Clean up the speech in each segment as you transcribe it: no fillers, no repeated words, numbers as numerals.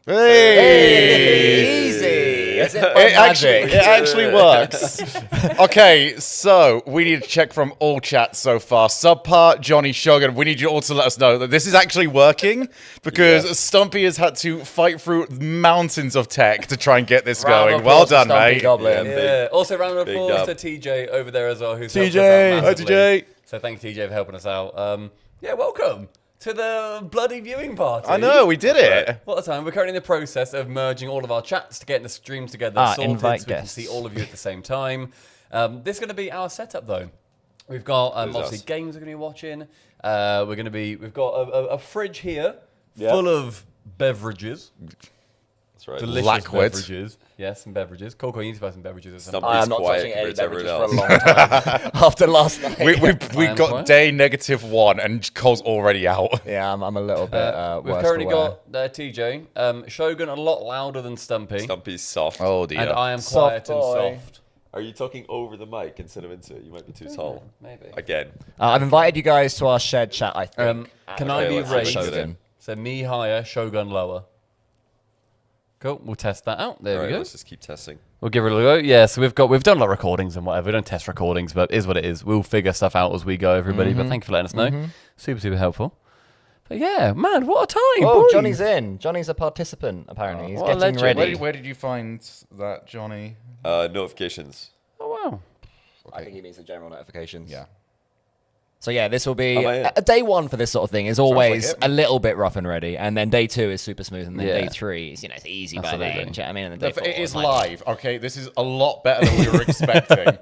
Hey! Easy! It actually works. Okay, so we need to check from all chats so far. Subpar, Johnny, Shogun, we need you all to let us know that this is actually working because Stumpy has had to fight through mountains of tech to try and get this going. Well done, mate. Yeah. Also, round of applause to TJ over there as well, who's helped us out Hi, TJ. So thank you, TJ, for helping us out. Yeah, welcome to the bloody viewing party. I know, we did it. What a time. We're currently in the process of merging all of our chats to get the streams together sorted so we can see all of you at the same time. This is going to be our setup, though. We've got, obviously, games we're going to be watching. We've got a fridge here full of beverages. That's right. Delicious beverages. Yes, some beverages. Coco, you need to buy some beverages. I'm not touching any beverages for a long time. After last night. We got day -1 and Cole's already out. Yeah, I'm a little bit We've currently got TJ. Shogun a lot louder than Stumpy. Stumpy's soft. Oh dear. And I am quiet and soft. Are you talking over the mic instead of into it? You might be too tall. Maybe. Again. I've invited you guys to our shared chat, I think. Can I be raised? Shogun. So me higher, Shogun lower. Cool. We'll test that out. There we go. Let's just keep testing. We'll give it a go. Yeah, so we've done a lot of recordings and whatever. We don't test recordings, but it is what it is. We'll figure stuff out as we go, everybody. But thank you for letting us know. Super helpful. But yeah, man, what a time. Oh, boy. Johnny's in. Johnny's a participant, apparently. He's getting ready. Where did you find that, Johnny? Notifications. Oh, wow. Okay. I think he means the general notifications. Yeah. So yeah, this will be day 1 for this sort of thing is always like a little bit rough and ready, and then day 2 is super smooth, and then day 3 is it's easy by then. I mean, and then day 4 it is live. Okay, this is a lot better than we were expecting.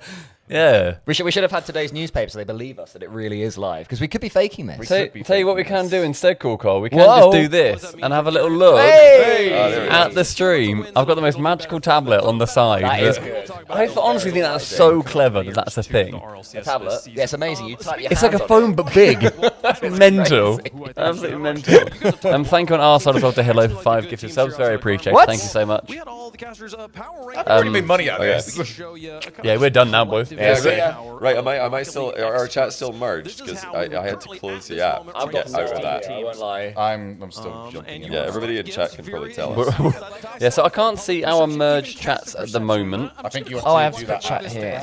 Yeah. We should have had today's newspaper so they believe us that it really is live, because we could be faking this. Tell you what we can do instead, Cool. We can just do this and have a little look at the stream. I've got the most magical tablet on the side. That is good. I honestly think that's so clever that that's a thing. A tablet? Yeah, it's amazing. You type your It's like a phone but big. Mental. Absolutely mental. And thank you on our side as well to Hello for 5 gifted subs. Very appreciated. What? Thank you so much. I've already made money out of this. Yeah, we're done now, boys. Right, am I still, our chat still merged? Because I had to close the app to get out of that. I won't lie. I'm still jumping in. Yeah, everybody in chat can probably tell us. Yeah, so I can't see our merged chats at the moment. I think you have I have do to that chat here.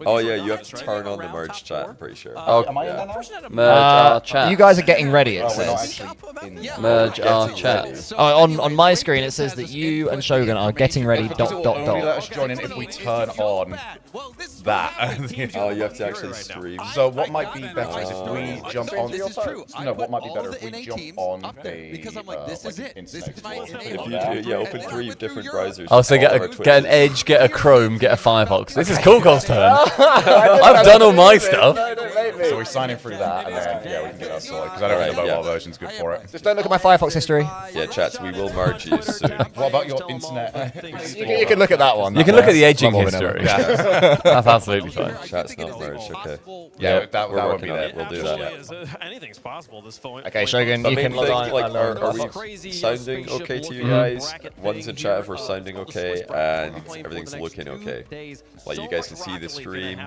Oh yeah, you have to turn on the merge chat, I'm pretty sure. Oh, Am I in there now? merge our chat. You guys are getting ready, it We're not says. actually in Merge our chats. On my screen, it says that you and Shogun are getting ready, ... Only let us join in if we turn on that. Oh, you have to actually stream. So what might be better is if we jump on. No, what might be better if we jump on a If you open 3 different browsers. Oh, so get an Edge, get a Chrome, get a Firefox. This is Cool's turn. I've done all my stuff. So we sign in through that, and then we can get that sorted. Because I don't think the mobile version's good for it. Just don't look at my Firefox history. Yeah, chats, we will merge you soon. What about your internet? You can look at that one. You can look at the aging history. That's absolutely fine. Chat's not merged, okay. Yeah, that we're would be working on there. it. We'll do that. Anything's possible this phone. Okay, Shogun, you can log on. Like, are we sounding okay to you guys? One's in chat if we're sounding okay, and everything's looking okay. Like, you guys can see the stream.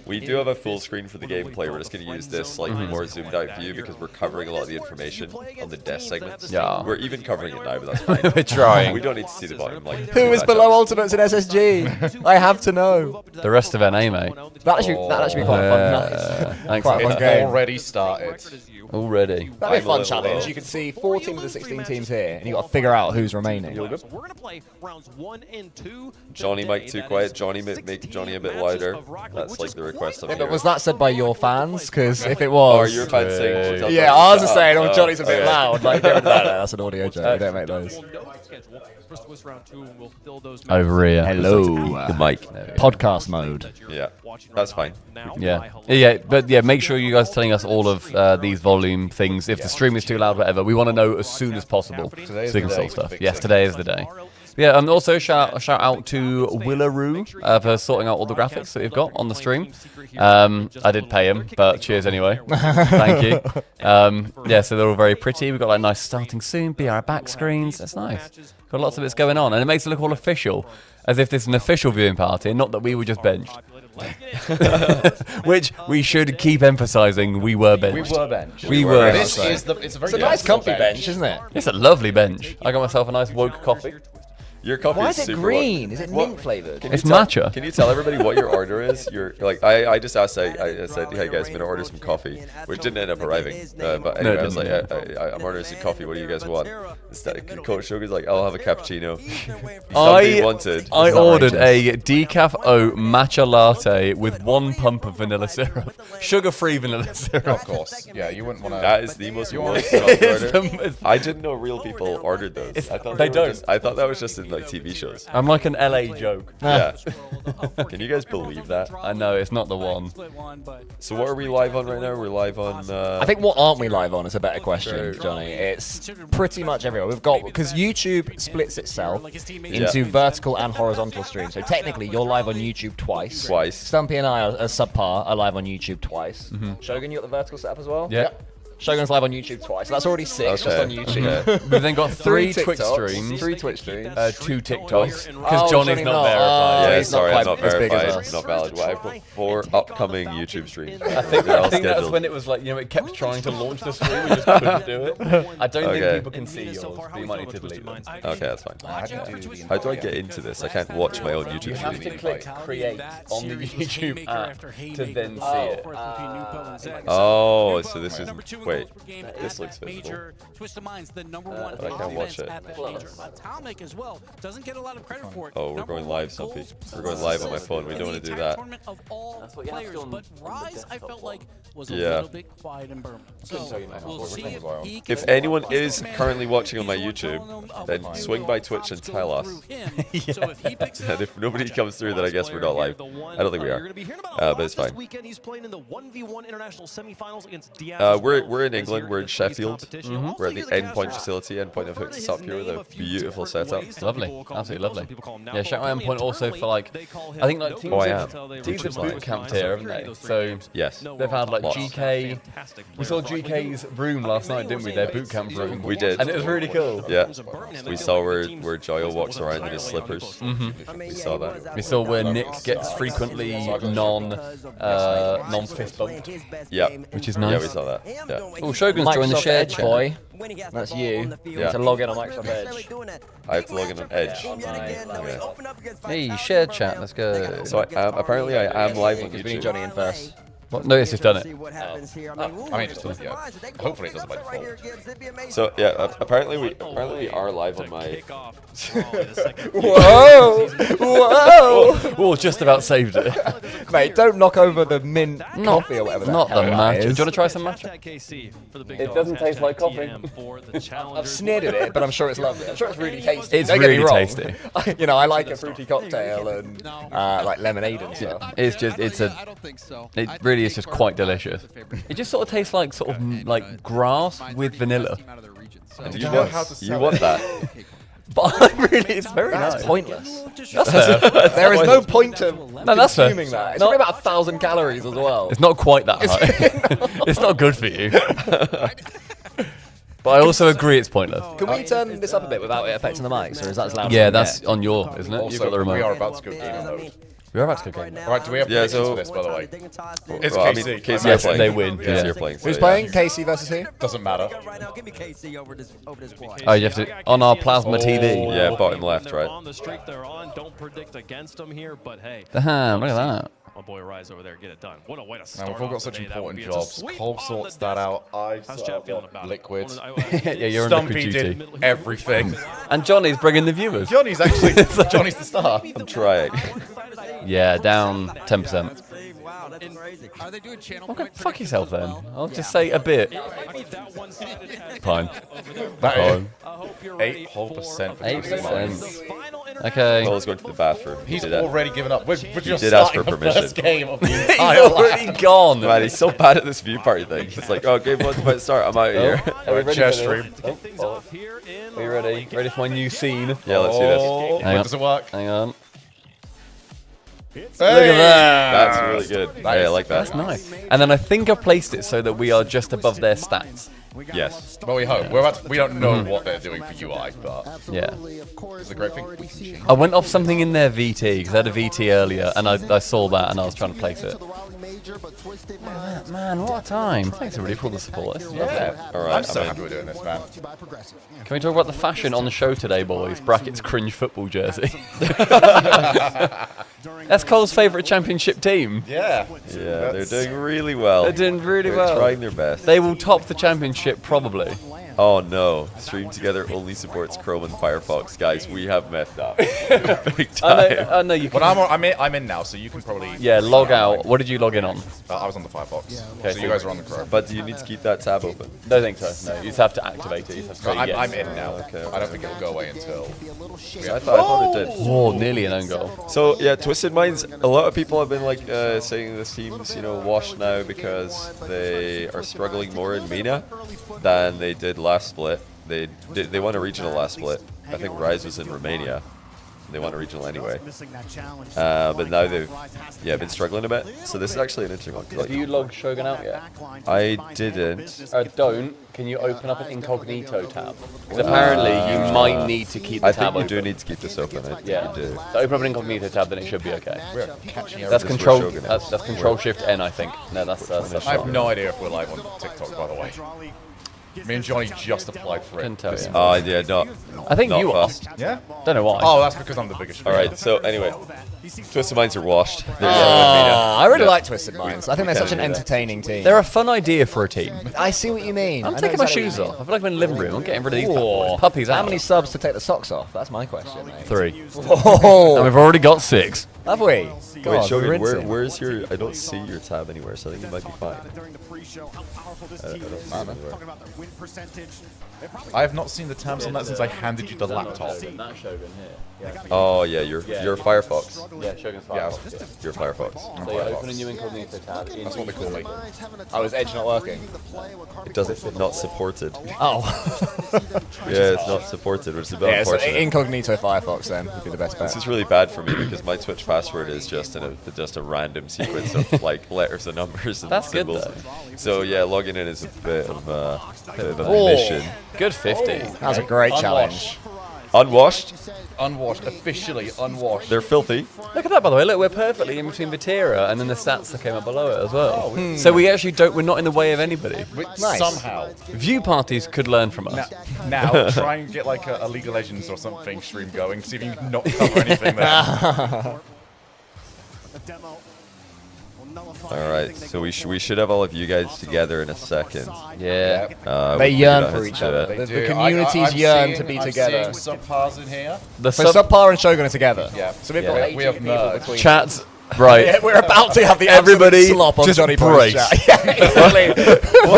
We do have a full screen for the gameplay. We're just going to use this like more zoomed out view because we're covering a lot of the information on the desk segments. Yeah. We're even covering it now, but that's fine. We're trying. We don't need to see the bottom. Like, Who is below Ultimates in SSG? I have to know. The rest of NA, mate. That'd actually be quite fun. Nice. Thanks. Quite a fun It's game. already started. Already. That'd be a fun challenge. You can see 14 of the 16 teams here, and you got to figure out who's remaining. We're gonna play rounds 1 and 2. Johnny mic too quiet. Johnny make Johnny a bit louder. That's like the request of But was that said by your fans? Because if it was, Oh, your fans saying. yeah, ours are saying, "Oh, Johnny's a bit loud." Like, no, that's an audio joke. We don't make those. Over here. Hello. The mic. Podcast mode. Yeah, that's fine. Yeah, but make sure you guys are telling us all of these volume things. If the stream is too loud, whatever, we want to know as soon as possible so we can solve stuff. Yes, today is the day. Yeah, also shout out to Willaroo for sorting out all the graphics that we've got on the stream. I did pay him, but cheers anyway. Thank you. Yeah, so they're all very pretty. We've got like nice starting soon, BR back screens. That's nice. Got lots of bits going on, and it makes it look all official, as if this is an official viewing party, and not that we were just benched. Which we should keep emphasizing. We were bench. We were bench. We were. This is the. It's a very Nice comfortable comfy bench, isn't it? It's a lovely bench. I got myself a nice woke coffee. Your coffee Why is is it super green? woke. Is it What- mint flavored? Can you It's tell- matcha. Can you tell everybody what your order is? I just asked. I said, hey guys, I'm gonna order some coffee, which didn't end up arriving. But anyway, I was like, I'm ordering some coffee. What do you guys want? Coach Shogun's like, I'll have a cappuccino. Stumpy wanted. I ordered a decaf oat matcha latte with 1 pump of vanilla syrup, sugar-free vanilla syrup. Of course. Yeah, you wouldn't want to. That is the most woke It's order. the- I didn't know real people ordered those. I thought they were don't. just- I thought that was just in like TV shows. I'm like an LA joke. Yeah. Can you guys believe that? I know it's not the one. So what are we live on right now? We're live on. I think what aren't we live on is a better question, Johnny. It's pretty much everywhere. We've got, because YouTube splits itself into vertical and horizontal streams. So technically, you're live on YouTube twice. Stumpy and I are subpar are live on YouTube twice. Shogun, you got the vertical setup as well? Yeah. Shogun's live on YouTube twice. So that's already 6 just on YouTube. We've then got 3 Twitch TikToks, streams, 3 Twitch streams. 2 TikToks, Oh, because Johnny's Johnny not not. verified. Yeah, he's not sorry, I'm not quite as big as verified. us. Not valid. Well, I've got 4 upcoming YouTube streams. I think They're all that's scheduled. when it was like, it kept trying to launch the stream, we just couldn't do it. I don't think Okay. people can see yours, but you might need to delete them. Okay, that's fine. How do I get into this? I can't watch my own YouTube You have stream. to click create on the YouTube app to then see it. Oh, so this is. Wait, this looks visible. Twist of Mind's the #1 But I can't watch it. at that major. Atomic as well doesn't get a lot of credit for it. Oh, we're going live, Stumpy. We're going live on my phone. We don't want to do that. Of all That's what you have to players, do on but Rise, I desktop felt like was a Yeah. little bit quiet in Burma. So we'll see if he can If anyone is currently watching on my YouTube, then swing by Twitch and tell us. And if nobody comes through, then I guess we're not live. I don't think we are. But it's fine. We're in England. We're in Sheffield. We're at the Endpoint facility. Endpoint have hooked us up here with a beautiful setup. Lovely, absolutely lovely. Yeah, shout out Endpoint also for like, I think like teams Oh, I have am. teams have boot camped here, haven't they? So Yes. they've had like Lots. GK. We saw GK's room last night, didn't we? Their boot camp room. We did. And it was really cool. Yeah. We saw where Joyo walks around in his slippers. We saw that. We saw where Nick gets frequently non fist bumped. Yeah. Which is Yeah, nice. we saw that. Yeah. Oh, Shogun's joined the Microsoft shared Edge chat. boy. That's you. Yeah. To log in on Microsoft Edge. I have to log in on Edge. Hey, shared chat. Let's go. So apparently I am live on We need YouTube. Johnny in first. What? No, it's just done it. I mean, just yeah. Hopefully it doesn't by default. So yeah, apparently we are live on my. Whoa! Whoa! Oh, just about saved it. Mate, don't knock over the mint coffee or whatever. Not the hell that matcha. Do you is. want to try some matcha? It doesn't taste like coffee. I've sneered at it, but I'm sure it's lovely. I'm sure it's really tasty. It's Don't get me really wrong. tasty. You know, I like a fruity cocktail and like lemonade and stuff. It's just, it really is just quite delicious. It just sort of tastes like like grass with vanilla. You want that? But really, it's very That's nice. pointless. That's fair. There is no point to that's fair. consuming that. It's only about 1,000 calories as well. It's not quite that high. It's not good for you. But I also agree it's pointless. Can we turn this up a bit without it affecting the mics, or is that as loud? Yeah, as it that's can on your, isn't it? You've got the We are remote. about to go game mode. We're about to go game. All right, do we have Yeah, predictions so- for this, by the way? It's Well, I KC. mean, KC Yes, are playing. they win, KC yeah. are playing. so Who's yeah. playing? Casey versus who? Doesn't matter. Oh, you have to on our plasma TV. Yeah, bottom left, right. On the streak they're on, don't predict against them here, but hey, Damn, look at that. my boy Rise over there, get it done. What a way to Now, start. we've all got off the such day. That would important be a jobs. sweep Cole on sorts the that desk. out. I How's sort chat of feeling got about liquid. Yeah, you're under Stumpy duty. did everything. And Johnny's bringing the viewers. Johnny's actually Johnny's the star. I'm trying. Yeah, down 10%. Are they doing channel Okay, point fuck yourself then. predictions as well? I'll just say a bit. Fine. That Fine. 8 whole percent. 8%. Okay. Cole's going to the bathroom. He's He did that. already given up. We're just did ask starting for the permission. first game of the He's entire already lap. gone. Man, he's so bad at this view party thing. He's like, oh, game one's about to start. I'm out of here. Are we ready Chair for this? stream. Are you ready? Ready for my new scene? Yeah, let's do this. Hang on. Does it work? Hang on. Look Look at that. That's really good. Hey, I like that. That's nice. And then I think I've placed it so that we are just above their stats. Yes. Well, we hope. We don't know what they're doing for UI, but Yeah. it's a great thing. We can change. I went off something in their VT, because I had a VT earlier, and I saw that, and I was trying to place it. Man, what a time. Thanks, everybody, for all the support. This is lovely. All right. I'm so happy we're doing this, man. Can we talk about the fashion on the show today, boys? Brackets cringe football jersey. That's Cole's favourite championship team. Yeah. Yeah, they're doing really well. They're doing really They're well. trying their best. They will top the championship, probably. Oh no, Stream Together only supports Chrome and Firefox. Guys, we have messed up. Big time. I know you can. But I'm in now, so you can probably. Yeah, log out. What did you log in on? I was on the Firefox. Okay, So you guys are on the Chrome. But do you need to keep that tab open? Don't think so. No, you just have to activate it. You just have to say yes. I'm in now. Okay. I don't think it'll go away until. I thought it did. Oh, nearly an own goal. So yeah, Twisted Minds. A lot of people have been like saying this team's washed now because they are struggling more in MENA than they did last split. They won a regional last split. I think Rise was in Romania. They won a regional anyway. But now they've been struggling a bit. So this is actually an interesting one. Have you logged Shogun out yet? I didn't. Don't. Can you open up an incognito tab? Because apparently you might need to keep the I tab think you open. do need to keep this open. I think Yeah. you do. So open up an incognito tab, then it should be okay. We're catching That's everything. control. Shogun is. That's Control Shift N, I think. No, that's I have no idea if we're live on TikTok, by the way. Me and Johnny just applied for it. Couldn't tell this you. month. Yeah, no. I think Not you are. fast. Yeah? Don't know why. Oh, that's because I'm the biggest. All right. So anyway, Twisted Minds are washed. They're I really Yeah. like Twisted Minds. I think they're such an do that. entertaining team. They're a fun idea for a team. I see what you mean. I'm I know taking my exactly shoes what you off. I feel like I'm in the living room. I'm getting rid of these bad Ooh. boys. Puppies mean. out. How many subs to take the socks off? That's my question, mate. 3. Oh, And we've already got 6. have we? Wait, God, Shogun, we're rinsing. where's your? I don't see your tab anywhere, so I think you might be fine. I have not seen the tabs on that since I handed you the laptop. That Shogun here. Oh yeah, you're Firefox. Yeah, Shogun's Yeah, You're Firefox. So you open a new incognito tab. That's what they call me. Oh, is Edge not working? It doesn't. Not supported. Oh. Yeah, it's not supported, which is a bit Yeah, so unfortunate. incognito Firefox then would be the best bet. This is really bad for me because my Twitch password is just a random sequence of like letters and numbers and That's good, symbols. though. So yeah, logging in is a bit of a mission. Good 50. That was a great challenge. Unwashed, Unwashed, officially unwashed. they're filthy. Look at that, by the way. Look, we're perfectly in between Vatira and then the stats that came up below it as well. So we actually we're not in the way of anybody. Nice. Somehow. View parties could learn from us. Now, try and get like a League of Legends or something stream going. See if you can not cover anything there. All right, so we should have all of you guys together in a second. Yeah. They we yearn figured out how for to each do other. it. The communities yearn to be I'm together. seeing subpars in here. The So Subpar and Shogun are together. Yeah. So we've Yeah. got We have merged. chats. Right. Yeah, we're about to have the Everybody absolute slop on just Johnny brace. Boy's chat. Yeah, exactly.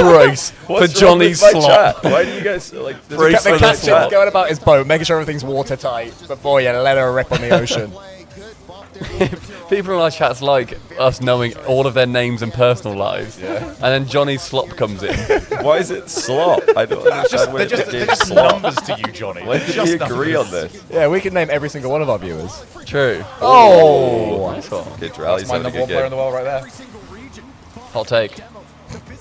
Brace for What's wrong Johnny's with my slop. chat? Why do you guys like? this- Brace The for the captain's slop. going about his boat, making sure everything's watertight before you let her rip on the ocean. People in our chats like us knowing all of their names and personal lives. Yeah. And then Johnny's slop comes in. Why is it slop? I don't understand why They're it became just slop. numbers to you, Johnny. When They're did just we agree numbers. on this? Yeah, we can name every single one of our viewers. True. Oh! Nice one. Okay, That's Drally's my having a number one good player in game. the world right there. Hot take.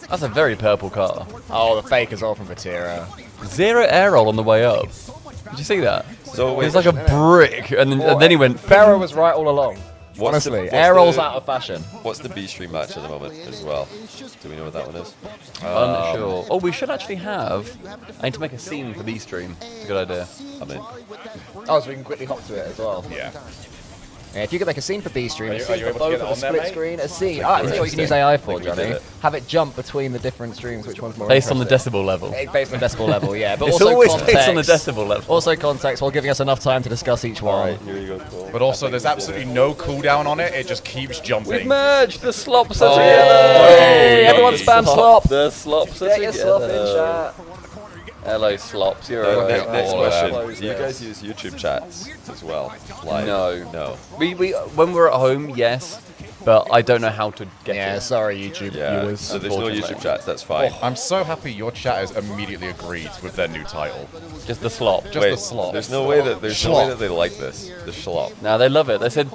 That's a very purple car. Oh, the fake is all from Vatira. 0 air roll on the way up. Did you see that? So It wait, was like a brick, and then he went. Farrah was right all along. what's Honestly, the, air rolls the, out of fashion. What's the B stream match at the moment as well? Do we know what that one is? Unsure. Oh, we should actually have. I need to make a scene for the stream. It's a good idea. I'm in. Oh, so we can quickly hop to it as well. Yeah. Yeah, if you could make a scene for B stream, Are a you scene for able to both get of it a on there, split mate? screen, a scene. Ah, you see what you can use AI for, I think we did Johnny. it. Have it jump between the different streams, which one's more Based on the interesting. decibel level. Based on the decibel level, yeah. But It's also always context. based on the decibel level. Also context, while giving us enough time to discuss each one. Alright, here you go, Cole. But also, there's absolutely no cooldown on it. It just keeps jumping. Merged the slops are Hey, together. everyone spam slop. The slops are Get your slop in, together. chat. Hello, slops. You're Oh, alright. next question. Close Do you this. guys use YouTube chats as well? Live? No. No. We when we're at home, yes, but I don't know how to get Yeah, it. sorry, YouTube Yeah. viewers. So there's no Unfortunately. YouTube chats. That's fine. I'm so happy your chat has immediately agreed with their new title. Just the slop. Just Wait, the slop. there's no way that they like this. The schlop. Now they love it. They said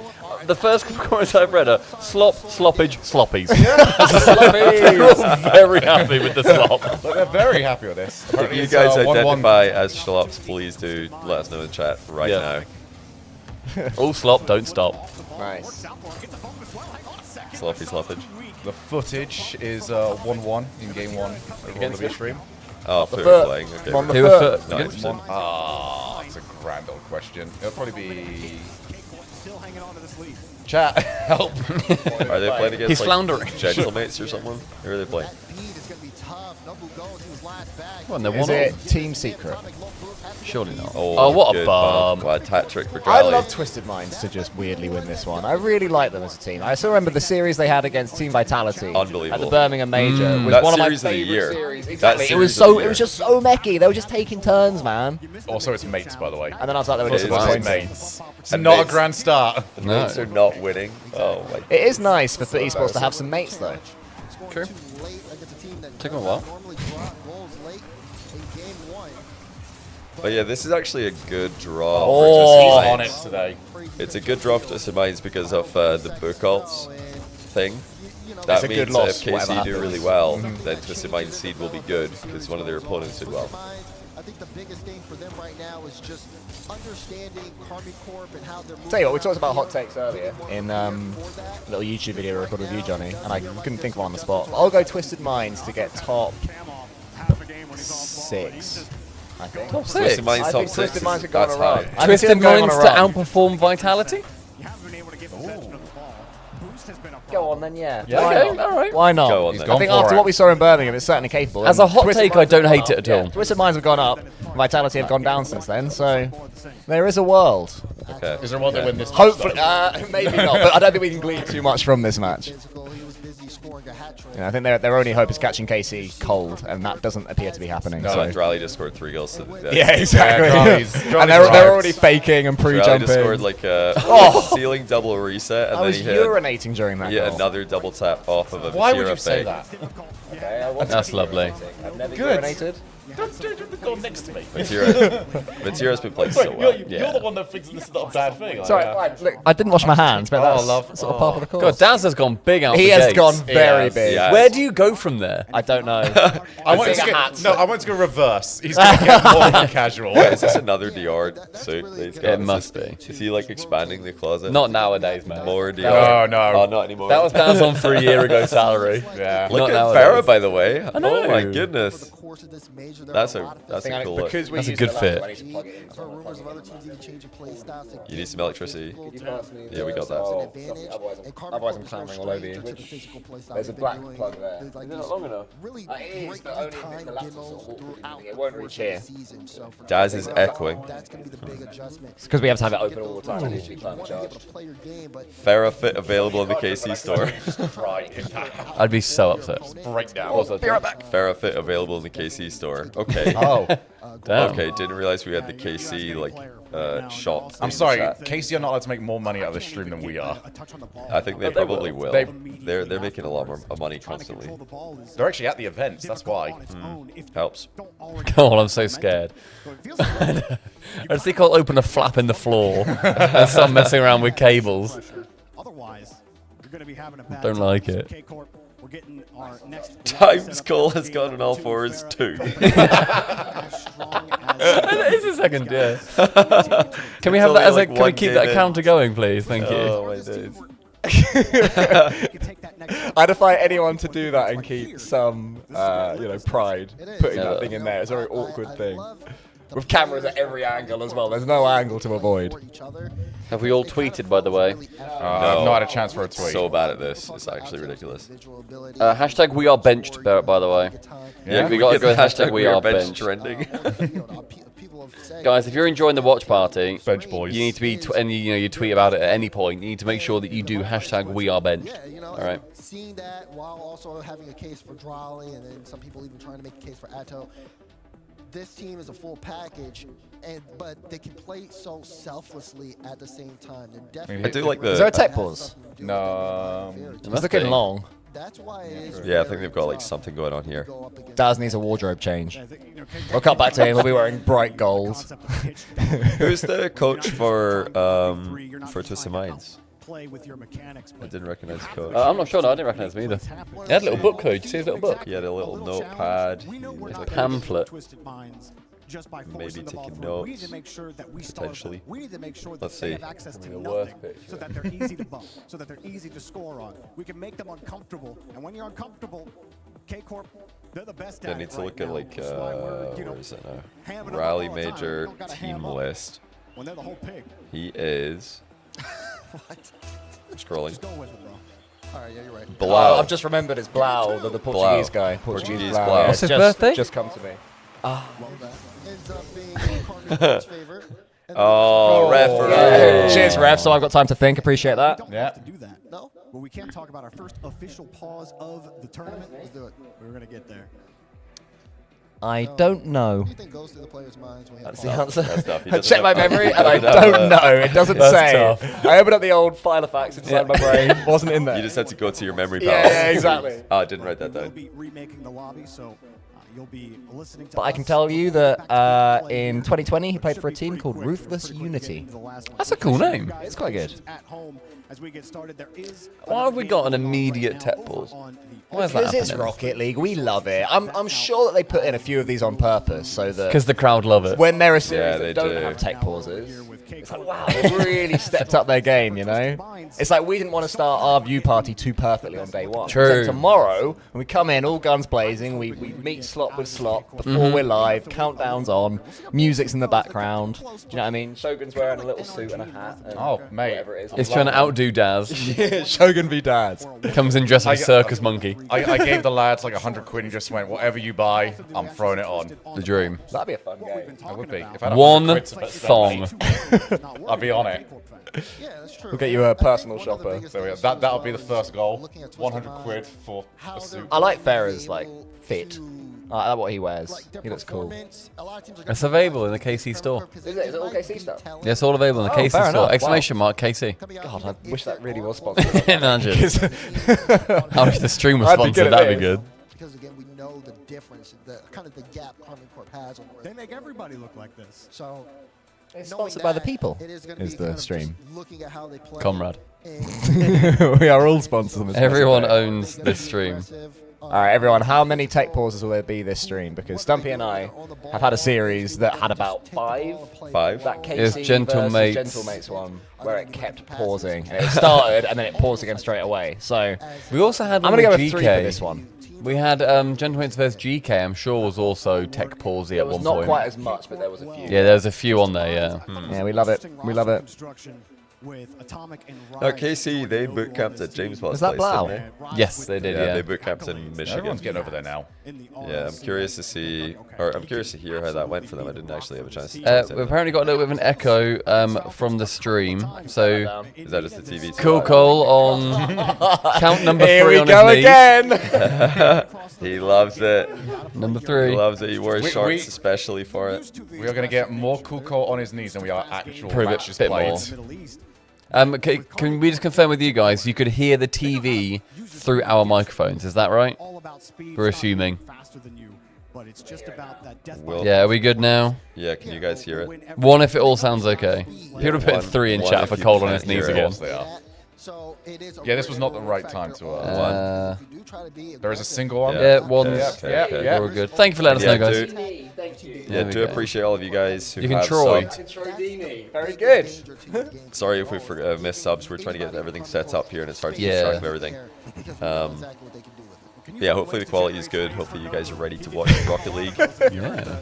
the first comments I've read are slop, sloppage, sloppies. Sloppies. We're all very happy with the slop. Look, they're very happy with this. If Apparently you it's, guys 1-1. identify as schlops, please do let us know in the chat right Yeah. now. All slop, don't stop. Nice. Sloppy sloppage. The footage is 1-1 in game 1 of all of the stream. Oh, the foot foot. playing. Okay. On the Who foot. are Nice. That's a grand old question. It'll probably be... Chat, help. Are they playing against He's like floundering. gentlemates or someone? Who are they playing? Well, and they're Is one it all. Team Secret? Surely not. Oh, Oh, what a good bum. What a hat trick for I Drally. love Twisted Minds to just weirdly win this one. I really like them as a team. I still remember the series they had against Team Vitality at the Unbelievable. Birmingham Major. Was That one of my series of the favorite year. series. That Exactly. It series was of the so. year. It was just so messy. They were just taking turns, man. Also, it's mates, by the way. And then I was like, they were It is disappointing. Mates. It's And not a mates. grand start. The mates are not winning. Oh my. It is nice for esports to have some mates, though. True. Took him a while. But yeah, this is actually a good draw Oh, for On Twisted it Minds. today. It's a good draw for Twisted Minds because of the book alts thing. It's That a good means loss, if KC whatever do happens. really well, then Twisted Minds seed will be good because one of their opponents did well. I think the biggest thing for them right now is just understanding Karmic Corp and how they're moving. Tell you what, we talked about hot takes earlier in a little YouTube video I recorded with you, Johnny, and I couldn't think of one on the spot. I'll go Twisted Minds to get top 6. I think. Top Twisted 6. Minds I top think 6 Twisted Minds could go on that's a run. high. I can see Twisted them going on Minds a to run. outperform Vitality? Go on then, yeah. Yeah, Why okay, not? alright. Why not? Go on He's then. gone I think for after it. what we saw in Birmingham, it's certainly capable. As a And hot Twisted take, I Minds don't have hate gone it up. at all. Twisted Minds have gone up. Vitality have gone down since then, so there is a world. Okay. Is there one that win this? Hopefully, maybe not, but I don't think we can glean too much from this match. He was busy scoring a hat trick. I think their only hope is catching KC cold, and that doesn't appear to be happening. So So. Drally just scored 3 goals to the Yeah, exactly. Drally's and they're already faking and Drally just scored pre-jumping. like a ceiling double reset, and I then was he hit urinating during that yeah, goal. another double tap off of a Why would Vatira you say fake. that? Okay, I wasn't That's lovely. I've never Good. urinated. Don't go next to me. Vatira's been playing so well. You're the one that thinks this is not a bad thing. Sorry, look, I didn't wash my hands, but that's love. sort of part of the course. God, Daz has gone big out He the has gates. gone very has. big. Yeah. Where do you go from there? I don't know. I want think to a hat's- go. No, I want to go reverse. He's going to get more than casual. Is this another Dior suit that he's got? It must be. Is he like expanding the closet? Not nowadays, man. More Dior? No. Oh, not anymore. That was Daz on 3 year ago salary. Yeah. Look Not at nowadays. Farah, by the way. know. Oh my goodness. Course of this major, there That's are a lot of that's Thing I- a cool look. because we That's a use good the fit. laptop, I need to plug it in, so I've heard I'm rumors of plugging other it in. teams even changing play styles to You need some electricity. Yeah, we got that. Otherwise I'm clambering all over you. There's a black plug there. Is it not long enough? Really It is, great but only if time the laptop's demos sort of walking throughout it won't reach here. the season. So for Daz is echoing. that's going to be the big adjustment. Because we have to have it open all the time. It needs to be You climate want to be able charged. to play your game, but Farah fit available in the KC store. I'd be so upset. Breakdown. Farah fit available in the KC store. Okay. Oh, Damn. Okay, didn't realize we had the KC like shop. I'm in sorry. chat. Casey are not allowed to make more money out of this stream than we are. I think they probably will. They- They're making a lot more money constantly. They're actually at the events. That's why. Helps. Go on, I'm so scared. I just think I'll open a flap in the floor and start messing around with cables. Otherwise, you're going to be having a bad Don't time. like So it. K-Corp, we're getting our next Times Cole has gone on all fours too. It is a second, yeah. Can we have only that as like a? Can we one keep game that in. counter going, please? Thank you. Oh my days. I'd defy anyone to do that and keep some, pride putting Yeah. that thing in there. It's a very awkward thing. With cameras at every angle as well. There's no angle to avoid. Have we all tweeted, by the way? I've not had a chance for a tweet. So bad at this. It's actually ridiculous. Hashtag we are benched, by the way. Yeah, we gotta get go the hashtag we are benched. trending. Guys, if you're enjoying the watch party, Bench boys. you need to be, and you tweet about it at any point. You need to make sure that you do hashtag we are benched. All right. Seeing that while also having a case for Drolly and then some people even trying to make a case for Atto, this team is a full package, but they can play so selflessly at the same time. They're definitely. I do like Is there a the. tech pause? No. It's must looking be. long. That's why it is. Yeah, I think they've got like something going on here. Daz needs a wardrobe change. We'll cut back to him. He'll be wearing bright gold. Who's the coach for Twisted Minds? play with your mechanics. I didn't recognize the coach. I'm not sure. No, I didn't recognize him either. He had a little book code. Did you see his little book? He had a little notepad. A pamphlet. Just by Maybe forcing the ball taking through. We notes, need to make sure that we potentially. We need to make sure that Let's they see. have access to The worst nothing, picture. so that they're easy to bump, so that they're easy to score on. We can make them uncomfortable, and when you're uncomfortable, K-Corp, they're the best I at need it to right look at now. like That's why we're, you know, where is it now? hamming them up Rally all the time. Major We don't gotta ham team up list. when they're the whole pig. He is scrolling. Just go with it, bro. All right, yeah, you're right. Blau. I've just remembered it's Blau, the Portuguese guy. Portuguese Blau. Blau. Yeah, What's his just- birthday? Just come to me. Ends up being Carmen's favorite. And Oh, referee. Yeah. Cheers, ref. So I've got time to think. Appreciate that. Don't Yeah. have to do that. No? But we can't talk about our first official pause of the tournament. Let's do it. We're gonna get there. I don't know. What do you think goes through the players' minds when we have That's the pause? answer. That's tough. He I doesn't checked my have- memory he and I doesn't have don't know. It doesn't That's say. tough. I opened up the old file of facts inside my brain. Wasn't in there. You just had to go to your memory Yeah, palace. yeah, exactly. Oh, I didn't write that We'll down. be remaking the lobby, so you'll be listening to But I can us. tell you that Back to play in here. 2020 he played Should for a be team pretty called quick. Ruthless Pretty quick to get Unity. into the last one. That's a cool name. Guys, It's quite good. At home, as we get started, there is Why have we got an another game immediate going on tech right pause? now over on the Why is that Because it's happening? Rocket League, we love it. I'm sure that they put in a few of these on purpose so that Because the crowd love it. when they're a series Yeah, that they don't do. have tech Now over pauses, here with it's K-Corp. like, wow, they've really stepped up their game, you know? It's like we didn't want to start our view party too perfectly on day one. True. So tomorrow, when we come in, all guns blazing, we meet slot with slot before we're live, countdown's on, music's in the background. Do you know what I mean? Shogun's wearing a little suit and a hat. And Oh, mate. whatever it is. It's trying to outdo Daz. Shogun v Dads. Comes in dressed as a circus monkey. I gave the lads like 100 quid and just went, whatever you buy, I'm throwing it on. The dream. That'd be a fun game. I would be. If I had 100 One quid to spend, thong. I'd be on it. Yeah, that's true. We'll get you a personal One of the shopper. biggest There we go. issues That'll as be the well first is goal. looking at 100 Twist quid Mind, for how a they're suit. I like gonna Farah's be like able fit. to, I like what he wears. like, their He looks cool. performance. A lot of teams are It's gonna available in the play KC store. Is it all KC stuff? Yeah, it's all available in the Oh, KC fair store. enough. Exclamation mark KC. God, I wish that really was sponsored. Imagine. How if the stream was I'd be good sponsored, at that'd be this. good. Because again, we know the difference, the kind of the gap Army Corp has on They make everybody look like this. So It's knowing sponsored by the that, people. it is gonna is be the kind of stream. just looking at how they play. Comrade. And We are all sponsors on this. Everyone message. owns this stream. All right, everyone. How many tech pauses will there be this stream? Because Stumpy and I have had a series that had about 5. Five. That KC It's Gentle versus Mates. Gentle Mates one, where it kept pausing. And it started and then it paused again straight away. So We also had I'm one gonna go with with 3 GK. for this one. We had Gentleman's vs GK. I'm sure was also tech palsy It at was one not point. quite as much, but there was a few. Yeah, there's a few on there. Yeah. Yeah, we love it. We love it. With Atomic and KC, they boot camped at James Bond's Is that place, Blau? didn't they? Yes, they did. Yeah, Yeah. they boot camped in Michigan. Everyone's getting over there now. Yeah, I'm curious to see, or I'm curious to hear how that went for them. I didn't actually have a chance to We've talk to them. apparently got a little bit of an echo from the stream. So Is that just the TV? Cool Cole on count number 3 Here we on go his knees. again. He loves it. Number He 3. loves it. He wears We- shorts we- especially for it. We are going to get more Cool Cole on his knees than we are actual Prove it matches a bit played. more. Can we just confirm with you guys? You could hear the TV through our microphones. Is that right? We're assuming. Will- Yeah. Are we good now? Yeah, can you guys hear it? 1 if it all sounds okay. People are putting 1 3 in one chat if for you Cole on can't his knees hear it. again. Of course they are. So it is a Yeah, this was not the very right real time factor. to. If you do try to be There is a aggressive, single one. Yeah, 1. Yeah, Okay, okay. yeah. We're good. Thank you for letting us know, guys. Yeah, There we do go. appreciate all of you guys who You can have Troy. subbed. Very good. Sorry if we've missed subs. We're trying to get everything set up here, and it's hard to keep Yeah. track of everything. Yeah, hopefully the quality is good. Hopefully you guys are ready to watch Rocket League. Yeah.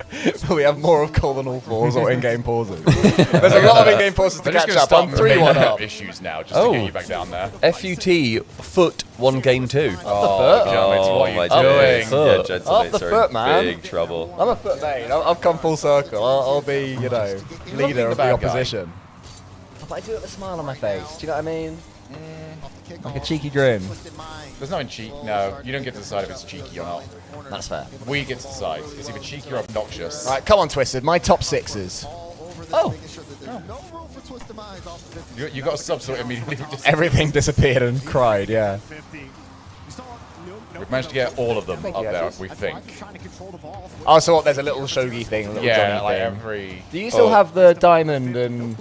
We have more of Cole than all 4s or in-game pauses. There's a lot of in-game pauses to They're just catch going to up. start I'm 3-1 making up. issues now just Oh. to get you back down there. FUT foot 1 game 2. Oh, Gentlemen, what are you my doing? days. Yeah, Foot. gentlemen Up the are foot, in man. big trouble. I'm a foot main. I've come full circle. I'll be, you know, leader of the bad guy. opposition. But I do it with a smile on my face. Do you know what I mean? Like a cheeky grin. There's nothing cheeky. No, you don't get to decide if it's cheeky or not. That's fair. We get to decide. It's either cheeky or obnoxious. Right, come on, Twisted. My top 6s. Oh. You got a sub, so it immediately just. Everything disappeared and cried, yeah. We've managed to get all of them up there, we think. Oh, so what, there's a little shogi thing, a little Yeah, Johnny like thing. every... Do you still have the diamond and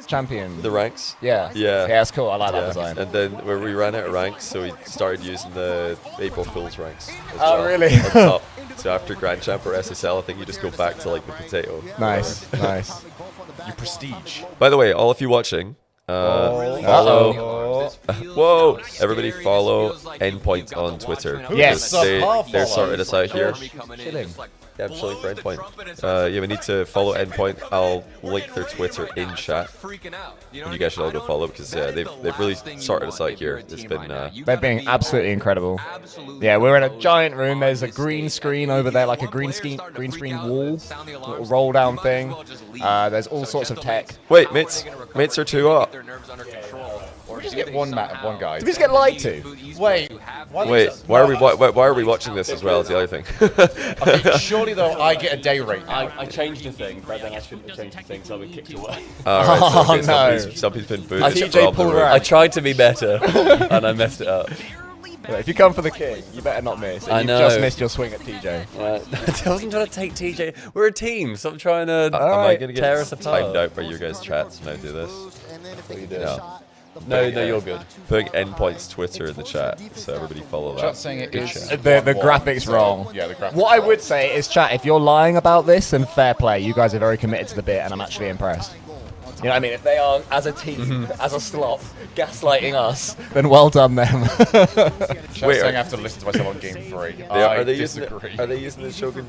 champion? The ranks? Yeah. Yeah. Yeah, that's cool. I like that design. And then where we ran out of ranks, so we started using the 8-ball Fools ranks. As Oh, well, really? on top. So after Grand Champ or SSL, I think you just go back to like the potato. Nice, nice. Your prestige. By the way, all of you watching, follow. Whoa! Everybody follow Endpoint on Twitter. Yes. because they're sorting us out here. Chilling. Yeah, I'm showing for Endpoint. Yeah, we need to follow Endpoint. I'll link their Twitter in chat. And you guys should all go follow because they've really sorted us out here. It's been They're being absolutely incredible. Yeah, we're in a giant room. There's a green screen over there, like a green screen wall, little roll down thing. There's all sorts of tech. Wait, mates are too up. Or just get one guy. Did we just get lied to? Wait, Why are we watching this as well? Is the other thing. okay, surely though I get a day rate. I changed the thing, but then I shouldn't have changed the thing, so I was kicked away. Alright, so okay, no. somebody's been booted. TJ pulled her I out. tried to be better, and I messed it up. If you come for the king, you better not miss. I You've know. just missed your swing at TJ. I wasn't trying to take TJ. We're a team. Stop trying to Am I gonna tear get us apart. timed out by your guys' chats when I do this? No. No, you're good. Putting Endpoint's Twitter in the chat, so everybody follow that. Chat's saying it is The graphics wrong. Yeah, the graphics. What I would say is, chat, if you're lying about this, then fair play. You guys are very committed to the bit, and I'm actually impressed. You know what I mean? If they are, as a team, as a slop, gaslighting us, then well done them. Chat's Wait, saying I have to listen to myself on game 3. Are they disagree. using the Shogun?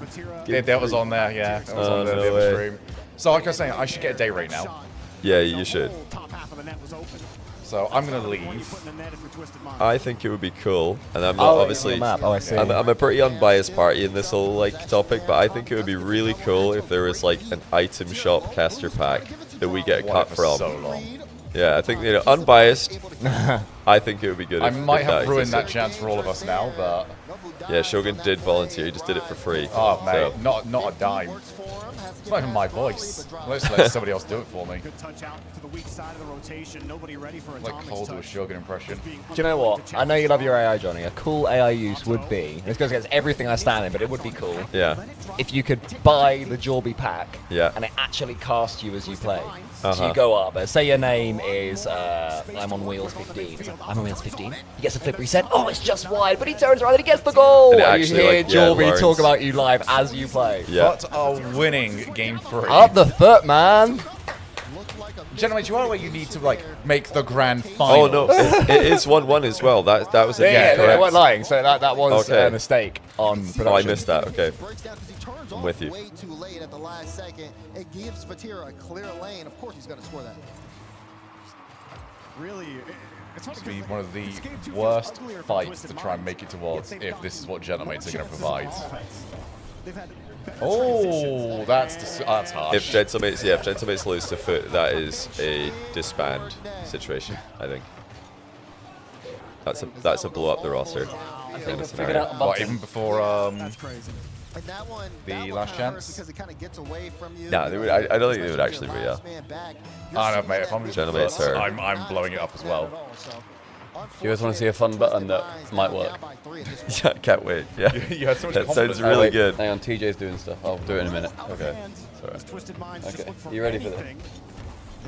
That was on there, yeah. That was on the no other way. stream. So like I was saying, I should get a day rate now. Yeah, you should. So I'm gonna leave. I think it would be cool, and I'm not obviously. Map. Oh, I see. I'm a pretty unbiased party in this whole like topic, but I think it would be really cool if there was like an item shop caster pack that we get a cut For from. so long. Yeah, I think unbiased. I think it would be good. I if might if have ruined that existed. chance for all of us now, but Yeah, Shogun did volunteer. He just did it for free. oh mate, So, not a dime. It's not even my voice. Let's let somebody else do it for me. Good touch out to the weak side of the rotation. Nobody ready for a Like Cole do a Shogun impression. Do you know what? I know you love your AI, Johnny. A cool AI use would be, this goes against everything I stand in, but it would be cool yeah. if you could buy the Jorby pack Yeah. and it actually casts you as you play. So Uh-huh. you go up, say your name is I'm on wheels 15. It's like, I'm on wheels 15. He gets a flip reset. Oh, it's just wide, but he turns around and he gets the goal. And it And you actually, hear like, yeah, Jorby learns. talk about you live as you play. Yeah. But are winning game 3. Up the foot, man. Gentlemen, do you know where you need to like make the grand final? Oh no, it is 1-1 as well. That was a Yeah, they correct. weren't lying. So that was Okay. a mistake on production. Oh, I missed that. Okay. I'm with you. Way too late at the last second. It gives Vatira a clear lane. Of course, he's going to score that. Really, it's It's be one of the worst fights to try and make it towards if this is what Gentlemates are going to provide. Oh, that's harsh. If Gentlemates lose to Foot, that is a disband situation. I think. That's a blow up the roster. Kind of scenario. What, even before That's crazy. And that one, the last chance? because it kind of gets away from you. No, they would. I don't think they would actually be. Yeah. I don't know, mate. If I'm just Gentlemates are- I'm blowing it up as well. You guys want to see a fun button that might work? Yeah, can't wait. Yeah. You had so much That confidence. sounds really Wait, good. Hang on, TJ's doing stuff. I'll do it in a minute. Okay. Okay, you ready for this?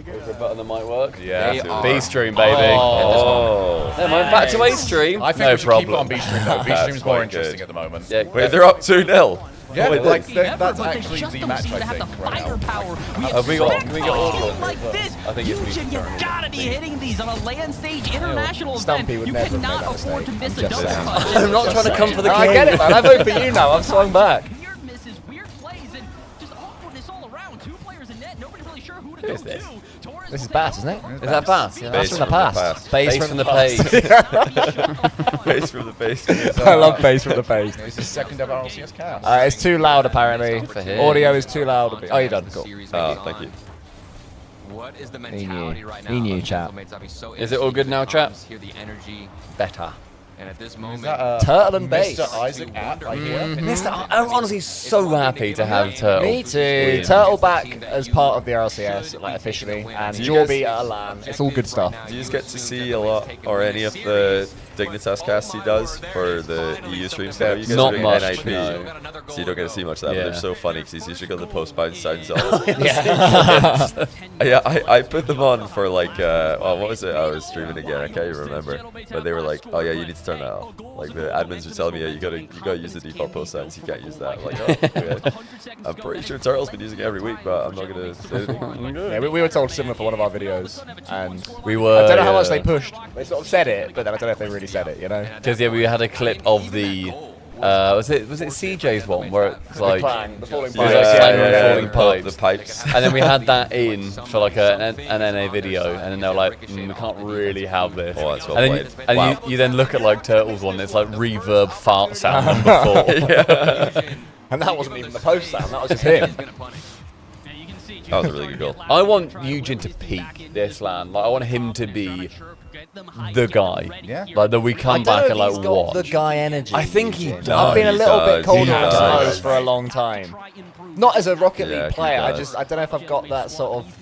Ready for a button that might work? Yeah. B stream, baby. Oh. Never mind, back to A stream. I think no we should problem. keep it on B stream though. B That's stream's more quite interesting good. at the moment. Yeah, Wait, they're up 2-0. Yeah, Wait, like that's- that's actually the match I think right now. Have we got audio? like this. I think it's Fusion, you gotta be hitting these on a land stage international Stumpy event. would You never cannot make that afford to mistake. miss I'm a just double saying. punch. I'm not trying to come for the king. I get it, man. I vote for you now. I've swung back. Weird misses, weird plays, and just awkwardness all around. Two players in net, nobody really sure who to go is this? to. Torres This is will Bass, take isn't it? Is that Bass? Yeah, Bass Base from the past. past. Base from the past. page. Base from the base. I love bass from the page. It's the second ever RLCS cast. It's too loud, apparently. for him. Audio is too loud. Oh, you're done. Cool. Thank you. What is the He knew. mentality right now? He knew, of chat. Gentlemans? I'd be so Is it all good now, interested chat? to hear the energy. Better. And at this moment, Turtle and Base. Mr. Isaac app right here. I'm honestly so happy to have Turtle. Me too. Turtle back as part of the RLCS, like officially, and Jorby at a LAN. It's all good stuff. Do you just get to see a lot or any of the Dignitas casts he does for the EU streams? You guys Not are doing much, NIP, no. so you don't get to see much of that. Yeah. But they're so funny because he's usually got the post-bounce sounds on. Yeah. Yeah, I put them on for like, oh, what was it? I was streaming again. I can't even remember. But they were like, oh yeah, you need to turn that off. Like the admins were telling me, yeah, you gotta use the default post sounds. You can't use that. I'm like, oh, okay. I'm pretty sure Turtle's been using it every week, but I'm not gonna say anything. Yeah, we were told similar for one of our videos, and We were. I don't know how much they pushed. They sort of said it, but then I don't know if they really said it. You know. Because yeah, we had a clip of the. Was it CJ's one where it's like The falling Yeah, yeah, pipes. yeah, falling pipes. The pipes. and then we had that in for like an NA video, and then they were like, we can't really have this. Oh, that's well and then, played. and Wow. you then look at like Turtles one, it's like reverb fart sound number 4. And that wasn't even the post sound. That was just him. That was a really good goal. I want Eugen to peak this LAN. Like I want him to be the guy. Yeah. Like that we come back and like watch. The guy energy. I think he does. I've been a he little bit does, colder he on does. Nose for a long time. Not as a Rocket Yeah, League he player. does. I don't know if I've got that sort of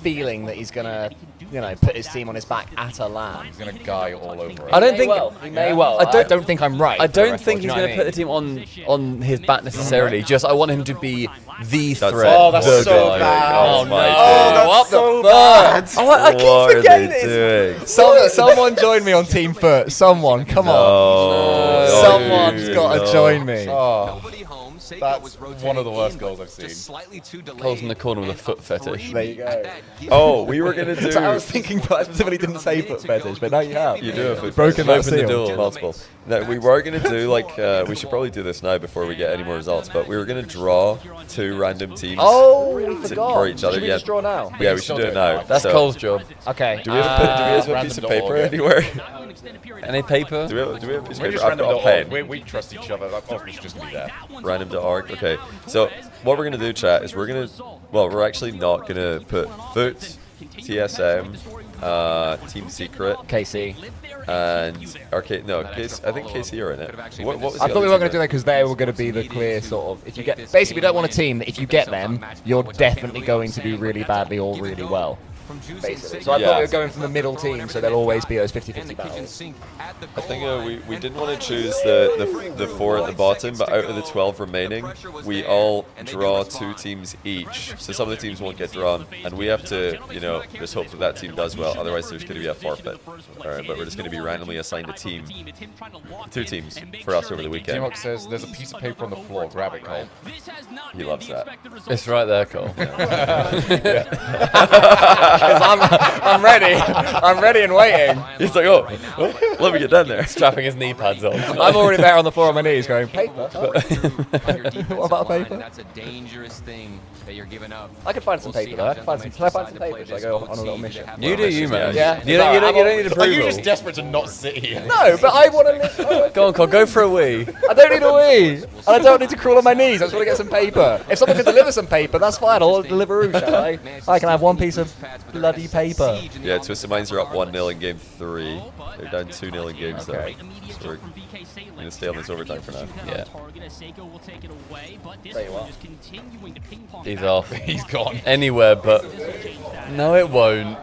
feeling that he's gonna, you know, put his team on his back at a LAN. He's gonna guy all over it. I don't think. He may well. I I don't think I'm right. I for the don't record, think do you he's know going to what put the team on his back necessarily. Just I want him to be the That's threat. it. Oh, that's the so guy. bad. Oh, Oh no! my that's so bad. I keep What are forgetting they it. doing? Someone join me on Team Foot. Someone, come on. Oh, Someone's dude, got to no. join me. Oh, nobody home. Seiko that's was rotating one of the worst in, goals but I've seen. just slightly too delayed. Cole's in the corner with a foot fetish. There you go. Oh, we were gonna do. So I was thinking, but I specifically didn't say foot fetish, but now you have. You do have foot broken fetish. that Open the seal. door. Multiple. No, we were gonna do like we should probably do this now before we get any more results. But we were gonna draw 2 random teams. Oh, we forgot. for each other. Should we Yeah. just draw now? Yeah, we should do it now. That's So, Cole's job. Okay. Do we have a piece of paper anywhere? Any paper? Do we have a piece of we paper? just I've got a random.org. pen. We trust each other. That office is just gonna be there. Random.org. Okay. So what we're gonna do, chat, is we're actually not gonna put Foot, TSM, Team Secret, KC. and Arcade. No, KC, I think KC are in it. What was the I thought other we weren't going to team do that because they were going to be the clear sort of. If you get, basically, we don't want a team that if you get them, you're definitely going to do really badly or really well. Basically. So I thought we were going from the middle team, so there'll always be those 50-50 battles. I think we didn't want to choose the 4 at the bottom, but out of the 12 remaining, we all draw 2 teams each. So some of the teams won't get drawn, and we have to, you know, just hope that team does well. Otherwise, there's going to be a forfeit. All right, but we're just going to be randomly assigned a team, 2 teams for us over the weekend. T-Mock says there's a piece of paper on the floor. Grab it, Cole. He loves that. It's right there, Cole. I'm ready. I'm ready and waiting. He's like, oh, let me get down there. Strapping his knee pads on. I'm already there on the floor on my knees going, paper? What about paper? That's a dangerous thing that you're giving up. I could find some paper though. I can find some paper so I go on a little mission. You do you, man. Yeah. You don't need Are approval. you just desperate to not sit here? No, but I want to live. Go on, Cole. Go for a wee. I don't need a wee. And I don't need to crawl on my knees. I just want to get some paper. If someone can deliver some paper, that's fine. I'll deliver a shall I? I can have one piece of bloody paper. Yeah, Twisted Minds are up 1-0 in game 3. They're down 2-0 in games though. So we're going to stay on this overtime for now. Yeah. Tell you what. He's off. He's gone. Anywhere but. No, it won't.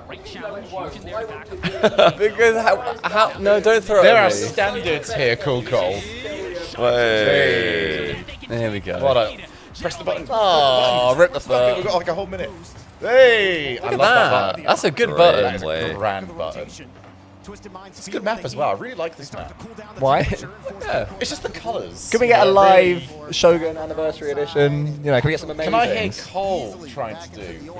Because how? No, don't throw There it are at me. standards here, Cool Cole. Hey. There we go. What a... Press the button. Oh, rip the We've foot. got like a whole minute. Hey! I Look at love that that. button. That's a good Great button. That is play. a grand button. It's a good map as well. I really like this map. Why? Yeah, it's just the colours. Can we get a Yeah, live really- Shogun anniversary edition? You know, can we get some amazing Can I hear things? Cole trying to do?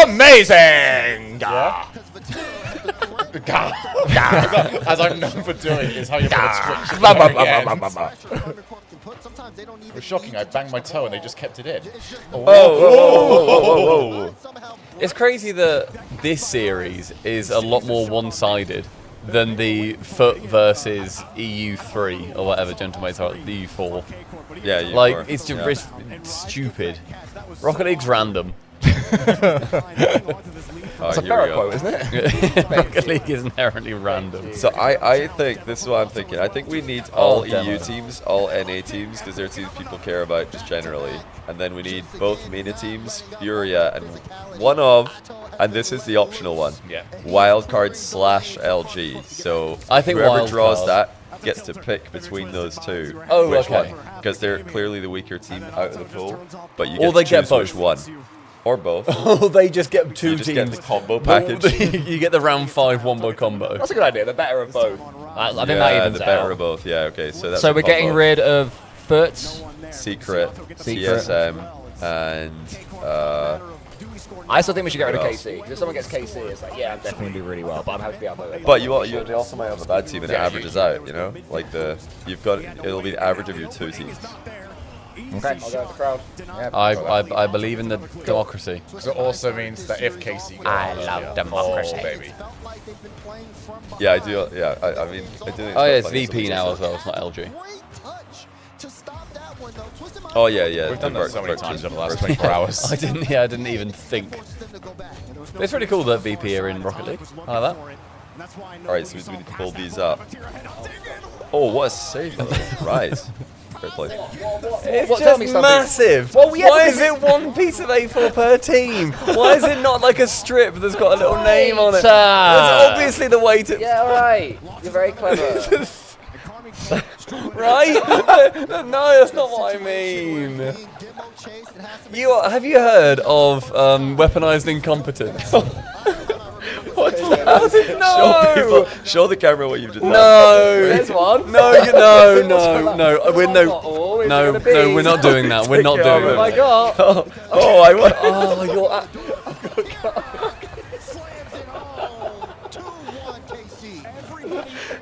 Amazing! Yeah? As I'm known for doing, is how you put a switch. It was shocking. I banged my toe and they just kept it in. Whoa. It's crazy that this series is a lot more one-sided than the Foot versus EU3 or whatever Gentlemates are, the EU4. Yeah, you Like, are. it's just Yeah. it's stupid. Rocket League's random. That's a here we fair go. quote, isn't it? Rocket League is inherently random. So I think, this is what I'm thinking. I think we need all EU demo. teams, all NA teams, because they're teams people care about just generally. And then we need both MENA teams, Furia, and one of, and this is the optional one, wildcard / LG. So I think whoever wildcard. draws that gets to pick between those two. Oh, which okay. one? Because they're clearly the weaker team out of the pool, but you Or get they to get choose both. which one. Or both. Oh, they just get two You just get teams. the combo package. You get the round 5 wombo combo. That's a good idea. The better of both. I think that Yeah, evens the it better out. of both. Yeah, okay. So that's So a we're getting combo. rid of Foots. Secret, CSM, and I still think we should get rid of What else? KC. If someone gets KC, it's like, yeah, I'm definitely do really well, but I'm happy to be outvoted. but they also might have a bad team and it averages out. You know, like it'll be the average of your two teams. Okay, I'll go with the crowd. I believe in the democracy. So it also means that if KC goes, I love democracy. Oh, baby. Yeah, I do. Yeah, I mean, I do think Oh yeah, it's it's VP now as well. It's not LG. Oh yeah. We've done that so many Virtus- times over the last Virtus- 24 hours. I didn't even think. It's really cool that VP are in Rocket League. I like that. All right, so we need to pull these up. Oh, what a save! though. Right. Great play. It's What, tell just me something. massive. Well, yeah, Why because is it one piece of A4 per team? Why is it not like a strip that's got a little name on it? That's obviously the way to. Yeah, alright. You're very clever. Right? No, that's not what I mean. Have you heard of weaponized incompetence? What? No! Show the camera what you've just done. No! There's one. No, we're not doing that. We're not doing Oh my that. god. Oh, I want. Oh, you're.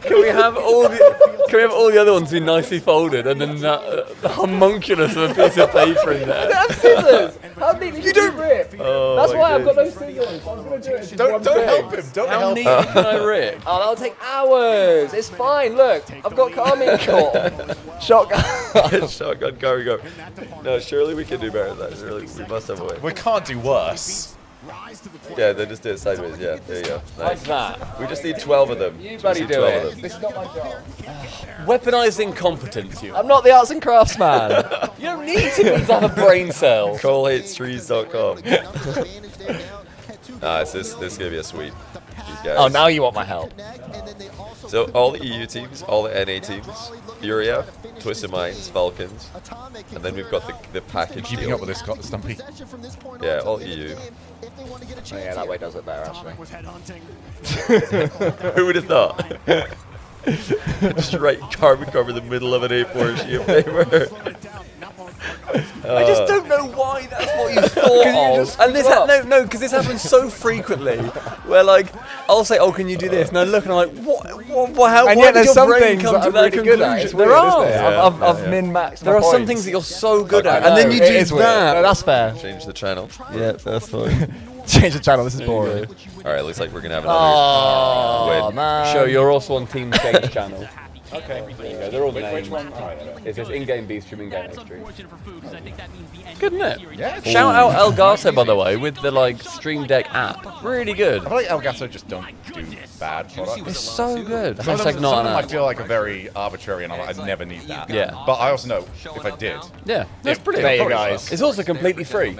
Can we have all the other ones be nicely folded and then that homunculus of a piece of paper in there? I have scissors. How neatly you don't rip? Oh, That's my why I've got goodness. those scissors. I was going to do it. Just Don't one thing. help him. Don't How help neat him. can I rip? Oh, that'll take hours. It's fine. Look, I've got Carmine caught. Shotgun. Shotgun cargo. No, surely we can do better than that. Surely we must have a way. We can't do worse. Yeah, then just do it sideways. Yeah, there you go. Like Nice. that. We just need 12 of them. You Just bloody need do 12 it. of them. This is not my job. Weaponized incompetence, you. I'm not the arts and crafts man. You don't need to have a brain cell. ColeHatesTrees.com. Nah, this is gonna be a sweep. These guys. Oh, now you want my help. So all the EU teams, all the NA teams, Furia, Twisted Minds, Falcons, and then we've got the package Keeping deal. up with this, Stumpy. Yeah, all EU. Oh, yeah, that way does it better, actually. Who would have thought? Just write carbon cover the middle of an A4 sheet of paper. I just don't know why that's what you thought of. And this, because this happens so frequently. Where like, I'll say, "Oh, can you do this?" And I look and I'm like, "What? How? And Why yet did there's your some brain things come that to I'm that really good at. conclusion?" It's There weird, are. isn't it? I've min-maxed There my are some points. things that you're so good at, Okay. and then you It do is weird. that. No, that's fair. Change the channel. Yeah, that's fine. Change the channel. This is boring. All right, looks like we're gonna have another Oh, win. man. Show you're also on Team Change channel. Okay, there you go. They're all the names. It says in-game B stream, in-game A stream. Good, isn't it? Yeah. Shout out Elgato, by the way, with the like Stream Deck app. Really good. I feel like Elgato just don't do bad products. It's so good. Some of Hashtag them, not some an of them I app. feel like are very arbitrary, and I never need that. Yeah. But I also know if I did, Yeah, that's If- brilliant. There you Probably guys. It's also completely free.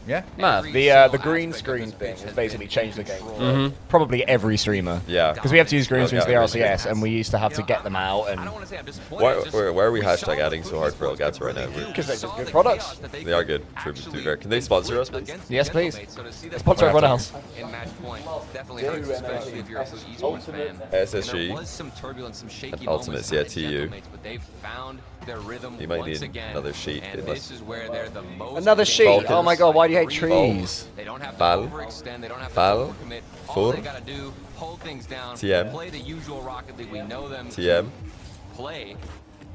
yeah. Mad. The green screen thing has basically changed the game for probably every streamer. Yeah. Because we have to use green screens for the Elgato. RLCS, and we used to have to get them out, and Why are we hashtag adding so hard for Elgato right now? because they're just good products. They are good. True, to be fair. Can they sponsor us, please? Yes, please. Sponsor everyone else. In match point definitely hurts, especially if you're a esports fan. SSG. There was some turbulence, some shaky And Ultimates, moments yeah, among TU. the mates, but they've found their rhythm You might once need again, another sheet, and didn't this they? is where they're the most Another sheet. Falcons. Oh my god, why do you hate trees? They don't have to Fal. overextend, they don't have to Fal. overcommit. All Fur. they gotta do, hold things down, TM. play the usual Rocket League we know them TM. to play,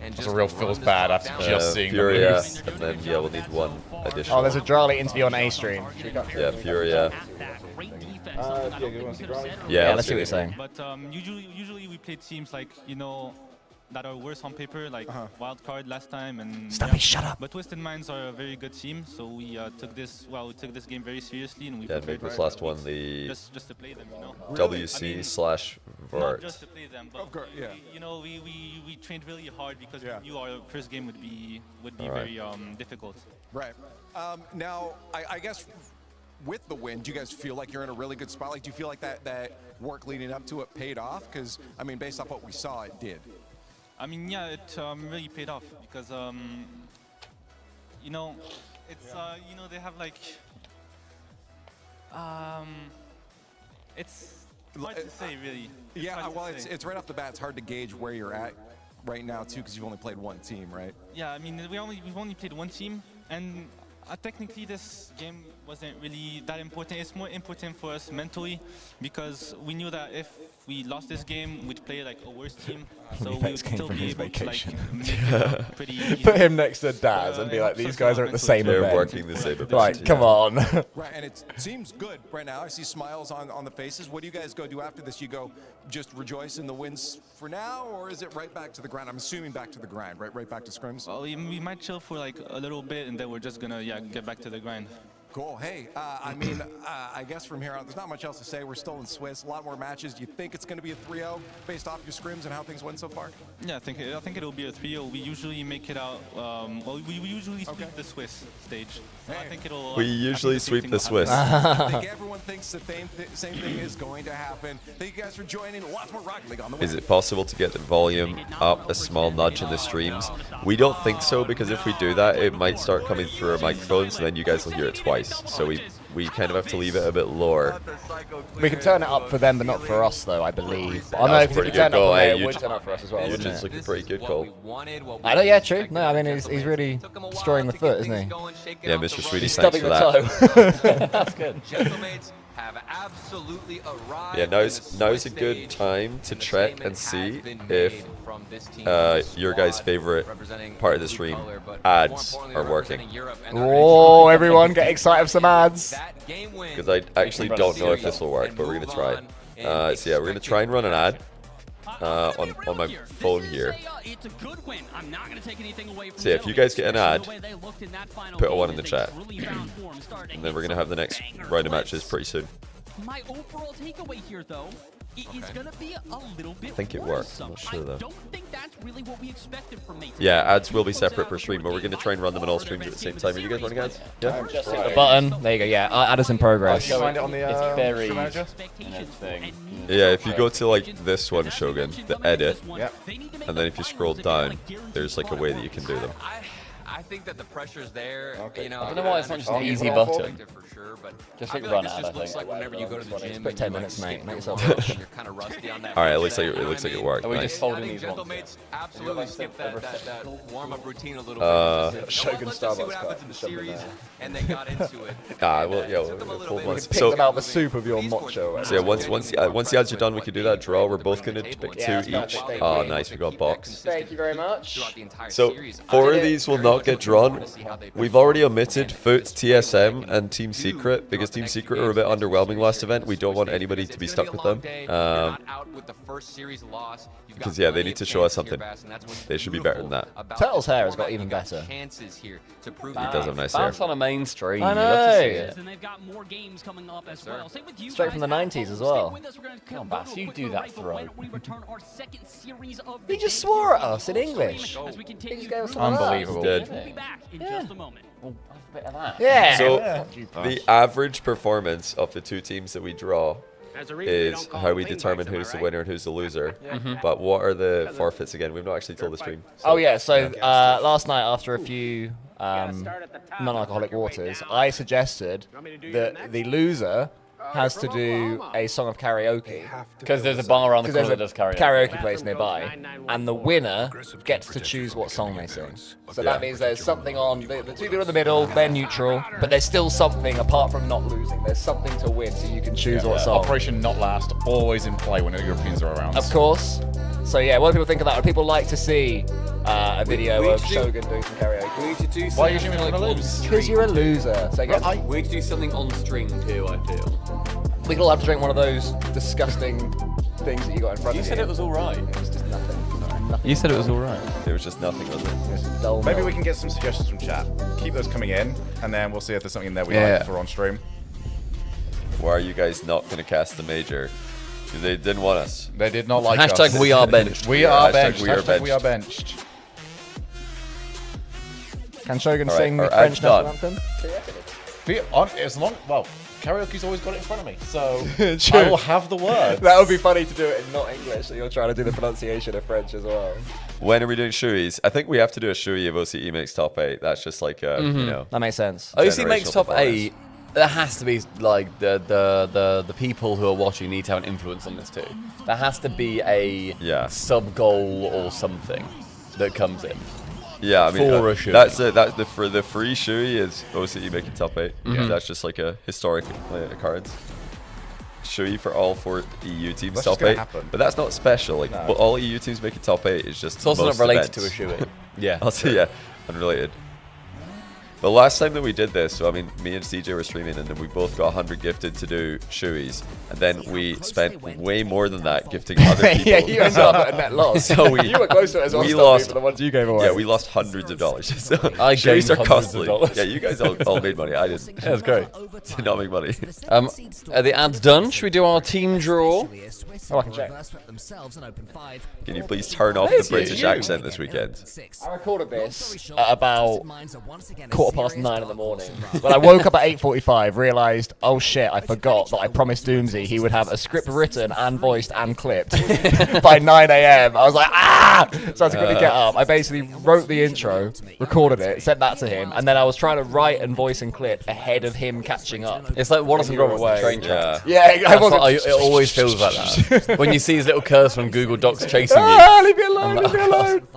and That's just a real run feels this bad clock after down. just seeing the Furia, moves. and then yeah, we'll need one additional. Oh, there's a Drali interview on A stream. Yeah, Furia. Yeah, let's see what it. you're saying. But usually we play teams like, you know, that are worse on paper, like Wild Card last time, and Stumpy, shut up. But Twisted Minds are a very good team, so we took this game very seriously, and we Yeah, make this last one the just to play them, you know. WC/Vert. Not just to play them, but you know, we trained really hard because we knew our first game would be very difficult. Right. Now, I guess with the win, do you guys feel like you're in a really good spot? Like, do you feel like that work leading up to it paid off? Because, I mean, based off what we saw, it did. I mean, yeah, it really paid off because, you know, it's, you know, they have like, it's hard to say, really. Yeah, well, it's right off the bat. It's hard to gauge where you're at right now, too, because you've only played one team, right? Yeah, I mean, we've only played one team, and technically this game wasn't really that important. It's more important for us mentally because we knew that if we lost this game, we'd play like a worse team, so we would still be able to like make it pretty easy. Put him next to Daz and be like, these guys are at the same event. They're working the same event. Right, come on. Right, and it seems good right now. I see smiles on the faces. What do you guys go do after this? You go just rejoice in the wins for now, or is it right back to the grind? I'm assuming back to the grind, right? Right back to scrims? Well, we might chill for like a little bit, and then we're just gonna get back to the grind. Cool. Hey, I mean, I guess from here on, there's not much else to say. We're still in Swiss. A lot more matches. Do you think it's going to be a 3-0 based off your scrims and how things went so far? Yeah, I think it'll be a 3-0. We usually make it out. Well, we usually sweep the Swiss stage. So I think it'll. We usually sweep the Swiss. I think everyone thinks the same thing is going to happen. Thank you guys for joining. Lots more Rocket League on the way. Is it possible to get the volume up a small nudge in the streams? We don't think so, because if we do that, it might start coming through our microphones, and then you guys will hear it twice. So we kind of have to leave it a bit lower. We can turn it up for them, but not for us, though, I believe. I know, if pretty you turn good goal. It would turn up for us as well, Which wouldn't is it? like a pretty good call. I know, yeah, true. No, I mean, he's really destroying the foot, isn't he? Yeah, Mr. Sweetie, He's thanks stubbing for the that. toe. That's good. Have absolutely arrived. Yeah, now's a good time to check and see if your guys' favorite part of the stream, ads, are working. Oh, everyone get excited for some ads. Because I actually don't know if this will work, but we're going to try. So yeah, we're going to try and run an ad on my phone here. So yeah, if you guys get an ad, put a 1 in the chat. And then we're going to have the next round of matches pretty soon. My overall takeaway here, though, is going to be a little bit I think it worked. I'm not sure, though. I don't think that's really what we expected from Mates. Yeah, ads will be separate per stream, but we're going to try and run them on all streams at the same time. Are you guys running ads? Yeah? Just hit the button. There you go. Yeah, ad is in progress. Find it on the It's very thing. Yeah, if you go to like this one, Shogun, the edit, and then if you scroll down, there's like a way that you can do them. I think that the pressure's there. You know, I don't know why it's not just an easy button. For sure, but Just I hit feel run like ad, this I just looks think. like whenever you go to the gym. Put 10 minutes, mate. Make yourself You're kind of rusty on that. All right, it looks like it worked. Are we Nice. just folding I think these Gentle ones? Mates absolutely skipped that warm-up routine a little bit. Shogun Let's just see what happens in the series, and they got into it. We'll full ones. Pick So them out the soup of your mocho. yeah, once the ads are done, we can do that draw. We're both going to pick 2 each. Oh, nice. We got box. Thank you very much. Throughout the entire So series. 4 of these will not get drawn. We've already omitted Foot, TSM, and Team Secret because Team Secret were a bit underwhelming last event. We don't want anybody to be stuck with them. Because yeah, they need to show us something. They should be better than that. Turtle's hair has got even better. He does have nice hair. Bounce on a mainstream. I You love to see know. it. And they've got more games coming up as well. Same with you Straight guys from the at 90s home. as well. Stay with us. We're gonna Come on, go Bass, to a you quick do little that break, but throw. when we return our second series of He the just day swore at here us in on full English. stream as we continue He just gave us through some of that. Unbelievable. Dead. We'll be back in just a moment. Oh, have a bit of that. Yeah. So the average performance of the 2 teams that we draw is how we determine who's the winner and who's the loser. But what are the forfeits again? We've not actually told the stream. Oh yeah, so last night after a few non-alcoholic waters, I suggested that the loser has to do a song of karaoke. Because there's a bar around the Because corner there's that a does karaoke. karaoke place nearby, and the winner gets to choose what song they sing. So that means there's something on, the 2 people in the middle, they're neutral, but there's still something apart from not losing. There's something to win, so you can choose what song. Operation Not Last, always in play when the Europeans are around. Of course. So yeah, what do people think of that? Would people like to see a video of Shogun doing some karaoke? We need to do Why are you something assuming we're gonna lose? Because you're a loser. So again, We need to do something on stream too, I feel. we could all have to drink one of those disgusting things that you got in front You of you. said it was alright. It was just nothing. nothing. You said it was all right. It was just nothing, wasn't it? It was just dull Maybe milk. we can get some suggestions from chat. Keep those coming in, and then we'll see if there's something in there we like for on stream. Why are you guys not going to cast the major? Because they didn't want us. They did not like us. Hashtag we are benched. We are benched. We are Hashtag we are benched. Can Shogun All right, sing the our French ad's national done. anthem? As long, well, karaoke's always got it in front of me, so True. I will have the words. That would be funny to do it in not English, so you're trying to do the pronunciation of French as well. When are we doing Shuis? I think we have to do a Shui if OCE makes top 8. That's just like, you know. That makes sense. OC makes generational top performance. 8. There has to be like the people who are watching need to have an influence on this too. There has to be a sub goal or something that comes in. Yeah, I mean, For a Shui. that's the free Shui is OCE making top 8. That's just like a historic occurrence. Shui for all 4 EU teams That's top just gonna 8, happen. but that's not special. Like, but all EU teams making top 8 is just. It's also most not related events. to a Shui. Yeah. Also, yeah, unrelated. The last time that we did this, so I mean, me and CJ were streaming, and then we both got 100 gifted to do Shuis, and then we spent way more more than that gifting other people. Yeah, you ended up at a net loss. So you were close to it as well. we Stumpy, lost for the ones you gave away. Yeah, we lost hundreds of dollars. So I Shuis gained are hundreds of costly. dollars. Yeah, you guys all made money. I didn't. Yeah, that's great. Did not make money. Are the ads done? Should we do our team draw? Oh, I can check. Can you please turn off the British accent this weekend? I recorded this at about 9:15 in the morning. When I woke up at 8:45, realised, oh shit, I forgot that I promised Doomsy he would have a script written and voiced and clipped by 9 AM. I was like, ah! So I had to quickly get up. I basically wrote the intro, recorded it, sent that to him, and then I was trying to write and voice and clip ahead of him catching up. It's like Wallace and You were Gromit away. train track. Yeah, I That's wasn't. what it always feels like that. When you see his little cursor on Google Docs chasing you. Ah, leave me alone, leave me alone.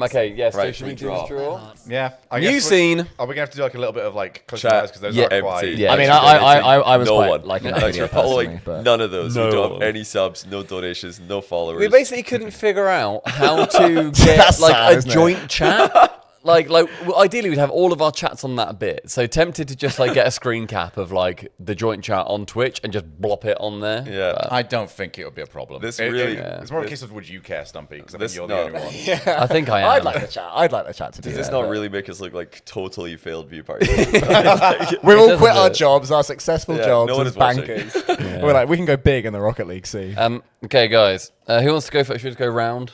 Okay, yes, so Right, should we free do this draw. draw? Yeah. New scene. Are we going to have to do like a little bit of like close Chat. eyes because those Yeah. are quite... Empty. Yeah. I mean, Thanks I was no quite one. liking that Thanks video for following. personally, but None of those. No We don't one. have any subs, no donations, no followers. We basically couldn't figure out how to get That's like sad, a isn't it? joint chat. Like well, ideally we'd have all of our chats on that bit. So tempted to just like get a screen cap of like the joint chat on Twitch and just blop it on there. Yeah. But I don't think it would be a problem. This really- It's more a case of would you care, Stumpy? Because I think This- you're no. the only one. I think I am. I'd like the chat. I'd like the chat to do Does this that, not but- really make us look like totally failed view parties? We've all doesn't quit our it? jobs, our successful Yeah, jobs no one as is watching. bankers. We're like, we can go big in the Rocket League, see? Okay, guys. Who wants to go first? Should we just go round?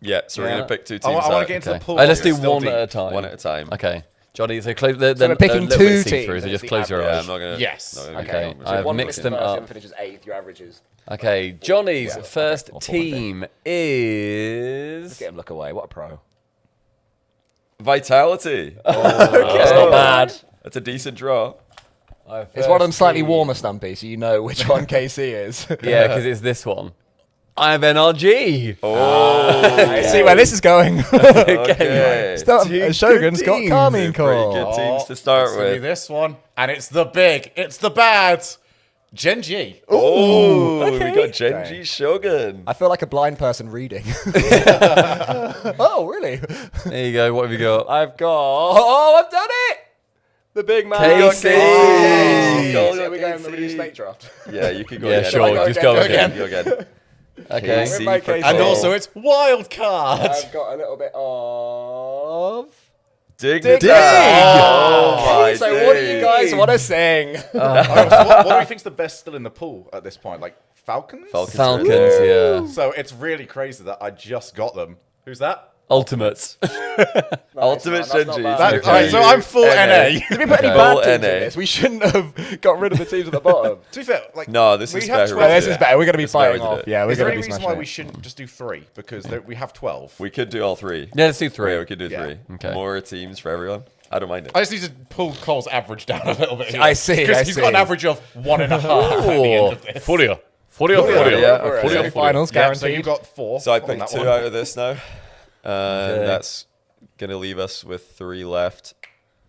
Yeah, so we're Yeah. going to pick 2 I teams want to out. get into the Okay. pool. Let's do Still one deep. at a time. One at a time. Okay. Johnny, so close the we're picking little two bit see teams, through, and so it's just the close your Yeah, eyes. I'm not going to. Yes. Okay, I've mixed them up. finishes 8th, your averages. Okay, Johnny's first Or 4th, team is... Let's get him look away. What a pro. Vitality. That's not bad. That's a decent draw. It's one of them slightly warmer, Stumpy, so you know which one KC is. Yeah, because it's this one. I have NRG. I see where this is going. Okay. Shogun's got teams. Carmine Pretty Core. good teams to start It's gonna be with. this one, and it's the big, it's the bad, Genji. Oh, we okay. got Genji Shogun. I feel like a blind person reading. Oh, really? There you go. What have you got? I've got... Oh, I've done it! The big man. KC. Go, So we going KC. with a snake draft. Yeah, you can go Yeah, again. sure. Go Just again, go go again. Go again. Okay. KC With my for KC. And Cole. also it's wild card. I've got a little bit of... Dig. Oh, my so what do you guys want to sing? What do we think's the best still in the pool at this point? Like Falcons? Falcons, yeah. So it's really crazy that I just got them. Who's that? Ultimates. Ultimate That's not Genji. bad. Alright, so I'm full NA. Did we put any Okay. bad Full teams in NA. this? We shouldn't have got rid of the teams at the bottom. To be fair, like No, this we is have better. 12. No, this is better. We're going to be This is better fighting to off. do. Yeah, we're Is there going to any be reason smashing why we it. shouldn't just do 3? Because we have 12. We could do all 3. Yeah, let's do 3. Yeah, we could do Yeah. 3. Okay. More teams for everyone. I don't mind it. I just need to pull Cole's average down a little bit. Here. I see, Because I he's see. got an average of 1.5 at the end of this. Furia. Yeah, Fully finals Yeah, so guaranteed. you got 4. So I on picked that 2 one. out of this now. That's going to leave us with 3 left.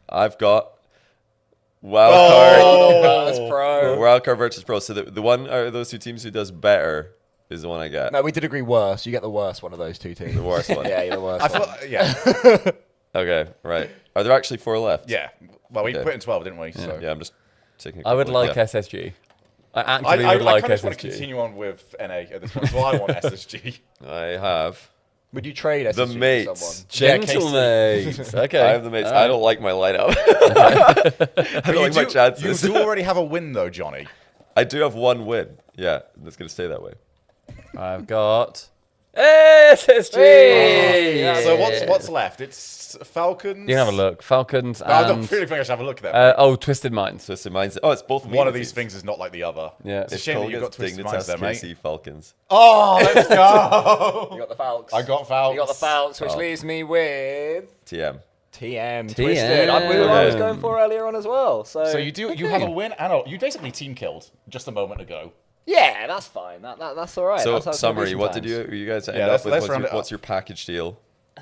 I've got Wildcard. Oh, that's pro. Wildcard versus Pro. So the one out of those 2 teams who does better is the one I get. No, we did agree worse. You get the worst one of those 2 teams. The worst one. Yeah, you're the worst I one. thought, yeah. Okay, right. Are there actually 4 left? Yeah. Well, we Okay. put in 12, didn't we? So. Yeah, I'm just taking a I would quick look. like Yeah. SSG. I actively would like kind of want to SSG. continue on with NA at this point, so I want SSG. I have Would you trade SSG the for mates. someone? Gentlemates. Okay. I have the mates. All right. I don't like my lineup. I don't like my You chances. do already have a win, though, Johnny. I do have one win. Yeah, that's going to stay that way. I've got SSG. So what's left? It's Falcons. You can have a look. Falcons No, I don't and really think I should have a look at them. Twisted Minds. Twisted Minds. Oh, it's both One of these things is not like the other. Yeah. It's a shame that you got Twisted Minds there, mate. KC Falcons. Oh, let's go. You got the Falcons. I got Falcons. You got the Falcons, which leaves me with TM. TM. Twisted. I knew what I was going for earlier on as well. So You have a win, and you basically team killed just a moment ago. Yeah, that's fine. That's all right. So that's how summary, what celebration did you guys end Yeah, up with? let's round it What's up. your package deal?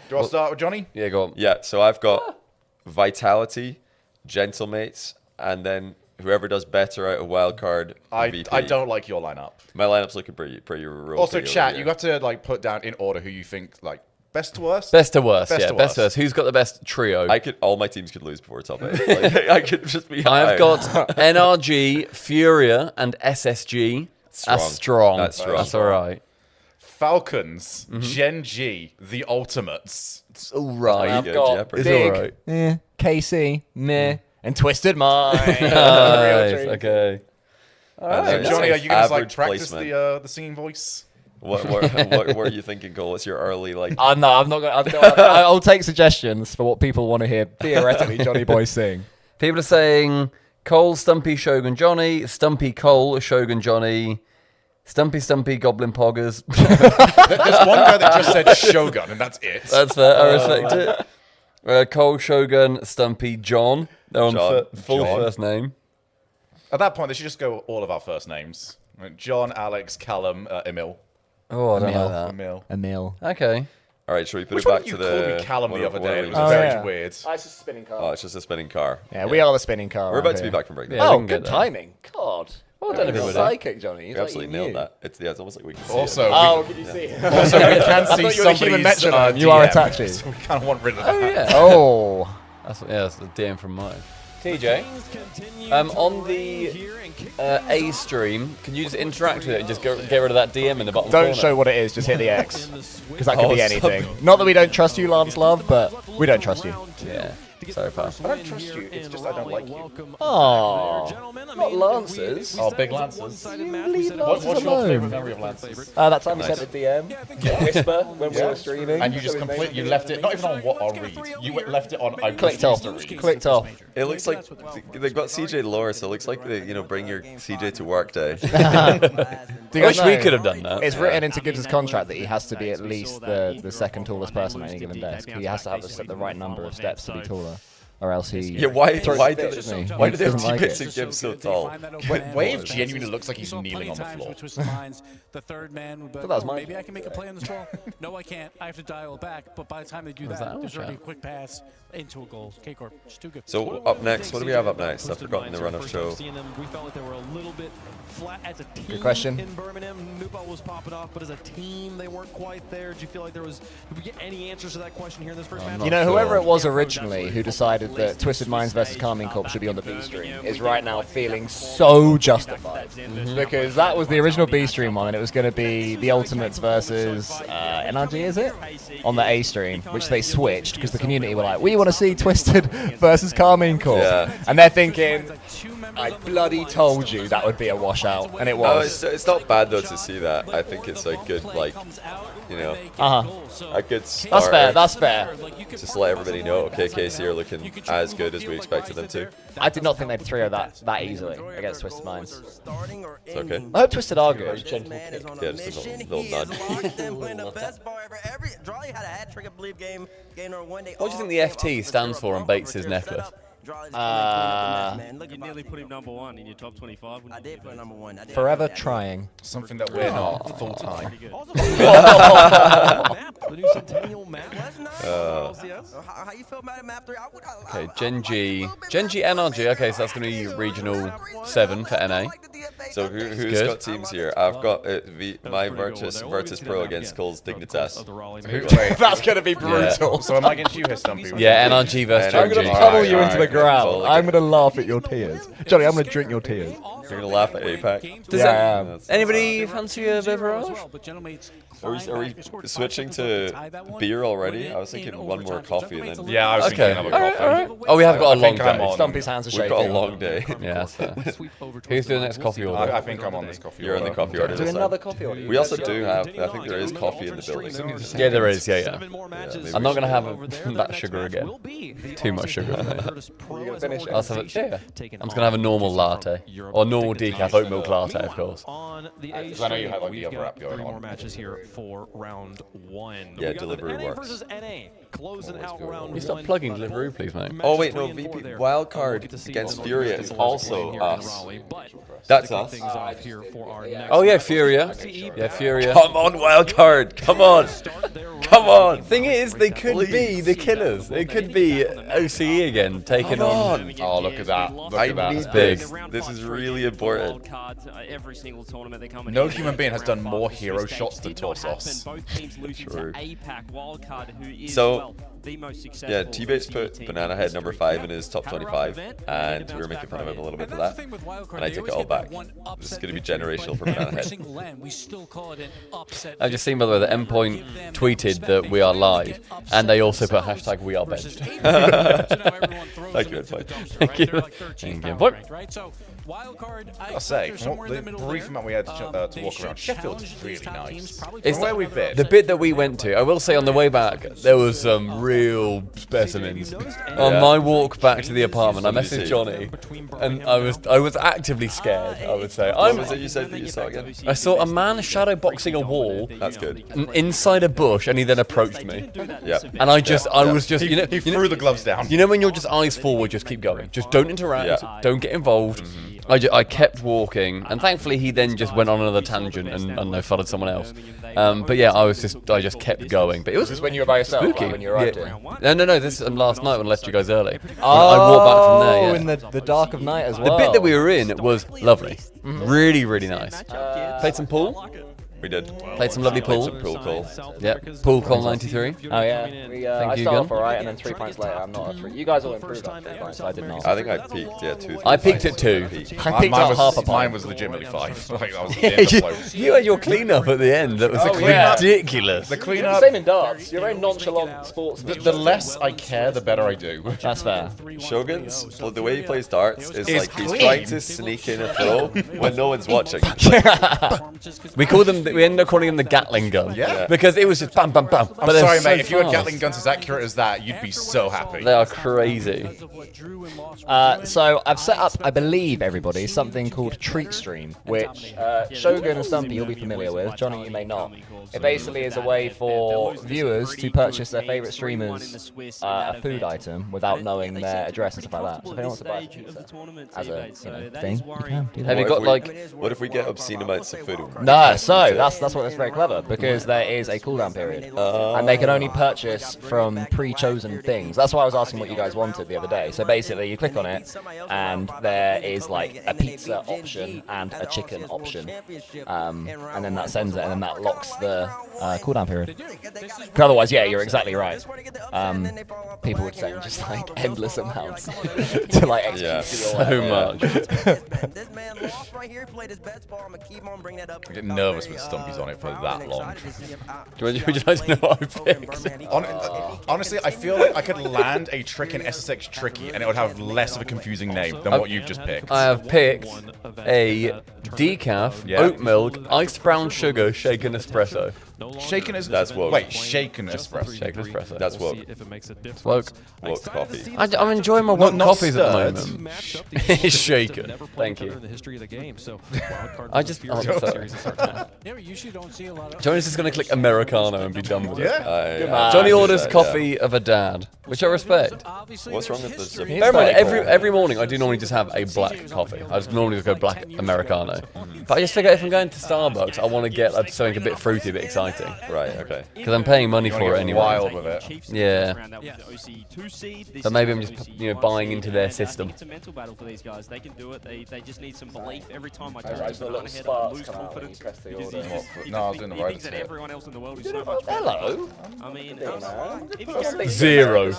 Do I start with Johnny? Yeah, go on. Yeah, so I've got Vitality, Gentlemates, and then whoever does better out of wildcard. I don't like your lineup. My lineup's looking pretty real. Also, chat, you have to like put down in order who you think like best to worst. Best to worst. Best Yeah, to best to worst. worst. Who's got the best trio? all my teams could lose before top 8. Like, I could just be. I've got NRG, Furia, and SSG. That's strong. That's strong. That's all right. Falcons, Gen G, the Ultimates. It's all right. I've Good, got Jeopardy. It's Big, all right. KC, meh, and Twisted Mind. Nice. Okay. And then Johnny, are you going to like average practice placement. the singing voice? What are you thinking, Cole? What's your early like? No, I'm not going to. I'll take suggestions for what people want to hear, theoretically, Johnny Boy sing. People are saying Cole, Stumpy, Shogun, Johnny. Stumpy, Cole, Shogun, Johnny. Stumpy, Goblin Poggers. There's one guy that just said Shogun, and that's it. That's fair. I respect it. Cole, Shogun, Stumpy, John. They're on John. full John. first name. At that point, they should just go all of our first names. Right, John, Alex, Callum, Emil. Oh, I don't like that. Emil. Emil. Okay. All right, should we put Which it one back of you to called the? me Callum the what- other what day? are It we was doing? very yeah. weird. It's just a spinning car. Oh, it's just a spinning car. Yeah, we are the spinning car. We're about to here. be back from break. Yeah, we Oh, can get good there. timing. God. Well done, everybody. Psychic, Johnny. We absolutely nailed that. It's almost like we can see Also, Oh, can you see? also we can see thought you were the human somebody's metronome. You are a DM, tattoo. so we kind of want rid of that. Oh, yeah. Oh. That's the DM from mine. TJ, on the A stream, can you just interact with it and just get rid of that DM in the bottom corner? Don't show what it is, just hit the X. Because that could be anything. Not that we don't trust you, Lance Love, but we don't trust you. Yeah. Sorry, pal. I don't trust you. It's just I don't like you. Oh, not Lances. Oh, big Lancers. Leave What's Lances your favorite alone. memory of Lancers? That time we sent a DM, a whisper when we were streaming. And you just completely left it, not even on what I'll read. You left it on I clicked off. refuse to read. Clicked off. It looks like they've got CJ lore, so it looks like they, bring your CJ to work day. Do you I guys wish we know? could have done that. It's written into Gibbs' contract that he has to be at least the second tallest person on any given desk. He has to have the right number of steps to be taller, or else he. Yeah, why do they have doesn't teammates like to it. give so tall? Wave genuinely looks like he's kneeling on the floor. The third man would be That was mine. maybe I can make a play on this ball. No, I can't. I have to dial it back. But by the time they do that, there's already a quick pass into a goal. K-Corp, just too good. So up next, what do we have up next? I've forgotten the run of show. We felt like they were a little bit flat as a team. Good question. In Birmingham, Nupa was popping off, but as a team, they weren't quite there. Did you feel like did we get any answers to that question here in this first match? You know, whoever it was originally who decided that Twisted Minds versus Carmine Corp should be on the B stream is right now feeling so justified. Because that was the original B stream one, and it was going to be the Ultimates versus NRG, is it? On the A stream, which they switched because the community were like, we want to see Twisted versus Carmine Corp. Yeah. And they're thinking, I bloody told you that would be a washout, and it No, was. it's not bad though to see that. I think it's a good, a good start. That's fair. Just to let everybody know, okay, KC are looking as good as we expected them to. I did not think they'd 3-0 that easily against Twisted Minds. It's okay. I hope Twisted are good. Yeah, just a little nudge. What do you think the FT stands for on Bates' necklace? You nearly put him number one in your top 25. I did put number one. Forever trying. Something that we're not full time. How you feel about map 3? Okay, Gen G NRG. Okay, so that's going to be regional 7 for NA. So who's got teams here? I've got my Virtus Pro against Cole's Dignitas. That's gonna be brutal. So am I against you here, Stumpy? Yeah, NRG versus I'm JOHNNYBOI. gonna pummel you into the ground. I'm gonna laugh at your tears. Johnny, I'm gonna drink your tears. You're gonna laugh at APAC? Does anybody fancy a beverage? Are we switching to beer already? I was thinking one more coffee and then... Yeah, I was thinking another coffee. Oh, we have got a long day. Stumpy's hands are shaking. We've got a long day. Yeah, that's fair. Who's doing the next coffee order? I think I'm on this coffee order. You're on the coffee order. Do another coffee order. We also do have... I think there is coffee in the building. Yeah, there is. Yeah. I'm not gonna have that sugar again. Too much sugar. You're gonna finish it. I'll have it. Yeah. I'm just gonna have a normal latte or normal decaf oat milk latte, of course. Because I know you have like the other app going on. matches here for round 1. Yeah, delivery works. Versus NA, closing out round You stop plugging Deliveroo, please, mate. Oh wait, no, VP wildcard against Furia is also us. That's us. Oh yeah, Furia. Yeah, Furia. Come on, wildcard. Come on. Come on. Thing is, they could be the killers. They could be OCE again, taking on. Oh, look at that. Look I at that. need It's big. this is really important. No human being has done more hero shots than Torsos. True. So, yeah, T-Bates put Banana Head number 5 in his top 25, and we were making fun of him a little bit for that, and I take it all back. This is going to be generational for Banana Head. I've just seen, by the way, that Endpoint tweeted that we are live, and they also put hashtag we are benched. Thank you, Endpoint. Thank you. Thank you, Endpoint. I'll say, from the brief amount we had to walk around, Sheffield is really nice. It's where we've been. The bit that we went to, I will say on the way back, there was some real specimens. On my walk back to the apartment, I messaged Johnny, and I was actively scared, I would say. What was it you said that you saw again? I saw a man shadow boxing a wall. That's good. Inside a bush, and he then approached me. Yeah. And I was just, He threw the gloves down. You know when you're just eyes forward, just keep going. Just don't interact, don't get involved. I kept walking, and thankfully he then just went on another tangent and I don't know, followed someone else. But yeah, I just kept going. But it was This is when you were by yourself, spooky. like when you arrived No, this is last night when I left you guys early. I walked back from there. Yeah. in the dark of night as well. The bit that we were in was lovely, really, really nice. Played some pool. We did. Played some lovely pool. Some pool call. Yep, pool call 93. Oh yeah, I you, started Gun. off alright, and then 3 points later, I'm not a 3. You guys all improved on 3 points, I did not. I think I peaked, yeah, 2. I peaked at 2. I peaked Mine at was, half a mine pint. was legitimately 5. Like, that was the end of close. You had your cleanup at the end. That was ridiculous. The You're cleanup. the same in darts. You're a very nonchalant sportsman. The less I care, the better I do. That's fair. Shogun's, well, the way he plays darts is It's like he's clean. trying to sneak in a throw when no one's watching. We ended up calling him the Gatling gun. Yeah. Because it was just bam, bam, bam. I'm sorry, mate. If you had Gatling guns as accurate as that, you'd be so happy. They are crazy. So I've set up, I believe, everybody, something called Treat Stream, which Shogun and Stumpy you'll be familiar with. Johnny, you may not. It basically is a way for viewers to purchase their favourite streamers a food item without knowing their address and stuff like that. So if anyone wants to buy a pizza as a thing, you can do that. Have you got like... What if we get obscene amounts of food? No, so that's what that's very clever, because there is a cooldown period, and they can only purchase from pre-chosen things. That's why I was asking what you guys wanted the other day. So basically, you click on it, and there is like a pizza option and a chicken option, and then that sends it, and then that locks the cooldown period. Otherwise, yeah, you're exactly right. People would send just like endless amounts to like execute so much. I get nervous when Stumpy's on it for that long. Would you like to know what I picked? Honestly, I feel like I could land a trick in SSX Tricky and it would have less of a confusing name than what you've just picked. I have picked a decaf, oat milk, iced brown sugar, shaken espresso. Shaken is that's woke. Wait, shaken espresso. Shaken espresso. That's woke. It's woke. Woke coffee. I'm enjoying my woke not coffees stirred. at the moment. It's shaken. Thank you. I just. Johnny's just gonna click Americano and be done with it. Yeah. Johnny orders coffee of a dad, which I respect. What's wrong with this? Bear in mind, every morning I do normally just have a black coffee. I just normally just go black Americano. But I just figure if I'm going to Starbucks, I want to get something a bit fruity, a bit exciting. exciting. Right, okay. Because I'm paying money You wanna for it get anyway. wild with it. Yeah. So maybe I'm just, you know, buying into their system. It's a mental battle for these guys. They can do it. They just need some belief. Every time I Alright, touch so a little ahead, I sparks lose come out when you confidence. press the Because order. No, I was doing the he right thinks that bit. everyone else in the world is so much better. Hello. I mean, Zero.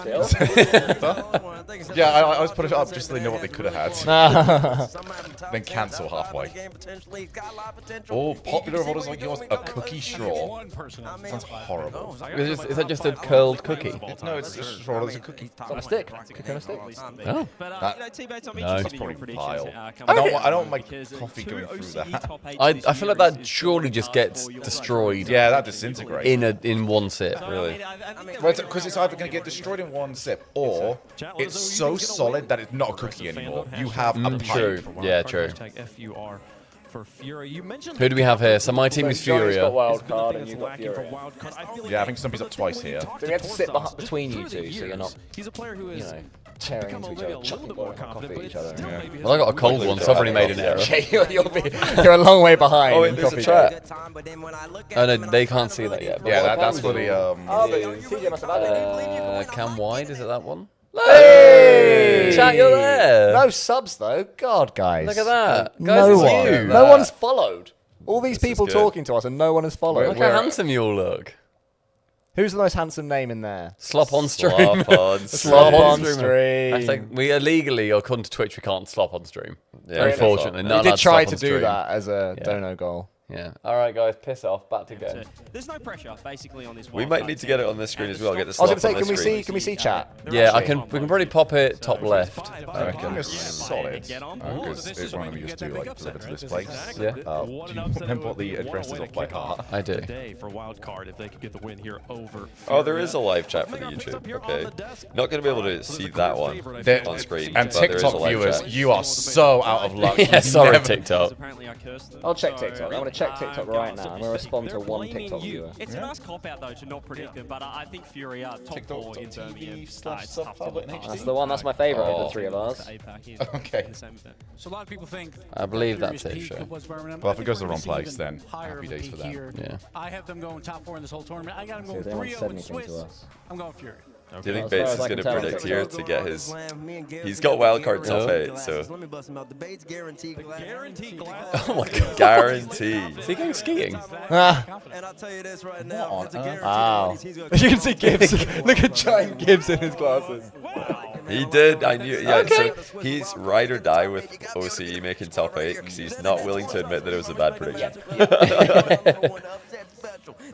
Yeah, I always put it up just so they know what they could have had. Then cancel halfway. Oh, popular orders like yours, a cookie straw. Sounds horrible. Is that just a curled cookie? No, it's just a straw as a cookie. It's on a stick. Cookie on a stick. Oh. That's probably vile. I don't want my coffee going through that. I feel like that surely just gets destroyed. Yeah, that disintegrates. In one sip. Really? Because it's either going to get destroyed in one sip, or it's so solid that it's not a cookie anymore. You have a pipe. True. Yeah, true. For Fury. You mentioned Who do we have here? So my team is Johnny's got Furia. wild card and you've got Fury. Yeah, I think Stumpy's up twice here. So we have to sit between you two, so you're not, he's a player who you is know, tearing into each other, chucking coffee at each other. Well, I got a cold one, so I've already made an error. You're a long way behind. Oh, wait, there's a chat. Oh no, they can't see that yet. Yeah, that's for the Oh, but CJ must have had it. Cam Wide, is it that one? Hey! Chat, you're there. No subs though. God, guys. Look at that. No Guys, one. it's you. No one's followed. All these This is people good. talking to us and no one has followed. Look how handsome you all look. Who's the most handsome name in there? Slop on stream. Slop on Slop on stream. stream. Hashtag, we illegally, according to Twitch, we can't slop on stream. Yeah, Unfortunately, You not did allowed try slop to on do stream. that as a Yeah. dono goal. Yeah. All right, guys, piss off. Back to go. There's no pressure, basically, on this. We might need to get it on this screen as well. Get the I was slop going to on say, this screen. can we see chat? Yeah, we can probably pop it top left. I reckon it's solid. Because it's one of them used to like deliver to this place. Yeah. Do you remember what the address is off by heart? I do. for wild card if they could get the win here over. Oh, there is a live chat for the YouTube. Okay. Not going to be able to see that one on screen. And but there is a TikTok live viewers, chat. you are so out of luck. Yeah, sorry, TikTok. I'll check TikTok. I'm going to check TikTok right now. I'm going to respond to one TikTok viewer. It's a nice cop out though to not predict it, but I think Fury are top 4 in Birmingham. It's tough to That's the one. That's my favourite of the three of ours. Okay. So a lot of people think. I believe Fury's that's it, peak sure. was Birmingham. Well, if it I goes to think the we're wrong gonna place, see then even higher happy of a days for peak them. here. Yeah. I have them going top 4 in this whole tournament. I got them going they haven't 3-0 said in anything to Swiss. us. I'm going Fury. Do you think As far Bates as is I going to can tell, predict TikTok. here to get his... He's got wildcard top 8, so... Let me bust him out. The Bates guarantee glass. Guarantee glass. Oh my god. Guarantee. Is he going skiing? Ah. And I'll tell you this right now. on It's a earth? guarantee. Wow. He's gonna You can see Gibbs. Look at giant Gibbs in his glasses. He did, I knew, yeah, so he's ride or die with OCE making top 8 because he's not willing to admit that it was a bad prediction.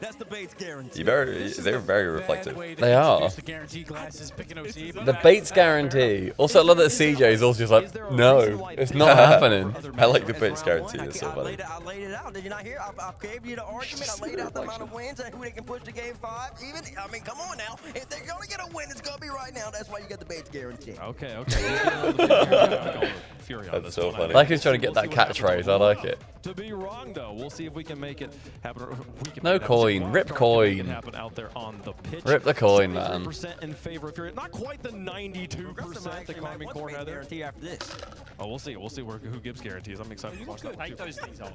That's the Bates guarantee. They're very reflective. They are. The Bates guarantee. Also, I love that CJ is also just like, no, it's not happening. I like the Bates guarantee, it's so funny. I laid it out. Did you not hear? I gave you the argument. I laid out the amount of wins and who they can push to game 5. Even, I mean, come on now. If they're going to get a win, it's going to be right now. That's why you get the Bates guarantee. Okay. Fury That's so funny. Like he's trying to get that catchphrase. I like it. To be wrong, though, we'll see if we can make it happen. No coin. Rip coin. Happen out there on the pitch. Rip the coin, man. 70% in favor of Fury. Not quite the 92% the Carmen Core had there. after this. Oh, we'll see. We'll see who Gibbs guarantees. I'm excited to watch that. Take those things off.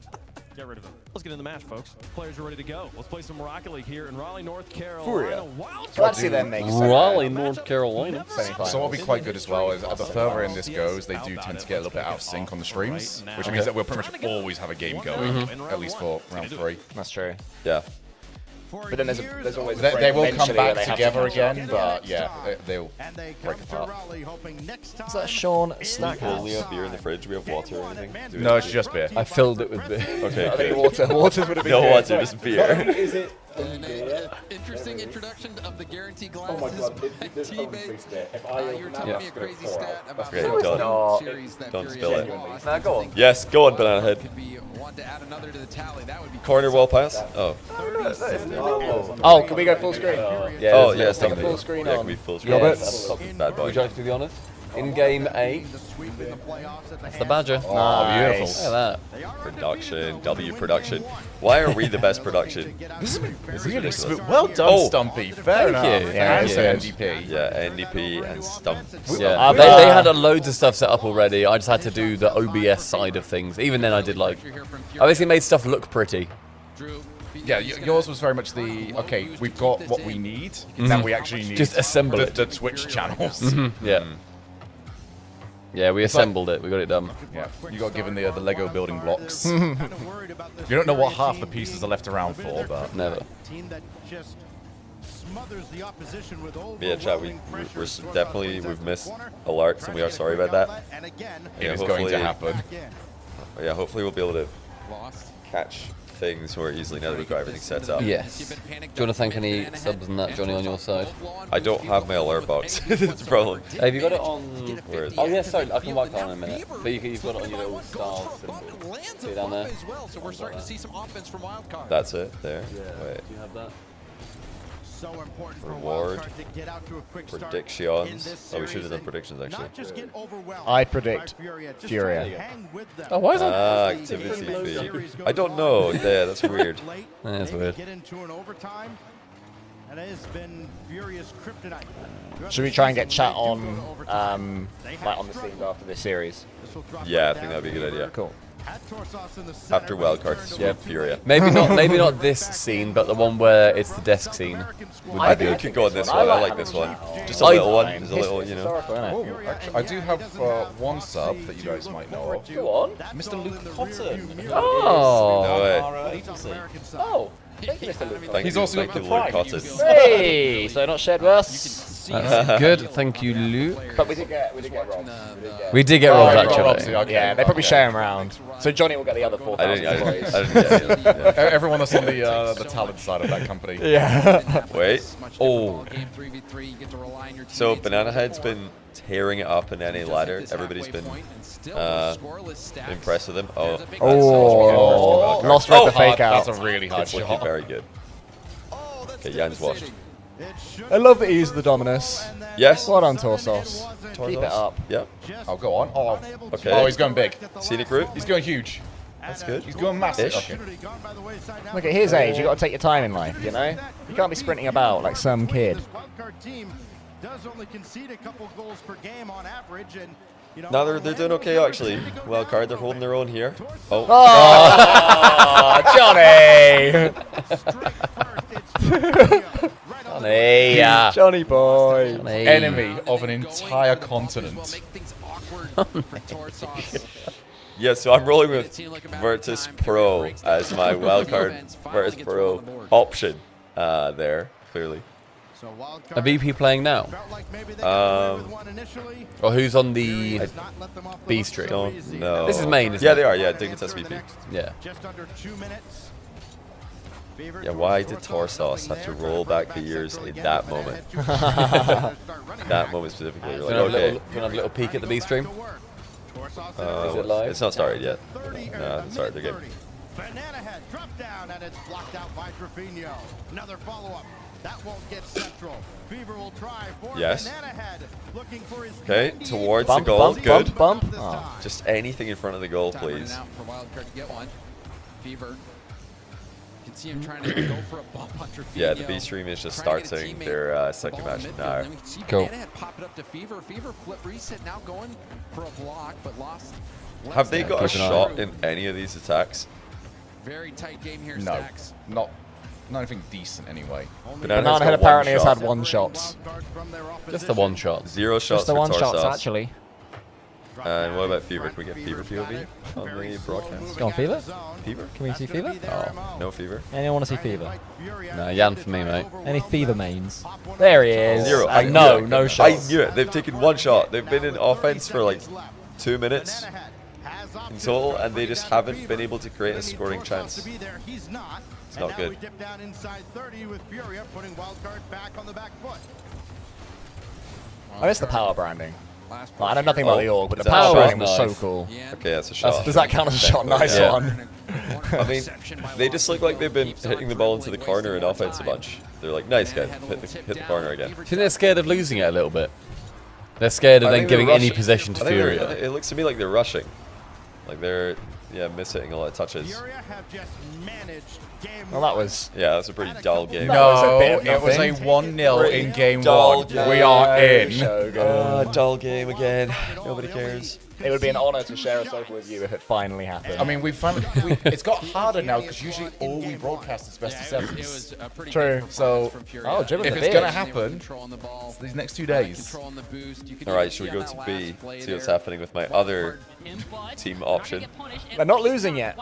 Get rid of them. Let's get in the match, folks. Players are ready to go. Let's play some Rocket League here in Raleigh, North Carolina. Furia. Wild Glad to see them make Raleigh, North Carolina. So what'll be quite good as well is the further in this goes, they do tend to get a little bit out of sync on the streams, which means that we'll pretty much always have a game going, at least for round 3. That's true. Yeah. But then there's always a They break will come eventually where back they have together to catch again, up. but yeah, they'll break apart. Is that Sean Can we Snack? only have beer in the fridge? Do we have water or anything? Do we No, have it's just beer. I filled it with beer. Okay, I think good. Waters would have been No good. water, just beer. Is it? Interesting introduction of the guarantee Oh my glasses god, by this T-Bates. You're telling me a crazy stat about Okay, the don't- series that don't Fury spill has it. lost. Now go on. Yes, go on, Banana Head. Could be one to add another to the tally. That would be Corner wall pass? Oh. Oh, can we go full screen? Yeah, Oh, there's yeah, no it's take taking a full screen Yeah, on. can we full screen? Roberts. Bad boy. Would you like to be honest? In game 8, that's the Badger. Oh, beautiful. Look at that. Production, W production. Why are we the best production? This is really ridiculous. smooth. Well done, Oh. Stumpy. Fair enough. you. Yeah, Thank and you. NDP. Yeah, NDP and Stump. Yeah, they had loads of stuff set up already. I just had to do the OBS side of things. Even then, I did like. I basically made stuff look pretty. Yeah, yours was very much the, okay, we've got what we need, now we actually need Just assemble it. the Twitch channels. Yeah. Yeah, we assembled it. We got it done. Yeah, you got given the Lego building blocks. You don't know what half the pieces are left around for, but... Never. Yeah, chat, we've missed alerts, and we are sorry about that. It is going to happen. Yeah, hopefully we'll be able to catch things more easily now that we've got everything set up. Yes. Do you want to thank any subs and that, Johnny, on your side? I don't have my alert box. That's the problem. Have you got it on... Where is it? Oh, yeah, sorry, I can work on it in a minute. But you've got it on your little star symbol. See it down there? So we're starting to see some offense from Wildcard. That's it, there. Yeah. Wait. Do you have that? So important for Reward. Wildcard to get out to a quick start Predictions. Oh, we should have done predictions, actually. Not just get overwhelmed I predict by Furia. Just Furia. try to hang with them. Oh, why is that? Activity feed. I don't know. Yeah, that's weird. That's weird. Get into an overtime. And it has been Furious kryptonite. Should we try and get chat on, like on the scenes after this series? Yeah, I think that'd be a good idea. Cool. After Wildcard, yeah, Furia. Maybe not this scene, but the one where it's the desk scene. I think we could go on this one. I like this one. Just a little one. Just a little, you know. Oh, actually, I do have one sub that you guys might know of. Go on. Mr. Luke Cotton. Oh. No way. Oh. Thank you, Mr. Luke. Thank He's you, also thank got you, the Luke prime. Cotton. Hey, so not shared verse. That's good. Thank you, Luke. But we did get robbed. We did get robbed, Robbed, actually. okay. Yeah, they probably share them around. So Johnny will get the other 4,000 I employees. didn't get it. Yeah. Everyone that's on the talent side of that company. Yeah. Wait. Oh. So Banana Head's been tearing it up in NA ladder. Everybody's been impressed with him. Oh. Oh. Lost Red the fake out. That's a really hard It's looking shot. very good. Okay, Jan's washed. I love that he used the Dominus. Yes. Well done, Torsos. Keep it up. Yep. Oh, go on. Oh, Okay. oh, he's going big. Scenic route. He's going huge. That's good. He's going massive. Ish. Okay. Look at his age. You got to take your time in life, you know. You can't be sprinting about like some kid. Does only concede a couple goals per game on average, and you know, No, they're doing okay actually. Wildcard, they're holding their own here. Oh. Johnny. Yeah. Johnny boy. Enemy of an entire continent. Yeah, so I'm rolling with Virtus Pro as my wildcard Virtus Pro option there, clearly. A VP playing now? Or who's on the B stream? Don't know. This is main, isn't Yeah, it? they are. Yeah, Dignitas VP. Yeah. just under 2 minutes. Yeah, why did Torsos have to roll back the years in that moment? That moment specifically. You're Do like, you want to okay. have a little peek at the B stream? Is it live? It's not started yet. No, it's started the game. Banana Head drop down and it's blocked out by Trevino. Another follow-up. That won't get central. Fever will try for Yes. Banana Head. Looking for his Okay, towards Bump, the goal. bump, Good. bump, bump. Oh. Just anything in front of the goal, please. For Wildcard to get one. Fever. You can see him trying to go for a bump on Trevino. Yeah, the B stream is just starting their second match now. Cool. Banana Head pop it up to Fever. Fever flip reset now going for a block, but lost. Have they got a keep an eye shot in any of these attacks? Very tight game here, No, Stacks. not anything decent anyway. Banana Head apparently has had one shot. Just the one shot. 0 shots Just the for one shots, Torsos. actually. And what about Fever? Can we get Fever POV on the broadcast? Go on, Fever? Fever? Can we see Fever? Oh, no Fever. Anyone want to see Fever? Nah, Jan for me, mate. Any Fever mains? There he is. 0. And no shots. I knew it. They've taken one shot. They've been in offense for like 2 minutes in total, and they just haven't been able to create a scoring chance. It's not good. I miss the power branding. Well, I know nothing Oh, about the org, but the is that a power shot? branding was so Nice. cool. Okay, that's a shot. Does that count as a shot? Nice Yeah. one. I mean, they just look like they've been hitting the ball into the corner in offense a bunch. They're like, nice guy, hit the corner again. Do you think they're scared of losing it a little bit? They're scared of I then think they're giving any rushing. possession to I think they're- Furia. It looks to me like they're rushing. Like they're, miss-hitting a lot of touches. Well, that was... Yeah, that's a pretty dull game. No, bit of it was a nothing. 1-0 in game Dull 1. We are in. Shogun. Dull game again. Nobody cares. It would be an honor to share a sofa with you if it finally happened. I mean, it's got harder now because usually all we broadcast is best of sevens. True. So, if it's going to happen, it's these next 2 days. Alright, should we go to B, see what's happening with my other team option? They're not losing yet.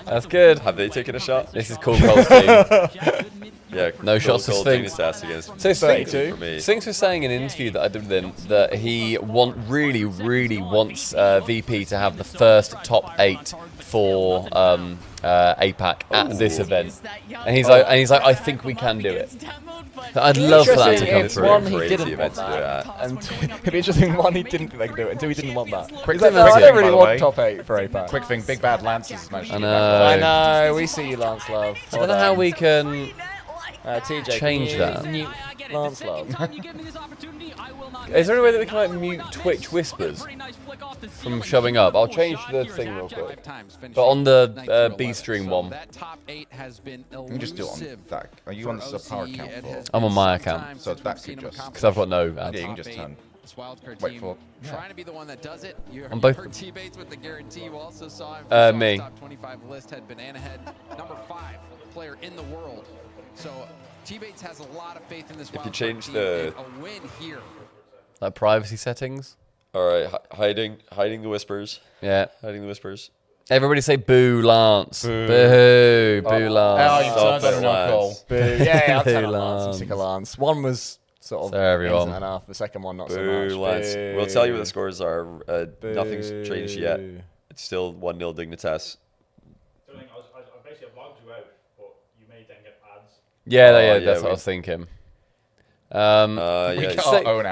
That's good. Have they taken a shot? This is cool Cole's team. Yeah, No shots to taking Sphinx. his ass against So Sphinx, for me. Sphinx was saying in an interview that I did with him that he really wants VP to have the first top 8 for APAC at this event, and he's like, I think we can do it. I'd love for that to come through. One, he didn't want that, and it'd be interesting. One, he didn't think they could do it until he didn't want that. Quick He's like, thing, no, I by don't really the want way. top 8 for APAC. Quick thing, Big Bad Lance is mentioned. I know, we see you, Lance Love. I don't know how we can TJ, change that. Lance Love. Is there any way that we can like mute Twitch whispers from showing up? I'll change the thing real quick. But on the B stream one, You can just do it on that. Are you on the subpar account for? I'm on my account, So that could just. because I've got no ads. Yeah, you can just turn. Wait for trying to be the one that does it. You On both. heard T-Bates with the guarantee. You also saw him. Me. Top 25 list had Banana Head, number 5 player in the world. So T-Bates has a lot of faith in this. If you change the a win here. Like privacy settings. Alright, hiding the whispers. Yeah. Hiding the whispers. Everybody say boo, Lance. Boo, boo, Lance. Oh, you turned that into a goal. Boo. Yeah, I'll Boo, tell Lance. I'm sick of Lance. One was sort of Sorry, everyone. innocent enough. The second one not so Boo, much. Lance. Boo. We'll tell you what the scores are. Nothing's Boo. changed yet. It's still 1-0 Dignitas. Yeah, yeah, that's what I was thinking.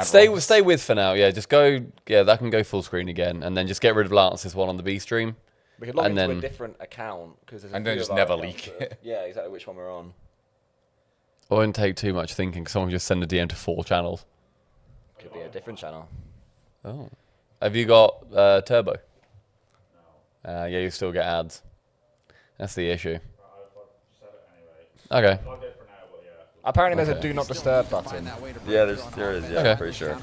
Stay with for now. Yeah, just go. Yeah, that can go full screen again, and then just get rid of Lance's one on the B stream. We could log and into then a different account because And then just never leak it. Yeah, exactly which one we're on. It won't take too much thinking. Someone can just send a DM to 4 channels. Could be a different channel. Oh, have you got Turbo? No. Yeah, you still get ads. That's the issue. Okay. Apparently there's a do not disturb button. Yeah, there is. Yeah, Okay. pretty sure.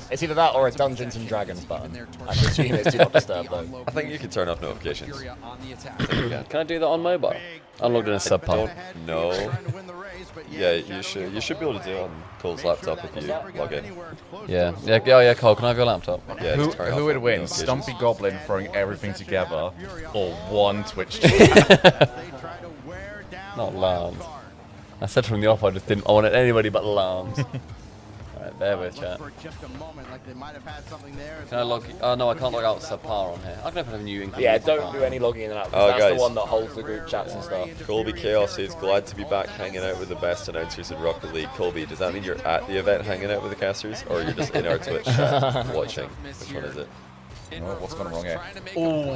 It's either that or a Dungeons and Dragons button. I presume it's do not disturb though. I think you can turn off notifications. Can I do that on mobile? I'm logged in as subpar. No. Yeah, you should be able to do it on Cole's laptop if you log in. Yeah, Cole, can I have your laptop? Yeah, just turn Who off would win? notifications. Stumpy Goblin throwing everything together, or one Twitch chat? Not Lance. I said from the off I just didn't. I wanted anybody but Lance. Alright, bear with chat. Can I log? Oh no, I can't log out subpar on here. I can open a new income. Yeah, don't do any logging in and out because Oh, that's guys. the one that holds the group chats and stuff. Colby Chaos is glad to be back hanging out with the best announcers in Rocket League. Colby, does that mean you're at the event hanging out with the casters, or you're just in our Twitch chat watching? Which one is it? Oh, what's gone wrong here? Oh,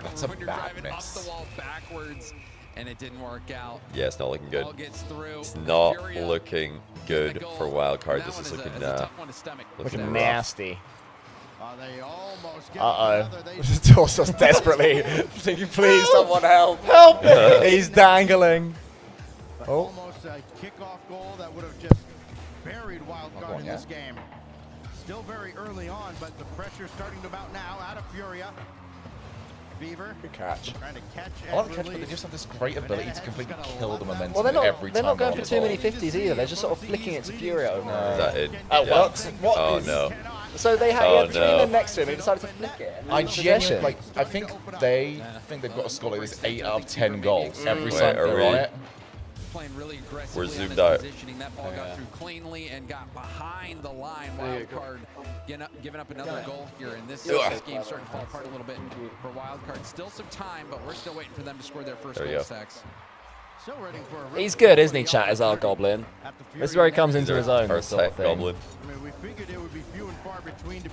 that's a bad miss. And it didn't work out. Yeah, it's not looking good. Ball gets through. It's not looking good for wildcard. This is looking Looking rough. nasty. Uh-oh. Torsos desperately thinking, please, someone help. Help me! He's dangling. Oh. Almost a kickoff goal that would have just buried wildcard in this game. Still very early on, but the pressure starting to mount now out of Furia. Fever. Good catch. Trying to catch I want to catch, but they just have this great ability to completely kill the momentum Well, every they're time. not going on for the too ball. many 50s either. They're just sort of flicking it to Furia over. Is that it? That Yeah. works. What Oh is- no. So they had Oh, three no. men next to him and he decided to flick it. I genuinely, I think they've got to score like this 8 out of 10 goals every Wait, time are they're we- on it. Playing really aggressively. We're zoomed out. That ball got through cleanly and got behind the line. Wildcard giving up another goal here, and this game starting to fall apart a little bit for Wildcard. Still some time, but we're still waiting for them to score their first There we goal, go. Stacks. He's good, isn't he, chat, as our Goblin? This is where he comes into his own, Our this sort of tech thing. goblin.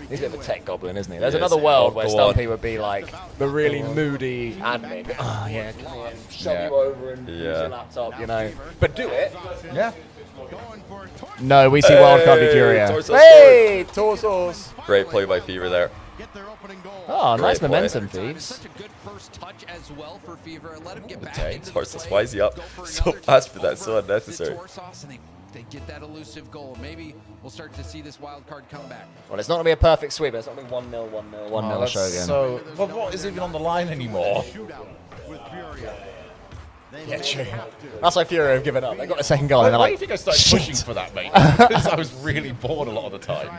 He's a bit of a tech goblin, isn't he? There's Yes. another world where Go on. Stumpy would be like the really moody admin. Oh yeah, come here, shove you over and use your laptop, you know. But do it. Yeah. No, we see Wildcard be Furia. Torsos Hey, Torsos. Great play by Fever there. Oh, nice Great play. momentum, Thieves. Such a good first touch as well for Fever, and let him get back into the Torsos, play. why is he up so fast for that? So unnecessary. Torsos, and they they get that elusive goal, maybe we'll start to see this wild card come back. Well, it's not going to be a perfect sweep. It's not going to be 1-0, 1-0, 1-0 Shogun. So, but what is even on the line anymore? Yeah, true. That's why Fury have given up. They got a second goal. Why And they're do like, you think I started shit. pushing for that, mate? Because I was really bored a lot of the time.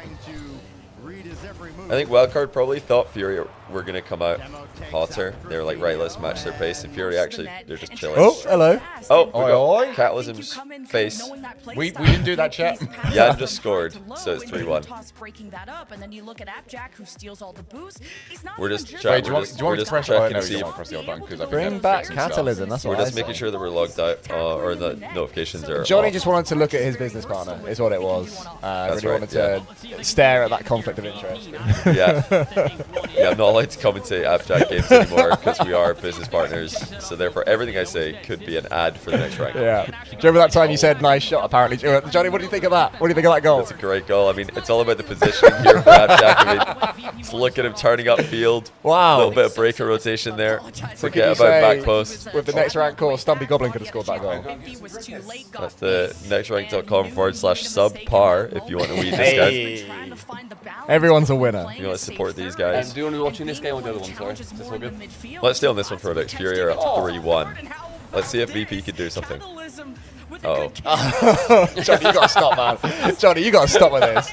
I think Wildcard probably thought Fury were going to come out hotter. They were like, right, let's match their pace. And Fury actually, they're just chilling. Oh, hello. Oh, oi, oi. Catalysm's face. We didn't do that, chat. Jan just scored, so it's 3-1. We're just trying. Wait, do you want to press checking no, to see. Bring back Catalysm. That's We're what just I making said. sure that we're logged out, or the notifications are. Johnny off. just wanted to look at his business partner, is what it was. That's Really right, wanted to stare at that conflict of interest. Yeah. Yeah, I'm not allowed to commentate Abjack games anymore because we are business partners. So therefore, everything I say could be an ad for the next rank. Yeah. Do you remember that time you said nice shot? Apparently, Johnny, what do you think of that? What do you think of that goal? That's a great goal. I mean, it's all about the positioning here for Abjack. I mean, just look at him turning upfield. Wow. A little bit of breaker rotation there. So Forget about back post. With the next rank course, Stumpy Goblin could have scored that goal. That's the nextrank.com/subpar if you want a wee discount. Everyone's a winner. You want to support these guys. Do you want to be watching this game or the other one? Sorry, is this all good? Let's stay on this one for a bit. Fury are up to 3-1. Let's see if VP can do something. Uh oh. Johnny, you got to stop, man. Johnny, you got to stop with this.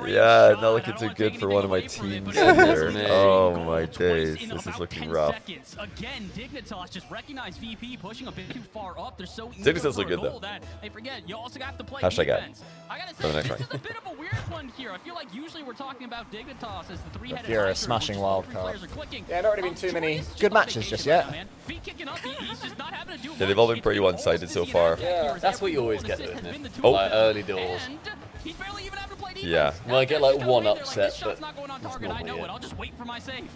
Yeah, not looking too good for one of my teams here. Oh my days, this is looking rough. Again, Dignitas just recognized VP pushing a bit too far up. They're so eager Dignitas for look a good, goal though. that they forget you also have to play Hashtag ad. defense. I gotta For the say, next this rank. is a bit of a weird one here. I feel like usually we're talking about Dignitas as the three-headed Fury tiger, smashing which wild three card. players are clicking. Yeah, not really been too many good matches just yet. Yeah, they've all been pretty one-sided so far. Yeah, that's what you always get, though, isn't it? Oh. Like early doors. Yeah. Well, I get like one upset, but not going on target. I know it. I'll just wait for my save.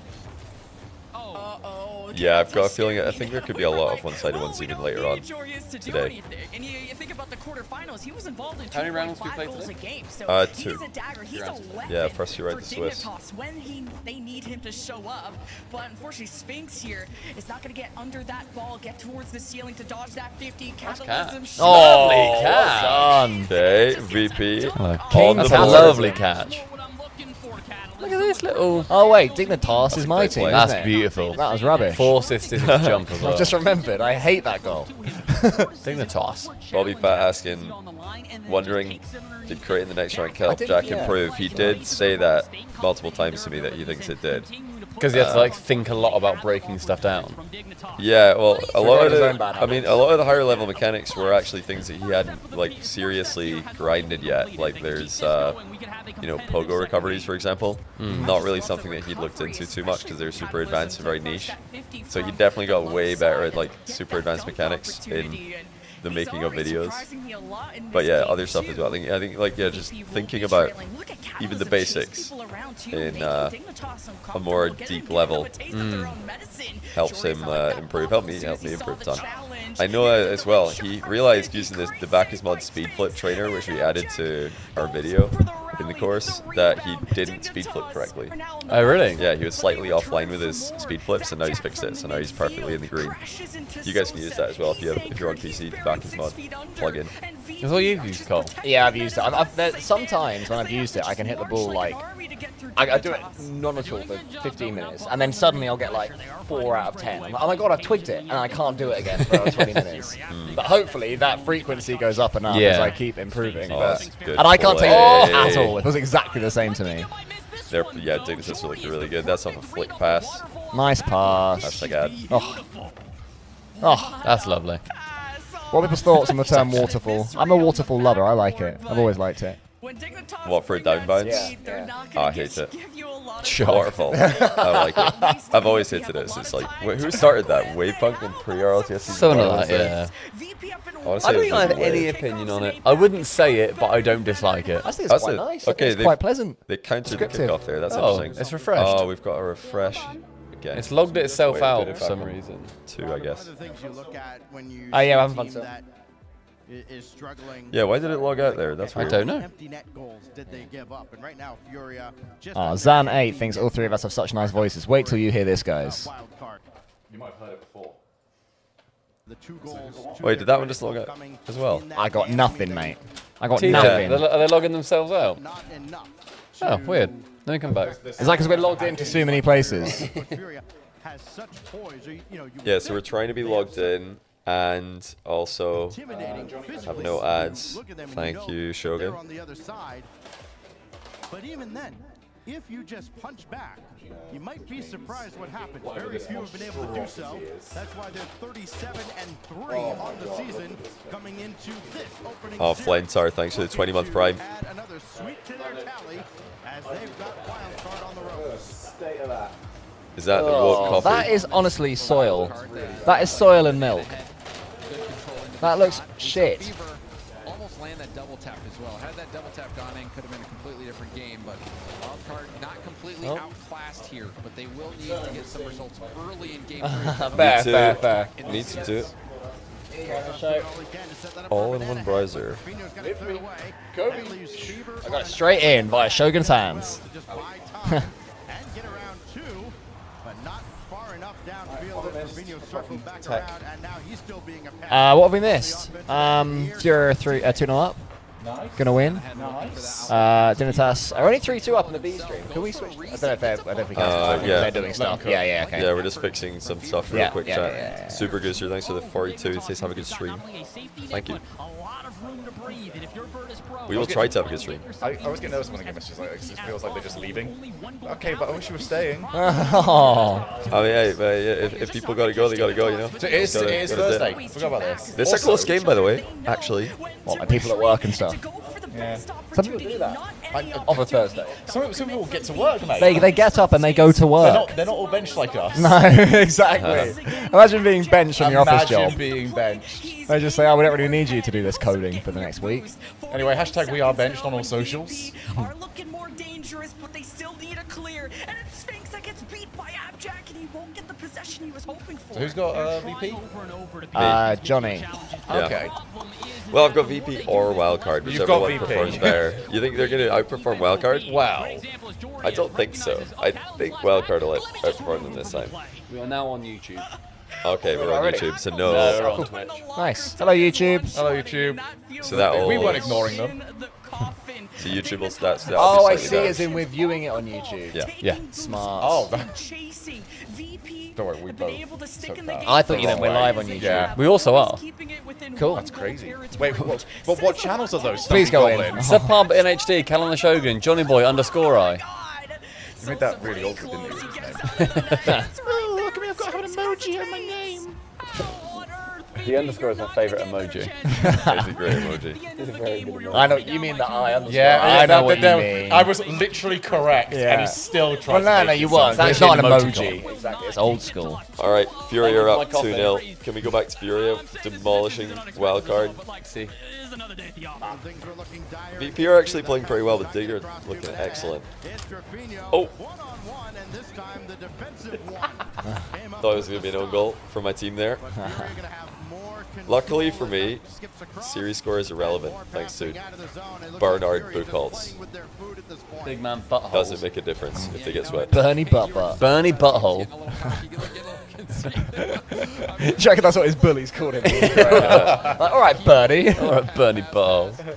Yeah, I've got a feeling. I think there could be a lot of one-sided ones even later on today. And you think about the quarterfinals, he was involved in How many rounds do we play goals a today? game. So 2. he's a dagger. He's a weapon. Yeah, first you ride for the Swiss. Dignitas when they need him to show up. But unfortunately, Sphinx here is not going to get under that ball, get towards the ceiling to dodge that 50. Catalysm. Lovely catch. Okay, VP. On That's the a board. lovely catch. Look at this little. Oh wait, Dignitas is my great team. play. Isn't That's it? beautiful. That was rubbish. 4 assists in his jump as well. I've just remembered. I hate that goal. Dignitas. Bobby Fat asking, wondering, did creating the next rank help Jack improve? He did say that multiple times to me that he thinks it did. Because he had to like think a lot about breaking stuff down. Yeah, well, a lot of his own the, bad I mean, a lot of the higher level mechanics were actually things that he hadn't like seriously grinded yet. Like there's, you know, pogo recoveries, for example. Not really something that he'd looked into too much because they're super advanced and very niche. So he definitely got way better at like super advanced mechanics in the making of videos. But yeah, other stuff as well. I think like, yeah, just thinking about even the basics in a more deep level helps him improve. Help me improve a ton. I know as well, he realized using the Bacchus mod speed flip trainer, which we added to our video in the course, that he didn't speed flip correctly. Oh, really? Yeah, he was slightly offline with his speed flips, and now he's fixed it, so now he's perfectly in the green. You guys can use that as well if you're on PC, Bacchus mod plugin. That's all you've used, Cole? Yeah, I've used it. Sometimes when I've used it, I can hit the ball like... I do it none at all for 15 minutes, and then suddenly I'll get like 4 out of 10. I'm like, oh my god, I've twigged it, and I can't do it again for 20 minutes. But hopefully that frequency goes up enough as I keep improving. Oh, But, that's good and I can't take play. it at all. It was exactly the same to me. Yeah, Dignitas are looking really good. That's off a flick pass. Nice pass. Hashtag ad. Oh, that's lovely. What are people's thoughts on the term waterfall? I'm a waterfall lover. I like it. I've always liked it. What, for a down bounce? Yeah. Oh, I hate it. Sure. Waterfall. I like it. I've always hated it. So it's like, wait, who started that? Wavepunk and pre-RLCS? Something like that, yeah. I don't think I have any opinion on it. I wouldn't say it, but I don't dislike it. I think it's quite nice. Okay, it's quite pleasant. They countered the Descriptive. kickoff there. That's Oh, interesting. it's refreshed. Oh, we've got a refresh again. It's logged itself Wait, out did it for back some on reason. 2, I guess. One of the things you look at when you Oh, yeah, see we're a having fun, team so. that is struggling. Yeah, why did it log out there? That's I weird. don't know. Empty net goals did they give up? And right now, Furia just Zan8 thinks all three of us have such nice voices. Wait till you hear this, guys. wild card. You might have heard it before. Wait, did that one just log out as well? I got nothing, mate. I got TJ, nothing. Are they logging themselves out? Oh, weird. Let me come back. Is that because we're logged into too many places? Yeah, so we're trying to be logged in and also have no ads. Thank you, Shogun. But even then, if you just punch back, you might be surprised what happens. Very few have been able to do so. That's why they're 37-3 on the season coming into this opening. Oh, Flentar, thanks for the 20-month prime. Add another sweet to their tally as they've got wild card on the road. State of that. Is that the woke coffee? That is honestly soil. That is soil and milk. That looks shit. Almost land that double tap as well. Had that double tap gone in, could have been a completely different game, but Wildcard not completely outclassed here, but they will need to get some results early in game 3. Fair. Need to do it. All in one browser. I got it straight in via Shogun's hands. What have we missed? Fury 2-0 up. Gonna win. Dinatas are only 3-2 up in the B stream. Can we switch? I don't know if we can. Yeah. They're doing stuff. Yeah, okay. Yeah, we're just fixing some stuff real quick, chat. Yeah. Super Gooster, thanks for the 42. It says have a good stream. Thank you. We will try to have a good stream. I always get nervous when I get messages like this. It feels like they're just leaving. Okay, but I wish you were staying. Oh. I mean, hey, if people gotta go, they gotta go, you know? So it is Thursday. Forgot about this. This is a close game, by the way, actually. What, like people at work and stuff? Yeah. Some people do that. Of a Thursday. Some people get to work, mate. They get up and they go to work. They're not all benched like us. No, exactly. Imagine being benched on your office job. Imagine being benched. They just say, oh, we don't really need you to do this coding for the next week. Anyway, hashtag we are benched on all socials. Are looking more dangerous, but they still need a clear. And it's Sphinx that gets beat by Abjack, and he won't get the possession he was hoping for. So who's got VP? Johnny. Okay. Well, I've got VP or Wildcard, whichever one performs better. You think they're going to outperform Wildcard? Wow. I don't think so. I think Wildcard will outperform them this time. We are now on YouTube. Okay, we're on YouTube, so no. We're on Twitch. Nice. Hello, YouTube. Hello, YouTube. So that will... We weren't ignoring them. So YouTube will start... Oh, I see, as in we're viewing it on YouTube. Yeah. Smart. Oh, Don't worry, we both took that. I thought you meant we're live on YouTube. Yeah. We also are. Cool. That's crazy. Wait, what channels are those? Please go in. Subpub NHD, Cal on the Shogun, JOHNNYBOI_I. You made that really awkward, didn't you? His name? Oh, look at me, I've got an emoji on my name. The underscore is my favourite emoji. It's a great emoji. It's a very good emoji. I know, you mean the I underscore. Yeah, I know what you mean. I was literally correct, and he still tried to no, make you it weren't. sound It's good. not an emoji. Exactly, it's old school. Alright, Fury are up 2-0. Can we go back to Fury demolishing Wildcard? See. VP are actually playing pretty well, but Digger looking excellent. Oh! Thought it was going to be an own goal for my team there. Luckily for me, series score is irrelevant thanks to Bernard Buchholz. Big man butthole. Doesn't make a difference if they get swept. Bernie Butt. Bernie Butthole. Do you reckon that's what his bullies called him? Alright, Bernie. Alright, Bernie Butthole.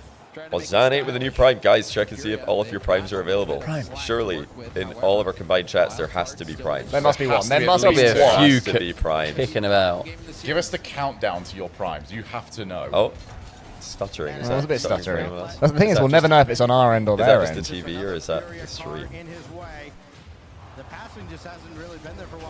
Well, Zan8 with a new prime. Guys, check and see if all of your primes are available. Surely, in all of our combined chats, there has to be primes. There must be one. There must must be be a one. few Has to be primes. picking about. Give us the countdown to your primes. You have to know. Oh, stuttering. Is That was a bit stuttering stuttering. for anyone else? That's the thing is, we'll never know if it's on our end or Is their that end. just the TV or is that the stream?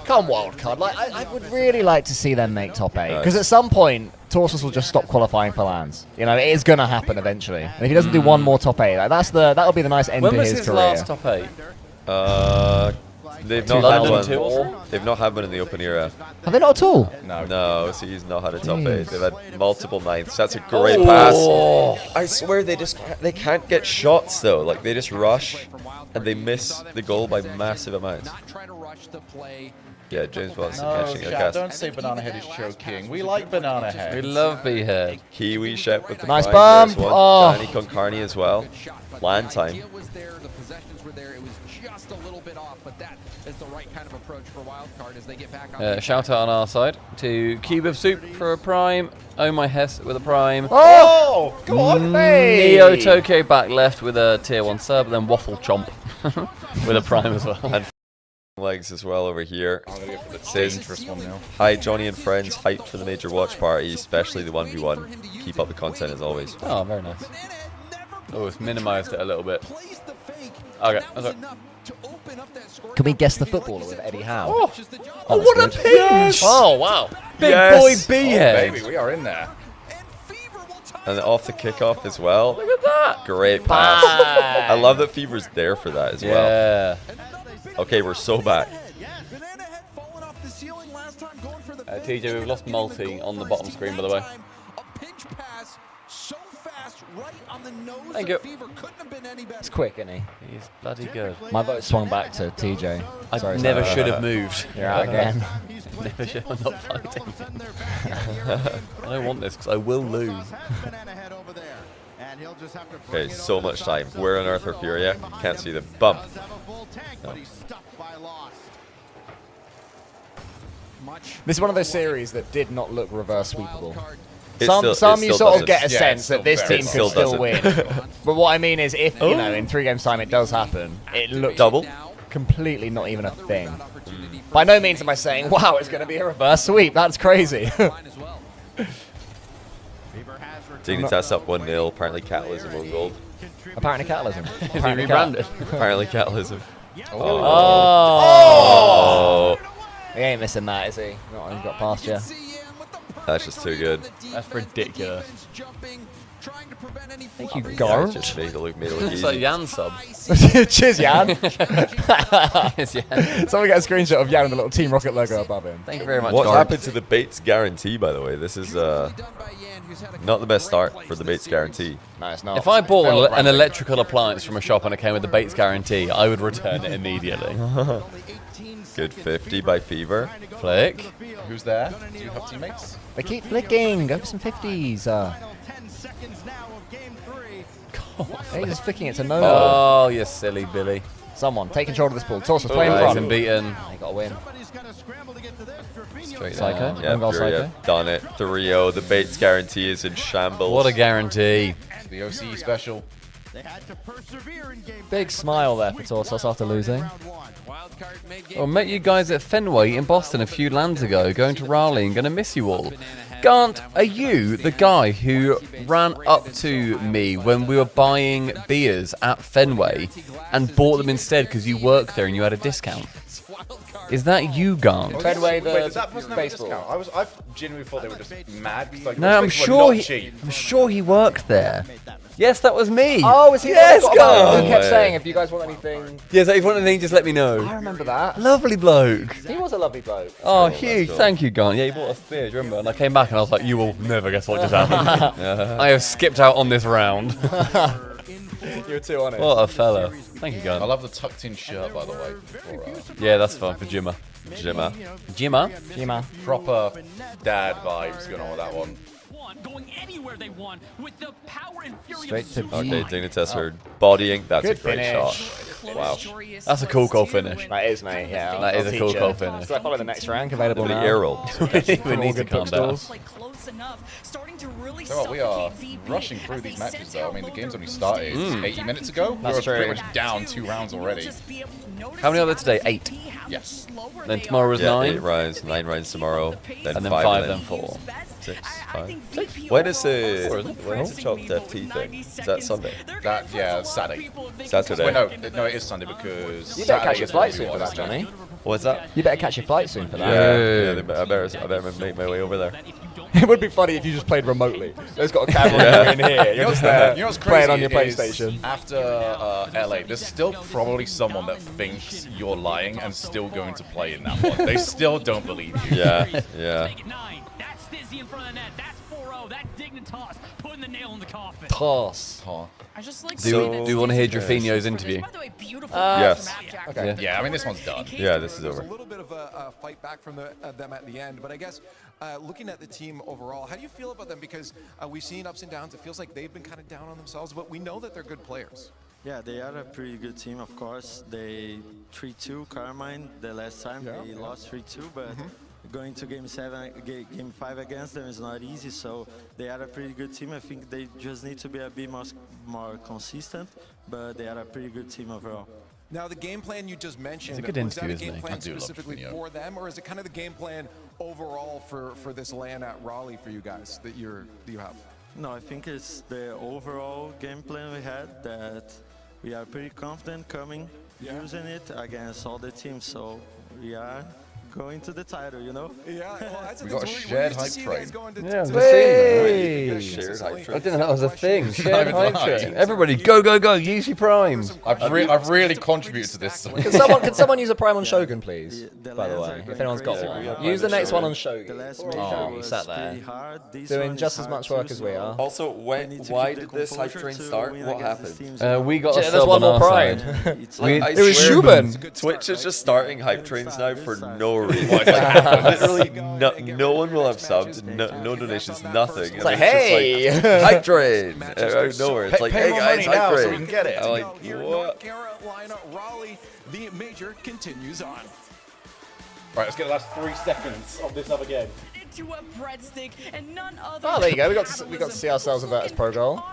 Come Wildcard, like I would really like to see them make top 8 because at some point Torsus will just stop qualifying for lands. You know, it is gonna happen eventually. And if he doesn't do one more top 8, like, that'll be the nice end When to was his his career. last top 8? They've not had London one. tour? They've not had one in the open era. Have they not at all? No, so he's not had a top 8. They've had multiple 9ths. That's a great pass. I swear they can't get shots though. Like they just rush and they miss the goal by massive amounts. Yeah, James Watson catching a cast. Don't say Banana Head is choking. We like Banana Head. We love B-Head. Kiwi Shep with the Nice prime. bump. There's one. Oh. Danny Concarney as well. Land time. just a little bit off, but that is the right kind of approach for Wildcard as they get back on. Shout out on our side to Cube of Soup for a prime. Oh my Hess with a prime. Oh, go on, Neo Tokyo back left with a tier 1 sub, then Waffle Chomp with a prime as well. And legs as well over here. I'm gonna go for the Says, dangerous one now. hi Johnny and friends, hyped for the major watch party, especially the 1v1. Keep up the content as always. Oh, very nice. Oh, it's minimized it a little bit. Okay, that's right. Can we guess the footballer with Eddie Howe? Oh, what a pinch! Oh, wow. Big Yes. boy B-head. Baby, we are in there. And off the kickoff as well. Look at that. Great pass. I love that Fever's there for that as well. Yeah. Okay, we're so back. TJ, we've lost multi on the bottom screen, by the way. Thank you. It's quick, isn't he? He's bloody good. My vote swung back to TJ. I Sorry, never sorry. should have moved. You're out again. Never should have not fighting. I don't want this because I will lose. Okay, so much time. Where on earth are Furia? Can't see them. Bump. No. This is one of those series that did not look reverse sweepable. It Some still you sort of doesn't. get a Yeah, sense that this team still could still doesn't. win. But what I mean is, if you know, in 3 games time it does happen, it looks Double? completely not even a thing. By no means am I saying, wow, it's going to be a reverse sweep. That's crazy. Dignitas up 1-0. Apparently Catalysm on gold. Apparently Catalysm. Is he Apparently rebranded? Apparently Catalysm. Oh. He ain't missing that, is he? Not he's got past you. That's just too good. That's ridiculous. Thank you, Yeah, Gart. just made it look It's easy. like Jan sub. Cheers, Jan. Yes, yeah. Someone get a screenshot of Jan with the little Team Rocket logo above him. Thank you very much, What Gart. happened to the Bates guarantee, by the way? This is not the best start for the Bates guarantee. No, it's not. If I bought an electrical appliance from a shop and it came with the Bates guarantee, I would return it immediately. Good 50 by Fever. Flick. Who's there? Do you have teammates? They keep flicking. Go for some 50s. Hey, he's just flicking it to nowhere. Oh, you silly Billy. Someone, take control of this ball. Torsos, play in He's front. been beaten. They got to win. Straight Psycho. down. Yeah, One goal Furia Psycho. done it. 3-0. The Bates guarantee is in shambles. What a guarantee. The OCE special. Big smile there for Torsos after losing. Oh, met you guys at Fenway in Boston a few lands ago, going to Raleigh and gonna miss you all. Gant, are you the guy who ran up to me when we were buying beers at Fenway and bought them instead because you work there and you had a discount? Is that you, Gant? Fenway, the Wait, does that person have a baseball. discount? I genuinely thought they were just mad. Because, like, No, those I'm things were sure not cheap. I'm sure he worked there. Yes, that was me. Oh, is he? Yes, Gant. Gant. He kept way. saying, if you guys want anything. Yes, if you want anything, just let me I know. remember that. Lovely bloke. He was a lovely bloke. Oh, huge. Thank you, Gant. Yeah, you bought us beer, do you remember? And I came back and I was like, you will never guess what just happened. I have skipped out on this round. You were too honest. What a fella. Thank you, I Gant. love the tucked in shirt, by the way. For, Yeah, that's fun for Jimmer. Jimmer. Jimmer? Gima. proper dad vibes going on with that one. Going anywhere they want with the power and fury Straight of to Zeus. Okay, Dignitas heard bodying. That's Good a great finish. shot. Wow. That's a cool goal finish. That is, mate. Yeah. That is a cool goal finish. So I follow the next rank available The now. IRL. We need to good calm down. bookstores. Like close enough, starting to really So what, we are suffocate VP rushing through as these they matches, sense though. how I mean, the low game's their only boost started is. 80 minutes ago. That's we were pretty true. much down 2 rounds already. Just be able to notice How many are there how today? 8. Yes. slower Then they tomorrow is are. Yeah, 9. 8 rounds, 9 rounds tomorrow, then And then 5, 5, and then 4. 6, I 5. think VP When is overall the is when is the chopped FT thing? Is that Sunday? That, yeah, Saturday. Saturday. Wait, no, it is Sunday because You better catch Saturday your is flight the soon for that, Overwatch. Johnny. What's that? You better catch your flight soon for that. Yeah, I better make my way over there. It would be funny if you just played remotely. There's got a camera in here. You're just there You know what's playing crazy on your is PlayStation. After LA, there's still probably someone that thinks you're lying and still going to play in that one. They still don't believe you. Yeah, yeah. That's Stizzy in front of the net. That's 4-0. That Dignitas putting the nail in the coffin. Toss. I just like Do you want to hear Drafinho's interview? By the way, beautiful Yes. Okay. Yeah, I mean, this one's done. Yeah, this is over. A little bit of a fight back from them at the end, but I guess looking at the team overall, how do you feel about them? Because we've seen ups and downs. It feels like they've been kind of down on themselves, but we know that they're good players. Yeah, they are a pretty good team, of course. They 3-2 Carmine the last time. They lost 3-2, but going to game 5 against them is not easy. So they are a pretty good team. I think they just need to be a bit more consistent, but they are a pretty good team overall. Now, the game plan you just mentioned, It's a good was that a interview, game isn't plan it? I do love specifically Finio. for them, or is it kind of the game plan overall for this LAN at Raleigh for you guys that you have? No, I think it's the overall game plan we had that we are pretty confident using it against all the teams. So we are going to the title, you know? Yeah, well, that's We got a shared hype train. Yeah, Shared hype train. I didn't know that was a thing. Shared Not even hype lying. train. Everybody, go, go, go. Use your primes. I've really contributed to this. Can someone use a prime on Shogun, please? By the way, are if anyone's got crazy. one. Use the next one on Shogun. The last Oh, major he was sat there. pretty hard. This Doing one just is as much hard work too, as we so are. Also, we need to why keep did the this hype composure train to start? win What against these happened? teams, you know? We got a There's sub one on more our prime. side. It's We- like- It was swear Shuben. Twitch is just starting hype trains now for no reason. Literally, no one will have subbed, no donations, nothing. It's like, And just hey! like, hype train out of nowhere. It's like, Pay hey more guys, money now hype so train. we can get it. I'm like, Here in what? North Carolina, Raleigh, the major continues on. Right, let's get the last 3 seconds of this other game. Into a breadstick and none other. Oh, there you go. We got to see ourselves a Virtus Pro goal.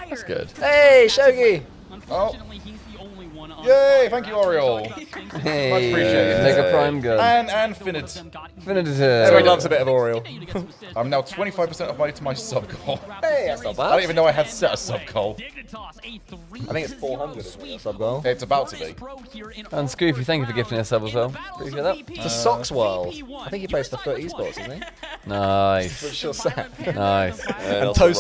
That's good. Hey, Shogi! Unfortunately, he's the only one on Yay, thank you, Oriole. Hey, Much appreciated. Mega Prime gun. And Finid. Everyone loves a bit of Oriole. I'm now 25% of my to my sub goal. Hey, that's not I bad. don't even know I had set a sub goal. I think it's 400, isn't it, sub goal? It's about to be. And Scoopy, thank you for gifting us sub as well. Appreciate that. To Socks World. I think he plays for Foot Esports, isn't he? Nice. Pretty sure set. Nice. And also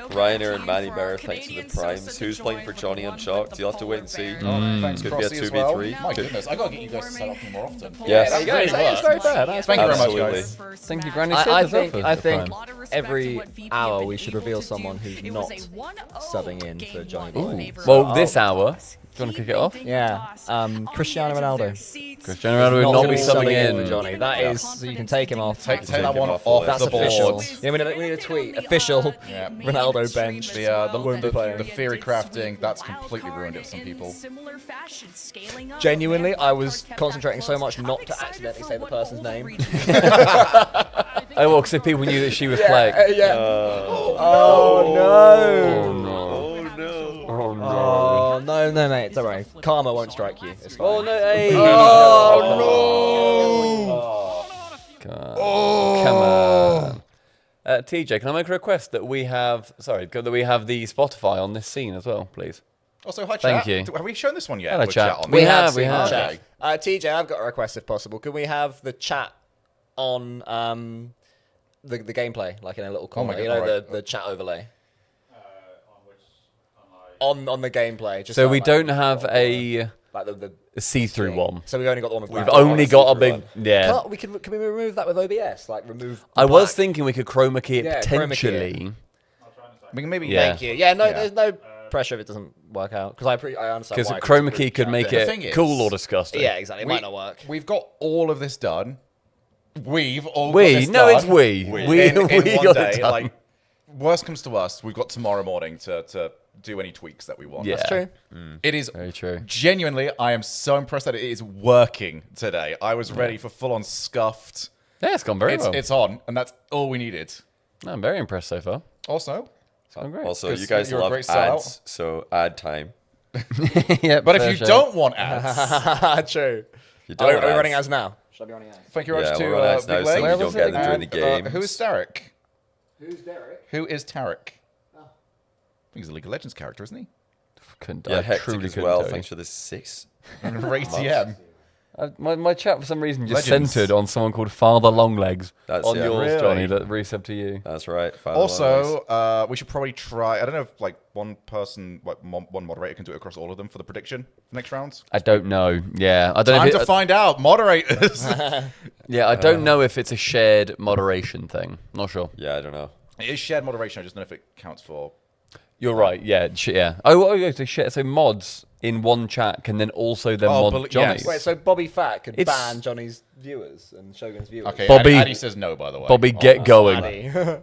Ryanair and Manny Barrett, thanks for the primes. Who's playing for Johnny Unshocked? You'll have to wait and see. Thanks, Could be a Crossy, as well. 2v3. My goodness, I gotta get you guys to set up more often. Yes. There you go. It's very fair. That's Thank you very much, Absolutely. guys. Thank you, Granny. I think every hour we should reveal someone who's not subbing in for Johnny Boy. Well, this hour. Do you want to kick it off? Yeah. Cristiano Ronaldo. Cristiano Ronaldo will not gonna be subbing for in. Johnny. That is, so you can take him off. Take that him one off off the That's the official. board. Yeah, we need a tweet. Official. Yeah. Ronaldo bench. The theory crafting, that's completely ruined it for some people. Genuinely, I was concentrating so much not to accidentally say the person's name. Oh, well, because if people knew that she was playing. Yeah. Oh, no. Oh no. Oh, no, mate. Don't worry. Karma won't strike you. It's fine. Oh, no. Hey. Oh, Come on. TJ, can I make a request that we have, that we have the Spotify on this scene as well, please? Also, hi, Thank chat. you. Have we shown this one yet? Hello, With chat. on We there? have. Okay. TJ, I've got a request if possible. Can we have the chat on the gameplay, like in a little corner? God, You know, alright. the chat overlay. On the gameplay. Just So like we that. don't have a Like the see-through one. So we've only got the one with We've black. only got a big... Yeah. Can we remove that with OBS? Like remove. I the was black? thinking we could chroma key it Yeah, chroma key it. potentially. We can maybe. Yeah. Thank you. Yeah, no, Yeah. there's no pressure if it doesn't work out because I understand Because why. chroma key could make The thing it is- cool or disgusting. Yeah, exactly. It might not work. We've got all of this done. We've all got We? this No, done. it's we. In We one got day. it done. Like, worst comes to us, we've got tomorrow morning to do any tweaks that we want. Yeah. That's true. It is Very true. genuinely, I am so impressed that it is working today. I was ready for full-on scuffed. Yeah, it's gone very well. It's on, and that's all we needed. No, I'm very impressed so far. Also, It's gone great. Also, 'Cause you guys you're a love great sellout. ads, so ad time. Yeah, but if you don't want ads, True. If you don't Are want we running ads, ads now? Should I be running ads? thank you very Yeah, much we're to on ads now, Big so Leg. you Where don't was get it them during the And, games. who is Tarek? Who's Derek? Who is Tarek? I think he's a League of Legends character, isn't he? Couldn't, Yeah, I hectic truly as couldn't well. tell Thanks you. for the 6. ATM. My chat for some reason just Legends. centered on someone called Father Longlegs That's on it. yours, Really? Johnny, that resubbed to you. That's right. Final lines. Also, we should probably try. I don't know if like one person, like one moderator, can do it across all of them for the prediction for next rounds. I don't know. Yeah, I don't know. Time If to find out, moderators. Yeah, I don't know if it's a shared moderation thing. Not sure. Yeah, I don't know. It is shared moderation. I just don't know if it counts for. You're right. Yeah, yeah. Oh, so mods in one chat can then also mod yes. Johnny's. Wait, so Bobby Fat could It's- ban Johnny's viewers and Shogun's viewers? Okay, Bobby- Addy says no, by the way. Bobby, get going. Addy.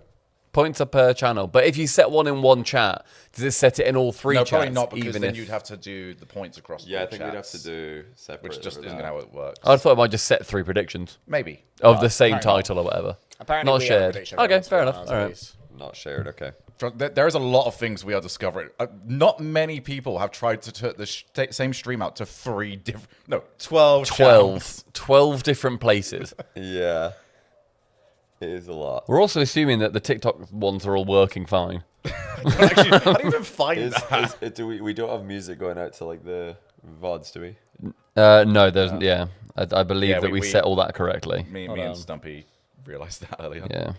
Points are per channel. But if you set one in one chat, does it set it in all 3 chats? No, probably not, because even then if... you'd have to do the points across Yeah, all I think we'd have chats, to do separate. which just isn't how it works. I thought I might just set 3 predictions. Maybe. Of the same title or whatever. Apparently not we have a shared. prediction Okay, round fair for enough. ours, All at right. least. Not shared, okay. There's a lot of things we are discovering. Not many people have tried to turn the same stream out to 3 different... No, 12 channels. 12 different places. Yeah. It is a lot. We're also assuming that the TikTok ones are all working fine. Actually, I didn't even find that. We don't have music going out to like the VODs, do we? No, there's... Yeah. I believe that we set all that correctly. Me and Stumpy realised that earlier. Yeah.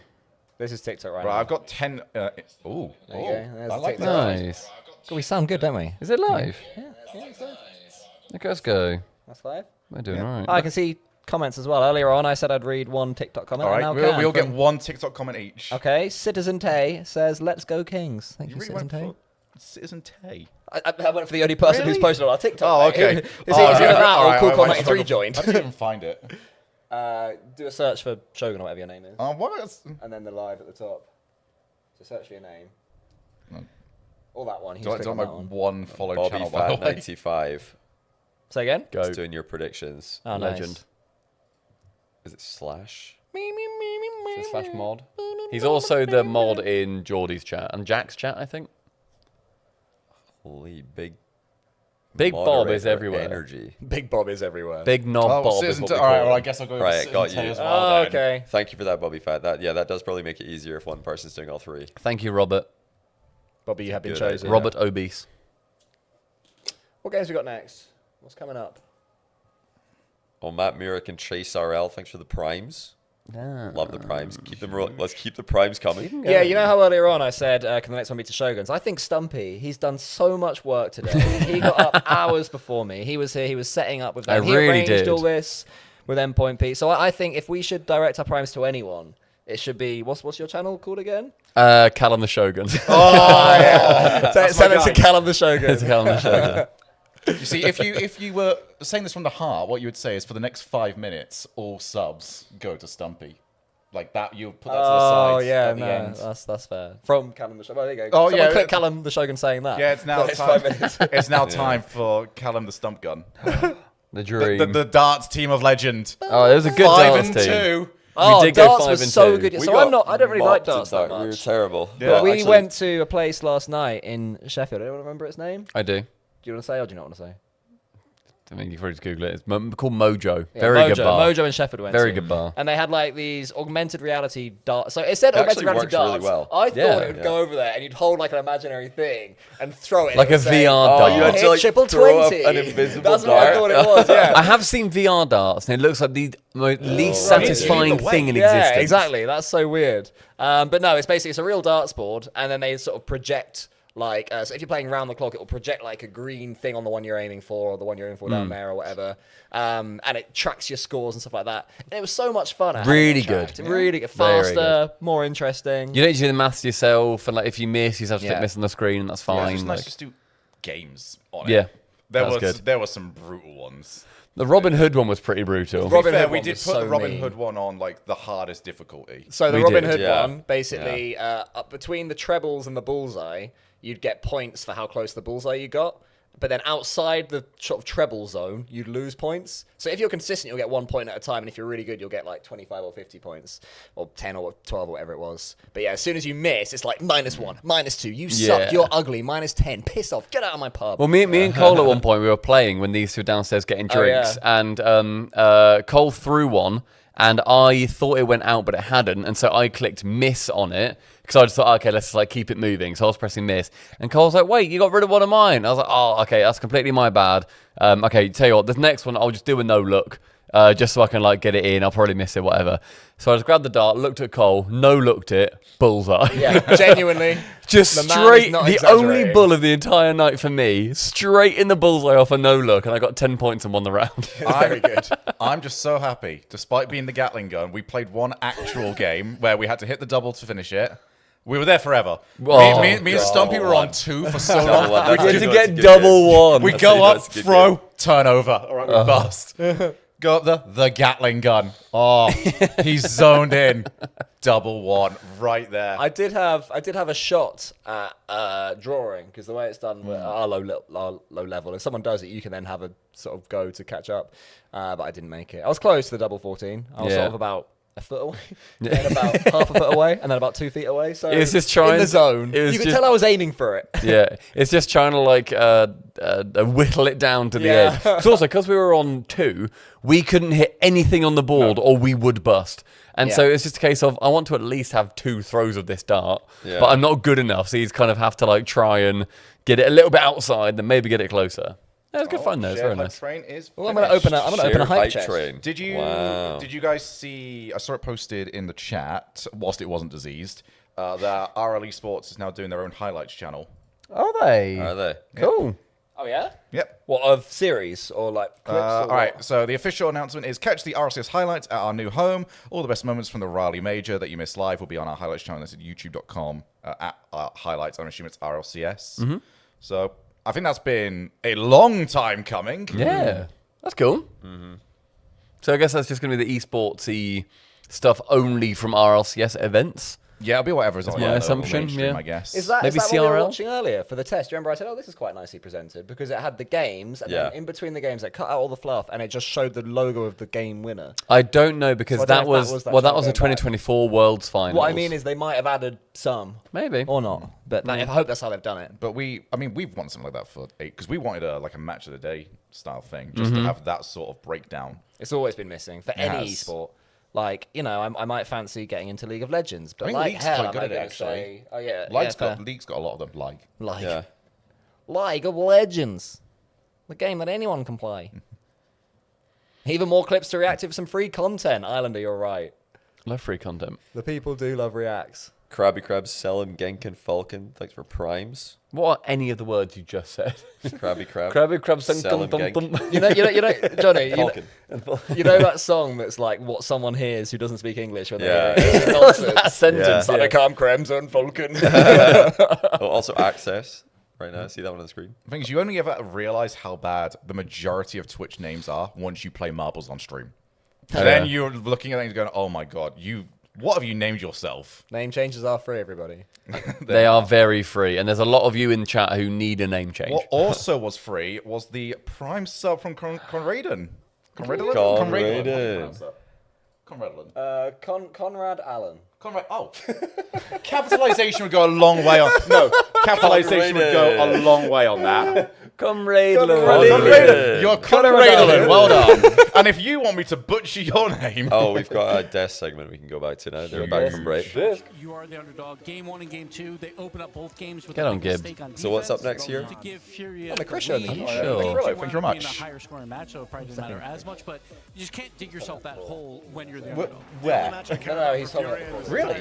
This is TikTok right now. now. I've got 10... There you go. There's I like TikTok. that. Nice. God, we sound good, don't we? Is it live? Yeah, it's live. Okay, let's go. That's live. We're doing all right. I can see comments as well. Earlier on, I said I'd read 1 TikTok comment. All right, I now we'll can get 1 TikTok comment each. Okay, Citizen Tay says, "Let's go Kings." Thank you, really Citizen Tay. Citizen Tay. I went for the only person who's posted on our TikTok. Oh, mate. okay. It's either that or Cool Call 93 joined. I didn't even find it. Do a search for Shogun or whatever your name is. What? And then the live at the top. So search for your name. No. Or that one. Do I have my 1 followed Bobby channel, by the Fat way? 95. Say again? He's doing your predictions. Oh, Legend. nice. Is it Slash? Is it Slash mod? He's also the mod in Geordie's chat and Jack's chat, I think. Holy Big Bob is moderator everywhere. Energy. Big Bob is everywhere. Big Knob Bob is what we call Alright, well, I him. guess I'll go Right, with got Citizen Tay you. as well. then. Okay. Thank you for that, Bobby Fat. That does probably make it easier if one person's doing all 3. Thank you, Robert. Bobby, you have been Good chosen. idea. Robert Obese. What games we got next? What's coming up? Oh, Matt Murick and Chase RL. Thanks for the primes. Love the primes. Keep them. Let's keep the primes coming. Yeah, you know how earlier on I said, can the next one be to Shoguns? I think Stumpy, he's done so much work today. He got up hours before me. He was here, he was setting up with them. He really arranged did. all this with Endpoint P. So I think if we should direct our primes to anyone, it should be, what's your channel called again? Callum the Shogun. Oh, yeah. Send it to Callum the Shogun. It's Callum the Shogun. You see, if you were saying this from the heart, what you would say is for the next 5 minutes, all subs go to Stumpy. Like that, you put that to the side. Oh, yeah, at the end. that's fair. From Callum the Shogun. Well, there you go. Oh, Someone yeah. click Callum the Shogun saying that. Yeah, it's now For the next time. 5 minutes. It's now time for Callum the Stump Gun. The dream. The darts team of legend. Oh, it was a good 5 darts and team. 2. Oh, We did go darts 5 was and so 2. good. We So got I don't really like mopped darts in that dart. We were much. terrible. Yeah. But we actually- went to a place last night in Sheffield. Anyone remember its name? I do. Do you want to say or do you not want to say? I mean, you can probably just Google it. It's called Mojo. Yeah, Very Mojo. good bar. Mojo in Sheffield went Very to. good bar. And they had like these augmented reality darts. So it said It augmented actually reality works really darts. well. I thought Yeah. it would go over there and you'd hold like an imaginary thing and throw it. Like and it a would say, VR "Oh, dart. you You had had to like, triple throw up 20. an invisible That's what I dart. thought it was, yeah. I have seen VR darts, and it looks like the least Right. satisfying thing in yeah, existence. exactly. That's so weird. But no, it's a real darts board, and then they sort of project like so if you're playing round the clock, it will project like a green thing on the one you're aiming for, or the one you're aiming for down there, or whatever. And it tracks your scores and stuff like that. And it was so much fun. Really good. Really good. Very Faster, more interesting. You don't do the maths yourself, and like if you miss, you just have to Yeah. click miss on the screen, and that's Yeah, fine. it's just nice like- just do games on it. Yeah, There were some brutal ones. The Robin Hood one was pretty brutal. To be Robin fair, Hood we one did was put so the Robin mean. Hood one on like the hardest difficulty. So the We Robin did. Hood Yeah. one, basically, up between the trebles and the bullseye, you'd get points for how close to the bullseye you got. But then outside the sort of treble zone, you'd lose points. So if you're consistent, you'll get 1 point at a time. And if you're really good, you'll get like 25 or 50 points. Or 10 or 12 or whatever it was. But yeah, as soon as you miss, it's like -1, -2. You suck. Yeah. You're ugly. -10. Piss off. Get out of my pub. Well, me and Cole at one point, we were playing when these two were downstairs getting drinks, and Cole threw one, and I thought it went out, but it hadn't, and so I clicked miss on it, because I just thought, okay, let's just like keep it moving. So I was pressing miss, and Cole's like, wait, you got rid of one of mine. I was like, oh, okay, that's completely my bad. Okay, tell you what, this next one, I'll just do a no look. Just so I can like get it in. I'll probably miss it, whatever. So I just grabbed the dart, looked at Cole, no looked it, bullseye. Yeah, genuinely. Just the man is straight, not the only exaggerating. bull of the entire night for me, straight in the bullseye off a no look, and I got 10 points and won the round. Very good. I'm just so happy. Despite being the Gatling gun, we played one actual game where we had to hit the double to finish it. We were there forever. Oh, me and Stumpy were on 2 for so long. We had to get double one. We go up, throw, turnover. All right, we bust. Go up the Gatling gun. Oh, he's zoned in. Double one right there. I did have a shot at drawing because the way it's done with our low level. If someone does it, you can then have a sort of go to catch up. But I didn't make it. I was close to the double 14. I was sort of about a foot away, then about half a foot away, and then about 2 feet away. So it was just trying in the zone. You could tell I was aiming for it. Yeah, it's just trying to like whittle it down to the edge. It's also because we were on 2, we couldn't hit anything on the board, or we would bust. And so it's just a case of I want to at least have 2 throws of this dart, but I'm not good enough. So you kind of have to like try and get it a little bit outside, then maybe get it closer. That was good fun though. It's very nice. Train is I'm gonna open a hype chest. Train. Did you guys see? I saw it posted in the chat whilst it wasn't diseased. That RL Sports is now doing their own highlights channel. Are they? Are they? Cool. Oh yeah. Yep. What, of series or like clips? All right. So the official announcement is catch the RLCS highlights at our new home. All the best moments from the Raleigh Major that you missed live will be on our highlights channel. That's at youtube.com at highlights. I'm assuming it's RLCS. So. I think that's been a long time coming. Yeah, that's cool. So I guess that's just going to be the esportsy stuff only from RLCS events. Yeah, it'll be whatever's on my assumption. Mainstream, I guess. Is that, maybe is that what we were CRL? watching earlier for the test? Do you remember I said, "Oh, this is quite nicely presented," because it had the games, and then in between the games, it cut out all the fluff, and it just showed the logo of the game winner. I don't know because So that was the 2024 Worlds Finals. What I mean is they might have added some, maybe or not, but I hope that's how they've done it. But we've wanted something like that for 8 because we wanted a match of the day style thing, just to have that sort of breakdown. It's always been missing for any esport. Like, you know, I might fancy getting into League of Legends, but I think like League's hell, quite good at it, actually. Say, oh yeah, League's got a lot of them. League of Legends, the game that anyone can play. Even more clips to react to some free content. Islander, you're right. Love free content. The people do love reacts. Krabby Krabs, Selim, Genkin, Falcon. Thanks for primes. What are any of the words you just said? Krabby Krab. Krabby Krab, Selim, You know, Johnny. You know that song that's like what someone hears who doesn't speak English when they hear it. That sentence. Like, "Come, Crimson Falcon." Also, Access. Right now, see that one on the screen. The thing is, you only ever realize how bad the majority of Twitch names are once you play marbles on stream. And then you're looking at things going, "Oh my god, what have you named yourself?" Name changes are free, everybody. They are very free, and there's a lot of you in chat who need a name change. What also was free was the Prime sub from Conradin. Conradin. Conrad Allen. Oh, capitalization would go a long way on. No, capitalization would go a long way on that. Conradin. You're Conradin. Well done. And if you want me to butcher your name, we've got a death segment we can go back to now. They're back from break. You are the underdog. Game 1 and Game 2, they open up both games with Get a on, Gib. mistake on So what's up next here? To give Fury the Christian. lead. Sure. Game 2 Thank you very much. being a higher scoring match, so it probably doesn't matter as much, but you just can't dig yourself that hole when you're the underdog. where? No, he's talking Really?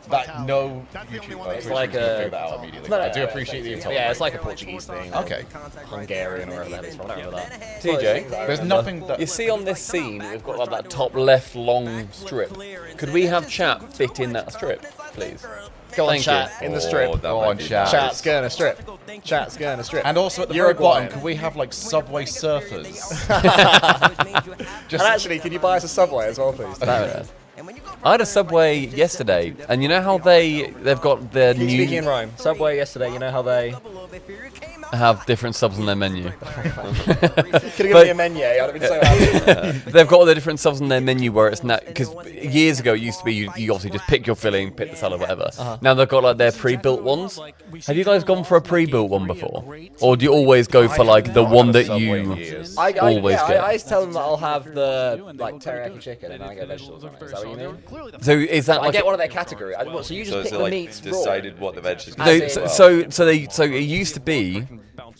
That no YouTube. It's like figure that out immediately. I do appreciate the intelligence. Yeah, it's like a Portuguese thing. Okay. Hungarian or whatever that is. Whatever that. TJ, There's nothing that you see on this scene, we've got like that top left long strip. Could we have chat fit in that strip, please? Go on, Thank chat you. in the strip. Go on, chat. Chat's going to strip. Chat's going to strip. And also at the very bottom, can we have like Subway surfers? And actually, can you buy us a Subway as well, please? I had a Subway yesterday, and you know how they've got their Keep new speaking in rhyme. Subway yesterday, you know how they have different subs on their menu. Could have given me a menu. I'd have been so happy. They've got all the different subs on their menu where it's not, because years ago it used to be you obviously just pick your filling, pick the salad, whatever. Now they've got like their pre-built ones. Have you guys gone for a pre-built one before, or do you always go for like the one that you always get? I tell them that I'll have the like teriyaki chicken and I get vegetables on it. Is that what you mean? So is that I like get one of their category. So you just pick the meats decided what the vegetables. So it used to be.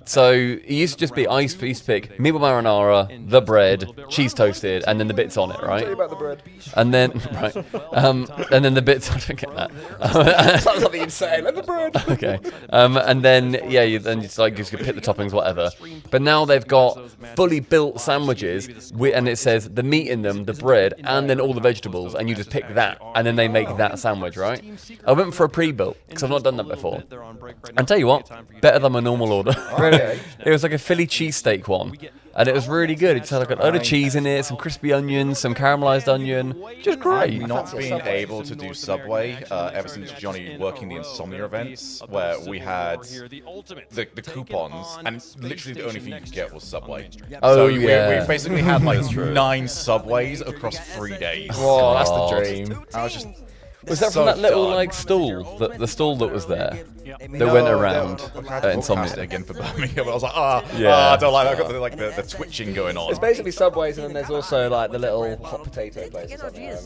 So it used to just be, I used to pick meat with marinara, the bread, cheese toasted, and then the bits on it, right? Tell you about the bread. And then, right, and then the bits, I don't get that. Sounds like you'd say, let the bread. Okay. And then, yeah, then it's like you just pick the toppings, whatever. But now they've got fully built sandwiches, and it says the meat in them, the bread, and then all the vegetables, and you just pick that, and then they make that sandwich, right? I went for a pre-built, because I've not done that before. And tell you what, better than my normal order. It was like a Philly cheesesteak one. And it was really good. It just had like a load of cheese in it, some crispy onions, some caramelized onion. Just great. I've not been able to do Subway ever since Johnny working the Insomnia events, where we had the coupons, and literally the only thing you could get was Subway. Oh, so yeah. we basically had like 9 Subways across 3 days. Whoa, that's the dream. I was just... Was that from that little like stall, the stall that was there, that went around Insomnia? Again for Birmingham, I was like, I don't like that. I've got the twitching going on. It's basically Subways, and then there's also like the little hot potato places on there.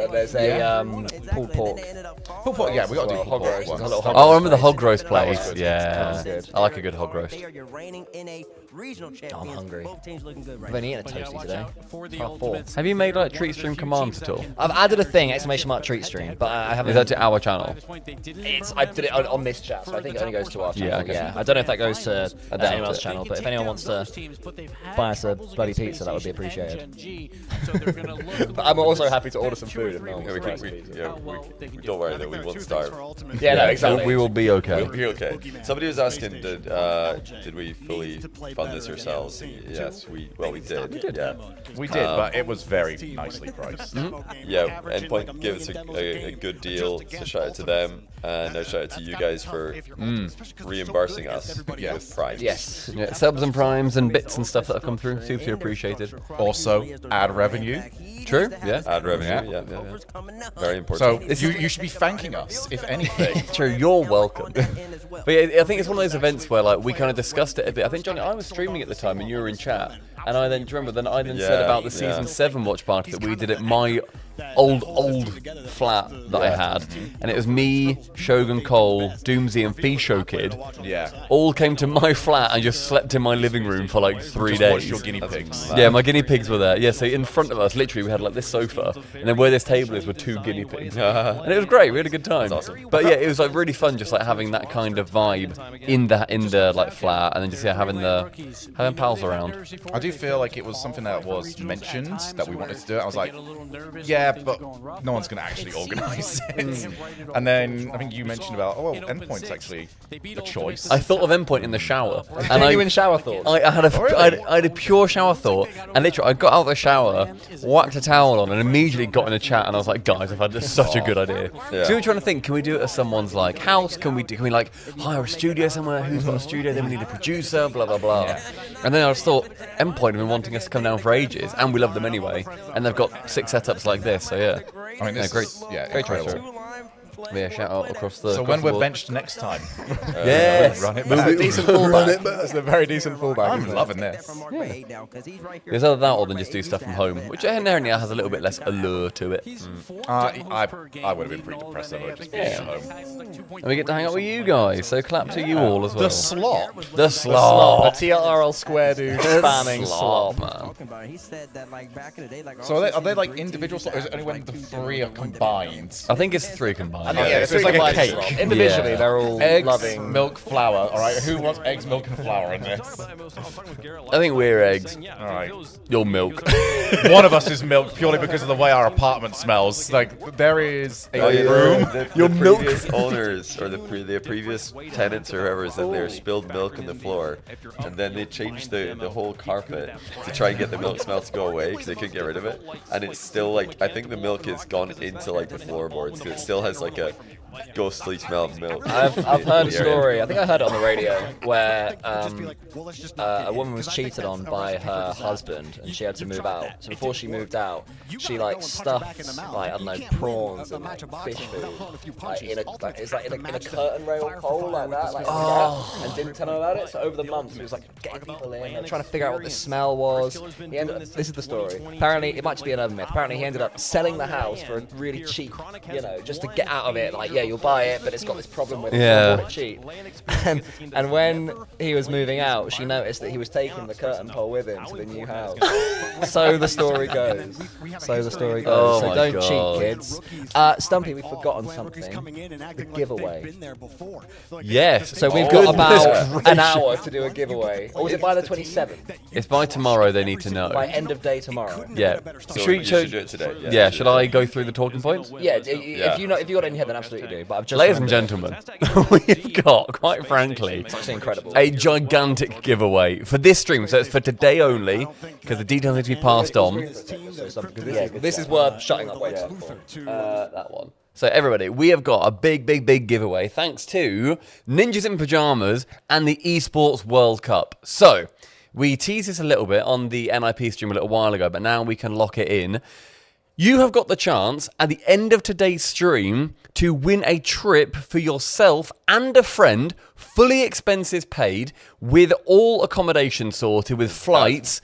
There's a pulled pork. Pulled pork, yeah, we got to do hog roast. Oh, I remember the hog roast place. Yeah, I like a good hog roast. Oh, I'm hungry. I've only eaten a toasty today. Half 4. Have you made like treat stream commands at all? I've added a thing, ! treat stream, but I haven't. Is that to our channel? I did it on this chat, so I think it only goes to our channel. Yeah, okay. Yeah, I don't know if that goes to anyone else's channel, but if anyone wants to buy us a bloody pizza, that would be appreciated. But I'm also happy to order some food. Don't worry, though, we won't starve. Yeah, no, exactly. We will be okay. We'll be okay. Somebody was asking, did we fully fund this ourselves? Yes, we did. Yeah, we did, but it was very nicely priced. Yeah, Endpoint gave us a good deal, so shout out to them, and no shout out to you guys for reimbursing us with Prime. Yes. Yeah, subs and primes and bits and stuff that have come through, super appreciated. Also, ad revenue. True, yeah. Ad revenue, yeah. Very important. So you should be thanking us, if anything. True, you're welcome. But yeah, I think it's one of those events where like we kind of discussed it a bit. I think, Johnny, I was streaming at the time and you were in chat, and I then said about the season 7 watch party that we did at my old flat that I had, and it was me, Shogun Cole, Doomsy, and Fisho Kid. Yeah. All came to my flat and just slept in my living room for like 3 days. Watched your guinea pigs. Yeah, my guinea pigs were there. Yeah, so in front of us, literally, we had like this sofa, and then where this table is were 2 guinea pigs, and it was great. We had a good time. Awesome. But yeah, it was like really fun, just like having that kind of vibe in the like flat, and then just having pals around. I do feel like it was something that was mentioned that we wanted to do it. I was like, yeah, but no one's going to actually organise it. And then I think you mentioned about, Endpoint's actually a choice. I thought of Endpoint in the shower. And genuine shower thoughts. I had a pure shower thought, and literally I got out of the shower, whacked a towel on, and immediately got in a chat, and I was like, guys, I've had such a good idea. So we were trying to think, can we do it at someone's like house? Can we like hire a studio somewhere? Who's got a studio? Then we need a producer, blah blah blah. Yeah. And then I just thought Endpoint have been wanting us to come down for ages, and we love them anyway. And they've got 6 setups like this, so yeah. I mean, great choice. Yeah, shout out across the. So when we're benched next time, yes, run it. That's a decent fallback. That's a very decent fallback. I'm loving this. There's either that or then just do stuff from home, which inherently has a little bit less allure to it. I would have been pretty depressed if I would just be at home. And we get to hang out with you guys, so clap to you all as well. The slop. The slop. The TRL square dude spamming slop, man. So are they like individual slop, or is it only when the 3 are combined? I think it's 3 combined. Yeah, so it's like a cake. Individually, they're all eggs, loving milk, flour. All right, who wants eggs, milk, and flour in this? I think we're eggs. All right, you're milk. One of us is milk purely because of the way our apartment smells. Like there is a room. The previous owners or the previous tenants or whoever is in there spilled milk on the floor, and then they changed the whole carpet to try and get the milk smell to go away because they couldn't get rid of it. And it's still like I think the milk has gone into like the floorboards because it still has like a ghostly smell of milk. I've heard a story, I think I heard it on the radio, where a woman was cheated on by her husband and she had to move out. So before she moved out, she like stuffed like, I don't know, prawns and like fish food like, in a curtain rail hole like that, like and didn't tell her about it. So over the months, it was like getting people in, like, trying to figure out what the smell was. He ended up, this is the story. Apparently, it might just be an urban myth. Apparently, he ended up selling the house for a really cheap, just to get out of it. Like, yeah, you'll buy it, but it's got this problem with it. Yeah. It cheap. And when he was moving out, she noticed that he was taking the curtain pole with him to the new house. So the story goes. Oh so my don't God. cheat, kids. Stumpy, we've forgotten something. The giveaway. Yes. So we've got about an hour to do a giveaway. Or was it by the 27th? It's by tomorrow. They need to know. By end of day tomorrow. Yeah. So you should do it today. Yeah. Should I go through the talking points? Yeah. If you got it in your head, then absolutely argue, but I've just Ladies and gentlemen, we've got, quite frankly, it's actually incredible. A gigantic giveaway for this stream. So it's for today only, because the details need to be passed on. This is worth shutting up. Wait, that one. So everybody, we have got a big giveaway thanks to Ninjas in Pajamas and the Esports World Cup. So we teased this a little bit on the NIP stream a little while ago, but now we can lock it in. You have got the chance at the end of today's stream to win a trip for yourself and a friend, fully expenses paid, with all accommodation sorted, with flights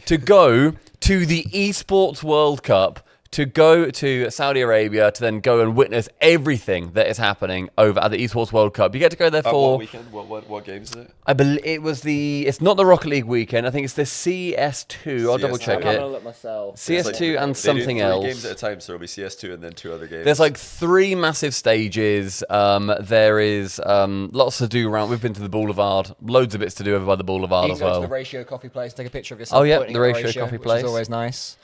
to go to the Esports World Cup, to go to Saudi Arabia, to then go and witness everything that is happening over at the Esports World Cup. You get to go there for... What weekend? What games is it? I believe it was it's not the Rocket League weekend. I think it's the CS2. I'll double check it. I'm gonna look myself. CS2 and something else. They do 3 games at a time, so it'll be CS2 and then 2 other games. There's like 3 massive stages. There is lots to do around. We've been to the Boulevard. Loads of bits to do over by the Boulevard as well. You can go to the Ratio Coffee Place, take a picture of yourself. Oh yeah, the Ratio Coffee Place. Which is always nice.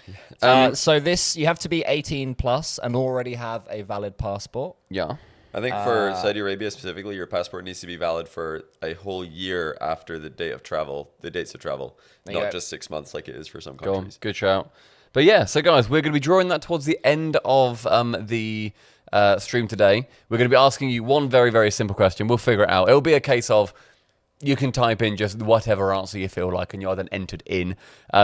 So this, you have to be 18 plus and already have a valid passport. Yeah. I think for Saudi Arabia specifically, your passport needs to be valid for a whole year after the date of travel, the dates of travel, not just 6 months like it is for some countries. Good shout. But yeah, so guys, we're going to be drawing that towards the end of the stream today. We're going to be asking you one very simple question. We'll figure it out. It'll be a case of you can type in just whatever answer you feel like, and you're then entered in.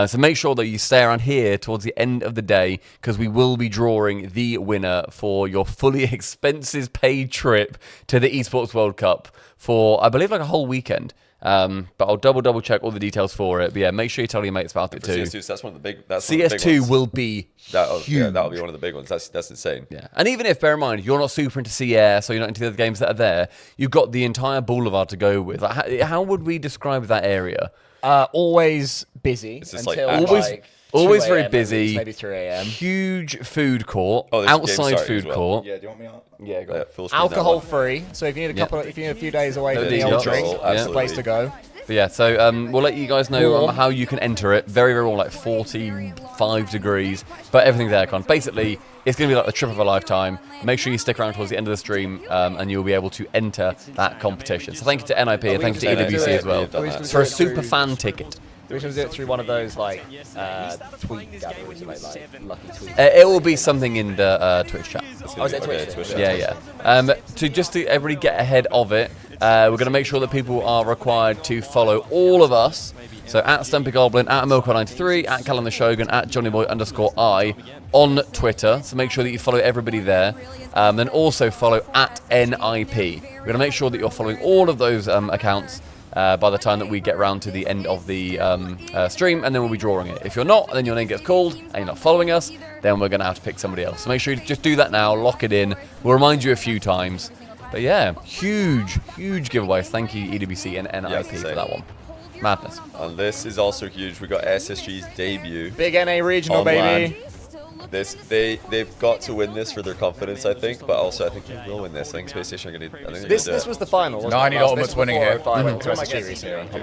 So make sure that you stay around here towards the end of the day, because we will be drawing the winner for your fully expenses paid trip to the Esports World Cup for, I believe, like a whole weekend. But I'll double check all the details for it. But yeah, make sure you tell your mates about it too. CS2, so that's one of the big. That's CS2 will be huge. Yeah, that'll be one of the big ones. That's insane. Yeah, and even if, bear in mind, you're not super into CS, so you're not into the other games that are there, you've got the entire Boulevard to go with. Like, how would we describe that area? Always busy. It's until like always very busy. Maybe 3 a.m. Huge food court, there's outside games food well. court. Yeah, do you want me out? Yeah, go. Alcohol free. So if you need if you need a few days away from the old drink, that's the place to go. But yeah, so we'll let you guys know how you can enter it. Very warm, like 45 degrees, but everything's aircon. Basically, it's going to be like the trip of a lifetime. Make sure you stick around towards the end of the stream, and you'll be able to enter that competition. So thank you to NIP and thank you to EWC as well for a super fan ticket. Do we just do it through one of those like tweet gatherings, like lucky tweets? It will be something in the Twitch chat. Oh, is it Twitch? Yeah. To everybody get ahead of it, we're going to make sure that people are required to follow all of us. So at Stumpy Goblin, at Milko93, at Calendar Shogun, at JOHNNYBOI_I on Twitter. So make sure that you follow everybody there. Then also follow at NIP. We're going to make sure that you're following all of those accounts by the time that we get round to the end of the stream, and then we'll be drawing it. If you're not, and then your name gets called, and you're not following us, then we're going to have to pick somebody else. So make sure you just do that now, lock it in. We'll remind you a few times. But yeah, huge giveaways. Thank you, EWC and NIP, for that one. Madness. And this is also huge. We got SSG's debut. Big NA regional, baby. They've got to win this for their confidence, I think, but also I think they will win this. I think Space Station are going to. This was the final. No, I need Ultimate's winning here. I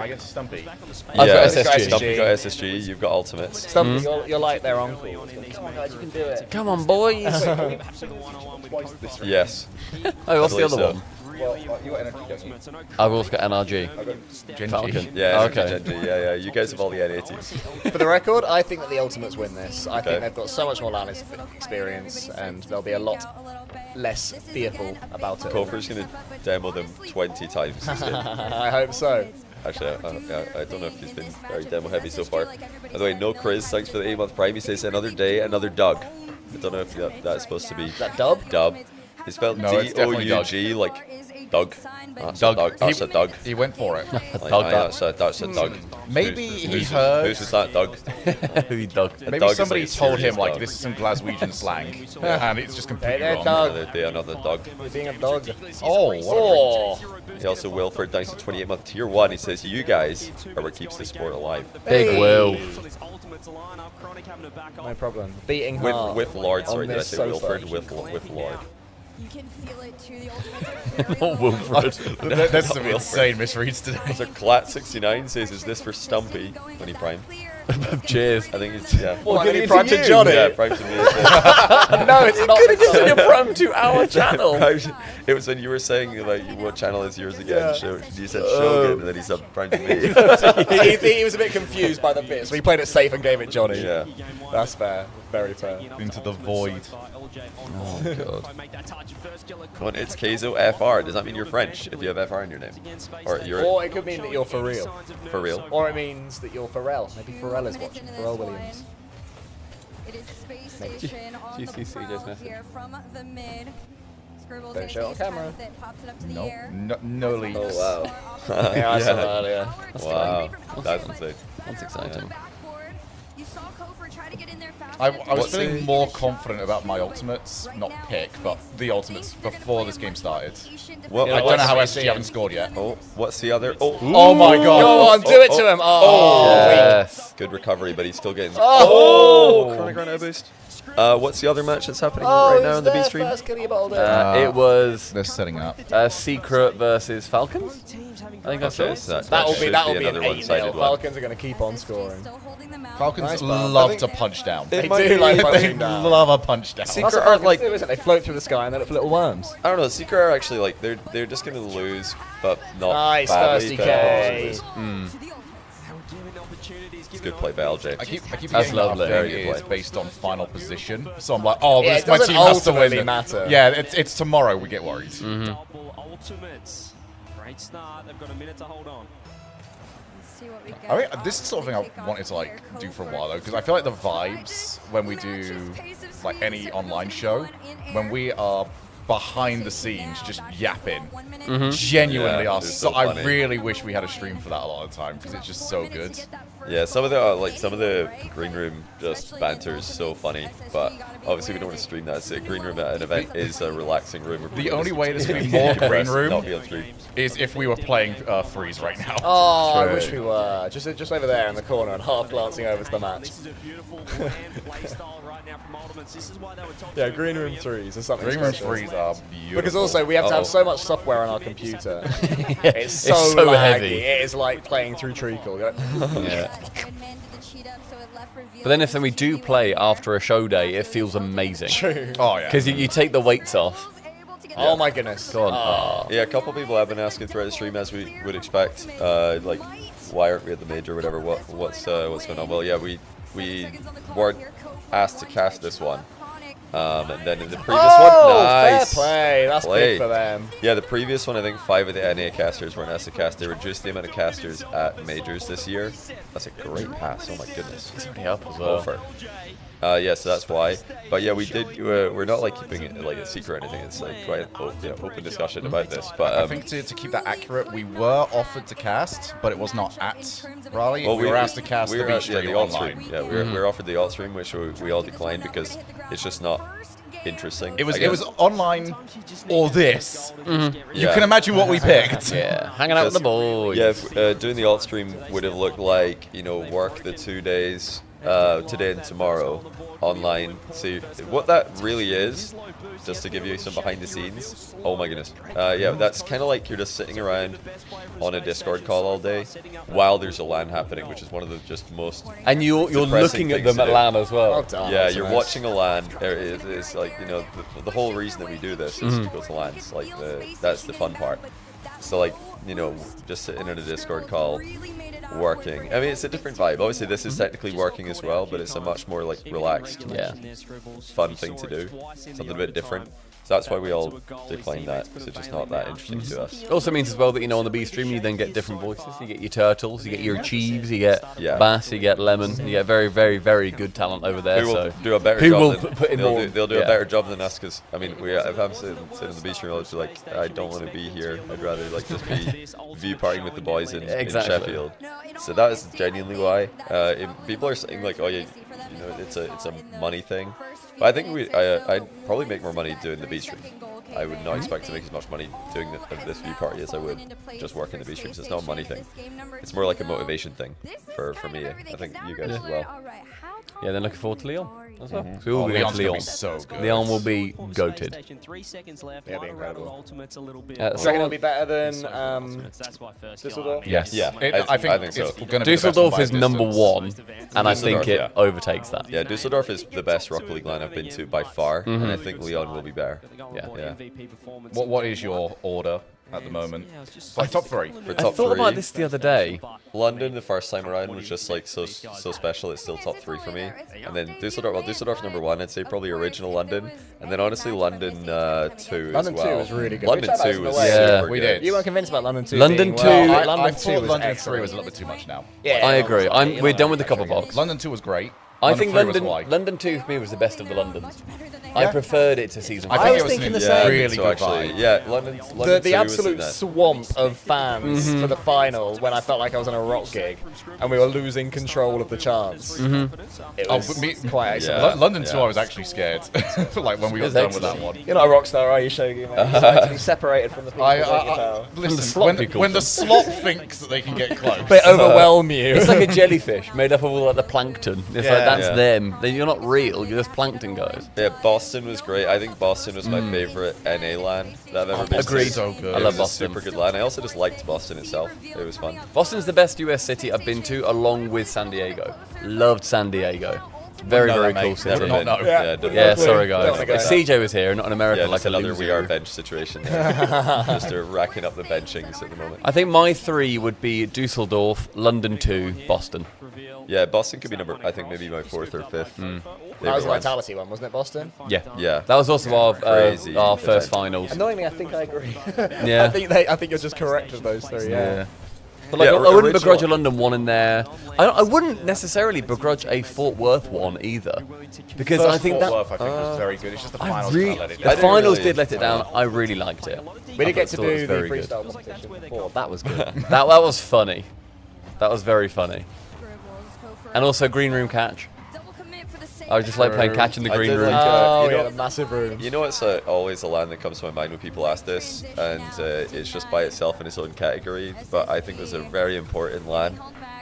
get Stumpy. I've got SSG. Stumpy got SSG. You've got Ultimates. Stumpy, you're like their uncle. Come on, guys, you can do it. Come on, boys. Yes. Oh, what's the other one? Well, you got energy, don't you? I've also got NRG. Genji. Yeah, okay. Genji. Yeah. You guys have all the NA teams. For the record, I think that the Ultimates win this. I think they've got so much more LAN experience, and they'll be a lot less fearful about it. Kofer's going to demo them 20 times this game. I hope so. Actually, I don't know if he's been very demo heavy so far. By the way, no Chris, thanks for the 8-month Prime. He says another day, another Doug. I don't know if that's supposed to be. Is that Dub? Dub. It's spelled D-O-U-G, like Doug. That's a Doug. He went for it. That's a Doug. Maybe he heard. Who's that Doug? Doug. Maybe somebody told him like this is some Glaswegian slang, and it's just completely wrong. Another Doug. Being a dog. Oh. He also Wilford, thanks to 28-month tier 1. He says, "You guys are what keeps the sport alive." Big Will. No problem. Beating hard. With Lord. Sorry, did I say sofa. Wilford? With Lord. You can feel it too. The ultimate Not Wilfred. That's some insane misreads today. So Clat69 says, "Is this for Stumpy when he prime?" Cheers. I think it's Well, give it to Johnny. Yeah, prime to me. No, it's not. Could have just done your Prime 2 hour channel. It was when you were saying like what channel is yours again. You said Shogun, and then he said Prime to me. he was a bit confused by the bits, so he played it safe and gave it Johnny. Yeah, that's fair. Very fair. Into the void. Oh god. Come on, it's Keizo FR. Does that mean you're French if you have FR in your name? Or it could mean that you're for real. For real? Or it means that you're Pharrell. Maybe Pharrell is watching. Pharrell Williams. It is Space Station on the prowl here from the mid. Scribbles Don't show it on camera. Pops it up to the air. No leaks. Oh wow. Yeah, I saw that earlier. Wow, that's insane. That's exciting. You saw Kofor try to get in there fast. I was feeling more confident about my ultimates, not pick, but the ultimates before this game started. Well, I don't know how SG haven't scored yet. Oh, what's the other? Oh my god. Go on, do it to him. Yes. Good recovery, but he's still getting. Oh! Chronic Rhino boost. What's the other match that's happening right now on the B stream? It was they're setting up Secret versus Falcons. I think I saw. So that'll be another an one-sided 8-0. one. Falcons are going to keep on scoring. Falcons love to punch down. They do like punching down. They love a punch down. Secret are like, isn't it? They float through the sky and they look for little worms. I don't know. Secret are actually like they're just gonna lose, but not Nice, badly. thirsty K. It's a good play by LJ. I keep That's forgetting lovely. that Very it good is play. based on final position. So I'm like, oh, Yeah, but it my doesn't team has to win. ultimately matter. Yeah, it's tomorrow we get worried. Ultimates. Great start. They've got a minute to hold on. See what we get. I mean, this is the sort of thing I wanted to like do for a while though, because I feel like the vibes when we do like any online show, when we are behind the scenes just yapping, genuinely Yeah, are. it's So so I funny. really wish we had a stream for that a lot of the time because it's just so good. Yeah, some of the green room just banter is so funny, but obviously we don't want to stream that. So green room at an event is a relaxing room. Where The people only just way this could be more green depressed, room not be on stream. is if we were playing Freeze right now. Oh, I True. wish we were. Just over there in the corner and half glancing over to the match. This is a beautiful play style right now from Ultimates. This is why they were top Yeah, two. green room threes or something. Green room special. threes are beautiful. Because also we have to Uh-oh. have so much software on our computer. It's so, It's so laggy. heavy. It is like playing through treacle. You're like, Yeah. But then if we do play after a show day, it feels amazing. True. Oh yeah. Because you take the weights off. Oh my goodness. Go on. Yeah, a couple people have been asking throughout the stream, as we would expect, like, why aren't we at the major or whatever? What's going on? Well, yeah, we weren't asked to cast this one. And then in the previous one, nice fair play. That's big for them. Yeah, the previous one, I think 5 of the NA casters weren't asked to cast. They reduced the amount of casters at majors this year. That's a great pass. Oh my goodness. It's already up as well. Over. Yeah, so that's why. But yeah, we did. We're not like keeping it like a secret or anything. It's like quite an open discussion about this. But I think to keep that accurate, we were offered to cast, but it was not at Raleigh. We were asked to cast the B stream the alt online. stream. Yeah, we were offered the alt stream, which we all declined because it's just not interesting. It was I guess. online or this. You Yeah. can imagine what we picked. Yeah, hanging out with the boys. Yeah, doing the alt stream would have looked like, work the 2 days, today and tomorrow, online. See what that really is, just to give you some behind the scenes. Oh my goodness. Yeah, that's kind of like you're just sitting around on a Discord call all day while there's a LAN happening, which is one of the just most And you're looking at them at LAN as well. Yeah, you're watching a LAN. It's like, the whole reason that we do this is to go to LANs. Like, that's the fun part. So, like, just sitting in a Discord call, working. I mean, it's a different vibe. Obviously, this is technically working as well, but it's a much more, like, relaxed, fun thing to do. Something a bit different. So that's why we all decline that, because it's just not that interesting to us. It also means as well that, on the B stream, you then get different voices. You get your Turtles, you get your Cheeves, you get Bass, you get Lemon. You get very, very, very good talent over there. Who will so do a better who job will than, put in more? they'll do a better job than us, because, I mean, if I'm sitting in the B stream, I'll just be like, I don't want to be here. I'd rather, like, just be view partying with the boys in Sheffield. So that is genuinely why. People are saying, like, oh, yeah, it's a money thing. But I think I'd probably make more money doing the B stream. I would not expect to make as much money doing this view party as I would just working the B streams. It's not a money thing. It's more like a motivation thing for me. I think you guys as well. Yeah, then looking forward to Leon. as well. So we will be going to Leon. So good. Leon will be goated. Yeah, be incredible. Second will be better than Düsseldorf? Yes. Yeah, I think so. it's going to be Dusseldorf is by number distance. 1, and I think it overtakes that. Yeah, Dusseldorf is the best Rocket League line I've been to by far, and I think Leon will be better. Yeah. What is your order at the moment? Like top 3. For top I thought 3, about this the other day. London the first time around was just like so special. It's still top 3 for me. And then Dusseldorf, well, Dusseldorf's number 1. I'd say probably original London, and then honestly London 2 as well. London 2 was really good. London 2 was Yeah, super we good. did. You weren't convinced about London 2. London being 2 well. I 2 thought was London 3 excellent. was a little bit too much now. Yeah, I agree. We're done with the copper box. London 2 was great. I think 3 was London like- London 2 for me was the best of the Londons. I preferred it to season 5. I think was it was thinking the an same. really so good actually, vibe. yeah, London The 2 was absolute nice. swamp of fans for the final when I felt like I was on a rock gig and we were losing control of the chance. It was quite excellent. Yeah. London 2, I was actually scared. Like when we got was done with excellent. that one. You're not a rock star, are you, Shogun? Mate? You like to be separated from the people. Listen, slot people. when the slot thinks that they can get close. They overwhelm you. It's like a jellyfish made up of all like the plankton. It's Yeah. like that's Yeah. them. You're not real. You're just plankton guys. Yeah, Boston was great. I think Boston was my favorite NA LAN that I've ever been Agreed. to. So good. I It love was Boston. a super good LAN. I also just liked Boston itself. It was fun. Boston's the best US city I've been to, along with San Diego. Loved San Diego. Very, No, very that cool makes- city. never know. No. Yeah, sorry Don't guys. wanna go If there. CJ was here, not in America, Yeah, like just a another loser. We Are bench situation there. Just racking up the benchings at the moment. I think my 3 would be Dusseldorf, London 2, Boston. Yeah, Boston could be number, I think maybe my 4th or 5th. That was the Vitality one, wasn't it, Boston? Yeah. Yeah. That was also our Crazy first event. finals. Annoyingly, I think I agree. Yeah. I think you're just correct with those 3. Yeah. But like, Yeah, I wouldn't original- begrudge a London 1 in there. I wouldn't necessarily begrudge a Fort Worth 1 either, because I think that Fort Worth, I think was very good. It's just the finals really, that let it the down. finals really- did let it down. I really liked it. We I did get to thought it was do the very good. freestyle competition before. That was good. That was funny. That was very funny. And also green room catch. I was just like playing catch in the I green did room. like, Oh, you know- yeah, the massive room. You know, it's always a LAN that comes to my mind when people ask this, and it's just by itself in its own category. But I think it was a very important LAN,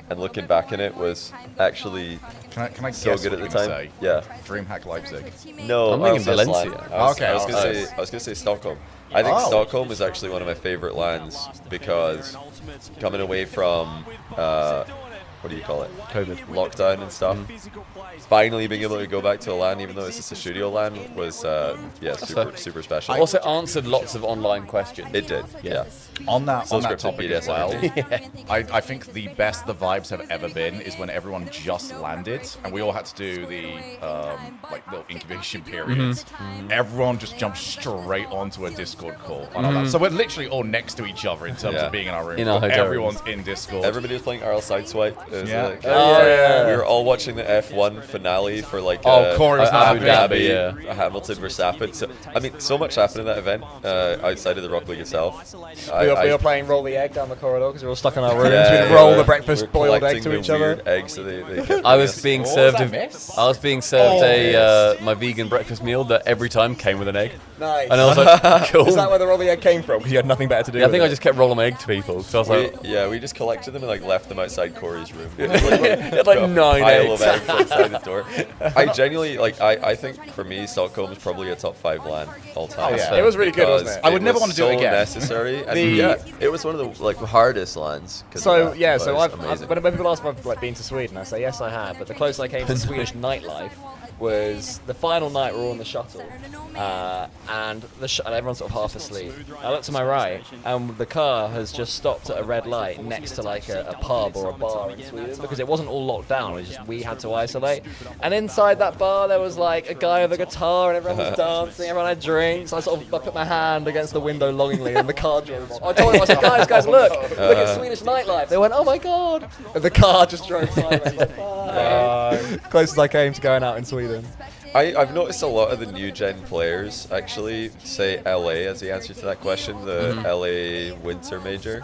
and looking back in it was actually Can I so guess good what at the you're time. gonna say? Yeah. DreamHack Leipzig. No, I'm thinking RLCS LAN. Valencia. Okay, I was gonna RLCS. say I was gonna say Stockholm. I think Oh. Stockholm is actually one of my favorite LANs because coming away from what do you call it? COVID. Lockdown and stuff. Finally being able to go back to a LAN, even though it's just a studio LAN, was super special. I also answered lots of online questions. It did, yeah. On that So topic scripted as well, BDS. I think the best the vibes have ever been is when everyone just landed and we all had to do the like little incubation periods. Everyone just jumped straight onto a Discord call. I know that. So we're literally all next to each other in terms Yeah. of being in our room. In our hotel Everyone's in Discord. Everybody was playing RL Sideswipe. It was Yeah. like, yeah. We were all watching the F1 finale for like Corey was not Abu happy. Dhabi, Hamilton Verstappen. So I mean, so much happened in that event outside of the Rock League itself. We were playing roll the egg down the corridor because we were all stuck in our rooms. Yeah, We'd roll yeah. the breakfast We were boiled egg collecting to the each other. weird eggs that they kept I giving was us. being What served. was that miss? I was being served my vegan breakfast meal that every time came with an egg. Nice. And I was like, cool. Is that where the roll the egg came from? Because you had nothing better to do. Yeah, I with think I it? just kept rolling my egg to people. So I was like, We just collected them and like left them outside Corey's room. had, like, 9 pile eggs. of eggs outside the door. I genuinely like. I think for me, Stockholm is probably a top 5 LAN all time. Oh, yeah. It was really good, wasn't Because it? I would never was want to do it so again. Necessary. And yeah, it was one of the like hardest LANs. So yeah, so I've when people ask if I've like, been to Sweden, I say yes, I have. But the closest I came to Swedish nightlife was the final night we were on the shuttle, and everyone's sort of half asleep. I look to my right, and the car has just stopped at a red light next to like a pub or a bar in Sweden because it wasn't all locked down. It was just we had to isolate. And inside that bar, there was like a guy with a guitar, and everyone was dancing. Everyone had drinks. I put my hand against the window longingly, and the car drove off. I told them, I said, guys, look at Swedish nightlife. They went, oh my god, and the car just drove sideways. Closest I came to going out in Sweden. I've noticed a lot of the new gen players actually say LA as the answer to that question, the LA Winter Major,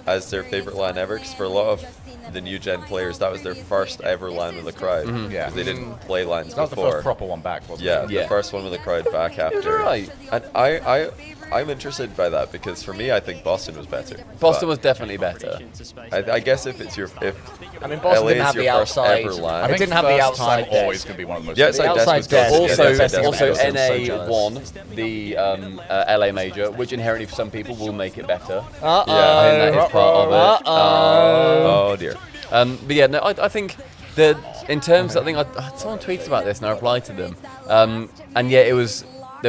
as their favorite LAN ever. Because for a lot of the new gen players, that was their first ever LAN with a crowd. Yeah. Because they didn't play LANs That was the before. first proper one back, wasn't Yeah, it? the first one with a crowd back after. right. And I I'm interested by that because for me, I think Boston was better. Boston was definitely better. I guess if it's your I mean, Boston LA didn't is have your the first outside. ever land. It didn't have the outside desk. always going to be one of the most. Yeah, The outside outside desk was desk. good. Also, Yeah, NA won the LA major, which inherently for some people will make it better. Uh-oh. Yeah, I think that is part of it. Oh dear. But yeah, no, I think that in terms, I think someone tweeted about this and I replied to them. And yeah, they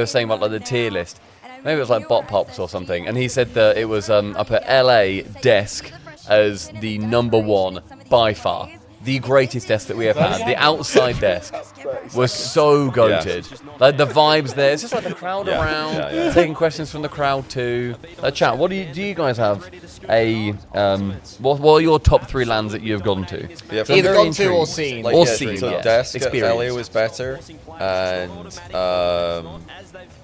were saying about like the tier list. Maybe it was like Bot Pops or something, and he said that it was up at LA desk as the #1 by far. The greatest desk that we have had. The outside desk was so goated. Like the vibes there. It's just like the crowd around, taking questions from the crowd too. Chat, what do you guys have? What are your top 3 lands that you have gone to? Yeah, either gone to or seen. Or seen, so yes. desk at Experience. LA was better, and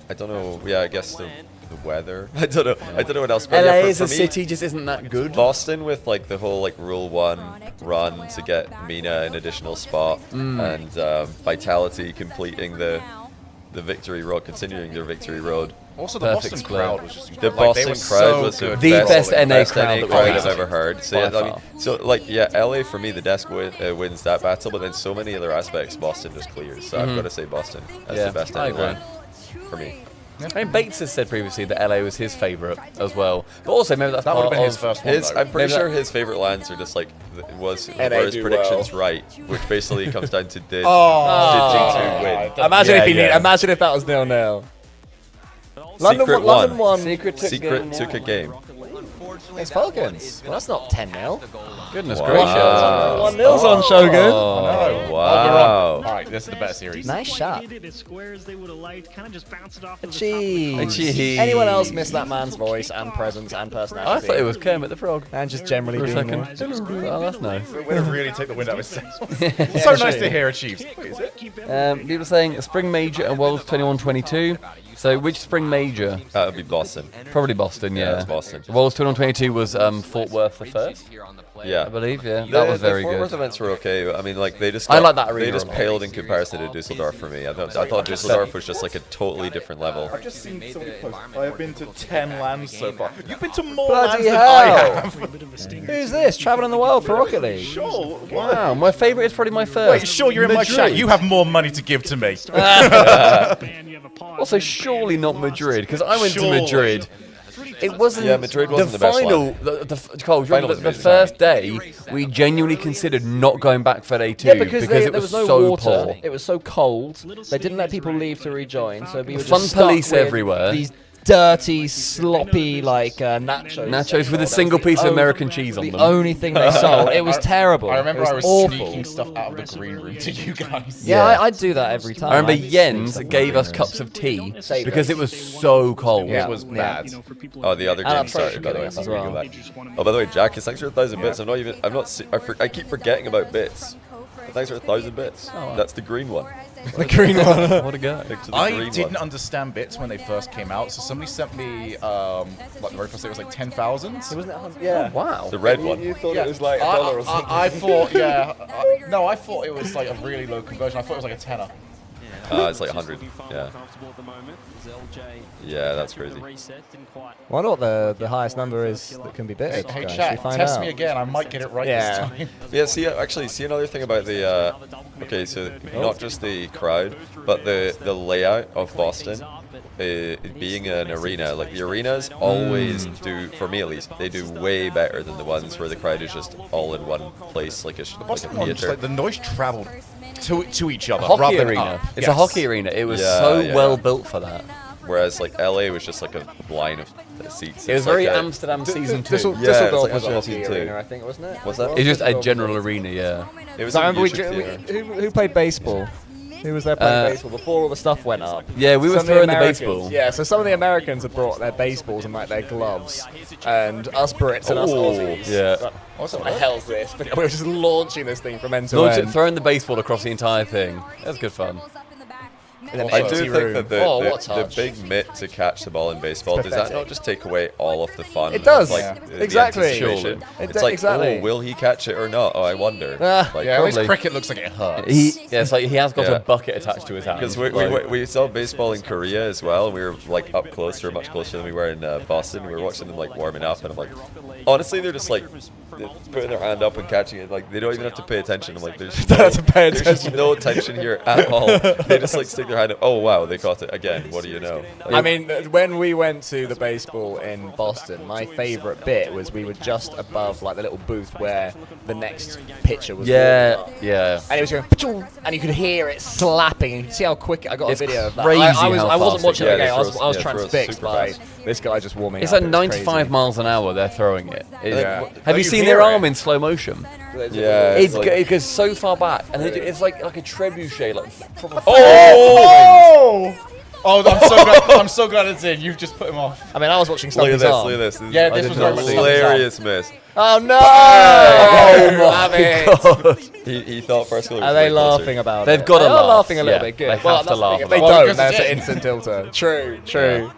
I don't know. Yeah, I guess the weather. I don't know what else. But LA yeah, as a me, city just isn't that good. Boston with like the whole like Rule 1 run to get Mina an additional spot, and Vitality completing the victory road, continuing their victory road. Also, the Boston crowd was just the incredible. Boston crowd was the best NA crowd I've ever heard. So yeah, I mean, so like LA for me, the desk wins that battle, but then so many other aspects, Boston just clears. So I've got to say Boston as the best NA land for me. I mean, Bates has said previously that LA was his favourite as well, but also maybe that's that would part have been of his first one. I'm pretty sure his favourite lands are just like were his predictions right, which basically comes down to did G2 win? Imagine if that was 0-0. London won. Secret took a game. It's Falcons. Well, that's not 10-0. Goodness Wow. gracious. 1-0's on Shogun. Oh, wow. All right, this is the best series. Nice shot. Cheese. Cheese. Anyone else miss that man's voice and presence and personality? I thought it was Kermit the Frog. And just generally For a being second. more. Oh, that's nice. It would really take the wind out of his sails. It's so nice to hear a Chiefs. Wait, is it? People saying Spring Major and Worlds 21-22. So which Spring Major? That would be Boston. Probably Boston, yeah. It's Boston. Worlds 21-22 was Fort Worth the first. Yeah, I believe. Yeah, that was very the Fort good. Worth events were okay. But I mean, like they just I like that arena they just a lot. paled in comparison to Dusseldorf for me. I thought Dusseldorf was just like a totally different level. I've just seen somebody post. I have been to 10 lands so far. You've been to more Bloody lands than hell. I have. Who's this? Traveling the world for Rocket League? Sure. Wow, my favourite is probably my first. Wait, sure, you're in my chat. You have more money to give to me. Also, surely not Madrid, because I went to Madrid. It wasn't. Yeah, Madrid wasn't the best final. one. Cole, Final the was amazing. first day, we genuinely considered not going back for day 2 Yeah, because it there was was no so water. poor. It was so cold. They didn't let people leave to rejoin, so we were Fun just stuck police with everywhere. These dirty, sloppy, like nachos. Nachos with a That single was the piece of only- American cheese on them. The only thing they sold. It was terrible. I remember It I was awful. sneaking stuff out of the green room to you guys. Yeah, I'd do that every time. I remember I'd Jens sneak gave us stuff cups of tea Save because it. it was so cold. Yeah. It was bad. Oh, the other And game I'm started by the way. as well. Oh, by the way, Jack, thanks for 1,000 bits. I keep forgetting about bits. Thanks for 1,000 bits. That's the green one. The green one. What a guy. I didn't understand bits when they first came out, so somebody sent me like the very first day it was like 10,000. Yeah. Wow. The red one. You thought it was like $1 or something. I thought, no, I thought it was like a really low conversion. I thought it was like a tenner. It's like 100. Yeah. Yeah, that's crazy. Wonder what the highest number is that can be bid. Hey, guys. chat, Should we find test out? me again. I might get it right Yeah. this time. Yeah, see another thing about the okay, so not just the crowd, but the layout of Boston being an arena. Like the arenas always do, for me at least, they do way better than the ones where the crowd is just all in one place, like a Boston one, just theater. like the noise traveled to each other. Hockey rather than arena. up. It's Yes. a hockey arena. It was Yeah, so yeah. well built for that. Whereas like LA was just like a line of seats. It was It's like very a- Amsterdam season 2. Yeah, it's Dusseldorf like was a Amsterdam hockey season 2. arena, I think, wasn't it? What's that? It's just a general arena, yeah. It was So I remember theater. who played baseball? Who was there playing baseball before all the stuff went up? Yeah, we were Some of throwing the Americans- baseball. Yeah, so some of the Americans had brought their baseballs and like their gloves, and us Brits and us Aussies. Yeah. What the hell's this? But we were just launching this thing from end to end. Throwing the baseball across the entire thing. That was good fun. I do think that the big mitt to catch the ball in baseball, does that not just take away all of the fun? It does. Exactly. Surely. It's like, oh, will he catch it or not? Oh, I wonder. Like, at least cricket looks like it hurts. It's like he has got a bucket attached to his hand. Because we saw baseball in Korea as well, and we were like up closer, much closer than we were in Boston. We were watching them like warming up, and I'm like, honestly, they're just like putting their hand up and catching it. Like they don't even have to pay attention. I'm like, there's just no tension here at all. They just like stick their hand up. Oh wow, they caught it again. What do you know? Like, I mean, when we went to the baseball in Boston, my favourite bit was we were just above like the little booth where the next pitcher was. Yeah. And it was going, "Pachoo," and you could hear it slapping, and you could see how quick. I got a video of that. Crazy I wasn't watching the game. I throws- was yeah, transfixed throws by super this guy just warming It's up. at 95 miles an hour they're throwing it. Have you seen hear their it? arm in slow motion? Yeah, It goes so far back, and it's like a trebuchet, like proper. I'm so glad it's in. You've just put him off. I mean, I was watching Look at Stumpy's this. arm. Look at this. Yeah, this was very much hilarious miss. Oh no! He thought first goal. Are they laughing about it? They've got to They are laugh. laughing a little Yeah, bit. Good. they have to laugh If they about don't, it. that's an instant tilter. True.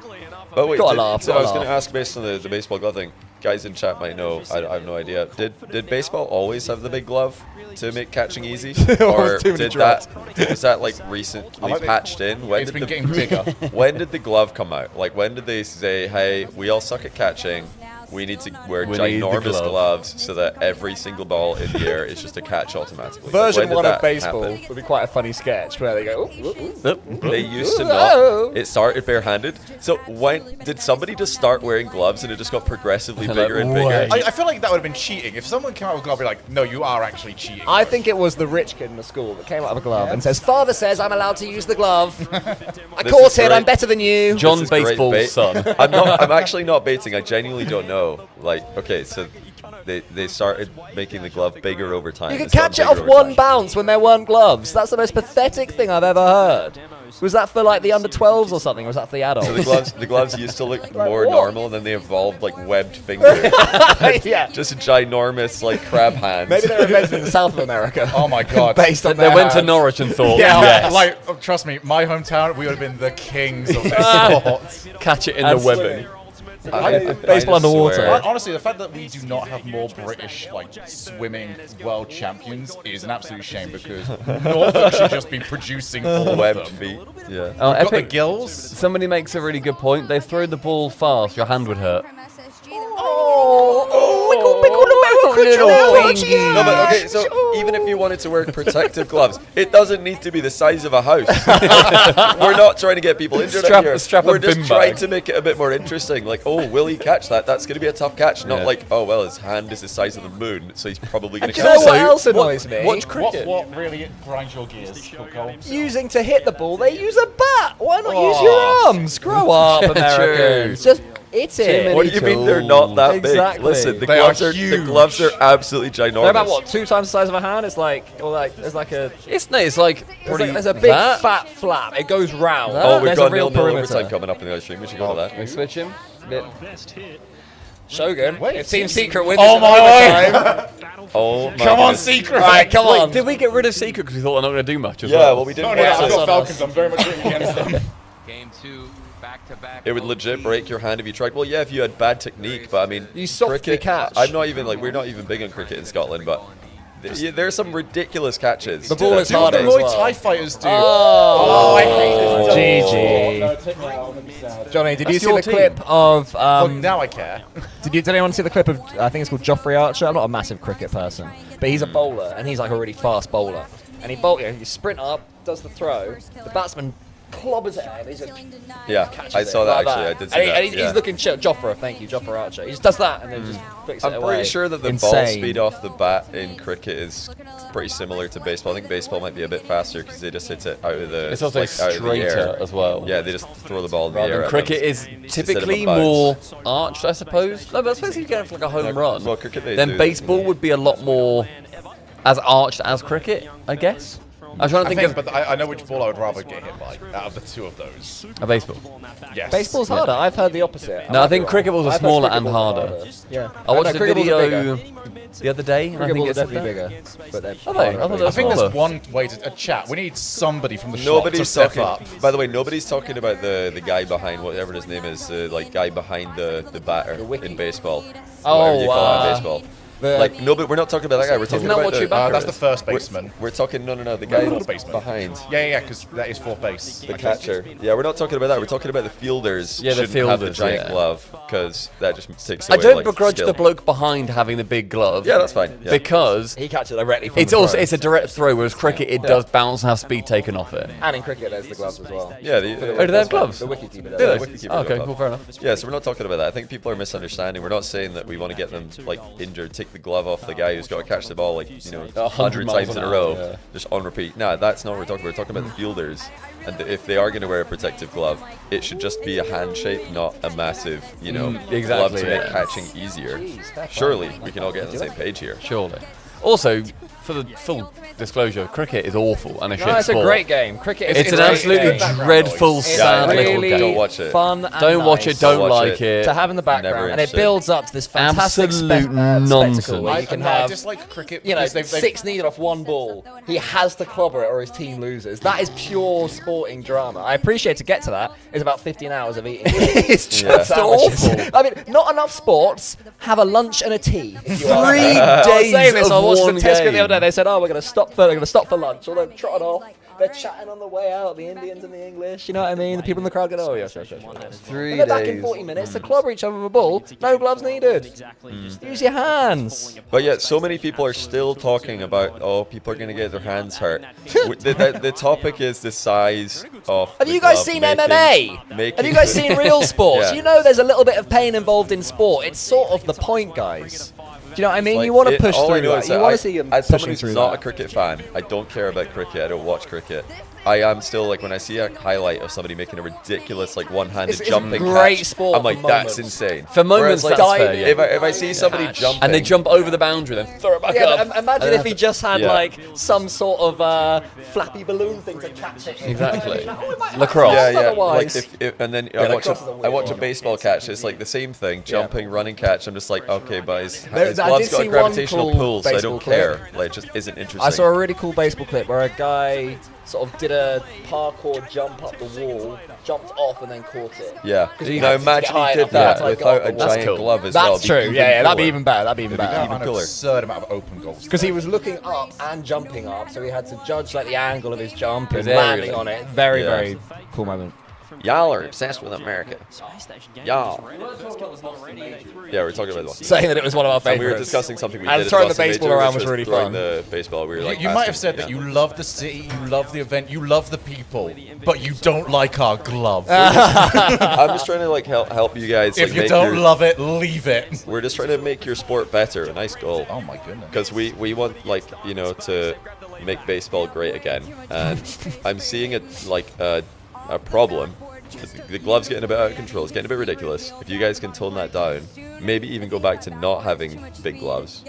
But wait, Gotta laugh, so I gotta was going to laugh. ask based on the baseball glove thing. Guys in chat might know. I have no idea. Did baseball always have the big glove to make catching easy, or was that like recently patched in? It's been getting bigger. When did the glove come out? Like when did they say, "Hey, we all suck at catching. We need to wear ginormous gloves so that every single ball in the air is just a catch automatically"? Version When did 1 that of baseball happen? would be quite a funny sketch where they go, "Ooh." They used to not. It started barehanded. So when did somebody just start wearing gloves and it just got progressively bigger and bigger? I feel like that would have been cheating. If someone came out with a glove, I'd be like, no, you are actually cheating. I think it was the rich kid in the school that came out of a glove and says, "Father says I'm allowed to use the glove. I caught it. I'm better than you." John This is great Baseball's bait. son. I'm actually not baiting. I genuinely don't know. Like, okay, so they started making the glove bigger over time. You could It's gotten catch it bigger off over one time. bounce when there weren't gloves. That's the most pathetic thing I've ever heard. Was that for like the under 12s or something? Or was that for the adults? So the gloves used to look more normal, and then they evolved like webbed fingers. Yeah. Just ginormous like crab hands. Maybe they were invented in South America. Oh my god. Based on They went to Norwich and thought, yes. Like, trust me, my hometown, we would have been the kings of this sport. Catch it in the webbing. Baseball underwater. Honestly, the fact that we do not have more British like swimming world champions is an absolute shame because Norfolk should just be producing all of webbed them. feet. Yeah. Oh, We've got the Epic. gills. Somebody makes a really good point. They throw the ball fast, your hand would hurt. No, but okay, so even if you wanted to wear protective gloves, it doesn't need to be the size of a house. We're not trying to get people injured out here. strap a We're just bin trying bag. to make it a bit more interesting. Like, oh, will he catch that? That's going to be a tough catch. Not Yeah. like, oh, well, his hand is the size of the moon, so he's probably going to Do you know catch what it. else annoys me? Watch cricket. What really grinds your gears? Cole? Using to hit the ball, they use a bat. Why not use your arms? Grow up, Americans. Just hit it. What do you mean they're not that Exactly. big? Listen, the They gloves are are the huge. gloves are absolutely ginormous. They're about what, 2 times the size of a hand? It's like, or like, there's like a, It's like pretty there's a big that. fat flap. It goes round. Oh, we've There's got a real 0-0 perimeter. overtime coming up in the other stream. We should go to that. We switch him. Shogun. Wait, If Team Secret wins Oh in my overtime. Oh my Come on, goodness. Secret! Right, come on. Did we get rid of Secret because we thought they're not going to do much as Yeah, well? well, we didn't No, want I've to. got Falcons. I'm very much rooting against them. Game 2, back-to-back. It would legit break your hand if you tried. Well, yeah, if you had bad technique, but I mean, You softly cricket, catch. I'm not even like we're not even big on cricket in Scotland, but there's some ridiculous catches. The ball is Do what the harder as Muay well. Thai fighters do. Oh, I hate this. GG. Johnny, did you That's see your the clip of? Well, now I care. Did anyone see the clip of? I think it's called Joffrey Archer. I'm not a massive cricket person, but he's a bowler and he's like a really fast bowler. And he sprint up, does the throw. The batsman clobbers it out. He's just Yeah, catches I it saw that like actually. I did see and that. he's yeah. looking chill. Joffrey, thank you, Joffrey Archer. He just does that and then just flicks it I'm away. pretty sure that the Insane. ball speed off the bat in cricket is pretty similar to baseball. I think baseball might be a bit faster because they just hit it out of the It's also out of the straighter air. as well. Yeah, they just throw the ball in the Rather air. than at cricket them is instead of a typically bounce. more arched, I suppose. No, but I suppose if you get like a home run, well, cricket they then do. baseball would be a lot more as arched as cricket, I guess. I'm trying to think of... But I know which ball I would rather get hit by out of the two of those. A baseball. Yes. Baseball's harder. I've heard the opposite. No, I think cricket balls are smaller and harder. Yeah. I watched a cricket balls are video the other day, and I Cricket think balls it's are definitely bigger. But they're Are they? I I think there's one way to chat. We need somebody from the shop to Nobody's step talking. up. By the way, nobody's talking about the guy behind whatever his name is, like guy behind the batter in baseball. Whatever you call it in baseball. Like nobody, we're not talking about that guy. We're talking about that's the first baseman. We're talking no, the guy behind. Yeah, because that is fourth base. The catcher. Yeah, we're not talking about that. We're talking about the fielders. Yeah, the shouldn't have the fielders, giant yeah. glove because that just takes I away. don't like, begrudge skill. the bloke behind having the big glove. Yeah, that's fine. Yeah. Because he catches it directly from it's the also throw. it's a direct throw, whereas cricket it does bounce and have speed taken off it. And in cricket, there's the gloves as well. Yeah, do they have gloves? The wicketkeeper does. Do they? The wicketkeeper Oh, okay, does. cool, fair enough. Yeah, so we're not talking about that. I think people are misunderstanding. We're not saying that we want to get them like injured, take the glove off the guy who's got to catch the ball like 100 miles times in an a row, hour, just on repeat. Nah, that's not what we're talking about. We're talking about the fielders, and if they are going to wear a protective glove, it should just be a hand shape, not a massive, glove to make catching easier. Surely we can all get on the same page here. Surely. Also, for the full disclosure, cricket is awful and a shit it's sport. a great game. Cricket It's is an absolutely dreadful, sad little really game. Don't watch it. Fun and Don't watch nice it. Don't watch like it. to have in the background, and it interested. builds up to this fantastic Absolute spectacle nonsense. where you can I have dislike cricket. you know, because they've 6 needed off one ball. He has to clobber it or his team loses. That is pure sporting drama. I appreciate to get to that is about 15 hours of eating. It's just awful. I mean, not enough sports. Have a lunch and a tea. If you 3 ask me. I was saying this. days I of watched one the test the game. other day. They said, "Oh, we're going to stop for lunch." Or they're trotting off. They're chatting on the way out. The Indians and the English. You know what I mean? The people in the crowd go, "Oh yes." 3 And they're back in days. 40 minutes to clobber each other with a ball. No gloves needed. Use your hands. But yet, so many people are still talking about, people are going to get their hands hurt. The topic is the size of. Have you guys seen MMA? Have you guys seen real sports? Yeah. You know there's a little bit of pain involved in sport. It's sort of the point, guys. Do you know what I mean? Like, you want to push all I through know that. is You want to see them as someone pushing who's through not that. a cricket fan, I don't care about cricket. I don't watch cricket. I am still like when I see a highlight of somebody making a ridiculous like one-handed It's jumping great catch, sport I'm like, for that's moments. insane. For moments, Whereas, that's fair, yeah. If I see somebody jumping and they jump over the boundary, then throw it back Yeah, up. but imagine And if he just had Yeah. like some sort of flappy balloon thing to catch it. Exactly. Oh, it might have Lacrosse. Yeah, passed yeah. Like otherwise. and then Yeah, I watch lacrosse is a weird I watch a one. baseball catch. It's like the same thing, jumping, running catch. I'm just like, okay, but his I glove's did got see a one gravitational cool pull, so I baseball don't clip. care. Like, it just isn't interesting. I saw a really cool baseball clip where a guy sort of did a parkour jump up the wall, jumped off, and then caught it. Yeah. 'Cause he Now had to imagine get high he did enough to, like, that go without up a the wall. giant glove as That's well. true. Yeah, that'd be even better. That'd be even better. Even an cooler. absurd amount of open goals. Because he was looking up and jumping up, so he had to judge like the angle of his jump and His area. landing on it. Very, Yeah. very cool moment. Y'all are obsessed with America. Y'all. Yeah, we're talking about the one. Saying that it was one of our And we were favorites. discussing something we And did. throwing at the Boston baseball Major, around which was really throwing fun. the baseball. We were like, You might have asking- said that you love the city, you love the event, you love the people, but you don't like our glove. I'm just trying to like help you guys. If like, you make don't your- love it, leave it. We're just trying to make your sport better. A nice goal. Oh my goodness. Because we want to make baseball great again, and I'm seeing it like a problem. The glove's getting a bit out of control. It's getting a bit ridiculous. If you guys can tone that down, maybe even go back to not having big gloves,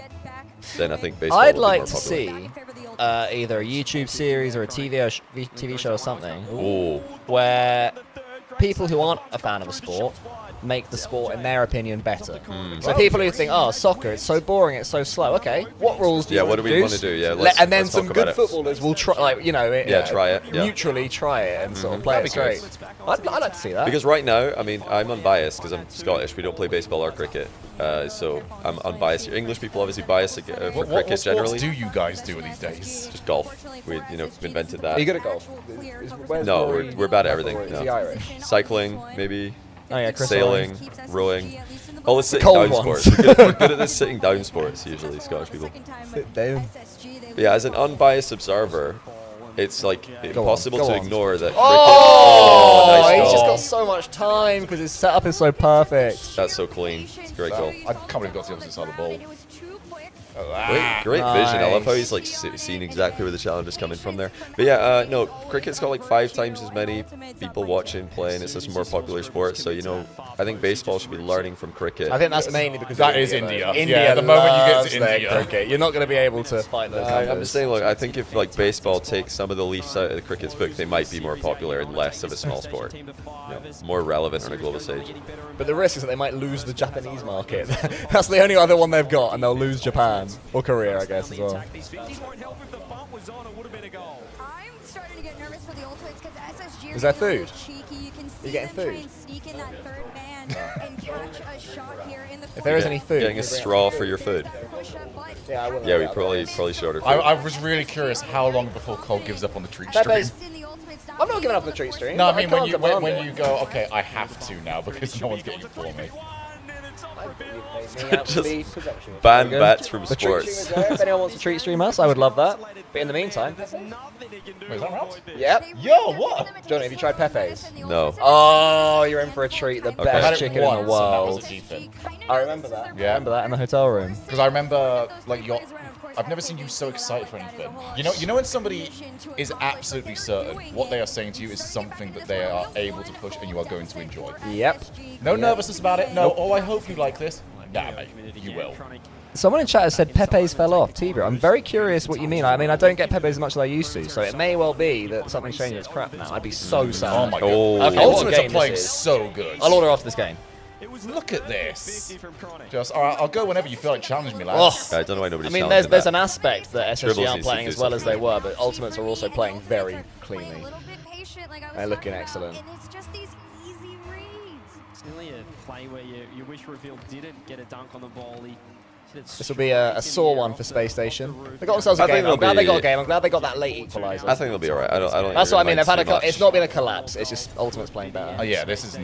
then I think baseball I'd will like be to more popular. see either a YouTube series or a TV show or something Ooh. where people who aren't a fan of a sport make the sport, in their opinion, better. So people who think, oh, soccer, it's so boring, it's so slow. Okay, what rules do you Yeah, what do we introduce? wanna do? Yeah, And then let's some talk good about it. footballers will try, like, try it, yeah. neutrally try it and sort of play it That'd be straight. I'd like to see that. Because right now, I mean, I'm unbiased because I'm Scottish. We don't play baseball or cricket, so I'm unbiased. English people obviously biased for What cricket generally. sports do you guys do these days? Just golf. We invented that. Are you good at golf? No, we're bad at everything. Is No. he Irish? Cycling, maybe. Oh yeah, Chris Sailing, Owen. rowing. All the sitting cold down ones. sports. We're good at the sitting down sports usually, Scottish people. Sit down. But yeah, as an unbiased observer, it's like impossible go to on. ignore that. Oh, nice he's just goal. got so much time because his setup is so perfect. That's so clean. It's a great goal. I can't believe he got to the opposite side of the ball. Great vision. I love how he's like seeing exactly where the challenge is coming from there. But yeah, no, cricket's got like 5 times as many people watching, playing. It's just a more popular sport. So, you know, I think baseball should be learning from cricket. I think that's mainly because that is India. India, the moment you get to India, cricket, you're not going to be able to fight those numbers. I'm just saying, look, I think if like baseball takes some of the leaves out of the cricket's book, they might be more popular and less of a small sport. You know, more relevant on a global stage. But the risk is that they might lose the Japanese market. That's the only other one they've got, and they'll lose Japan or Korea, I guess, as well. I'm starting to get nervous for the ultimates because SSG Is there food? cheeky. You can see you getting them try food? and sneak in that third man and catch a shot here in the If there is any food, getting a straw for your food. Yeah, I will. Yeah, we probably should order food. I was really curious how long before Cole gives up on the treat stream. I'm not giving up on the treat stream. No, I mean can't when demand you it. go, okay, I have to now because no one's getting it for me. Just ban bats from The treat sports. stream is there. If anyone wants to treat stream us, I would love that. But in the meantime, Wait, is that right? yep. Yo, what? Johnny, have you tried Pepe's? No. Oh, you're in for a treat. The I had best it chicken in once, the and that world. was a G-fin. I remember that. Yeah. I remember that in the hotel room. Because I remember, like, I've never seen you so excited for anything. You know when somebody is absolutely certain what they are saying to you is something that they are able to push and you are going to enjoy. Yep. No nervousness about it. No, oh, I hope you like this. Nah, mate, you will. Someone in chat has said Pepe's fell off. Tibra, I'm very curious what you mean. I mean, I don't get Pepe's as much as I used to, so it may well be that something's changing. It's crap now. I'd be so sad. Oh my god. Okay, Ultimates are playing so good. I'll order after this game. Look at this. Just, alright, I'll go whenever you feel like challenging me, lads. I don't know why nobody's I mean, challenging there's that. an aspect that SSG Dribbles aren't needs to playing do as well as they something. were, but Ultimates are also playing very cleanly. They're looking excellent. It's just these easy reads. It's nearly a play where you wish Reveal didn't get a dunk on the ball. This will be a sore one for Space Station. They got themselves a I think game. they'll I'm glad they be- got a game. I'm glad they got that late equaliser. I think they'll be alright. I don't That's what I mean. They've had a. it's not been a collapse. It's just Ultimate's playing better. Oh yeah, this is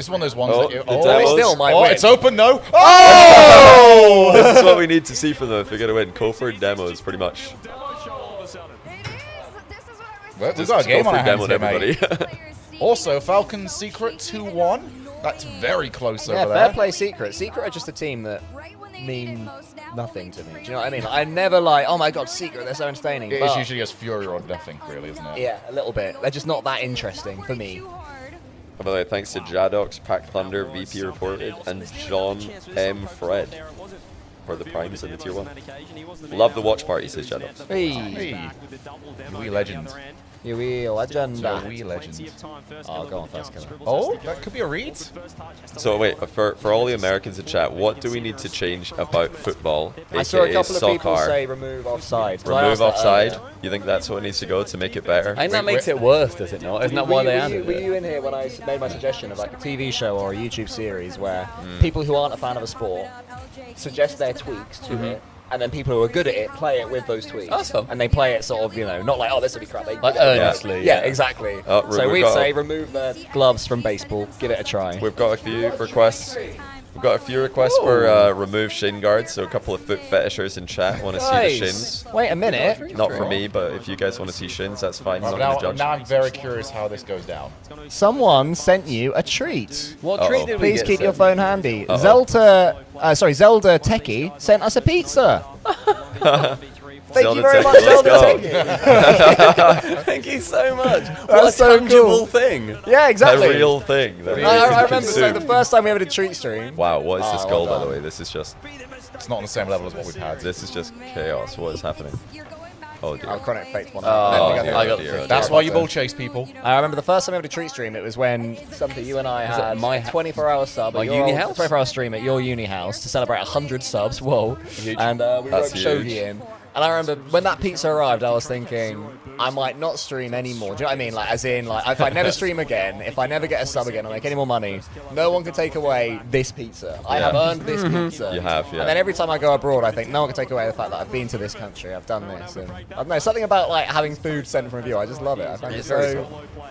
one of those ones Oh, that the they demos. still might win. It's open, no. Oh! This is what we need to see from them if they're going to win. Cofer demos, pretty much. We've Just got a game on our hands demoed here, mate. everybody. Also, Falcons Secret 2-1. That's very close Yeah, over fair there. play. Secret. Secret are just a team that mean nothing to me. Do you know what I mean? Like, I'm never like, oh my god, Secret, they're so entertaining. It is But- usually just Fury or nothing, really, isn't it? Yeah, a little bit. They're just not that interesting for me. By the way, thanks to Jadox, Pack Thunder, VP Reported, and John M. Fred for the primes in the tier 1. Love the watch party, says Jadox. Hey. We legend. You will legend. Yeah, we legend. Oh, go on first, killer. Oh, that could be a read. So wait, for all the Americans in chat, what do we need to change about football, I saw a aka couple of people soccer? say remove offside. 'cause I Remove asked that offside? earlier. You think that's what it needs to go to make it better? I think that makes it worse, does it not? Isn't that why they added Were it? you in here when I made my suggestion of like a TV show or a YouTube series where people who aren't a fan of a sport suggest their tweaks to it, and then people who are good at it play it with those tweaks. Awesome. And they play it sort of, you know, not like, oh, this will be crap. They Like give it a go. earnestly, Yeah, yeah. exactly. Oh, So we've we'd got- say remove the gloves from baseball, give it a try. We've got a few requests. We've got a few requests for remove shin guards. So a couple of foot fetishers in chat want to see the Guys, shins. wait a minute. Not for me, but if you guys want to see shins, that's fine. I'm Right, not now, going to judge. now I'm very curious how this goes down. Someone sent you a treat. What treat did we Please get keep your sent? phone handy. Uh-oh. Zelda Techie sent us a pizza. Thank you Zelda very Techie, much, let's Zelda go. Techie. Thank you so much. What That's a so tangible cool. thing. Yeah, exactly. A real thing. That I you can remember so consume. the first time we ever did treat stream. Wow, what is this Oh, goal, well by the done. way? This is just... It's not on the same level as what we've had. This is just chaos. What is happening? Oh, dear. Oh, Chronic Faked one. Oh, I dear, got oh, the dear, oh, That's dear. why you ball chase people. I remember the first time we ever did treat stream, it was when something you and I Was it had my 24-hour sub my at your uni old- house? 24-hour stream at your uni house to celebrate 100 subs. Whoa. Huge. And we That's wrote Shogi huge. in. And I remember when that pizza arrived, I was thinking, I might not stream anymore. Do you know what I mean? Like, as in, like, if I never stream again, if I never get a sub again or make any more money, no one can take away this pizza. I have earned this pizza. You have, yeah. And then every time I go abroad, I think no one can take away the fact that I've been to this country, I've done this. And I don't know, something about like having food sent from you. I just love it. I find it so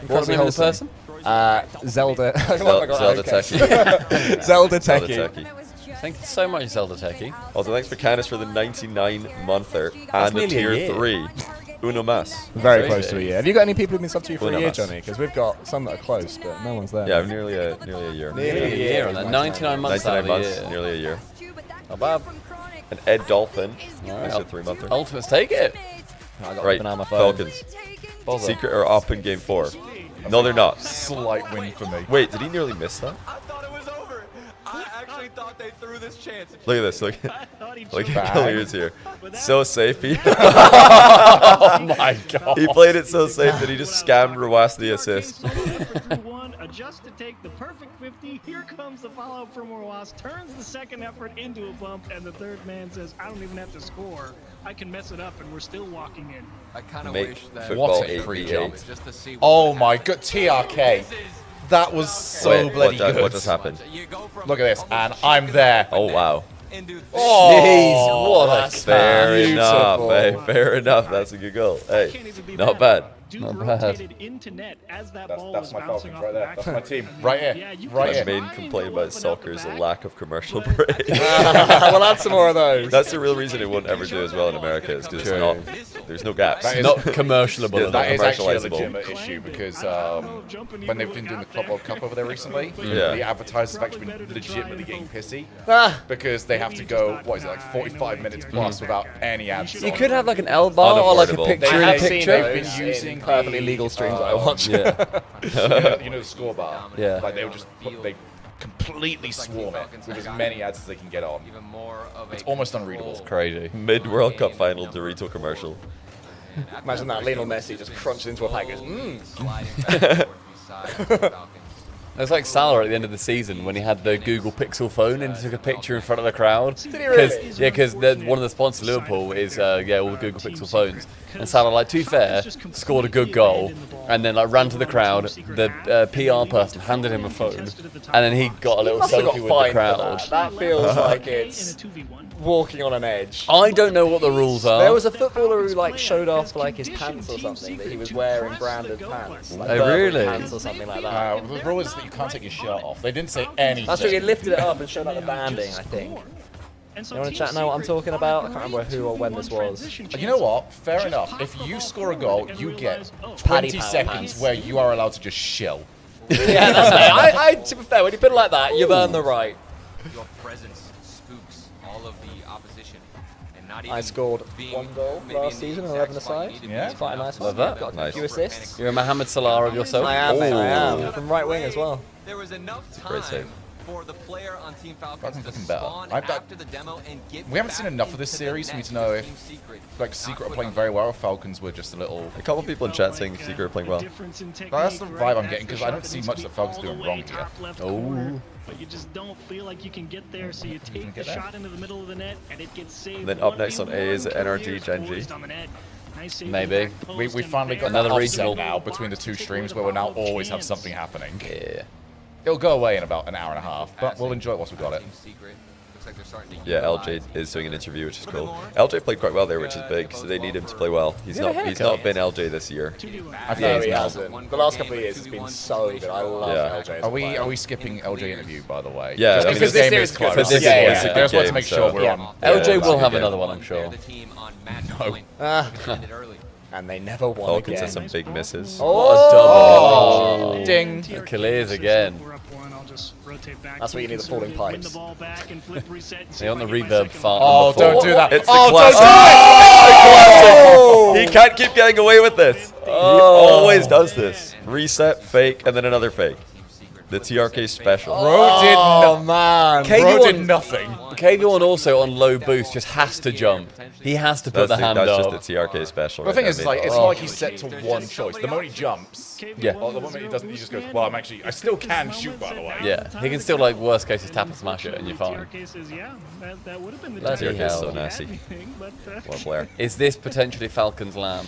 What's the name of the wholesome. person? Zelda. Zelda Techie. Zelda Zelda Techie. Techie. Thank you so much, Zelda Techie. Also, thanks for Canis for the 99-monther That's and the nearly a tier year. 3. Uno mas. Very close to a year. Have you got any people who've been sub to you for Uno a year, mas. Johnny? Because we've got some that are close, but no one's there. Yeah, nearly a year. Nearly a year on that. 99 months out 99 of the months, year. nearly a year. Above. And Ed Dolphin. All He's right. a 3-monther. Ultimates, take it. I got Right, an on my phone. Falcons. Bother. Secret are up in game 4. No, they're not. Slight win for me. Wait, did he nearly miss that? I thought it was over. I actually thought they threw this chance. Look at this. Look at Hilliard's here. So safe. Oh my god. He played it so safe that he just scammed Rawas the assist. Adjust to take the perfect 50. Here comes the follow-up from Rawas. Turns the second effort into a bump, and the third man says, I don't even have to score. I can mess it up, and we're still walking in. I kind of Make wish that football What a free 8v8. jump. just to see Oh my god, TRK. That was so Wait, bloody what good. just happened? Look at this, and I'm there. Oh, wow. Oh, what a Fair enough. beautiful. Hey, fair enough. That's a good goal. Hey, not bad. Not bad. Into net as that That's, ball that's was my bouncing Falcons off right the there. back. That's my team. Right here. Yeah, you Right can here. My main try and complaint go about open up soccer the is the back. lack of commercial break. We'll add some more of those. That's the real reason it won't ever do as well in America, is because there's no gaps. That is- Not commercializable. Yeah, That is actually a commercializable. legitimate issue because when they've been doing the Club World Cup over there recently, Yeah. the advertisers have actually been legitimately getting pissy Ah. because they have to go, what is it, like 45 minutes plus without any ads. You on. could have like an L bar or like a Unaffordable. picture I in have seen picture. They've those been using in perfectly the, legal streams that I watch. Yeah. you know the score bar. Yeah. Like they would just they completely swarm it with as many ads as they can get on. It's almost unreadable. It's crazy. Mid-World Cup final Dorito commercial. Imagine that Lionel Messi just crunched into a pack and goes, It's like Salah at the end of the season when he had the Google Pixel phone and took a picture in front of the crowd. Did he really? Yeah, because one of the sponsors, Liverpool, is all the Google Pixel phones. And Salah, like, to be fair, scored a good goal and then like ran to the crowd. The PR person handed him a phone, and then he got a little must have got selfie with the fined for crowd. that. That feels like it's walking on an edge. I don't know what the rules are. There was a footballer who like showed off like his pants or something that he was wearing branded pants. Like Oh, Burberry really? Pants or something like that. The rule is that you can't take your shirt off. They didn't say anything. That's true. He lifted it up and showed like the banding. I think. You want to chat know what I'm talking about? I can't remember who or when this was. You know what? Fair enough. If you score a goal, you get Paddy 20 power seconds pants. where you are allowed to just shill. Yeah, that's fair. To be fair, when you put it like that, you've earned the right. Your presence spooks all of the opposition. And not I scored one goal last season, 11 aside. Yeah. It's quite a nice Love one. that. Got a Nice. few assists. You're a Mohamed Salah of yourself. I am, mate, I Ooh. am. From right wing as well. There was enough Great save. time for the player on Team Falcons Falcons to looking better. spawn I- after the demo and get We haven't seen back enough of this into the series for me net to know with if Team Secret. like Secret are playing very well or Falcons were just a little. A couple people in chat saying Secret are playing well. That's the vibe I'm getting because I don't see much that Falcons are doing wrong here. Oh. But you just don't feel like you can get there, so you take the get there. shot into the middle of the net, and it gets saved. And then up next on A is NRG Genji. Maybe. We finally got Another another regional. regional now between the two streams where we'll now always have something happening. Yeah. It'll go away in about an hour and a half, but we'll enjoy it once we've got it. Team Secret. Looks like they're starting to Yeah, utilize LJ is doing an interview, which is cool. LJ played quite well there, which is big, so they need him to play well. He's not been LJ this year. I feel No, he's he not. hasn't. The last couple of years has been so good. I love Yeah. LJ. as Are a we player. skipping LJ interview by the way? Yeah, Just I mean, because this this game series is is good. close. For this Yeah, game, yeah. it's a I just good want to game, make so- sure we're Yeah. on. LJ it's a will good have game. another one, I'm sure. the team on match No. point. Ah, Ended early. and they never won Falcons again. has some big misses. What a double. Oh, ding. Achilles again. That's what you need, the falling pipes. They want the reverb fart. Oh, number 4. don't do that. It's the Oh, classic. don't do it! He can't keep getting away with this. He always does this. Reset, fake, and then another fake. The TRK special. Bro did Oh man. Bro did nothing. KV1 also on low boost just has to jump. He has to put the hand That's up. just the TRK special. The thing right is, there, like, mate. it's not like he's set to one choice. The moment he jumps, Yeah. well, the moment he doesn't, he just goes, well, I still can shoot, by the way. Yeah, he can still, like, worst case is tap and smash it and you're fine. That would have been the Bloody TRK is so hell. nasty. but What a player. Is this potentially Falcon's lamb?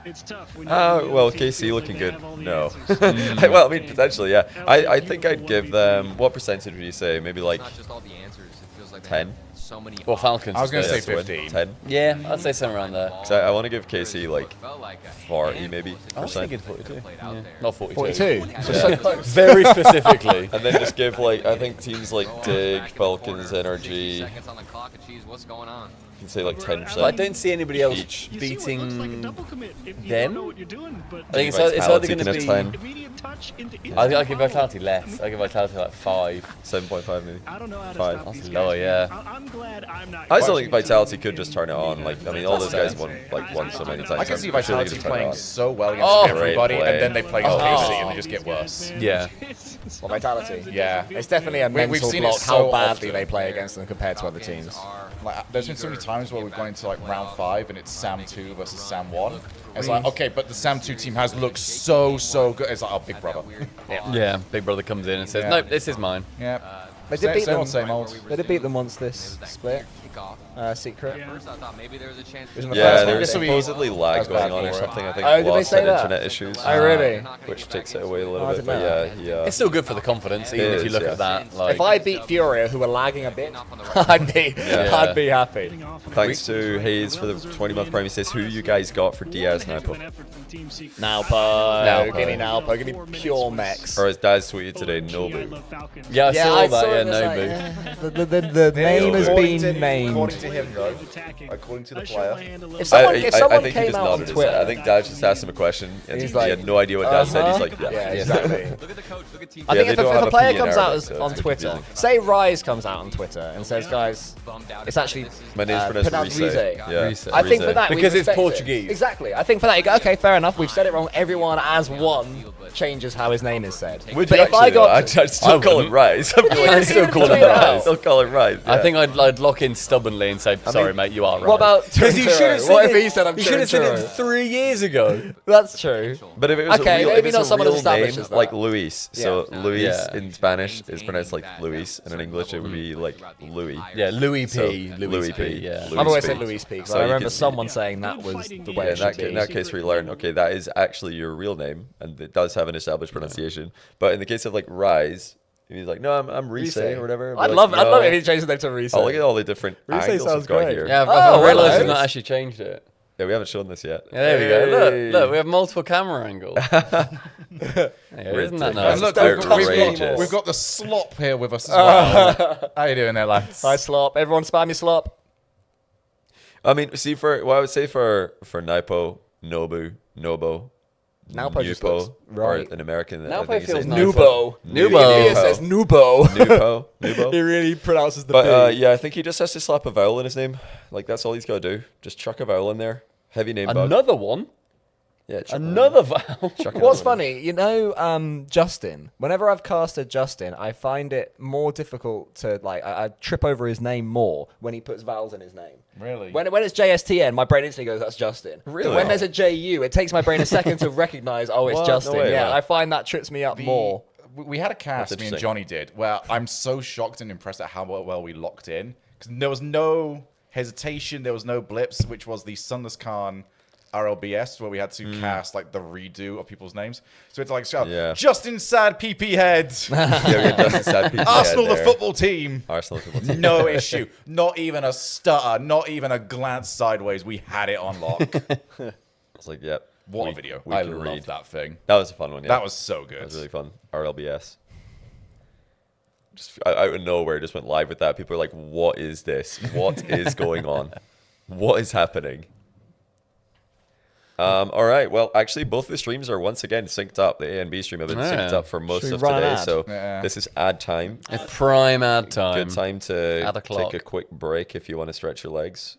it's tough. when Well, KC looking good. No. Well, I mean, potentially, yeah. I think I'd give them, what percentage would you say? Maybe like Not just all the answers. It feels like they 10? have so many Well, Falcons. I was going to Yeah, say so what, 15. 10? Yeah, I'd say somewhere around there. So I want to give KC like felt like a 40 maybe I was percent. thinking 42. played out Yeah. there. Not 42. 42. Yeah. Very specifically. And then just give like, I think teams like Dig, Falcons, NRG. Seconds on the clock. Cheese, what's going on? can say like 10%. But I don't see anybody else each. beating them. I think it's either going to be... 10. I'll give Vitality less. I'll give Vitality like 5. 7.5 maybe. I don't know how to 5. stop That's lower, yeah. I'm glad I'm not. I still think Vitality could just turn it on. Like, I mean, all those guys won so many times. I can see I'm sure they Vitality could turn it playing on. so well against everybody, Great and then they play against Oh. KC and they just get worse. Yeah. Well, Vitality. Yeah. It's definitely a We've mental seen it block so how badly often. they play against them compared to other teams. Like, there's been so many times where we've gone into like round 5 and it's Sam 2 versus Sam 1. And it's like, okay, but the Sam 2 team has looked so good. It's like, oh, big brother. Yeah, Big Brother comes in and says, nope, this is mine. Yeah. They did beat Same them. old, same old. They did beat them once this split. Secret. First, I thought maybe there was a chance. Yeah, there's supposedly lag going on or something. I think Oh, did they lost say had that? internet issues. Oh, really? Which takes it away a little I bit. didn't But know yeah, It's still good for the confidence, even if you look at that. Like, If I beat Furia, who are lagging a bit, I'd be happy. Thanks to Hayes for the 20-month Prime. He says, who you guys got for Diaz now? Nalpo. Give me Nalpo. Give me pure mechs. Or as Daz tweeted today, Nobu. Yeah, I saw that, it, Nobu. The name has been named. According to him, though, according to the player. If someone, I someone think he came just out on nodded his Twitter, head. I think Daz just asked him a question, and He's he like, had no idea what Daz said. He's like, yeah, exactly. Yeah, I think they if don't a have a player P in comes out Arabic, so on it's Twitter, confusing. say Rise comes out on Twitter and says, guys, it's actually My name's pronounced Rize. Yeah. Rize. I think for that we Because it's respect it. Portuguese. Exactly. I think for that you go, okay, fair enough. We've said it wrong. Everyone as one changes how his name is said. Would But you if I actually, though? got, I'd still call him Rise. I'd still call him Rise. Still call him Rise. I think I'd lock in stubbornly and say, sorry, mate, you are right. what about Because you should have Churro? said What if it. he said I'm You should have said it Churro? 3 years ago. That's true. But if it was Okay, a real, maybe if it's not a someone real as established name, as that. like Luis. So Yeah. Luis Yeah. in Spanish is pronounced like Luis, and in English it would be like Louis. Yeah, Louis P. So, Louis P. Yeah. I've always said Luis P. 'cause So I you remember can- someone saying that was the way Yeah, it should in be. that case, we learn, okay, that is actually your real name, and it does have an established pronunciation. But in the case of like Rise, he's like, no, I'm Rize or whatever. I'd love it if he changed the name to Rize. Oh, look at all the different Rize angles sounds we've got great. here. Yeah, Oh, I realised hello. we've not actually changed it. Yeah, we haven't shown this yet. Yeah, there we go. Hey. Look, we have multiple camera angles. Yeah, isn't that nice? And look, outrageous. we've got the slop here with us as well. How you doing there, lads? Hi, Slop. Everyone spam your Slop. I mean, see, for I would say for Naipo, Nobu, Nobo, Nalpo just Nupo, looks right. or an American. I Nalpo think he feels says nice. Nubo. Nubo. He says Nubo. Nupo. Nubo. He really pronounces the But P. yeah, I think he just has to slap a vowel in his name. Like that's all he's got to do. Just chuck a vowel in there. Heavy name bug. Another one? Yeah, chuck Another vowel? chuck What's another one. funny, you know, Justin. Whenever I've casted Justin, I find it more difficult to like. I trip over his name more when he puts vowels in his name. Really? When it's JSTN, my brain instantly goes, "That's Justin." Really? When there's a JU, it takes my brain a second to recognize, "Oh, it's What? No Justin." way, yeah, wow. I find that trips me up more. We had a cast, That's me and interesting. Johnny did, where I'm so shocked and impressed at how well we locked in. Because there was no hesitation, there was no blips, which was the Sunless Khan RLBS, where we had to cast like the redo of people's names. So it's like, shout, Yeah. Justin Sad PP Heads. Yeah, we had Justin Sad PP Arsenal, head the there. football team. Arsenal football team. No issue. Not even a stutter. Not even a glance sideways. We had it on lock. I was like, yep. What we- a video. we I can love read. that thing. That was a fun one. Yeah. That was so good. That was really fun. RLBS. Just out of nowhere, just went live with that. People are like, "What is this? What is going on? What is happening?" All right. Well, actually, both the streams are once again synced up. The A and B stream have been synced up for most Should we of run an today. ad? So Yeah. this is ad time. It's prime ad time. Good time to Add the clock. take a quick break if you want to stretch your legs.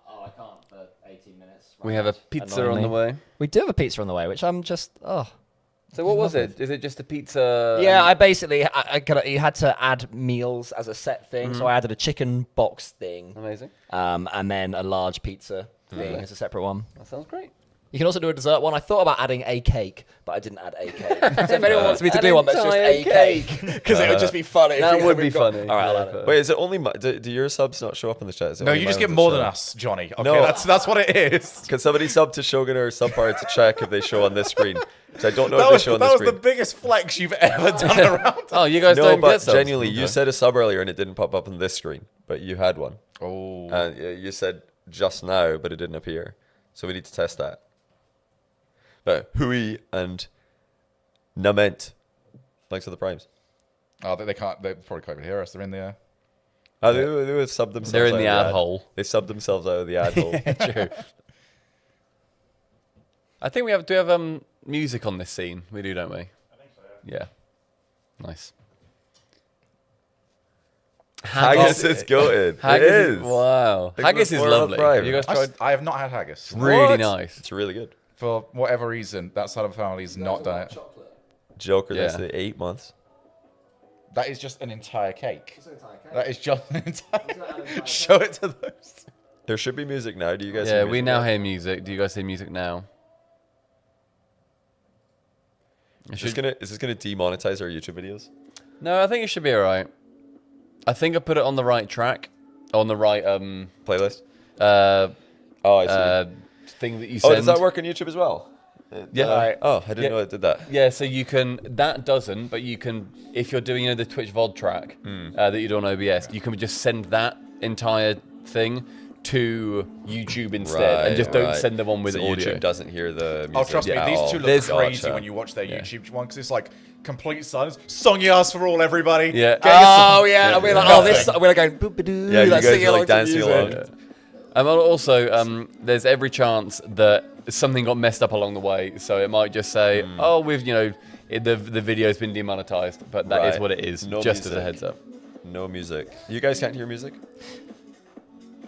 Oh, I can't for 18 minutes. We have a pizza on the way. We do have a pizza on the way, which I'm just So what was it? Is it just a pizza? Yeah, I basically you had to add meals as a set thing, so I added a chicken box thing, Amazing. and then a large pizza thing as a separate one. That sounds great. You can also do a dessert one. I thought about adding a cake, but I didn't add a cake. So if anyone wants me to do one that's just a cake, because it would just be funny. That would be funny. All right, I'll add it. Wait, is it only do your subs not show up in the chat? Is it No, only you just my get ones more that than show? us, Johnny. Okay, No. that's what it is. Can somebody sub to Shogun or subpart to check if they show on this screen? Because I don't know if they show on That this was screen. the biggest flex you've ever done around. Oh, you guys No, don't but get subs? genuinely, you Okay. said a sub earlier and it didn't pop up on this screen, but you had one. Oh. And you said just now, but it didn't appear. So we need to test that. But Hui and Nament, thanks for the primes. Oh, they can't. They probably can't even hear us. They're in the. Oh, they would sub themselves. They're in out the of ad hole. They sub themselves out of the ad hole. True. I think we have. Do we have music on this scene? We do, don't we? I think so. Yeah. Nice. Haggis is goated. Haggis It is. Wow. Haggis is lovely. Have you guys tried? I have not had haggis. Really nice. It's really good. For whatever reason, that side of the family's not done it. Joker, they Yeah. say 8 months. That is just an entire cake. That is just an entire. Show it to those. There should be music now. Do you guys? Yeah, hear we music now hear music. Do you guys hear music now? Is this gonna demonetize our YouTube videos? No, I think it should be alright. I think I put it on the right track, on the right playlist. Oh, I see. Thing that you Oh, send. does that work on YouTube as well? Yeah. Oh, I didn't know it did that. Yeah, so you can. That doesn't, but you can. If you're doing the Twitch VOD track that you do on OBS, you can just send that entire thing to YouTube instead, and just don't send them on with so audio. YouTube doesn't hear the music. Oh, trust me, at these all. two look crazy when you watch their YouTube one because it's like complete silence. Song Yas for all, everybody. Yeah. Oh yeah. And we're like, oh, this. We're like going boop ba doo. Yeah, you like guys singing are along like to dancing music. along. And also, there's every chance that something got messed up along the way, so it might just say, "Oh, we've the video's been demonetized," but that is what it is. No just music. as a heads up. No music. You guys can't hear music?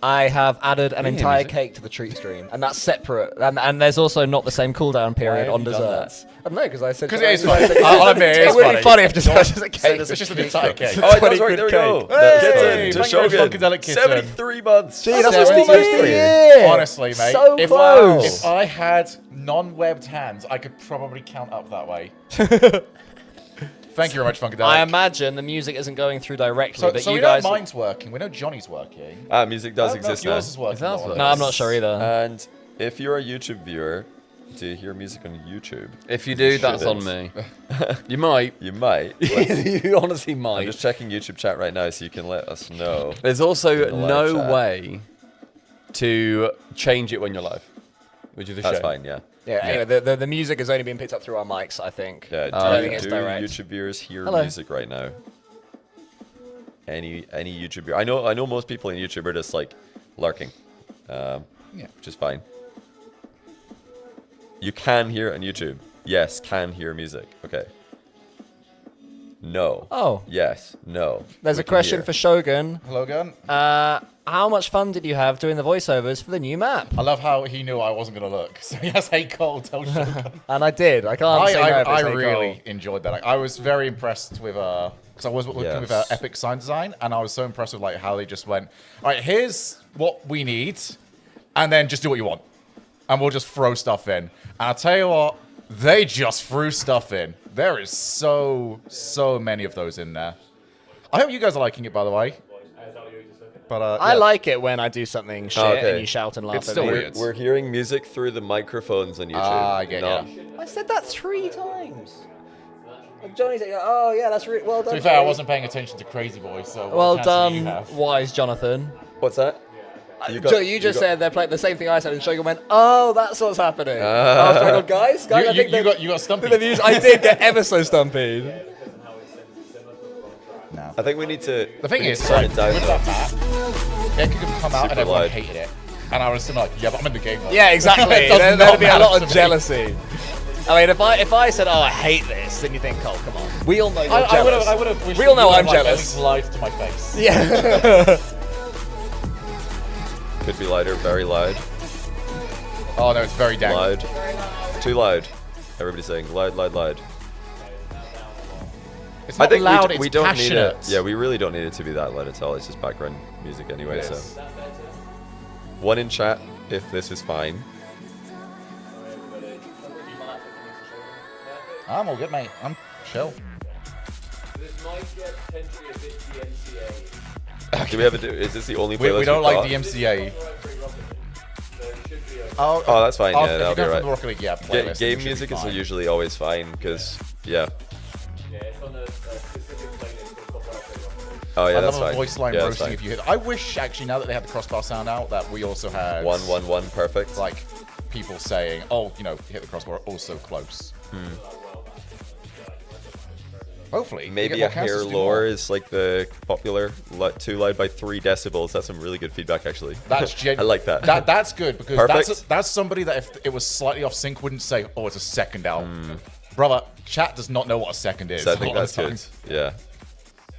I have added an Can you hear entire music? cake to the treat stream, and that's separate. And there's also not the same cooldown period have on you done desserts. I don't know, because I said... Because it is funny. I'll admit, it's really funny if desserts is a cake. It's just an entire cake. Oh, that's right. There we go. Hey, Kitten to thank you very much, Shogun. Funkadelic Kitten. 73 months. Gee, that's almost almost a year. Honestly, mate. So if close. If I had non-webbed hands, I could probably count up that way. Thank you very much, Funkadelic. I imagine the music isn't going through directly, So, but so you we guys... know mine's working. We know Johnny's working. Music does I don't know if exist now. yours is working. or not. No, I'm not sure either. And if you're a YouTube viewer, do you hear music on YouTube? If you do, that's on me. You might. You might. You honestly might. I'm just checking YouTube chat right now so you can let us know. There's also in the live no chat. way to change it when you're live, which is a That's shame. fine, yeah. Yeah, anyway, the music is only being picked up through our mics, I think. Yeah, I don't do, think it's do direct. YouTube viewers hear Hello. music right now? Any YouTube viewer? I know most people in YouTube are just like lurking, which is fine. You can hear it on YouTube. Yes, can hear music. Okay. No. Oh. Yes. No. There's We a can question hear. for Shogun. Hello, Gun. How much fun did you have doing the voiceovers for the new map? I love how he knew I wasn't going to look. So he has Hey Cole, tell Shogun. And I did. I can't say no if I it's Hey really Cole. enjoyed that. I was very impressed with because I was working with Epic Sign Design, and I was so impressed with like how they just went, all right, here's what we need, and then just do what you want, and we'll just throw stuff in. And I'll tell you what, they just threw stuff in. There is so many of those in there. I hope you guys are liking it, by the way. But I like it when I do something shit and you shout and laugh It's at still me. weird. We're hearing music through the microphones on YouTube. I get not- ya. I said that 3 times. Johnny's like, oh yeah, that's really well done. To be fair, I Johnny. wasn't paying attention to Crazy Boy, so what Well chance do you done, have? wise Jonathan. What's that? You just said they're playing the same thing I said, and Shogun went, "Oh, that's what's happening." Ah. After I go, guys, I think you got stumpy. the views. I did get ever so stumpy. I think we need to. The thing we need is, to turn like, it down with though. that map, it could come out Super and everyone loud. hated it. And I was like, yeah, but I'm in the game mode. Yeah, exactly. It does There'd not be a matter lot to of me. jealousy. I mean, if I said, "Oh, I hate this," then you think, "Oh, come on." We all know you're jealous. I would have wished we all know you I'm would have, jealous. Like, lied to my face. Yeah. Could be louder, very loud. Oh no, it's very dang. Loud. Too loud. Everybody's saying loud, loud, loud. It's not loud, it's we don't passionate. need it. Yeah, we really don't need it to be that loud at all. It's just background music anyway. It So, is. one in chat if this is fine. I'm all good, mate. I'm chill. This might get potentially a bit DMCA. Do we have is this the only playlist We don't we've like got? DMCA. Oh, that's fine. Yeah, if that'll you be go for right. the Rocket League, yeah, playlist, Game it should music be is fine. usually always fine because yeah. Yeah, it's on a specific playlist called Copyright. Oh yeah, I that's love fine. a voice line yeah, that's roasting fine. if you hit. I wish actually now that they have the crossbar sound out that we also had 111 perfect. like people saying, oh, you know, hit the crossbar also close. Hopefully. Maybe a hair lower is like the popular, too loud by 3 decibels. That's some really good feedback, actually. That's I like that. That's good because Perfect. that's somebody that if it was slightly off sync wouldn't say, oh, it's a second out. Brother, chat does not know what a second is. So I think that's good. Yeah.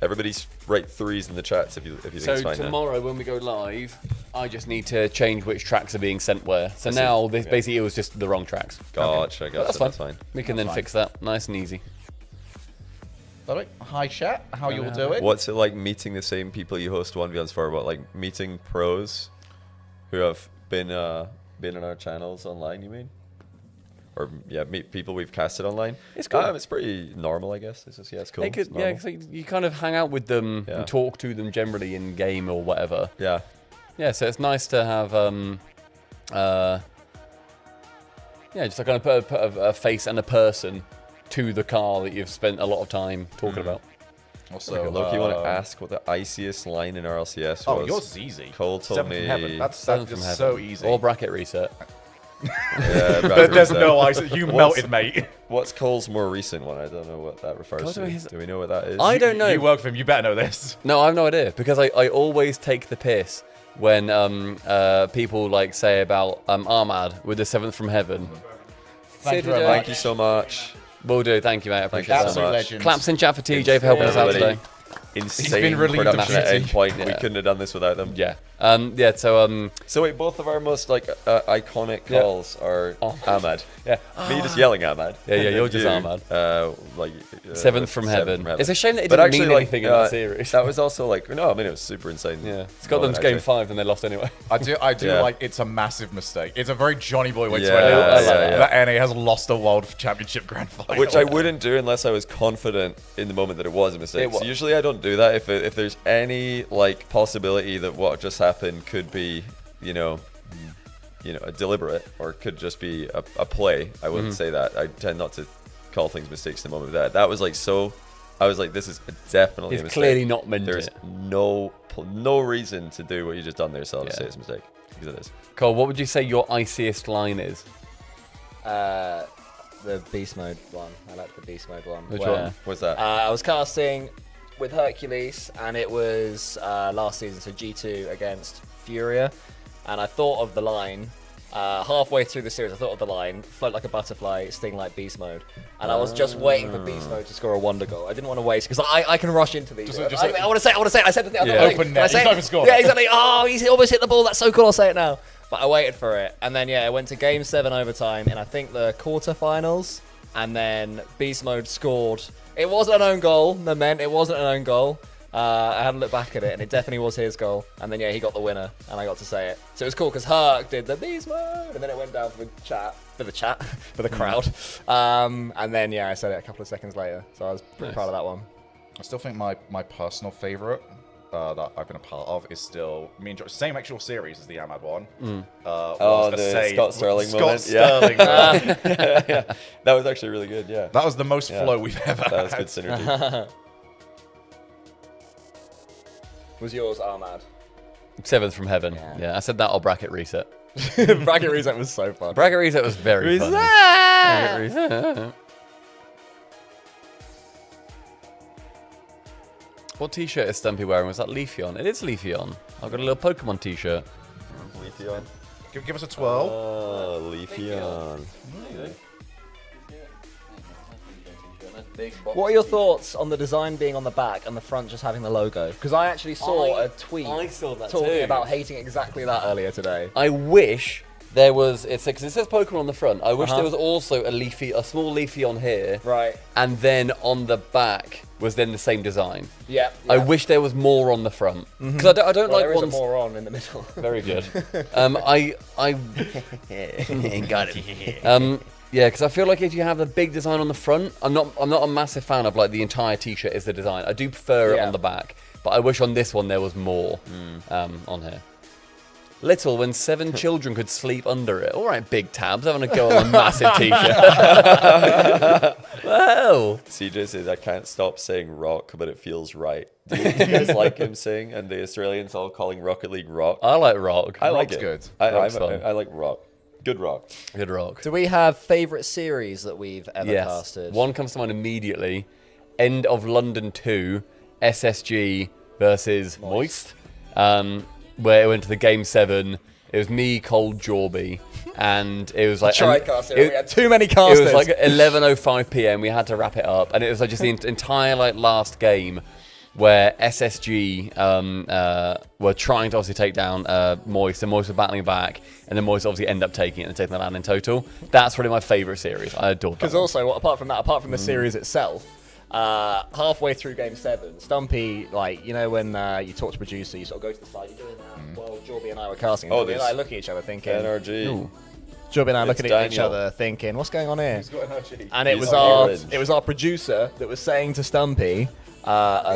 Everybody's write 3s in the chats if you think it's fine. So tomorrow when we go live, I just need to change which tracks are being sent where. So now this basically it was just the wrong tracks. Gotcha, But that's fine. We can then fix that. Nice and easy. All right. Hi chat, how you all doing? What's it like meeting the same people you host 1v1s for? What, like meeting pros who have been in our channels online, you mean? Or meet people we've casted online. It's cool. It's pretty normal, I guess. It's just, it's cool. Cause you kind of hang out with them and talk to them generally in game or whatever. Yeah. Yeah, so it's nice to have just to kind of put a face and a person to the car that you've spent a lot of time talking about. Also, look, you want to ask what the iciest line in RLCS was? Oh, yours is easy. Cole told me. That's Seven from heaven. so easy. Or bracket reset. Yeah, there's no ice. You melted, mate. What's Cole's more recent one? I don't know what that refers to. Do we know what that is? I don't know. You work for him. You better know this. No, I have no idea because I always take the piss when people like say about Ahmad with the 7th from heaven. Thank you so much. Will do. Thank you, mate. I appreciate that. Absolute legend. Claps in chat for TJ for helping us out today. Insane production at any point. We couldn't have done this without them. Yeah. So wait, both of our most like iconic calls are Ahmad. Yeah. Me just yelling Ahmad. Yeah, you're just Ahmad. Seventh from heaven. It's a shame that it But didn't actually, mean anything in the series. That was also like no, I mean it was super insane. Yeah. Scotland's game 5 and they lost anyway. I do like it's a massive mistake. It's a very Johnny Boy way to that NA has lost a World Championship Grand Final. Which I wouldn't do unless I was confident in the moment that it was a mistake. So usually I don't do that if there's any like possibility that what just happened could be, a deliberate or could just be a play. I wouldn't say that. I tend not to call things mistakes in the moment of that. That was like so. I was like, this is definitely a mistake. Clearly not meant There's no reason to do what you just done there, so I'll just say it's a mistake because it is. Cole, what would you say your iciest line is? The beast mode one. I like the beast mode one. Which one? What's that? I was casting with Hercules, and it was last season, so G2 against Furia, and I thought of the line halfway through the series. I thought of the line: float like a butterfly, sting like beast mode, and I was just waiting for beast mode to score a wonder goal. I didn't want to waste because I can rush into these. I want to say it. I said the other thing. Open net. He's not even scored. Yeah, exactly. Oh, he's almost hit the ball. That's so cool. I'll say it now. But I waited for it, and then I went to Game 7 overtime, and I think the quarterfinals, and then beast mode scored. It wasn't an own goal. It wasn't an own goal. I had to look back at it, and it definitely was his goal. And then he got the winner, and I got to say it. So it was cool because Herc did the beast mode, and then it went down for the crowd. And then I said it a couple of seconds later. So I was pretty proud of that one. I still think my personal favorite that I've been a part of is still same actual series as the Ahmad one. The Scott Sterling moment. Sterling moment. Yeah. That was actually really good. Yeah, that was the most flow we've ever had. That was good synergy. Was yours Ahmad? 7th from heaven. Yeah, I said that or bracket reset. Bracket reset was so fun. Bracket reset was very fun. Bracket reset. What t-shirt is Stumpy wearing? Was that Leafeon? It is Leafeon. I've got a little Pokemon t-shirt. Leafeon. Give us a twirl. Oh, Leafeon. What are your thoughts on the design being on the back and the front just having the logo? Because I actually saw a tweet talking about hating exactly that earlier today. I wish there was, because it says Pokemon on the front, I wish there was also a small Leafy on here. Right. And then on the back was then the same design. Yeah. I wish there was more on the front. Because I don't like there ones... is a more on in the middle. Very good. I got it. Yeah, because I feel like if you have the big design on the front, I'm not a massive fan of like the entire t-shirt is the design. I do prefer it on the back, but I wish on this one there was more on here. Little when 7 children could sleep under it. All right, big tabs, having a go on a massive t-shirt. Well, CJ says I can't stop saying rock, but it feels right. Do you guys like him saying? And the Australians all calling Rocket League rock. I like rock. I like Rock's it. good. I like rock. Good rock. Good rock. Do we have favourite series that we've ever casted? One comes to mind immediately, End of London 2, SSG versus Moist, where it went to the Game 7. It was me, Cold, Jorby, and it was like... We had too many casters. It was like 11:05 PM. We had to wrap it up, and it was like just the entire like last game where SSG were trying to obviously take down Moist, and Moist were battling back, and then Moist obviously ended up taking it and taking the land in total. That's probably my favourite series. I adored that. Because also, apart from the series itself, halfway through Game 7, Stumpy, like, you know when you talk to producer, you sort of go to the side, you're doing that. Well, Jorby and I were casting, and Jorby and I look at each other thinking... NRG. Jorby and I looking at each other thinking, what's going on here? And it was our producer that was saying to Stumpy,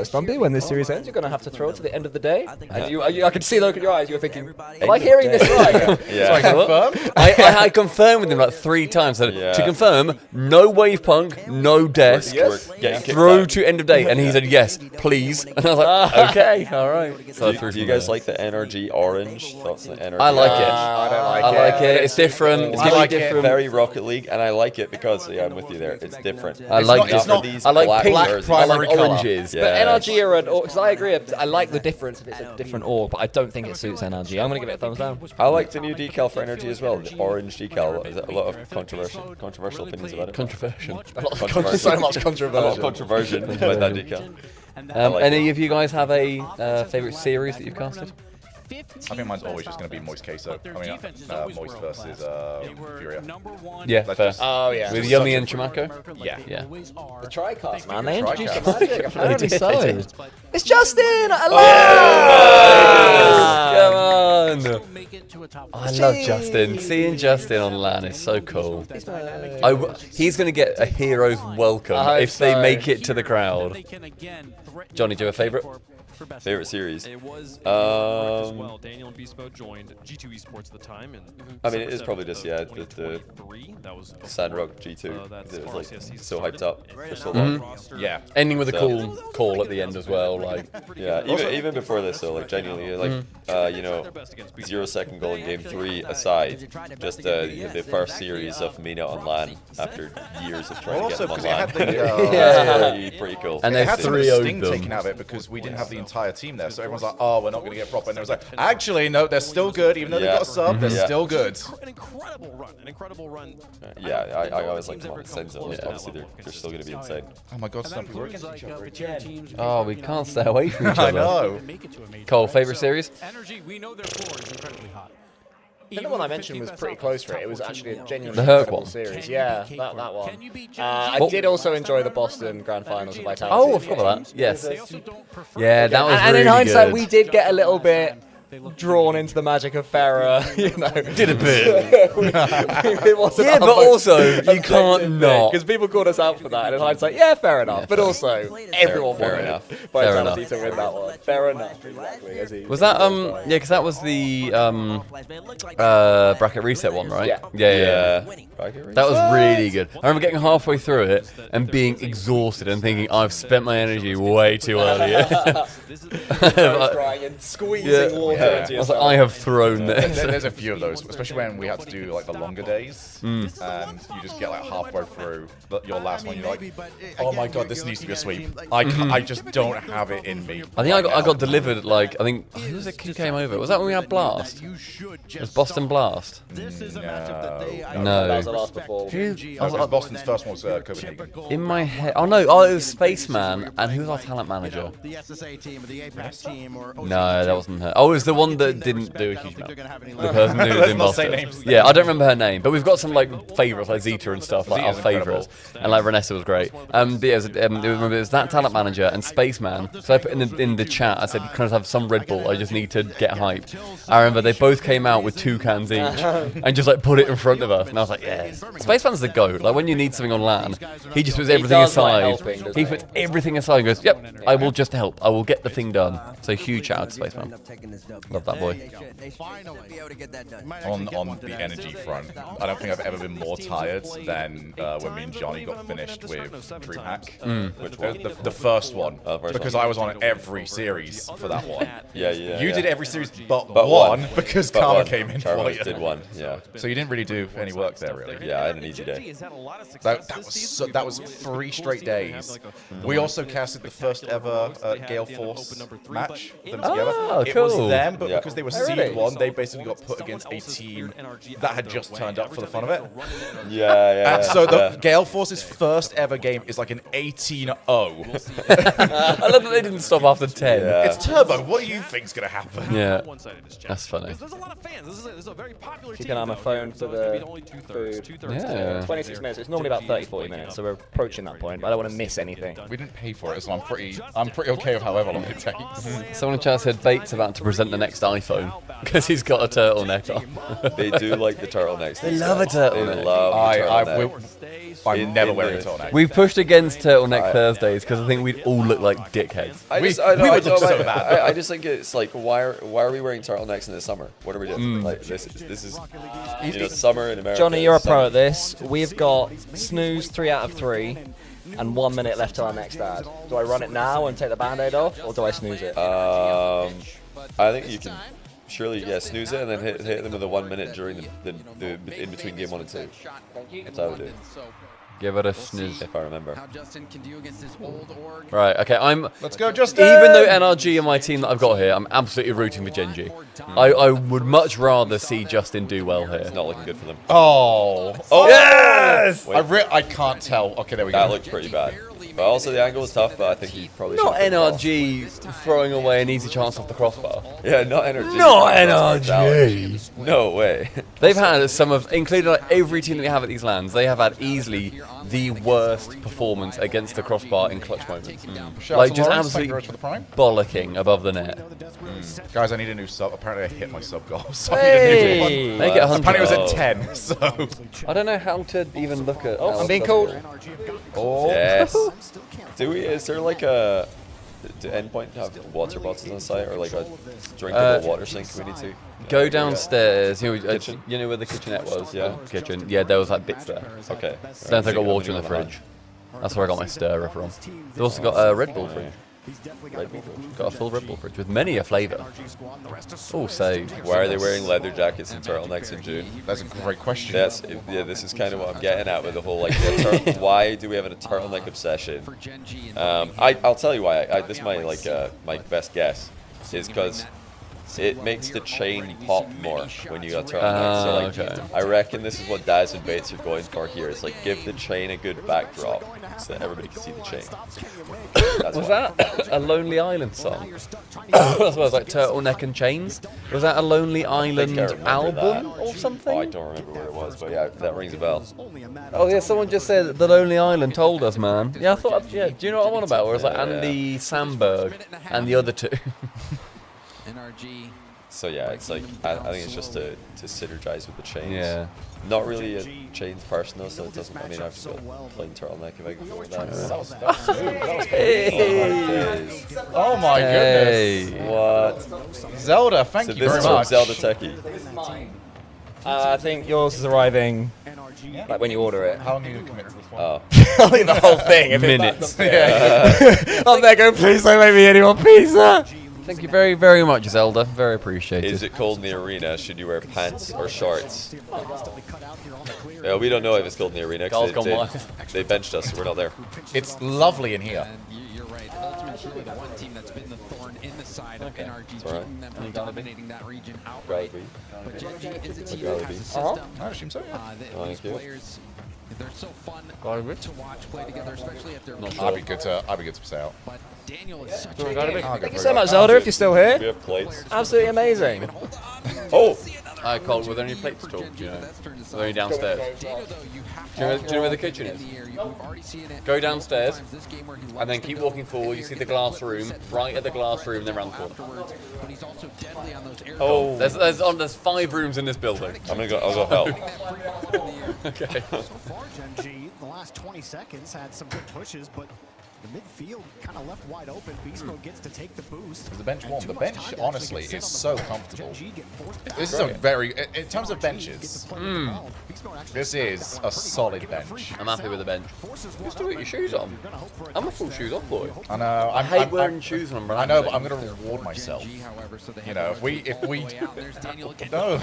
Stumpy, when this series ends, you're going to have to throw it to the end of the day. And I could see the look in your eyes. You were thinking, am I hearing this right? I confirmed with him like 3 times. So to confirm, no wave punk, no desk, throw to end of day. And he said, yes, please. And I was like, okay, all right. So do you guys like the NRG orange? Thoughts on the NRG? I like it. I don't like I like it. It's different. It's like different. Very Rocket League, and I like it because I'm with you there. It's different. I like it. I like pink, I like oranges. But NRG are an org, because I agree, I like the difference if it's a different org, but I don't think it suits NRG. I'm going to give it a thumbs down. I like the new decal for NRG as well, the orange decal. Is a lot of controversial opinions about it. Controversial. So much controversial. A lot of controversial about that decal. Any of you guys have a favourite series that you've casted? I think mine's always just going to be Moist Queso. I mean, Moist versus Furia. Yeah, fair. Oh, yeah. With Yummy and Chimako? Yeah. The Tricast, man. They introduced the magic. Apparently so. It's Justin! Come on! I love Justin. Seeing Justin on LAN is so cool. He's going to get a hero's welcome if they make it to the crowd. Johnny, do you have a favourite? Favorite series? It was well. Daniel and Beastmo joined G2 Esports at the time, and I mean, it is probably just the Sandrock G2. It was like so hyped up for so long. Yeah, ending with a cool call at the end as well. Like even before this, though, like genuinely, like you know, 0-second goal in Game 3 aside, just the first series of Mina on LAN after years of trying to get them on LAN. Pretty cool. And they had some sting taken out of it because we didn't have the entire team there, so everyone's like, oh, we're not going to get proper, and it was like, actually, no, they're still good, even though they got a sub, they're still good. An incredible run. I always like them on the Senzo. Obviously, they're still going to be insane. Oh my god, Stumpy, we're against each other again. Oh, we can't stay away from each other. I know. Cole, favourite series? Energy, we know their floor is incredibly hot. I think the one I mentioned was pretty close for it. It was actually a genuinely the Herc incredible one series. Yeah, that one. I did also enjoy the Boston Grand Finals of Vitality. Oh, I forgot about that. Yes. Yeah, that was and really in hindsight, good. we did get a little bit drawn into the magic of Farah, you know. Did a bit. It wasn't yeah, but also, you can't not. Because people called us out for that, and in hindsight, yeah, fair enough. But also, everyone wanted Vitality to win that one. Fair enough. Exactly. Was that, yeah, because that was the bracket reset one, right? Yeah. That was really good. I remember getting halfway through it and being exhausted and thinking, I've spent my energy way too early. Crying and squeezing water. I was like, I have thrown this. There's a few of those, especially when we had to do like the longer days, and you just get like halfway through your last one, you're like, oh my god, this needs to be a sweep. I just don't have it in me. I think I got delivered like who was it who came over? Was that when we had Blast? It was Boston Blast. No, that was the last before. Boston's first one was Copenhagen. In my head, it was Spaceman, and who was our talent manager? The SSA team or the Apex team or No, that wasn't her. Oh, it was the one that didn't do a huge amount. The person who was in Boston. Yeah, I don't remember her name, but we've got some like favourites like Zeta and stuff, like our favourites, and like Vanessa was great. But yeah, it was that talent manager and Spaceman. So I put in the chat, I said, can I have some Red Bull? I just need to get hyped. I remember they both came out with 2 cans each and just like put it in front of us, and I was like, yeah. Spaceman's the GOAT. Like when you need something on LAN, he just puts everything aside. He puts everything aside and goes, yep, I will just help. I will get the thing done. So huge shout out to Spaceman. Love that boy. They should be able to get that done. On the energy front, I don't think I've ever been more tired than when me and Johnny got finished with DreamHack. Which was the first one, because I was on every series for that one. Yeah. You did every series but one, because Karma came in for you. Did one, yeah. So you didn't really do any work there, really. Yeah, I had an easy day. That was 3 straight days. We also casted the first ever Gale Force match them together. Oh, It cool. was them, but because they were Oh, seed really? 1, they basically got put against a team that had just turned up for the fun of it. Yeah. So the Gale Force's first ever game is like an 18-0. I love that they didn't stop after 10. Yeah. It's Turbo. What do you think's gonna happen? Yeah, that's funny. Keep an eye on my phone for the food. Yeah. 26 minutes. It's normally about 30-40 minutes, so we're approaching that point. But I don't want to miss anything. We didn't pay for it, so I'm pretty okay with however long it takes. Someone in chat said Bates about to present the next iPhone because he's got a turtleneck on. They do like the turtlenecks. They love a turtleneck. They love the turtleneck. I'm never wearing a turtleneck. We've pushed against turtleneck Thursdays because I think we'd all look like dickheads. I just think it's like, why are we wearing turtlenecks in the summer? What are we doing? Like this is summer in America. Johnny, you're a pro at this. We've got snooze 3 out of 3, and 1 minute left till our next ad. Do I run it now and take the band-aid off, or do I snooze it? I think you can surely snooze it and then hit them with a 1 minute during the in between game 1 and 2. That's how I would do it. Give it a snooze. If I remember. Right, okay, Let's go, Justin! Even though NRG are my team that I've got here, I'm absolutely rooting for Genji. I would much rather see Justin do well here. It's not looking good for them. Oh, yes! I can't tell. Okay, there we go. That looked pretty bad. But also the angle was tough, but I think he probably Not should've done NRG throwing away an easy chance off the crossbar. Yeah, not NRG. Not NRG. No way. They've had some of, including like every team that we have at these lands, they have had easily the worst performance against the crossbar in clutch moments. Like just absolutely bollocking above the net. Guys, I need a new sub. Apparently I hit my sub goal. So Hey! I need a new one. Make it 100. Apparently it was at 10, so... I don't know how to even look at... Oh, I'm being called. Oh. Yes. Is there like a... Do endpoint have water bottles on site or like a drinkable water sink we need to... Go downstairs, you know, Kitchen? you know where the kitchenette was? Yeah. Kitchen. Yeah, there was like bits there. Okay. Don't think I got water in the fridge. That's where I got my stirrer from. They've also got a Red Bull fridge. Got a full Red Bull fridge with many a flavour. Oh, so why are they wearing leather jackets and turtlenecks in June? That's a great question. This is kind of what I'm getting at with the whole like. Why do we have a turtleneck obsession? I'll tell you why. This is my my best guess is because it makes the chain pop more when you got turtlenecks. So okay. I reckon this is what Daz and Bates are going for here. It's like give the chain a good backdrop so that everybody can see the chain. Was that a Lonely Island song? That's what I was like, Turtleneck and Chains. Was that a Lonely Island album or something? Oh, I don't remember what it was, but yeah, that rings a bell. Oh yeah, someone just said The Lonely Island told us, man. Yeah, I thought, yeah, do you know what I'm on about? Where it's like Andy Samberg and the other two. NRG. So yeah, it's like I think it's just to synergize with the chains. Yeah. Not really a chains person though, so it doesn't. I mean, I've got a plain turtleneck if I can go with that. Hey. Oh my goodness! What? Zelda, thank you very much. Zelda Techie. I think yours is arriving like when you order it. How long are you committed to this one? Oh. I think the whole thing. Minutes. I'm there going, please don't make me any more pizza. Thank you very, very much, Zelda. Very appreciated. Is it cold in the arena? Should you wear pants or shorts? Yeah, we don't know if it's cold in the arena because they benched us, so we're not there. It's lovely in here. You're right. Ultimate's really the one team that's been the thorn in the side of NRG, keeping them from dominating that region outright. But Genji is a team that has a system. I assume so, yeah. These players, they're so fun to watch play together, especially if they're. I'd be good to stay out. But Daniel is such Thank you so much, Zelda, if you're still here. We have plates. Absolutely amazing. Oh! Cole, were there any plates at all? Do you know? Were there any downstairs? Do you know where the kitchen is? Go downstairs, and then keep walking forward. You see the glass room, right at the glass room, then round the corner. Oh! There's 5 rooms in this building. I'll go help. Okay. So far, Genji, the last 20 seconds had some good pushes, but The midfield kind of left wide open. Beast Mode gets to take the boost. The bench warm. The bench, honestly, is so comfortable. This is a very, in terms of benches, this is a solid bench. I'm happy with the bench. You still got your shoes on. I'm a full shoes off boy. I know. I hate wearing shoes on. I know, but I'm going to reward myself. You know, if we no.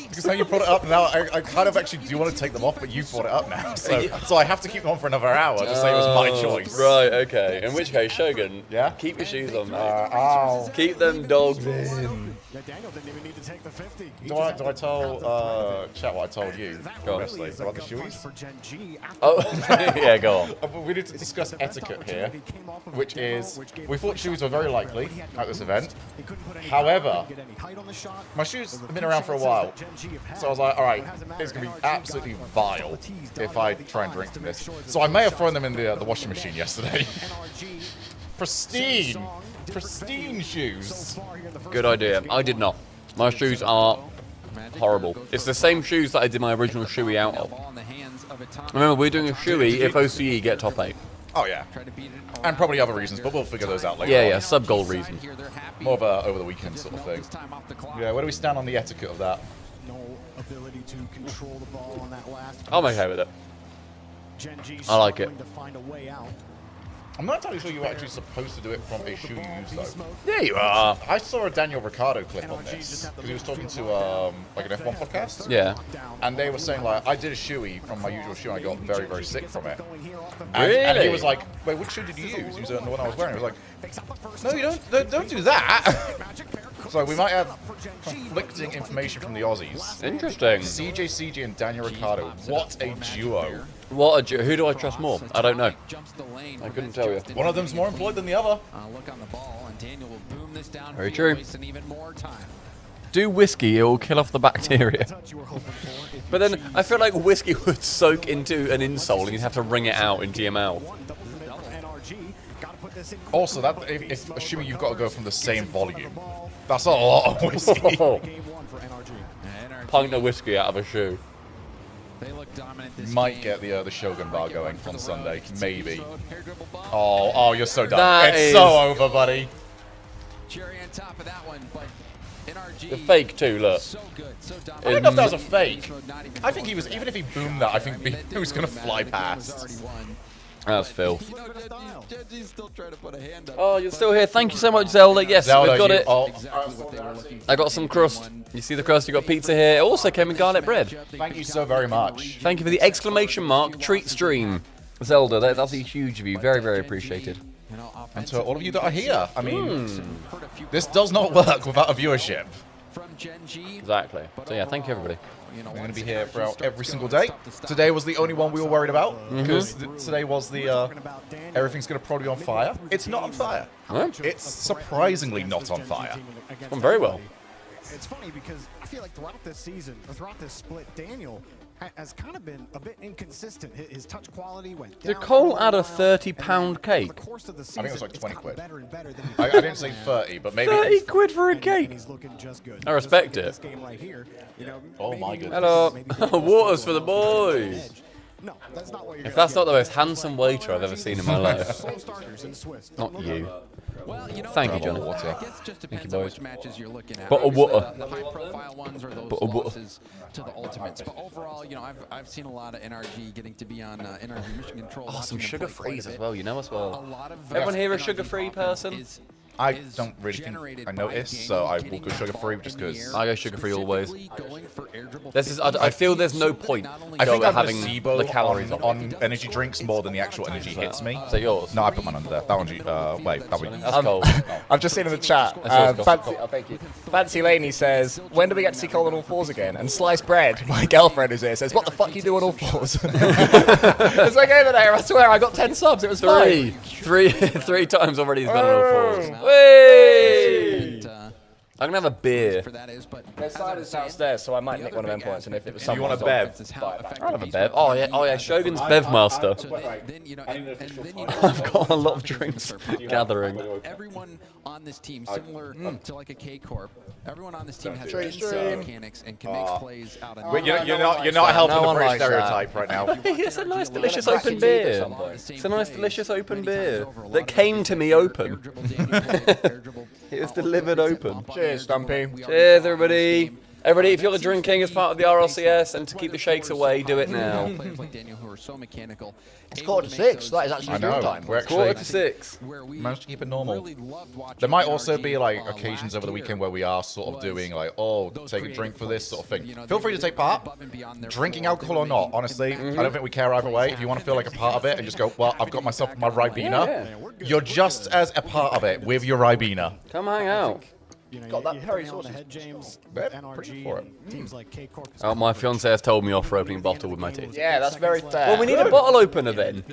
Because now you brought it up, now I kind of actually do want to take them off, but you brought it up now. So I have to keep them on for another hour to say it was my choice. Right, okay. In which case, Shogun, keep your shoes on, mate. Keep them dogs in. Daniel didn't even need to take the 50. Do I tell chat what I told you? Honestly, about the shoes? Oh, yeah, go on. We need to discuss etiquette here, which is, we thought shoes were very likely at this event. However, my shoes have been around for a while, so I was like, all right, it's going to be absolutely vile if I try and drink from this. So I may have thrown them in the washing machine yesterday. Pristine shoes. Good idea. I did not. My shoes are horrible. It's the same shoes that I did my original shoey out of. Remember, we're doing a shoey if OCE get top 8. Oh yeah, and probably other reasons, but we'll figure those out later. Yeah, sub-goal reason. More of a over the weekend sort of thing. Yeah, where do we stand on the etiquette of that? No ability to control the ball on that last. I'm okay with it. I like it. I'm not entirely sure you were actually supposed to do it from a shoe you use, though. Yeah, you are. I saw a Daniel Ricciardo clip on this, because he was talking to like an F1 podcast. Yeah. And they were saying, like, I did a shoey from my usual shoe, and I got very, very sick from it. Really? And he was like, wait, which shoe did you use? He was the one I was wearing. He was like, no, you don't do that. So we might have conflicting information from the Aussies. Interesting. CJ, and Daniel Ricciardo. What a duo. What a duo. Who do I trust more? I don't know. I couldn't tell you. One of them's more employed than the other. Look on the ball, and Daniel will boom this down. Very true. Wasting even more time. Do whiskey, it will kill off the bacteria. But then I feel like whiskey would soak into an insole and you'd have to wring it out into your mouth. Also, that if assuming you've got to go from the same volume, that's a lot of whiskey. Pint of whiskey out of a shoe. They look dominant this Might get the Shogun bar going on Sunday, maybe. Oh, you're so done. It's so over, buddy. Cherry on top of that one, but NRG. The fake too, look. So good, so I don't know if that was a fake. I think he was, even if he boomed that, I think he was going to fly past. That's Phil. Genji's still trying to put a hand up. Oh, you're still here. Thank you so much, Zelda. Yes, Zelda, we've got it. Oh. I got some crust. You see the crust? You got pizza here. It also came in garlic bread. Thank you so very much. Thank you for the exclamation mark treat stream, Zelda. That's absolutely huge of you. Very, very appreciated. And to all of you that are here, I mean, this does not work without a viewership. Exactly. So yeah, thank you everybody. We're going to be here throughout every single day. Today was the only one we were worried about, because today was the everything's going to probably be on fire. It's not on fire. It's surprisingly not on fire. It's gone very well. It's funny because I feel like throughout this season, or throughout this split, Daniel has kind of been a bit inconsistent. His touch quality went down. Did Cole add a £30 cake? I think it was like 20 quid. I didn't say 30, but maybe 30 quid for a cake. I respect it. Oh my goodness. Hello. Waters for the boys. If that's not the most handsome waiter I've ever seen in my life. Not you. Well, you know, Thank you, Johnny. I guess it just depends on which matches you're looking at. But a water. The high-profile ones or those losses to the ultimates. But overall, you know, I've seen a lot of NRG getting to be on NRG Mission Control. Oh, some sugar-frees as well, you know as well. A lot of Everyone here a sugar-free person? I don't really think I noticed, so I will go sugar-free just because. I go sugar-free always. This is. I feel there's no point. I think I'm having placebo the calories on energy drinks more than the actual energy hits me. Is that yours? No, I put mine under there. That one, wait, that one. That's cold. I've just seen in the chat. Thank you. Fancy Laney says, when do we get to see Cole on all fours again? And Sliced Bread, my girlfriend who's here, says, what the fuck you do on all fours? It's like over there, I swear, I got 10 subs, it was fine. Three times already he's been on all fours. Whee! I'm gonna have a beer. There's silence downstairs, so I might nick one of them points. And if it was You someone want a bev? I'll have a bev. Oh yeah, Shogun's Bev Master. I've got a lot of drinks gathering. Everyone on this team, similar to like a K Corp, everyone on this team has Straight insane stream. mechanics and can make plays out of. Wait, you're not helping No the one British likes stereotype right now. It's a nice, delicious open beer. It's a nice, delicious open beer that came to me open. It was delivered open. Cheers, Stumpy. Cheers, everybody. Everybody, if you're drinking as part of the RLCS and to keep the shakes away, do it now. It's 5:45. That is actually I know. good time. We're actually 5:45. managed to keep it normal. There might also be like occasions over the weekend where we are sort of doing like, oh, take a drink for this sort of thing. Feel free to take part. Drinking alcohol or not, honestly, I don't think we care either way. If you want to feel like a part of it and just go, well, I've got myself my Ribena, you're just as a part of it with your Ribena. Come hang out. You know, Got that you Perry hit the nail on the sausage. head, James. They're NRG, pretty for it. Teams like K Corp. Oh, my fiance has told me off for opening a bottle with my teeth. Yeah, that's very fair. Well, we need a bottle opener then.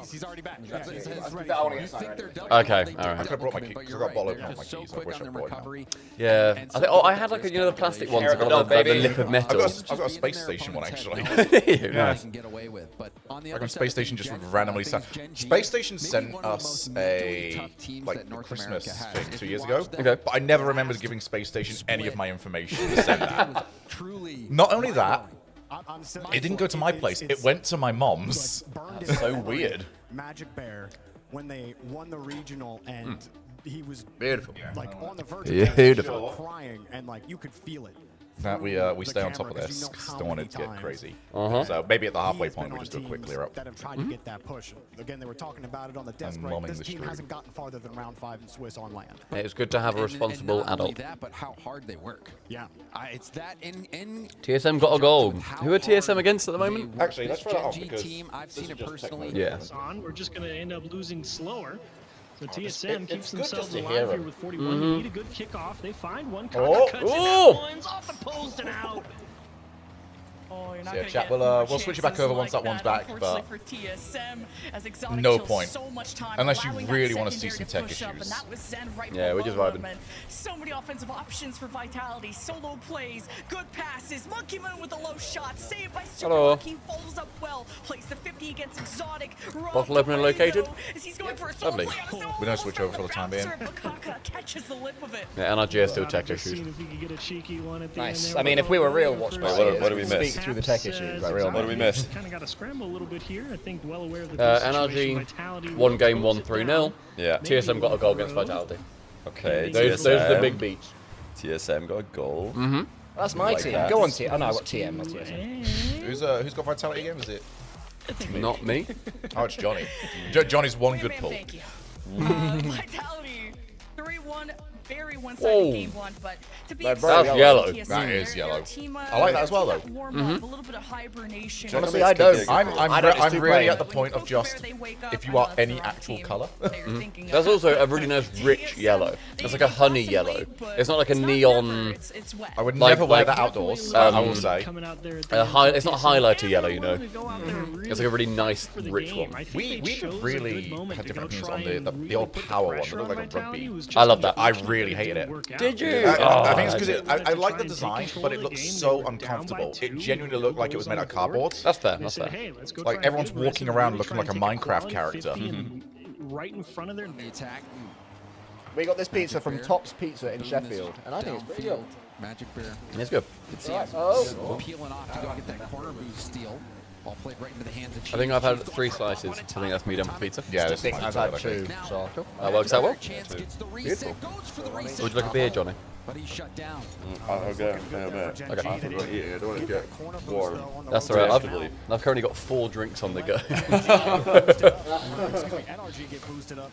He's already back. Okay, alright. I could have brought my keys because I got a bottle opener on my keys. I wish I brought it now. Yeah. I think, oh, I had like, the plastic ones that got the lip of metal. I've got a space station one actually. Nice. Like on Space Station just randomly sent. Space Station sent us a like Christmas thing 2 years ago. Okay. But I never remembered giving Space Station any of my information to send that. Not only that, it didn't go to my place. It went to my mom's. That's so weird. Magic Bear, when they won the regional, and he was Beautiful. like on the verge Beautiful. of crying, and like you could feel it. That we stay on top of this because don't want it to get crazy. So maybe at the halfway point we just do a quick clear up. That have tried to get that push. Again, they were talking about it on the desk. I'm Right? momming This the team stream. hasn't gotten farther than round 5 in Swiss on land. It's good to have a responsible and not only adult. that, but how hard they work. Yeah. It's that in TSM got a goal. Who are TSM against at the moment? Actually, let's try that off Gen G because team, I've seen it personally. Yeah. On, we're just going to end up losing slower. So TSM it's keeps good just themselves to alive hear here him. with 41. They need a good kickoff. They find one. Oh. Cuts it Oh. out, one's off the post and out. Oh, you're not Yeah, gonna chat, get we'll, more we'll switch it back chances over once like that one's back, unfortunately, but for TSM, as Exotic no kills point. so much time, Unless you allowing that really want to see some secondary tech push up, and issues. that was Zen right Yeah, we're just below vibing. him, and so many offensive options for Vitality. Solo plays, good passes, Monkey Moon with a low shot, saved by Super Hello. Monkey, follows up well, plays the 50 against Exotic. Bottle opener located. As he's going for a solo Lovely. play on his own. We're gonna switch over for the time being. Bakaka catches the lip of it. Yeah, NRG has still tech Just issues. seeing if he could get a cheeky one at the Nice. end I there. mean, if we were real watch Wait, players, what do we miss? speak through the tech issues, like real What do we miss? Kind of got to scramble a little bit here. I think well aware of the NRG, Vitality one game, will won close it 3-0. down. Yeah. TSM got a goal against Vitality. Okay. Those are the big beats. TSM got a goal. Mm-hmm. That's my Like team. that. Go on, TM. Oh no, I got TM, not TSM. who's got Vitality again? Is it? Not me. Oh, it's Johnny. Johnny's one good pull. Thank you. Vitality 3-1. Very one-sided game one, but to be That's expected, yellow. TSM, That is their yellow. team, I like that as well, though. warm up, a little bit of hibernation. Honestly, I don't. I'm I don't just do really plain. at the point of just if you are any actual color. That's also a really nice rich yellow. It's like a honey yellow. It's not like a neon. I would like- never wear like, that outdoors. I will say. It's not a highlighter yellow, you know. It's like a really nice rich one. We really had different opinions on the old power one that looked like a rugby. I love that. I really hated it. Did you? I think it's because I like the design, but it looks so uncomfortable. It genuinely looked like it was made out of cardboard. That's fair. That's fair. Like everyone's walking around looking like a Minecraft character. Right in front of their attack. We got this pizza from Top's Pizza in Sheffield, and I think it's pretty good. Magic Bear. It's good. Oh. Peeling off to go get that corner boost steal. Ball played right into the hands of I think I've had 3 slices. I think that's me done with pizza. Yeah, I this think is I've fine. had 2, so That works out well. beautiful. Would you like a beer, Johnny? But he's shut down. Okay. Okay. I don't want to eat it. I don't want to get warm. That's alright. Preemptively. I've currently got 4 drinks on the go. NRG get boosted up.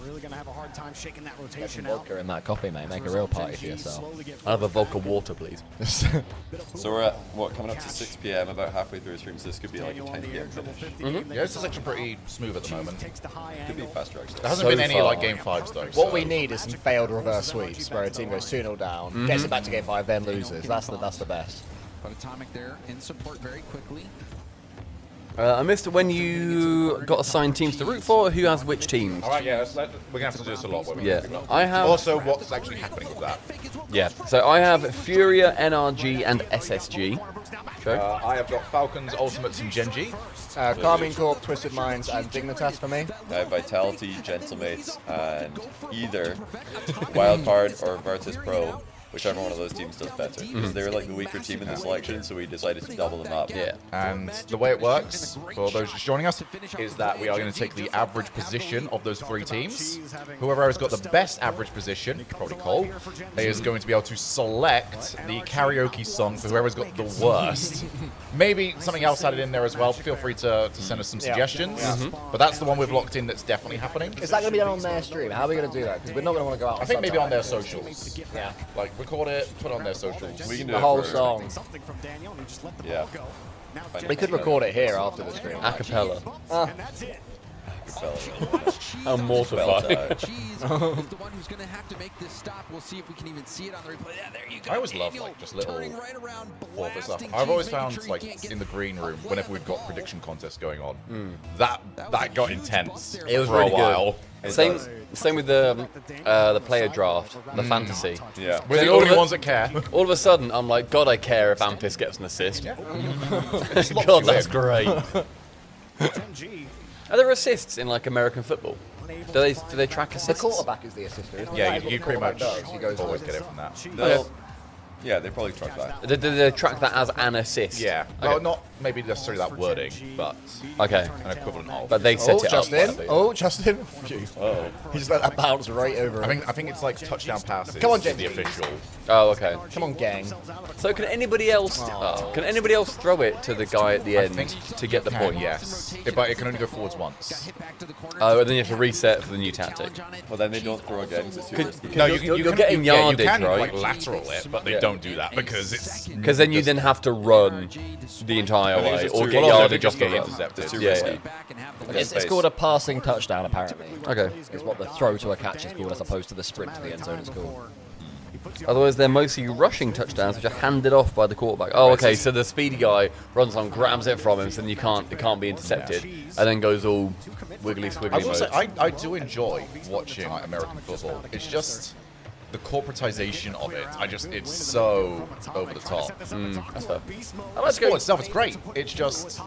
Really gonna have a hard time shaking that Get some rotation out. vodka in that coffee, mate. Make a real party for yourself. I'll have a vodka water, please. So we're at, what, coming up to 6 p.m., about halfway through the stream, so this could be like a 10 p.m. finish. Yeah, this is actually pretty smooth at the moment. Could be faster, actually. There hasn't So been any far. like game 5s though. What so- we need is some failed reverse sweeps, where a team goes 2-0 down, gets it back to game 5, then loses. That's the best. But Atomic there in support very quickly. I missed when you got assigned teams to root for. Who has which teams? All right, yeah, we're gonna have to do this a lot. Yeah, I have. Also, what's actually happening with that? Yeah, so I have Furia, NRG, and SSG. I have got Falcons, Ultimates, and Genji. Carmine Corp, Twisted Minds, and Dignitas for me. I have Vitality, Gentlemates, and either Wildcard or Virtus Pro, whichever one of those teams does better. Because they were like the weaker team in the selection, so we decided to double them up. Yeah. And the way it works, for those just joining us, is that we are going to take the average position of those 3 teams. Whoever has got the best average position, probably Cole, is going to be able to select the karaoke song for whoever's got the worst. Maybe something else added in there as well. Feel free to send us some suggestions. But that's the one we've locked in that's definitely happening. Is that going to be done on their stream? How are we going to do that? Because we're not going to want to go out. I think maybe on their socials. Yeah. Like, record it, put it on their socials. We can do the whole song. Yeah. We could record it here after the stream. Acapella. I'm mortified. Cheese is the one who's going to have to make this stop. We'll see if we can even see it on the replay. Yeah, there you go. I always love like just little awful stuff. I've always found like in the green room whenever we've got prediction contests going on, that got intense. It was for really a while. Good. Same with the player draft, the fantasy. Yeah, we're the only ones that care. All of a sudden, I'm like, God, I care if Ampis gets an assist. Yeah. God, that's great. Are there assists in like American football? Do they track assists? The quarterback is the assister, isn't it? Yeah, That's what you the pretty much quarterback does. He goes always to get it from that. Yeah, they probably track that. Do they track that as an assist? Yeah. Okay. Well, not maybe necessarily that wording, but okay, an equivalent of. But they set it Justin. up. Oh, Justin. Oh, he just let that bounce right over. I think it's like touchdown passes. Come on, is James. the official. Oh, okay. Come on, gang. So can anybody else? Can anybody else throw it to the guy at the end to get the point? Yes, but it can only go forwards once. Oh, and then you have to reset for the new tactic. Well, then they don't throw again. No, you're getting yardage, you can, right? Like lateral it, but they don't do that because it's then you then have to run the entire way or get yardage off the run. Yeah. It's called a passing touchdown, apparently. Okay. It's what the throw to a catch is called, as opposed to the sprint to the end zone is called. Otherwise, they're mostly rushing touchdowns, which are handed off by the quarterback. Oh, okay. So the speedy guy runs on, grabs it from him, so then it can't be intercepted, and then goes all wiggly swiggly. I will say, I do enjoy watching like, American football. It's just the corporatization of it. It's so over the top. That's fair. I like the sport itself. It's great. It's just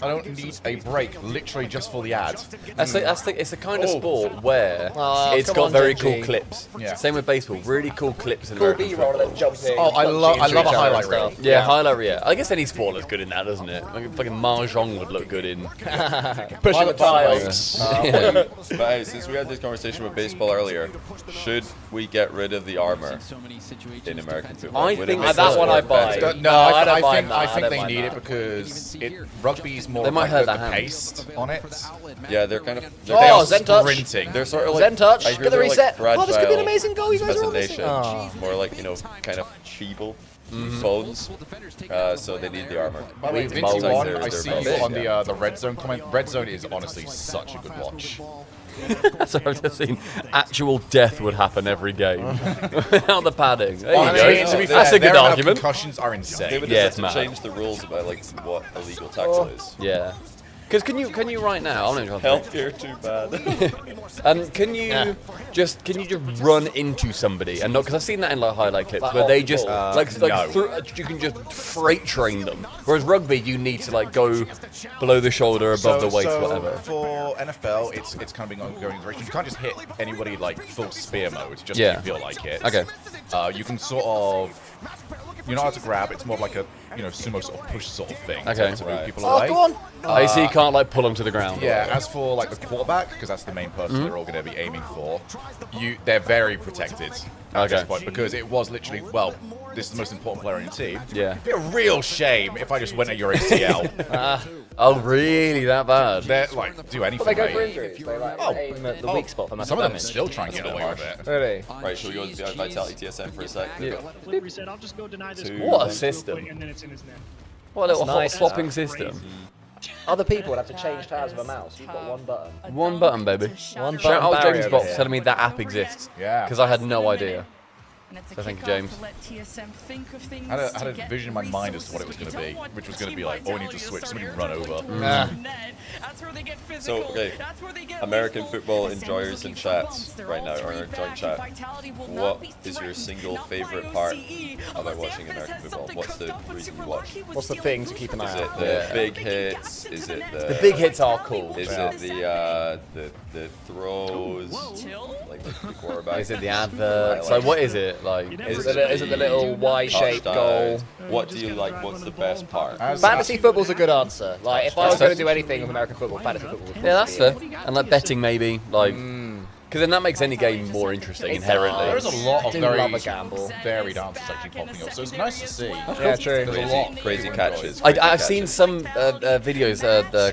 I don't need a break, literally just for the ad. It's the kind of sport where it's got very cool clips. Yeah. Same with baseball, really cool clips in American football. Oh, I love a highlight reel. Yeah, highlight reel. I guess any sport looks good in that, doesn't it? Like fucking mahjong would look good in pushing the tiles. But hey, since we had this conversation with baseball earlier, should we get rid of the armor in American football? I think that one I buy. No, I think they need it because rugby's more might like hurt the pace on it. Yeah, they're kind of Zen touch. sprinting. They're sort of like Zen touch. I hear Get the they're, reset. Like, Oh, this could be an fragile amazing goal. You guys as are a all nation. missing. More like kind of feeble bones. So they need the armor. By the way, Vince One, I see you on the red zone comment. Red zone is honestly such a good watch. So I've just seen actual death would happen every game without the padding. There you go. To be That's fair, a good their argument. Concussions are insane. They would Yeah, just it's have to mad. change the rules about like what illegal tackle is. Yeah. Because can you right now? I'm not trying to Healthcare too bad. can you just run into somebody and not? Because I've seen that in like highlight clips where they just you can just freight train them. Whereas rugby, you need to like go below the shoulder, above the waist, whatever. For NFL, it's kind of been ongoing direction. You can't just hit anybody like full spear mode just if you feel like it. Okay. You can sort of. You're not allowed to grab. It's more of like a sumo sort of push sort of thing. Okay. To move people away. Go on. I see. You can't like pull them to the ground. Yeah. As for like the quarterback, because that's the main person they're all going to be aiming for, they're very protected at this point because it was literally this is the most important player on your team. Yeah. It'd be a real shame if I just went at your ACL. Oh, really? That bad? They're like do anything. They go for mate. injuries. They like aim at the weak spot for massive Some of them damage. still try and get away with it. Really? Right, should we go to Vitality TSM for a sec? Flip reset. I'll just go deny this. What a system. And then it's in his net. What a little nice. hot swapping system. Other people would have to change tabs with a mouse. You've got one button. One button, baby. One Shout out button James barrier Box over telling me that app exists. Yeah. Because I had no idea. So thank you, James. I had a vision in my mind as to what it was going to be, which was going to be like, oh, we need to switch, somebody run over. So, okay, American football enjoyers in chats right now, or in our joint chat, what is your single favorite part about watching American football? What's the reason you watch? What's the thing to keep an eye out? Is it the big hits? Is it the big hits are cool. Is it the throws? Like the quarterback? Is it the advert? So what is it like? Is it the little Y-shaped goal? What do you like? What's the best part? Fantasy football's a good answer. Like, if I was going to do anything with American football, fantasy football would Yeah, that's fair. And like betting maybe, like, because then that makes any game more interesting inherently. There's a lot of very love a gamble. varied answers actually popping up, so it's nice to see. Yeah, true. There's a lot. Crazy catches. I've seen some videos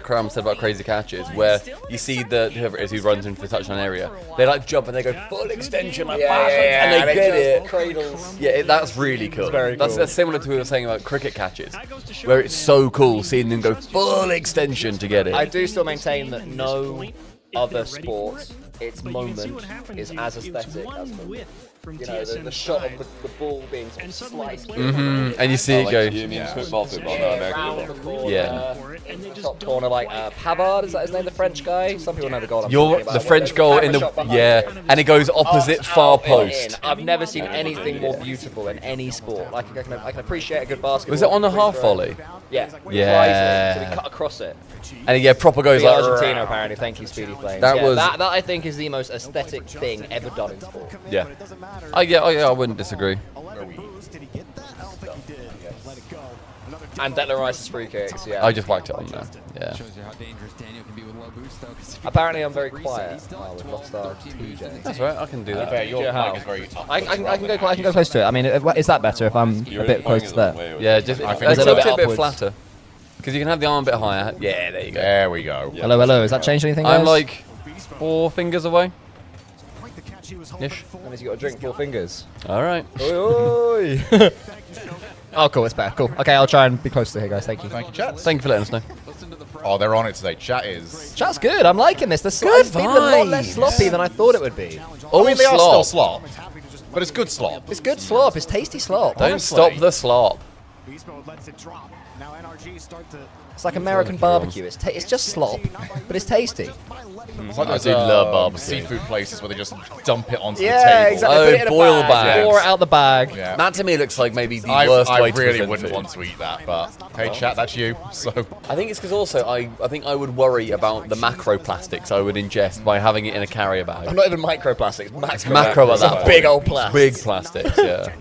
Karam said about crazy catches where you see whoever it is who runs into the touchdown area, they like jump and they go full extension like and they get it. Cradles. Yeah, that's really cool. very cool. That's similar to what we were saying about cricket catches, where it's so cool seeing them go full extension to get it. I do still maintain that no other sport, its moment is as aesthetic as football. You know, the shot of the ball being sort of sliced. And you see it go. You mean football, not American football? Yeah. Top corner like Pavard, is that his name, the French guy? Some people know the goal. You're the French goal in the and it goes opposite far post. I've never seen anything more beautiful in any sport. Like I can appreciate a good basketball. Was it on the half volley? Yeah. Yeah. So he cut across it. And yeah, proper goes like Argentina apparently. Thank you, Speedy Flames. That was that I think is the most aesthetic thing ever done in sport. Yeah. I wouldn't disagree. And Declan Rice's free kicks, yeah. I just whacked it on there. Yeah. Shows you how dangerous Daniel can be with low boost, though. Apparently, I'm very quiet with Lockstar TJ. That's right. I can do that. Yeah, your mic is very. I can go close to it. I mean, is that better if I'm a bit close to that? Yeah, just I think it's it's a bit flatter. Because you can have the arm a bit higher. Yeah, there you go. There we go. Yeah. Hello. Has that changed anything? I'm guys? like 4 fingers away. Ish. That means you got to drink 4 fingers. All right. Oi, oi. Oh, cool. It's better. Cool. Okay, I'll try and be close to here, guys. Thank you. Thank you, chat. Thank you for letting us know. Oh, they're on it today. Chat's good. I'm liking this. It's been a lot less sloppy than I thought it would be. I mean, they are still slop, but it's good slop. It's good slop. It's tasty slop. Don't stop the slop. It's like American barbecue. It's just slop, but it's tasty. It's like those, I do love barbecue. seafood places where they just dump it onto the Yeah, table. exactly. Put it in a boil bag, bags. pour it out the bag. Yeah. That to me looks like maybe the worst way to really present wouldn't food. want to eat that, but hey, chat, that's you. So I think it's because also I think I would worry about the macroplastics I would ingest by having it in a carrier bag. I'm not even microplastics. Macro at that big point. old plastic. Big plastics, yeah.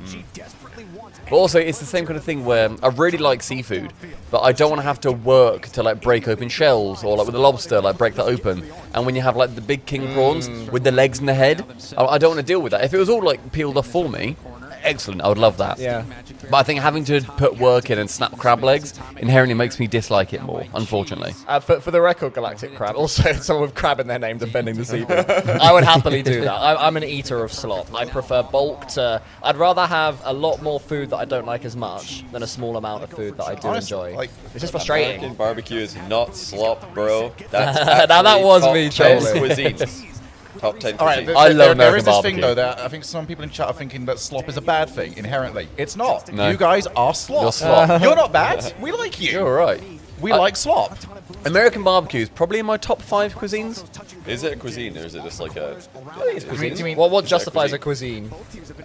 But also, it's the same kind of thing where I really like seafood, but I don't want to have to work to like break open shells or like with a lobster, like break that open. And when you have like the big king prawns with the legs and the head, I don't want to deal with that. If it was all like peeled off for me, excellent, I would love that. Yeah. But I think having to put work in and snap crab legs inherently makes me dislike it more, unfortunately. For the record, Galactic Crab, also someone with crab in their name defending the seafood. I would happily do that. I'm an eater of slop. I prefer bulk to... I'd rather have a lot more food that I don't like as much than a small amount of food that I do enjoy. Like, it's just frustrating. American barbecue is not slop, bro. That's now that was me trolling. cuisines. Top 10 all right, cuisines. I love there is American this thing barbecue. though that I think some people in chat are thinking that slop is a bad thing inherently. It's not. No. You guys are slop. You're slop. You're not bad. We like you. You're all right. We like slop. American barbecue is probably in my top 5 cuisines. Is it a cuisine or is it just like a... Do you mean What justifies a cuisine?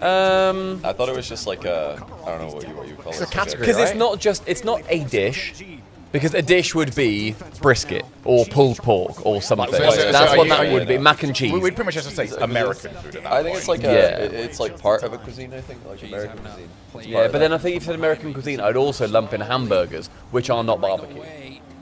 I thought it was just like a... I don't know what you call it. It's a category, Because right? it's not a dish. Because a dish would be brisket or pulled pork or something. That's what that would be. Mac and cheese. We'd pretty much have to say American food at that I think it's like it's like part of a cuisine, I think, like American cuisine. Yeah, but then I think if you said American cuisine, I'd also lump in hamburgers, which are not barbecue.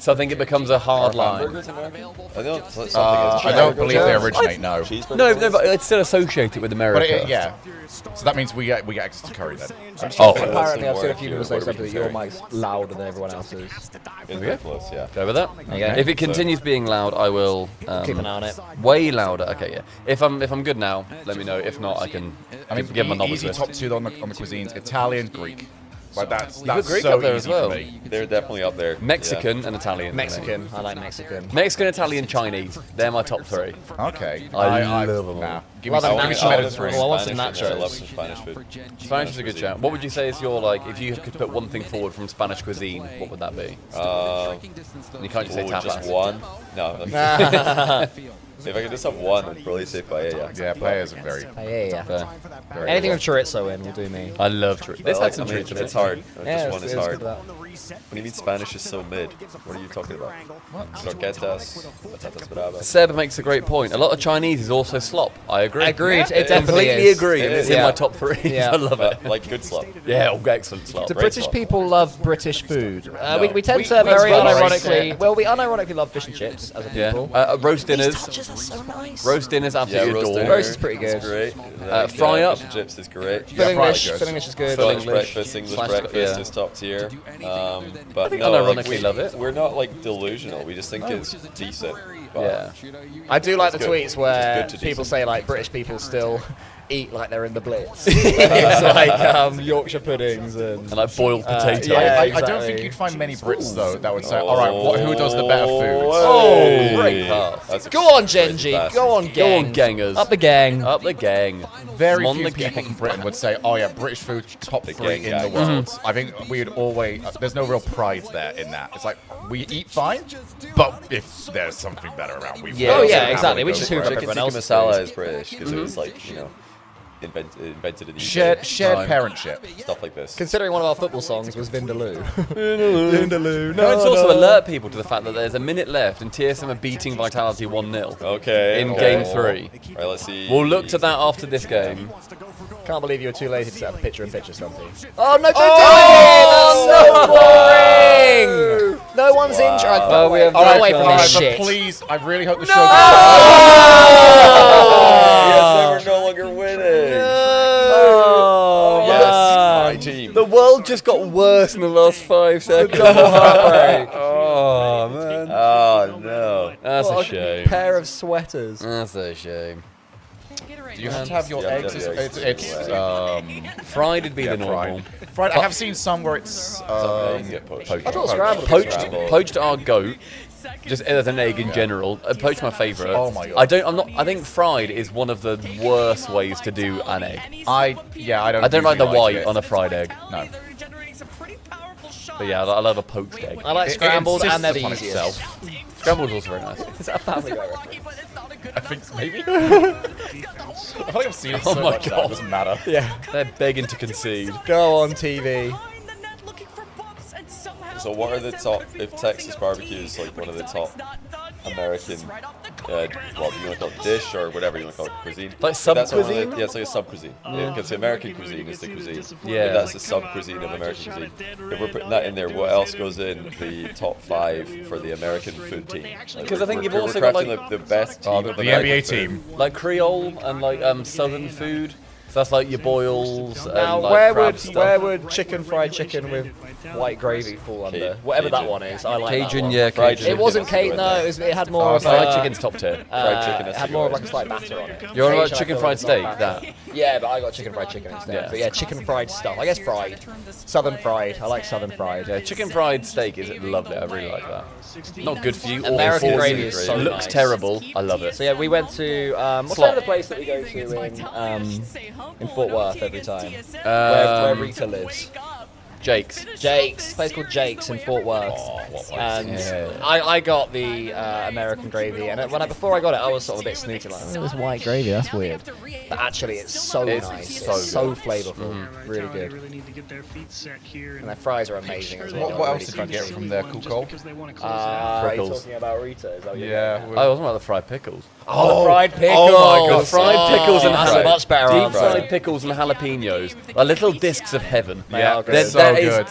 So I think it becomes a hard line. I don't believe they originate. No. No, but it's still associated with America. But yeah. So that means we get access to curry then. Apparently, I've seen a few people say something that your mic's louder than everyone else's. It's very close, yeah. Go with that. Okay. If it continues being loud, I will Keep an eye on it. way louder. Okay, yeah. If I'm good now, let me know. If not, I can I mean, give my novice easy list. top 2 on the cuisines: Italian, Greek. But that's Greek so up there as easy well. for me. They're definitely up there. Mexican and Italian. Mexican. I like Mexican. Mexican, Italian, Chinese. They're my top 3. Okay. I love them. Nah. Give me some nachos. I want some nachos. I love some Spanish food. Spanish is a good shout. What would you say is your, like, if you could put one thing forward from Spanish cuisine, what would that be? You can't just say tapas. Just one? No. If I could just have one, I'd probably say paella. Yeah, paella's a very... Paella. Anything with chorizo in will do me. I love chorizo. This had some chorizo. It's hard. Yeah, Just one is hard. good. What do you mean Spanish is so mid? What are you talking about? What? Croquetas, patatas bravas. Seb makes a great point. A lot of Chinese is also slop. I agree. Agreed. It completely definitely is. agree. And it's in my top 3. Yeah. I love it. Like good slop. Yeah, excellent slop. Do Great British slop. people love British food? No. We tend to very unironically. Well, we unironically love fish and chips as a people. Roast dinners. These touches are so nice. Roast dinners, absolutely roast adore. dinner Roast is pretty good. It's great. Fry up. Fish and chips is great. Full English is good. Scottish breakfast, English breakfast is top tier. But no, unironically love it. We're not like delusional. We just think it's decent. But I do like the it's good. tweets where It's good to people decent. say like British people still eat like they're in the Blitz. It's like Yorkshire puddings and like boiled potatoes. Yeah, I don't think you'd find many Brits though that would say, all right, who does the better Oh, great pass. Go on, Genji. Go on, gang. Go on, gangers. Up the gang. Up the gang. Very On few the people gang. from Britain would say, oh yeah, British food top 3 gang in the gang. world. I think we would always, there's no real pride there in that. It's like, we eat fine, but if there's something better around, we Yeah. will. Oh, yeah, somehow exactly. go We just for hook it. up Chicken everyone tikka else's masala food. is British because it was like, invented in the Shared UK. parentship. Stuff like this. Considering one of our football songs was Vindaloo. Vindaloo. No, it's also alert people to the fact that there's a minute left and TSM are beating Vitality 1-0. Okay. In game 3. Alright, let's see. We'll look to that after this game. Can't believe you were too lazy to set up a picture-in-picture, Stumpy. Oh, no, don't do it! That's so boring! No one's injured. Well, we have Get away from Alright, this but shit. please, I really hope the show Yes, we're no longer winning. Oh, Yes, my team. The world just got worse in the last 5 seconds. Oh, man. Oh, no. That's What a shame. Pair of sweaters. That's a shame. Do you have to have your Yeah, eggs? yeah, It's fried would be the normal. Fried. I have seen some where it's poached. I thought scrambled. Poached are goat. Just as an egg in general. Poached my favourite. Oh my god. I think fried is one of the worst ways to do an egg. I don't like the usually white it. on a fried egg. No. But yeah, I love a poached egg. I like scrambled and they're the upon easiest. itself. Scrambled is also very nice. Is that a Family Guy reference? I think maybe. I feel like I've seen it Oh so my much now, God. it doesn't matter. Yeah. They're begging to concede. Go on TV. So what are the top, if Texas barbecue is like one of the top American, well, you want to call it dish or whatever you want to call it, cuisine? Like If that's one of the- sub-cuisine? Yeah, it's like a sub-cuisine. Because the American cuisine is the cuisine. Yeah. If that's the sub-cuisine of American cuisine. If we're putting that in there, what else goes in the top 5 for the American food team? Because I think you've we're also got crafting like the best team the of American NBA food. team. like Creole and like southern food. So that's like your boils Now, and like where crab would stuff. chicken fried chicken with white gravy fall under? Whatever that Cajun. one is, I like that Cajun, one. yeah, Fried Cajun. chicken It wasn't has to go Cajun, in no. there. It had more of fried a, chicken's top tier. Fried chicken has it to had go more of in. like a slight batter on it. You're on about Cajun, I chicken feel, fried is not steak, batter. that? Yeah, but I got chicken fried chicken instead. Yeah. But yeah, chicken fried stuff. I guess fried. Southern fried. I like southern fried. Yeah, chicken fried steak is lovely. I really like that. Not good for you. American awful. gravy is so Looks nice. terrible. I love it. So yeah, we went to what's the Slot. name of the place that we go to in Fort Worth every time, where Rita lives. Jake's. Jake's, a place called Jake's in Fort Worth, and I got the American gravy, and before I got it, I was sort of a bit snooty, like, oh, this white gravy, that's weird. But actually, it's so nice, it's so flavourful, really good. And their fries are amazing as well. What else did you get from there, Cool? Are you talking about Rita? Is that what you're Yeah. getting at? I wasn't about the fried pickles. Oh, the fried pickles! Oh my God. Fried pickles and that's a much better deep answer. fried pickles and jalapenos are little discs of heaven. Yeah, They're so that is- good.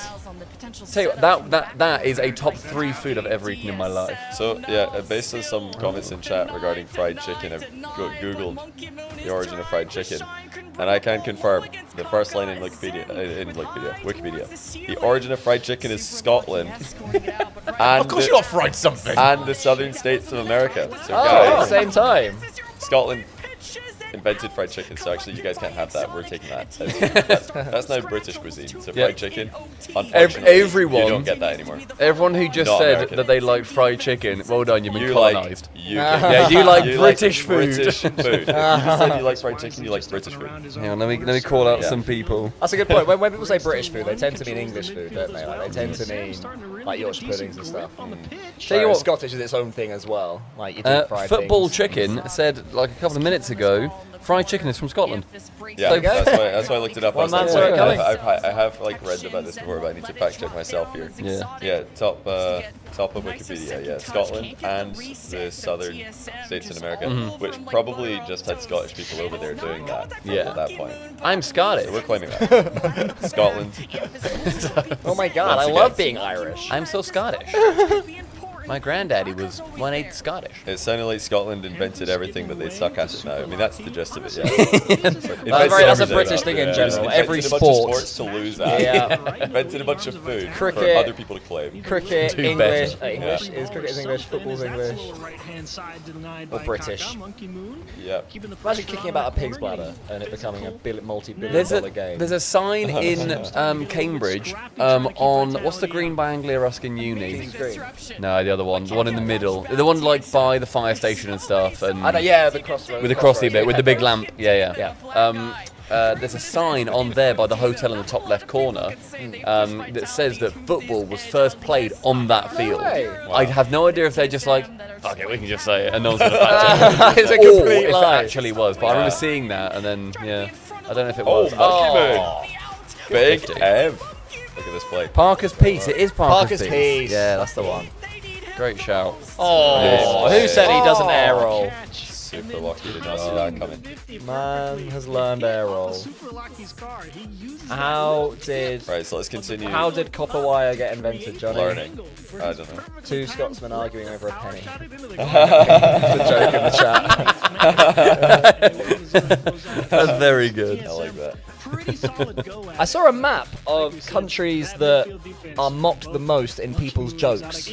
Tell you what, that is a top 3 food I've ever eaten in my life. So yeah, based on some comments in chat regarding fried chicken, I've googled the origin of fried chicken, and I can confirm the first line in Wikipedia. The origin of fried chicken is Scotland, and Of course you got fried something. and the southern states of America. So Oh, at the guys, same time. Scotland invented fried chicken, so actually you guys can't have that. We're taking that. That's now British cuisine. So fried chicken, unfortunately, everyone, you don't get that anymore. Everyone who just Not said American. that they like fried chicken, well done, you've been You colonized. like yeah, you like British food. British food. If you said you like fried chicken, you like British food. Hang on, let me call out some people. That's a good point. When people say British food, they tend to mean English food, don't they? Like, they tend to mean like Yorkshire puddings and stuff. Tell you what, Scottish is its own thing as well. Like you do fried Football things. Chicken said like a couple of minutes ago, fried chicken is from Scotland. Yeah, So that's why I looked it up. One I was man's like, work coming. I have like read about this before, but I need to fact check myself here. Yeah, top of Wikipedia. Yeah, Scotland and the southern states in America, which probably just had Scottish people over there doing that. Yeah. At that point. I'm Scottish. So we're claiming that. Scotland. Oh my God, I love being Irish. I'm so Scottish. My granddaddy was 1/8 Scottish. It sounded like Scotland invented everything, but they suck at it now. I mean, that's the gist of it, yeah. That's a British thing in general. Every invented a bunch of sport. sports to lose at. Yeah. Invented a bunch of food for Cricket. other people to claim. Cricket, Do English. better. English is cricket is English. Football's English. Or British. Yeah. Imagine kicking about a pig's bladder and it becoming a multi-billion-dollar game. There's a sign in Cambridge on what's the green by Anglia Ruskin Uni? No, the other one, the one in the middle, the one like by the fire station and stuff. And I know, yeah, the crossroads. with the crossy bit, with the big lamp. Yeah. There's a sign on there by the hotel in the top left corner that says that football was first played on that field. I have no idea if they're just like, okay, we can just say it, and no one's gonna fact check it. It's a Or complete if lie. it actually was, but I remember seeing that, and then I don't know if it Oh, was. Monkey Moon. Big 50. Ev. Look at this play. Parker's Piece. It is Parker's Piece. Yeah, that's the one. Great shout. Oh, who said he doesn't air roll? Super lucky, did not see that coming. Man has learned air roll. How did? Right, so let's continue. How did copper wire get invented, Johnny? Learning. I don't know. Two Scotsmen arguing over a penny. It's a joke in the chat. That's very good. I like that. I saw a map of countries that are mocked the most in people's jokes.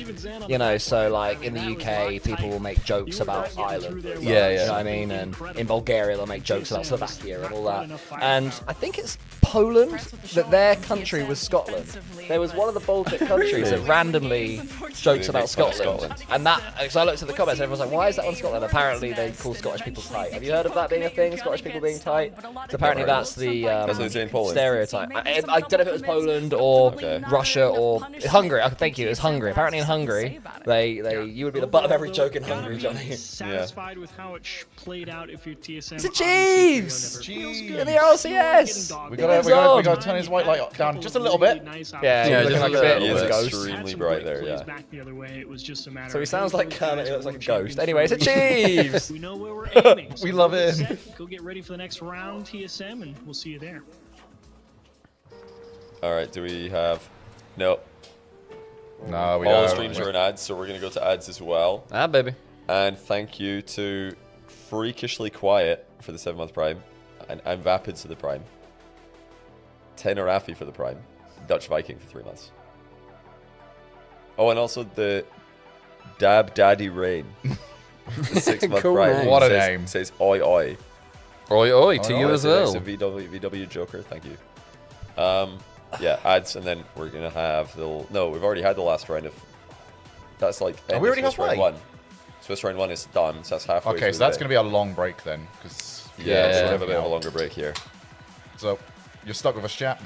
You know, so like in the UK, people will make jokes about Ireland. Yeah. You know what I mean? And in Bulgaria, they'll make jokes about Slovakia and all that. And I think it's Poland that their country was Scotland. There was one of the Baltic countries that randomly jokes about Scotland. And that, because I looked at the comments, and everyone's like, why is that one Scotland? Apparently, they call Scottish people tight. Have you heard of that being a thing? Scottish people being tight? So apparently, that's the That's what they say in Poland. stereotype. I don't know if it was Poland or Russia or Hungary. Thank you. It was Hungary. Apparently, in Hungary, you would be the butt of every joke in Hungary, Johnny. Satisfied with how it played out if you're TSM. It's the Chiefs! In the RLCS! We gotta turn his white light down just a little bit. Yeah, just looking a like a bit He of is a ghost. extremely bright there, yeah. Back the other way. It was just a matter So he of sounds who like was Kermit, he the looks like a champion ghost. Anyway, it's the Chiefs! We know where we're aiming. We love it. Set, go get ready for the next round, TSM, and we'll see you there. Alright, do we have... No. No, we All don't. streams are in ads, so we're going to go to ads as well. Ah, baby. And thank you to Freakishly Quiet for the 7-month Prime. And I'm Vapid for the Prime. Tenerafi for the Prime. Dutch Viking for 3 months. Oh, and also the Dab Daddy Rain. The 6-month Cool Prime. name. What a name. Says oi oi. Oi, oi, to you Oh, as it's well. a VW Joker, thank you. Yeah, ads, and then we're gonna have the... No, we've already had the last round of... That's like... Oh, we already Swiss round halfway? 1. Swiss round 1 is done, so that's halfway Okay, through so that's the going to be a long break then. Cause Yeah, we're gonna have a bit of a longer break here. So, you're stuck with us, chat.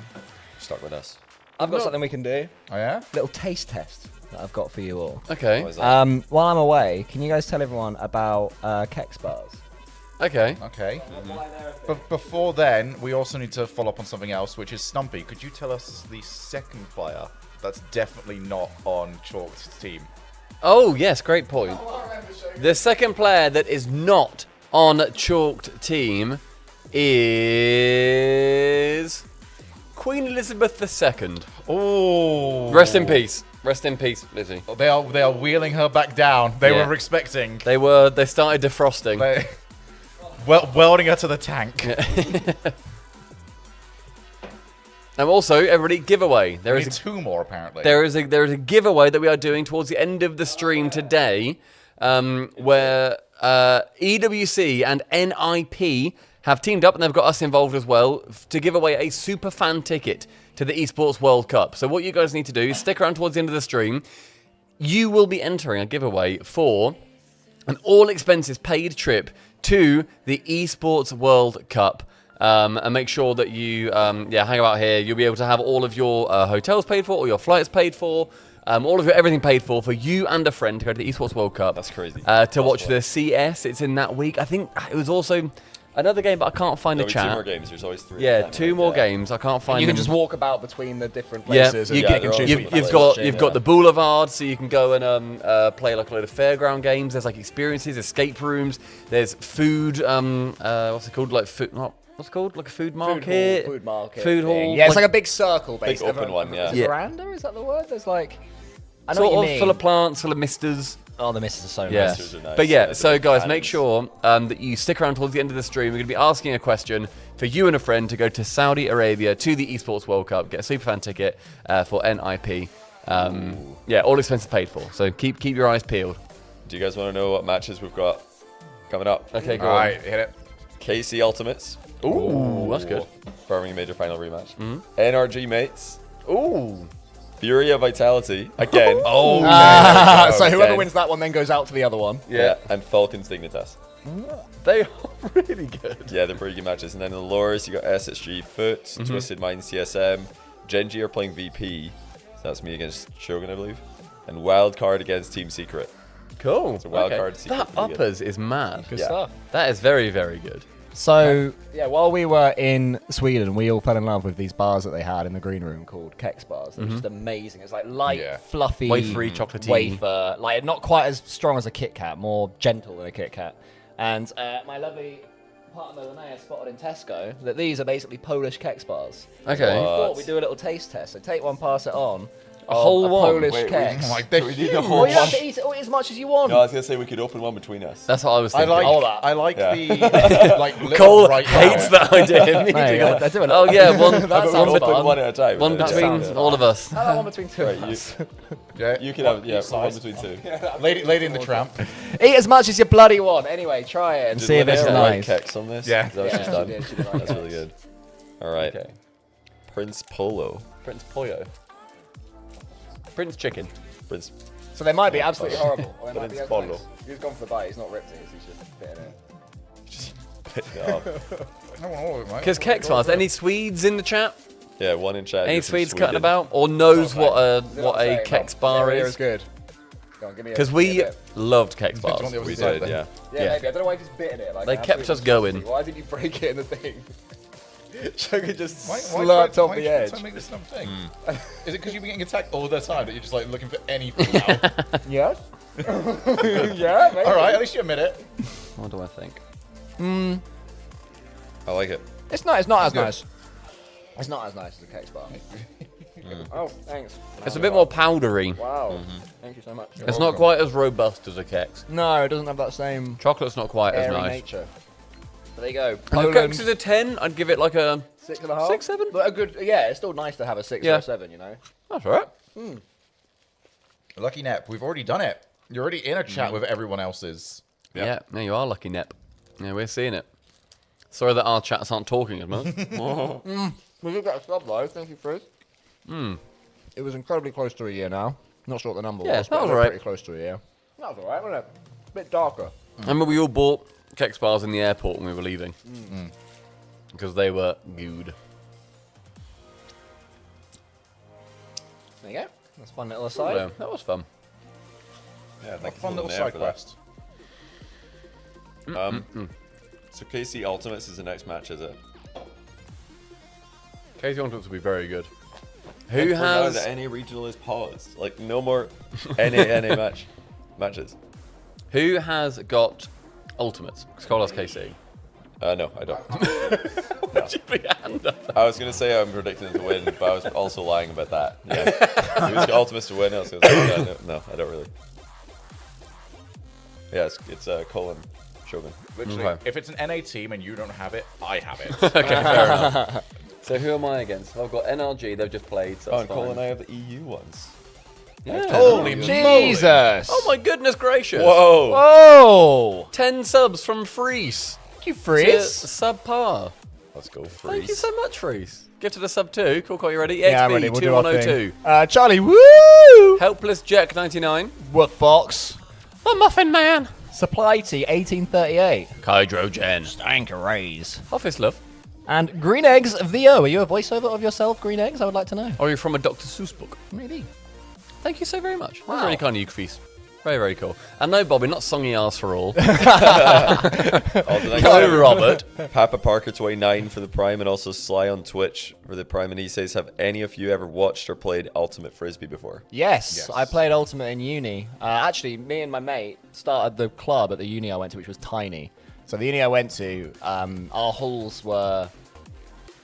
Stuck with us. I've got something we can do. Oh, yeah? Little taste test that I've got for you all. Okay. What is that? While I'm away, can you guys tell everyone about Kex bars? Okay. Okay. But before then, we also need to follow up on something else, which is Stumpy. Could you tell us the second player that's definitely not on Chalk's team? Oh, yes, great point. The second player that is not on Chalked team is Queen Elizabeth II. Oh. Rest in peace. Rest in peace, Lizzie. They are wheeling her back down. They were expecting. They started defrosting. Welding her to the tank. And also, everybody, giveaway. There We is need two more, apparently. There is a giveaway that we are doing towards the end of the stream today, where EWC and NIP have teamed up, and they've got us involved as well, to give away a super fan ticket to the Esports World Cup. So what you guys need to do is stick around towards the end of the stream. You will be entering a giveaway for an all-expenses-paid trip to the Esports World Cup. And make sure that you hang about here. You'll be able to have all of your hotels paid for, all your flights paid for, all of your everything paid for you and a friend to go to the Esports World Cup. That's crazy. To watch the CS. It's in that week. I think it was also another game, but I can't find the chat. 2 more games. There's always 3. Yeah, 2 more games. I can't find You them. can just walk about between the different places. You've got the boulevard, so you can go and play like a load of fairground games. There's like experiences, escape rooms. There's food. What's it called? Like food. What's it called? Like a food market? Food market. Food hall. Yeah, it's like a big circle, big basically. open one, yeah. Veranda, is that the word? There's like... I know Sort what of you mean. full of plants, full of misters. Oh, the misters are so yeah. nice. Nice. But yeah, Yeah, so the guys, cannons. make sure that you stick around towards the end of the stream. We're going to be asking a question for you and a friend to go to Saudi Arabia to the Esports World Cup, get a superfan ticket for NIP. Yeah, all expenses paid for. So keep your eyes peeled. Do you guys want to know what matches we've got coming up? Okay, go on. Alright, hit it. KC Ultimates. Ooh, that's good. Birmingham Major Final rematch. NRG Mates. Ooh. Furia Vitality. Again. So whoever wins that one then goes out to the other one. Yeah. And Falcons Dignitas. They are really good. Yeah, they're pretty good matches. And then in the lowers, you got SSG Foot, Twisted Mind CSM. Genji are playing VP. So that's me against Shogun, I believe. And Wildcard against Team Secret. Cool. It's a Wildcard Secret. That uppers is mad. Good stuff. That is very, very good. So, yeah, while we were in Sweden, we all fell in love with these bars that they had in the green room called Kex bars. They're just amazing. It's like light, fluffy, wafery, chocolatey. wafer, like not quite as strong as a Kit Kat, more gentle than a Kit Kat. And my lovely partner Linnea spotted in Tesco that these are basically Polish Kex bars. Okay. So we thought we'd do a little taste test. So take one, pass it on. A whole one? Polish Wait, Kex. we need a whole Well, you have one. to eat it as much as you want. No, I was going to say we could open one between us. That's what I was I thinking. like Yeah. the like little Cole right hates now. that idea. Mate, I do it. Oh yeah, one That sounds Open fun. one at a time. one Yeah. between all of us. I like one between two of Right, us. Yeah, You can have one between 2. Lady in the Tramp. Eat as much as you bloody want. Anyway, try it and Did see if it's Linnea nice. write Kex on this? Yeah. Is that what Yeah, she's she done? did, she did write That's really Kex. good. All right. Okay. Prince Polo. Prince Pollo. Prince Chicken. Prince. So they might be absolutely horrible. Or they might be Prince as Polo. nice. He's gone for the bite. He's not ripped it. He's just bitten it. Pick it up. I want all of it, mate. Because Kex bars. Any Swedes in the chat? Yeah, one in chat. Any You're from Swedes cutting Sweden. about or knows what a Say, Kex bar Here is? good. Go on, give me a- Because give me we a bit. loved Kex Do you want bars. the other We side did, then? yeah. Yeah, Yeah. maybe. I don't know why he's bitten it. Like, They an kept us absolute going. Why did you break it in the thing? Sugar just Why slurped off why the try edge. to make this something? Is it because you've been getting attacked all the time that you're just like looking for anything now? Yes. Yeah, maybe. All right, at least you admit it. What do I think? I like it. It's not. It's not as good. nice. It's not as nice as a Kex bar. Oh, thanks. It's a bit more powdery. Wow. Thank you so much. It's not quite as robust as a Kex. No, it doesn't have that same Chocolate's not quite as airy nice. nature. But there you go. And if Poland, Kex is a 10, I'd give it like a 6.5. 6, 7. But a good. Yeah, it's still nice to have a 6 or Yeah. a 7. You know. That's all right. Lucky Nep, we've already done it. You're already in a chat with everyone else's. Yeah, no, you are lucky, Nep. Yeah, we're seeing it. Sorry that our chats aren't talking as much. We did get a sub though. Thank you, Frizz. It was incredibly close to a year now. Not sure what the number Yeah, was, that but was we're alright. pretty close to a year. That was alright, wasn't it? A bit darker. I remember we all bought Kex bars in the airport when we were leaving. Because they were good. There you go. That's a fun little Yeah, aside. that was fun. Yeah, Like thank a you fun for little Linnea side for that. quest. So KC Ultimates is the next match, is it? KC Ultimates will be very good. And Who for now, has... the NA regional is paused. Like no more NA matches. Who has got Ultimates? Skull has KC. No, I don't. Would you put your hand up? I was gonna say I'm predicting to win, but I was also lying about that. Yeah. Who's got Ultimates to win? I was gonna say, yeah, no, I don't really. Yeah, it's Colin Shogun. Literally, Okay. if it's an NA team and you don't have it, I have it. Okay, fair enough. So who am I against? I've got NRG, they've just played, so Oh, that's and Cole fine. and I have the EU ones. Yeah. Holy Jesus! Oh my goodness gracious! Whoa! Whoa! 10 subs from Freeze. Thank you, Freeze. Subpar. Let's go, Freeze. Thank you so much, Freeze. Gifted a sub 2. Cool, you ready? Yeah, I'm XB ready. We'll do our 2102. thing. Charlie, woo! Helpless Jack 99. What Fox? The Muffin Man. Supply Tea 1838. Hydrogen. Stankeries. Office Love. And Green Eggs VO. Are you a voiceover of yourself, Green Eggs? I would like to know. Or are you from a Dr. Seuss book? Maybe. Thank you so very much. Wow. That's really kind of you, Freeze. Very, very cool. And no, Bobby, not songy ass for all. Go, Robert. Papa Parker 29 for the Prime, and also Sly on Twitch for the Prime. And he says, have any of you ever watched or played Ultimate Frisbee before? Yes, I played Ultimate in uni. Actually, me and my mate started the club at the uni I went to, which was tiny. So the uni I went to, our halls were,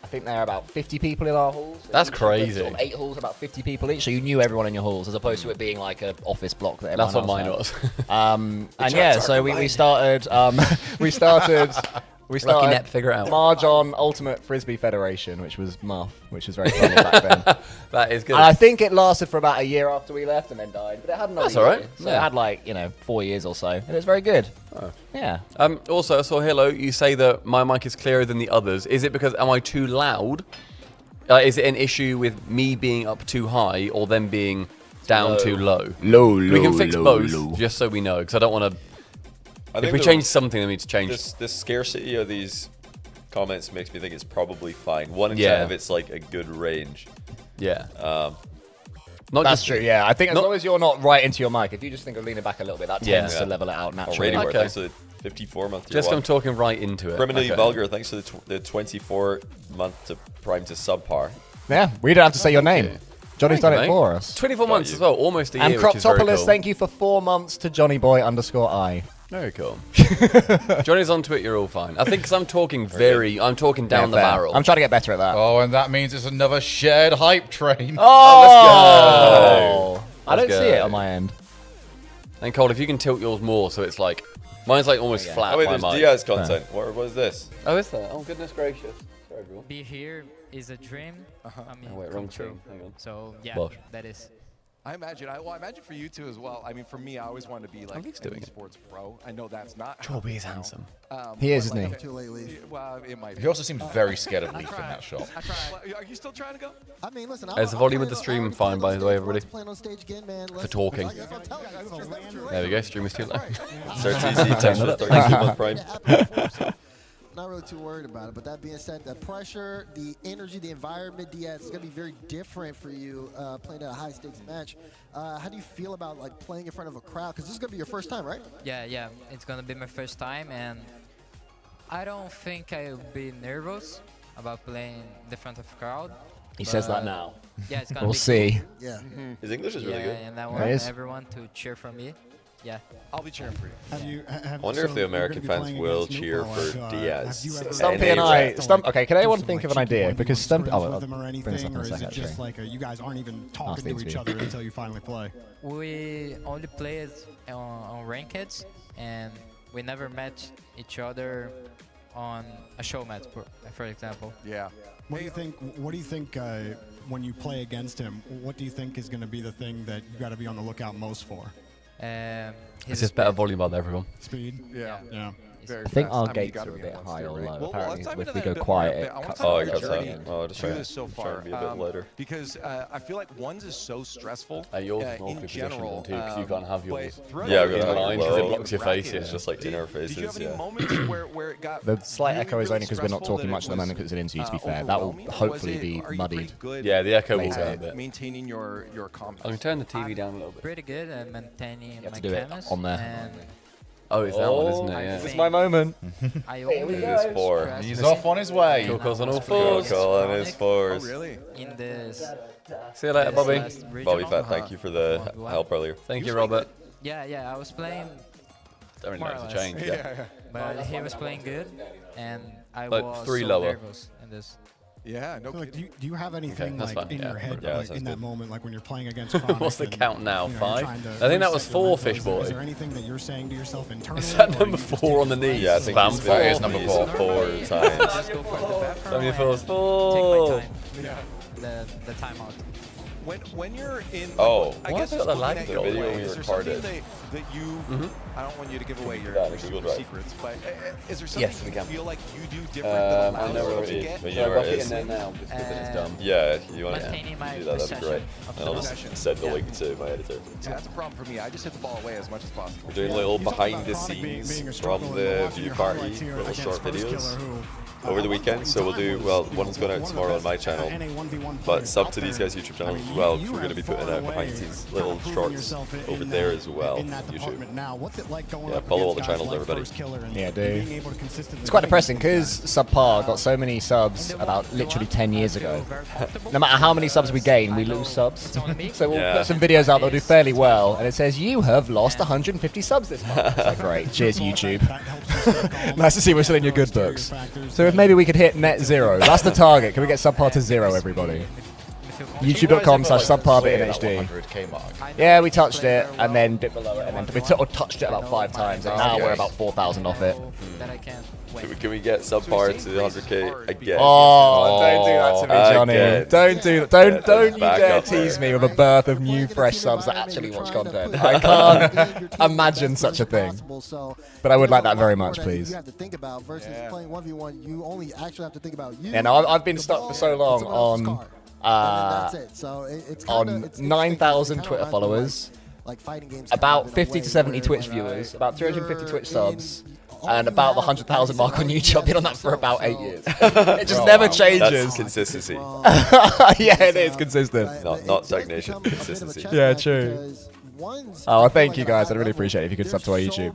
I think there are about 50 people in our halls. That's crazy. Sort of 8 halls, about 50 people each, so you knew everyone in your halls, as opposed to it being like an office block that everyone That's what else mine had. was. And yeah, so we started, we started Lucky Net, figure it out. Mahjong Ultimate Frisbee Federation, which was Muff, which was very funny back then. That is good. And I think it lasted for about a year after we left and then died, but it had another That's year. all right. So Yeah. it had like, 4 years or so, and it was very good. Oh. Yeah. Also, I saw Hello, you say that my mic is clearer than the others. Is it because, am I too loud? Is it an issue with me being up too high or them being down too low? We can fix both, just so we know, because I don't want to... If we change something, then we need to change... This scarcity of these comments makes me think it's probably fine. One in Yeah. 10 if it's like a good range. Yeah. That's true, yeah. I think as long as you're not right into your mic, if you just think of leaning back a little bit, that tends to level it out naturally. Already thanks for the 54-month Just I'm talking right into it. Criminally Vulgar, thanks for the 24-month to Prime to subpar. Yeah, we don't have to say your name. Johnny's done it for us. 24 months as well, almost a year, And which is very Croptopolis, cool. thank you for 4 months to JOHNNYBOI_I. Very cool. Johnny's on Twitter, you're all fine. I think because I'm talking I'm talking down the barrel. I'm trying to get better at that. Oh, and that means it's another shared hype train. Oh, let's go. I don't see it on my end. And Cole, if you can tilt yours more so it's like, mine's like almost flat. Oh wait, my there's mic. Diaz content. What is this? Oh, is there? Oh, goodness gracious. Sorry, everyone. Be here is a dream. I mean, Oh, wait, come wrong true. screen. Hang on. So yeah, Bosh. that is. I imagine for you too as well. I mean, for me, I always wanted to be like an esports pro. I know that's not. Joby is handsome. He is, isn't he? Too late, Leaf. Well, it might. He also seems very scared of Leaf in that shot. Are you still trying to go? I mean, listen. Is the volume of the stream fine, by the way, everybody? Playing on stage again, man. For talking. There we go, stream is too low. Sir TC, thanks for the 32-month Prime. Not really too worried about it, but that being said, the pressure, the energy, the environment, Diaz, is going to be very different for you playing at a high-stakes match. How do you feel about like playing in front of a crowd? Because this is going to be your first time, right? Yeah, it's gonna be my first time, and I don't think I'll be nervous about playing in the front of a crowd. He says that now. Yeah, it's gonna We'll be see. cool. Yeah. His English is really good. And I It want is. everyone to cheer for me. Yeah. I'll be cheering for you. I wonder if the American fans will cheer for Diaz. Stumpy and I. Okay, can anyone think of an idea? Because Stumpy. Oh, I'll bring this up in a second. Just like you guys aren't even talking to each other until you finally play? We only played on rankeds, and we never met each other on a show match, for example. Yeah. What do you think? What do you think when you play against him? What do you think is going to be the thing that you got to be on the lookout most for? It's just better volume out there, everyone. Speed. Yeah. Yeah. I think our gates are a bit high or low. Apparently, if we go quiet, it cuts Oh, out I the got journey. that. Oh, just trying so to far be a bit lighter. because I feel like ones is so stressful. Yours is more in positional general, too, because you can't have yours. Yeah, I've got in that line because it low. blocks your face. It's just like in our faces. Did you have any Yeah. moments where it got The slight echo is really only because we're not stressful talking that much it at the moment was, because it's an interview, to be fair. That will overwhelming, or hopefully was be it- are you muddied. pretty good Yeah, the echo will later. go a bit. maintaining your calm? I can turn the TV down a little bit. Pretty good at maintaining have my to do it canvas. on there. And Oh, it's that one, isn't it? I Yeah. This is my moment. I Here we always go. He's four. stress He's the off on his way. Coco's on all Cool, fours. cool on his fours. Really? in this. See you later, this Bobby. last Bobby regional. Fat, thank you for the help earlier. Thank you, Robert. Yeah, I was playing, Don't really more know or if to less. change. but he was playing good, and I Like was 3 so lower. nervous in this. Yeah, no So, like, kidding. do you have anything that's like fine. in Yeah, your head, yeah, that like sounds in that good. moment, like when you're playing against Chronic? What's the and, count now? you know, 5? you're trying to I think that was reset 4, your Fish mental? Boy. Is there anything that you're saying to yourself internally? Is that or number you just 4 on take the it knees? Yeah, I think Spam he's four. That is number he's 4. 4 times. Just go for the bathroom 74 and is 4. take my time. The timeout. When you're in, Oh, I guess got the lag video we is there recorded. something that you? I don't want you to give away your Google secrets, but is there something Yes, we you can. feel like you do different that I allows know you where to it get? is. But you Yeah, know where rock it it is. in there now, just because it's dumb. Yeah, you want to Maintaining my do that? That'd be great. possession And I'll just send the link to my editor. See, that's a problem for me. I just hit the ball away as much as possible. We're doing little behind the scenes from the view party, little short videos over the weekend. So we'll do, well, one's going out tomorrow on my channel, but sub to these guys' YouTube channels as well, because we're going to be putting out behind the scenes little shorts over there as well on YouTube. Yeah, follow all the channels, everybody. Yeah, dude. It's quite depressing because Subpar got so many subs about literally 10 years ago. No matter how many subs we gain, we lose subs. So we'll put some videos out that'll do fairly well, and it says, you have lost 150 subs this month. It's like, great. Cheers, YouTube. Nice to see we're still in your good books. So if maybe we could hit net 0. That's the target. Can we get Subpar to 0, everybody? YouTube.com/subparbitnhd. Yeah, we touched it and then dipped below it, and then we touched it about 5 times, and now we're about 4,000 off it. Can we get Subpar to the 100k again? Oh, don't do that to me, Johnny. Again. Don't do that. Don't you dare tease me with a birth of new, fresh subs that actually watch content. I can't imagine such a thing. But I would like that very much, please. You have to think about versus playing 1v1. You only actually have to think about you. Yeah, no, I've been stuck for so long on 9,000 Twitter followers, about 50 to 70 Twitch viewers, about 350 Twitch subs, and about the 100,000 mark on YouTube. I've been on that for about 8 years. It just never changes. That's consistency. Yeah, it is consistent. Not stagnation, consistency. Yeah, true. Oh, thank you guys. I'd really appreciate it if you could sub to our YouTube.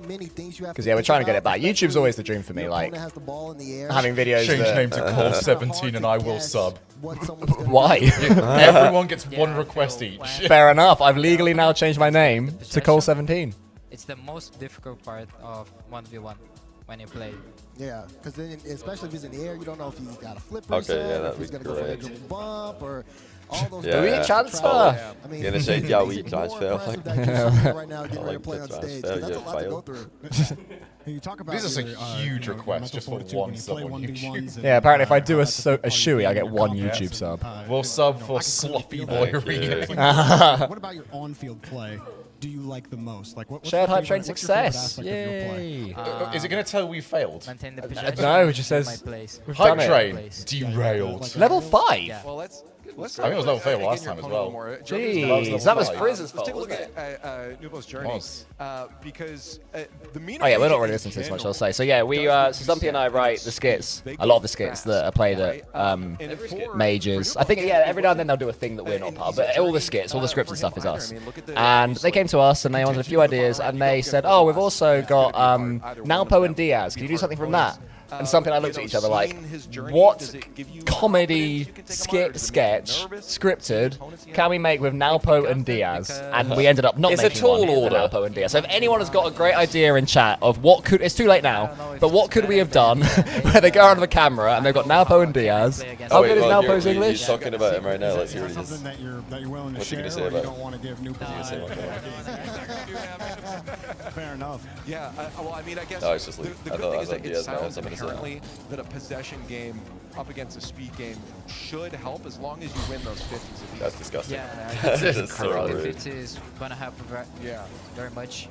Because yeah, we're trying to get it back. YouTube's always the dream for me. Like having videos. Change name to Call 17 and I will sub. Why? Everyone gets one request each. Fair enough. I've legally now changed my name to Call 17. It's the most difficult part of 1v1 when you play. Yeah, because then, especially if he's in the air, you don't know if he's got a flipper. Okay, yeah, if that'd he's be gonna go for a great. dribble bump or all those. Do we transfer? I mean, Gonna say, yeah, we transfer. Right now, getting ready to play on stage. That's a lot to go through. These are some huge requests just for one sub on YouTube. Yeah, apparently if I do a shoey, I get 1 YouTube sub. We'll sub for Sloppy Boy Arena. What about your on-field play? Do you like the most? Like what? Shared hype train success. Yay! Is it going to tell we failed? No, it just says we've Hype done train it. derailed. Level 5. Yeah. Well, let's I think it was level 5 last time as well. Jeez, that was Frizz's Let's fault, take a look wasn't at NUBO's journey. Because the MENA Oh yeah, we're not region really in listening to this much, general I'll say. So yeah, we so Stumpy and I write the skits, a lot of the skits that are played at majors. I think yeah, every now and then they'll do a thing that we're not part of, but all the skits, all the scripts and stuff is us. And they came to us and they wanted a few ideas, and they said, oh, we've also got Nalpo and Diaz. Can you do something from that? And something I looked at each other like, what comedy sketch scripted can we make with Nalpo and Diaz? And we ended up not It's a making tall one with order. Nalpo and Diaz. So if anyone has got a great idea in chat of what could, it's too late now, but what could we have done where they go around the camera and they've got Nalpo and Diaz? How good is Nalpo's English? You're talking about him right now. Let's hear what he is. That you're willing to What's he share, gonna say or about you it? don't want to give new Fair enough. Yeah, well, I mean, I guess No, it's just Luke. the I good thought- thing I is thought that it Diaz might have sounds something to say. inherently that a possession game up against a speed game should help as long as you win those 50s. That's disgusting. Yeah, That's so the rude. 50 is gonna help very much.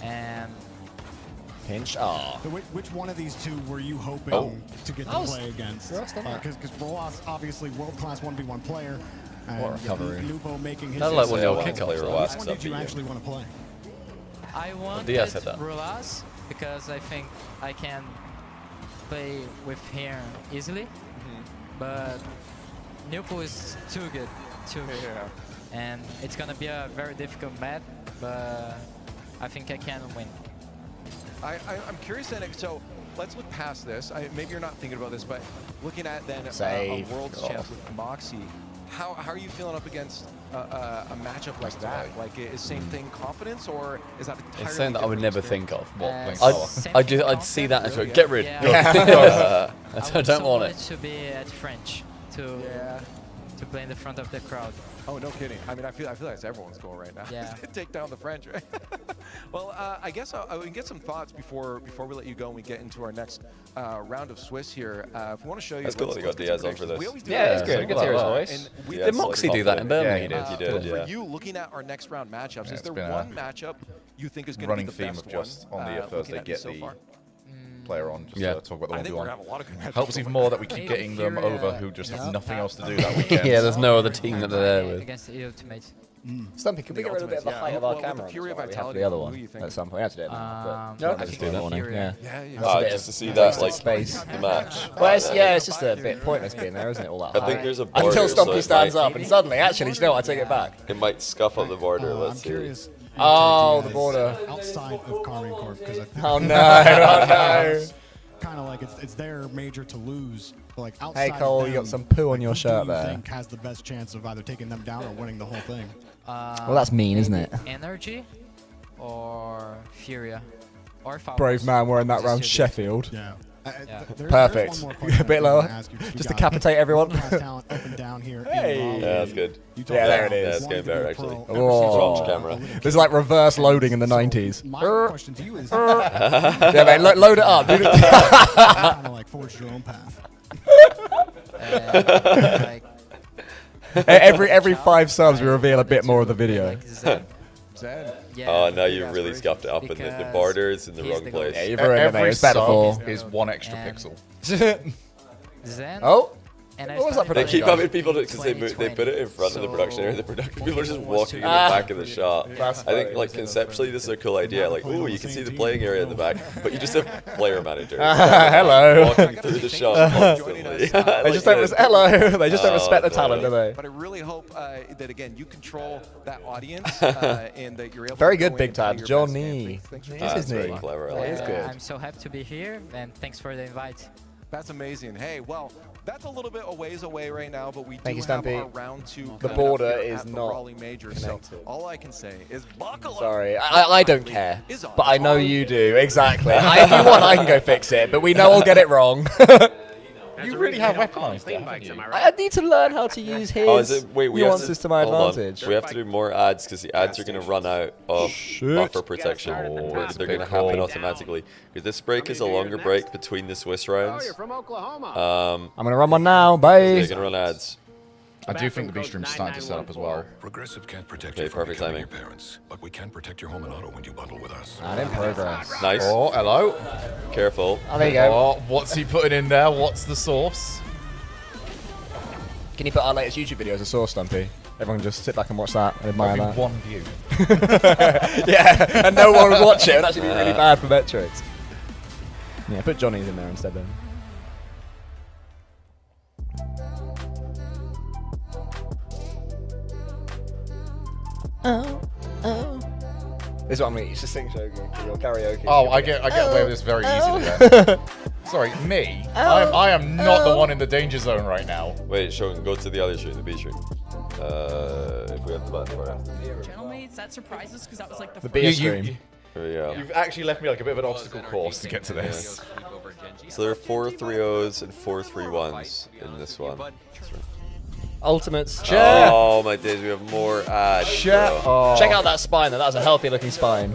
And Pinch. Oh. So which one of these two were you hoping to get to play against? Because Roas, obviously world-class 1v1 player. What recovery. Nubo making his That's like one of your Which kickoffs. one did you actually want to play? I wanted Diaz said that. Rulas because I think I can play with him easily, but Nupo is too good, and it's gonna be a very difficult match, but I think I can win. I'm curious then, so let's look past this. Maybe you're not thinking about this, but looking at then a world's champ with Moxie, how are you feeling up against a matchup like that? Like, is same thing confidence, or is that entirely It's something that I would never different think of. experience? I'd see that and go, get rid. Yeah. Go. I don't want it it. to be at French to to play in the front of the crowd. Oh, no kidding. I mean, I feel that's everyone's goal right now. Yeah. Take down the French, right? Well, I guess we can get some thoughts before we let you go and we get into our next round of Swiss here. If we want to show you... That's cool. They got Diaz on for this. Yeah, it's good. Good to hear his voice. Did Moxie do that in Birmingham? Yeah, he did. For you, looking at our next round matchups, is there one matchup you think is going to be the best theme of just on the Thursday get so far? Player on, just talk about the I one think we we're want. gonna have a lot of good matchups. Helps even more that we keep getting them over who just have nothing else to do that weekend. Yeah, there's no other team that they're there with. Against the Ultimates. Stumpy, could we get rid of a bit of the height of our camera? The Fury of We have Vitality, the other who one do you think? at some point. We have to do it now. Yeah, I But can just do that. morning. Yeah. Just to see that, like, space. the match. Well, it's just a bit pointless being there, isn't it? All that I height. think there's a border. Until so Stumpy it stands might- up and suddenly, actually, you know what? I take it back. It might scuff up the border. Let's see. Oh, the border. Outside of Carmine Corp, because I think Oh no! Oh no! Kind of like it's their major to lose. But like outside Hey Cole, of you them, got some poo on your who shirt do you there. think has the best chance of either taking them down or winning the whole thing? Well, that's mean, isn't it? Energy or Furia or Falcons. Brave man wearing that round Sheffield. Yeah. Perfect. A bit lower. Just decapitate everyone. Talent up and down here. Hey. Yeah, that's good. Yeah, there it Yeah, is. it's getting better actually. Oh. Launch camera. There's like reverse loading in the 90s. My question to you is, Yeah, man, load it up. kind of like forge your own path. Every 5 subs, we reveal a bit more of the video. Oh, now you really scuffed it up in the borders in the wrong place. Yeah, you've ruined it, mate. It's better for. is one extra pixel. Zen. Oh. And What was that They production keep guy? having people because they put it in front of the production area. The production people are just walking in the back of the shot. I think like conceptually this is a cool idea. Like, ooh, you can see the playing area in the back, but you just have player manager. Hello. Walking through the shot constantly. They just don't They just don't respect the talent, do they? But I really hope that again you control that audience and that you're able. Very to good, go Big in and play Tab. your best Johnny. game. Thanks for This is very neat. clever. I That like is it. good. I'm so happy to be here, and thanks for the invite. That's amazing. Hey, well, that's a little bit a ways away right now, but we Thank do you, have Stumpy. our round 2 The coming border up here is at the not Raleigh Major. connected. So all I can say is buckle up. Sorry, I don't care, but I know you do. Exactly. If you want, I can go fix it, but we know I'll get it wrong. You really have weaponized it, haven't you? I need to learn how to use his Oh, is it? Wait, we have nuances to my hold on. advantage. We have to do more ads because the ads are going to run out of buffer protection. that's They're a big going to happen call. automatically. Because this break is a longer break between the Swiss rounds. I'm gonna run one now. Bye. They're going to run ads. I do think the B stream's starting to set up as well. Progressive can't protect Okay, you from perfect becoming timing. your parents, but we can protect your home and auto when you bundle with us. And in progress. Nice. Oh, hello. Careful. Oh, there you go. Oh, what's he putting in there? What's the sauce? Can you put our latest YouTube video as a source, Stumpy? Everyone can just sit back and watch that and admire That'd that. be one view. Yeah, and no one would watch it. It would actually be really bad for metrics. Yeah, put Johnny's in there instead then. This is what I'm going to use to sing Shogun for your karaoke. Oh, I get away with this very easily then. Sorry, me? I am not the one in the danger zone right now. Wait, Shogun, go to the other stream, the B stream. If we have the button for it. Gentlemen, that surprised us because that was like the The first. B stream. Here we go. You've actually left me like a bit of an obstacle course to get to this. So there are 4 3-0s and 4 3-1s in this one. Ultimates. Oh my days, we have more ads. bro. Oh. Check out that spine though. That's a healthy looking spine.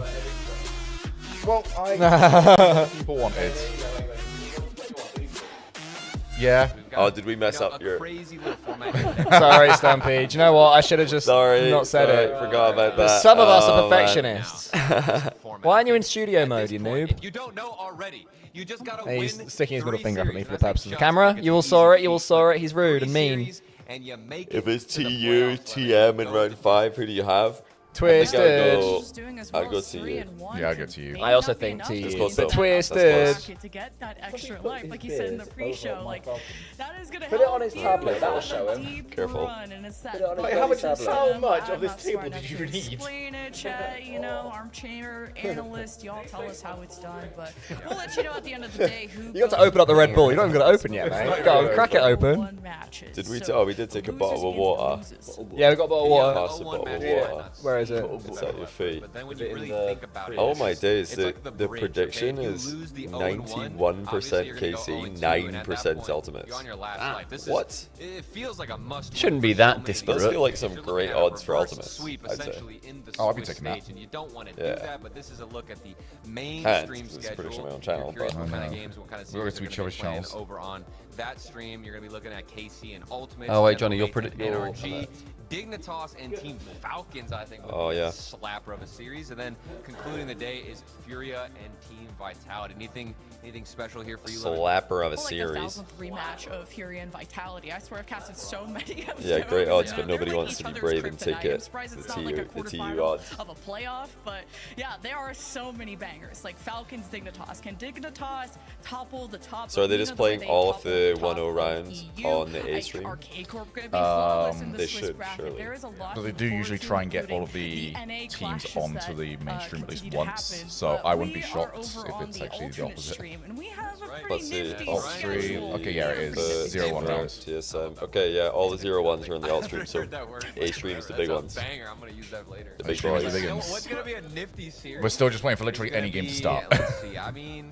Well, I people wanted. Yeah. Oh, did we mess up your... Sorry, Stumpy. Do you know what? I should have just not said it. Forgot about But that. some of us are Oh, man. perfectionists. Why aren't you in studio mode, you noob? If you don't know already, you just gotta Hey, he's win sticking his middle 3 finger up at me series for the as a purpose of the judge camera. because You all saw it. You all saw it. He's rude and mean. series, and you make If it it's to the TU, playoffs. TM in round 5, who do you have? Twisted. I'd go to you. Yeah, I'll go to you. I also think That's TU, close but though. Twisted. That's close. To get that extra life, like you said in the pre-show, like that is gonna Put help it on his you tablet, that'll on show the him. deep Careful. run, and it's that Put it on his like, bloody tablet. How much I'm of this not table smart did enough you to need? Explain it, chat, you know, armchair analyst, y'all tell us how it's done, but we'll let you know at the end of the day who. You got to open up the Red Bull. You don't even got to open yet, mate. Go on, crack it open. rematches. Did we? Oh, we did take a bottle of water. Yeah, we got a bottle of water. Pass a bottle of water. Where is it? It's at your feet. But then when you really think about it, Oh my days! it's like The bridge, prediction okay? If is you lose the 91% 0-1, KC, 9% ultimates. You're on your last life. This What? is, it feels like a must. Shouldn't be that Does disparate. feel like some great odds for ultimates. Sweep I'd say. essentially in the Oh, I'd be Swiss taking that. stage, and you don't want to do Yeah. that. But this is a look at the Can't, mainstream 'cause it's schedule. prediction on my own channel, Curious but- what kind I of know. games, what kind of We'll go series to they're each gonna other's be playing channels. over on that stream. You're going to be looking at KC and Ultimate. Oh, wait, and Johnny, then you're we'll wait to you're- NRG, Dignitas, and Team Falcons, I think, would Oh, be yeah. a slapper of a series. And then concluding the day is Furia and Team Vitality. Anything special here for you? Lemon? Slapper of a Like the series. 1000th rematch of Fury and Vitality. I swear I've casted so many of Yeah, those. great odds, but They're nobody like wants to each be other's brave and kryptonite. take I'm it. surprised The it's not like a TU quarterfinal odds. of a playoff, but yeah, there are so many bangers. Like Falcons, Dignitas. Can Dignitas topple the top? So are they arena just the way playing they all of toppled the top 1-0 of rounds EU? on the A Like, stream? Arcade Corp gonna be flawless in the They Swiss should, bracket. surely. There is a lot So they to do look usually forward try to, and get all of including the NA teams clashes onto that, the mainstream at least continue to once. happen. So But I wouldn't be we are shocked over if on it's the actually the alternate opposite. stream, and we have a pretty Let's see. nifty Alt stream. schedule. Okay, yeah, it is. 0-1 rounds. TSM. Okay, yeah, all the 0-1s are on the alt stream, so A stream's the big That's a ones. banger. I'm gonna use that later. The big Sure, boys. the big You know, ones. what's gonna be a nifty series? We're still just waiting for literally It's gonna any game to be- start. Let's see. I mean,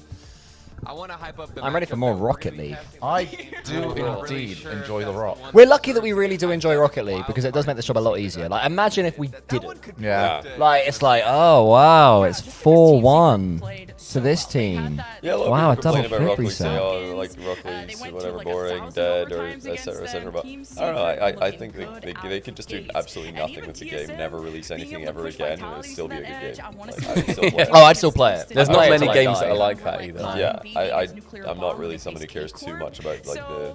I want to hype up the. I'm ready for more Rocket League. I do indeed enjoy the rock. We're lucky that we really do enjoy Rocket League because it does make this job a lot easier. Like, imagine if we didn't. Yeah. Like, it's like, oh wow, it's 4-1 to this team. Yeah, a lot Wow, a of people double complain about Rock flip League, say, reset. oh, like Rock League's whatever, boring, dead, or etc. But I don't know. I think they could just do absolutely nothing with the game, never release anything ever again, and it would still be a good game. Like, I'd still play it. Oh, I'd still play it. There's I'd not play it many till I games die. that are like that either. Yeah, I'm not really someone who cares too much about like the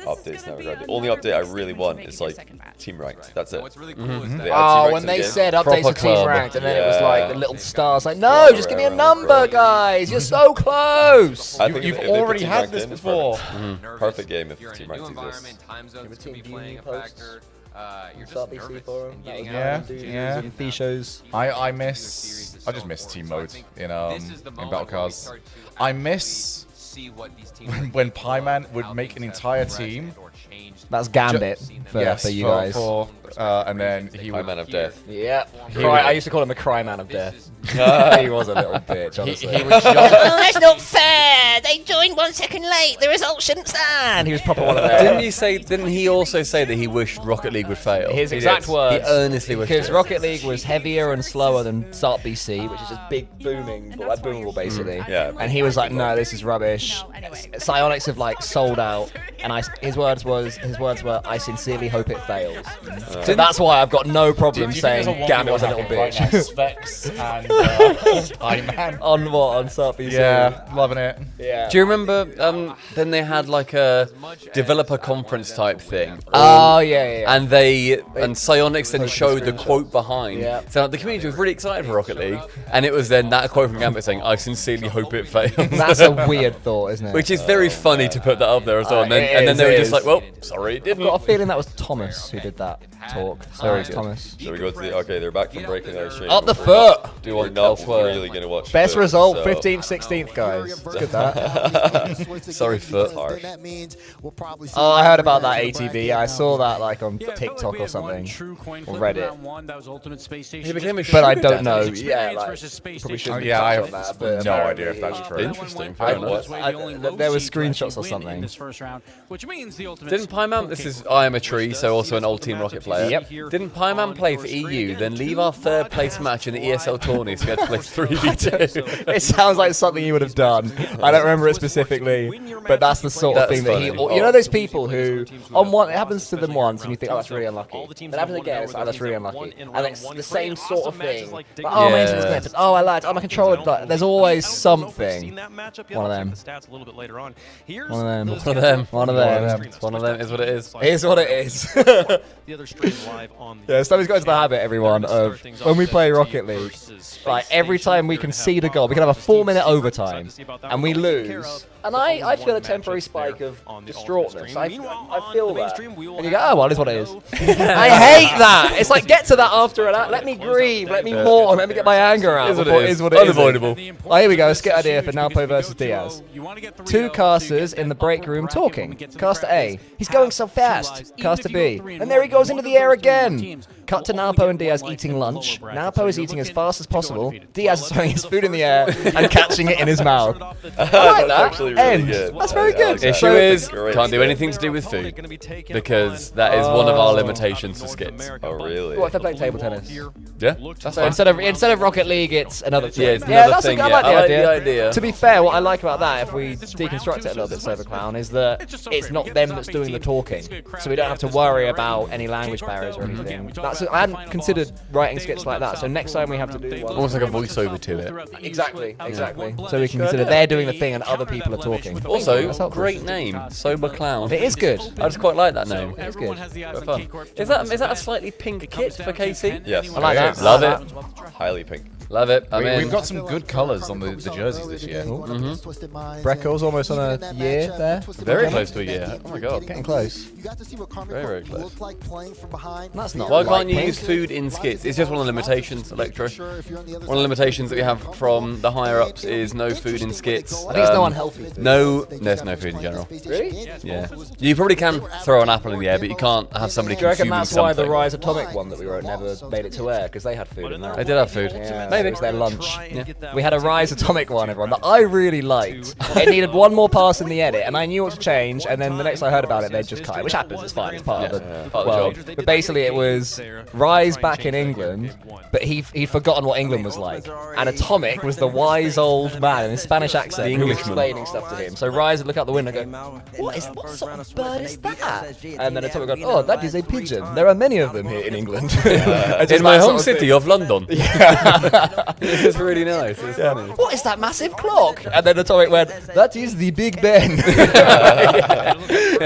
updates in that regard. The only update I really want is like team ranked. That's it. What's really cool is that Oh, when they said updates to Team Ranked, and then it was like the little stars, like, no, just give me a number, guys. You're so close. I think You've if they put already Team had Ranked this in, before. Perfect game if You're in Team a new Ranked environment, exists. time zones could be Team playing a posts. factor. You're just Start nervous BC forum. and getting Yeah, out and yeah. In fee shows. I just miss team mode in Battle Cars. I miss when Pyman would make an entire team. That's Gambit for you guys. And then he would. Man of Death. Yeah. He I used to call him a cry man of death. He was a little bitch, honestly. He would Oh, that's not fair. They joined 1 second late. The result shouldn't stand. He was proper one of those. Didn't he also say that he wished Rocket League would fail? His exact words. He earnestly wished Because it. Rocket League was heavier and slower than Start BC, which is just big booming, but like boomable basically. Yeah. And he was like, no, this is rubbish. Psionics have like sold out, and his words were, I sincerely hope it fails. So that's why I've got no problem saying Gambit was a little bitch. Specs and Pyman. On what? On Start BC? Yeah, loving it. Yeah. Do you remember? Then they had like a developer conference type thing. Oh yeah. And Psionics then showed the quote behind. Yeah. So the community was really excited for Rocket League, and it was then that quote from Gambit saying, "I sincerely hope it fails." That's a weird thought, isn't it? Which is very funny to put that up there as well. And then they were just like, "Well, sorry, it I've didn't." got a feeling that was Thomas who did that talk. Sorry, Thomas. Shall we go to the? Okay, they're back from breaking their stream. Up the We're foot. not- We're not really gonna watch. Best foot, result, so- 15th, 16th, guys. It's good that. Sorry, foot. Harsh. That means we'll probably see Oh, I heard about that ATV. I saw that like on TikTok or something, or Reddit. He became a But I sugar don't know. daddy. Yeah, like, probably shouldn't Yeah, I touch on have that, but no apparently idea if that's he- true. Interesting. I- Fair enough. there was screenshots or something. Didn't Pyman? This is I am a tree, so also an old Team Rocket player. Yep. Didn't Pyman play for EU, then leave our third place match in the ESL tourney, so we had to play 3v2? It sounds like something he would have done. I don't remember it specifically, but that's the sort of That's thing that he. funny. You know those people who on one it happens to them once and you think, oh, that's really unlucky. Then it happens again, it's like, oh, that's really unlucky, and it's the same sort of thing. Like, oh, my internet's connected. Oh, I lied. Oh, my controller. Like, there's always something. One of them. One of them. One of them. One of them. It's one of them is what it is. Here's what it is. Yeah, Stumpy's got into the habit, everyone, of when we play Rocket League, like every time we concede a goal, we can have a 4-minute overtime, and we lose. And I feel a temporary spike of distraughtness. I feel that. And you go, oh, well, it is what it is. I hate that. It's like, get to that after that. Let me grieve. Let me mourn. Let me get my anger out. It is what it is. Unavoidable. Oh, here we go. A skit idea for Nalpo versus Diaz. 2 casters in the break room talking. Cast to A. He's going so fast. Cast to B. And there he goes into the air again. Cut to Napo and Diaz eating lunch. Napo is eating as fast as possible. Diaz is throwing his food in the air and catching it in his mouth. I like That's that. actually really good. That's very good. Issue is, can't do anything to do with food. Because that is one of our limitations to skits. Oh, really? What if they're playing table tennis? Yeah. So instead of Rocket League, it's another thing. Yeah, it's another thing, I yeah. like I like the the idea. To be fair, what I like about that, if we deconstruct it a little bit, Server Clown, is that it's not them that's doing the talking. So we don't have to worry about any language barriers or anything. I hadn't considered writing skits like that. So next time we have to do one. Almost like a voiceover to it. Exactly. So we can consider they're doing the thing and other people are talking. Also, great name, Sober Clown. It is good. I just quite like that name. It's good. Quite fun. Is that a slightly pink kit for KC? Yes. I like that. Love it. Highly pink. Love it. I mean, We've got some good colours on the jerseys this year. Breckel's almost on a year there. Very close to a year. Oh my god. Getting close. Very, very close. That's not Why light can't you pink. use food in skits? It's just one of the limitations, Electro. One of the limitations that we have from the higher ups is no food in skits. I think it's no unhealthy food. There's no food in general. Really? Yeah. You probably can throw an apple in the air, but you can't have somebody Do you reckon consuming that's why something. the Rise Atomic one that we wrote never made it to air? Because they had food in there. They did have food. Yeah, Maybe. it was their lunch. Yeah. We had a Rise Atomic one, everyone, that I really liked. It needed one more pass in the edit, and I knew what to change, and then the next I heard about it, they'd just cut it, which happens, it's fine, it's part of the world. But basically it was Rise back in England, but he'd forgotten what England was like. And Atomic was the wise old man in a Spanish accent who was explaining stuff to him. So Rise would look out the window and go, what sort of bird is that? And then Atomic would go, oh, that is a pigeon. There are many of them here in England. In my home city of London. It's really nice. It's funny. What is that massive clock? And then Atomic went, that is the Big Ben.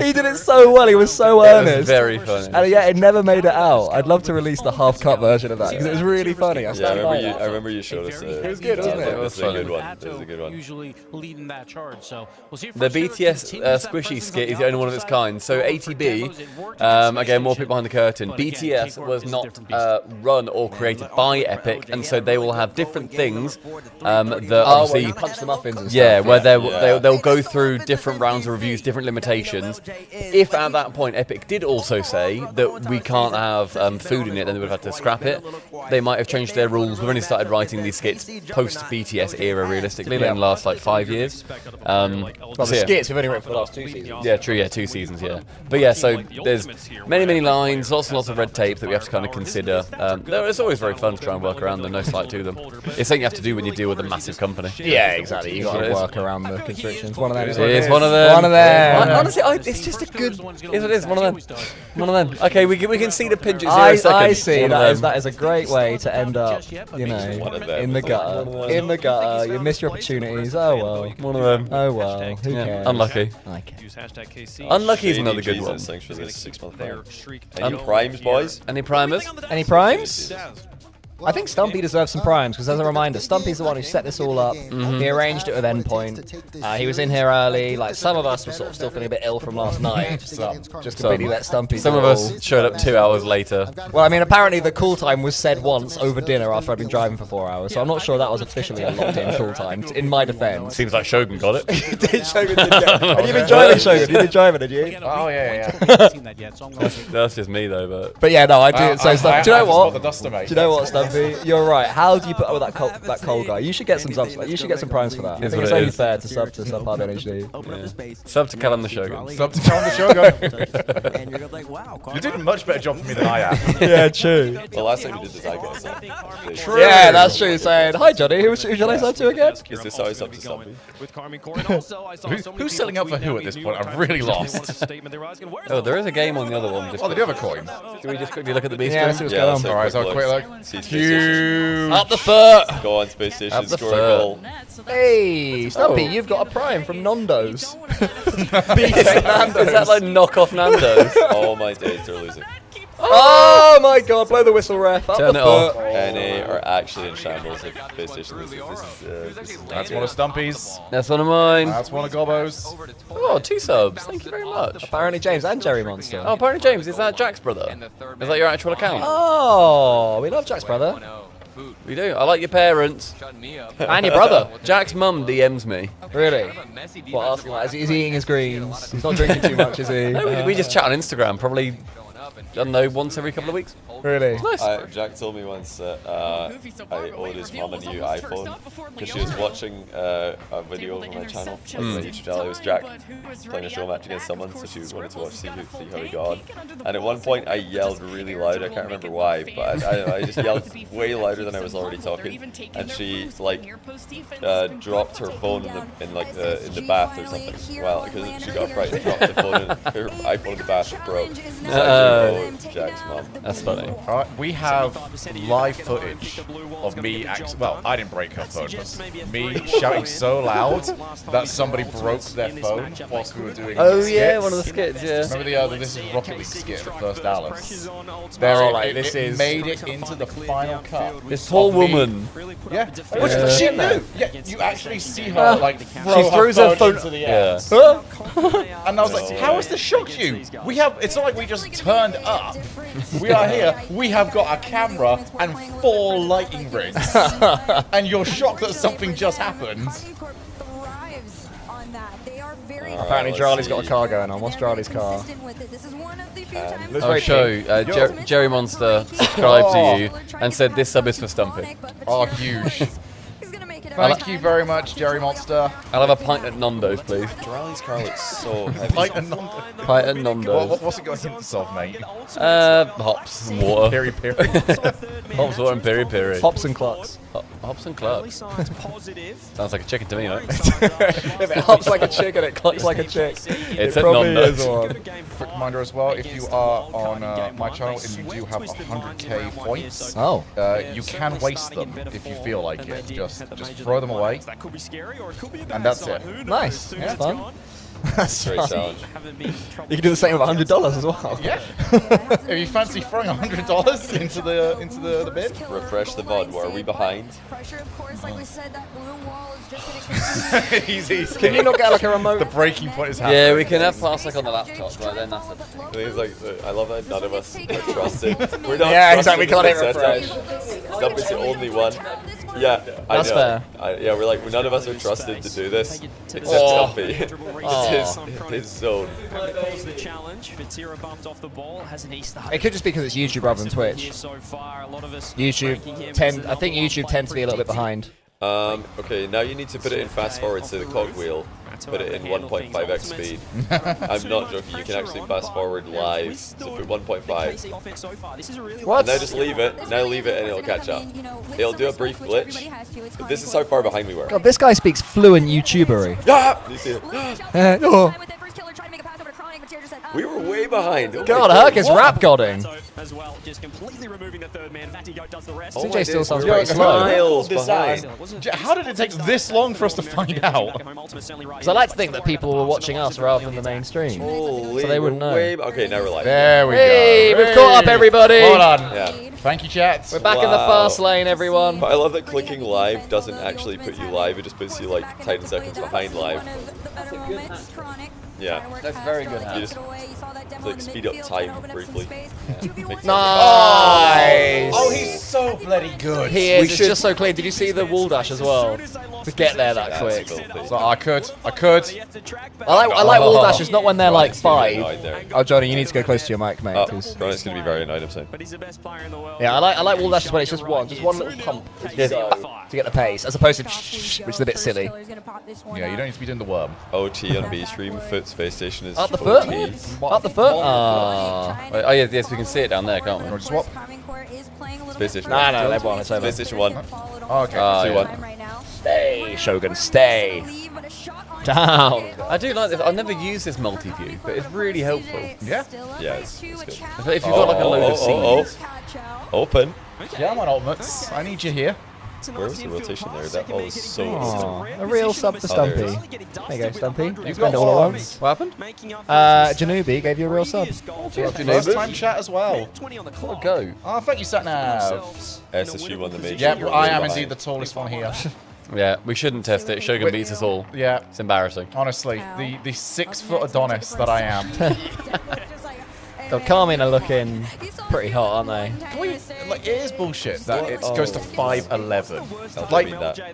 He did it so well. He was so earnest. It was very funny. And yeah, it never made it out. I'd love to release the half-cut version of that because it was really funny. I remember you showed us it. It was good, wasn't it? It was a good one. It was a good one. Usually leading that charge. So we'll see if The BTS squishy skit is the only one of its kind. So ATB, again, more people behind the curtain. BTS was not run or created by Epic, and so they will have different things that obviously you punch the muffins and yeah, stuff. where they'll go through different rounds of reviews, different limitations. If at that point Epic did also say that we can't have food in it, then they would have had to scrap it. They might have changed their rules. We've only started writing these skits post BTS era, realistically, in the last like 5 years. Well, the skits we've only written for the last 2 seasons. Yeah, true. Yeah, 2 seasons. Yeah, but yeah. So there's many lines, lots and lots of red tape that we have to kind of consider. It's always very fun to try and work around them. No slight to them. It's something you have to do when you deal with a massive company. Yeah, exactly. You got to work around the constrictions. One of them. It is one of them. One of them. Honestly, it's just a good. It is one of them. One of them. Okay, we can see the pinch at 0 seconds. I see. That is a great way to end up, you know, in the gutter. In the gutter. You miss your opportunities. Oh well. One of them. Oh well. Who cares? Unlucky. Unlucky is another good one. Thanks for this 6-month ban. Any primes, boys? Any primers? Any primes? I think Stumpy deserves some primes, because as a reminder, Stumpy's the one who set this all up. He arranged it with Endpoint. He was in here early. Like, some of us were sort of still feeling a bit ill from last night. Just completely let Stumpy Some of us showed up 2 hours later. Well, I mean, apparently the call time was said once over dinner after I'd been driving for 4 hours, so I'm not sure that was officially a locked-in call time, in my defense. Seems like Shogun got it. Shogun did get it. Had you been driving, Shogun? You been driving, did you? Oh, yeah. That's just me, though, But yeah, no, I do. So, do you know what? Do you know what, Stumpy? You're right. How do you put up with that cold guy? You should get some subs. You should get some primes for that. I think it's only fair to sub to Sub Hard NHD. Sub to Callum the Shogun. Sub to Callum the Shogun. You're doing a much better job for me than I am. Yeah, true. The last time we did this, I got sub. True. Yeah, that's true. Saying, hi Johnny, who should I sub to again? Is this how I sub to Stumpy? Who's selling up for who at this point? I'm really lost. Oh, there is a game on the other one. Oh, they do have a coin. Can we just quickly look at the B stream? Yeah, let's see what's going on. Alright, so quick look. Up the foot! Go on, Space Station, Up the score a foot. goal. Hey, Stumpy, you've got a prime from Nando's. Is that like knockoff Nando's? Oh my days, they're losing. Oh my god, blow the whistle, ref. Up Turn the it foot. off. NA are actually in shambles if Space Station loses. This is That's one of Stumpy's. That's one of mine. That's one of Gobbo's. Oh, 2 subs. Thank you very much. Apparently James and Jerry Monster. Oh, apparently James, is that Jack's brother? Is that your actual account? Oh, we love Jack's brother. food. We do. I like your parents. Shutting me up. And your brother. Jack's mum DMs me. Really? What, asking like, is he eating his greens? He's not drinking too much, is he? No, we just chat on Instagram, probably, I don't know, once every couple of weeks. Really? Nice. Jack told me once that I owed his mum a new iPhone because she was watching a video on my channel, like my YouTube channel. It was Jack playing a show match against someone, so she wanted to watch see how he got on. And at one point I yelled really loud. I can't remember why, but I just yelled way louder than I was already talking. And she like dropped her phone in the bath or something. Well, because she got frightened, dropped the phone, her iPhone in the bath and broke. So Jack's mum. That's funny. Alright, we have live footage of me well, I didn't break her phone, but me shouting so loud that somebody broke their phone whilst we were doing yeah, one of the skits, yeah. Remember the This is Rocket League skit, the first Alice? It made it into the final cut. This poor woman. Yeah. Which she knew. Yeah, you actually see her like throw she throws her phone into the air. Yeah. And I was like, how has this shocked you? It's not like we just turned up. We are here. We have got a camera and 4 lighting rigs. And you're shocked that something just happened. Apparently Charlie's got a car going on. What's Charlie's car? I'll show Jerry Monster subscribed to you and said this sub is for Stumpy. Oh, huge. Thank you very much, Jerry Monster. I'll have a pint at Nando's, please. Charlie's car looks so heavy. Pint and Nando's. Pint at Nando's. What's it got hints of, mate? Hops and water. Peri peri. Hops, water, and peri peri. Hops and clucks. Hops and clucks. Sounds like a chicken to me, mate. If it hops like a chick and it clucks like a chick, it's it at probably Nando's. is one. Quick reminder as well, if you are on my channel and you do have 100k points, you can waste them if you feel like it. Just throw them away, and that's it. Nice. That's fun. That's Great fun. challenge. You can do the same with $100 as well. Yeah. If you fancy throwing $100 into the bin, refresh the VOD. Are we behind? Easy. Can you not get like a remote? The breaking point is happening. Yeah, we can have Parsec on the laptop, right then. That's It's like, I love that none of us are trusted. We're not Yeah, trusted exactly. We can't hit with the refresh. setup. Stumpy's the only one. Yeah, That's I know. fair. Yeah, we're like, none of us are trusted to do this except Stumpy. It's his zone. It could just be because it's YouTube rather than Twitch. I think YouTube tends to be a little bit behind. Okay, now you need to put it in fast forward, so the cogwheel, put it in 1.5x speed. I'm not joking, you can actually fast forward live, so put 1.5. What? Now just leave it, and it'll catch up. It'll do a brief glitch, but this is how far behind we were. God, this guy speaks fluent YouTubery. Yeah! You see it? Oh. We were way behind. Oh God, Herc is rap godding. As well, just completely removing the third man. Vatigo does the rest. CJ still sounds You're pretty slow. miles behind. How did it take this long for us to find out? Because I like to think that people were watching us rather than the mainstream. Holy, So they wouldn't know. Okay, now we're live. There we Hey, go. we've caught up, everybody. Well done. Yeah. Thank you, chat. We're back in the fast lane, everyone. But I love that clicking live doesn't actually put you live, it just puts you like 10 seconds behind live. Yeah. That's very good. You just like speed up time briefly. Nice. Oh, he's so bloody good. He is. It's just so clean. Did you see the wall dash as well? To get there that quick. So I could. I like wall dashes, not when they're like Right 5. there. Oh, Johnny, you need to go close to your mic, mate. Oh, 'cause- Ronnie's gonna be very annoyed, I'm saying. Yeah, I like wall dashes when it's just one little pump to get the pace, as opposed to which is a bit silly. Yeah, you don't need to be doing the worm. OT on B stream, foot space station is Up the foot? OT. Up the foot? Ah. Oh, yes, we can see it down there, can't we? Want to swap? Space station. No, they've won. It's over. Space station 1. Oh, okay. 2-1. Stay, Shogun, stay. Down. I do like this. I've never used this multi-view, but it's really helpful. Yeah? Yeah, it's good. If you've got like a load of scenes. Open. Yeah, I'm on ultimates. I need you here. Where was the rotation there? That ball was so Aw, a real sub to Oh, there it Stumpy. There you go, Stumpy. You You've spend got it all at one. once. What happened? JOHNNYBOI gave you a real sub. First time chat as well. Oh, go. Oh, thank you, Satnav. SSU won the major. Yep, You're I way am behind. indeed the tallest one here. Yeah, we shouldn't test it. Shogun beats us all. Yeah. It's embarrassing. Honestly, the 6 foot Adonis that I am. So Carmine are looking pretty hot, aren't they? Like, it is bullshit that it goes to 5'11". Like,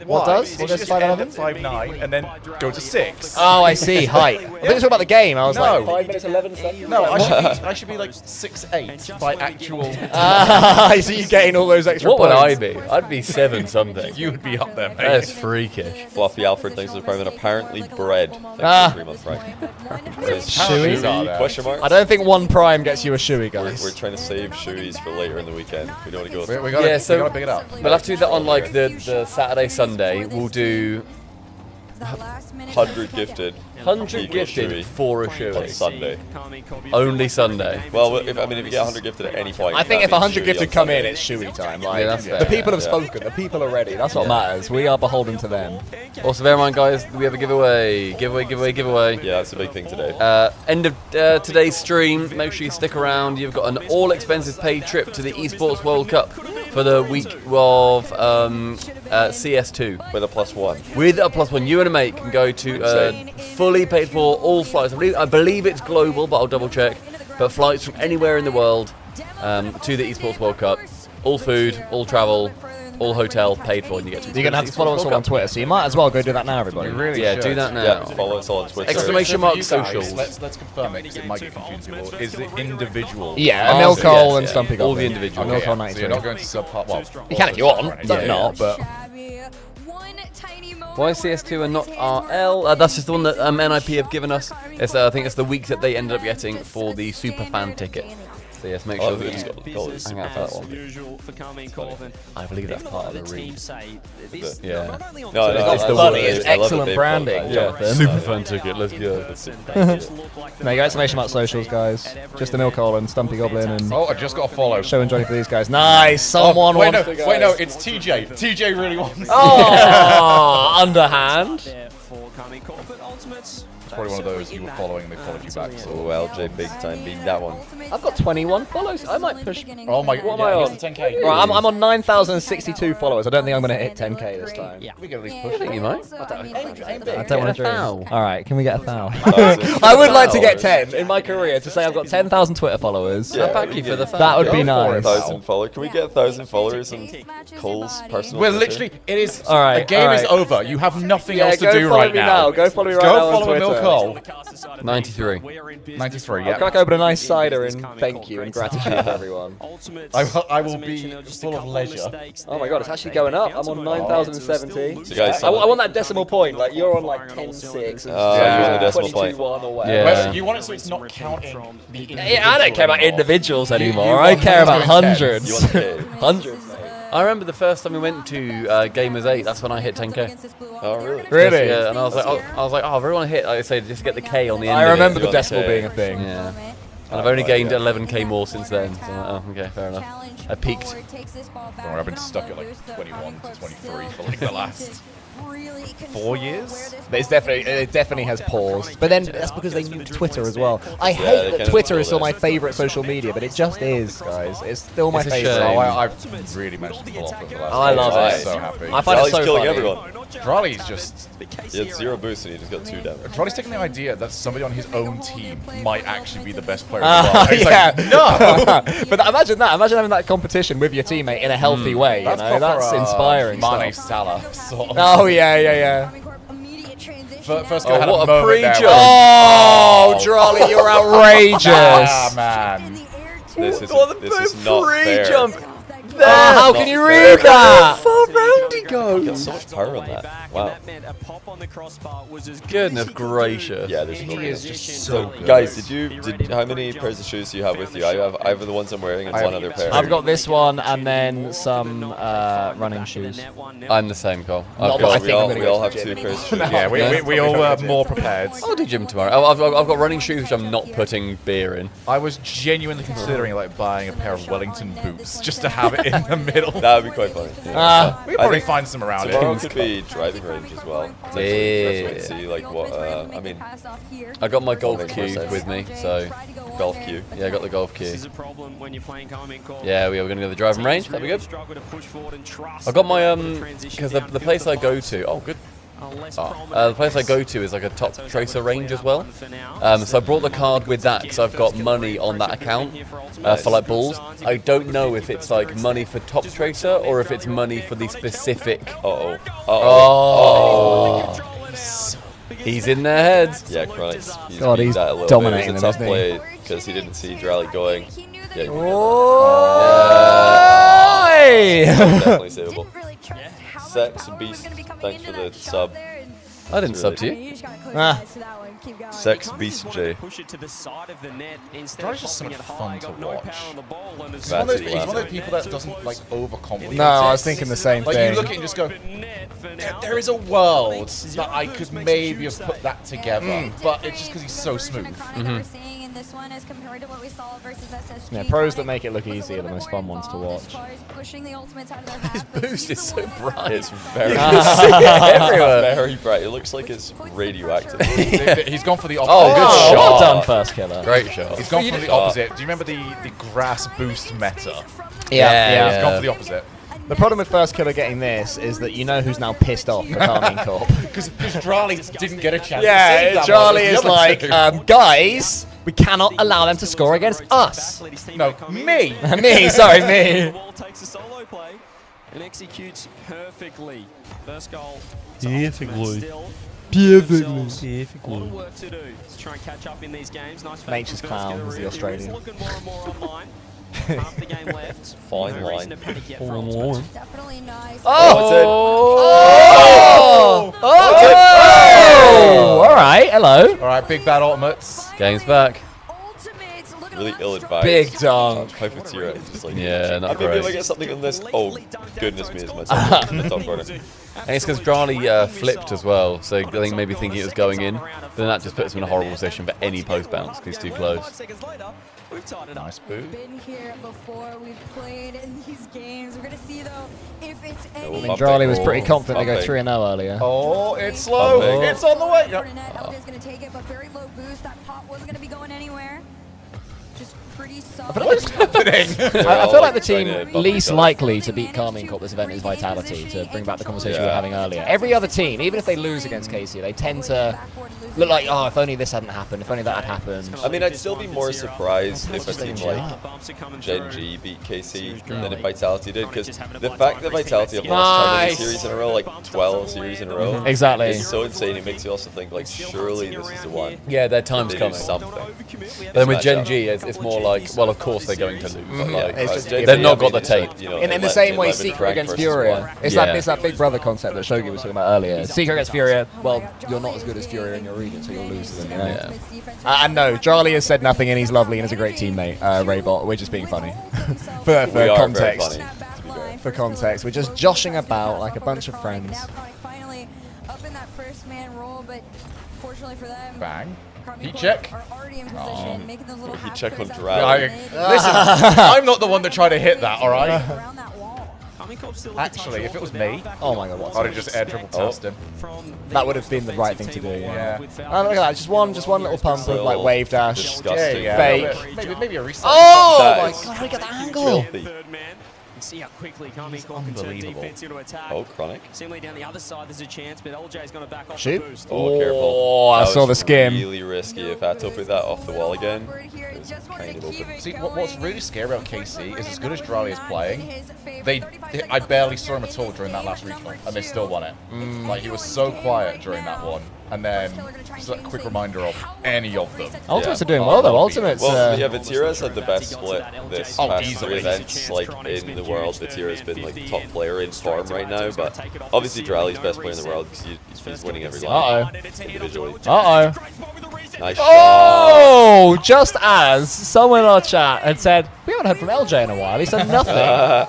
what does? What does 5'11"? 5'9" and then go to 6. Oh, I see. Height. I think it's about the game. I was like, 5 minutes 11 seconds. No, I should be like 6'8" by actual. I see you getting all those extra What points. would I be? I'd be 7 something. You would be up there, mate. That's freakish. Fluffy Alfred thanks for the prime and apparently bread. Thanks Ah. for the 3-month prime. Shoey? Question mark? I don't think 1 prime gets you a shoey, guys. We're trying to save shoeys for later in the weekend. We don't want to go. We gotta, Yeah, so we gotta pick it up. we'll have to do that on like the Saturday, Sunday. We'll do 100 gifted. 100 equals gifted shoey for a on shoey. Sunday. Only Sunday. Well, if you get 100 gifted at any point. I think that if means 100 shoey gifted on come Sunday. in, it's shoey time. Like, Yeah, that's fair. the people have Yeah. spoken. The people are ready. That's what matters. We are beholden to them. Also, bear in mind, guys, we have a giveaway. Giveaway. Yeah, that's a big thing today. End of today's stream. Make sure you stick around. You've got an all-expenses paid trip to the Esports World Cup for the week of CS2. With a +1. With a +1, you and a mate can go to fully paid for all flights. I believe it's global, but I'll double check. But flights from anywhere in the world to the Esports World Cup. All food, all travel, all hotel paid for, and you get to. You're going to have to follow us all on Twitter, so you might as well go do that now, everybody. You really Yeah, should. do that now. Yeah, follow us all on Twitter. Exclamation So for mark you guys, socials. Let's confirm it because it might get confusing people. Is it individual? Yeah, Oh, Emil so Cole yes, and yeah. Stumpy All Goblin. the individual. Emil Okay, Cole yeah. So 93. you're not going to subpart. Well, You can if you want. Yeah, Don't yeah. not, but. Why CS2 and not RL? That's just the one that NIP have given us. It's, I think it's the week that they ended up getting for the super fan ticket. So yes, make sure that you hang out for that one. I believe that's part of the read. Yeah. No, It's the funny. It's I love excellent that they've branding. got Yeah, Jonathan. super fan ticket. Let's go. No, you got exclamation mark socials, guys. Just Emil Cole and Stumpy Goblin and Oh, I just got a follow. Show and Johnny for these guys. Nice. Someone wait, wants no, to go. wait, no, it's TJ. TJ really wants. Oh, underhand. It's probably one of those you were following and they followed you back. So. Oh, LJ big time beat that one. I've got 21 follows. I might push. Oh my What am yeah, I here's on? the 10K. Right, I'm on 9,062 followers. I don't think I'm going to hit 10K this time. We can at least push I think you might. I don't want to dream. Thou. All right, can we get 1,000? I would like to get 10 in my career to say I've got 10,000 Twitter followers. I'll back you for the That would be Go for nice. it, 1,000 followers. Can we get 1,000 followers on Cole's personal Well, Twitter? literally, it is. All right, the game all is right. over. You have nothing Yeah, else to go do follow right me now. Go follow me right Go now on follow Emil Twitter. Cole. 93. 93. I'll Yeah. crack open a nice cider in thank you and gratitude to everyone. I will be full of leisure. Oh my god, it's actually going up. I'm on 9,070. So guys, I want that decimal point. Like you're on like 10.6 and you're on the decimal 22.1 point. or whatever. Yeah. Well, you want it so it's not counting the Yeah, I don't care about individuals anymore. you I want care about hundreds. hundreds. You want the Hundreds, mate. I remember the first time we went to Gamers 8. That's when I hit 10K. Oh, really? Really? Yeah, and I was like, oh, I really want to hit. Like I say, just get the K on the end. I of remember it. the decimal Okay. being a thing. Yeah. And I've only gained 11K more since then. So I'm like, oh, okay, fair enough. I peaked. Don't worry, I've been stuck at like 21 to 23 for like the last 4 years. But it definitely has paused. But then that's because they nuked Twitter as well. I they hate kinda that Twitter do is still that. my favourite social media, but it just is, guys. It's still my It's a favourite. shame. I've really managed to pull off it the last. Oh, I love I'm it. so happy. I find it Charlie's so killing funny. everyone. Charlie's just. He had 0 boost and he just got 2 down. Charlie's taking the idea that somebody on his own team might actually be the best player in Ah, the world. He's yeah. like, no! But imagine that. Imagine having that competition with your teammate in a healthy way. You know, proper, that's inspiring. Mane stuff. Salah sort of. Oh yeah. First Oh, guy had what a moment there pre-jump. where- Oh, Charlie, you're outrageous. Ah, man. This is What not fair. jump. Oh, how can you read that? Far round he Got goes. so much power on that. Wow. Goodness gracious. Yeah, there's He no is just so good. Guys, how many pairs of shoes do you have with you? I have either the ones I'm wearing and one other pair. I've got this one and then some running shoes. I'm the same, Cole. Not I've that I got, think I'm we gonna all go have to the 2 gym. pairs of shoes. Yeah, we all were more prepared. I'll do gym tomorrow. Oh, I've got running shoes which I'm not putting beer in. I was genuinely considering like buying a pair of Wellington boots just to have it in the middle. That would be quite funny. Yeah. We could probably find some around Tomorrow it. could be driving range as well. Yeah. Let's see like what. I mean, I got my golf Makes more cue sense. with me, so golf cue. yeah, I got the golf cue. This is a problem when you're playing Carmine Cole. Yeah, we are going to go to the driving range. That'd be good. Struggle to push forward and trust I got my the transition because the place I go to. Oh, good. The place I go to is like a top tracer range as well. So I brought the card with that because I've got money on that account for like balls. I don't know if it's like money for top tracer or if it's money for the specific. He's in their heads. Yeah, Chronic's. God, he's that a little dominating bit. It was a tough play because he didn't see Drally going. Yeah. Definitely savable. Sex Beast, thanks for the sub. I didn't sub to you. Sex Beast J. Drally's just so much fun to watch. He's That's one of those people that doesn't like overcomplicate. No, I was thinking the same like, thing. You look at it and just go, there is a world that I could maybe have put that together, but it's just because he's so smooth. Yeah, pros that make it look easy are the most fun ones to watch. His boost is so bright. It's very, very bright. It looks like it's radioactive. He's gone for the opposite. Oh, good shot. Well done, first killer. Great shot. He's gone for the opposite. Do you remember the grass boost meta? Yeah. He's gone for the opposite. The problem with first killer getting this is that you know who's now pissed off for Carmine Corp. Because Drally didn't get a chance to Yeah, save that Drally one. is like, guys, we cannot allow them to score against us. No, me. Me, sorry, me. Takes a solo play and executes perfectly. First goal. Perfectly. All the work to do to try and catch up in these games. Nice Nature's clown was the Australian. Looking more and more online. Half the game left. Fine No reason line. to panic yet for Fine Ultimate. line. Definitely nice. Oh! All right, hello. All right, big bad ultimates. Game's back. Really ill-advised. Big dunk. Puppeteer. It's just like, Yeah, not maybe if I great. get something on this. Oh, goodness me, it's my top, the top corner. And it's because Drally flipped as well, so I think maybe thinking it was going in, but then that just puts him in a horrible position for any post bounce because he's too close. Nice boot. Been here before. We've played in these games. We're gonna see though if it's I any. mean, Drally was pretty confident to go 3-0 earlier. Oh, it's slow. It's on the way. LJ's gonna take it, but very low boost. That pop wasn't gonna be going anywhere. Just pretty solid. I feel like the team least likely to beat Carmine Corp this event is Vitality, to bring back the conversation we were having earlier. Every other team, even if they lose against KC, they tend to look like, oh, if only this hadn't happened, if only that had happened. I mean, I'd still be more surprised if a team like Gen G beat KC than if Vitality did, because the fact that Vitality have lost how many series in a row, like 12 series in a row, Exactly. is so insane. It makes you also think, like, surely this is the one. Yeah, their time's They do coming. something. But then with Gen G, it's more like, well, of course they're going to lose. But like, It's just- they've not got the tape. In the same way Secret against Furia. It's that big brother concept that Shogun was talking about earlier. Secret against Furia, well, you're not as good as Furia in your region, so you'll lose to them, you know? And no, Drally has said nothing and he's lovely and is a great teammate, Raybot. We're just being funny. for We are context. very funny. For context, we're just joshing about like a bunch of friends. Finally up in that first man role, but fortunately for them, Bang. Carmine Heat Corp check. are already in position, making those little Heat half check on crits out Drally. there. Listen, I'm not the one that tried to hit that, all right? Around that wall. Actually, if it was me, Oh my god, I'd have just air triple tossed him. that would have been the right thing to do, yeah. Yeah. Oh, look at that, just one little pump of like wave dash. Disgusting. Fake. Maybe a reset. Oh That my is god, how did he get that angle? filthy. See how quickly Carmine Corp can turn defense into attack. Oh, Chronic. Seemingly down the other side, there's a chance, but LJ's going to back off Shoot. the boost. Oh, careful. Oh, I That saw was the skim. really risky. If Atto put that off the wall again, it was kind of open. See, what's really scary about KC is as good as Drally is playing, I barely saw him at all during that last regional, and they still won it. Like, he was so quiet during that one, and then just a quick reminder of any of them. Ultimates are doing well though. Ultimates. Well, yeah, Vatira's had the best split this past easily. 3 events, like, in the world. Vatira's been, like, top player in form right now, but obviously Drally's best player in the world because he's winning every line individually. Uh-oh. Nice shot. Oh, just as someone in our chat had said, we haven't heard from LJ in a while. He said nothing.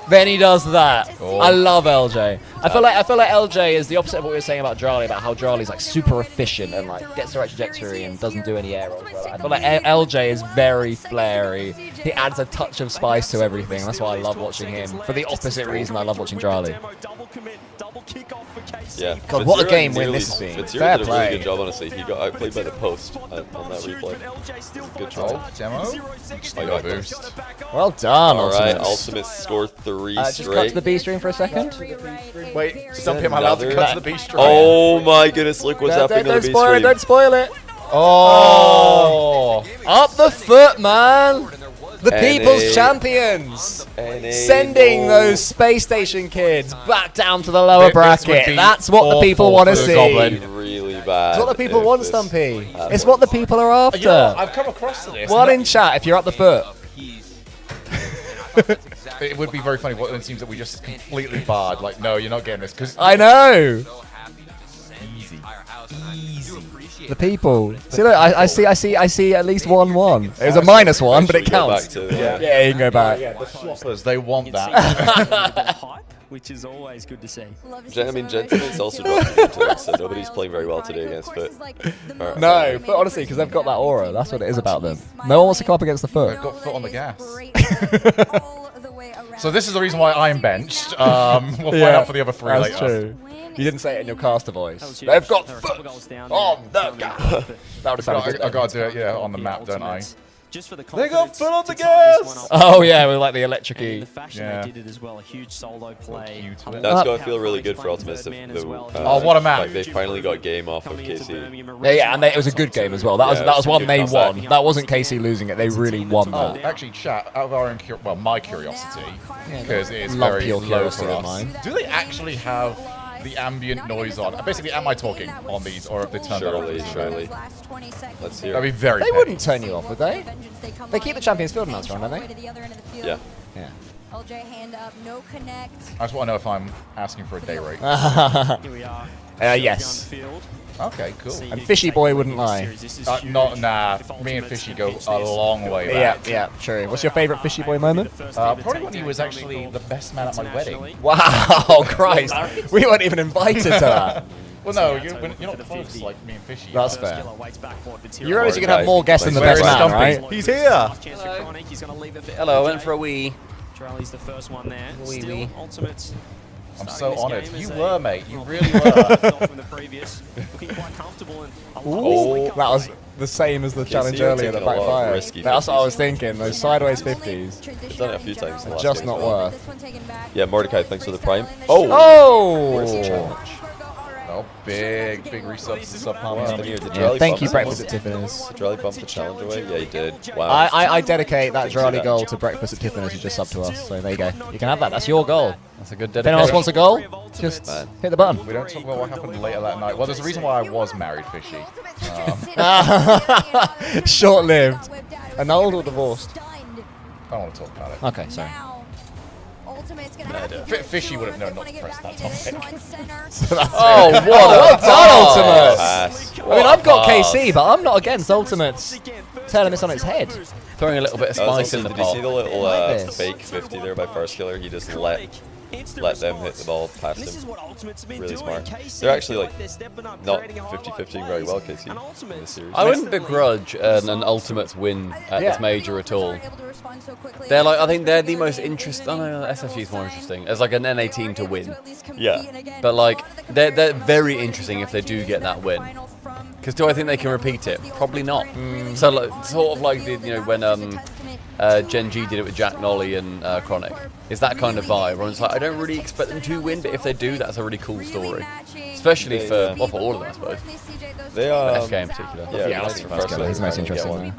Then he does that. I love LJ. I feel like LJ is the opposite of what we were saying about Drally, about how Drally's like super efficient and like gets the right trajectory and doesn't do any air rolls. I feel like LJ is very flary. He adds a touch of spice to everything. That's why I love watching him. For the opposite reason I love watching Drally. Yeah. God, what a game win this has been. Fair Fair did a play. really good job, honestly. He got outplayed by the post on that replay. Good try. Demo. I got boost. Well done, Alright, Ultimates. Ultimate scored 3 Just straight. cut to the B stream for a second. Wait, Stumpy, am I allowed to cut to the B stream? Oh my goodness, look what's happening to the B Don't spoil it, stream. don't spoil it. Oh! Up the foot, man. The NA. people's champions. NA, Sending no. those space station kids back down to the lower This would bracket. be That's what the people awful want to for the see. Goblin. Really bad. It's what the people if want, this Stumpy. happened. It's what the people are after. You know, I've come across to this. One in chat if you're up the foot. It would be very funny. What it seems that we just completely barred. Like, no, you're not getting this because I know. Easy. The people. See, look, I see at least 1-1. It was a -1, but it counts. Yeah, you can go back. The sloppers, they want that. Which is always good to see. I mean, Gentleman's also dropped the today, so nobody's playing very well today against Foot. No, Foot, honestly, because they've got that aura. That's what it is about them. No one wants to come up against the Foot. They've got Foot on the gas. So this is the reason why I'm benched. We'll find out for the other 3 later. That's true. You didn't say it in your caster voice. They've got Foot on the gas. That would have sounded good. I gotta do it, yeah, on the map, don't I? Just for the They got Foot on the to tie this one gas! up. Oh yeah, with like the electric-y. The fashion Yeah. they did it as well, a huge solo play. That's got to feel really good for Ultimates. Oh, what a map. Like, they finally got a game off of KC. Yeah, and it was a good game as well. That was one they won. That wasn't KC losing it. They really won Oh, that. actually, chat, out of our own my curiosity, because it is Lump very your low curiosity for of us. mine. Do they actually have the ambient noise on? Basically, am I talking on these, or have they turned that off? Surely. Let's hear That'd be it. very They petty. wouldn't turn you off, would they? They keep the Champions Field announcer on, don't they? Yeah. Yeah. LJ hand up, no connect. I just want to know if I'm asking for a day rate. Here we are. Yes. Okay, cool. And Fishy Boy wouldn't lie. Nah. Me and Fishy go a long way back. Yeah, true. What's your favourite Fishy Boy moment? Probably when he was actually the best man at my wedding. Wow, Christ. We weren't even invited to that. Well, no, you're not close like me and Fishy. That's fair. You realize you can have more guests than the Where best is man, Stumpy? right? He's here! Hello, I went for a wee. Charlie's the first one there. Wee Still, wee. Ultimates. I'm so starting this honoured. game You as were, a- mate. You really were. from the previous, looking quite comfortable and a lot Ooh, of that was the same as the challenge you're earlier that taking a lot of backfired. risky That's what I 50s. was thinking. Those sideways 50s. We've done it a few times in the last Just game not as well. worth. Yeah, Mordecai, thanks for the prime. Where's the Oh! challenge? Oh, big resubs to sub Yeah, thank you, Breakfast at Tiffany's. Did Drally bump the challenge away? Yeah, he did. Wow. I dedicate that Thanks for Girardi that. goal to Breakfast at Tiffany's who just subbed to us. So there you go. You can have that. That's your goal. That's a good If anyone else wants a goal, just hit the button. We don't talk about what happened later that night. Well, there's a reason why I was married, Fishy. Short-lived. Annulled or divorced? I don't want to talk about it. Okay, sorry. Fishy would have known not to press that topic. Oh, well done, Ultimates! Pass. I mean, I've got KC, but I'm not against Ultimates turning this on its head. Throwing a little bit of spice in the Did you pot. see the little like this. fake 50 there by First Killer? He just let them hit the ball past him. Really smart. They're actually like not 50-50 very well, Casey, in this series. I wouldn't begrudge an Ultimates win at this major at all. They're like, I think they're the most interesting. Oh no, SSG is more interesting as like an NA team to win. Yeah. But like, they're very interesting if they do get that win. Because do I think they can repeat it? Probably not. So like, sort of like the, when Gen G did it with Jack Nolly and Chronic. It's that kind of vibe where it's like, I don't really expect them to win, but if they do, that's a really cool story. Especially for all of them, I suppose. They But FK in particular. Yeah, that's the first guy. He's the most interesting.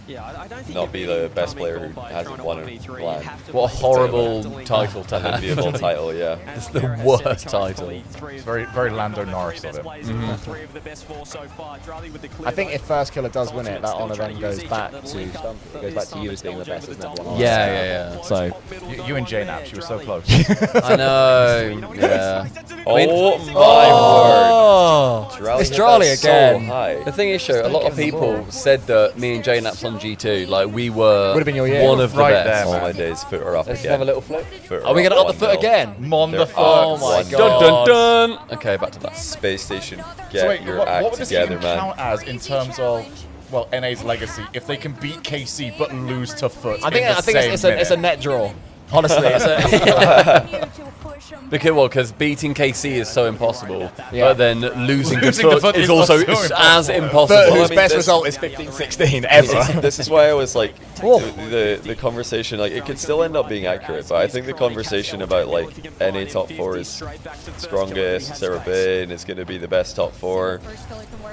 Yeah, I don't think Not be the best player who hasn't won a land. What a horrible title to have. Unenviable title, yeah. It's the worst title. It's very Lando Norris of it. I think if First Killer does win it, that honour then goes back to Stumpy. It goes back to you as being the best, isn't it? Yeah. So You and J-Nap, she was so close. I know. Yeah. Oh my word. It's Drally again. So high. The thing is, Sho, a lot of people said that me and J-Naps on G2, like we were Would've been your year. one of the Right best. there, All man. my days, foot are up Let's again. have a little flip. Foot are we going to up the 1-0. foot again? Mon the They're foot. Oh my 1-0. god. Dun dun dun. Okay, back to that. Space Station, get So wait, your what act would this together, even man. count as in terms of, well, NA's legacy if they can beat KC but lose to Foot? I think in the it's same a minute? net draw. Honestly, it's a Because beating KC is so impossible, but then losing to Foot is also as impossible. Whose best result is 15-16 ever. This is why I was like, the conversation, like, it could still end up being accurate, but I think the conversation about, like, NA top 4 is strongest, Sarah Bain is going to be the best top 4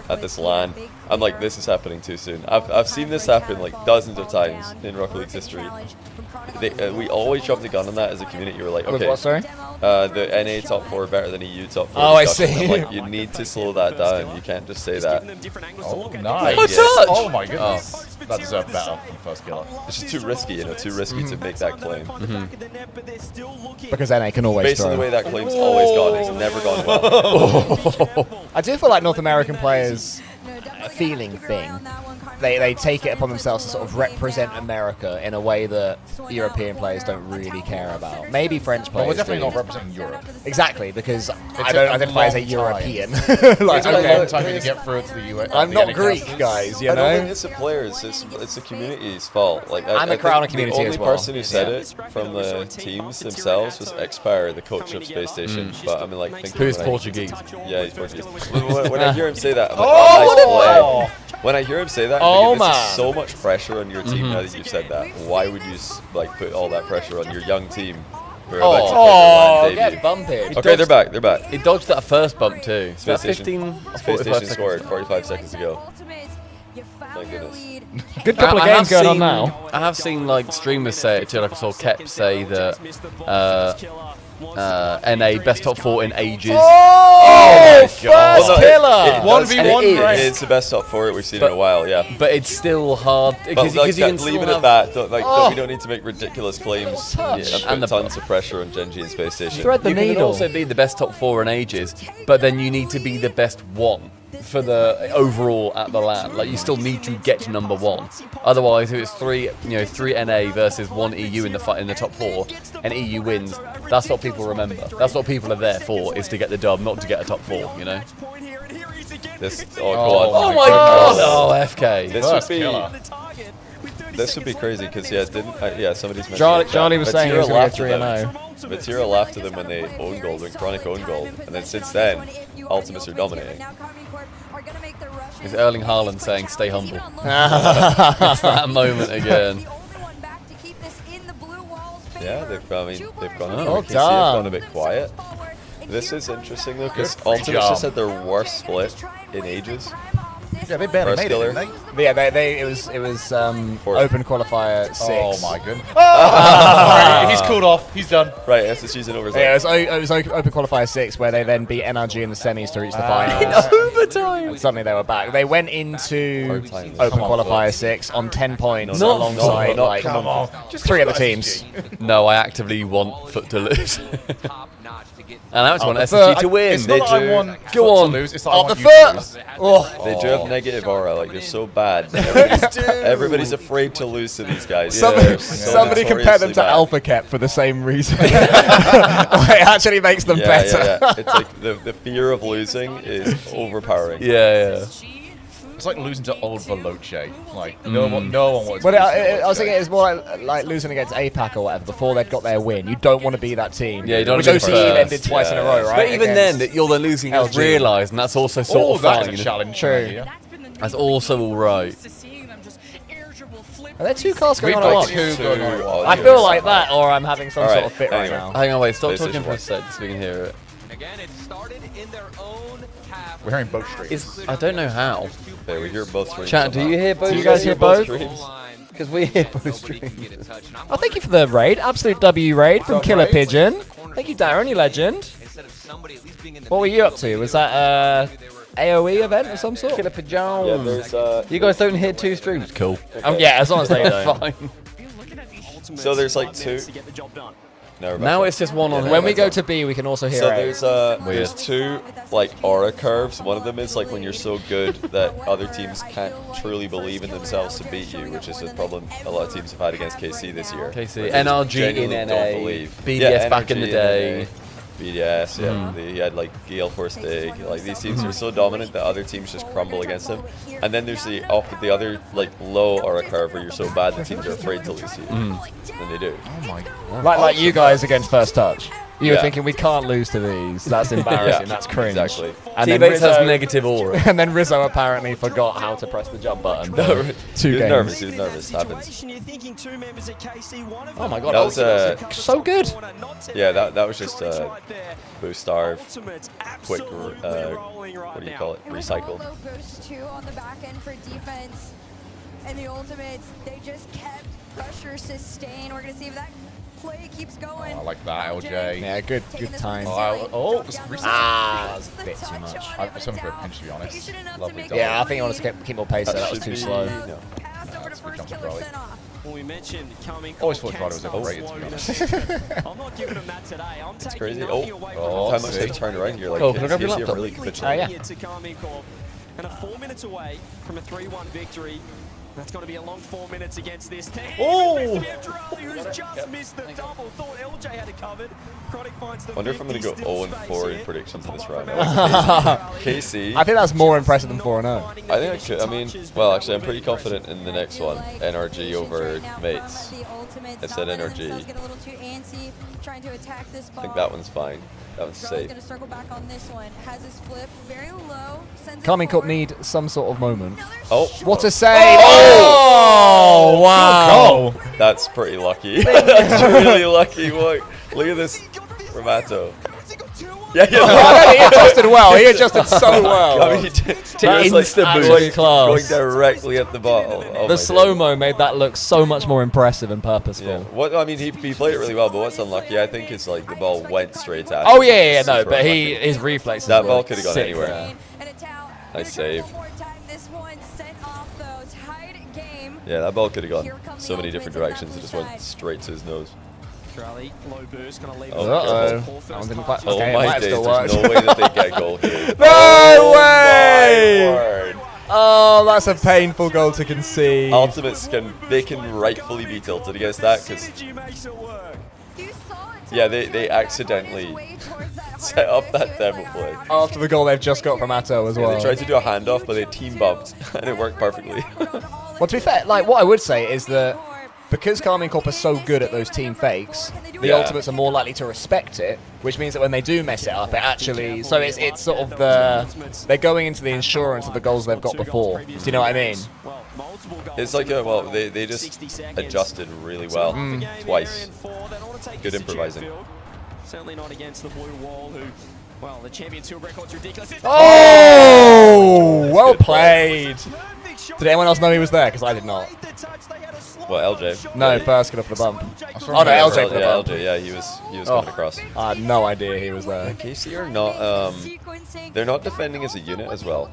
at this LAN. I'm like, this is happening too soon. I've seen this happen, like, dozens of times in Rocket League's history. We always jumped the gun on that as a community. We're like, okay, what, sorry? The NA top 4 better than EU top 4. Oh, I see. Like, you need to slow that down. You can't just say that. Oh, nice. Oh my goodness. That deserved better from the first killer. It's just too risky, you know, too risky to make that claim. Because NA can always Based on the way that claim's always gone, it's never gone well. I do feel like North American players, a feeling thing, they take it upon themselves to sort of represent America in a way that European players don't really care about. Maybe French players. Well, we're definitely not representing Europe. Exactly, because I don't identify as a European. Like, it's a long time to get through to the US. I'm not Greek, guys, you know? I don't think it's the players, it's the community's fault. Like, and the crowd community as well. The only person who said it from the teams themselves was Expire, the coach of Space Station. But I mean, like, who's Portuguese? Yeah, he's Portuguese. when I hear him say that, I'm like, oh, nice play. When I hear him say that, I'm thinking, this is so much pressure on your team now that you've said that. Why would you like put all that pressure on your young team? Get bumpy. Okay, they're back. They're back. He dodged that first bump too. Space Station scored 45 seconds ago. My goodness. Good couple of games going on now. I have seen like streamers say it too. Like I saw Kep say that NA best top 4 in ages. Oh, first killer! 1v1 race. It's the best top 4 that we've seen in a while, yeah. But it's still hard because like, you can leave it at that. We don't need to make ridiculous claims and put tons of pressure on Gen G and Space Station. Thread the you needle. can also be the best top 4 in ages, but then you need to be the best one for the overall at the LAN. Like, you still need to get number 1. Otherwise, if it's 3 NA versus 1 EU in the top 4, and EU wins, that's what people remember. That's what people are there for, is to get the dub, not to get a top 4. You know. Oh my god! Oh, FK. This would be crazy because somebody's mentioned Charlie was saying he was going to 3-0. Vatira laughed at them when they own gold, when Chronic owned gold, and then since then, Ultimates are dominating. Is Erling Haaland saying stay humble? It's that moment again. Yeah, they've gone a bit quiet. This is interesting though, because Ultimates just had their worst split in ages. Yeah, they barely made it, didn't they? Yeah, it was open qualifier 6. Oh my goodness. Right, he's cooled off. He's done. Right, that's the season over. Yeah, it was open qualifier 6 where they then beat NRG in the semis to reach the finals. In overtime. And suddenly they were back. They went into open qualifier 6 on 10 points alongside just 3 other teams. No, I actively want Foot to lose. And I just want SSG to win. It's not that I want Go on. to lose, it's that Off I the want you to foot! lose. They do have negative aura, like they're so bad. Everybody's afraid to lose to these guys. Somebody compared them to Alpha Kep for the same reason. It actually makes them better. Yeah. It's like the fear of losing is overpowering. Yeah. It's like losing to old Veloce. Like, no one wants to lose. I was thinking it's more like losing against APAC or whatever before they'd got their win. You don't want to be that team. Yeah, you don't Which want to be OCE then did twice in a row, right? But even then, you're the losing as realised, and that's also sort of fine. That's a challenge. True. That's also alright. Are there 2 cars going on at once? I I feel like that, or I'm having some sort of fit right now. Hang on, wait, stop talking for a sec so we can hear it. Again, it started in their own half. We're hearing both streams. I don't know how. Yeah, we hear both streams. Chat, do you hear both? Do you guys hear both? Because we hear both streams. Oh, thank you for the raid. Absolute W raid from Killer Pigeon. Thank you, Darren, you legend. What were you up to? Was that AOE event of some sort? Killer Pigeon. Yeah, there's you guys don't hear 2 streams? Cool. Yeah, as long as they don't. Fine. So there's like 2. Now it's just one on. When we go to B, we can also hear it. So there's 2 like aura curves. One of them is like when you're so good that other teams can't truly believe in themselves to beat you, which is a problem a lot of teams have had against KC this year. KC, NRG in NA, BDS back in the day. BDS, they had like Gale Force Dig. Like these teams are so dominant that other teams just crumble against them. And then there's the other like low aura curve where you're so bad that teams are afraid to lose to you. And they do. Oh my god. Like you guys against First Touch. You were thinking we can't lose to these. That's embarrassing. That's cringe. Exactly. And then Teammates has Rizzo- negative aura. And then Rizzo apparently forgot how to press the jump button. For He was nervous. He was nervous. Happens. Oh my god, That was so good. Yeah, that was just boost starve, quick. What do you call it? Recycle. Low boost 2 on the back end for defense. And the ultimates, they just kept pressure sustained. We're going to see if that play keeps going. I like that, LJ. Yeah, good time. That's a bit too much. I was hoping for a pinch, to be honest. Lovely Yeah, I think you want to keep more pace. That was too slow. Well, we mentioned coming. Always thought Ryder was overrated, to be honest. I'm not giving him that today. I'm It's taking crazy. nothing away from How much they turn around here? Like, can I grab your laptop? really Equally capitulated. to Carmine Corp, and 4 minutes away from a 3-1 victory. That's going to be a long 4 minutes against this team. Oh! Who's just missed the double. Thought LJ had it covered. Chronic finds the I wonder if I'm going to go 0-4 in predictions in this round. KC. I think that's more impressive than 4-0. I think I could. I mean, well, actually, I'm pretty confident in the next one. NRG over mates. I said NRG. I think that one's fine. That one's safe. Carmine Cup need some sort of moment. Oh. What a save! Oh, wow. That's pretty lucky. That's really lucky. Look at this. Ramato. Yeah, he adjusted well. He adjusted so well. I mean, he was like going directly at the ball. Oh the slow-mo made that look so much more impressive and purposeful. Yeah. What I mean, he played it really well, but what's unlucky, I think, is like the ball went straight at him. Oh yeah, no, but his reflexes. That ball could have gone sick anywhere. Nice save. Yeah, that ball could have gone so many different directions. It just went straight to his nose. Low boost, gonna leave That one didn't quite. Oh Okay, my days, there's no way that they get a goal here. No way! Oh, that's a painful goal to concede. Ultimates can rightfully be tilted against that because they accidentally set up that demo play. After the goal they've just got from Atto as well. They tried to do a handoff, but they team bumped and it worked perfectly. Well, to be fair, like what I would say is that because Carmine Corp are so good at those team fakes, the ultimates are more likely to respect it, which means that when they do mess it up, it actually... So it's sort of they're going into the insurance of the goals they've got before. Do you know what I mean? It's like they just adjusted really well twice. Good improvising. Certainly not against the blue wall, who, well, the Champions Field record's ridiculous. Oh, well played. Did anyone else know he was there? Because I did not. What, LJ? No, first get off the bump. Oh no, LJ for the bump. LJ, yeah, he was coming across. I had no idea he was there. KC are not, they're not defending as a unit as well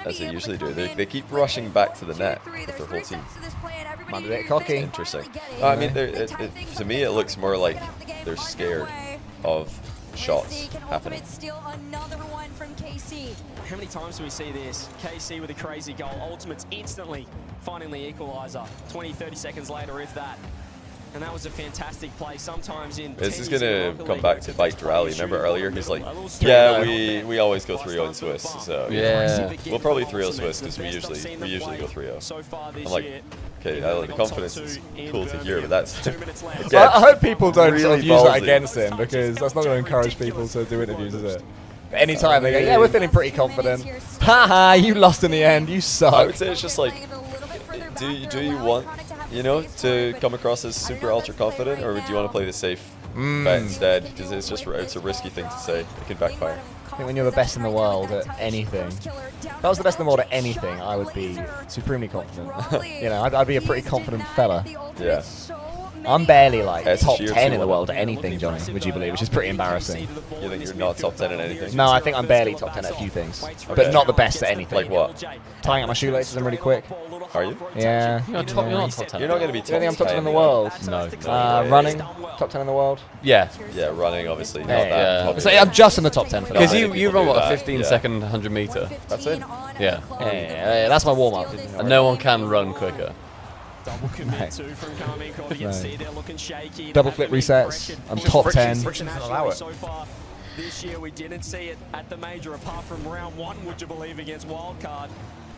as they usually do. They keep rushing back to the net with their whole team. Might be a bit cocky. Interesting. I mean, to me, it looks more like they're scared of shots happening. How many times do we see this? KC with a crazy goal. Ultimates instantly finding the equalizer. 20-30 seconds later, if that. And that was a fantastic play. Sometimes in this is going to come back to bite Rally. Remember earlier, he's like, yeah, we always go 3-0 in Swiss. So yeah, we'll probably 3-0 Swiss because we usually go 3-0. I'm like, okay, the confidence is cool to hear, but that's. I hope people don't really sort of use that ballsy. against him because that's not going to encourage people to do interviews, is it? But anytime they go, yeah, we're feeling pretty confident. Haha, you lost in the end. You suck. I would say it's just like, do you want, to come across as super ultra confident, or do you want to play the safe bet instead? Because it's a risky thing to say. It can backfire. I think when you're the best in the world at anything, if I was the best in the world at anything, I would be supremely confident. I'd be a pretty confident fella. Yeah. I'm barely like top SG 10 in the world at anything, Johnny, would you believe? Which is pretty embarrassing. You think you're not top 10 in anything? No, I think I'm barely top 10 at a few things, but not the best at anything. Like what? Tying up my shoelaces, I'm really quick. Are you? Yeah. You're not top 10. You're not going to be top 10. You think I'm top 10 in the world? No. Running, top 10 in the world? Yeah. Yeah, running, obviously. Not Yeah. that obvious. So I'm just in the top 10 for that. Because you run, what, a 15-second 100-meter? That's it? Yeah. Yeah, that's my warm-up. And no one can run quicker. Double commit to from Carmine Corp. You can see they're looking shaky. Double flip resets. I'm top 10. So far this year we didn't see it at the major apart from round 1, would you believe, against Wildcard.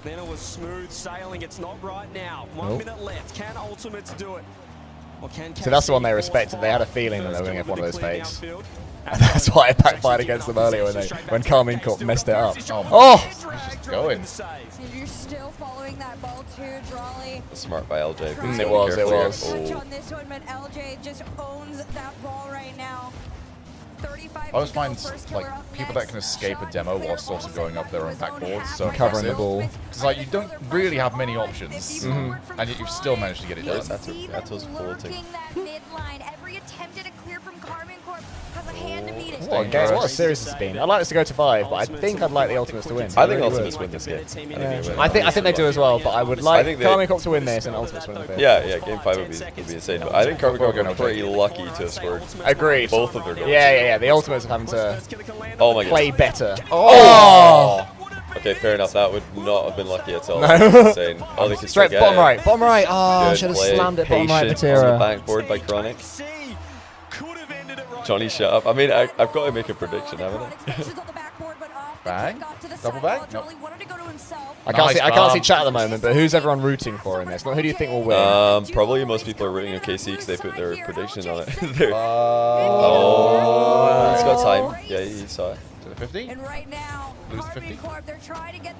Then it was smooth sailing. It's not right now. 1 minute left. Can Ultimates do it? So that's the one they respected. They had a feeling that they were going to get one of those fakes. And that's why it backfired against them earlier when Carmine Corp messed it up. Oh! Just going. You're still following that ball too, Drawley. Smart by LJ. It was. Touch on this one, but LJ just owns that ball right now. I always find like people that can escape a demo whilst also going up their own backboard, so covering the ball. Because like you don't really have many options, and yet you've still managed to get it done. That's what's cool too. Every attempt at a clear from Carmine Corp has a hand to meet it. What a series this has been. I'd like this to go to 5, but I think I'd like the Ultimates to win. I think Ultimates win this game. I think they do as well, but I would like Carmine Corp to win this and Ultimates win the 5th. Yeah, Game 5 would be insane. But I think Carmine Corp are pretty lucky to have scored. Agreed. Both of their goals. Yeah. The Ultimates are having to play better. Oh! Okay, fair enough. That would not have been lucky at all. No. Insane. Oh, they can Straight still bottom get right. Bottom right. Oh, Good should have play. slammed it bottom right, Patient on the Vatira. backboard by Chronic. Johnny, shut up. I mean, I've got to make a prediction, haven't I? Bang? Double bang? Nope. I can't see chat at the moment, but who's everyone rooting for in this? Who do you think will win? Probably most people are rooting on KC because they put their prediction on it. He's got time. Yeah, he saw it. To the 50? And right now, Lose 50?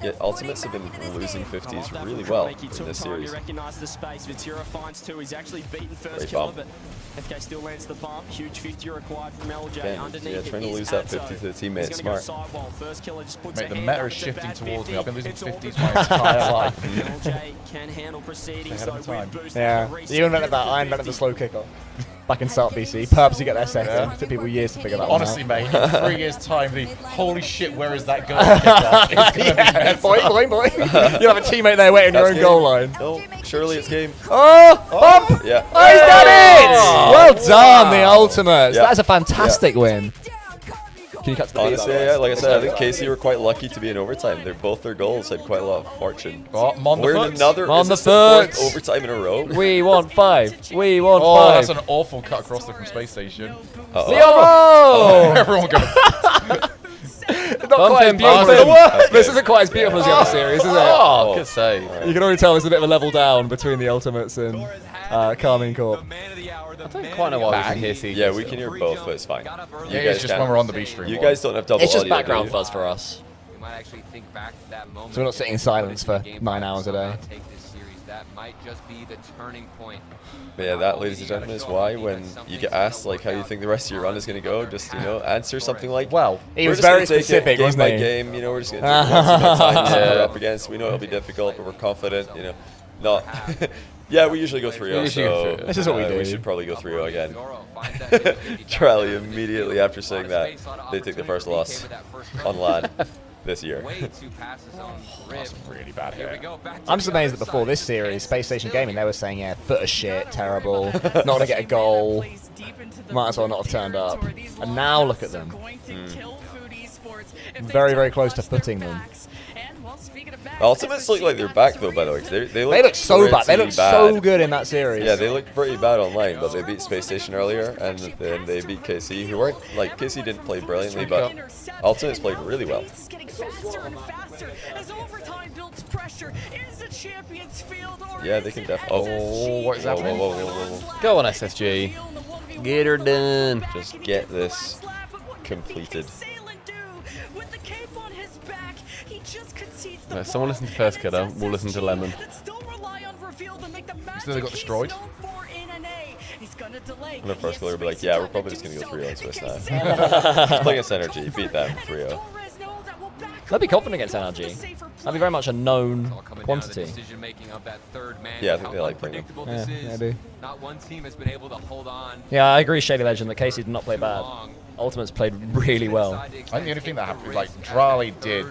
Yeah, Ultimates have been losing 50s really well in this series. Recognize the space. Vatira finds 2. He's actually beaten first Great killer, bump. but FK still lands the bump. Huge 50 required from LJ. Again, Underneath trying to it lose is that Atto. 50 to the teammate. He's gonna go Smart. sidewall. First killer just puts Mate, a the hand meta up is to shifting bad towards me. I've been losing It's all 50s my entire life. LJ can handle proceedings Ahead of though time. with boost. Yeah. You invented that. I invented the slow kick-off. Back in Start BC. Purposely get there second. It took people years to figure that Honestly, one out. mate, in 3 years' time, the holy shit, where is that goal kickoff? It's going to be boing. You'll have a teammate there waiting your own goal line. No, surely it's game. Oh! Bump! Yeah. Oh, he's done it! Well done, the Ultimates. Yeah. That is a fantastic win. Can you cut to the Honestly, yeah, like I said, I think KC were quite lucky to be in overtime. Both their goals had quite a lot of fortune. We're in another On the is this the 4th foot. overtime in a row. We want 5. We want 5. Oh, that's an awful cut across there from Space Station. Leon! Everyone go. It's not quite as beautiful. This isn't quite as beautiful as the other series, is it? Oh, good save. You can already tell there's a bit of a level down between the Ultimates and Carmine Corp. I don't quite know why we can hear CJ. Yeah, we can hear both, but it's fine. Yeah, it's just when we're on the B stream. You guys don't have double It's just audio, background do you? fuzz for us. We might actually think back to that moment. So we're not sitting in silence for 9 hours a day. Take this series. That might just be the turning point. But yeah, that, ladies and gentlemen, is why when you get asked like how you think the rest of your run is going to go, just answer something like, well, he we're was just gonna very take it specific, game wasn't by he? game. We're just going to take one step at a time. We're up against. We know it'll be difficult, but we're confident. Not. Yeah, we usually go 3-0, so This is what we do. We should probably go 3-0 again. Charlie immediately after saying that, they take the first loss on LAN this year. That's really bad here. I'm just amazed that before this series, Space Station Gaming, they were saying, yeah, foot of shit, terrible, not going to get a goal, might as well not have turned up. And now look at them. Very, very close to footing them. Ultimates look like they're back though, by the way. 'Cause they look so bad. They look so good in that series. Yeah, they looked pretty bad online, but they beat Space Station earlier, and then they beat KC, who weren't like KC didn't play brilliantly, but Ultimates played really well. Yeah, they can definitely. Oh, what is happening? Whoa. Go on, SSG. Get her done. Just get this completed. No, someone listen to First Killer. We'll listen to Lemon. So they got destroyed. And the first killer will be like, yeah, we're probably just going to go 3-0 in Swiss now. Playing against Energy, beat them 3-0. They'll be confident against NRG. That'll be very much a known quantity. Yeah, I think they like playing them. Yeah, I do. Not one team has been able to hold on. Yeah, I agree, Shady Legend, that Casey did not play bad. Ultimates played really well. I think the only thing that happened, like, Drali did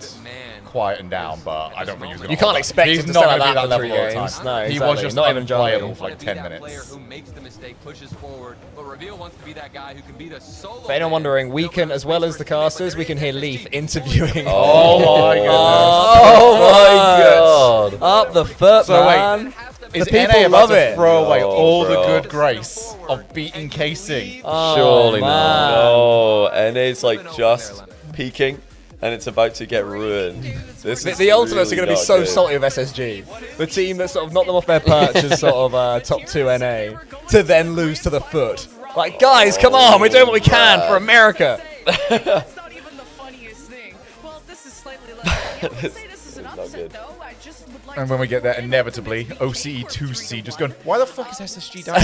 quieten down, but I don't think he was going to. You can't expect him to not stay like gonna that be for level 3 all the games. time. No, He exactly. was just Not even unplayable Drali. for like 10 minutes. Who makes the mistake pushes forward, but Reveal wants to be that guy who can be the solo. For anyone wondering, we can, as well as the casters, we can hear Leaf interviewing. Oh my Oh goodness. my god. Up the foot, So man. wait, is The people NA about love to it. throw away No, all bro. the good grace of beating KC? Oh, Surely man. not. No, NA's like just peaking, and it's about to get ruined. This is The Ultimates really are going to be not so good. salty with SSG. The team that sort of knocked them off their perch as sort of top 2 NA. to then lose to the foot. Like, guys, come on, we're doing what we can for America. That's not even the funniest thing. Well, this is slightly less. I would say this is an upset, though. I just would like And when we get there, inevitably, OCE 2C just going, why the fuck is SSG down?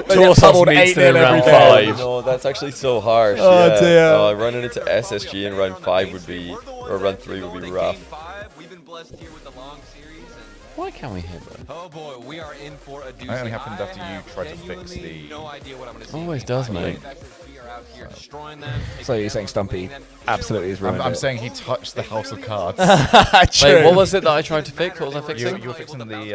Torsos meets them in round 5. No, that's actually so harsh. Oh, yeah. dear. Running into SSG in round 5 would be, or round 3 would be rough. We've been blessed here with the long series. Why can't we hit them? Oh boy, we are in for a doozy. That only happened after you tried to fix the... No idea what I'm going to see. Always does, mate. So you're saying Stumpy absolutely is ruined I'm it. saying he touched the House of Cards. Wait, what was it that I tried to fix? What was I fixing? You were fixing the message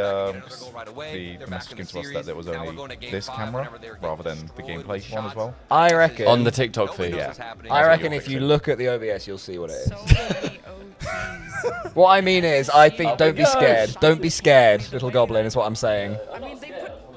came to us that there was only this camera rather than the gameplay one as well. I reckon on the TikTok feed. Yeah. I reckon if you look at the OBS, you'll see what it is. What I mean is, I think don't be scared. Don't be scared, little goblin, is what I'm saying.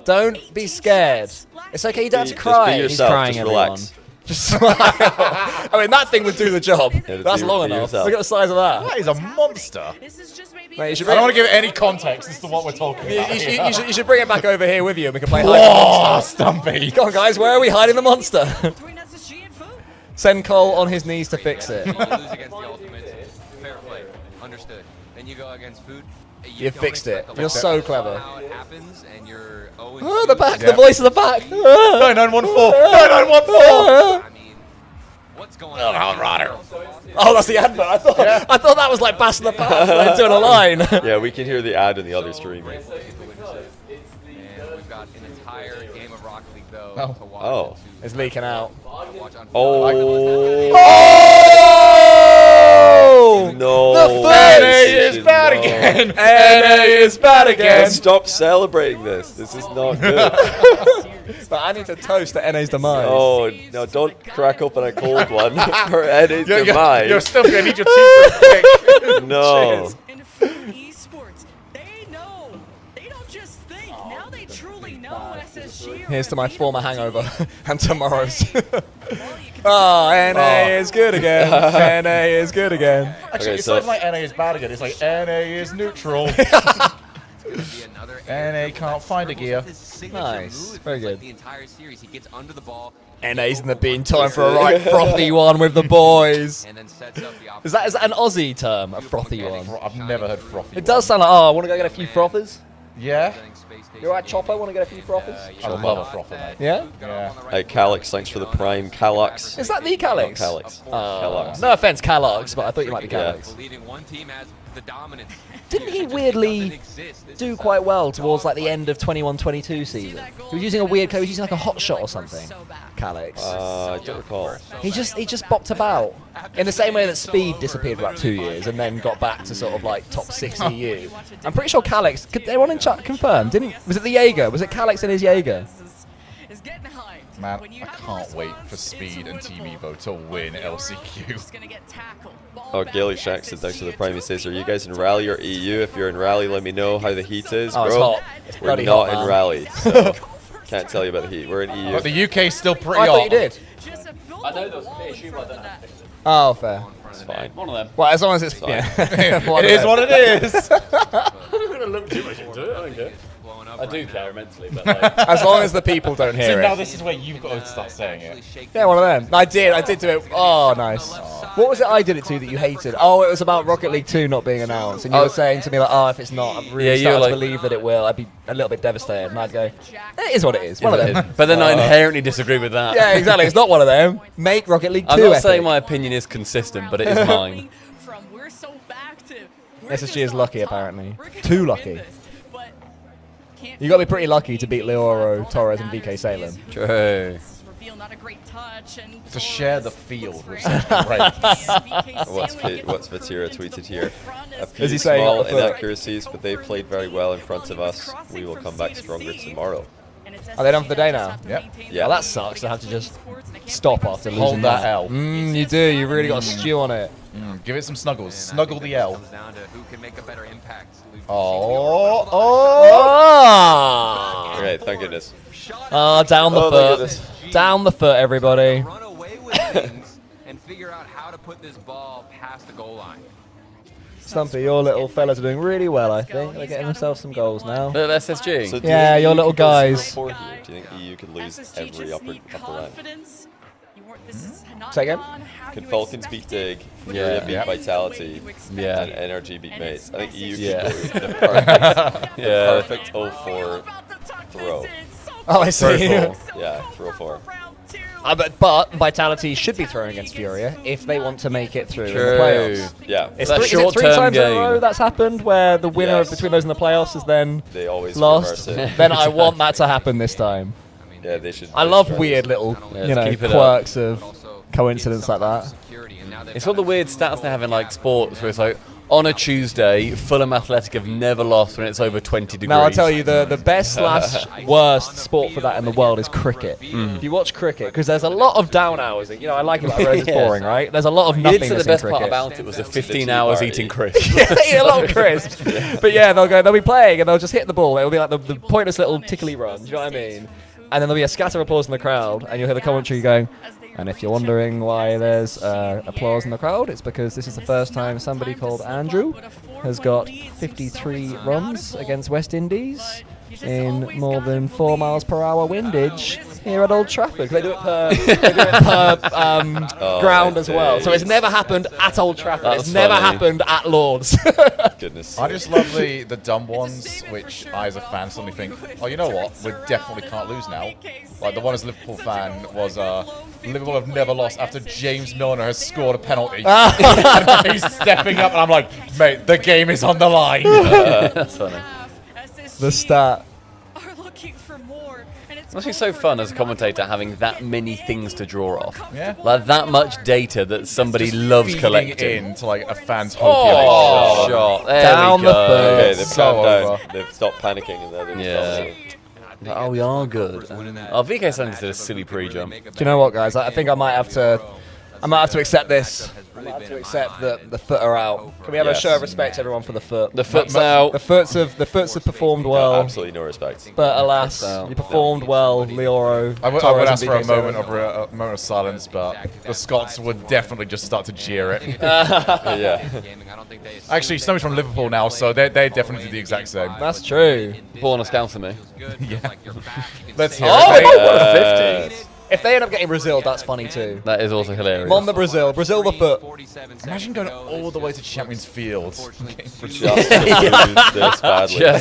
Don't be scared. It's okay, you don't have to cry. Just be He's yourself, crying, just everyone. relax. Just smile. I mean, that thing would do the job. That's long enough. yourself. Look at the size of that. That is a monster. Mate, you should I bring don't want to give any context as to what we're talking about. you should bring it back over here with you and we can play hide Whoa, the Stumpy. monster. Come on, guys, where are we hiding the monster? Send Cole on his knees to fix it. You lose against the ultimate. Fair play. Understood. Then you go against food. You fixed it. You're so clever. How it happens, and you're Oh, the back, the voice of the back. 9914. 9914. What's going on? Oh, that's the advert. I thought that was like Bass in the Path doing a line. Yeah, we can hear the ad in the other stream. And we've got an entire game of Rocket League, though, to watch. Oh. It's leaking out. Oh. No. The NA is bad again. NA is bad again. Stop celebrating this. This is not good. But I need to toast at NA's demise. Oh, no, don't crack open a cold one for NA's demise. You're still going to need your tea for quick. No. esports, they know. They don't just think. Now they truly know SSG. Here's to my former hangover and tomorrow's. Oh, NA is good again. NA is good again. Actually, it's not like NA is bad again. It's like NA is neutral. NA can't find a gear. Nice. Very good. The entire series, he gets under the ball. NA's in the bin. Time for a right frothy one with the boys. And then sets up the Is that an Aussie term? A frothy one? I've never heard frothy. It does sound like, oh, I want to go get a few frothers. Yeah. You alright, Chopper? Want to get a few frothers? I love a frother, mate. Yeah? Yeah. Hey, Calyx, thanks for the prime. Calyx. Is that the Calyx? Not Calyx. Calyx. No offense, Calyx, but I thought you might be Calyx. Leading one team has the dominance. Didn't he weirdly do quite well towards like the end of 21-22 season? He was using a weird code. He was using like a hot shot or something. Calyx. I don't recall. He just bopped about in the same way that Speed disappeared for about 2 years and then got back to sort of like top 6 EU. I'm pretty sure Calyx. Could anyone in chat confirm? Was it the Jaeger? Was it Calyx and his Jaeger? Man, I can't wait for Speed and Team Evo to win LCQ. Oh, Gaily Shack said thanks for the prime. He says, are you guys in Rally or EU? If you're in Rally, let me know how the heat is, Oh, bro. it's hot. It's We're bloody not hot, in man. Rally, so can't tell you about the heat. We're in EU. But the UK's still pretty I hot. thought you did. I know there was a issue, but I don't have to fix it. Oh, fair. It's fine. One of them. Well, as long as it's yeah. It is what it is. I'm going to look too much into it. I don't care. I do care immensely, but like, As long as the people don't hear So it. now this is where you've got to start saying it. Yeah, one of them. I did do it. Oh, nice. What was it I did it to that you hated? Oh, it was about Rocket League 2 not being announced. And you were saying to me, like, oh, if it's not, I'm really Yeah, you were starting to like- believe that it will. I'd be a little bit devastated. And I'd go, it is what it is. One of them. but then I inherently disagree with that. Yeah, exactly. It's not one of them. Make Rocket League 2 I'm not epic. saying my opinion is consistent, but it is mine. SSG is lucky, apparently. Too lucky. You got to be pretty lucky to beat Leoro, Torres, and VK Salem. True. To share the field with such great. What's Vatira tweeted here? A few Is he saying small up the foot? inaccuracies, but they played very well in front of us. We will come back stronger tomorrow. Are they done for the day now? Yep. Yeah, well, that sucks to have to just stop after losing Hold that L. You do. You really got to stew on it. Give it some snuggles. Snuggle the L. Comes down to who can make a better impact. Oh. Oh! Okay, thank goodness. Down the Oh, thank foot. goodness. Down the foot, everybody. Run away with things and figure out how to put this ball past the goal line. Stumpy, your little fellas are doing really well, I think. They're getting themselves some goals now. Little SSG. So Yeah, your little guys. Do you think EU could lose every upper round? Say again? Can Falcons beat Dig, Furia beat Vitality, and NRG beat Mace? I think EU could go the perfect 0-4 throw. Oh, I see. Yeah, throw 4. But Vitality should be throwing against Furia if they want to make it through in the playoffs. Yeah. It's is it 3 times in a row that's happened where the winner between those in the playoffs is then they always lost? reverse it. Then I want that to happen this time. Yeah, they should. I love weird little, quirks of coincidence like that. It's all the weird stats they have in like sports where it's like, on a Tuesday, Fulham Athletic have never lost when it's over 20 degrees. Now, I'll tell you, the best / worst sport for that in the world is cricket. If you watch cricket, because there's a lot of down hours. You know, I like it, but I realize it's boring, right? There's a lot of nothingness in the best cricket. part about it was the 15 hours eating crisps. Yeah, a lot of crisps. But yeah, they'll be playing and they'll just hit the ball. It'll be like the pointless little tickly run. Do you know what I mean? And then there'll be a scatter of applause in the crowd, and you'll hear the commentary going, and if you're wondering why there's applause in the crowd, it's because this is the first time somebody called Andrew has got 53 runs against West Indies in more than 4 miles per hour windage here at Old Trafford. They do it per, ground as well. So it's never happened at Old Trafford. It's never happened at Lord's. Goodness. I just love the dumb ones, which I as a fan suddenly think, oh, you know what? We definitely can't lose now. Like the one as a Liverpool fan was Liverpool have never lost after James Milner has scored a penalty. And he's stepping up, and I'm like, mate, the game is on the line. That's funny. The stat. It must be so fun as a commentator having that many things to draw off. Yeah. Like that much data that somebody loves feeding collecting. into like a fan's Oh, shot. There Down we go. the third. Okay, they've So calmed down. over. They've stopped panicking and they're Oh, we are good. Oh, VK Sanders did a silly pre-jump. Do you know what, guys? I think I might have to accept this. I might have to accept that the foot are out. Can we have a show of respect to everyone for the foot? The foot's out. The foots have performed well. absolutely no respect. But alas, you performed well, Leoro. I would Torres ask and for a BK7. moment of silence, but the Scots would definitely just start to jeer it. Yeah. Actually, somebody's from Liverpool now, so they definitely do the exact same. That's true. Born a scout to me. Yeah. Let's hear Oh, it. what a 50. If they end up getting Brazil, that's funny too. That is also hilarious. Mon the Brazil the foot. Imagine going all the way to Champions Field. Just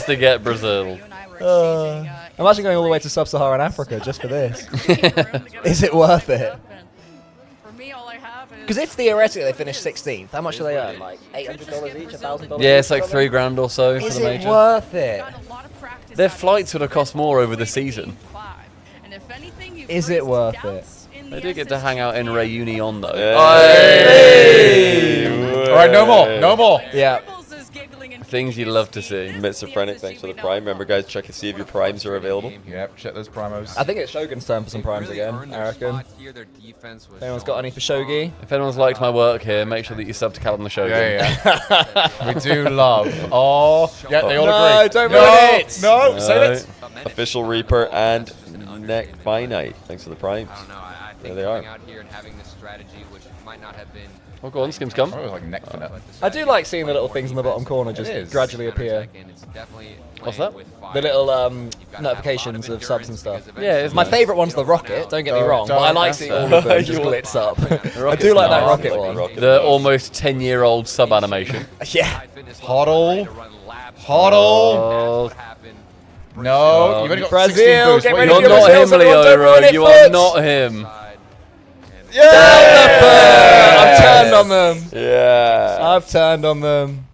to get Brazil. Imagine going all the way to Sub-Saharan Africa just for this. Is it worth it? Because if theoretically they finish 16th, how much do they earn? Like $800 each, $1,000? Yeah, it's like $3,000 or so for Is the it major. worth it? Their flights would have cost more over the season. And if anything, Is it worth it? They do get to hang out in Reunion though. Hey! All right, no more, no more. Yeah. Things you love to see. Schizophrenic, thanks for the prime. Remember, guys, check and see if your primes are available. Yep, check those primos. I think it's Shogun's turn for some primes again, I reckon. If anyone's got any for Shogi? If anyone's liked my work here, make sure that you sub to Cal on the show. Yeah. We do love. Oh, yeah, they all No, agree. don't ruin it. No, say it. Official Reaper and Neck by Night. Thanks for the primes. There they are. out here and having this strategy, which might not have been. Oh, go on, Skims, come. I was like neck for neck. I do like seeing the little things in the bottom corner just gradually appear. What's that? The little notifications of subs and stuff. Yeah, My favourite one's the rocket, don't get me wrong, but I like seeing all of them just glitz up. I do like that rocket one. The almost 10-year-old sub animation. Yeah. Hoddle. Hoddle. No, you've only got Brazil, 16 boosts. get What ready are you for You're doing? not Brazil, him, someone don't Leo, ruin it, You are Foots. not him. I've turned on them. Yeah. I've turned on them.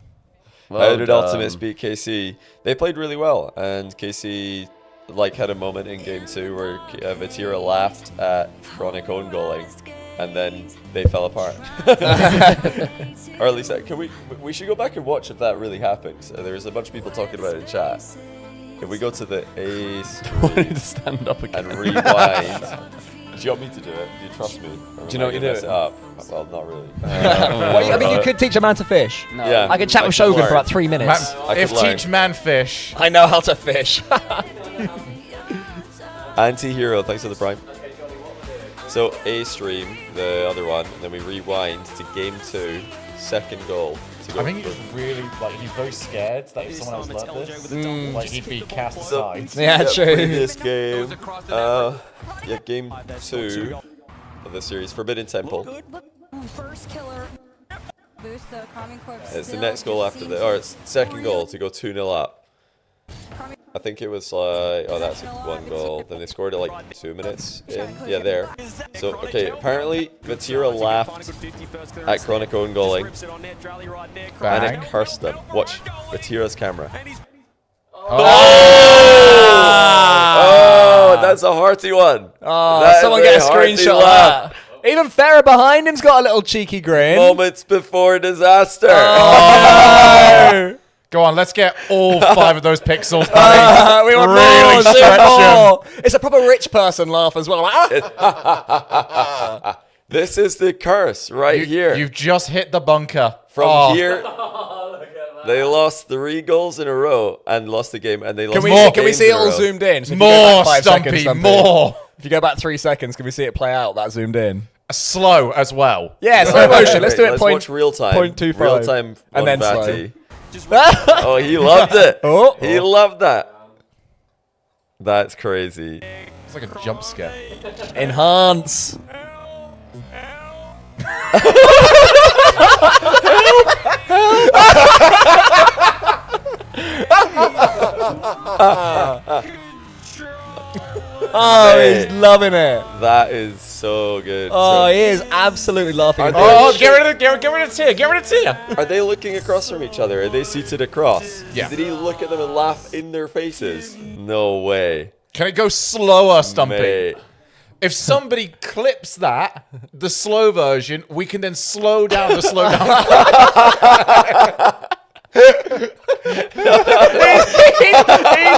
Hybrid Ultimates beat KC. They played really well, and KC had a moment in game 2 where Vatira laughed at Chronic own goaling, and then they fell apart. Or at least we should go back and watch if that really happens. There's a bunch of people talking about it in chat. If we go to the A to stand up again and rewind. Do you want me to do it? Do you trust me? Or Do you know what am I you're gonna mess doing? it up? Well, not really. Well, I mean, you could teach a man to fish. No. Yeah. I could chat with Shogun for about 3 minutes. If teach man fish. I know how to fish. Anti-hero, thanks for the prime. So A stream, the other one, and then we rewind to game 2, second goal, to go. I think he's really he's very scared that if someone else learned this, he'd be cast aside. Yeah, true. Previous game, game 2 of the series, Forbidden Temple. First killer. Boost the Calming Corp. It's the next goal after it's second goal to go 2-0 up. I think it was that's one goal. Then they scored it 2 minutes in. Yeah, there. So, okay, apparently Vatira laughed at Chronic own goaling and it cursed them. Watch Vatira's camera. Oh, that's a hearty one. Oh, someone get a screenshot of that. Even Farah behind him's got a little cheeky grin. Moments before disaster. Oh. Go on, let's get all 5 of those pixels. We want really more. It's a proper rich person laugh as well. This is the curse here. You've just hit the bunker. From here, they lost 3 goals in a row and lost the game. And they lost. Can we see it all zoomed in? So more, Stumpy, more. If you go back 3 seconds, can we see it play out? That zoomed in. Slow as well. Yeah, slow motion. Let's do it. Let's watch real time. 0.25. Real time. And then slow. Oh, he loved it. He loved that. That's crazy. It's like a jump scare. Enhance. Oh, he's loving it. That is so good. Oh, he is absolutely laughing. Oh, get rid of the tear. Get rid of the tear. Are they looking across from each other? Are they seated across? Yeah. Did he look at them and laugh in their faces? No way. Can it go slower, Stumpy? Mate. If somebody clips that, the slow version, we can then slow down the slow down. He's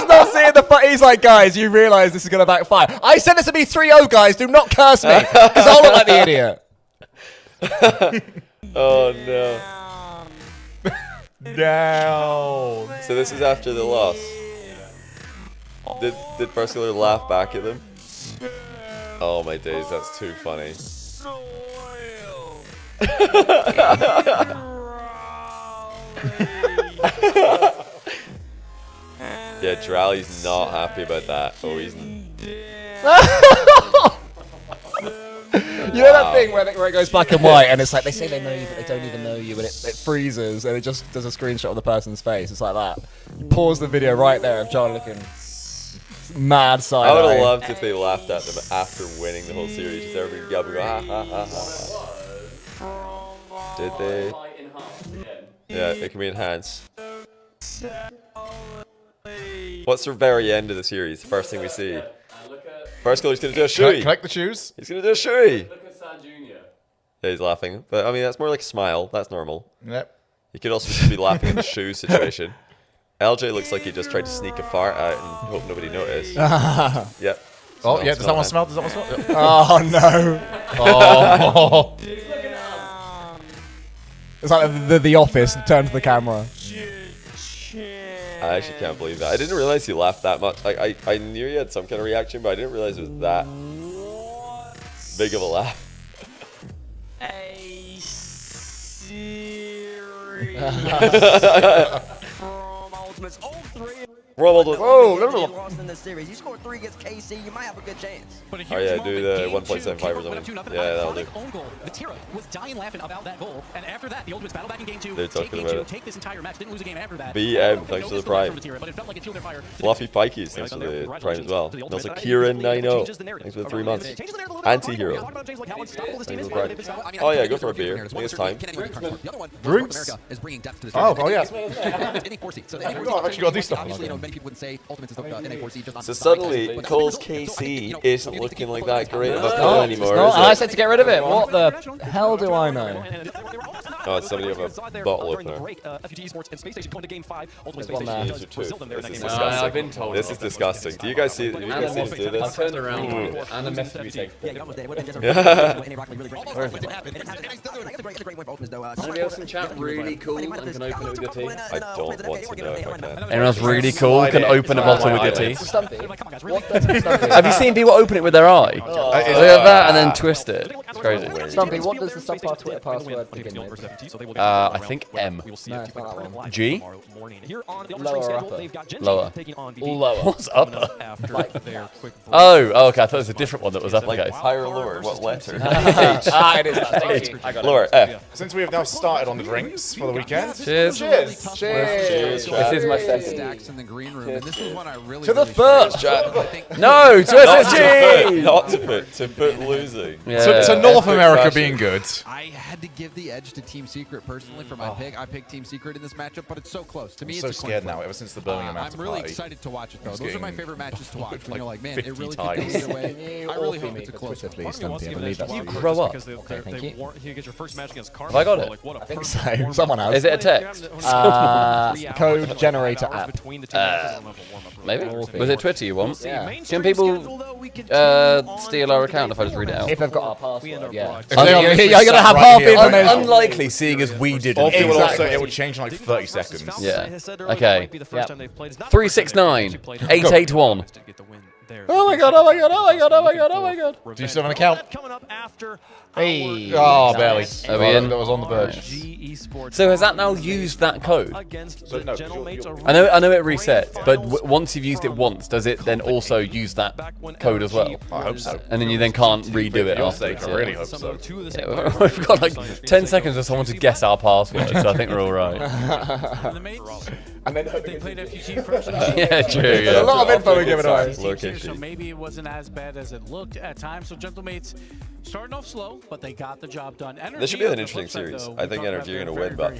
not seeing the he's like, guys, you realise this is going to backfire. I said this to be 3-0, guys. Do not curse me, because I'll look like the idiot. Oh, no. Down. So this is after the loss. Did Barcelona laugh back at them? Oh, my days. That's too funny. Yeah, Drally's not happy about that. Oh, he's... You know that thing where it goes black and white and it's like they say they know you but they don't even know you and it freezes and it just does a screenshot of the person's face. It's like that. Pause the video right there of John looking mad side. I would have loved if they laughed at them after winning the whole series. Just everybody go ha ha ha ha. Did they? Yeah, it can be enhanced. What's the very end of the series? The first thing we see. First goal, he's going to do a shoey. Collect the shoes. He's going to do a shoey. Look at San Junior. Yeah, he's laughing. But, I mean, that's more like a smile. That's normal. Yep. He could also just be laughing at the shoe situation. LJ looks like he just tried to sneak a fart out and hope nobody noticed. Yep. Oh, yeah. Does that one smell? Does that one smell? Oh, no. Oh. It's like the Office. Turn to the camera. I actually can't believe that. I didn't realize he laughed that much. I knew he had some kind of reaction, but I didn't realize it was that big of a laugh. A series from Ultimates. All 3. Whoa, lost in the series. You scored 3 against KC, you might have a good chance. Oh yeah, do the 1.75 or something. Yeah, that'll do. Vatira was dying laughing about that goal, and after that, the Ultimates battle back in game 2. They're talking about it. Take this entire match, didn't lose a game after that. BM, thanks for the prime. Fluffy Pikeys, thanks for the prime as well. And also Kieran90, thanks for the 3 months. Anti-hero, thanks for the prime. Oh yeah, go for a beer. I think it's time. Drinks? Oh yeah. I've actually got to do stuff. So suddenly, Cole's KC isn't looking like that great of a goal anymore. I said to get rid of it. What the hell do I know? Oh, it's somebody with a bottle opener. I've been told. This is disgusting. Do you guys see? Do you guys see us do this? I've turned around and the message we take. Anybody else in chat really cool and can open it with your tea? I don't want to know if I can. Anyone else really cool can open a bottle with your tea? Stumpy. Have you seen people open it with their eye? Look at that and then twist it. crazy. Stumpy, what does the subpar Twitter password begin with? I think M. No, it's not that one. G? Lower or upper? Lower. All lower. What's upper? Oh, okay. I thought it was a different one that was uppercase. Like higher or lower? What letter? It is that. Thank you. I got it. Lower, F. Since we have now started on the drinks for the weekend. Cheers. Cheers. Cheers. This is my second. Stacks in the green room, and this was one I really To the really first. struggled. No, to SSG. Not to put losing. Yeah. To North America being good. I had to give the edge to Team Secret personally for my pick. I picked Team Secret in this matchup, but it's so close. To me, I'm it's so a coin scared flip. now. Ever since the Birmingham after I'm really party, excited to watch it though. I was Those are my getting favorite matches to watch. When you're like, man, it 50 really could go times. either way. I really hope it's a close one. Please, Stumpy, I believe that's You you. grow up. Okay, thank you. He gets your first match against Have I got it? I think so. Someone has. Is it a text? Code generator app. Maybe. Was it Twitter you want? Yeah. Can people steal our account if I just read it out? If they've got our password, yeah. You're gonna have half the information. Unlikely, seeing as we didn't. Also, Exactly. it will change in like 30 seconds. Yeah. Okay. 369 881. Oh my god, oh my god, oh my god, oh my god, oh my god. Do you still have an account? Hey. Oh, barely. Are we in? That was on the verge. So has that now used that code? So, no, I know it resets, but once you've used it once, does it then also use that code as well? I hope so. And then you then can't redo it after. I really hope so. Yeah, we've got like 10 seconds for someone to guess our password, so I think we're all right. And then They played FUG first. Yeah, true. There's Yeah. a lot of info we're giving away. So maybe it wasn't as bad as it looked at times. So Gentlemates starting off slow, but they got the job done. This should be an interesting series. I think Energy are going to win, but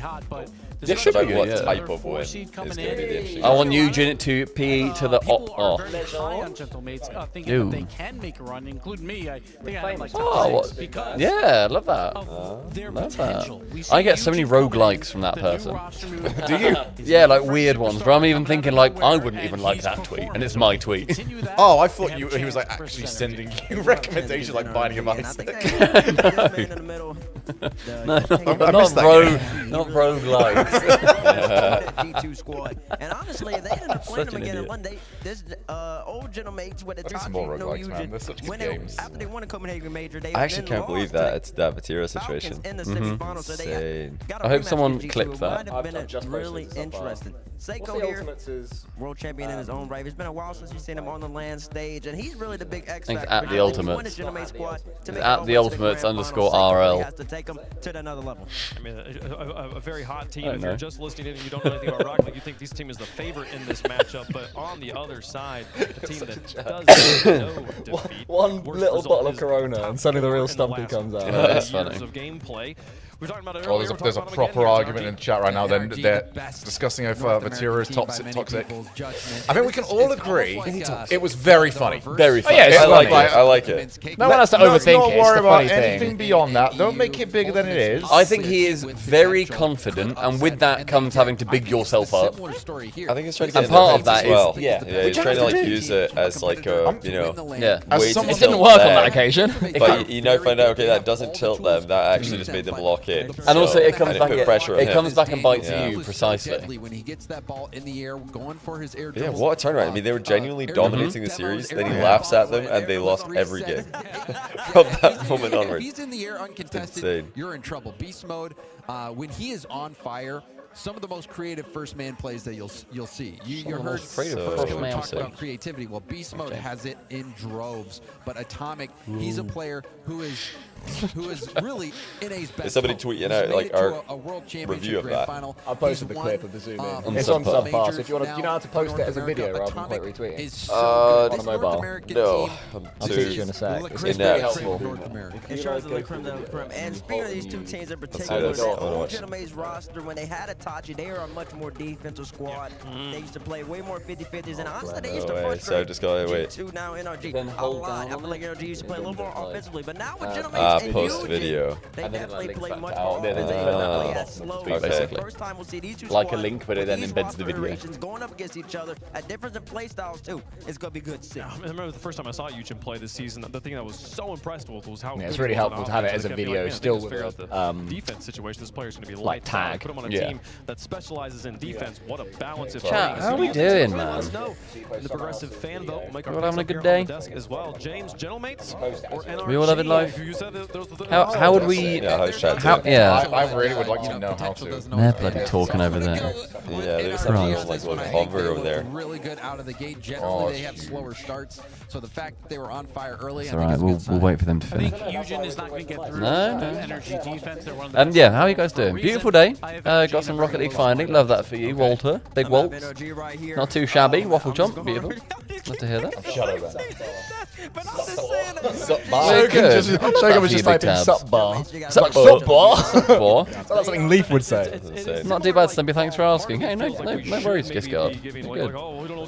This should be what good, yeah. type of win is going to be the interesting. I want Nugent to PE to the op off. High on Gentlemates, thinking Ooh. that they can make a run, including me. I think I had like Oh, top what? 6 because Yeah, love that. their Love that. potential. We see I get so many Eugene coming in, roguelikes from that the new person. roster move. Do you? Yeah, like weird ones where I'm even thinking like I wouldn't even like that tweet, and it's my tweet. Oh, I thought he was like actually sending you recommendations like Binding of Isaac. No, I missed that game. not roguelikes. G2 squad. And honestly, if they end up playing them again in one day, this old Gentlemates with a I need some more roguelikes, man. They're such good games. After they won the Copenhagen Major, they I actually can't believe that it's that Vatira situation. in the semifinals, so they Insane. got a I hope rematch someone with G2. clips It that. might have been I've just really posted it so far. interesting. What's Seiko the here, Ultimates is? world champion in his own right. It's been a while since you've seen him on the land stage, and he's really the big X I think factor. it's at the Ultimates. It's It's at the Ultimates _ RL. has to take him to another level. I mean, a very hot team. I If know. you're just listening in and you don't know anything about Rocket League, you think this team is the favorite in this matchup. But on the other side, a team that does no defeat. One Worst little result bottle of is Corona, top and suddenly the real four in Stumpy last comes out. Yeah, that's years funny. of gameplay. We were talking about it Oh, earlier. there's a proper argument in the chat right now. Then they're discussing if Vatira is toxic. I think we can all agree it was very funny. Very funny. yeah, it's I like funny. it. I like it. No one has to Let's overthink not it. It's worry the about funny thing. anything beyond that. Don't make it bigger than it is. I think he is very confident, and with that comes having to big yourself up. I think he's trying to get And in part their of that heads as well. is- yeah. Yeah, he's trying to like use it as like a, you know, Yeah. way to It didn't tilt work on them. that occasion. But you now find out, okay, that doesn't tilt them. That actually just made them lock in. And also, it comes and back. put pressure on It him. comes back and bites Yeah. you precisely. When he gets that ball in the air, going for his air Yeah, dribbles, what a turnaround. I mean, they were genuinely air dominating the demos, series, air then he demos, laughs at them, air and they demos, lost reset. every game. From that moment If onward. he's in the air uncontested, Insane. you're in trouble. Beast mode, when he is on fire, some of the most creative first man plays that you'll see. You heard creative So- first Killer man talk plays. about creativity. Well, Beast mode has it in droves, but Atomic, he's a player who is really in A's best. Is somebody mode. tweeting He's out, made like, it to our a world review championship of grand that? final. I posted He's the won, clip of the zoom in. On It's on Subpar. Subpar, so if you want to, now you know how to post it as a North video America. rather than quite Atomic retweeting. is so on good. a This North mobile. American No, team I'm I'll too- teach you in a sec. It's in very that. helpful. North America. It shows the creme de la creme. And speaking of these two teams in see particular, this. the I wanna old watch it. Gentlemates roster, when they had Itachi, they were a much more defensive squad. They used to play way more 50-50s, and honestly, they used to No way. frustrate So just go, wait. G2 now NRG Then a hold lot. down I on feel like it, NRG used to play a little more offensively, but now with Ah, Gentlemates and post Eugene, video. they And then it, definitely like, play links much back more out. Yeah, offensive. then They it's don't back play out. as slow. Okay. It's the Basically. first time we'll see these two Like a squads link, but it with then these embeds roster the video. iterations going up against each other at different play styles too. It's gonna be good to see. I remember the first time I saw Eugen play this season. The thing I was so impressed with was how Yeah, it's good really he was on helpful to have it offense. as a I kept being video like, man, still they just with figure a, out the defense situation. This player's going to be like lights out. tag. Put him on a Yeah. team that specializes in defense. What a balance it's Chat, how are we doing, man? The progressive fan vote. You all having a good day? As well. James, gentlemates, We all having life? How would we? Yeah, I really would like to know how to. They're bloody talking over there. Yeah, there's something like little cover over there. Really good out of the gate. Generally, they have slower starts. So the fact that they were on fire early, It's alright, we'll wait for them to finish. Eugen is not going to get through No. energy defense. They're one of the Yeah, how are you guys doing? Beautiful day. Got some Rocket League finding. Love that for you, Walter. Big Walt. Not too shabby. Waffle chomp. Beautiful. Love to hear that. Shogun was just typing sup bar. Sup bar. Bar. That's something Leaf would say. Not too bad, Stumpy. Thanks for asking. Hey, no worries, Giscard.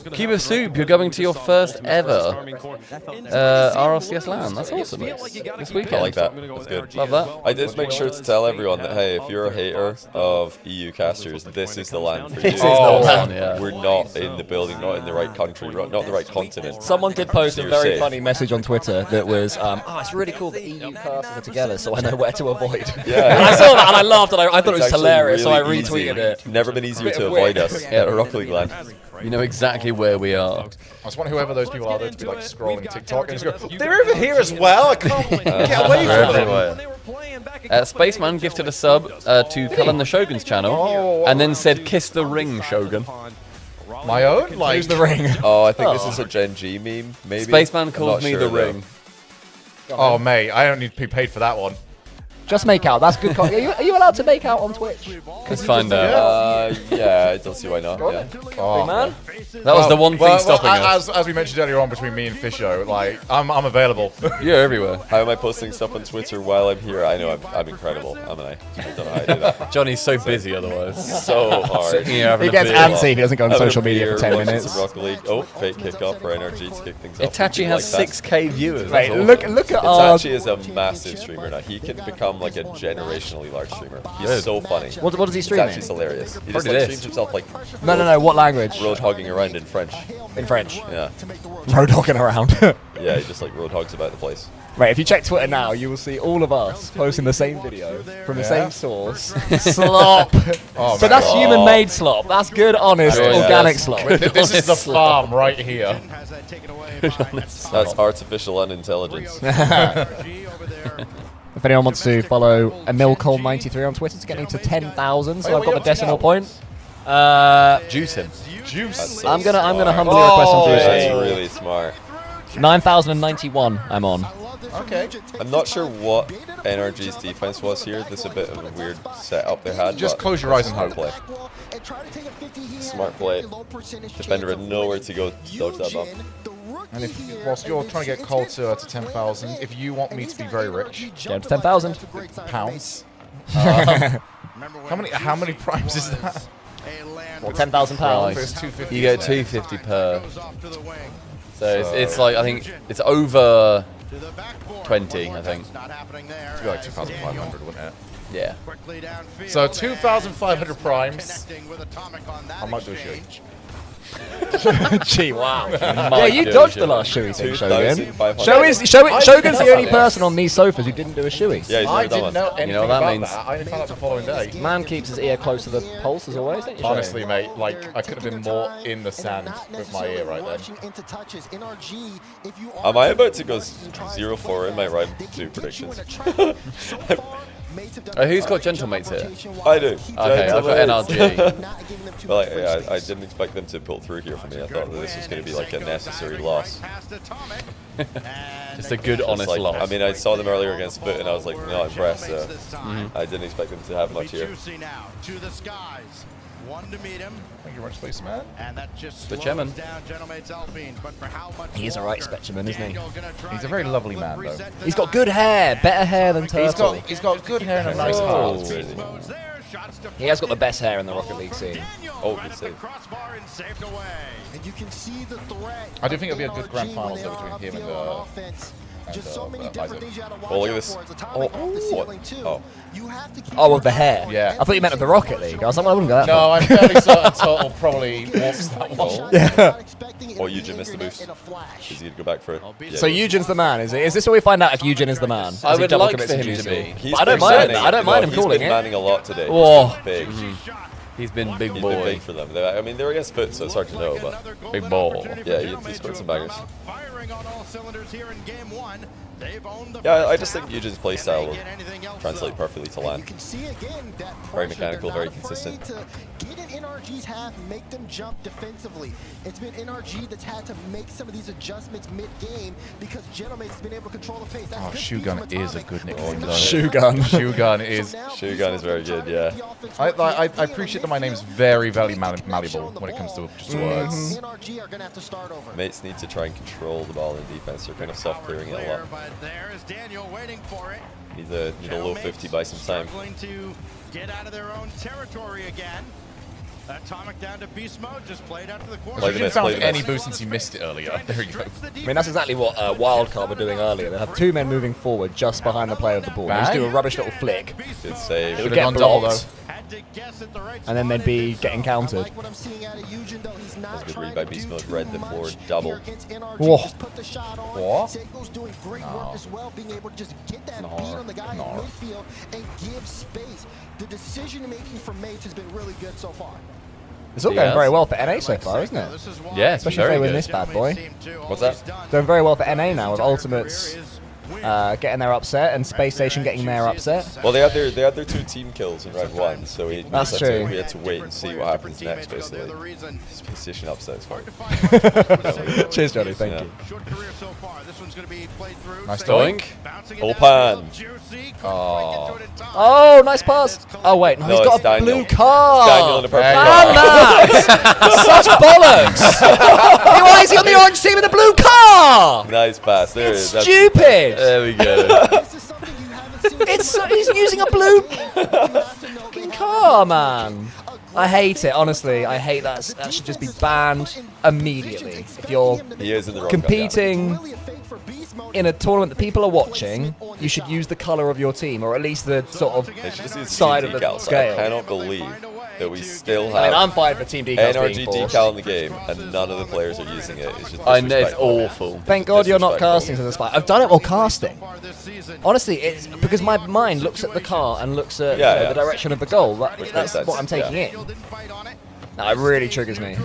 Good. Cube of Soup, you're going to your first ever RLCS LAN. That's awesome. This weekend. I like that. That's good. Love that. I did make sure to tell everyone that, hey, if you're a hater of EU casters, this is the LAN for you. We're not in the building, not in the right country, not the right continent. Someone did post So a you're very safe. funny message on Twitter that was, oh, it's really cool that EU casters are together, so I know where to avoid. Yeah. And I saw that and I laughed and I thought it was It's actually hilarious, so I really retweeted easy. it. Never been easier Bit to of avoid wit. us at a Rocket League LAN. You know exactly where we are. I just want whoever those people are there to be like scrolling TikTok and just go, they're over here as well. I can't get away from them. Spaceman gifted a sub to Cullen the Shogun's channel and then said, "Kiss the ring, Shogun." My own? Like, Who's the ring? Oh, I think this is a Gen G meme, maybe. Spaceman I'm calls not me sure, the though. ring. Oh, mate, I don't need to be paid for that one. Just make out. That's good. Are you allowed to make out on Twitch? Let's find out. Yeah, I don't see why not. Yeah. Oh, man. That was the one thing stopping us. As we mentioned earlier on between me and Fisho, like, I'm available. You're everywhere. How am I posting stuff on Twitter while I'm here? I know I'm incredible, haven't I? I don't know how I do that. Johnny's so busy otherwise. So hard. He gets antsy if he doesn't go on social media for 10 minutes. Rocket League. Oh, fake kickoff for NRG to kick things off. Itachi has 6K viewers. Wait, that's look at our... Itachi is a massive streamer now. He can become like a generationally large streamer. He's so funny. What does he stream in? Itachi's hilarious. He just Probably like, this. streams himself like No. What language? road hogging around in French. In French. Yeah. Road hogging around. Yeah, he just like road hogs about the place. Right, if you check Twitter now, you will see all of us posting the same video from the same source. Slop. Oh, So that's human-made slop. That's good, honest, organic slop. This is the farm right here. That's artificial unintelligence. If anyone wants to follow EmilCole93 on Twitter, it's getting to 10,000, so I've got the decimal point. Juice him. Juice. I'm gonna humbly request some juice. That's really smart. 9,091 I'm on. Okay. I'm not sure what NRG's defense was here. This is a bit of a weird setup they had. Just but close your eyes and smart hope. play. Smart play. Defender had nowhere to go to dodge that bump. And if, whilst you're trying to get Cole to 10,000, if you want me to be very rich, Get to 10,000 pounds. How many primes is that? What, 10,000 pounds? It's 250. You get 250 per. So it's like, I think it's over 20, I think. It'd be like 2,500, wouldn't it? Yeah. So 2,500 primes. I might do a shoot. Gee, wow. Yeah, Might you do a dodged the shoot. last shoey thing, Shogun. 2,500. Shogun's the only person on these sofas who didn't do a shoey. Yeah, he's I never done didn't one. know anything You know what that about means? that. I only found out the following day. Man keeps his ear close to the pulse as always, don't you, Shogun? Honestly, mate, like, I could have been more in the sand with my ear right then. Am I about to go 0-4 in my ride 2 predictions? Who's got Gentlemates here? I do. Okay, I've got NRG. Well, I didn't expect them to pull through here for me. I thought that this was going to be like a necessary loss. Just a good, honest Like, loss. I mean, I saw them earlier against Foot, and I was like not impressed. So I didn't expect them to have much here. One to meet him. Thank you very much, Spaceman. And that just The chairman. down Gentleman's Alpine. But for how much He is a right specimen, isn't he? He's a very lovely man, though. He's got good hair, better hair than Turtle. He's got good hair and a nice heart. That's crazy. He has got the best hair in the Rocket League scene. Oh, good save. And you can see the threat. I do think it'll be a good grand finals though between him and Just so many different things you had to watch Oh, look at out this. for. It's atomic off the ceiling too. Oh. You have to keep Oh, with the hair? Yeah. I thought you meant of the Rocket League. I was like, well, I wouldn't go that No, far. I'm fairly certain Turtle probably walks that wall. Yeah. Or Eugen missed the boost. Because he'd go back for it. Yeah, So Eugen's the man, is it? Is this where we find out if Eugen is the man? I As he would double like commits for him GC? to be. He's I don't been mind. manning- I don't mind him no, calling He's been it. manning a lot today. Whoa. He's been big. He's been big He's boy. been big for them. I mean, they're against Foot, so it's hard to know, but Big ball. yeah, he scored some bangers. Firing on all cylinders here in game 1. They've owned the Yeah, I just think Eugen's playstyle will translate perfectly to LAN. You can see again that Very pressure, mechanical, they're very not consistent. afraid to get in NRG's half and make them jump defensively. It's been NRG that's had to make some of these adjustments mid-game because Gentleman's been able to control the pace. That's Oh, good speed Shogun from is a Atomic. good nickname. though. Shogun. Shogun is. Shogun is very good, yeah. I appreciate that my name is very malleable when it comes to just words. NRG are going to have to start over. Mates need to try and control the ball in defense. They're kind of self-clearing it a lot. But there is Daniel waiting for it. Need a low 50 by some time. Struggling to get out of their own territory again. Atomic down to beast mode, just played out to the corner. You found any boost since you missed it earlier. There you go. I mean, that's exactly what Wildcard were doing earlier. They have 2 men moving forward just behind the player of the ball. They just do a rubbish little flick. Good save. It would get blocked, and then they'd be getting countered. That's a good read by beast mode. Read the floor double. Whoa. What? Seiko's doing great work as well, being able to just get that beat on the guy in midfield and give space. The decision making from Mates has been really good so far. It's all going very well for NA so far, isn't it? Yeah, especially if they win this bad boy. What's that? Doing very well for NA now with Ultimates getting their upset and Space Station getting their upset. Well, they had their 2 team kills in round 1, so we That's true. We had to wait and see what happens next, basically. Space Station upset is fine. Cheers, Johnny. Thank you. Nice doink. Open. Oh. Oh, nice pass. Oh wait, no, he's No, got it's a Daniel. blue card. Daniel in a purple Damn that! Such bollocks! Why is he on the orange team with a blue car? Nice pass. There it is. That's- Stupid. There we go. He's using a blue fucking car, man. I hate it, honestly. I hate that. That should just be banned immediately. If you're He is in the wrong competing in a tournament that people are watching, you should use the colour of your team, or at least the sort of They should just use side team of the decals. scale. I cannot believe that we still have I mean, I'm fine for team decals NRG being forced. decal in the game, and none of the players are using it. It's just I know, it's disrespectful. awful. Thank God you're not Disrespectful. casting to the spot. I've done it while casting. Honestly, it's because my mind looks at the car and looks at Yeah, you know, yeah. the direction of the goal. Which makes That's sense, what I'm taking yeah. in. No, it really triggers me.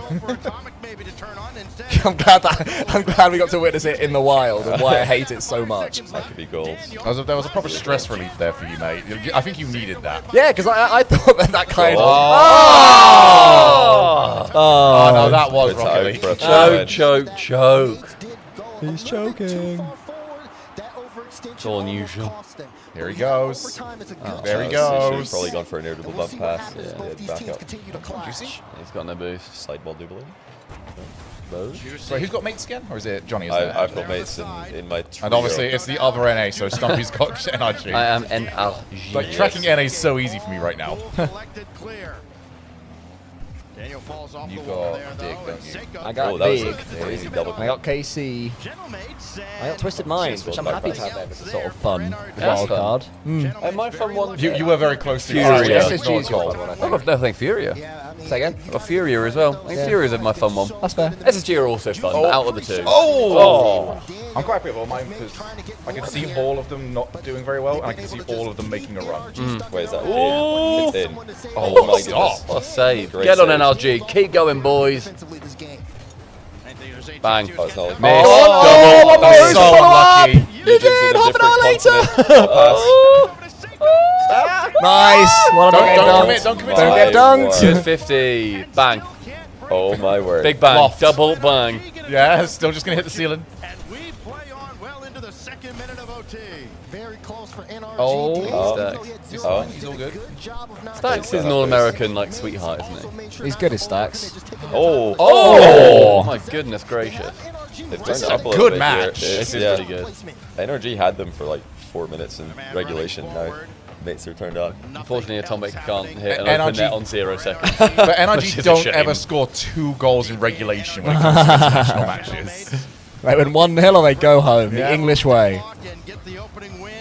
I'm glad we got to witness it in the wild and why I hate it so much. That could be goals. There was a proper stress relief there for you, mate. I think you needed that. Yeah, because I thought that kind of. Oh, no, that was Good Rocket time League. for a Choke. He's choking. It's all unusual. Here he goes. There he Should've goes. probably gone for an irritable bump pass. Yeah, back up. Juicy. He's got no boost. Side ball doubling. So who's got mates again? Or is it Johnny? Isn't it? I've got mates in my trio. And obviously it's the other NA, so Stumpy's got NRG. I am NRG. Like, tracking NA is so easy for me right now. Daniel falls off You the wall got there, Dig, though, don't you? and Seiko- I got that was Big. a crazy double. I got KC. I got Twisted Minds, which I'm happy to have there because it's sort of fun. That's Wild fun. card. My fun one. You were very close to Furia. SSG is your fun one, I think. No, I think Furia. Say again? I've got Furia as well. I think Furia's my fun one. That's fair. SSG are also fun, but out of the two. Oh! I'm quite happy about mine because I can see all of them not doing very well, and I can see all of them making a run. Where is that? Ooh. It's in. Oh, my stop. goodness. What a save. Great Get on save. NRG. Keep going, boys. Bang. Oh, it's not like Miss. Oh, Double. one more, so follow up. unlucky. You did, half an hour later. Nice. Well, Don't commit. Don't get dunked. Good 50. Bang. Oh my word. Big bang. Loft. Double bang. Yeah, still just gonna hit the ceiling. And we play on well into the second minute of OT. Very close for NRG. Oh. Stacks. He's all good. Stacks is an all-American like sweetheart, isn't he? He's good as Stacks. Oh. Oh my goodness gracious. They've turned it up a a little good bit match. Here. This is Yeah. pretty good. NRG had them for like 4 minutes in regulation. Now mates are turned on. Unfortunately, Atomic can't hit an NRG open net on 0 seconds. But Which NRG is a don't shame. ever score 2 goals in regulation when it comes to international matches. They win 1-0 or they go home, the English way.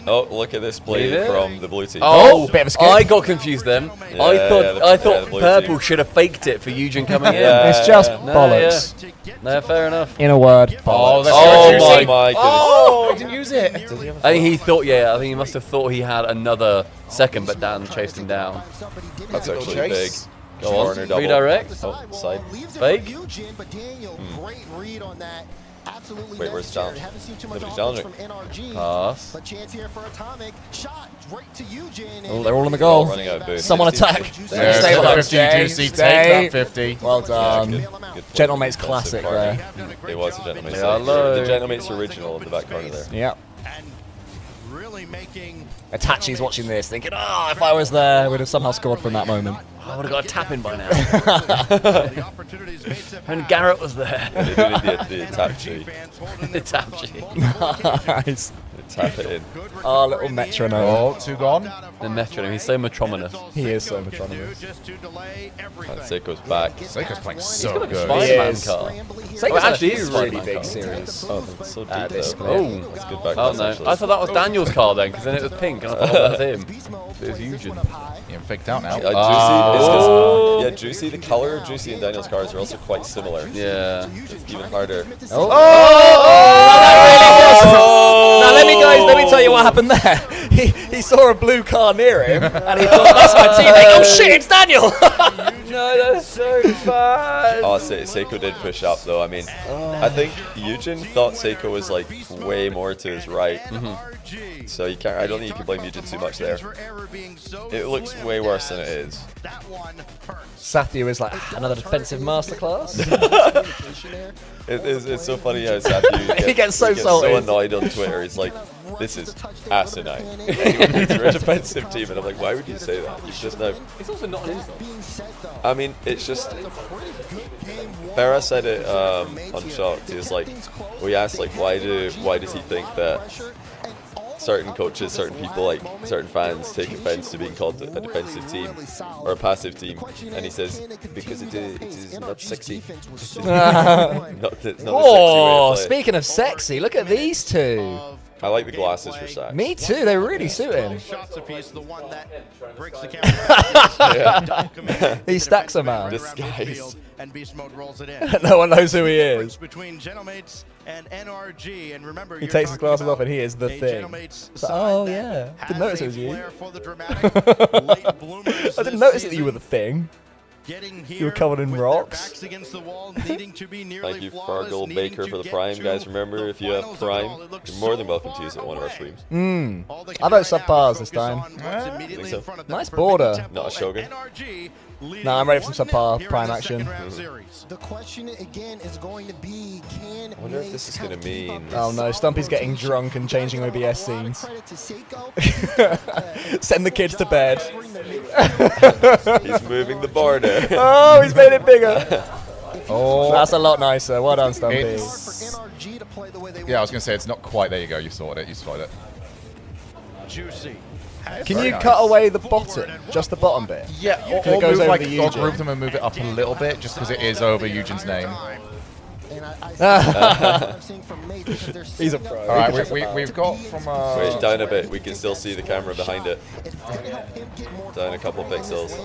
Oh, look at this play Leave it. from the blue team. Oh, bit of a skip. I got confused then. Yeah, I yeah, thought the blue Purple team. should have faked it for Eugen coming in. Yeah. It's just No, bollocks. yeah. No, fair enough. In a word, Oh, bollocks. that's Oh juicy. my goodness. Oh, he didn't use it. I think he thought, I think he must have thought he had another second, but Dan chased him down. That's actually big. Chase. Go corner double. Redirect. Oh, side. Fake. But Daniel, great read on that. Absolutely Wait, where's the challenge? Haven't seen too much Nobody's offense challenging. from NRG. Pass. But chance here for Atomic. Shot right to Eugen. Oh, they're all on the goal. Running out of boost. Someone attack. There's Stay the alive, 50, Jay. Juicy. Stay. Take that 50. Well done. Good Gentlemate's classic there. It was a Gentlemate's. Yeah, The Gentlemate's original in the back corner there. Yeah. Really making Itachi's watching this, thinking, "Oh, if I was there, I would have somehow scored from that moment." I would have got a tap in by now. And Garrett was there. They do need the Itachi. Itachi. Nice. Tap it in. Oh, little metronome. Oh, 2 gone. The metronome. He's so metronomous. He is so metronomous. And Seiko's back. Seiko's playing He's so got like a good. Spider-Man is. car. Seiko's actually is is a really Spider-Man big car. series. Oh, that's so deep At this though. split. That's good back Oh pass, no! actually. I thought that was Daniel's car then, because then it was pink, and I thought that was him. It was Eugen. Yeah, faked out now. Yeah, Juicy, the color of Juicy and Daniel's cars are also quite similar. Yeah. It's even harder. Oh! Now let me tell you what happened there. He saw a blue car near him, and he thought, "That's my teammate." Oh shit! It's Daniel. No, that's so bad. Oh, Seiko did push up though. I mean, I think Eugen thought Seiko was like way more to his right. So you can't. I don't think you can blame Eugen too much there. It looks way worse than it is. Satya is like another defensive masterclass. It's so funny how Satya He gets so so salty. annoyed on Twitter. He's like, "This is asinine." Anyone who's a defensive team, and I'm like, "Why would you say that?" You just know. It's also not an insult. I mean, it's just. Farah said it on Shocked. He was like, we asked like, why does he think that certain coaches, certain people, like certain fans, take offense to being called a defensive team or a passive team? And he says, because it is not sexy. not the sexy way Oh, to play it. speaking of sexy, look at these two. I like the glasses for Sax. Me too. They really suit him. He stacks them out. Disguised. And Beast Mode rolls it in. No one knows who he is. Between Gentlemates and NRG, and remember, He takes his glasses off and he is the thing. It's like, oh yeah, didn't notice it was you. I didn't notice that you were the thing. You were covered in rocks. Thank you, Fargle Baker, for the Prime. Guys, remember, if you have Prime, you're more than welcome to use it on one of our streams. I vote subpars this time. Think so? Nice border. Not a Shogun. Nah, I'm ready for some subpar Prime action. The question again is going to be, can I wonder if this is going to mean... Oh no, Stumpy's getting drunk and changing OBS scenes. Send the kids to bed. He's moving the border. Oh, he's made it bigger. Oh, that's a lot nicer. Well done, Stumpy. Yeah, I was going to say, it's not quite. There you go. You sorted it. You spotted it. Juicy. Can you cut away the bottom? Just the bottom bit? Yeah, or it goes move, over like, the or Eugen. group them and move it up a little bit, just because it is over Eugen's name. He's a pro. All right, we've got from... Wait, down a bit. We can still see the camera behind it. Down a couple of pixels.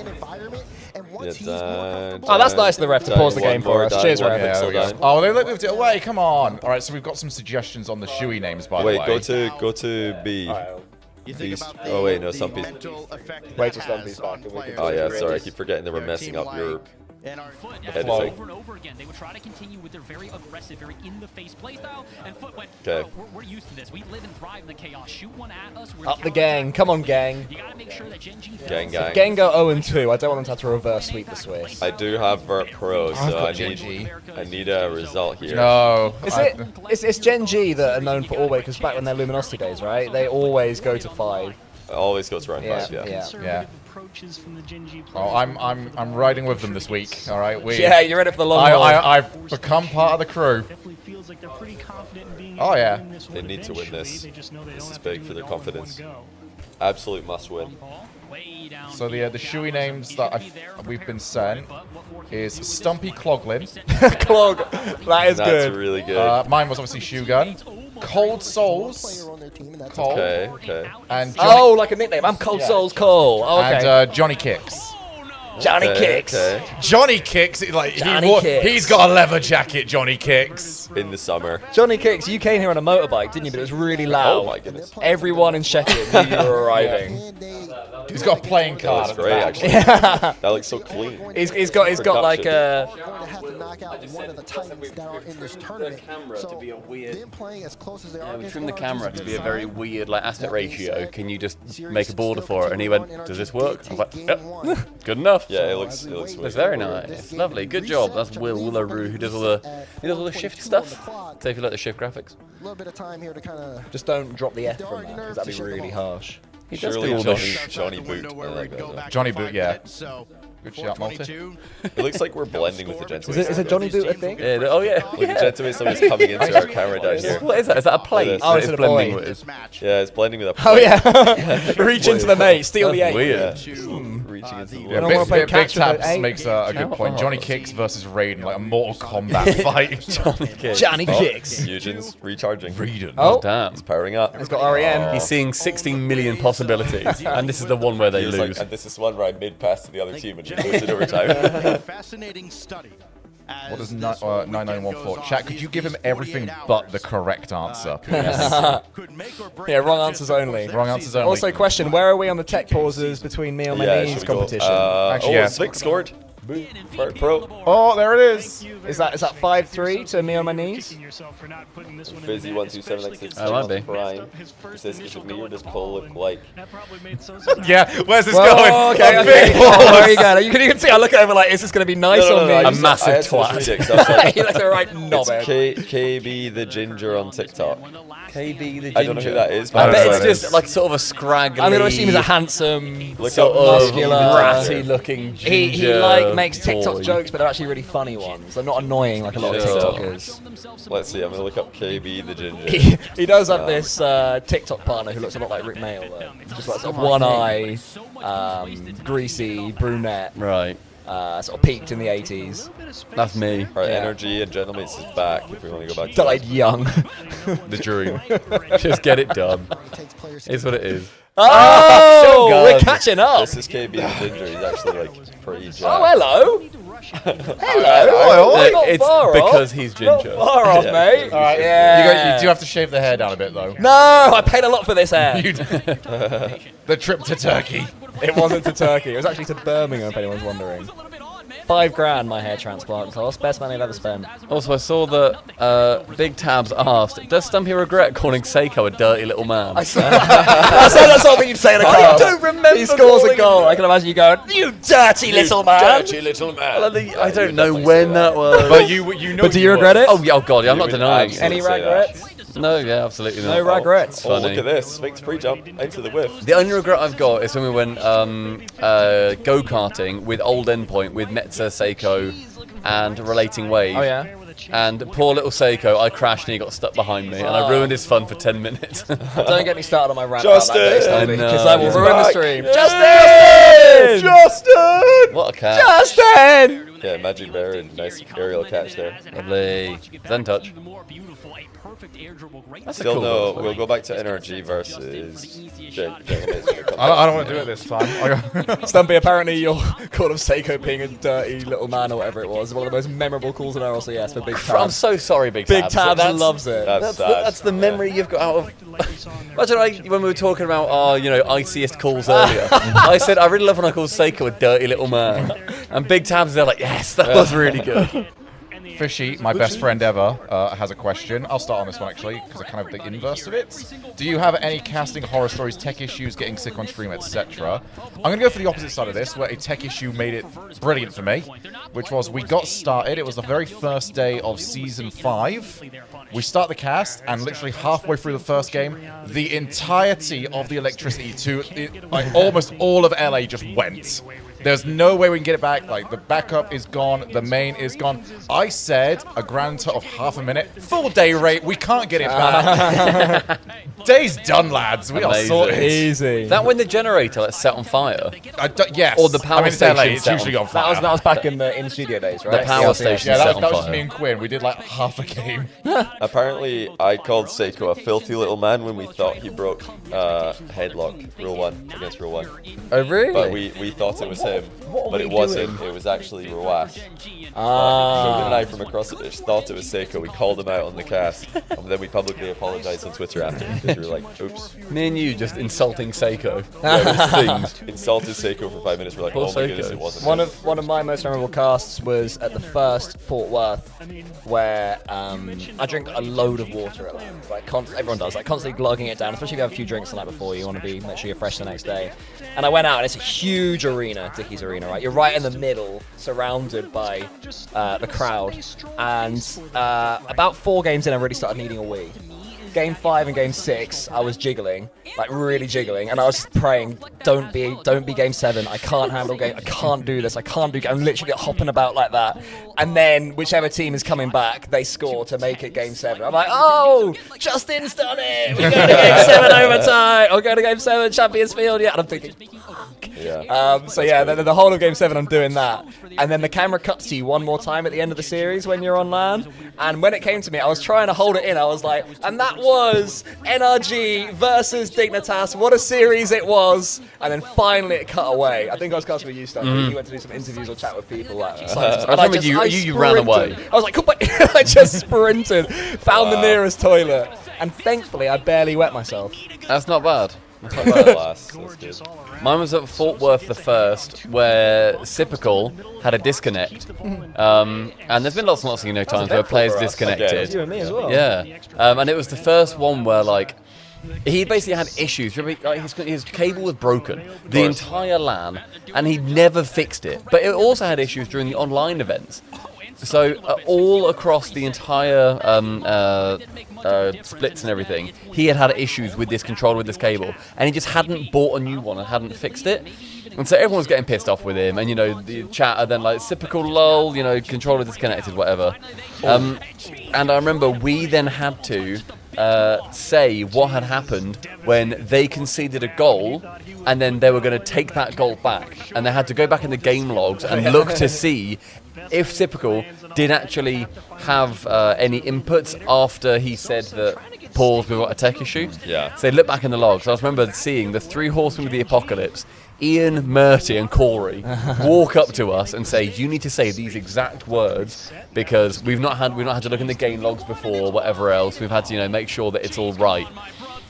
Yeah, down, Oh, that's nice of the ref to pause the game for us. Cheers, ref. Yeah, there we go. Oh, they moved it away. Come on. All right, so we've got some suggestions on the Shui names, by the way. Wait, go to B. Oh wait, no, Stumpy's. Wait till Stumpy's back. Oh yeah, sorry, I keep forgetting that we're messing up your editing. Over and over again, they would try to continue with their very aggressive, very in-the-face playstyle, and Foot went, okay. We're used to this. We live and thrive in the chaos. Shoot one at us. Up the gang. Come on, gang. You gotta make sure that Gen G Gang. If gang go 0-2, I don't want them to have to reverse sweep the Swiss. I do have Vert Pro, so I need a result here. No. It's Gen G that are known for always, because back when they're Luminosity days, right? They always go to 5. It always goes around 5, yeah. Oh, I'm riding with them this week. All right. Yeah, you're ready for the long haul. I've become part of the crew. Oh yeah. They need to win this. This is big for their confidence. Absolute must win. So the Shui names that we've been sent is Stumpy Cloglin. Clog. That is good. That's really good. Mine was obviously Shogun. Cold Souls. Cold. Okay. And oh, like a nickname. I'm Cold Souls Cole. Oh, okay. And Johnny Kicks. Johnny Kicks. Johnny Kicks. Like Kicks. he's got a leather jacket. Johnny Kicks. In the summer. Johnny Kicks, you came here on a motorbike, didn't you? But it was really loud. Oh my goodness. Everyone in Sheffield knew you were arriving. He's got a playing card. That's great, actually. That looks so clean. He's got like a. Going to have to knock out one of the titans that are in this tournament. So to be a weird. them playing as close as they are. We trimmed the camera to be a very weird like aspect ratio. Can you just make a border for it? And he went, "Does this work?" I was like, "Yep, good enough." Yeah, it looks sweet. It's very nice, lovely, good job. That's Will Willaroo who does all the shift stuff. So if you like the shift graphics, A little bit of time here to kind of. Just don't drop the F from that, because that'd be really harsh. he does Surely do all the Johnny Boot. I like that. Johnny Boot, yeah. Good shot, Multi. It looks like we're blending with the gentleman. Is a Johnny Boot a thing? Yeah, oh yeah. Like the gentleman is coming into our camera down here. What is that? Is that a plate? Oh, that it's a blending boy. with? Yeah, it's blending with a Oh plate. yeah. Reach into the mate, steal the That's eight. weird. Reaching into the Yeah, don't wanna play Big catch with Tabs the eight. makes a good point. Johnny Kicks versus Raiden, like a Mortal Kombat fight. Johnny Kicks. Eugen's recharging. Raiden. Oh damn. He's powering up. He's got REM. He's seeing 16 million possibilities, and this is the one where they He was lose. like, and this is one where I mid-pass to the other team and just lose it over time. Fascinating study. What does 9914? Chat, could you give him everything but the correct answer? Yeah, wrong answers only. Wrong answers only. Also, question: where are we on the tech pauses between me and my Yeah, knees should we go? competition? Actually, yeah. Vic scored. Pro. Oh, there it is. Is that 5-3 to me on my knees? Fizzy 12796. Oh, might be. Prime. He says, is it me or does Cole look like? Yeah, where's this Well, going? okay, A okay. big There you go. You can see I look over like, is this going to be nice on me? I A massive had to twat. read it 'cause I was like, He looks a right knobhead. It's KB the Ginger on TikTok. KB the Ginger. I don't know who that is. I But bet know it's who it just is. like sort of a scraggly. I'm going to assume he's a handsome, Look sort up of muscular, ratty-looking ginger. He like makes TikTok boy. jokes, but they're actually really funny ones. They're not annoying like a lot of Sure. TikTokers. Let's see, I'm going to look up KB the Ginger. He does have this TikTok partner who looks a lot like Rick Mail, though. Just like sort of one eye, greasy, brunette. Right. Sort of peaked in the 80s. That's me. Right, Yeah. Energy and Gentleman's is back if we want to go back to Died young. The dream. Just get it done. It's what it is. Oh, Shogun. we're catching up. This is KB the Ginger. He's actually like pretty jacked. Oh, hello. Hello. Not It's far because off. he's Not ginger. far off, Yeah. mate. All right, Yeah. you do have to shave the hair down a bit, though. No, I paid a lot for this hair. You did. The trip to Turkey. It wasn't to Turkey. It was actually to Birmingham, if anyone's wondering. $5,000 my hair transplant cost. Best money I've ever spent. Also, I saw that Big Tabs asked, does Stumpy regret calling Seiko a dirty little man? I said that's something you'd say in a car. I don't remember He scores a calling goal. him. I can imagine you going, "You dirty little man." Dirty little man. Well, I don't know when that was. But you know. But do you regret it? Oh, yeah, oh God, yeah, I'm not would denying it. Any say regrets? No, yeah, absolutely not. No regrets. Oh, Funny. look at this. Sphinx pre-jump into the whiff. The only regret I've got is when we went go-karting with old Endpoint with Netza, Seiko, and Relating Wave. Oh, yeah? And poor little Seiko, I crashed and he got stuck behind me, and I ruined his fun for 10 minutes. Don't get me started on my rant Justin! about that day, I Stumpy, know. because I will He's ruin the back. stream. Yeah. Justin! What a cat. Justin! Yeah, Magic Bear and nice aerial catch there. Lovely. Zen touch. That's a Still cool no, one. we'll go back to Energy versus Gentleman's. I don't want to do it this time. Stumpy, apparently your call of Seiko being a dirty little man or whatever it was one of the most memorable calls in RLCS for Big Tabs. I'm so sorry, Big Tabs. Big Tabs That's- loves it. That's the memory you've got out of. Imagine when we were talking about our, iciest calls earlier. I said I really love when I call Seiko a dirty little man, and Big Tabs they're like, yes, that was really good. Fishy, my best friend ever, has a question. I'll start on this one actually, because I kind of the inverse of it. Do you have any casting horror stories, tech issues, getting sick on stream, etc.? I'm going to go for the opposite side of this, where a tech issue made it brilliant for me, which was we got started. It was the very first day of Season 5. We start the cast, and literally halfway through the first game, the entirety of the electricity like almost all of LA just went. There's no way we can get it back. Like, the backup is gone. The main is gone. I said a grand total of half a minute. Full day rate. We can't get it back. Day's done, lads. We are sorted. Easy. That when the generator set on fire? Yes. Or the power station it's usually on fire. That was back in the in-studio days, right? The power station Yeah, set that on was fire. just me and Quinn. We did like half a game. Apparently, I called Seiko a filthy little man when we thought he broke headlock Rule 1 against Rule 1. Oh, really? But we thought it was him, but it wasn't. It was actually Rawash. Ah. Shogun and I from across the ditch thought it was Seiko. We called him out on the cast, and then we publicly apologized on Twitter after because we were like, oops. Me and you just insulting Seiko. Insulted Seiko for 5 minutes. We're like, Poor oh my Seiko. goodness, it wasn't One of my most memorable casts was at the first Fort Worth, where I drink a load of water at land. Like everyone does, like constantly glugging it down. Especially if you have a few drinks the night before, you want to make sure you're fresh the next day. And I went out, and it's a huge arena, Dickie's Arena, right? You're right in the middle, surrounded by the crowd. And about 4 games in, I really started needing a wee. Game 5 and Game 6, I was jiggling, like really jiggling, and I was just praying, don't be Game 7. I can't handle game. I can't do this. I can't do. I'm literally hopping about like that. And then whichever team is coming back, they score to make it Game 7. I'm like, oh, Justin's done it. We're going to Game 7 overtime. We're going to Game 7 Champions Field. Yeah, and I'm thinking. Yeah. So yeah, the whole of Game 7, I'm doing that, and then the camera cuts to you one more time at the end of the series when you're on land. And when it came to me, I was trying to hold it in. I was like, and that was NRG versus Dignitas. What a series it was! And then finally it cut away. I think I was casting with you, Stumpy. You went to do some interviews or chat with people. I remember you ran away. I was like, I just sprinted, found the nearest toilet, and thankfully I barely wet myself. That's not bad. Mine was at Fort Worth the first, where Sipical had a disconnect, and there's been lots and lots of times where players disconnected. You and me as well. Yeah, and it was the first one where like he basically had issues. Remember, his cable was broken the entire LAN, and he never fixed it. But it also had issues during the online events. So all across the entire splits and everything, he had issues with this controller, with this cable, and he just hadn't bought a new one and hadn't fixed it. And so everyone was getting pissed off with him, and the chat are then like, typical lol, controller disconnected, whatever. And I remember we then had to say what had happened when they conceded a goal, and then they were going to take that goal back, and they had to go back in the game logs and look to see if Typical did actually have any inputs after he said that pause, we've got a tech issue. Yeah. So they looked back in the logs. I remember seeing the 3 horsemen of the apocalypse, Ian, Murty and Corey, walk up to us and say, you need to say these exact words because we've not had to look in the game logs before, whatever else. We've had to make sure that it's all right.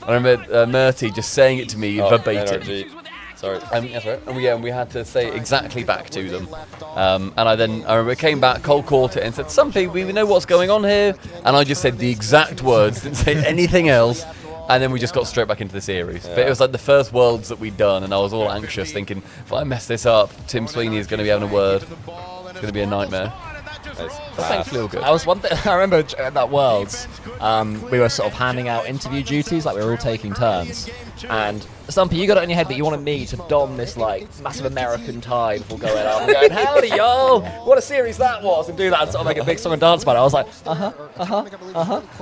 I remember Murty just saying it to me verbatim. NRG. Sorry. And we had to say it exactly back to them. And I remember came back, cold caught it and said, Stumpy, we know what's going on here. And I just said the exact words, didn't say anything else. And then we just got straight back into the series. Yeah. But it was like the first Worlds that we'd done, and I was all anxious, thinking, if I mess this up, Tim Sweeney is going to be having a word. It's going to be a nightmare. But thankfully all good. I remember at that Worlds, we were sort of handing out interview duties, like we were all taking turns. And Stumpy, you got it in your head that you wanted me to don this like massive American tie before going out and going, howdy y'all, what a series that was, and do that and sort of make a big song and dance about it. I was like,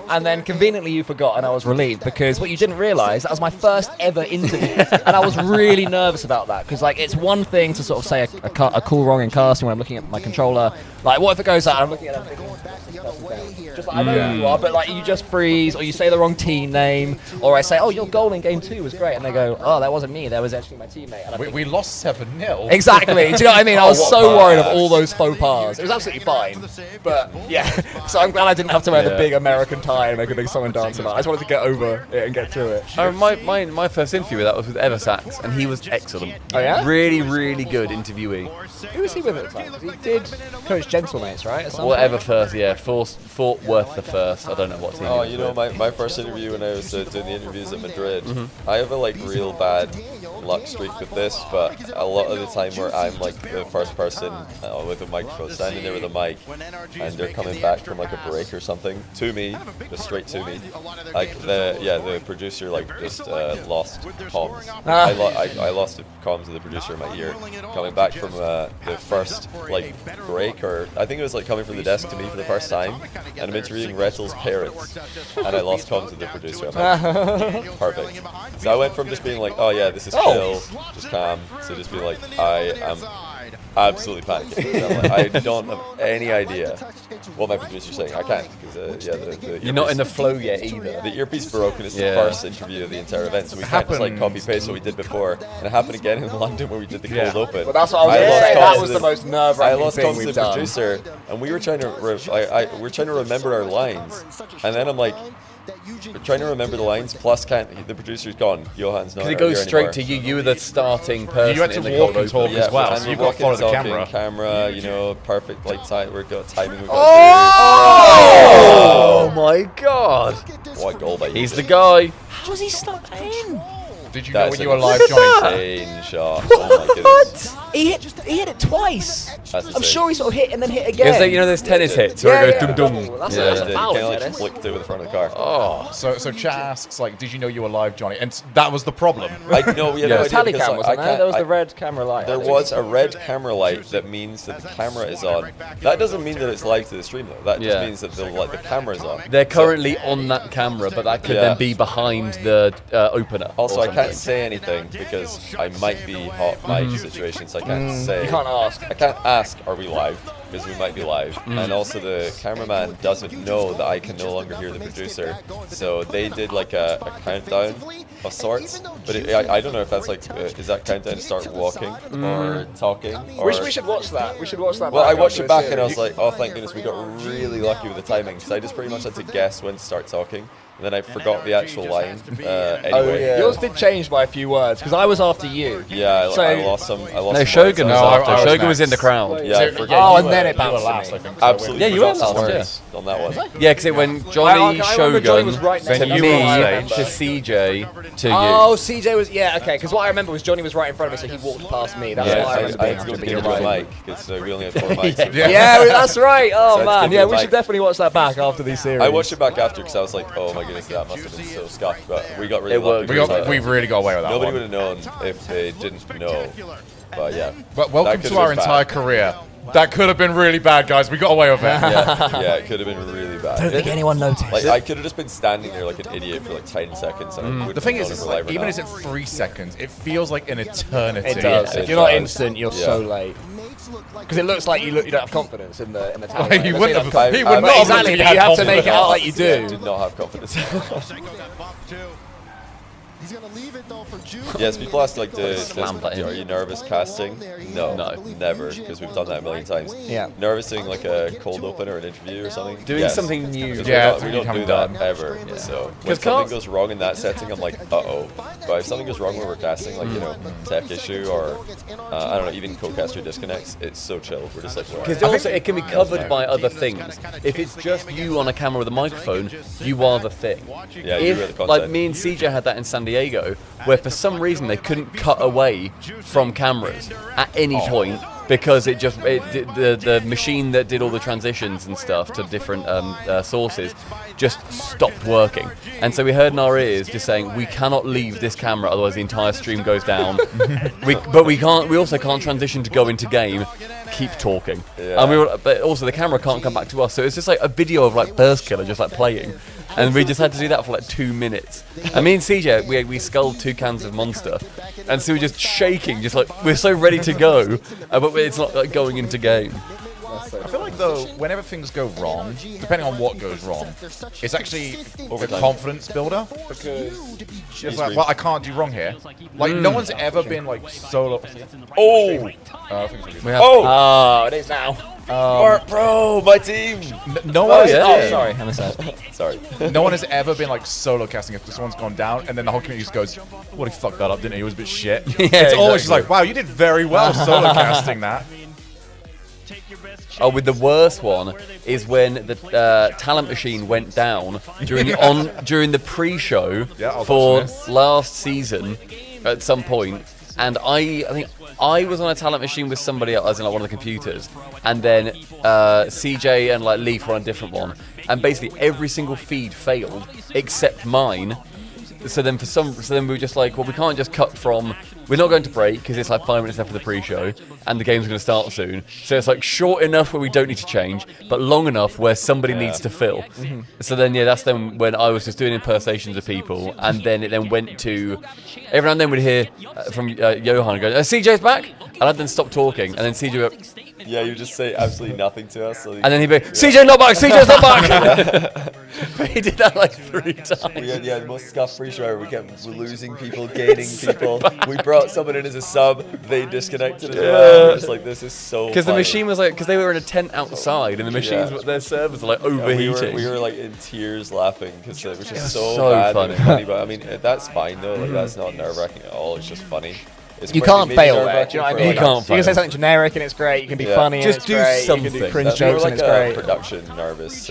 and then conveniently you forgot, and I was relieved because what you didn't realise, that was my first ever interview, and I was really nervous about that because like it's one thing to sort of say a cool wrong in casting when I'm looking at my controller, like what if it goes out and I'm looking at it just like, I know who you are, but like you just freeze or you say the wrong team name, or I say, oh, your goal in game 2 was great, and they go, oh, that wasn't me, that was actually my teammate. And we lost 7-0. Exactly. Do you know what I mean? I was so worried of all those faux pas. It was absolutely fine, but yeah. So I'm glad I didn't have to wear the big American tie and make a big song and dance about it. I just wanted to get over it and get through it. My first interview with that was with Eversax, and he was excellent. Oh yeah? Really, really good interviewee. Who was he with at the time? He did coach Gentlemates, right? Whatever first, yeah. Fort Worth the first. I don't know what team. Oh, my first interview when I was doing the interviews at Madrid, I have a like real bad luck streak with this, but a lot of the time where I'm like the first person with a microphone standing there with a mic, and they're coming back from like a break or something to me, just straight to me. Like the producer like just lost comms. I lost the comms of the producer in my ear coming back from the first like break, or I think it was like coming from the desk to me for the first time, and I'm interviewing Rettel's parents, and I lost comms with the producer. I'm like, perfect. So I went from just being like, oh yeah, this is chill, just calm, to just being like, I am absolutely panicking. So I'm like, I don't have any idea what my producer's saying. I can't, because you're not in the flow yet either. The earpiece broke, and it's the first interview of the entire event, so we can't just like copy paste what we did before. And it happened again in London where we did the cold open. Well, that's what I was going to say. That was the most nerve-wracking I lost thing comms to we've the done. producer, and we were trying to we're trying to remember our lines, and then I'm like, we're trying to remember the lines, plus the producer's gone. Johann's not. Because it goes straight to you. You were the starting person. You had to walk and talk as well, so you've got to follow the camera. Camera, you know, perfect like time. We've got timing. Oh my God! What goal by you? He's the guy. How was he stuck in? Did you know when you were live, Johnny? Insane shot. Oh my goodness. He hit it twice. That's I'm sure he sort of hit and then hit again. Because you know there's tennis hits where it goes dum dum. That's a foul, kind of like tennis. flicked it with the front of the car. Oh, so chat asks like, did you know you were live, Johnny? And that was the problem. I know we had no idea tally because cam, wasn't there? There was the red camera light. There was a red camera light that means that the camera is on. That doesn't mean that it's live to the stream though. That just means that the camera is on. They're currently on that camera, but that could then be behind the opener. Also, I can't say anything because I might be hot mic situation, so I can't say. You can't ask. I can't ask, are we live? Because we might be live. And also the cameraman doesn't know that I can no longer hear the producer. So they did like a countdown of sorts. But I don't know if that's like, is that countdown to start walking or talking? Or We should watch that. We should watch that. well, I back watched after it back the and I was series. like, oh, thank goodness, we got really lucky with the timing. Because I just pretty much had to guess when to start talking. And then I forgot the actual line anyway. Oh, yeah. Yours did change by a few words because I was after you. Yeah, I lost some. No, Shogun was after. Shogun was in the crowd. Yeah, I forget. Oh, and then it bounced last, me. I think. Absolutely. Yeah, you were forgot last, some words on that one. Yeah, because it went Johnny, I remember Johnny was Shogun, right next to to me, me. to CJ, to you. Oh, CJ was okay. Because what I remember was Johnny was right in front of me, so he walked past me. That's why I remember I had to go being get a right. mic because we only had 4 mics. Yeah, that's right. Oh So man, it's yeah, gonna be we like- should definitely watch that back after these series. I watched it back after because I was like, oh my goodness, that must have been so scuffed. But we got really lucky. We've really got away with that. Nobody one. would have known if they didn't know. But yeah. But welcome That to our could've been entire bad. career. That could have been really bad, guys. We got away with it. Yeah, it could have been really bad. Don't think anyone noticed. Like I could have just been standing there like an idiot for like 10 seconds. And I wouldn't The thing have is, known it's if we're like, live or even not. if it's 3 seconds, it feels like an eternity. It does. Yeah, If you're not does. instant, you're Yeah. so late. Because it looks like you don't have confidence in the tally. He Right? wouldn't Let's have. say He that- would not have exactly. looked at You have to make it out like you Yeah, do. did not have confidence. He's gonna leave it though for Jude. Yes, people ask like, Slammed at him. are you nervous casting? No, never, because we've done that a million times. Yeah. Nervous doing like a cold open or an interview or something? Doing Yes. something new. 'Cause Yeah, we you don't do haven't that done. ever. So when 'Cause something can't- goes wrong in that setting, I'm like, uh-oh. But if something goes wrong when we're casting, like, you know, tech issue or, I don't know, even co-caster disconnects, it's so chill. We're just like, wow. Because also it can be covered by other things. If it's just you on a camera with a microphone, you are the thing. Yeah, you are the If, content. like me and CJ had that in San Diego, where for some reason they couldn't cut away from cameras at any point because the machine that did all the transitions and stuff to different sources just stopped working. And so we heard in our ears just saying, we cannot leave this camera, otherwise the entire stream goes down. But we also can't transition to go into game. Keep talking. Yeah. And but also the camera can't come back to us. So it's just like a video of like Burst Killer just like playing. And we just had to do that for like 2 minutes. And me and CJ, we sculled 2 cans of Monster. And so we're just shaking, just like, we're so ready to go, but it's not like going into game. I feel like though, whenever things go wrong, depending on what goes wrong, it's actually a confidence builder. Because it's like, well, I can't do wrong here. Like no one's ever been like solo. Oh, Oh, it is now. Mark Pro, my team. No one. Sorry, I'm sorry. No one has ever been like solo casting if someone's gone down, and then the whole community just goes, "Well, he fucked that up, didn't he? He was a bit shit." It's always just like, "Wow, you did very well solo casting that." Oh, with the worst one is when the talent machine went down during the pre-show for last season at some point, and I think I was on a talent machine with somebody else, as in like one of the computers, and then CJ and like Leaf were on a different one, and basically every single feed failed except mine. So then we were just like, well, we can't just cut from. We're not going to break because it's like 5 minutes after the pre-show, and the game's going to start soon. So it's like short enough where we don't need to change, but long enough where somebody needs to fill. So then that's then when I was just doing impersonations of people, and then it then went to every now and then we'd hear from Johan go, CJ's back, and I'd then stop talking, and then CJ would, yeah, you just say absolutely nothing to us. So and then he'd be, CJ's not back, CJ's not back. He did that like 3 times. We had the most scuffed pre-show where we kept losing people, gaining people. We brought someone in as a sub, they disconnected as well. Just like, this is so because the funny. machine was like, because they were in a tent outside, and the machines, their servers were like overheating. We were like in tears laughing because it was just so so bad funny. and funny. But I mean, that's fine though. Like, that's not nerve-wracking at all. It's just funny. It's You maybe can't fail there. nerve-wracking Do you know what I for, mean? like, You can't You can say something generic and it's great. You can be funny. Just and it's do great. something. You can do cringe That's more jokes like and it's a great. production nervous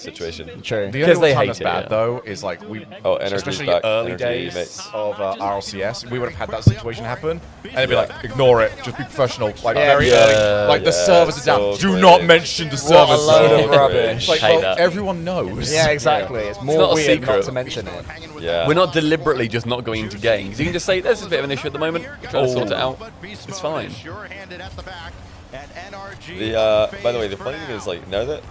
situation. True. The only they time hate that's it, bad yeah. though is like Energy's especially back. early Energy, days mates. of RLCS, we would have had that situation happen, and it'd be like, ignore it, just be professional. Like very early, like the servers are down. so Do great. not mention the What a servers. load of rubbish. Like, Hate well, that. everyone knows. Yeah, exactly. It's more not a weird not secret. to mention it. Yeah. We're not deliberately just not going into games. You can just say, there's a bit of an issue at the moment, try to sort it out. It's fine. By the way, the funny thing is, like, now that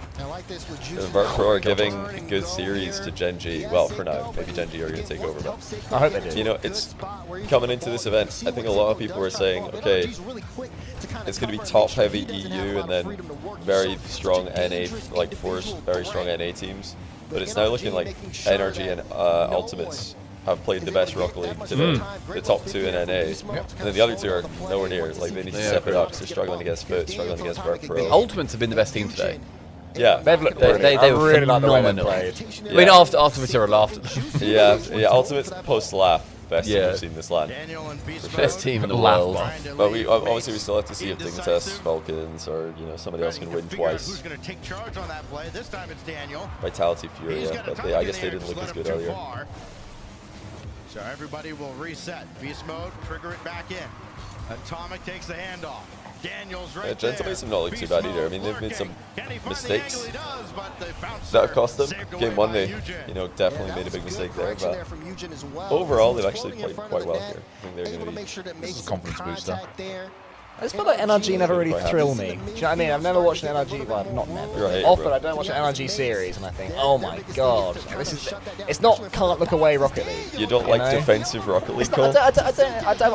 Vert Pro are giving good series to Gen G, well, for now, maybe Gen G are going to take over, but I hope they do. you know, it's coming into this event. I think a lot of people were saying, okay, it's going to be top heavy EU and then very strong NA, like 4 very strong NA teams. But it's now looking like Energy and Ultimates have played the best Rocket League today. The top 2 in NA. And then the other 2 are nowhere near. Like, they need to step it up. So they're struggling against Foot, struggling against Vert Pro. Ultimates have been the best team today. Yeah. They've looked They brilliant. were I really like the way they phenomenal. played. I mean, after Vitera laughed at them. Yeah, Ultimates post-laugh. Best team we've seen this LAN. Best team in the world. But we obviously we still have to see if Dignitas, Falcons, or somebody else can win twice. Vitality Furia, but I guess they didn't look as good earlier. So everybody will reset. Beast mode, trigger it back in. Atomic takes the handoff. Daniels right Gen Base have not looked too bad either. I mean, they've made some mistakes that have cost them. Game 1, they definitely made a big mistake there, but overall they've actually played quite well here. I think they're going to be. This is a confidence booster. I just feel like NRG never really thrill me. Do you know what I mean? I've never watched an NRG, well, not never. Right, Often bro. I don't watch an NRG series and I think, oh my god, this is. It's not can't look away Rocket League. You don't like defensive Rocket League, Cole? I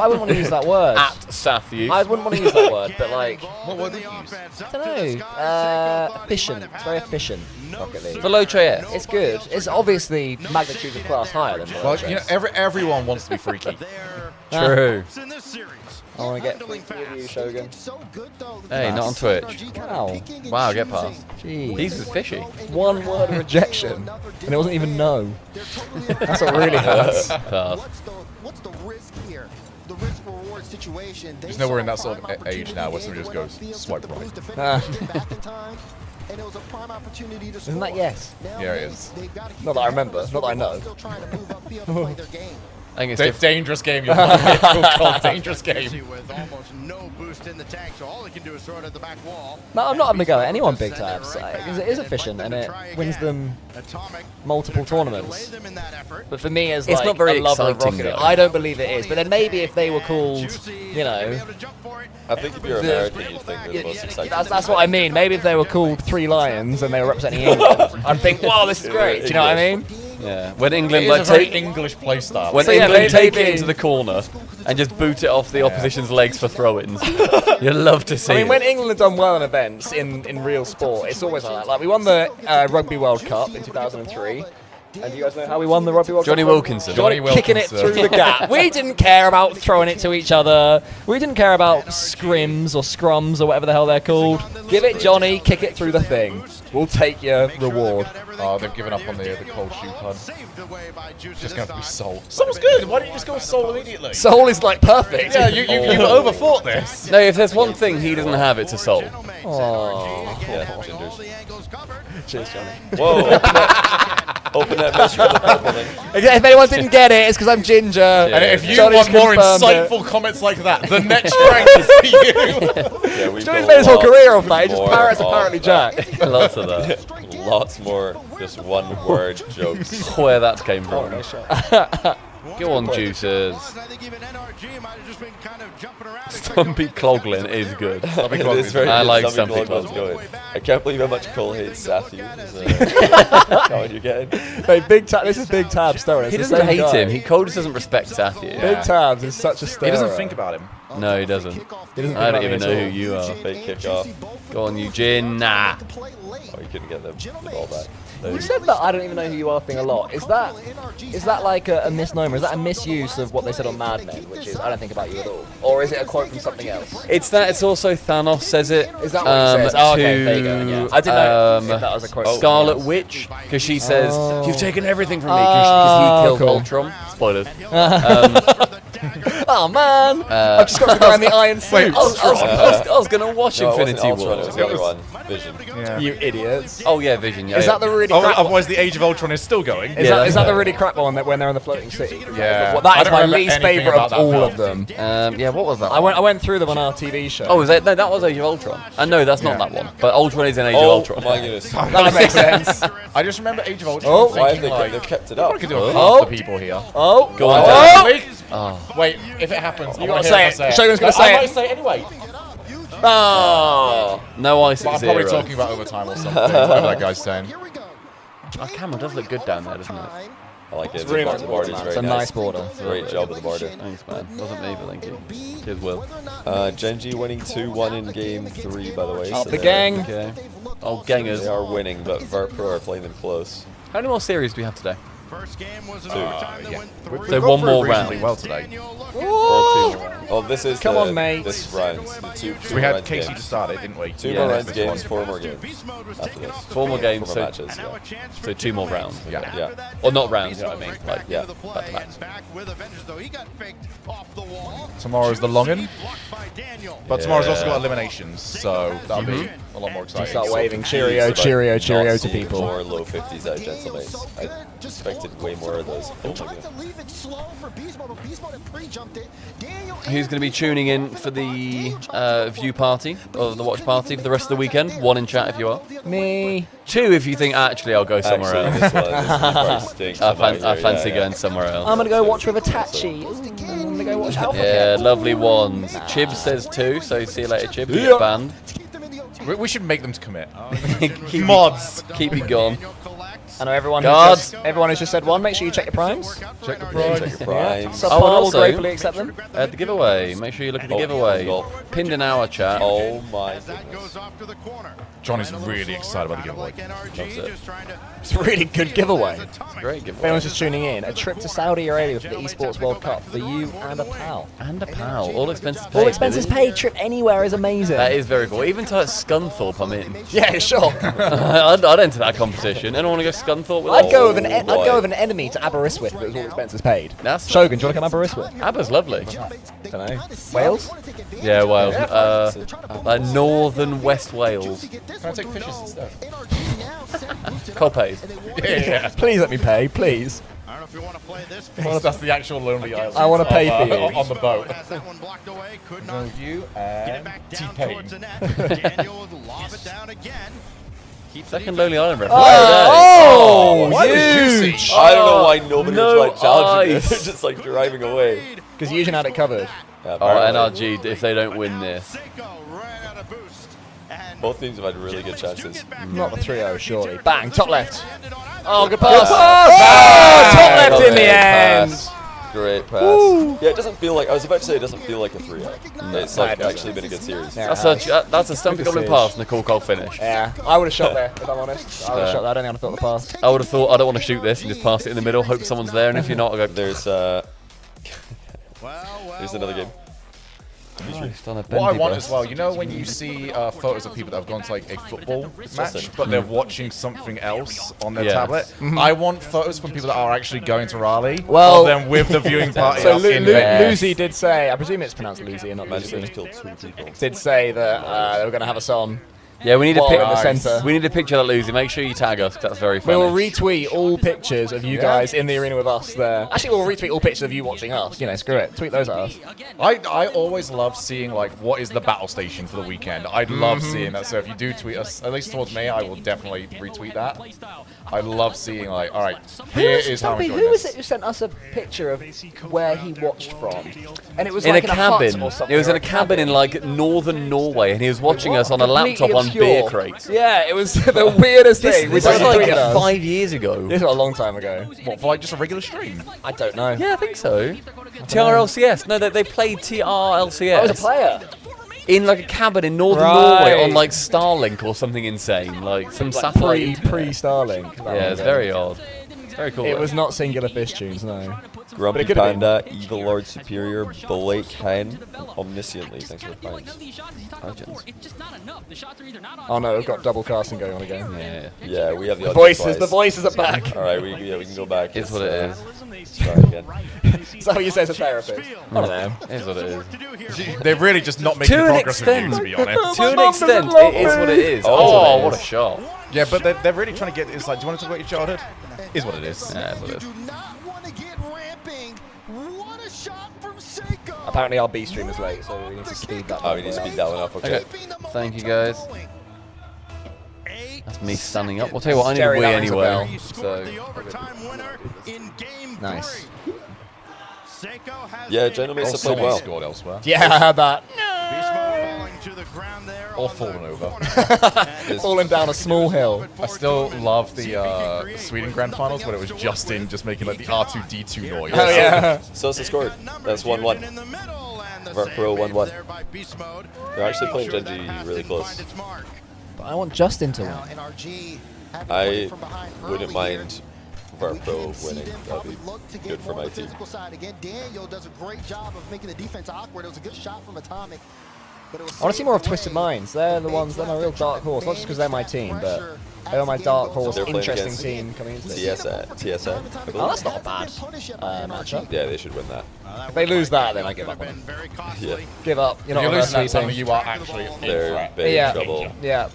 wouldn't want to use that word. At Sath I wouldn't want to use that word, but like, What word did you use? I don't know. Efficient. It's very efficient. Rocket League. Veloce. It's good. It's obviously magnitude of class higher than Well, Veloce. everyone wants to be freaky. True. I want to get freaky with you, Shogun. Hey, not on Twitch. Wow. Wow, get past. Jeez. He's was fishy. One word of rejection, and it wasn't even no. That's what really hurts. Pass. What's the risk here? The risk reward situation. Just know we're in that sort of age now where somebody just goes, swipe right. And it was a prime opportunity to Isn't that yes? Yeah, it is. Not that I remember. Not that I know. I think it's Dangerous game. You're playing. Called dangerous game. With almost no boost in the tank, so all he can do is throw it at the back wall. No, I'm not having a go at anyone big tabs. Because it is efficient and it wins them multiple tournaments. But for me, as It's like not very a lover of exciting, Rocket League, though. I don't believe it is. But then maybe if they were called, you know, I think if you're American, you'd think they're the most exciting. that's what I mean. Maybe if they were called Three Lions and they were representing England, I'd think, wow, this is great. Do you know what I mean? Yeah. When England It like is a very take English playstyle. when So, yeah, England take maybe- it into the corner and just boot it off the opposition's legs for throw-ins. You'd love to see I mean, it. when England have done well in events in real sport, it's always like that. Like we won the Rugby World Cup in 2003. And do you guys know how we won the Rugby World Cup? Johnny Wilkinson. Johnny kicking it through the gap. We didn't care about throwing it to each other. We didn't care about scrims or scrums or whatever the hell they're called. Give it Johnny, kick it through the thing. We'll take your reward. Oh, they've given up on the cold shoe pun. It's just going to be Soul. Soul's good. Why don't you just go with Soul immediately? Soul is like perfect. Yeah, you've overthought this. No, if there's one thing he doesn't have, it's a soul. Oh. Yeah, Gingers. Cheers, Johnny. Whoa, open that mess from the purple thing. If anyone didn't get it, it's because I'm ginger. Yeah. And if you Johnny's want more confirmed insightful comments like that, the next rank is for you. Yeah, we've Johnny's got made his whole lots career off that. He just more parrots of apparently that. Jack. Lots of that. Lots more just one word jokes. Where that came from. Go on, Juicers. Stumpy Cloglin is good. I like Stumpy Cloglin. I can't believe how much Cole hates Safi. How are you getting? Mate, Big Tab. This is Big Tab Stoner. He doesn't hate him. Cole just doesn't respect Safi. Big Tabs is such a star. He doesn't think about him. No, he doesn't. I don't even know who you are. Fake kickoff. Go on, Eugene. Nah. Oh, you couldn't get the ball back. You said that I don't even know who you are thing a lot. Is that like a misnomer? Is that a misuse of what they said on Mad Men, which is I don't think about you at all? Or is it a quote from something else? It's that. It's also Thanos says it. Is that what it says? Oh, okay, there you go. Yeah. I didn't know if that was a quote. Scarlet Witch, because she says, "You've taken everything from me," because he killed Ultron. Spoilers. Oh man! I've just got to go around the iron suit. I was gonna watch No, Infinity it wasn't War. Ultron, it was the other one, Vision. Yeah. You idiots! Oh yeah, Vision. Yeah. Is that the really? Otherwise, the Age of Ultron is still going. Is that the really crap one that when they're in the floating city? Yeah. That is my least favourite of all of them. Yeah, what was that? I went through them on our TV show. Oh, that was Age of Ultron. No, that's not that one. But Ultron is in Age of Ultron. Oh my goodness. That makes sense. I just remember Age of Ultron. Oh, why have thinking, they've kept it up? I could do it half the people here. Oh, go on. Oh. Wait, if it happens, you gotta say it. Shogun's gonna say it. I might say it anyway. Oh. No ice I'm probably talking about overtime or something. Whatever that guy's saying. Our camera does look good down there, doesn't it? I like it. It's really The nice border's border. very It's a nice border. Great job with the border. Thanks, man. Wasn't me, but thank you. Cheers, Will. Genji winning 2-1 in game 3, by the way. Up so the gang. Okay. Oh, gangers. They are winning, but Verpro are playing them close. How many more series do we have today? First game was an Two. overtime that went three. So one more round. Reasonably well today. Oh, this is Come the, on, mate. this round. The two So we had round Casey games. to start it, didn't we? 2 Yeah, more next round games, 4 more games after this. 4 more games, 4 so, more matches, yeah. so 2 more rounds. Yeah. Yeah. Or not rounds, you know what I mean? Like, Yeah. back to back. Back with a vengeance, though. He got faked off the wall. Tomorrow's the longin. But tomorrow's also Yeah. got eliminations, so that'll be a lot more exciting. Start waving cheerio, cheerio, cheerio to people. More low 50s out of Gentlemates. I expected way more of those. Oh my God. Who's going to be tuning in for the view party, or the watch party for the rest of the weekend? 1 in chat if you are. Me. 2 if you think, actually, I'll go somewhere Actually, else. this part stinks. I about fancy here, going somewhere else. I'm gonna go watch with Itachi. I'm gonna go watch Alpha Yeah, Cat. lovely ones. Chib says 2, so see you later, Chib. You get banned. We should make them to commit. Keep Mods. Keep it gone. I know everyone. Guards. Everyone has just said 1. Make sure you check your primes. Check the Yeah, prize. check your primes. Subpar Oh, and will also- gratefully accept them. The giveaway. Make sure you look at the Oh, giveaway. goal. Pinned in our chat. Oh my goodness. Johnny's really excited about the giveaway. Loves it. It's a really good giveaway. It's a great If giveaway. anyone's just tuning in, a trip to Saudi Arabia for the Esports World Cup for you and a pal. And a pal. All expenses paid. All expenses baby. paid. Trip anywhere is amazing. That is very cool. Even to Scunthorpe, I'm in. Yeah, sure. I'd enter that competition. Anyone want to go Scunthorpe with I'd us? go with I'd go with an enemy to Aberystwyth if it was all expenses paid. That's Shogun, do you want to come Aberystwyth? Abba's lovely. Don't know. Wales? Yeah, Wales. Like northern West Wales. Can I take fishes instead? Copays. Yeah. Please let me pay, please. I don't know if you want to play this. That's the actual lonely island. I want to pay for you. On the boat. Has that one blocked away. Could No, not you get it and back down T-Pain. towards the net. Daniel would lob it down again. Second Lonely Island reference. Oh, Why was huge! juicy? I don't know why nobody no was like challenging ice. it. They're just like driving away. Because Eugene had it covered. Yeah, Oh, apparently. NRG, if they don't win this. Both teams have had really good chances. Not the 3-0, surely. Bang, top left. Oh, good Good pass. pass. Oh, top left in the Great end. pass. Great pass. Yeah, it doesn't feel like, I was about to say it doesn't feel like a 3-0. It's like actually been a good series. That's a Stumpy Goblin pass and a cool finish. Yeah, I would have shot there, if I'm honest. I would have shot there, I don't think I'd have thought the pass. I would have thought, I don't want to shoot this and just pass it in the middle, hope someone's there, and if you're not, I'll go... There's another game. What I want as well, you know when you see photos of people that have gone to like a football match, but they're watching something else on their tablet? I want photos from people that are actually going to Raleigh, of them with the viewing party so up in there. Lucy did say, I presume it's pronounced Lucy and not Lucy, did say that they were going to have us on. Yeah, we need a in the center. We need a picture of that Lucy. Make sure you tag us. That's very funny. We will retweet all pictures of you guys in the arena with us there. Actually, we'll retweet all pictures of you watching us. You know, screw it. Tweet those at us. I always love seeing like what is the battle station for the weekend. I'd love seeing that. So if you do tweet us, at least towards me, I will definitely retweet that. I love seeing like, all right, here is how I'm enjoying Who was this. it who sent us a picture of where he watched from? And it was in like a cabin. Or something. It was in a cabin in like northern Norway, and he was watching us on a laptop on beer crates. Yeah, it was the weirdest thing. This was like 5 years ago. This was a long time ago. What, for like just a regular stream? I don't know. Yeah, I think so. RLCS. No, they played RLCS. I was a player. In like a cabin in northern Norway on like Starlink or something insane, like some satellite. Pre-Starlink. Yeah, it's very odd. It's very cool. It was not Singular Fish Tunes, no. Grumpy Panda, Evil Lord Superior, Blake Hen, Omnisciently. Thanks for the thanks. Oh no, we've got double casting going on again. Yeah, we have the The voices are back. All right, we can go back. It's what it is. Try again. Is that what you say as a therapist? I don't know. It's what it is. They're really just not making progress with you, to be honest. To an extent, it is what it is. Oh, what a shot. Yeah, but they're really trying to get. It's like, do you want to talk about your childhood? Is what it is. Yeah, it's what it is. Apparently our B stream is late, so we need to speed that up. Oh, we need to speed that one up. Okay. Thank you, guys. That's me standing up. I'll tell you what, I need Jerry, a wee that rings a anyway. bell. So. Nice. Yeah, gentlemen, also played well. Scored elsewhere. Yeah, I had that. Or falling over. Falling down a small hill. I still love the Sweden Grand Finals when it was Justin just making like the R2D2 noise. Oh yeah. Sosa scored. That's 1-1. Verpro 1-1. They're actually playing Genji really close. But I want Justin to win. I wouldn't mind Verpro winning. That'd be good for my team. Again, Daniel does a great job of making the defense awkward. It was a good shot from Atomic. I want to see more of Twisted Minds. They're the ones, they're my real dark horse. Not just because they're my team, but they're my dark horse, interesting team coming into this. TSN. Oh, that's not a bad matchup. Yeah, they should win that. If they lose that, then I give up on them. Yeah. Give up. You're not If you lose that, sweeping. something you are actually in They're threat. big Yeah. trouble. Yeah.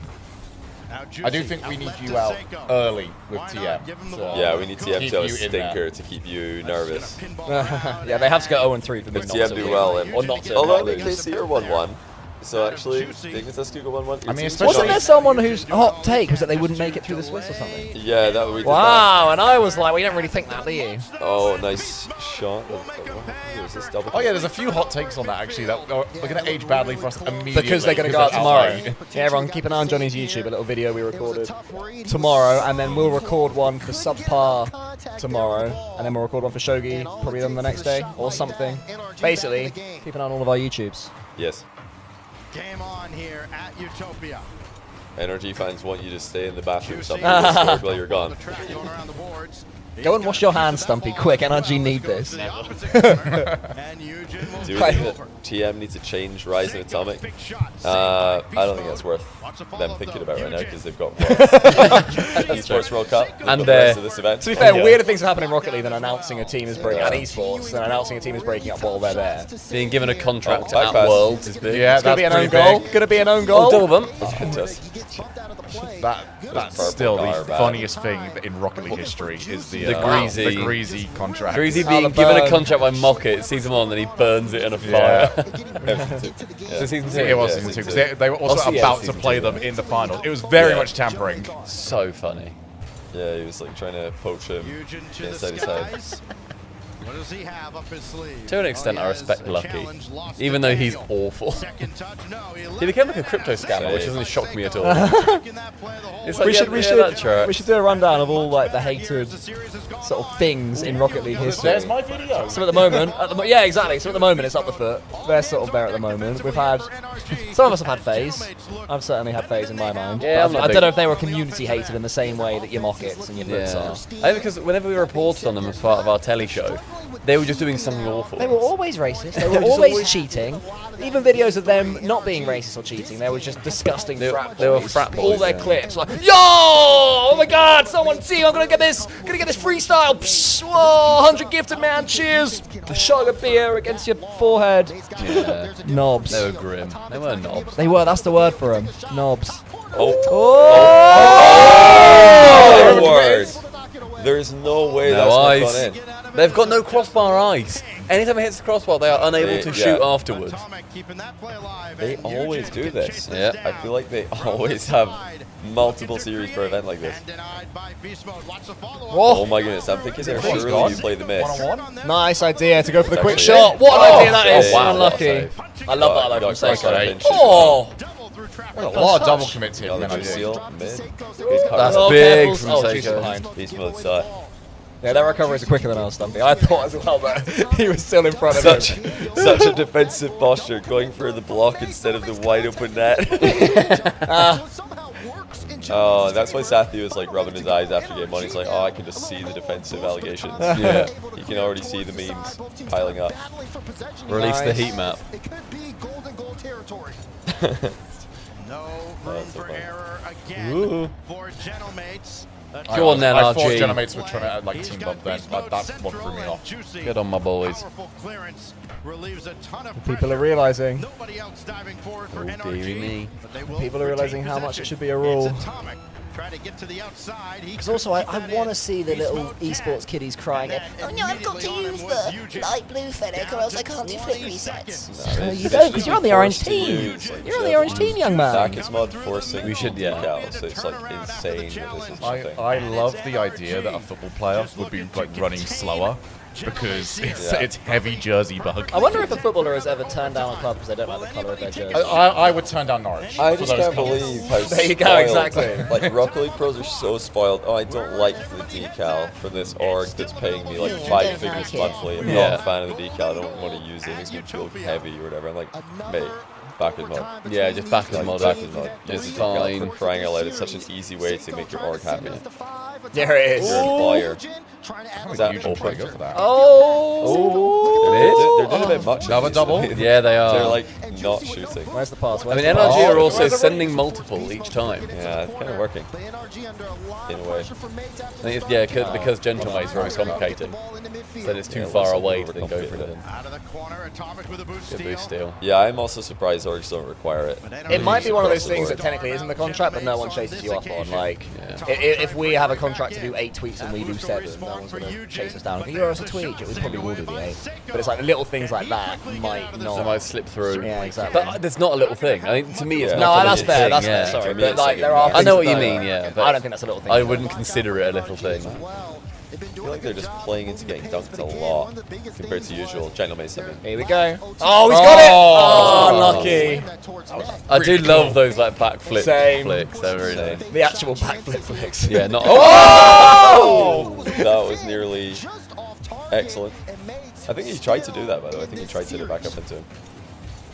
I do think we need you out early with TM. So Yeah, we need TM keep to have a you in there. stinker to keep you nervous. Yeah, they have to go 0-3 for me If not TM to do win. well, Or not to although lose. KC are 1-1. So actually, Dignitas go 1-1. I mean, Wasn't there someone whose hot take was that they wouldn't make it through the Swiss or something? Yeah, that we did Wow, and I was like, well, you don't really think that, do you? that. Oh, nice shot. Was this double? Oh yeah, there's a few hot takes on that actually that are going to age badly for us immediately. Because they're going to go out tomorrow. Yeah, everyone keep an eye on Johnny's YouTube, a little video we recorded tomorrow, and then we'll record one for Subpar tomorrow, and then we'll record one for Shogi probably then the next day, or something. Basically, keep an eye on all of our YouTubes. Yes. Game on here at Utopia. NRG fans want you to stay in the bathroom somewhere while you're gone. Go and wash your hands, Stumpy, quick. NRG need this. Do you think that TM needs to change Rise and Atomic? I don't think that's worth them thinking about right now because they've got Esports World Cup and the rest of this event. To be fair, weirder things happen in Rocket League than announcing a team is breaking and esports than announcing a team is breaking up while they're there. Being given a contract back at pass. Worlds is big. Yeah, It's gonna that's be an own pretty goal. big. Gonna be an own goal. Oh, double bump. That's purple still the car, man. funniest thing in Rocket League history is the Greasy. Greasy contract. Greasy Oh, being the given a burn. contract by Mocket, season 1, then he burns it in a fire. Yeah. So season 2? It was Yeah, season 2 season because they were also Oh, yeah, about to season play 2, them in the finals. It was very Yeah. much tampering. So funny. Yeah, he was like trying to poach him inside his head. What does he have up his sleeve? To an extent, I respect Lucky, even though he's awful. He became like a crypto scammer, which doesn't shock me at all. It's like, we should do a rundown of all like the hated sort of things in Rocket League history. There's my video. So at the moment, yeah, exactly. So at the moment, it's up the foot. They're sort of there at the moment. We've had some of us have had FaZe. I've certainly had FaZe in my mind. Yeah, I don't know if they were community hated in the same way that your Mockets and your Blitz are. I think because whenever we reported on them as part of our telly show, they were just doing something awful. They were always racist. They were always cheating. Even videos of them not being racist or cheating, they were just disgusting frat boys. They were frat boys. All their clips like, yo, oh my God, someone see, I'm gonna get this freestyle. Psh, whoa, 100 gifted man, cheers. A shot of beer against your forehead. Yeah. Knobs. They were grim. They were knobs. They were. That's the word for them. Knobs. Oh! Word. There's no way that's not gone in. They've got no crossbar ice. Anytime it hits the crossbar, they are unable to shoot afterwards. They always do this. Yeah. I feel like they always have multiple series per event like this. Oh my goodness, I'm thinking there surely you play the miss. Nice idea to go for the quick actually shot. What an idea that is. Oh, wow. Unlucky. I love that though from Seiko. Oh! A lot of double commits here. That's big from Seiko. Beast mode suck. Yeah, that recovery is quicker than I was, Stumpy. I thought as well, but he was still in front of him. Such a defensive posture, going for the block instead of the wide open net. Oh, that's why Sathy was like rubbing his eyes after game one. He's like, oh, I can just see the defensive allegations. Yeah. You can already see the memes piling up. Release the heat map. No room for error again for Gentlemates. Go on then, I thought RG. Gentlemates were trying to like team up then, but that's what threw me off. Get on, my boys. People are realizing. Dearie me. People are realizing how much it should be a rule. Because also, I want to see the little esports kiddies crying. Oh no, I've got to use the light blue Fennec or else I can't do flip resets. No, you don't, because you're on the orange team. You're on the orange team, young man. Back is mod forcing. We should, yeah. So it's like insane that this is a thing. I love the idea that a football player would be like running slower because it's heavy jersey bug. I wonder if a footballer has ever turned down a club because they don't like the colour of their jersey. I would turn down Norwich. I just can't believe how there you go, spoiled. exactly. Like Rocket League pros are so spoiled. Oh, I don't like the decal for this org that's paying me like 5 figures monthly. I'm not a fan of the decal. I don't want to use it. It makes me feel heavy or whatever. I'm like, mate, back in mod. Yeah, just back in mod. Back in mod. It's This is fine. for crying out loud. It's such an easy way to make your org happy. There it is. You're an employer. Is that open? For that. They're doing a bit much. Double? Yeah, they are. They're like not shooting. Where's the pass? I mean, NRG are also sending multiple each time. Yeah, it's kind of working. In a way. I think it's, yeah, because Gentlemates are always complicating. So it's too far away to then go for it. Good boost steal. Yeah, I'm also surprised orgs don't require it. It might be one of those things that technically is in the contract, but no one chases you up on. Like, if we have a contract to do 8 tweets and we do 7, no one's going to chase us down. If you owe us a tweet, we probably will do the 8. But it's like little things like that might not. So might slip through. Yeah, exactly. But there's not a little thing. I mean, to me, it's No, not that's a fair. thing, That's yeah. fair. Sorry, me, but it's like like there are. I know what things you that- mean, yeah. But I don't think that's a little thing. I wouldn't consider it a little thing. I feel like they're just playing into getting dunked a lot compared to usual. Gentlemates, I mean. Here we go. Oh, he's got it! Oh, lucky. I do love those like backflip Same. flicks. They're really nice. The actual backflip flicks. Yeah, not. Oh! That was nearly excellent. I think he tried to do that, by the way. I think he tried to hit it back up into him.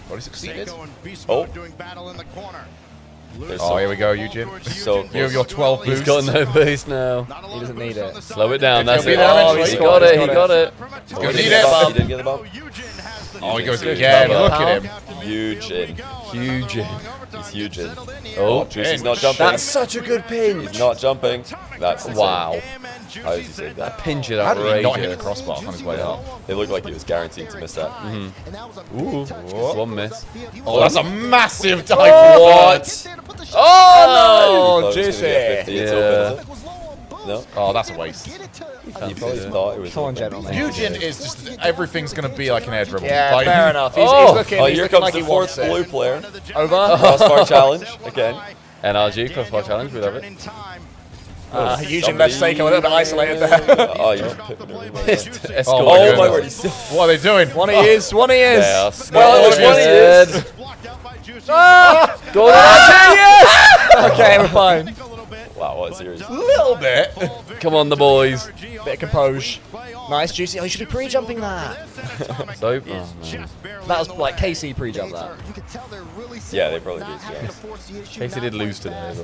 But he succeeded. Oh. Oh, here we go, Eugene. So You have your 12 He's boosts. got no boost now. He doesn't need it. Slow it down. That's He'll be it. there Oh, eventually. he got it. He got it. He's He gonna didn't need get the bump. He it. didn't get the bump. Oh, he goes Good again. cover. Look at him. Huge in. Huge. He's huge in. Oh, Juicy's not jumping. that's such a good pinch. He's not jumping. That's insane. Wow. How did you say that? Pinch it How did he not hit the outrageous. crossbar on his way up? It looked like he was guaranteed to miss that. Ooh, just one miss. Oh, that's a massive dive. What? Oh, He thought it was gonna be a juicy. 50. It's open, is it? No? Oh, that's a waste. He probably thought it was Come on, open. gentlemen. Eugene is just everything's gonna be like an air dribble. Yeah, Like, fair enough. He's Oh, looking, oh, he's here looking comes like the he wants fourth it. blue player. Over. Crossbar challenge again. NRG crossbar challenge. We love it. Eugene left Seiko a little bit isolated there. Oh, you put me Oh my word. What are they doing? One he is, one he is. Well, which one he is? Ah! Go on, yes! Okay, we're fine. Wow, what a series. A little bit. Come on, the boys. Bit of compose. Nice, Juicy. Oh, you should be pre-jumping that. So, That was like KC pre-jump that. Yeah, they probably did, yeah. Casey did lose today.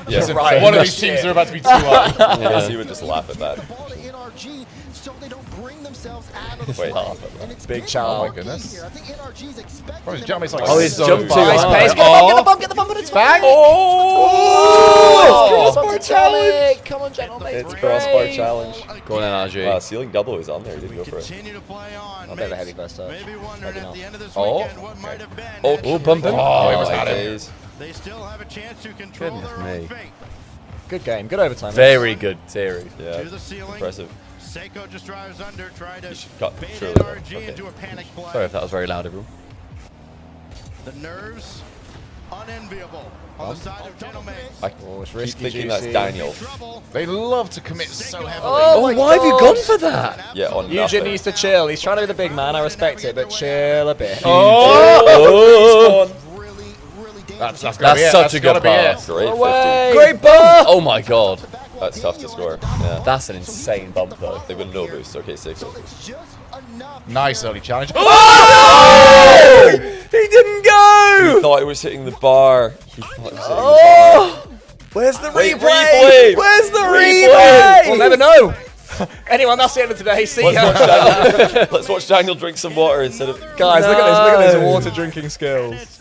Yeah, right. One of these teams are about to be too hard. Yeah, he would just laugh at that. Wait. Big challenge. Oh my goodness. Bro, his jump is like he's so jumped too fast. high. Get the bump, and it's back. Oh! It's crossbar challenge. Come on, gentlemen. It's crossbar challenge. Go on, NRG. Wow, ceiling double was on there. Didn't go for it. I'll bet the heavy first touch. Maybe not. Oh. Oh, bump him. Oh, he was at it. They still have a chance to control Goodness their own me. fate. Good game. Good overtime. Very good series. Yeah, To the ceiling. impressive. Seiko just drives under, try to cut bait surely. NRG Okay. into a panic play. Sorry if that was very loud, everyone. The nerves, unenviable. On the side of gentlemen. I keep thinking that's Daniel. They love to commit so heavily. Oh, why have you gone for that? Yeah, on Eugene nothing. needs to chill. He's trying to be the big man. I respect it, but chill a bit. Oh! That's That's gotta be it. such That's a good gotta be it. pass. Great 50. Great bump! Oh my god. That's tough to score. Yeah. That's an insane bump, though. They win no boost. Okay, 6. Nice early challenge. Oh! He didn't go! He thought he was hitting the bar. He thought he was hitting Oh! Where's the Wait, replay? replay! Where's the Replay! replay? We'll never know. Anyway, that's the end of today. See Let's ya. watch Daniel, let's watch Daniel drink some water instead of... Guys, look at this water drinking skills.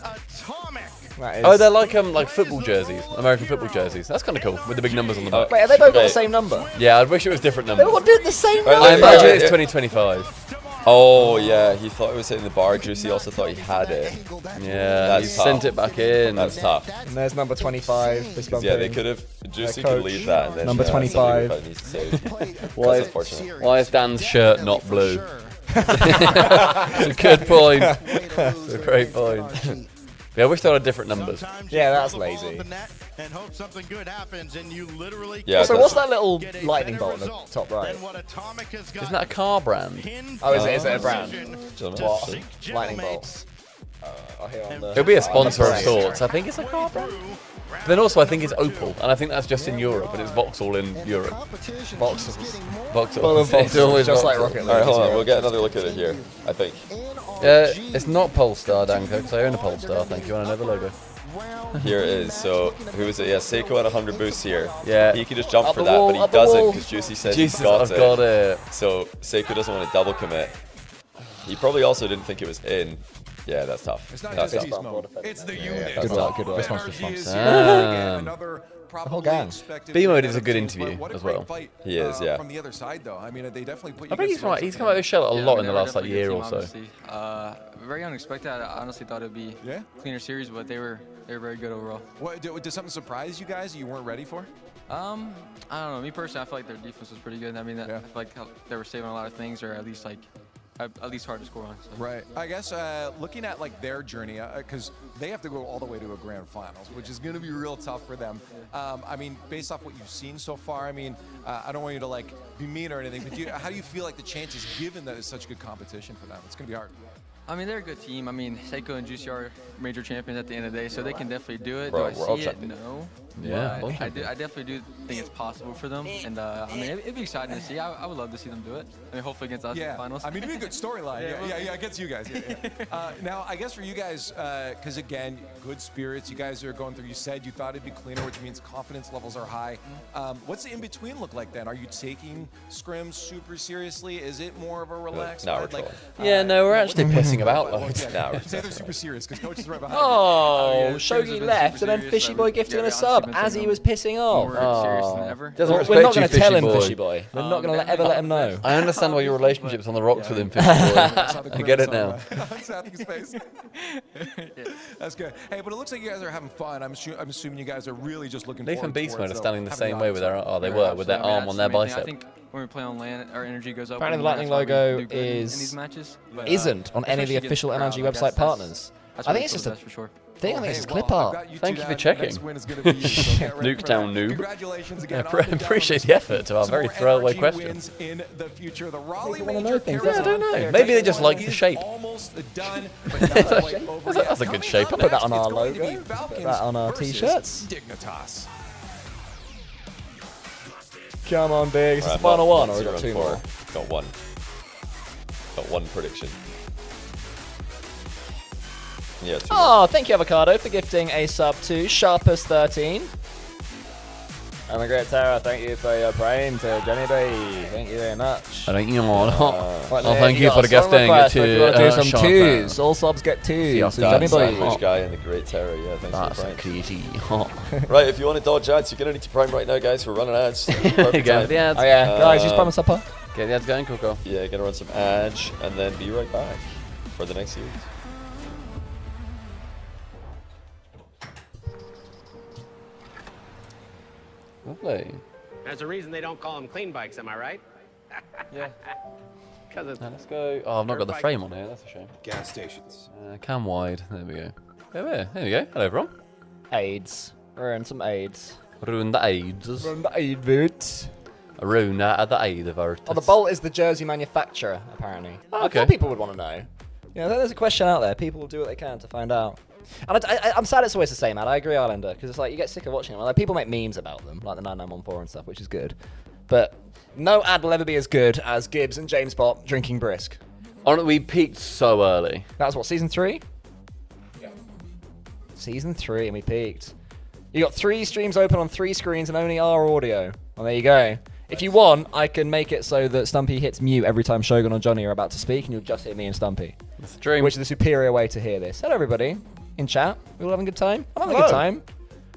Oh, they're like football jerseys, American football jerseys. That's kind of cool with the big numbers on the back. Wait, have they both got the Wait. same number? Yeah, I wish it was different They numbers. all did the same Right, number. I imagine Yeah. it's 2025. Oh, yeah, he thought he was hitting the bar. Juicy also thought he had it. Yeah, That's he tough. sent it back in. That's tough. And there's number 25. This Yeah, they could have... Juicy Their could lead that and then... Number 25. somebody needs to save. Why That's is, unfortunate. why is Dan's shirt not blue? It's a good point. It's a great point. Yeah, I wish there were different numbers. Yeah, that's lazy. And hope something good happens, and you literally Yeah, So that's- what's that little lightning bolt in the top right? Isn't that a car brand? Oh, is it a brand? Gentlemen, What? so- Lightning bolts. Oh, here on the... It'll be a sponsor of sorts. I think it's a car brand. But then also I think it's Opel, and I think that's just in Europe, and it's Vauxhall in Europe. Vauxhalls. Vauxhall. It's always just like Rocket League. Alright, hold on. We'll get another look at it here, I think. It's not Polestar, Danko, because I own a Polestar. Thank you. I know the logo. Here it is. So, who is it? Yeah, Seiko had 100 boosts here. Yeah. He can just jump Up for the that, wall, but he up the doesn't wall. because Juicy says Jesus, he's got I've it. got it. So, Seiko doesn't want to double commit. He probably also didn't think it was in. Yeah, that's tough. It's not That's just tough. beast mode. It's the unit. Good work, good work. This one's The whole gang. B-Mode is a good interview as well. He is, yeah. From the other side, though, I mean, they definitely put you. I think against he's the come out of his shell a Yeah, lot I in the mean, last like they're year definitely or a so. good team, obviously. Very unexpected. I honestly thought it'd be cleaner series, but they were very good overall. What, did something surprise you guys that you weren't ready for? I don't know. Me personally, I feel like their defense was pretty good. I mean, I feel like they were saving a lot of things, or at least hard to score on. So. Right. I guess looking at like their journey, because they have to go all the way to a grand finals, which is going to be real tough for them. I mean, based off what you've seen so far, I mean, I don't want you to like be mean or anything, but how do you feel like the chances, given that it's such good competition for them? It's going to be hard. I mean, they're a good team. I mean, Seiko and Juicy are major champions at the end of the day, so they can definitely do it. Bro, do we're I all see it? champions. No. Yeah, But all I definitely do think it's possible for them, and I mean, it'd be exciting to see. I would love to see them do it. I mean, hopefully against us in the finals. I mean, it'd be a good storyline. yeah, against you guys. Yeah. Now, I guess for you guys, because again, good spirits. You guys are going through. You said you thought it'd be cleaner, which means confidence levels are high. What's the in between look like then? Are you taking scrims super seriously? Is it more of a relaxed? No, we're vibe? Like, Yeah, no, we're actually pissing about loads. Now say they're super serious because coach is right behind. Oh, yeah, Shogi Scrims have left, been and then super Fishy serious. Boy gifting him a Honestly, sub been as taking he was pissing off. more serious than ever. Doesn't We're respect not going you, to tell him, Fishy Fishy Boy. We're not going to ever let him know. I understand why your relationship's on the rocks with him, Fishy Boy. I get it now. Southeast face. That's good. Hey, but it looks like you guys are having fun. I'm assuming you guys are really just looking Nathan forward Beast towards, Mode are though, standing the having same way with their outside. they were with their Absolutely. arm on their That's the main thing. bicep. I think when we play on land, our energy goes up. Apparently, the and Lightning that's why we logo do good in these matches. But, isn't on any of the especially official against NRG crowd, website that's- partners. That's I think it's just a for sure. thing. I think it's just clip art. Thank you for checking. Nuketown noob. Congratulations Yeah, again. appreciate the effort to our very throwaway questions. In the future, the Raleigh People want to know things. Yeah, I don't know. Maybe they just like the shape. Almost done, but That's a good shape. Put that on our logo. Put that on our t-shirts. Dignitas. Come on, Big. Is this the final one, or we got 2 more? Got one. Got one prediction. Yeah, 2 more. Oh, thank you, Avocado, for gifting a sub to Sharpest13. And the Great Terror, thank you for your prime to JOHNNYBOI. Thank you very much. Thank you, thank you for the gifting to some Sharper. 2s. All subs get 2s. So JOHNNYBOI. Sandwich guy and the Great Terror. Yeah, thanks That's for the prime. crazy. Right, if you want to dodge ads, you're gonna need to prime right now, guys. We're running ads. Perfect Get time. the ads. Oh yeah, guys, use prime and supper. Get the ads going, Coco. Yeah, gonna run some ads and then be right back for the next series. Lovely. There's a reason they don't call them clean bikes, am I right? Yeah. Because it's Let's go. Oh, I've not got the frame on here. That's a shame. Gas stations. Cam wide. There we go. There we go. Hello, everyone. AIDS. We're in some AIDS. Rune the AIDS. Rune the aid boots. Rune at the aid of our. Oh, the Bolt is the jersey manufacturer, apparently. Oh, okay. I thought people would want to know. Yeah, there's a question out there. People will do what they can to find out. And I'm sad it's always the same, man. I agree, Islander, because it's like you get sick of watching them. Like, people make memes about them, like the 9914 and stuff, which is good. But no ad will ever be as good as Gibbs and James Bott drinking brisk. We peaked so early. That was what, season 3? Yeah. Season 3, and we peaked. You got 3 streams open on 3 screens and only our audio. Well, there you go. If you want, I can make it so that Stumpy hits mute every time Shogun or Johnny are about to speak, and you'll just hear me and Stumpy. That's the dream. Which is the superior way to hear this. Hello, everybody. In chat. We all having a good time? I'm having a good time.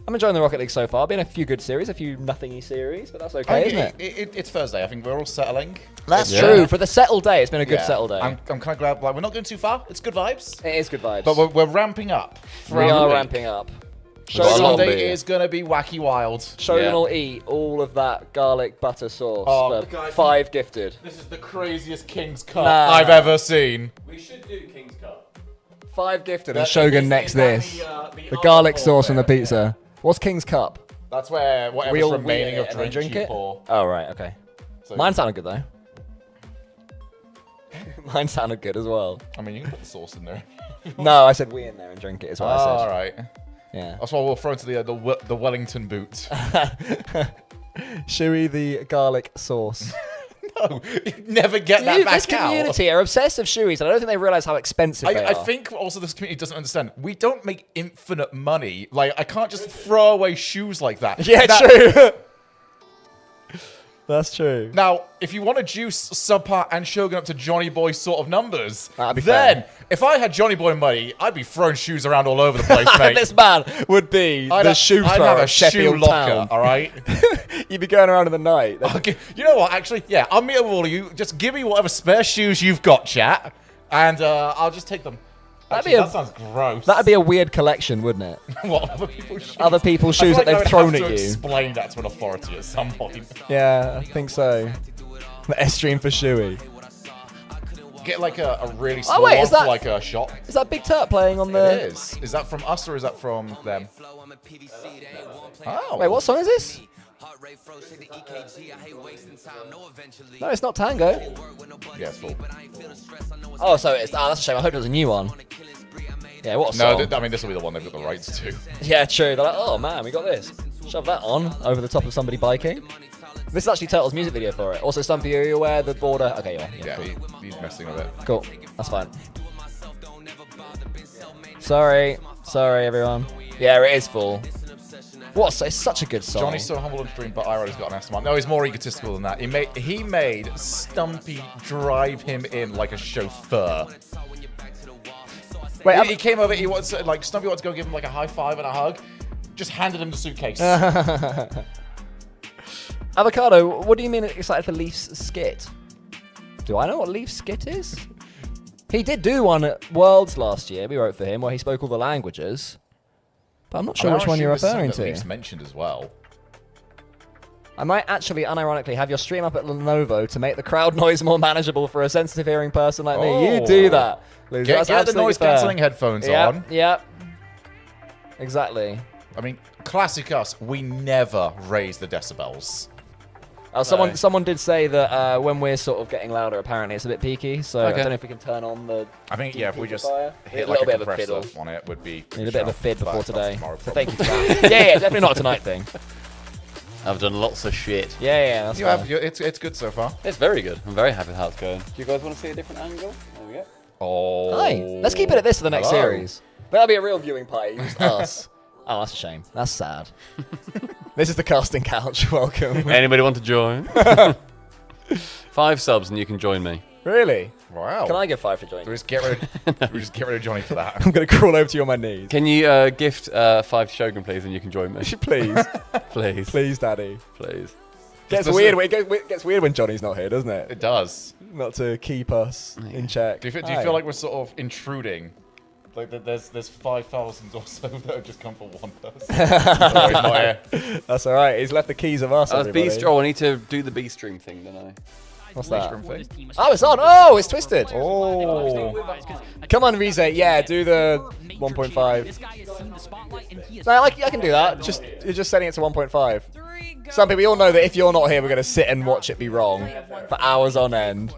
I'm enjoying the Rocket League so far. Been a few good series, a few nothingy series, but that's okay, isn't it? It's Thursday. I think we're all settling. That's true. For the settled day, it's been a good settled day. I'm kind of glad. Like, we're not going too far. It's good vibes. It is good vibes. But we're ramping up. We are ramping up. Sunday is going to be wacky wild. Shogun will eat all of that garlic butter sauce for 5 gifted. This is the craziest King's Cup I've ever seen. We should do King's Cup. 5 gifted and Shogun next this. The garlic sauce on the pizza. What's King's Cup? That's where whatever's remaining of drink you pour. Oh, right, okay. So Mine sounded good, though. Mine sounded good as well. I mean, you can put the sauce in there. No, I said we in there and drink it is what I said. All right. Yeah. That's why we'll throw into the Wellington boot. Shui the garlic sauce. No, you never get that back This community are obsessed with Shuis, and I don't think they realize how expensive they are. I think also this community doesn't understand. We don't make infinite money. Like, I can't just throw away shoes like that. Yeah, true. That's true. Now, if you want to juice Subpart and Shogun up to JOHNNYBOI sort of numbers, That'd be then fair. if I had JOHNNYBOI money, I'd be throwing shoes around all over the place, mate. This man would be the shoe thrower I'd have a of Sheffield shoe locker, Town. all right? You'd be going around in the night. Okay, you know what? Actually, yeah, I'll meet up with all of you. Just give me whatever spare shoes you've got, chat, and I'll just take them. Actually, that sounds gross. That'd be a weird collection, wouldn't it? What, other people's shoes? Other people's I feel shoes like that I they've would thrown have at to you. Explain that to an authority at some point. Yeah, I think so. The S stream for Shui. Get like a really small wait, one is that- for like a shot. Is that Big Turt playing on the... It is. Is that from us or is that from them? Oh. Wait, what song is this? No, it's not Tango. Yeah, it's full. Oh, so it's... Oh, that's a shame. I hope it was a new one. Yeah, what a No, song. I mean, this will be the one they've got the rights to. Yeah, true. They're like, oh man, we got this. Shove that on over the top of somebody biking. This is actually Turtle's music video for it. Also, Stumpy, are you aware the border? Okay, you are. Yeah, cool. he's messing with it. Cool. That's fine. Sorry, everyone. Yeah, it is full. It's such a good song. Johnny's so humble and stream, but IRL's got an ass man. No, he's more egotistical than that. He made Stumpy drive him in like a chauffeur. Wait, he came over. He wants like Stumpy wants to go give him like a high five and a hug. Just handed him the suitcase. Avocado, what do you mean excited for Leaf's skit? Do I know what Leaf's skit is? He did do one at Worlds last year. We wrote for him where he spoke all the languages. But I'm not sure which one you're referring to. Leaf's mentioned as well. I might actually, unironically, have your stream up at Lenovo to make the crowd noise more manageable for a sensitive hearing person like me. You do that, loser. Get the noise-cancelling headphones on. Yep. Exactly. I mean, classic us. We never raise the decibels. Someone did say that when we're sort of getting louder, apparently it's a bit peaky. So I don't know if we can turn on the. I think if we just hit a like little a bit of a fiddle compressor on it, would be. Need a bit of a fid before today. So thank you for that. yeah, definitely not a tonight thing. I've done lots of shit. Yeah, that's it's good so far. It's very good. I'm very happy with how it's going. Do you guys want to see a different angle? There we go. Oh. Hi. Let's keep it at this for the next series. That'll be a real viewing party. Just us. Oh, that's a shame. That's sad. This is the casting couch. Welcome. Anybody want to join? 5 subs and you can join me. Really? Wow. Can I give 5 for joining? We just get rid of Johnny for that. I'm going to crawl over to you on my knees. Can you gift 5 Shogun, please, and you can join me? Please. Please. Please, Daddy. Please. Gets weird. It gets weird when Johnny's not here, doesn't it? It does. Not to keep us in check. Do you feel like we're sort of intruding? Like there's 5,000 or so that have just come for one person. No, he's not here. That's all right. He's left the keys of us. I need to do the B stream thing, don't I? What's that? Oh, it's on. Oh, it's twisted. Oh. Come on, Rize. Yeah, do the 1.5. No, I can do that. You're just setting it to 1.5. Some people, we all know that if you're not here, we're going to sit and watch it be wrong for hours on end.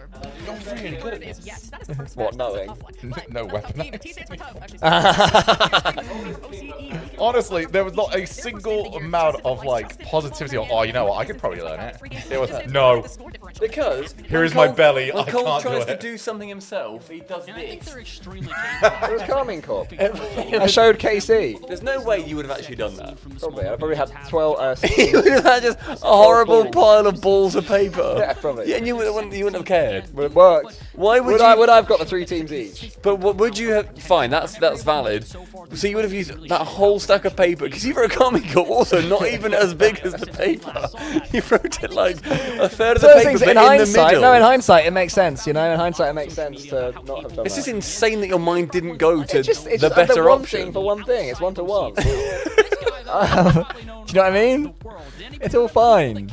You're really good at this. What, knowing? No weapon. Honestly, there was not a single amount of like positivity. Oh, you know what? I could probably learn it. It was no. Because here is my belly. I Cole can't tries do to it. do something himself. He does this. It was Calming Corp. I showed KC. There's no way you would have actually done that. Probably. I probably had 12. You would have had just a horrible pile of balls of paper. Yeah, probably. Yeah, and you wouldn't have cared. But it worked. Why would I have got the 3 teams each? But what would you have? Fine, that's valid. So you would have used that whole stack of paper because you wrote comic book also not even as big as the paper. You wrote it like a third of the paper, but in the middle. No, in hindsight it makes sense. You know, in hindsight it makes sense to not have done It's that. just insane that your mind didn't go to it's the better one option. thing for one thing. It's 1 to 1. Do you know what I mean? It's all fine.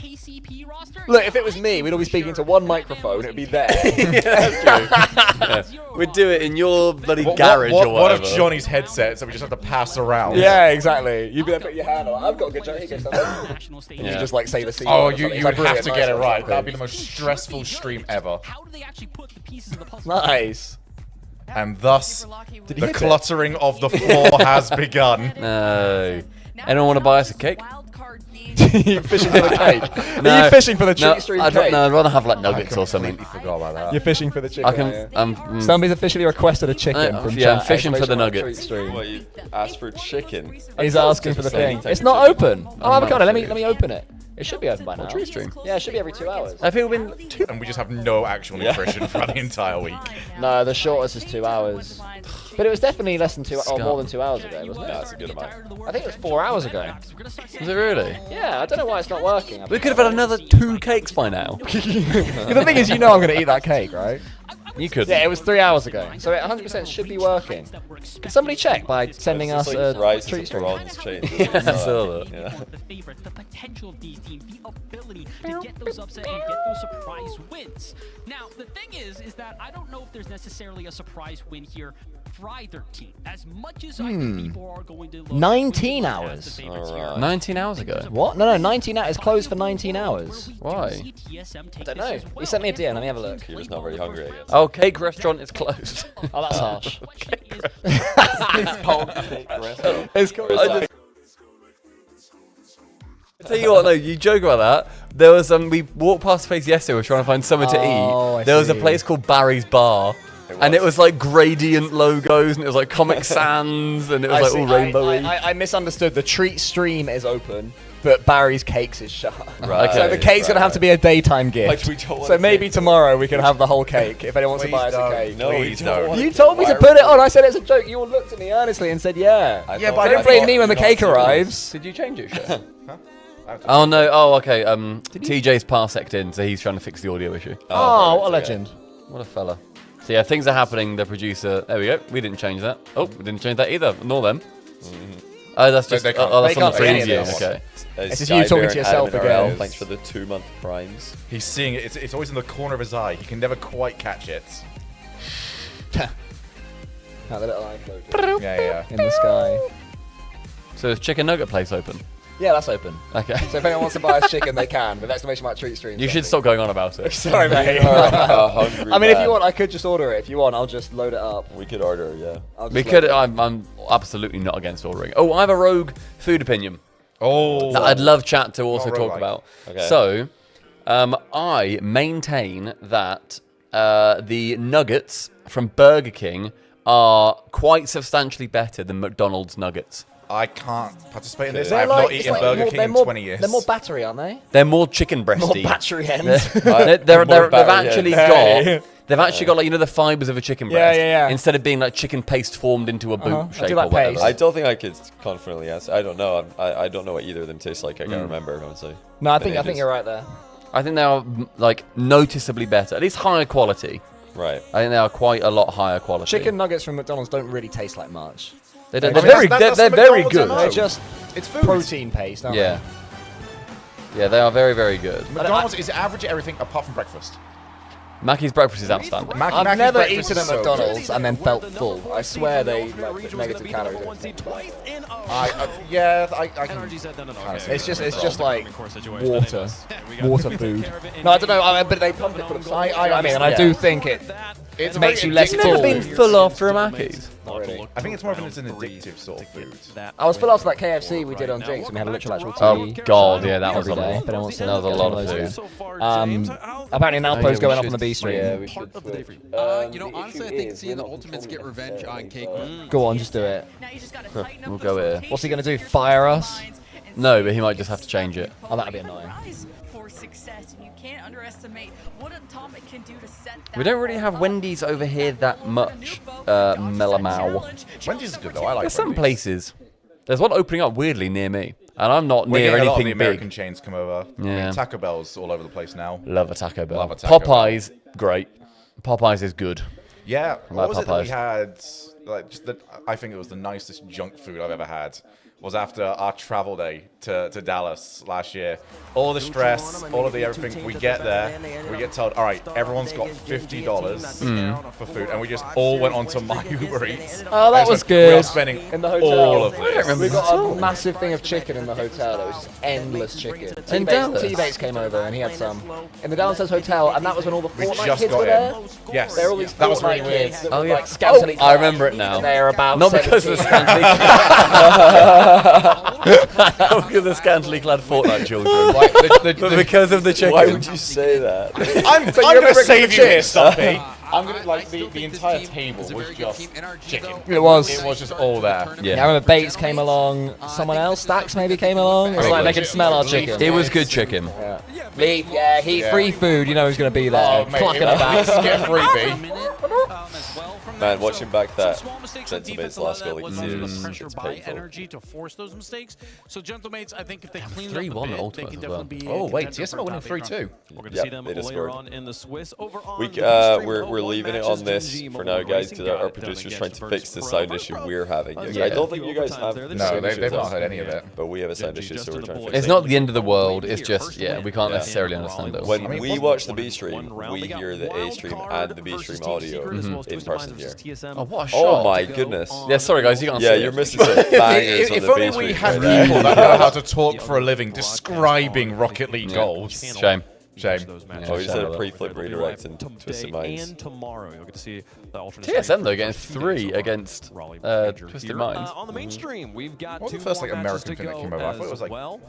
Look, if it was me, we'd all be speaking to one microphone. It'd be there. Yeah, that's true. Yeah. We'd do it in your bloody garage or whatever. One of Johnny's headsets that we just have to pass around. Yeah, exactly. You'd be there, put your hand on. I've got a good joke. You just like say the scene. Oh, you would have to get it right. That'd be the most stressful stream ever. Nice. And thus, the cluttering of the floor has begun. No. Anyone want to buy us a cake? You fishing for the cake? No, Are you fishing for the treat stream cake? No, I'd rather have like nuggets or something. I forgot about that. You're fishing for the chicken. Somebody's officially requested a chicken from I'm fishing for the nuggets. What, you asked for chicken? He's asking for the thing. It's not open. Oh, avocado. Let me open it. It should be open by now. Tree stream. Yeah, it should be every 2 hours. I think we've been 2. And we just have no actual nutrition for the entire week. No, the shortest is 2 hours. But it was definitely less than 2 or more than 2 hours ago, wasn't it? That's a good amount. I think it was 4 hours ago. Was it really? Yeah, I don't know why it's not working. We could have had another 2 cakes by now. The thing is, you know I'm going to eat that cake, right? You could. Yeah, it was 3 hours ago, so it 100% should be working. Can somebody check by sending us a treat stream? Yeah, I saw that. Yeah. The favorites, the potential of these teams, the ability to get those upset and get those surprise wins. Now, the thing is that I don't know if there's necessarily a surprise win here for either team. As much as I think people are going to look 19 hours. 19 hours ago. What? No, 19 hours. It's closed for 19 hours. Why? I don't know. He sent me a DM. Let me have a look. You're just not very hungry, I guess. Oh, cake restaurant is closed. Oh, that's harsh. It's called. I tell you what, no, you joke about that. There was we walked past a place yesterday. We were trying to find somewhere to eat. There was a place called Barry's Bar. And it was like gradient logos, and it was like Comic Sans, and it was like all rainbowy. I misunderstood. The treat stream is open, but Barry's Cakes is shut. Right. So the cake's gonna have to be a daytime gift. So maybe tomorrow we can have the whole cake if anyone wants to buy us a cake. No, please don't. You told me to put it on. I said it's a joke. You all looked at me earnestly and said yeah. But I don't blame me when the cake arrives. Did you change it, Chef? Oh no! Oh, okay. TJ's parsec'd in, so he's trying to fix the audio issue. Oh, what a legend! What a fella. So yeah, things are happening. The producer. There we go. We didn't change that. Oh, we didn't change that either. Nor them. Oh, that's just. They Oh, that's can't on the see any of preview. this. Okay. It's just you talking to yourself again. Thanks for the 2-month primes. He's seeing it. It's always in the corner of his eye. He can never quite catch it. Now the little eye floating. Yeah. In the sky. So is Chicken Nugget place open? Yeah, that's open. Okay. So if anyone wants to buy us chicken, they can. But exclamation mark treat streams. You should stop going on about it. Sorry, mate. Hungry I mean, if man. you want, I could just order it. If you want, I'll just load it up. We could order, yeah. We could. I'm absolutely not against ordering. Oh, I have a rogue food opinion. Oh. That I'd love chat to also Oh, talk roguelike. about. Okay. So, I maintain that the nuggets from Burger King are quite substantially better than McDonald's nuggets. I can't participate in this. They're I have like- not it's eaten like Burger more- King they're in more- 20 years. They're more battery, aren't they? They're more chicken breasty. More battery hens. They've More actually battery got like, you know, the fibers of a chicken Yeah, breast. yeah. Instead of being like chicken paste formed into a boot I shape do like or whatever. paste. I don't think I could confidently answer. I don't know. I don't know what either of them taste like. I can't remember, honestly. No, I think you're right there. I think they are like noticeably better, at least higher quality. Right. I think they are quite a lot higher quality. Chicken nuggets from McDonald's don't really taste like much. They don't, They're they're just- very, they're very good. They're just It's food. protein paste, aren't Yeah. Yeah, they are very, very good. McDonald's is average at everything apart from breakfast. Mackey's breakfast is outstanding. I've never eaten at so McDonald's and then felt full. I swear they like put negative calories in it. I can It's just like water food. No, I don't know. But they pump it full of salt. I mean, and I do think it makes you less You've full. never been full after a Mackey's. Not really. I think it's more of an addictive sort of food. I was full after that KFC we did on Jinx, and we had a literal actual tea. Oh god, yeah, that was a every day. lot. If anyone wants to That was a get lot one of those food. again. Apparently an outpost going up on the B stream. Yeah, we should. You know, honestly, I think seeing the Ultimates get revenge on Cake. Go on, just do it. We'll go here. What's he gonna do? Fire us? No, but he might just have to change it. Oh, that'd be annoying. For success, and you can't underestimate what Atomic can do to set that We don't really have Wendy's over here that much, Melamau. Wendy's is good though. I like There's some Wendy's. places. There's one opening up weirdly near me, and I'm not We're near getting a lot of anything the American big. chains come over. I Yeah. mean, Taco Bell's all over the place now. Love a Taco Bell. Love a Taco Bell. Popeyes, great. Popeyes is good. Yeah. I What like was it that we Popeyes. had? Like, just I think it was the nicest junk food I've ever had. Was after our travel day to Dallas last year. All the stress, all of the everything. We get there, we get told, all right, everyone's got $50 for food, and we just all went onto my Uber Eats. Oh, that And was we good. are spending In the hotel. all of this. We got a massive thing of chicken in the hotel. It was just endless chicken. Dallas? T-Bates came over and he had some in the downstairs hotel, and that was when all the We Fortnite just kids got were there. in. Yes. They're all these That was Fortnite really weird. kids that Oh were, yeah, like scantily I clad. remember it now. They're about Not because of the 17. Not because of scantily clad Fortnite children, but because of the chicken. Why would you say that? I'm you're going to bringing save the you here, chips. Stumpy. I'm going to, like, the entire table was just chicken. It was. It was just all there. Yeah, I remember Bates came along. Someone else, Stacks maybe came along. It was like they could smell our chicken. It was good chicken. Yeah. Leaf, yeah, heat free food. You know who's going to be there. Oh, mate, Clocking it about. was get a freebie. Man, watching back that Small mistakes on Gentleman's defense last goal, was you under see the pressure it's by painful. energy to force those mistakes. So Gentlemates, I think if they clean it up 3-1 a bit, they Ultimate can as well. definitely be. Oh, wait, contender TSM for winning top 8 3-2. We're going to Yep, see them they just later scored. on in the Swiss. Over on We, the stream, we're one leaving it matches, on this Gen G for Mobile now, guys, Racing because our got it done producer's against trying to fix the Virtus sound Pro. issue we're having. Yeah. I don't think you guys have No, the No, same they've issues not as had us, any of it. but we have a sound issue, so we're trying to fix It's it. not the end of the world. It's just we can't necessarily understand it. When I mean, we wasn't watch it the B stream, we hear the A stream and the B stream audio in person here. Oh, what a shot! Oh my goodness. Yeah, sorry guys, you can't see Yeah, it. you're missing some bangers on If the only B we stream. had right people there. that know how to talk for a living describing Rocket League goals. Shame. Shame. Oh, he said a pre-flip redirect and Twisted Minds. And tomorrow, you'll get to see the alternate. TSM though getting 3 against Twisted Minds. On the mainstream, we've got What two was the first, more like, matches American to thing that go came over? I thought it as was, like, well.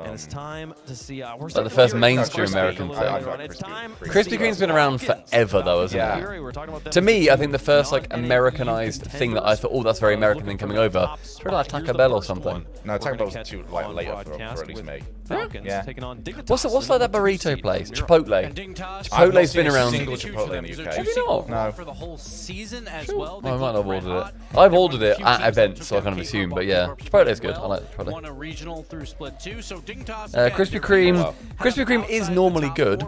And it's time to see. Where's Like the first Krispy mainstream Kreme American going thing. on. It's time to Krispy see Kreme's been around forever though, hasn't Yeah. it? We're talking about them To me, I think the first like Americanized thing that I thought, oh, that's very American thing coming over. It's really like Taco Bell or something. No, Taco Bell's too later for at least me. Falcons Yeah. taking on Dignitas What's like that burrito place? Chipotle. Chipotle's been around. Single Chipotle in the UK. Have you not? No. For the whole season as well. I might have ordered it. I've ordered it at events, so I kind of assume. But yeah, Chipotle's good. I like Chipotle. Won a regional through split 2. So Krispy Kreme. Krispy Kreme is normally good.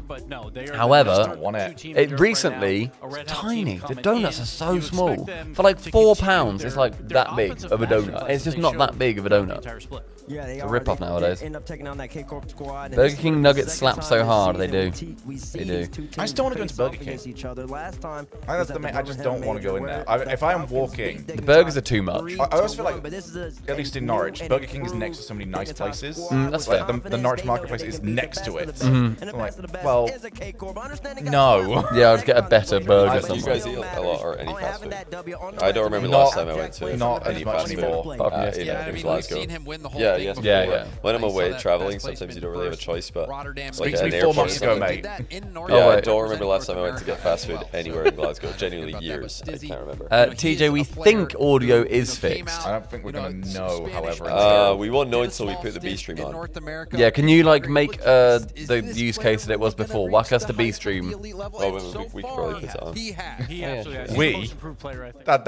However, it recently was tiny. The donuts are so small. For like £4, it's like that big of a donut. It's just not that big of a donut. Yeah, It's a rip-off nowadays. End up taking on that K-Corp squad. Burger King nuggets slap so hard. They do. They do. I just don't want to go into Burger King. I just don't want to go in there. If I am walking... The burgers are too much. I always feel like, at least in Norwich, Burger King is next to so many nice places. That's like fair. the Norwich Marketplace is next to it. Mhm. So I'm like, well, no. Yeah, I'll just get a better burger Do you somewhere. guys eat a lot or any fast food? I don't remember the last time I went to not any as much fast food anymore. in Glasgow. Yeah. When I'm away traveling, sometimes you don't really have a choice, but Speak like to an me 4 airport months or ago, something. mate. Yeah, I don't remember the last time I went to get fast food anywhere in Glasgow. Genuinely years. I can't remember. TJ, we think audio is fixed. I don't think we're going to know, however. We won't know until we put the B stream on. Yeah, can you like make the use case that it was before? Whack us the B stream. Oh, we could probably put it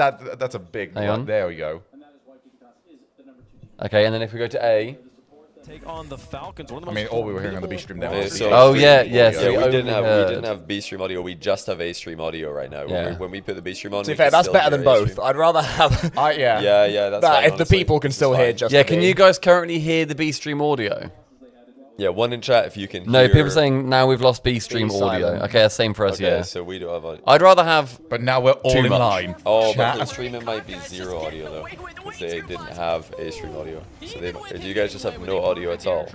on. That's a big Hang on. There we go. Okay, and then if we go to A. Take on the Falcons. I mean, all we were hearing on the B stream there was we didn't have B stream audio. We just have A stream audio right now. Yeah. When we put the B stream on, To be fair, that's better than both. I'd rather have yeah, that's that fine, if the honestly. people can still hear just Yeah, the can me. you guys currently hear the B stream audio? Yeah, one in chat if you can No, hear. people are saying now we've lost B stream Be audio. silent. Okay, that's same for us, Okay, yeah. so we don't have audio. I'd rather have. But now we're all too in much. line. Oh, Chat. but the stream it might be zero audio though, because they didn't have A stream audio. So they, do you guys just have no audio at all?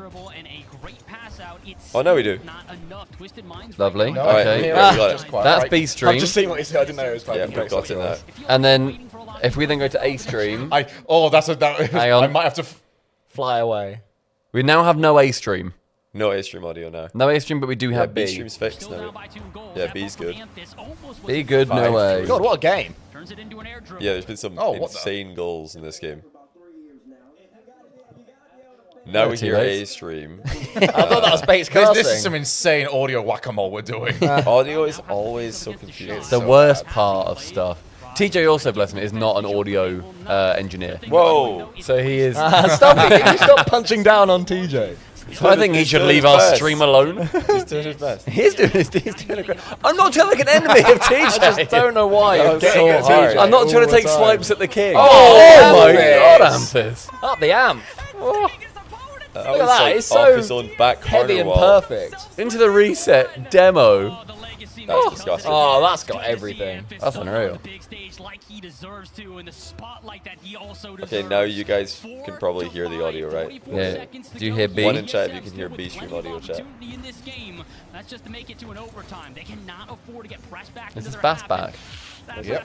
Oh, no, we do. Lovely. All right, Okay. we got it. That's B stream. I've just seen what you said. I didn't know it was Yeah, we've got it now. And then if we then go to A stream, Hang on. I might have to fly away. we now have no A stream. No A stream audio now. No A stream, but we do Yeah, have B B. stream's fixed now. Yeah, B's good. B good, no A. God, what a game! Yeah, there's been some what the- insane goals in this game. Now we hear T-Rex. A stream. I thought that was Bates casting. This is some insane audio whack-a-mole we're doing. Audio is always so confusing. It's the worst part of stuff. TJ also, bless him, is not an audio engineer. Whoa! So he is. Stumpy, can you stop punching down on TJ? So I think he should leave our stream alone. He's doing his best. He's doing a great. I'm not trying to make an enemy of TJ. I just don't know why you're getting at TJ. I'm not all trying to the take time. swipes at the king. Oh, my Amphis. god, Amphis. Up the amp. That Look at was that, like it's off so his own back heavy corner and wall. perfect. Into the reset demo. That's disgusting. Oh, that's got everything. That's unreal. Okay, now you guys can probably hear the audio, right? Yeah. Do you hear B? One in chat if you can hear B stream audio chat. This is Bass back. Yep.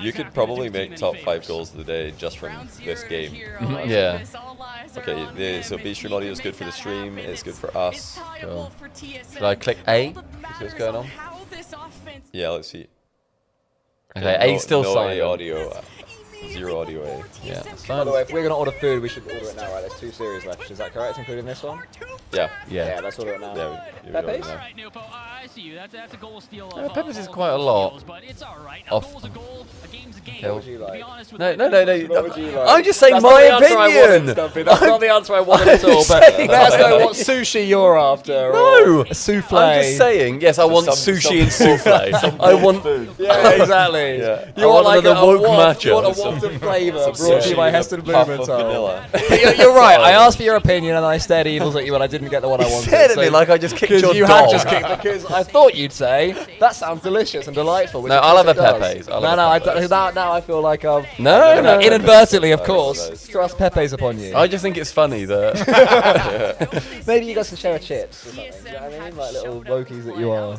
You could probably make top 5 goals of the day just from this game. Yeah. Okay, so B stream audio is good for the stream. It's good for us. Cool. Should I click A? See what's going on? Yeah, let's see. Okay, A's still no silent. A audio. Zero audio A. Yeah. By the way, if we're going to order food, we should order it now, right? There's 2 series left. Is that correct, including this one? Yeah. Yeah, let's order it now. Yeah, we Pepe's? order it now. Peppers is quite a lot. Off. What would you like? No. What would you like? I'm just saying That's my not the answer I wanted, opinion. Stumpy. That's not the answer I wanted at all. But saying let us my know what opinion. sushi you're after. No. Or a souffle. I'm just saying, yes, I want sushi and souffle. I want. Yeah, exactly. Yeah. You want like another a woke waft, you want a matchup. waft of flavour Some brought to you by sushi Heston with a puff of Blumenthal. vanilla. You're right. I asked for your opinion and I stared evil's at you and I didn't get the one I wanted. Stared at me like I just kicked your you dog. had just kicked because I thought you'd say that sounds delicious and delightful. which No, of I'll course have a it does. Pepe's. I'll No, have no. a Pepe's. Now I feel like I've No. inadvertently, of course, Nice. thrust Pepe's upon you. I just think it's funny that. Maybe you guys can share a chips or something. Do you know what I mean? Like little wokies that you are.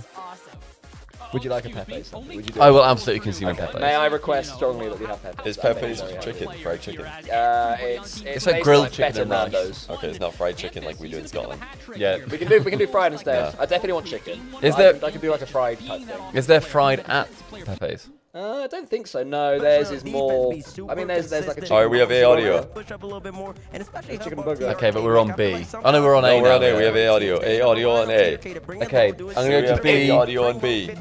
Would you like a Pepe's? Would you do I it? will absolutely consume a Okay. Pepe's. May I request strongly that we have Pepe's? Is Pepe's chicken, fried chicken? It's like based grilled on, chicken better and mash. Nando's. Okay, it's not fried chicken like we do in Scotland. Yeah. We can do fried instead. Yeah. I definitely want chicken. Is I there- can do like a fried type thing. Is there fried at Pepe's? I don't think so. No, theirs is more. I mean, there's like a chicken. Alright, we have A audio. Push up a little bit more, and especially chicken bugger. Okay, but we're on B. Oh no, we're on A No, we're now. on A. We have A audio. A audio on A. Okay, I'm gonna go to B. A audio on B.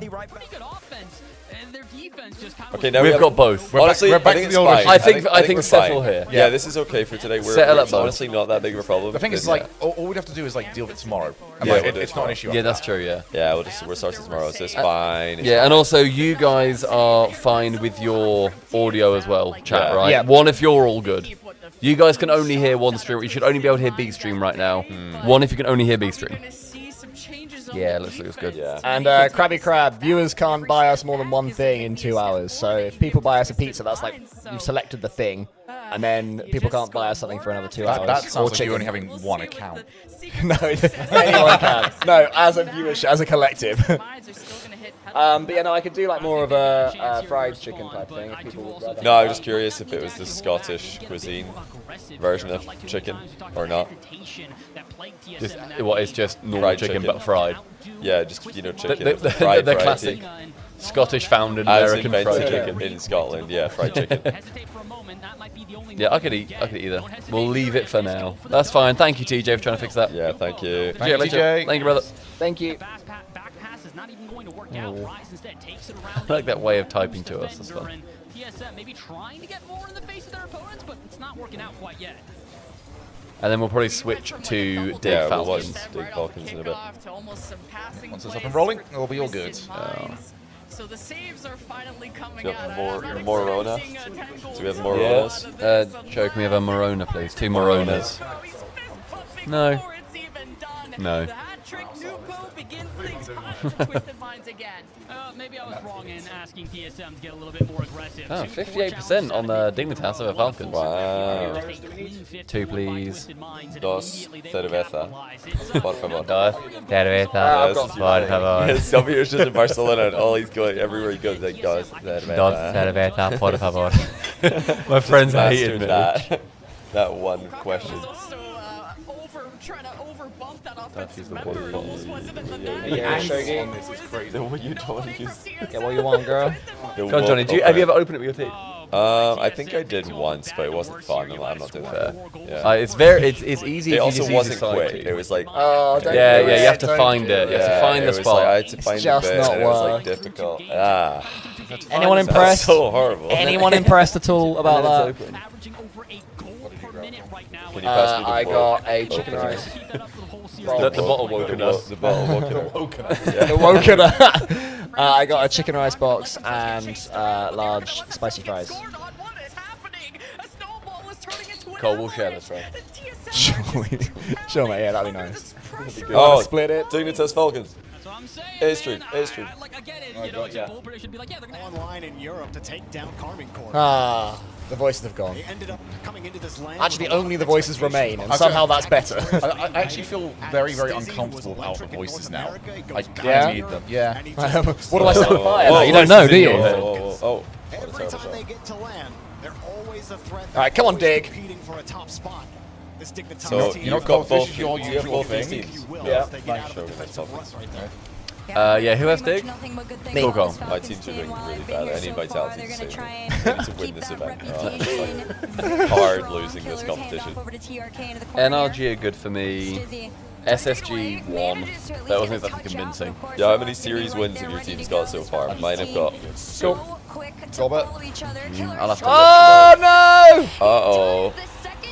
Okay, now We've got both. Honestly, we're back I think to it's the fine. order. I think we're settle fine. here. Yeah, this is okay for today. Settle up both. Honestly not that big of a problem. The thing is, because, like, all we'd have to do is like deal with it tomorrow. And, Yeah, like, we'll do it it's not an issue. Yeah, that's true. Yeah. Yeah, we're starting tomorrow, so it's fine. Yeah, and also you guys are fine with your audio as well, chat, Yeah. right? Yeah. One if you're all good. You guys can only hear one stream. You should only be able to hear B stream right now. One if you can only hear B stream. Yeah, looks good. Yeah. And Krabby Crab, viewers can't buy us more than one thing in 2 hours. So if people buy us a pizza, that's like you've selected the thing, and then people can't buy us something for another 2 hours. That sounds or like chicken. you only having one account. No, anyone can. No, as a viewership, as a collective. But yeah, no, I could do like more of a fried chicken type thing. If people would rather. No, I was just curious if it was the Scottish cuisine version of chicken or not. Just, what is just normal Fried chicken, chicken. but fried? Yeah, just chicken. The fried classic variety. Scottish founded As American fried invented chicken. in Scotland. Yeah, fried chicken. Yeah, I could eat either. We'll leave it for now. That's fine. Thank you, TJ, for trying to fix that. Yeah, thank you. Thank you, TJ. Thank you, brother. Thank you. I like that way of typing to us. That's fun. Maybe trying to get more in the face of their opponents, but it's not working out quite yet. And then we'll probably switch to Dig we'll watch Falcons. Dig Falcons in a bit. Once it's up and rolling, it'll be all good. So the saves are finally coming Do you have out. more Morona? Do we have more Moronas? Joe, can we have a Morona, please? 2 Moronas. No. No. Twisted minds again. Maybe I was wrong in asking TSM to get a little bit more aggressive. Oh, 58% on the Dignitas of the Falcons. Wow. 2, please. Dos cerveza. Por favor. Dos cerveza. Por favor. Stumpy was just in Barcelona and all he's going, everywhere he goes, like, dos cerveza. Dos cerveza, por favor. My friends hated me. That one question. Trying to overbump that offensive That's member. Almost wasn't in the net. Yeah, Shogi. This is crazy. Then what you don't want to use. Yeah, what you want, girl? Go on, Johnny. Have you ever opened it with your team? I think I did once, but it wasn't fun. I'm not doing that. Yeah. It's easy. It if you also just wasn't use a quick. sidekick. It was like yeah, you have to find it. You have to find the spot. I had to find just the bit, not and it was like work. difficult. Anyone That's impressed? so horrible. Anyone impressed at all about that? Can you pass me the I ball? got a chicken rice. The bottle woken us. The bottle woken us. The woken I got a chicken rice box and large spicy fries. Cole, we'll share this, right? Sure, mate. Yeah, that'd be nice. Oh, split it. Dignitas Falcons. A-Stream. Online in Europe to take down Carmine Corp. Ah, the voices have gone. They ended up coming into this land. Actually, only the voices remain, and somehow that's better. I actually feel very, very uncomfortable without the voices now. I Yeah? need them. Yeah. What do I set on fire? Whoa, You don't know, do you? Oh. Every time they get to land, they're always a threat. All right, come on, Dig. Competing for a top spot. This Dignitas So team- you've got both your you have usual both these thing. teams. Yeah. Thanks, Shogun. That's Falcons. Yeah, who has Dig? Me. Cool. My teams are doing really bad. Any vitality is the same. I need to win this event. It's hard losing this competition. NRG are good for me. SSG won. That wasn't exactly convincing. Yeah, how many series wins have your teams got so far? Mine have got. Gobert. I'll have to Oh no! Uh-oh.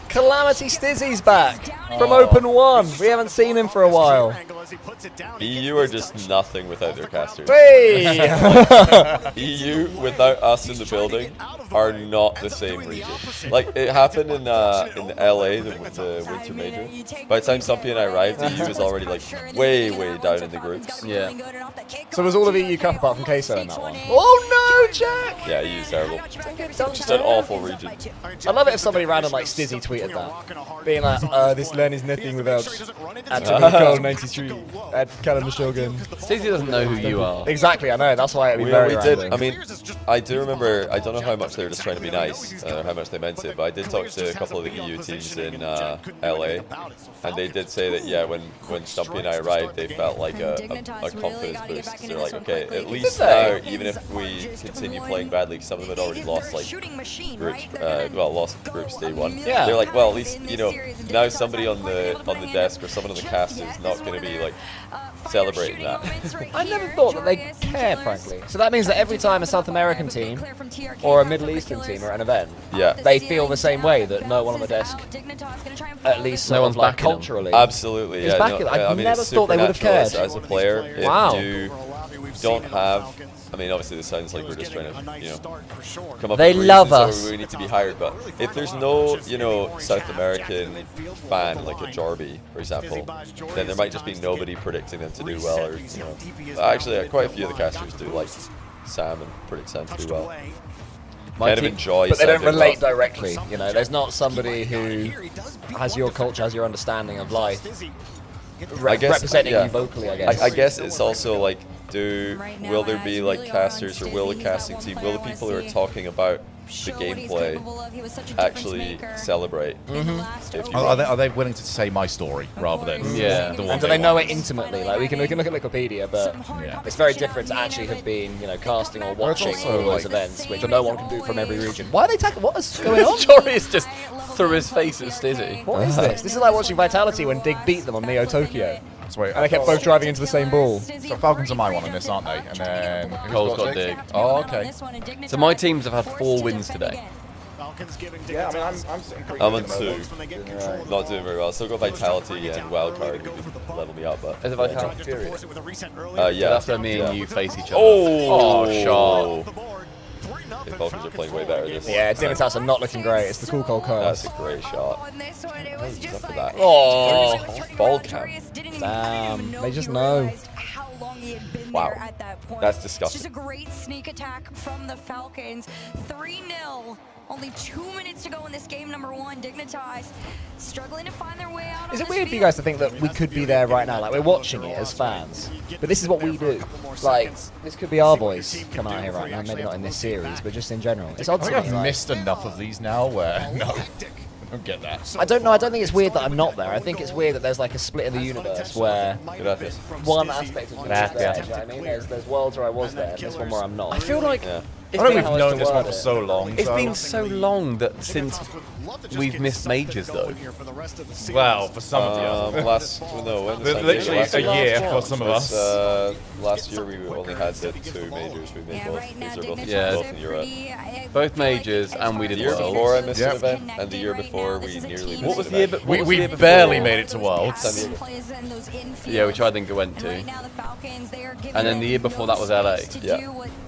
Calamity Stizzy's back from Open 1. We haven't seen him for a while. EU are just nothing without their casters. Hey! EU without us in the building are not the same region. Like it happened in LA, the winter major. By the time Stumpy and I arrived, EU was already like way down in the groups. Yeah. So was all of EU Cup apart from Queso in that one? Oh no, Jack! Yeah, EU's terrible. Just an awful region. I love it if somebody random like Stizzy tweeted that, being like, this LAN is nothing without Atomic 93 at Callum Shogun. Stacey doesn't know who you are. Exactly, I know. That's why it'd be We very did. random. I mean, I do remember. I don't know how much they were just trying to be nice, how much they meant it, but I did talk to a couple of the EU teams in LA, and they did say that when Stumpy and I arrived, they felt like a confidence boost. They're like, okay, at least now, even if we continue continue playing badly. Some of them had already lost like groups, lost groups day 1. Yeah. They're like, well, at least now somebody on the desk or someone on the cast is not going to be like celebrating that. I never thought that they care, frankly. So that means that every time a South American team or a Middle Eastern team are at an event, they feel the same way that no one on the desk, at least no one's like backing culturally, absolutely. is backing. I mean, never it's thought they would have cared. as a player. If you don't have, I mean, obviously this sounds like we're just trying to, come up with love reasons us. where we need to be hired, but if there's no, South American fan like a Jarby, for example, then there might just be nobody predicting them to do well, or actually quite a few of the casters do like Sam and predict Sam to do well. Kind of enjoy, but they don't relate directly. There's not somebody who has your culture, has your understanding of life, representing you vocally. I guess it's also like, will there be like casters, or will the casting team, will the people who are talking about the gameplay actually celebrate? Are they willing to say my story rather than the one? And do they know it intimately? Like we can look at Wikipedia, but it's very different to actually have been casting or watching all those events, which no one can do from every region. Why are they tackling? What is going on? Joris just threw his face at Stizzy. What is this? This is like watching Vitality when Dig beat them on Neo Tokyo. And they kept both driving into the same ball. So Falcons are my one on this, aren't they? And then Cole's got Dig. Oh, okay. So my teams have had 4 wins today. Yeah, I mean, I'm sitting pretty I'm good on 2. Not doing very well. Still got Vitality and Wildcard who can level me up, but... Is it Vitality Fury? Yeah. That's where me and you face each other. Oh, the Falcons are playing way better this. Yeah, Dignitas are not looking great. It's the cool cold curse. That's a great shot. Oh, ball cam. Damn, they just know. Wow, that's disgusting. Just a great sneak attack from the Falcons. 3-0. Only 2 minutes to go in this game number 1. Dignitas struggling to find their way out. Is it weird for you guys to think that we could be there right now? Like, we're watching it as fans, but this is what we do. Like, this could be our voice coming out here right now. Maybe not in this series, but just in general. It's odd to me. I've missed enough of these now where I don't get that. I don't know. I don't think it's weird that I'm not there. I think it's weird that there's like a split in the universe where one aspect of me is there. Do you know what I mean? There's worlds where I was there, and this one where I'm not. I feel like I know we've known this one for so long. It's been so long that since we've missed majors, though. Well, for some of you. Literally a year for some of us. Last year we only had the 2 majors. We made both. These are both in Europe. Both majors, and we did the year Worlds. before I missed an event, and the year before we nearly missed What was an the year event. before? We barely made it to Worlds. Yeah, which I think I went to. And then the year before that was LA. Yeah.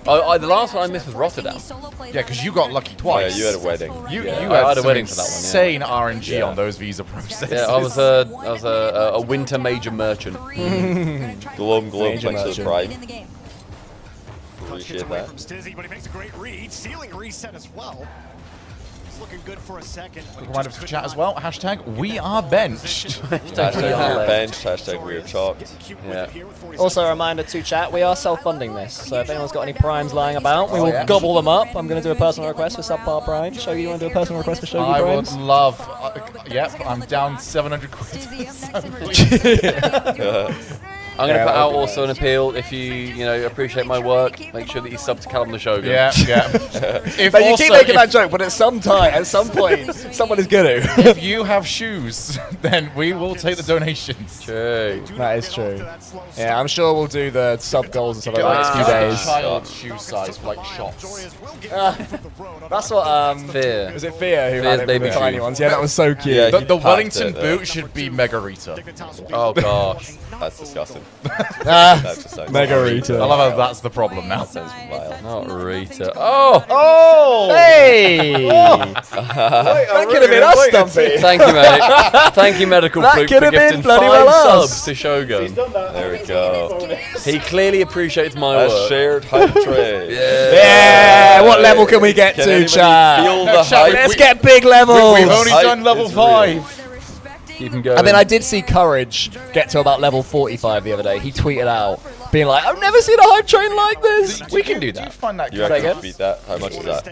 The last one I missed was Rotterdam. Yeah, because you got lucky twice. Yeah, you had a wedding. You I had had a wedding some for that one, yeah. insane RNG on those visa processes. Yeah, I was a winter major merchant. Globe, thanks for the merchant. pride. Appreciate that. From Stizzy, but he makes a great read. Ceiling reset as well. It's looking good for a second. Quick reminder to chat as well. Hashtag we are benched. Hashtag we are benched. Hashtag we are chalked. Yeah. Also a reminder to chat, we are self-funding this, so if anyone's got any primes lying about, we will gobble them up. I'm going to do a personal request for Subpar Prime. Shogi, you want to do a personal request for Shogi I Primes? would love. Yep, I'm down 700 quid. I'm going to put out also an appeal. If you appreciate my work, make sure that you sub to Calum the Shogun. Yeah. But you keep making that joke, but at some point, someone is going to. If you have shoes, then we will take the donations. True. That is true. Yeah, I'm sure we'll do the sub goals and stuff like that in the next few days. Child's shoe size for like shots. That's what Fear. Was it Fear who Fear's had it with baby the tiny shoe. ones? Yeah, that was so cute. Yeah, The Wellington boot should be Megarita. Oh gosh. That's disgusting. Megarita. I love how that's the problem now. That sounds vile. Not Rita. Oh! Oh! Hey! That could have been us, Stumpy. Thank you, mate. Thank you, Medical That Fluke, could for have been gifting bloody 5 well us. subs to Shogun. There we go. He clearly appreciates my A work. shared hype train. Yeah! What level can we get Can to, anybody chat? feel the hype? Let's get big levels. We've only Hype done level is 5. You can go. I mean, I did see Courage get to about level 45 the other day. He tweeted out, being like, I've never seen a hype train like this. We can do Do you that. find that You reckon to beat that? How much is that?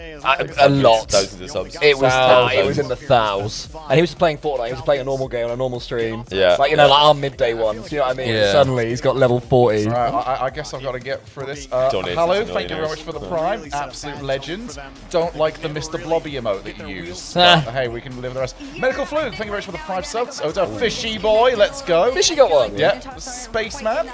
A lot. Thousands of subs. It was in the thousands. And he was playing Fortnite. He was playing a normal game on a normal stream. Yeah. Like, you know, like our midday ones. You know what I mean? Yeah. Suddenly he's got level 40. Right, I guess I've got to get through this. Hello, thank you very much for the prime. Absolute legend. Don't like the Mr. Blobby emote that you use. But, hey, we can live with the rest. Medical Fluke, thank you very much for the 5 subs. Oh, Fishy Boy, let's go. Fishy got one. Yeah. Spaceman.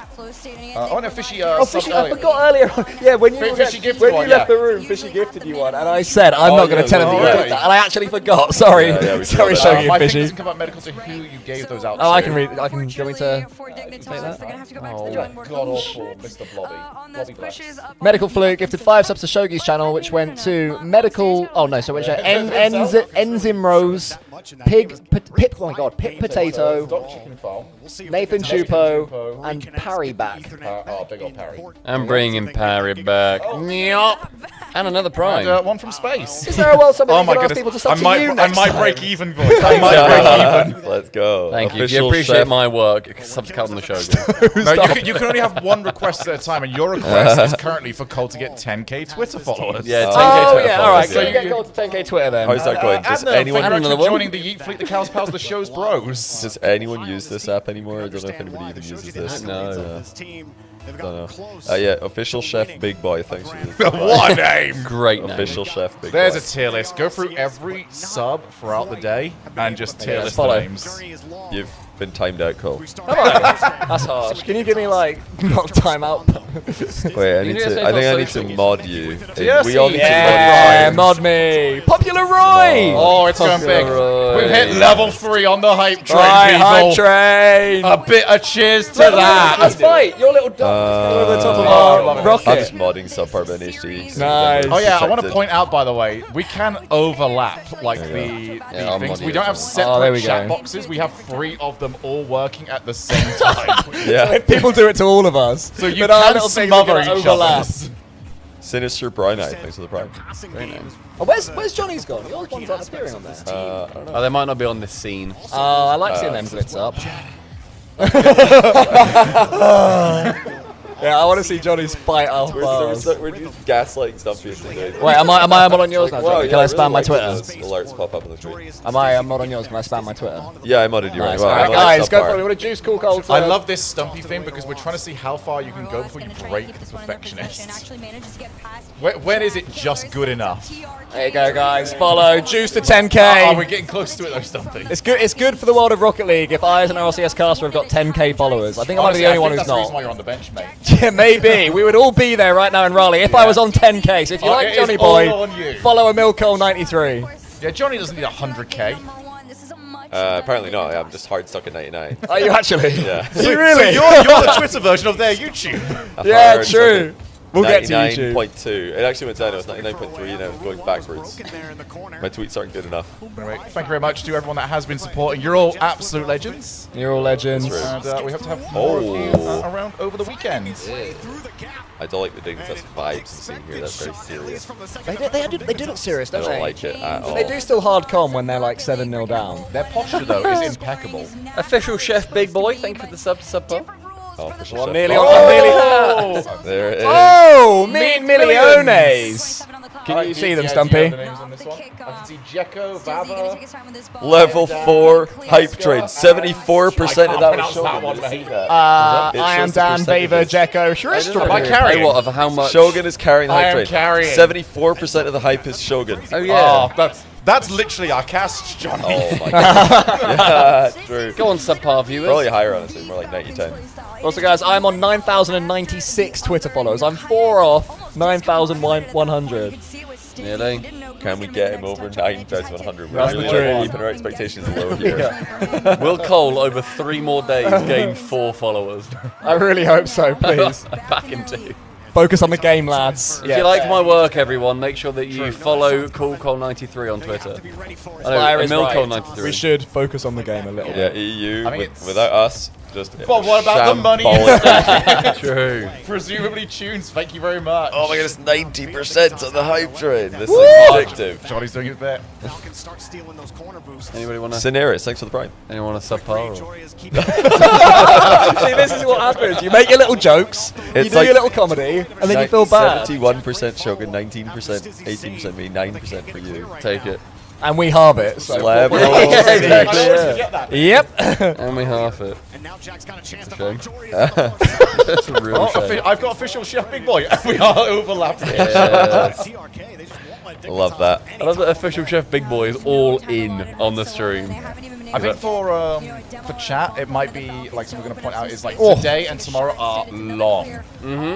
Oh no, Fishy. Fishy, I forgot earlier. Yeah, when you Fishy gifted when one, you left the room, Fishy gifted you one, and I said I'm not going to tell him that you did that, and I actually forgot. Sorry, sorry, Shogun My thing Fishy. doesn't come up medical to who you gave those out to. Oh, I can read. I can. Do you want me to take that? Oh, god awful, Mr. Blobby. Medical Fluke gifted 5 subs to Shogi's channel, which went to Medical. Oh no, so which Enzyme Rose, Pit Potato, Nathan Chupo, and Parry back. Oh, big old Parry. I'm bringing Parry back. And another prime. And, one from space. Is there a world somebody Oh my can ask goodness. people to sub to you I next might time? break even, boys. I might break even. Let's go. Thank you. If you Official appreciate chef. my work, subscribe on the Shogun. No, you can only have one request at a time, and your request is currently for Cole to get 10k Twitter followers. Yeah, 10k Oh Twitter yeah, followers. alright, so yeah. you get gold to 10k Twitter then. How's that going? Does anyone thank you very much another for one? joining the Yeet Fleet, the Cows Pals, the Show's Bros. Does anyone use this app anymore? I don't know if anybody even uses this. No. Don't know. Yeah, official chef Big Boy. Thanks for this. What a name! Great name. Official chef Big There's Boy. a tier list. Go through every sub throughout the day and just tier list the follow. names. You've been timed out, Cole. That's harsh. Can you give me like not time out? Wait, I need You to. need to I think I say need to social. mod you. Yes, We all need Yeah, to mod mod me. Popular Roy. Oh, it's going big. Roy. We've hit level 3 on the hype train, Right, people. hype train. A bit of cheers to Let's that. fight. Your little dog over the top of our rocket. I'm just modding subpart by HD. Nice. Oh yeah, I want to point out, by the way, we can overlap like the I'll things. mod We you don't have as well. Oh, there separate we chat go. boxes. We have 3 of them all working at the same time. Yeah. People do it to all of us. So you But our can little things smother are gonna each overlap. other. Sinister Brown Eye. Thanks for the prime. Oh, where's Johnny's gone? Yours one's not appearing on there. I don't know. Oh, they might not be on this scene. Oh, I like seeing them blitz up. Yeah, I want to see Johnny's fight off bars. We're just gaslighting Stumpy today. Wait, am I mod on yours now, Johnny? Can I spam my Twitter? Alerts pop up on the screen. Am I mod on yours? Can I spam my Twitter? Yeah, I modded you right. Nice. Well, Alright, I guys, like go subpart. for it. What a juice cool cold. I love this Stumpy thing because we're trying to see how far you can go before you break the perfectionist. When is it just good enough? There you go, guys. Follow. Juice to 10k. Oh, we're getting close to it though, Stumpy. It's good. It's good for the world of Rocket League. If I, as an RLCS caster, have got 10k followers, I think I might be the only one who's that's the reason not. why you're on the bench, mate. Yeah, maybe. We would all be there right now in Raleigh if I was on 10k. So if you Oh, like it is Johnny all Boy, on you. follow a Milcole93. Yeah, Johnny doesn't need 100k. Apparently not. Yeah, I'm just hard stuck at 99. Are you actually? Yeah. Are you really? So you're the Twitter version of their YouTube. Yeah, Hard true. stuck at We'll get to YouTube. 99.2. It actually went down. It was 99.3 now. It's going backwards. My tweets aren't good enough. Anyway, thank you very much to everyone that has been supporting. You're all absolute legends. You're all legends. And we hope to have more of you around over the weekend. I don't like the Dignitas vibes I'm seeing here. That's very serious. They do look serious, I don't don't they? like it at all. They do still hard com when they're like 7-0 down. Their posture, though, is impeccable. Official chef Big Boy, thank you for the sub pop. Oh, official Well, chef. nearly Oh! on. Nearly. There it is. Oh, Milliones. Can you see them, Stumpy? I can see Jekko, Baba. Level 4 hype train. 74% of that was Shogun. I am Dan, Vaver, Jekko, Shristro. Am I carrying? Hey, what, of how much? Shogun is carrying the I hype am train. carrying. 74% of the hype is Shogun. Oh, yeah. Oh, that's literally our cast, Johnny. Oh my god. Yeah, true. Go on, subpar viewers. Probably higher, honestly. More like 90-10. Also, guys, I'm on 9,096 Twitter followers. I'm 4 off 9,100. Nearly. Can we get him over 9,100? We're That's really the dream. keeping our expectations low here. Will Cole, over 3 more days, gain 4 followers? I really hope so, please. Back in 2. Focus on the game, lads. If you like my work, everyone, make sure that you follow CoolCole93 on Twitter. Fire is right. Milcole93. We should focus on the game a little Yeah, bit. EU, I mean, it's- without us, Just But what about the money? shambolic. True. Presumably tunes. Thank you very much. Oh my goodness, 90% on the hype train. This is addictive. Johnny's doing his bit. Anybody want to? Scenarios, thanks for the prime. Anyone want to subpar? See, this is what happens. You make your little jokes, you do your little comedy, and then you feel bad. 71% Shogun, 19%, 18% me, 9% for you. Take it. And we halve it. So Level. yeah, exactly. Yep. And we half it. And now Jack's got a chance to Shame. That's a real shame. I've got official Chef Big Boy, and we are overlapping. Yes. I love that. I love that official Chef Big Boy is all in on the stream. I think for chat, it might be like something we're going to point out is like today and tomorrow are long.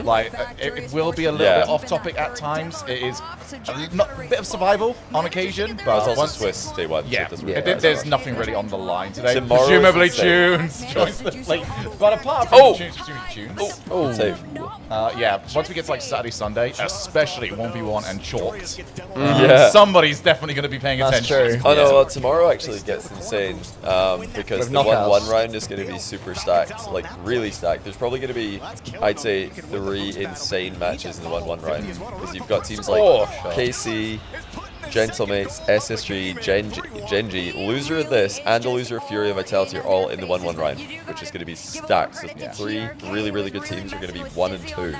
Like it will be a little bit off topic at times. It is a bit of survival on occasion, but it's also Swiss day one. Yeah, so there's nothing really on the line today. Tomorrow is Presumably insane. tunes. But apart from tunes. Save. Yeah, once we get to like Saturday, Sunday, especially 1v1 and chalked, Yeah. somebody's definitely going to be paying That's attention. true. Oh no, tomorrow actually gets insane because With the knockouts. 1-1 round is going to be super stacked, like really stacked. There's probably going to be, I'd say, 3 insane matches in the 1-1 round because you've got teams like KC, Gentlemates, SSG, Genji, loser of this and the loser of Fury and Vitality are all in the 1-1 round, which is going to be stacked. So 3 really, really good teams are going to be 1 and 2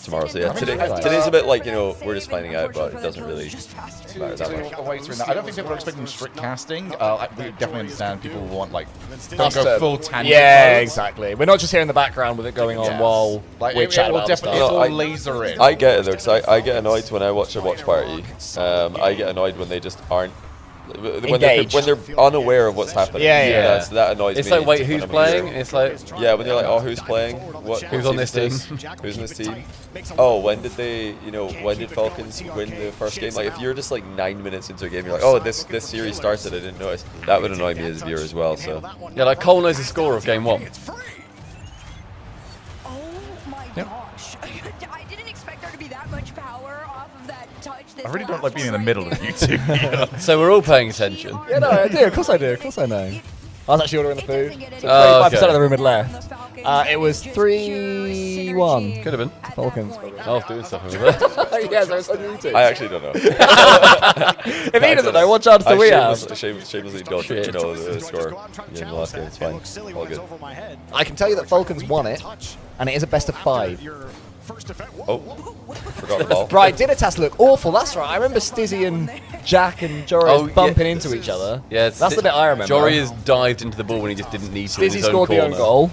tomorrow. So yeah, today's a bit like, you know, we're just finding out, but it doesn't really matter that much. I don't think people are expecting strict casting. We definitely understand people will want like don't go full tangent. Yeah, mode. exactly. We're not just here in the background with it going on while we're chatting about stuff. It's all laser in. I get it though, because I get annoyed when I watch a watch party. I get annoyed when they just aren't. When they're unaware of what's happening. Yeah. That annoys me. It's like, wait, who's playing? It's like, yeah, when they're like, oh, who's playing? Who's on this team? Who's in this team? Oh, when did they? You know, when did Falcons win the first game? Like, if you're just like 9 minutes into a game, you're like, oh, this series started. I didn't notice. That would annoy me as a viewer as well. So yeah, like Cole knows the score of game 1. Gosh, I didn't expect there to be that much power off of that touch. I really don't like being in the middle of you two. So we're all paying attention. Yeah, no, I do. Of course I do. Of course I know. I was actually ordering the food. So 25% of the room had left. It was 3-1. Could have been. Falcons. I was doing stuff over there. Yes, I was on YouTube. I actually don't know. If he doesn't know, what chance do we have? Shamelessly don't know the score in the last game. It's fine. All good. I can tell you that Falcons won it, and it is a best of 5. Oh, forgot the ball. Right, Dignitas look awful. That's right. I remember Stizzy and Jack and Jory bumping into each other. Yeah, that's the bit I remember. Jory has dived into the ball when he just didn't need to. Stizzy scored the own goal.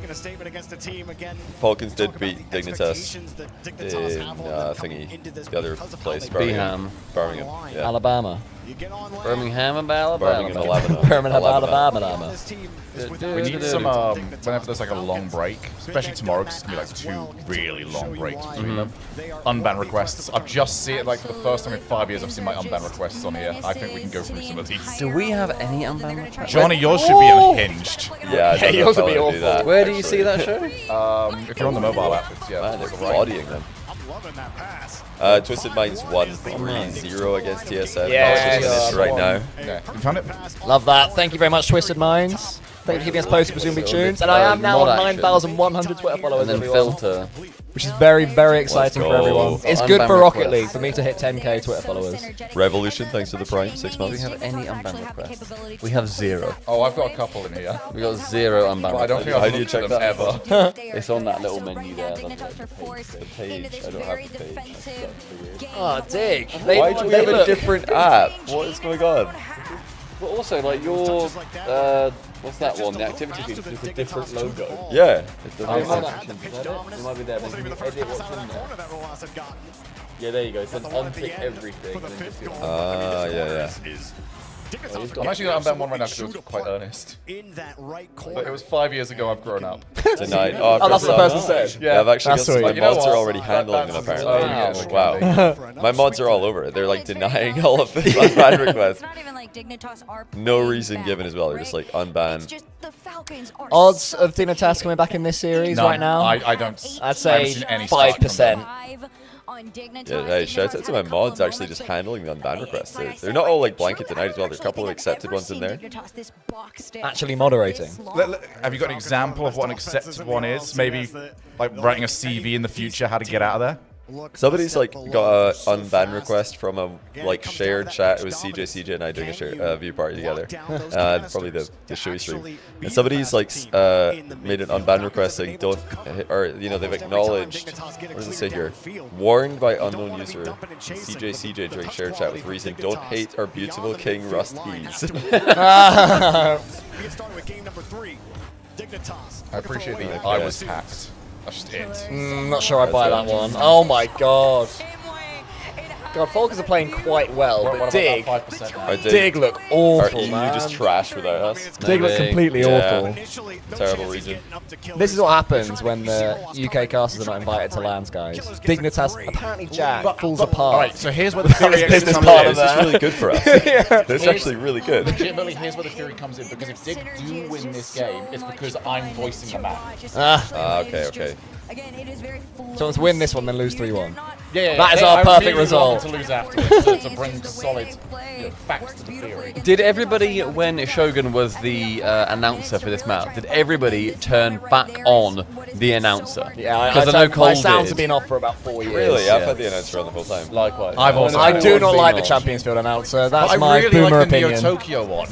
A statement against the team again. Falcons did beat Dignitas in thingy, the other place, Birmingham. Yeah. Alabama. Birmingham, Alabama. Alabama. We need some, whenever there's like a long break, especially tomorrow, because it's going to be like 2 really long breaks between them. Unban requests. I've just seen it like for the first time in 5 years, I've seen my unban requests on here. I think we can go through some of these. Do we have any unban requests? Johnny, yours should be unhinged. Yeah, yours would be awful. Where do you see that show? If you're on the mobile app, it's, yeah. Man, they're bodying them. Twisted Minds won 3-0 against TSM. Yes. Right now. Yeah. You found it? Love that. Thank you very much, Twisted Minds. Thank you for keeping us posted, presumably tunes. And I am now on 9,100 Twitter followers. And then filter. Which is very, very exciting for everyone. It's good for Rocket requests. League for me to hit 10k Twitter followers. Revolution, thanks to the Prime, 6 months. Do we have any unban requests? We have 0. Oh, I've got a couple in here. We got 0 unban But I don't think requests. I've looked at them ever. It's on that little menu there. The page, I don't have the page. Oh, dick. Why do we have a different app? What is going on? But also, like your, what's that one? The activity feed with a different logo. Yeah. It might be there, but you can edit what's in there. Yeah, there you go. So unpick everything. Yeah. I'm actually going to unban one right now because it was quite earnest. But it was 5 years ago, I've grown up. Tonight. Oh, that's what the person said. Yeah, I've actually That's got some, my sweet. mods are already handling them apparently. Wow. My mods are all over it. They're like denying all of the unban requests. No reason given as well. They're just like unban Odds of Dignitas coming back in this series right now? I don't. I'd say 5%. Yeah, hey, shout out to my mods actually just handling the unban requests. They're not all like blanket denied as well. There's a couple of accepted ones in there. Actually moderating. Have you got an example of what an accepted one is? Maybe like writing a CV in the future, how to get out of there? Somebody's like got an unban request from a like shared chat. It was CJ and I doing a view party together. Probably the show stream. And somebody's like made an unban request saying don't, or you know they've acknowledged. What does it say here? Warned by unknown user CJ during shared chat with reason. Don't hate our beautiful king Rust Keys. I appreciate that. I was hacked. That's just it. Not sure I buy that one. Oh my god. God, Falcons are playing quite well, but Dig look awful, you man. just trash without us. Dig look completely awful. Terrible region. This is what happens when the UK casters are not invited to LANs, guys. Dignitas, apparently Jack, falls apart. Alright, so here's where the theory business comes part in. of that. This is really good for us. This is actually really good. Legitimately, here's where the theory comes in, because if Dig do win this game, it's because I'm voicing the map. Okay. So let's win this one, then lose 3-1. Yeah, that is our perfect result. To lose afterwards, to bring solid facts to the theory. Did everybody, when Shogun was the announcer for this map, did everybody turn back on the announcer? Yeah, because I know Cole my sounds did. have been off for about 4 years. Really? I've had the announcer on the whole time. Likewise. I do not like the Champions Field announcer. That's my really boomer like the opinion. Neo Tokyo one.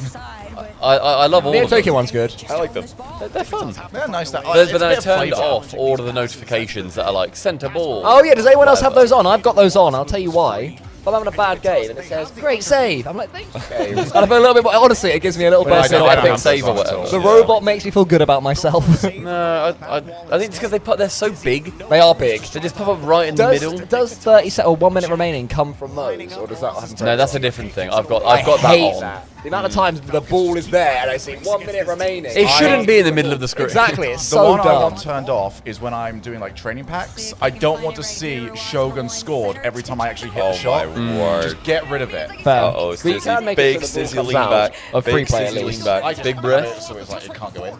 I love all the of them. Tokyo one's good. I like them. They're fun. They're nice. But then I turned off all of the notifications that are like center ball. Oh yeah, does anyone else have those on? I've got those on. I'll tell you why. If I'm having a bad game and it says great save, I'm like, thanks. And I feel a little bit more, honestly, it gives me a little bit I don't have of big save or whatever. The robot makes me feel good about myself. No, I think it's because they're so big. They are big. They just pop up right in the middle. Does 30 or 1 minute remaining come from those, or does that happen? No, that's a different thing. I've got I that hate on. that. The amount of times the ball is there and I see 1 minute remaining. It shouldn't be in the middle of the screen. Exactly, it's The so one I dumb. want turned off is when I'm doing like training packs. I don't want to see Shogun scored every time I actually hit the shot. my word. Just get rid of it. Uh-oh, Stizzy, big Stizzy lean back. Big Stizzy lean back. Big breath. So it's like it can't go in.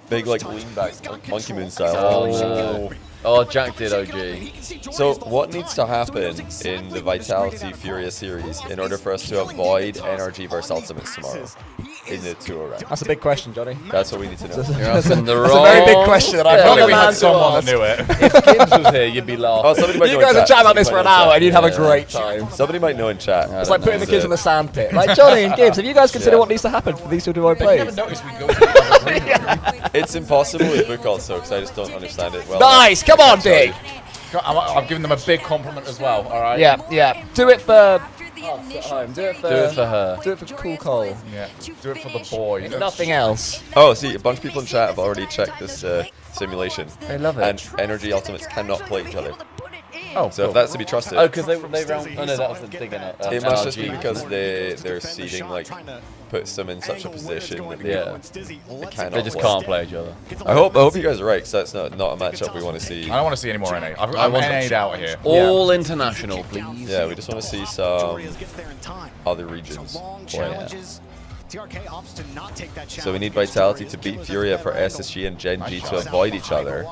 Big like lean back, Monkey Moon style. Oh, Jack did OG. So what needs to happen in the Vitality Furia series in order for us to avoid NRG versus Ultimates tomorrow in the 2-0 round? That's a big question, Johnny. That's what we need to know. You're asking the That's wrong. a very big question that I've Probably got we a had man someone to that ask. knew it. If Gibbs was here, you'd be laughing. Oh, somebody might You know in guys are chat. chatting about this for an Somebody might know hour in and you'd chat. have a great time. Somebody might know in chat. It's like putting the kids in the sandpit. Like, Johnny and Gibbs, have you guys considered what needs to happen for these two to play? You never noticed we go to the other room. It's impossible with book also because I just don't understand it well. Nice! Come on, Dig! I've given them a big compliment as well, alright? Yeah. Do it for... home. Do it for her. Do it for Cool Cole. Yeah. Do it for the boy. If nothing else. Oh, see, a bunch of people in chat have already checked this simulation. They love it. And Energy Ultimates cannot play each other. Oh, so if that's to be trusted. Oh, because they round. Oh no, that was the thing in it. It must just be because their seeding like puts them in such a position that they cannot. They just can't play each other. I hope you guys are right, because that's not a matchup we want to see. I don't want to see any more NA. I'm NA'd out here. All international, please. Yeah, we just want to see some other regions. So we need Vitality to beat Furia for SSG and Gen G to avoid each other.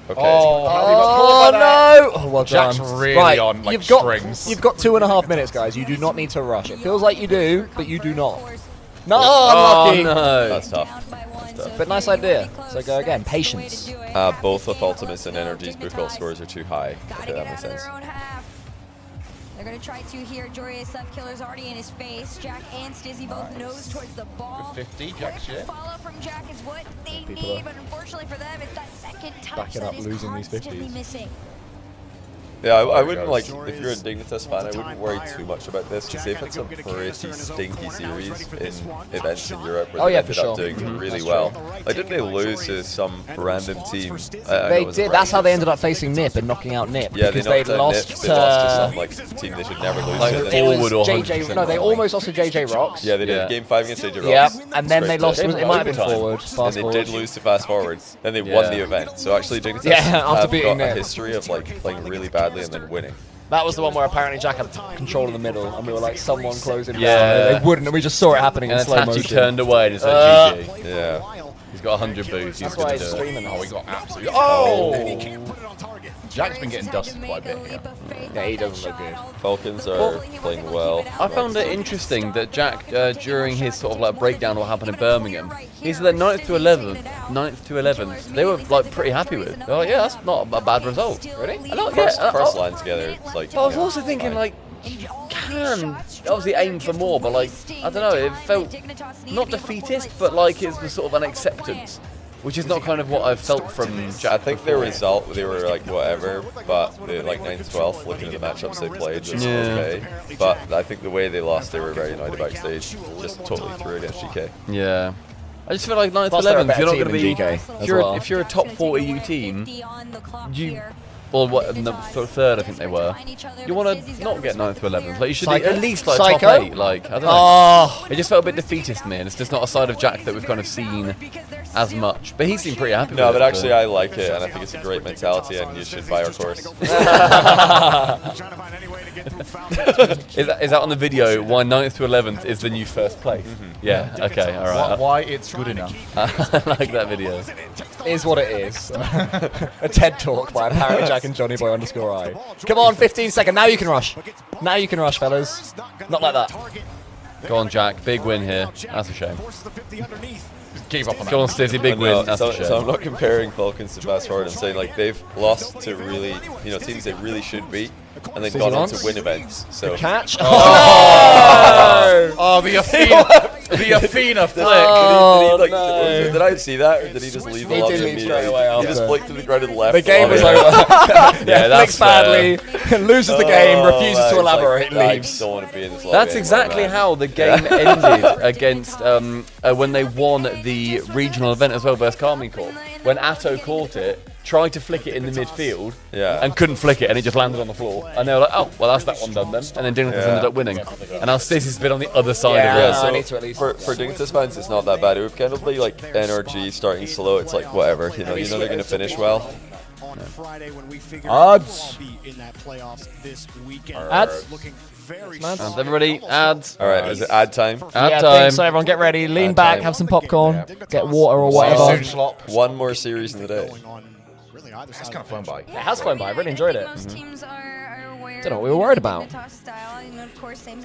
Okay. Oh no! Oh, well Jack's done. really right, on like you've got, strings. You've got 2.5 minutes, guys. You do not need to rush. It feels like you do, but you do not. No, unlucky. No. That's tough. But nice idea. So go again. Patience. Both of Ultimates and Energy's book goal scores are too high. Okay, that makes sense. They're going to try to here. Jory's Subkiller's already in his face. Jack and Stizzy both nose towards the ball. 50, Jack shit. Follow from Jack is what they need, but unfortunately for them, it's that second touch Backing up, that is losing these constantly 50s. missing. Yeah, I wouldn't like, if you're a Dignitas fan, I wouldn't worry too much about this, because they've had some pretty stinky series in events in Europe where they ended up doing really well. Like, didn't they lose to some random team? They did. That's how they ended up facing Nip and knocking out Nip. Yeah, they because knocked out lost Nip, to... they lost to some like team they should never lose Like to. It was forward or JJ. No, they almost lost to JJ Rocks. Yeah, they did. Yeah. Game 5 against JJ Rocks. Yep, and then they Straight lost. to- It might have been overtime. forward. And Fast they forward. did lose to Fast Forward. Then they won the event. So actually, Dignitas after have beating got a Nip. history of like playing really badly and then winning. That was the one where apparently Jack had control in the middle, and we were like, someone close him Yeah. down. They wouldn't, and we just saw it happening And in slow Tachi motion. turned away and it's like GG. Yeah. He's got 100 boost. That's why he's streaming. Oh, he got absolutely. Oh! Jack's been getting dusted quite a bit here. Yeah, he doesn't look good. Falcons are playing well. I found it interesting that Jack, during his sort of like breakdown of what happened in Birmingham, he said that 9th to 11th, they were like pretty happy with. They're like, yeah, that's not a bad result. Really? First line together, it's like. I was also thinking like, can obviously aim for more, but like, I don't know, it felt not defeatist, but like it was sort of an acceptance. Which is not kind of what I've felt from Jack. I think their result, they were like whatever, but they like 9-12, looking at the matchups they played, was okay. But I think the way they lost, they were very annoyed backstage, just totally through against GK. Yeah. I just feel like 9th to 11th, you're not going to be, GK if you're a top 40 EU team, or what, in the third I think they were, you want to not get 9th to 11th. Like you should be at least like top 8. Like, I don't know. It just felt a bit defeatist to me, and it's just not a side of Jack that we've kind of seen as much. But he seemed pretty happy with it. No, but actually I like it, and I think it's a great mentality, and you should buy our course. Is that on the video, why 9th to 11th is the new first place? Yeah, okay, alright. Why it's good enough. I like that video. Is what it is. A TED talk by apparently Jack and JOHNNYBOI _I. Come on, 15 seconds. Now you can rush. Now you can rush, fellas. Not like that. Go on, Jack. Big win here. That's a shame. Give up on that. Go on, Stizzy. Big win. That's a shame. So I'm not comparing Falcons to Fast Forward. I'm saying like they've lost to really, teams they really should beat, and they've gone on to win events. So catch. Oh, the Athena flick. Did I see that, or did he just leave the lobby immediately? He just flicked to the ground to the left. The game was over. Yeah, flicks badly, loses the game, refuses to elaborate, leaves. Don't want to be in this lobby. That's exactly how the game ended against when they won the regional event as well versus Carmine Corp. When Atto caught it, tried to flick it in the midfield, and couldn't flick it, and it just landed on the floor. And they were like, oh, well, that's that one done then. And then Dignitas ended up winning. And now Stizzy's been on the other side of it. So I need to at least for Dignitas fans, it's not that bad. It would kind of be like NRG starting slow. It's like whatever, you know they're going to finish well. Odds. Ads. Everybody, ads. All right, is it ad time? Ad time. So everyone get ready, lean back, have some popcorn, get water or whatever. One more series in the day. It's kind of flown by. It has flown by. I really enjoyed it. Don't know what we were worried about.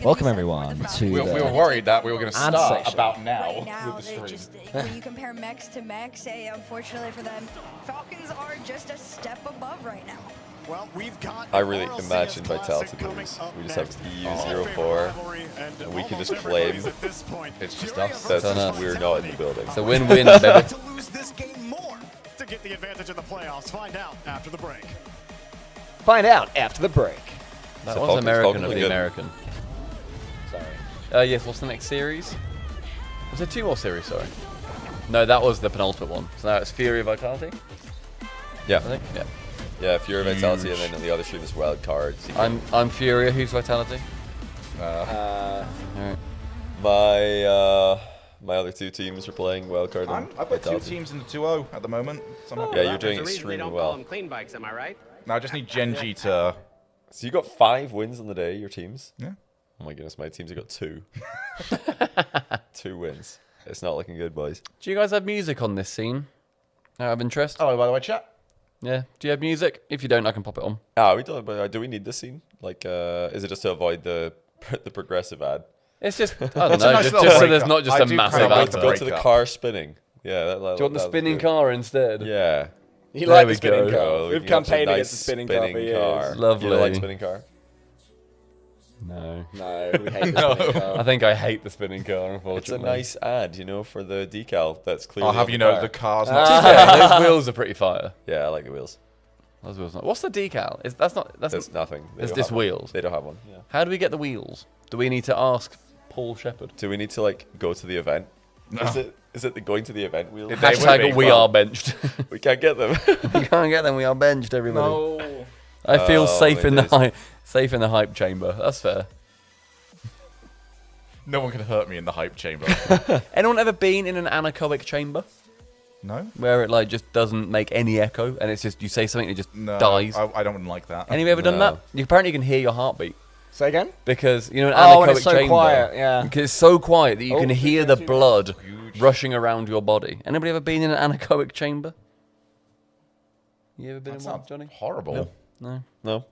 Welcome everyone to we were worried that we were going to start about now with the stream. When you compare mechs to mechs, unfortunately for them, Falcons are just a step above right now. Well, we've got I really imagine Vitality lose. We just have EU04, and we can just claim it's just us. That's we're not in the building. It's a win-win, baby. to lose this game more to get the advantage in the playoffs. Find out after the break. Find out after the break. That So was Falcons American of the good. American. Sorry. Yes, what's the next series? Was there 2 more series, sorry? No, that was the penultimate one. So now it's Fury Vitality? Yeah. I think? Yeah. Yeah, Fury Vitality, and then on the other stream is Wild Cards. I'm Fury. Who's Vitality? Alright. My other 2 teams are playing Wildcard and I've got 2 Vitality. teams in the 2-0 at the moment. So I'm happy Yeah, with you're that. doing There's a reason they extremely don't well. call them clean bikes, am I right? No, I just need Genji to... So you got 5 wins on the day, your teams? Yeah. Oh my goodness, my teams have got 2. 2 wins. It's not looking good, boys. Do you guys have music on this scene? Out of interest? Oh, by the way, chat. Yeah. Do you have music? If you don't, I can pop it on. Ah, we don't. But do we need this scene? Like, is it just to avoid the progressive ad? It's just I don't know, just so there's not just a massive ad. Go to the car spinning. Yeah. Do you want the spinning car instead? Yeah. You like the spinning car. We've campaigned against the spinning car for years. Car. Lovely. You like spinning car? No. No, we hate the spinning car. I think I hate the spinning car, unfortunately. It's a nice ad, for the decal that's clearly I'll have on you the know car. the car's not... Those wheels are pretty fire. Yeah, I like the wheels. Those wheels not. What's the decal? That's nothing. It's just wheels. They don't have one. Yeah. How do we get the wheels? Do we need to ask Paul Shepherd? Do we need to go to the event? No. Is it the going to the event wheel? Hashtag we are benched. We can't get them. We can't get them. We are benched, everybody. No. I feel Oh, safe in it the safe in the hype chamber. That's fair. No one can hurt me in the hype chamber. Anyone ever been in an anechoic chamber? No. Where it just doesn't make any echo, and it's just you say something and it just No, dies. I don't like that. Any of you ever done No. that? You apparently can hear your heartbeat. Say again? Because an Oh, anechoic and it's so chamber. quiet, yeah. Because it's so quiet that you can hear the blood rushing around your body. Anybody ever been in an anechoic chamber? You ever been in one, Johnny? Horrible. No. No.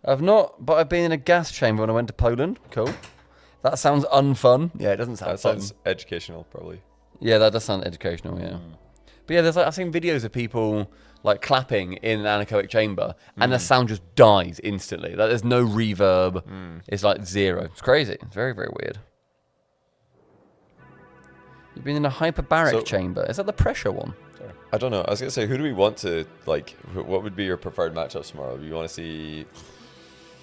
I've not, but I've been in a gas chamber when I went to Poland. Cool. That sounds unfun. Yeah, it doesn't sound That fun. sounds educational, probably. Yeah, that does sound educational, yeah. But yeah, there's like, I've seen videos of people like clapping in an anechoic chamber and the sound just dies instantly. Like there's no reverb. It's like zero. It's crazy. It's very, very weird. You've been in a hyperbaric chamber. Is that the pressure one? Sorry. I don't know. I was going to say, who do we want to, like, what would be your preferred matchups tomorrow? Do you want to see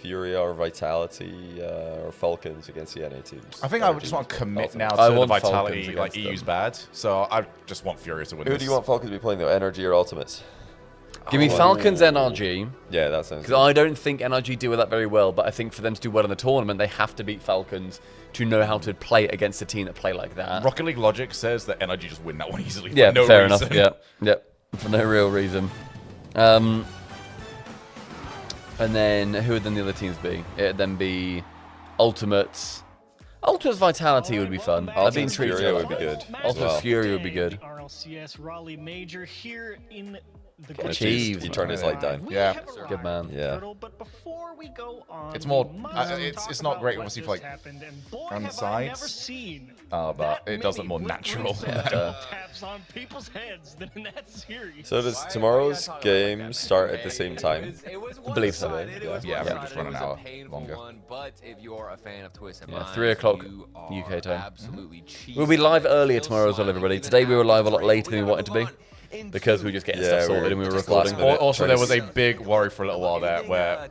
Furia or Vitality or Falcons against the NA teams? I think I would just want to commit now to the Vitality, like EU's bad. So I just want Furia to win Who this. do you want Falcons to be playing, though? NRG or Ultimates? Give me Falcons NRG. Yeah, that sounds Because I don't think NRG do that very well, but I think for them to do well in the tournament, they have to beat Falcons to know how to play against a team that play like that. Rocket League logic says that NRG just win that one easily for Yeah, no fair reason. enough. Yeah, for no real reason. And then who would then the other teams be? It'd then be Ultimates. Ultimates Vitality would be fun. I've been treated. Furia would be good. Ultimates Fury would be good. RLCS Raleigh Major here in the Achieved. He turned his light down. Yeah. Good man. Yeah. But before we go on, It's more. It's not great, obviously, for like on the sides. But it does look more natural. Taps on people's heads than in that series. So does tomorrow's game start at the same time? I believe so. Yeah, we'll just run an hour longer. But if you are a fan of Twist and 3 o'clock UK time. We'll be live earlier tomorrow as well, everybody. Today we were live a lot later than we wanted to be. Because we were just getting stuff sorted and we were recording. Also, there was a big worry for a little while there where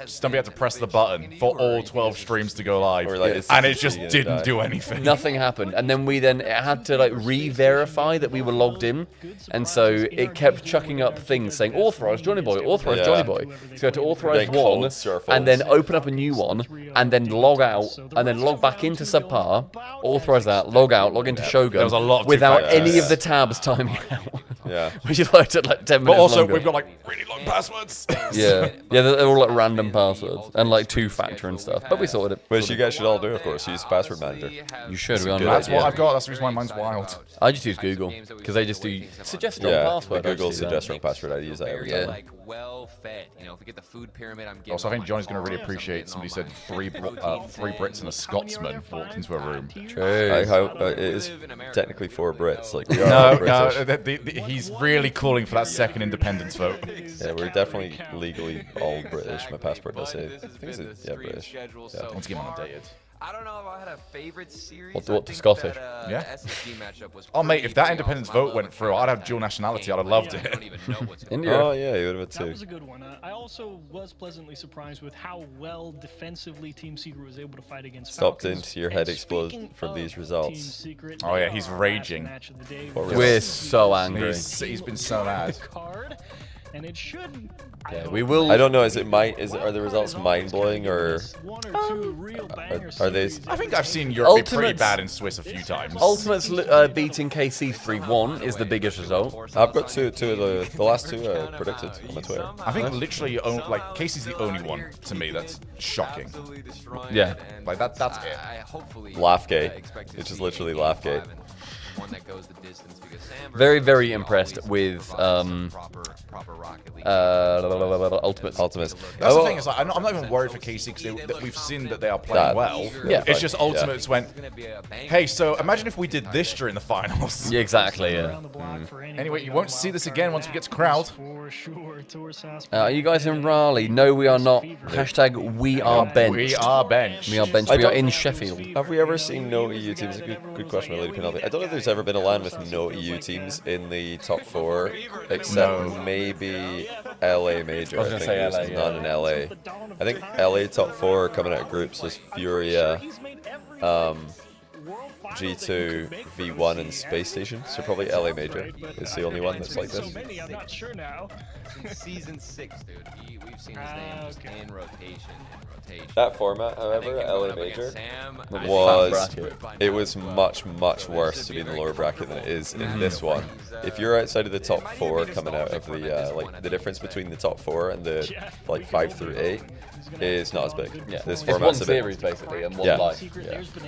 Stumpy had to press the button for all 12 streams to go live, and it just didn't do anything. Nothing happened, and then it had to like re-verify that we were logged in, and so it kept chucking up things saying authorized JOHNNYBOI, authorized JOHNNYBOI. So you had to authorize one, and then open up a new one, and then log out, and then log back into subpar, authorize that, log out, log into Shogun, There was a lot of without two-factors. any of the tabs timing out. Yeah. Which is like took like 10 minutes But also, longer. we've got like really long passwords. Yeah, they're all like random passwords and like two-factor and stuff. But we sorted it. Which you guys should all do, of course. Use Password Manager. You should. That's what I've got. That's the reason why mine's wild. I just use Google because they just do suggest wrong password. the Google suggest wrong password. I use that every time. Like well fed. You know, if we get the food pyramid, I'm getting. Also, I think Johnny's going to really appreciate somebody said three Brits and a Scotsman walked into a room. True. It is technically 4 Brits. Like we are British. He's really calling for that second independence vote. Yeah, we're definitely legally all British. My passport does say. I think it's British. Yeah. Once again, I'm undated. I don't know if I had a favorite series. What the Scottish? Yeah. SSG matchup was Oh mate, if that independence vote went through, I'd have dual nationality. I'd have loved it. India. Oh yeah, you would have That too. was a good one. I also was pleasantly surprised with how well defensively Team Secret was able to fight against Stopped Falcons. into your head explode from these results. Oh yeah, he's raging. We're so angry. He's been so mad. And it should. Yeah, we will. I don't know. Are the results mind blowing or are they? I think I've seen Europe be pretty bad in Swiss a few times. Ultimates beating KC 3-1 is the biggest result. I've got two of the last two predicted on my Twitter. I think literally like Casey's the only one to me that's shocking. Yeah, like that's it. Laughgate. It's just literally Laughgate. Very, very impressed with Ultimates. That's the thing, is like, I'm not even worried for KC because we've seen that they are playing well. Yeah. It's just Ultimates went, hey, so imagine if we did this during the finals. Yeah, exactly, yeah. Anyway, you won't see this again once we get to crowd. Are you guys in Raleigh? No, we are not. Hashtag we are benched. We are benched. We are benched. We are in Sheffield. Have we ever seen no EU teams? A good question, Lady Penelope. I don't know if there's ever been a LAN with no EU teams in the top 4, except maybe LA Major. I was gonna say there's LA, yeah. none in LA. I think LA top 4 coming out of groups was Furia, G2, V1, and Space Station. So probably LA Major is the only one that's like this. I'm not sure now. Since season 6, dude. We've seen his name just in rotation. That format, however, LA Major, was much worse to be in the lower bracket than it is in this one. If you're outside of the top 4 coming out of the like the difference between the top 4 and the like 5 through 8 is not as big. Yeah, this it's format's one a bit, series basically and one life.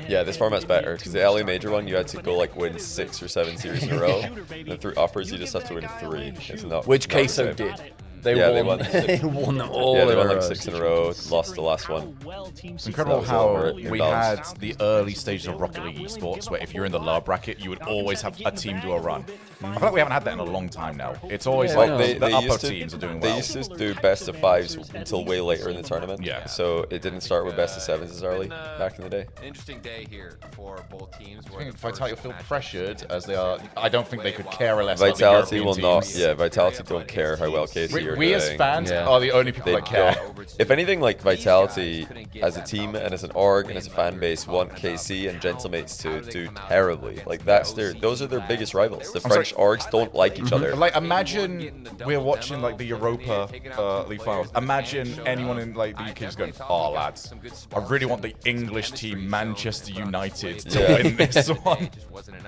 Yeah, this format's better because the LA Major one you had to go like win 6 or 7 series in a row, and through uppers you just have to win 3. It's not. Which not the Queso same. did. They won. They won all. Yeah, they won like 6 in a row. Lost the last one. It's incredible how we had the early stages of Rocket League esports where if you're in the lower bracket, you would always have a team do a run. I feel like we haven't had that in a long time now. It's always like the upper teams are doing well. They used to do best of 5s until way later in the tournament. Yeah. So it didn't start with best of 7s as early back in the day. Interesting day here for both teams. I think Vitality will feel pressured as they are. I don't think they could care less. Vitality about the will European not. teams. Yeah, Vitality don't care how well KC are doing. We as fans are the only people that care. If anything, like Vitality as a team and as an org and as a fan base want KC and Gentlemates to do terribly. Like those are their biggest rivals. The French orgs don't like each other. Like imagine we're watching like the Europa League finals. Imagine anyone in like the UK is going, "Oh lads, I really want the English team Manchester United to win this one."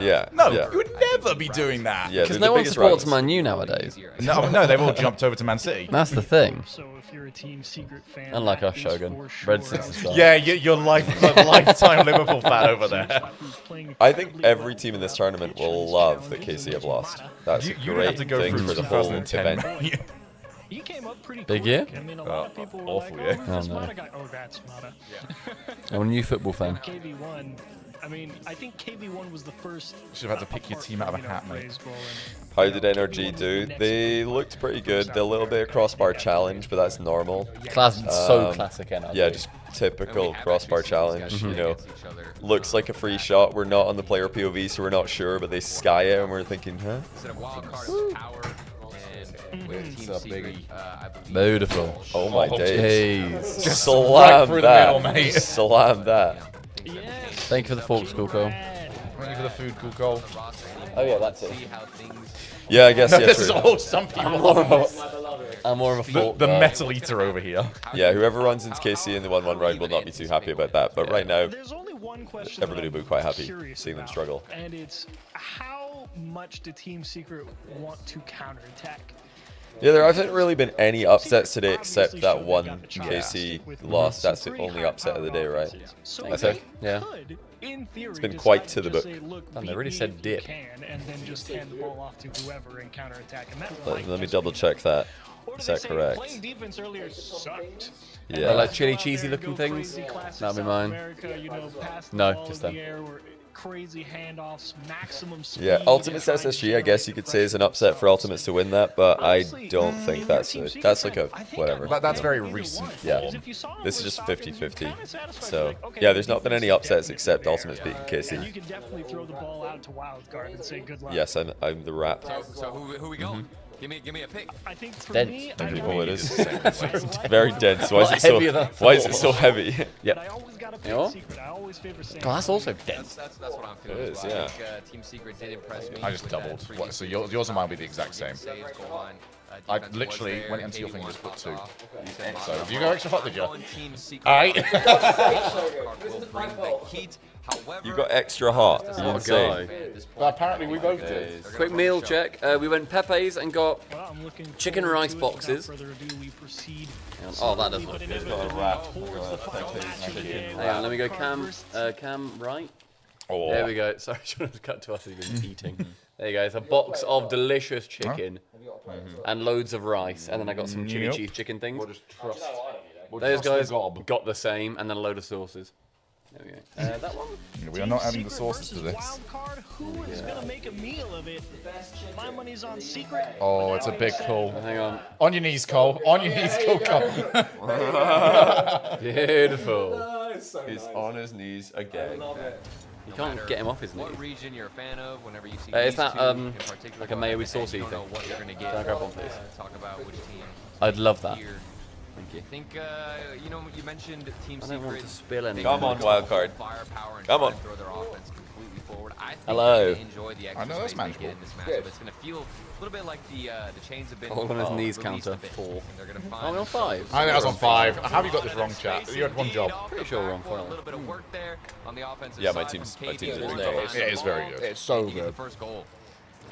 Yeah. No, you would never be doing that. Yeah, because no one supports Man U nowadays. No, they've all jumped over to Man City. That's the thing. So if you're a Team Secret fan, Unlike our Shogun, Red Six Star. Yeah, you're lifetime Liverpool fan over there. I think every team in this tournament will love that KC have lost. That's a great thing for the whole event. He came up pretty Big year? I mean, a lot of people were awful like, year. oh, Smata guy. Oh, that's Smata. I'm a new football fan. KV1. I mean, I think KV1 was the first. Should have had to pick your team out of a hat, mate. How did NRG do? They looked pretty good. They're a little bit of crossbar challenge, but that's normal. So classic NRG. Yeah, just typical crossbar challenge. You know, looks like a free shot. We're not on the player POV, so we're not sure, but they sky it, and we're thinking, huh? It's a biggie. Beautiful. Oh my days. Just slam right through that. the middle, mate. Slam that. Thank you for the forks, Cool Cole. Thank you for the food, Cool Cole. Oh yeah, that's it. Yeah, I guess. Yeah, This is true. all some people. I'm more of a fork. The metal eater over here. Yeah, whoever runs into KC in the 1-1 round will not be too happy about that. But right now, everybody will be quite happy seeing them struggle. And it's how much do Team Secret want to counterattack? Yeah, there hasn't really been any upsets today except that one KC loss. That's the only upset of the day, right? I think. Yeah. It's been quite to the book. And they really said dip. And then just hand the ball off to whoever and counterattack. And that Let me double check that. Is that correct? Playing defense earlier sucked. Yeah. I like chili cheesy looking things. That'll be mine. No, just them. Crazy handoffs, maximum speed. Yeah, Ultimates SSG, I guess you could say, is an upset for Ultimates to win that, but I don't think that's like a whatever. That's very recent. Yeah, this is just 50-50. So yeah, there's not been any upsets except Ultimates beating KC. You can definitely throw the ball out to Wildcard and say good luck. Yes, I'm the rap. So who we going? Give me a pick. I think for Dense. me, Oh, it is very dense. Why is it so heavy? Yep. I always got to pick Yeah. Secret. I always favor Sam. Oh, that's also dense. That's what I'm feeling. It is, I yeah. think, Team Secret did impress me. I just doubled. What, so yours and mine will be the exact same. I literally went into your thing and just put 2. So if you go extra hot, did you? Alright. You got extra hot. You insane. Well, apparently we both did. Quick meal check. We went Pepe's and got chicken rice boxes. Oh, that does look good. Hang on, let me go cam right. Oh. There we go. Sorry, Sean was cut to us as he was eating. There you go. It's a box of delicious chicken and loads of rice, and then I got some chili cheese chicken things. Those guys got the same, and then a load of sauces. There we go. That one? We are not adding the sauces to this. Wildcard, who is going to make a meal of it? My money's on Secret. Oh, it's a big call. Hang on. On your knees, Cole. On your knees, Cole. Beautiful. He's on his knees again. You can't get him off his knees. What region you're a fan of? Whenever you see Is these that two in particular, like a mayo saucy you don't thing? know what you're gonna get. Can I grab one, please? Talk about which team. I'd love that. Here. Thank you. I think you know you mentioned Team I Secret. don't want to spill any. Come on, Wildcard. Firepower and Come on. throw their offense completely I think Hello. they enjoy the I extra know that's space they manageable. get in this matchup. It's going to feel a little bit like the chains have been Hold on his knees released counter. a bit, 4. and they're going to Are find we on 5? I think I was on 5. How have you got this wrong, chat? You had one job. Pretty sure we're on a 5. little bit of work there on the offensive Yeah, side. my team's from doing KD. great. It is very good. It's so He gets the good. first goal.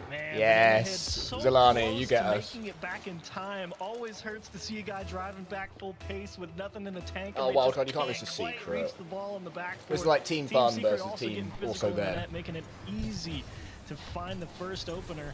Man, Yes, so Zalani, close you get to us. Making it back in time always hurts to see a guy driving back full pace with nothing in the tank. Oh, and they Wildcard, just you can't miss a quite secret. reach the ball in the backboard. This is like Team Fun Secret versus also Team getting Also physical in the There. net, making it easy to find the first opener.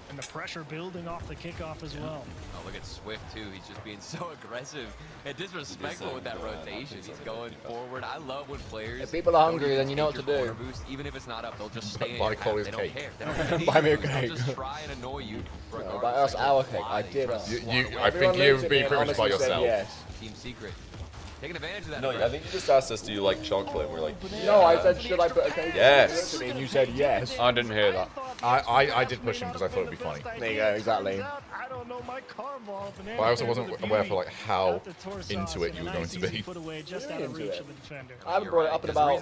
And the pressure building off the kickoff as well. Oh, look at Swift, too. He's just being so aggressive and disrespectful with that rotation. He's going forward. I love when players... If people are hungry, then you know what to take your do. corner boost. Even if it's not up, they'll just stay in Buy your Collier's path. They don't cake. care. They don't need Buy me a boost. cake. They'll just try and annoy you. No, buy us our cake. I did us. I think you'd be pretty much by yourself. Yes. Team Secret. Taking advantage of that. No, I think you just asked us, do you like chocolate? And we're like, No, I said, should I put a cake? Yes. And you said yes. I didn't hear that. I did push him because I thought it'd be funny. There you go, exactly. I don't know my car ball. But I also wasn't aware for like how into it you were going to be. Put away just out of reach of the defender. I haven't brought it up in about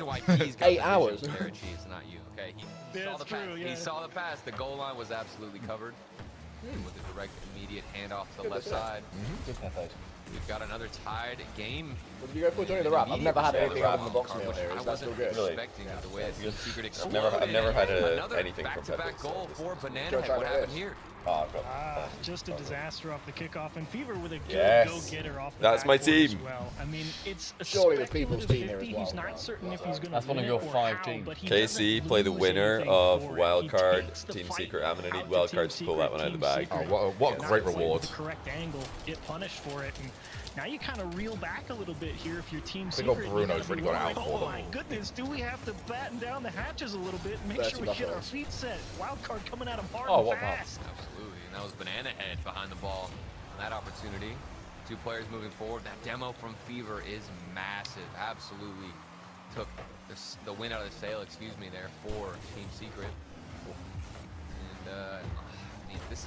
8 hours. There, Chiefs, not you. Okay, he saw the pass. He saw the pass. The goal line was absolutely covered. With a direct, immediate handoff to the left side. We've got another tied game. What did you go for, Johnny? The wrap? I've never had anything other than the box meal here. I Is that still wasn't good? Really? expecting the way that Team Secret I've exploded. never had Another anything from back-to-back Pepe. goal for Banana Go Head. try What to happened this. here? Oh, God. Just a disaster off the kickoff, and Fever with a good Yes. go-getter off the That's my backboard as team. well. I mean, it's a Surely the people's speculative team here as 50. well. He's not certain if he's going to That's one of your 5 teams. KC, play the winner of Wildcard Team Secret. I'm going to need Wildcard to pull that one out of the bag. Oh, what a great reward. The correct angle, get punished for it. And now you kind of reel back a little bit here if your Team think old Secret. Bruno's really got it out Oh for my them. goodness, do we have to batten down the hatches a little bit and make sure we get our feet set? Wildcard coming at him hard and fast. Absolutely, and that was Banana Head behind the ball on that opportunity. 2 players moving forward. That demo from Fever is massive. Absolutely took the wind out of the sail, there for Team Secret. And I mean, this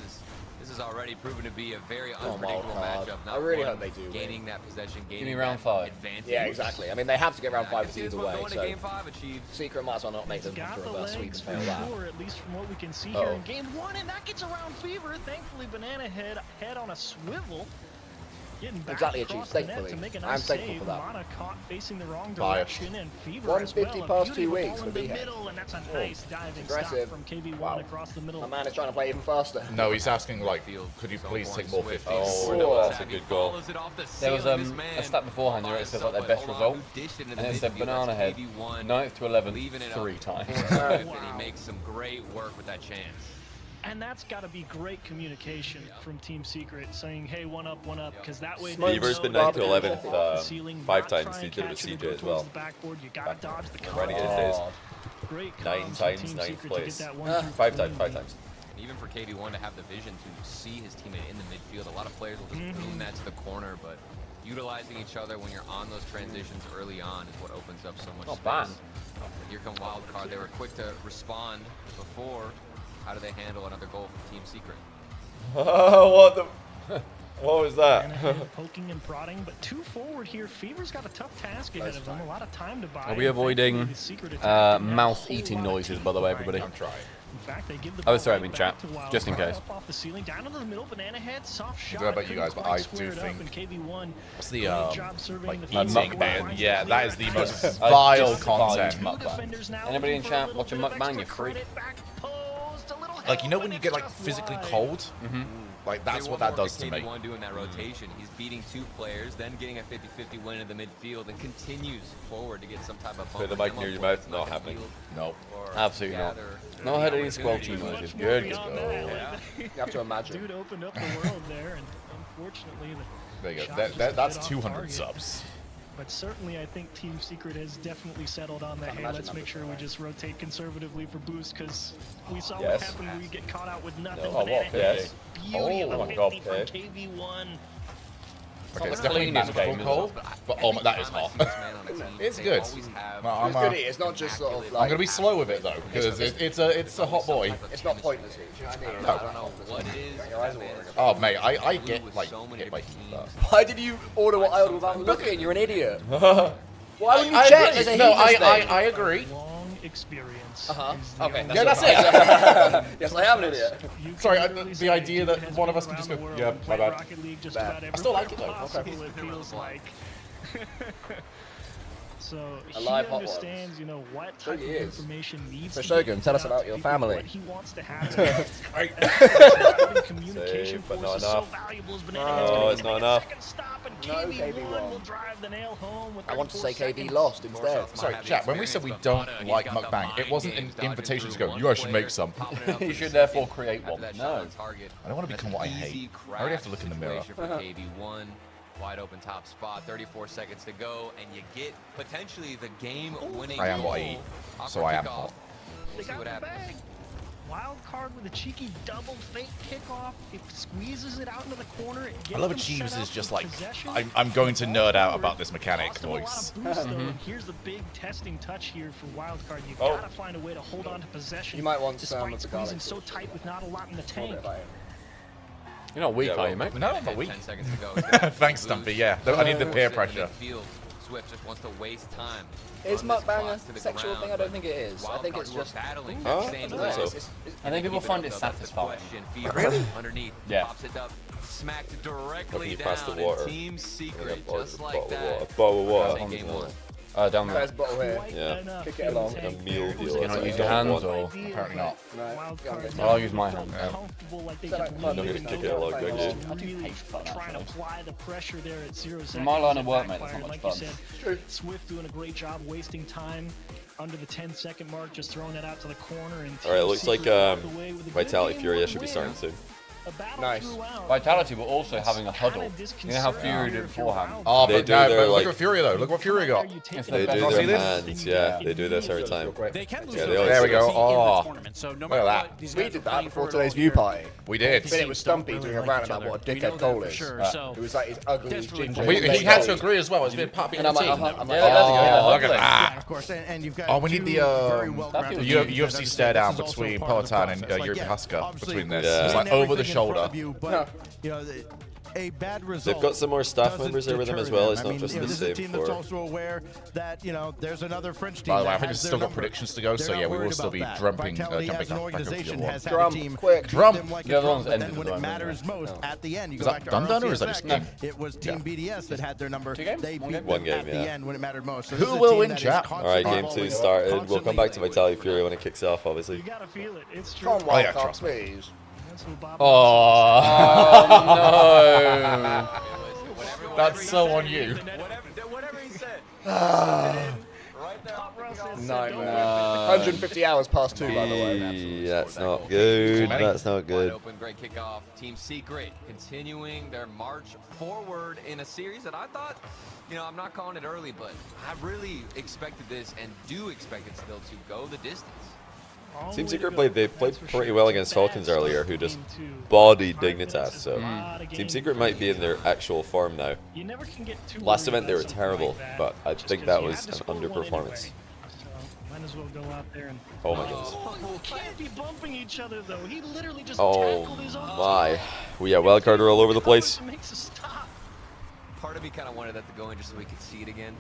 is already proven to be a very unpredictable matchup. I really hope they do. Gaining that possession, Give gaining me round that 5. advantage. Yeah, exactly. I mean, they have to get round 5 See either this one way. going to So game 5 achieved. Secret might as well not make them Got to the reverse sweep legs and for fail that. sure, at least from what we can see here in game 1, and that gets around Fever. Thankfully, Banana Head on a swivel. Getting back Exactly, across Chief, the net thankfully. to make a I'm nice thankful save. for that. Mana caught facing the wrong Biased. direction, and Fever 150 as well. past 2 weeks for in the Behead. middle, and that's a nice diving stop Aggressive. from KV1 Wow. across the middle. My man is trying to play even faster. No, he's asking like, could you please take more 50s? Oh, that's a good goal. There was a stat beforehand where it says like their best result, and it said Banana Head 9th to 11th 3 times. And he makes some great work with that chance. And that's got to be great communication from Team Secret, saying, hey, one up, because that way Fever's been 9th to 11th 5 times. He did it with CJ as well. You got to dodge the Trying to get his days. Great 9 times, 9th place. 5 times. Even for KV1 to have the vision to see his teammate in the midfield, a lot of players will just boom that to the corner, but utilizing each other when you're on those transitions early on is what opens up so much space. bad. Here come Wildcard. They were quick to respond before. How do they handle another goal from Team Secret? What was that? Poking and prodding, but 2 forward here. Fever's got a tough task ahead of them. A lot of time to buy. Are we avoiding mouth-eating noises, by the way, everybody? I'm trying. In fact, they give the Oh, sorry, I mean back chat, to Wildcard. just in case. Up off the ceiling, down into the middle, Banana Head, soft shot. I don't know about you guys, but couldn't I quite do square it up, think and KV1 what's the great job serving like the eating field. man? Yeah, that is the most Just vile just content. vile mukbang. Anybody in chat watching mukbang? You're free. Like, you know when you get like physically cold? Like that's what that does to me. KV1 doing that rotation. He's beating 2 players, then getting a 50-50 win in the midfield, and continues forward to get some type of Put the mic near your mouth. Not happening. Nope. Absolutely not. No heard any squelching noises. Good. You have to imagine. Dude opened up the world there, and unfortunately, There you go. shot just a That's bit off 200 target. subs. But certainly, I think Team Secret has definitely settled on the, hey, let's make sure we just rotate conservatively for boost, because we saw what happened when we get caught out with nothing. Oh, Banana what? Head, Yes. beauty of Oh a my God, 50 from okay. KV1. Okay, it's the definitely cleanest manageable game, cold, but oh, that is hot. It's good. I'm It's good. It's not just sort of like. gonna be slow with it though, because it's a hot boy. It's not pointless. Do you know what I mean? No. I don't know what it is. Your eyes are watering. Oh mate, I get like hit by Why did you order what I ordered without looking? You're an idiot. Why wouldn't you I check? agree. There's a No, heat list there. I agree. experience. Okay. Yeah, that's it. Yes, I am an idiot. Sorry, the idea that one of us can just go, yeah, my bad. Rocket League just about I still like it though. possible, it feels like. So A he live hot understands, you know, what type of information needs So to Shogun, be tell us put out about to your people, family. What he wants to have. Communication but force not is so enough. valuable. As Oh, it's not enough. No, KB will drive the nail home with I want to say 34 KB lost instead. Sorry, chat, when we said we don't like mukbang, it wasn't an invitation to go, you guys should make some. You should therefore create one. No. I don't want to become what I hate. I already have to look in the mirror. KB1, wide open top spot, 34 seconds to go, and you get potentially the game-winning I am what I eat, so I am hot. We'll see what happens. Wild card with a cheeky double fake kickoff. It squeezes it out into the corner. I love Achieves is just like, I'm going to nerd out about this mechanic voice. And here's the big testing touch here for wild card. You've got to find a way to hold on to possession. You might want despite some of the garlic squeezing so tight with not a lot in the tank. You're not weak, are you, mate? No, I'm not weak. 10 seconds to go. Thanks, Stumpy, yeah. I need the peer pressure. Swift just wants to waste time. Is mukbang a sexual thing? I don't think it is. I think it's just battling. I think people find it satisfying. Really? Underneath. Yeah. Pops it up, smacked How can directly you down. pass the water? And Team Secret, Yeah, just like that. Bottle of water. That's game one. Down there. There's a bottle here. Yeah. Kick it along. A meal deal. You not use your hands or? Apparently not. Well, I'll use my hand. I'm going to kick it along, don't you? Trying to apply the pressure there at 0 seconds. In my line of work, mate, that's not much Like fun. you said, Swift doing a great job wasting time under the 10-second mark, just throwing that out to the corner. And Alright, it looks like Secret out the way with a Vitality good Fury game should be win. starting soon. Nice. Vitality were also having a huddle. You know how Fury did beforehand? Oh, They but do no, their, but look like- at Fury though. Look what Fury got. They do See their this? hands, yeah. They do this every time. They can lose Yeah, those they always There we do go. this. Oh, So no look matter at what, that. these We guys did are that playing before for today's a view long party. We did. But it was Stumpy Don't doing really a like rant each about other. what a We know dickhead that Cole for is. sure, so It was like his ugly Desperately ginger. He had to agree as well. It's been part of being And a I'm like, team. I'm like, Oh, look at Yeah, that. of course, and you've got Oh, we need two the very well-grounded teams that UFC understand stare down this is also between part of the Peloton and process. Like, Yuri yeah, Prohaska obviously, between this. Yeah. It's like win over the everything in front shoulder. of you, but, you know, a bad result. They've got some more staff doesn't members there with them as deter well. them. It's I not mean, just you know, the this is a same team that's four. also aware that, you know, there's another French team. By the way, I that think has it's their still got number. predictions to go, so They're yeah, not we will worried still about be that. jumping, Vitality jumping as an back over organization to has had Drum, a team quick. beat Drum. them like The a other drum, one's but ended then the when it drum, matters yeah. most at the end, you Is go that back to done or is that RLCS just back, game? it was Team BDS that had their number. Two games? They One beat game? One them game, at yeah. the end when it mattered most. So Who this is a will team win, that is chat? constantly Alright, game 2 following up, started. We'll come constantly back to Vitality Fury when it kicks off, obviously. You gotta feel it. It's true. Come Oh, on, yeah, Carl, trust me. please. That's what Bob no. That's so on you. Whatever he said. Nightmare. 150 hours past 2, by the way. That's not good. That's not Wide good. open, great kickoff. Team Secret continuing their march forward in a series that I thought, you know, I'm not calling it early, but I really expected this and do expect it still to go the distance. Team Secret they played pretty well against Falcons earlier, who just bodied Dignitas, so Team Secret might be in their actual form now. You never can get too Last worried event they were about something terrible, like that, but I just think 'cause that you was have to an score one underperformance. anyway. So might as well go out there and. Oh my goodness. Oh, can't be bumping each other though. He literally just Oh tackled his own. my. We got wildcard all over the place. Makes a stop. Part of me kind of wanted that to go in just so we could see it again.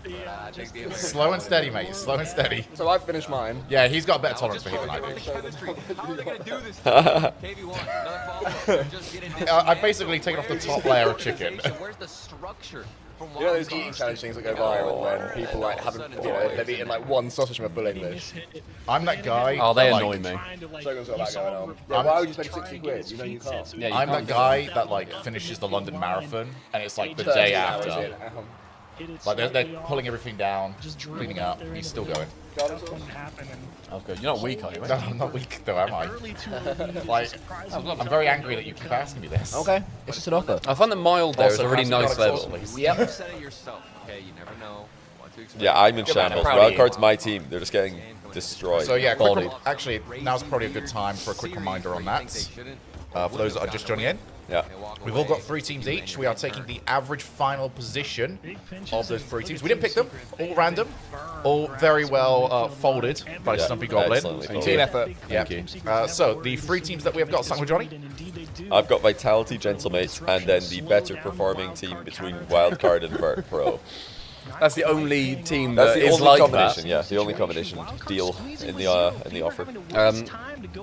Yeah, I think the Slow and steady, mate. Slow and steady. So I've finished mine. Yeah, he's got a better tolerance for heat than I do. How are they going to do this? KB1, another follow-up. Just get in I've basically taken off the top layer of chicken. Where's the structure from You know those eating challenge things that go viral when people like haven't, you know, they've eaten like one sausage from a full English. I'm that guy. Oh, they that, annoy like, me. Shogun's got that going on. Yeah, why would you spend 60 quid? You know you can't. Yeah, you I'm can't that guy that like finishes the London Marathon and it's like the day after. Like they're pulling everything down, cleaning up. He's still going. Okay, you're not weak, are you? No, I'm not weak though, am I? Like, I'm very angry that you keep asking me this. Okay, it's just an offer. I find that mild there is Also, a really can I nice see level. Alex, please? You said it yourself. Okay, you never know what to expect. Yeah, I'm in Good man, shambles. I'm proud of you. Wildcard's my team. They're just getting destroyed. So yeah, actually, now's probably a good time for a quick reminder on that. For those that are just joining in. Yeah. We've all got 3 teams each. We are taking the average final position of those 3 teams. We didn't pick them. All random. All very well folded by Stumpy Goblin. Excellently folded. Team effort. Yeah. So the 3 teams that we have got, starting with Johnny. I've got Vitality, Gentlemates, and then the better performing team between Wildcard and Vert Pro. That's the only team That's that the is only like combination. that. Yeah, the only combination deal in the offer.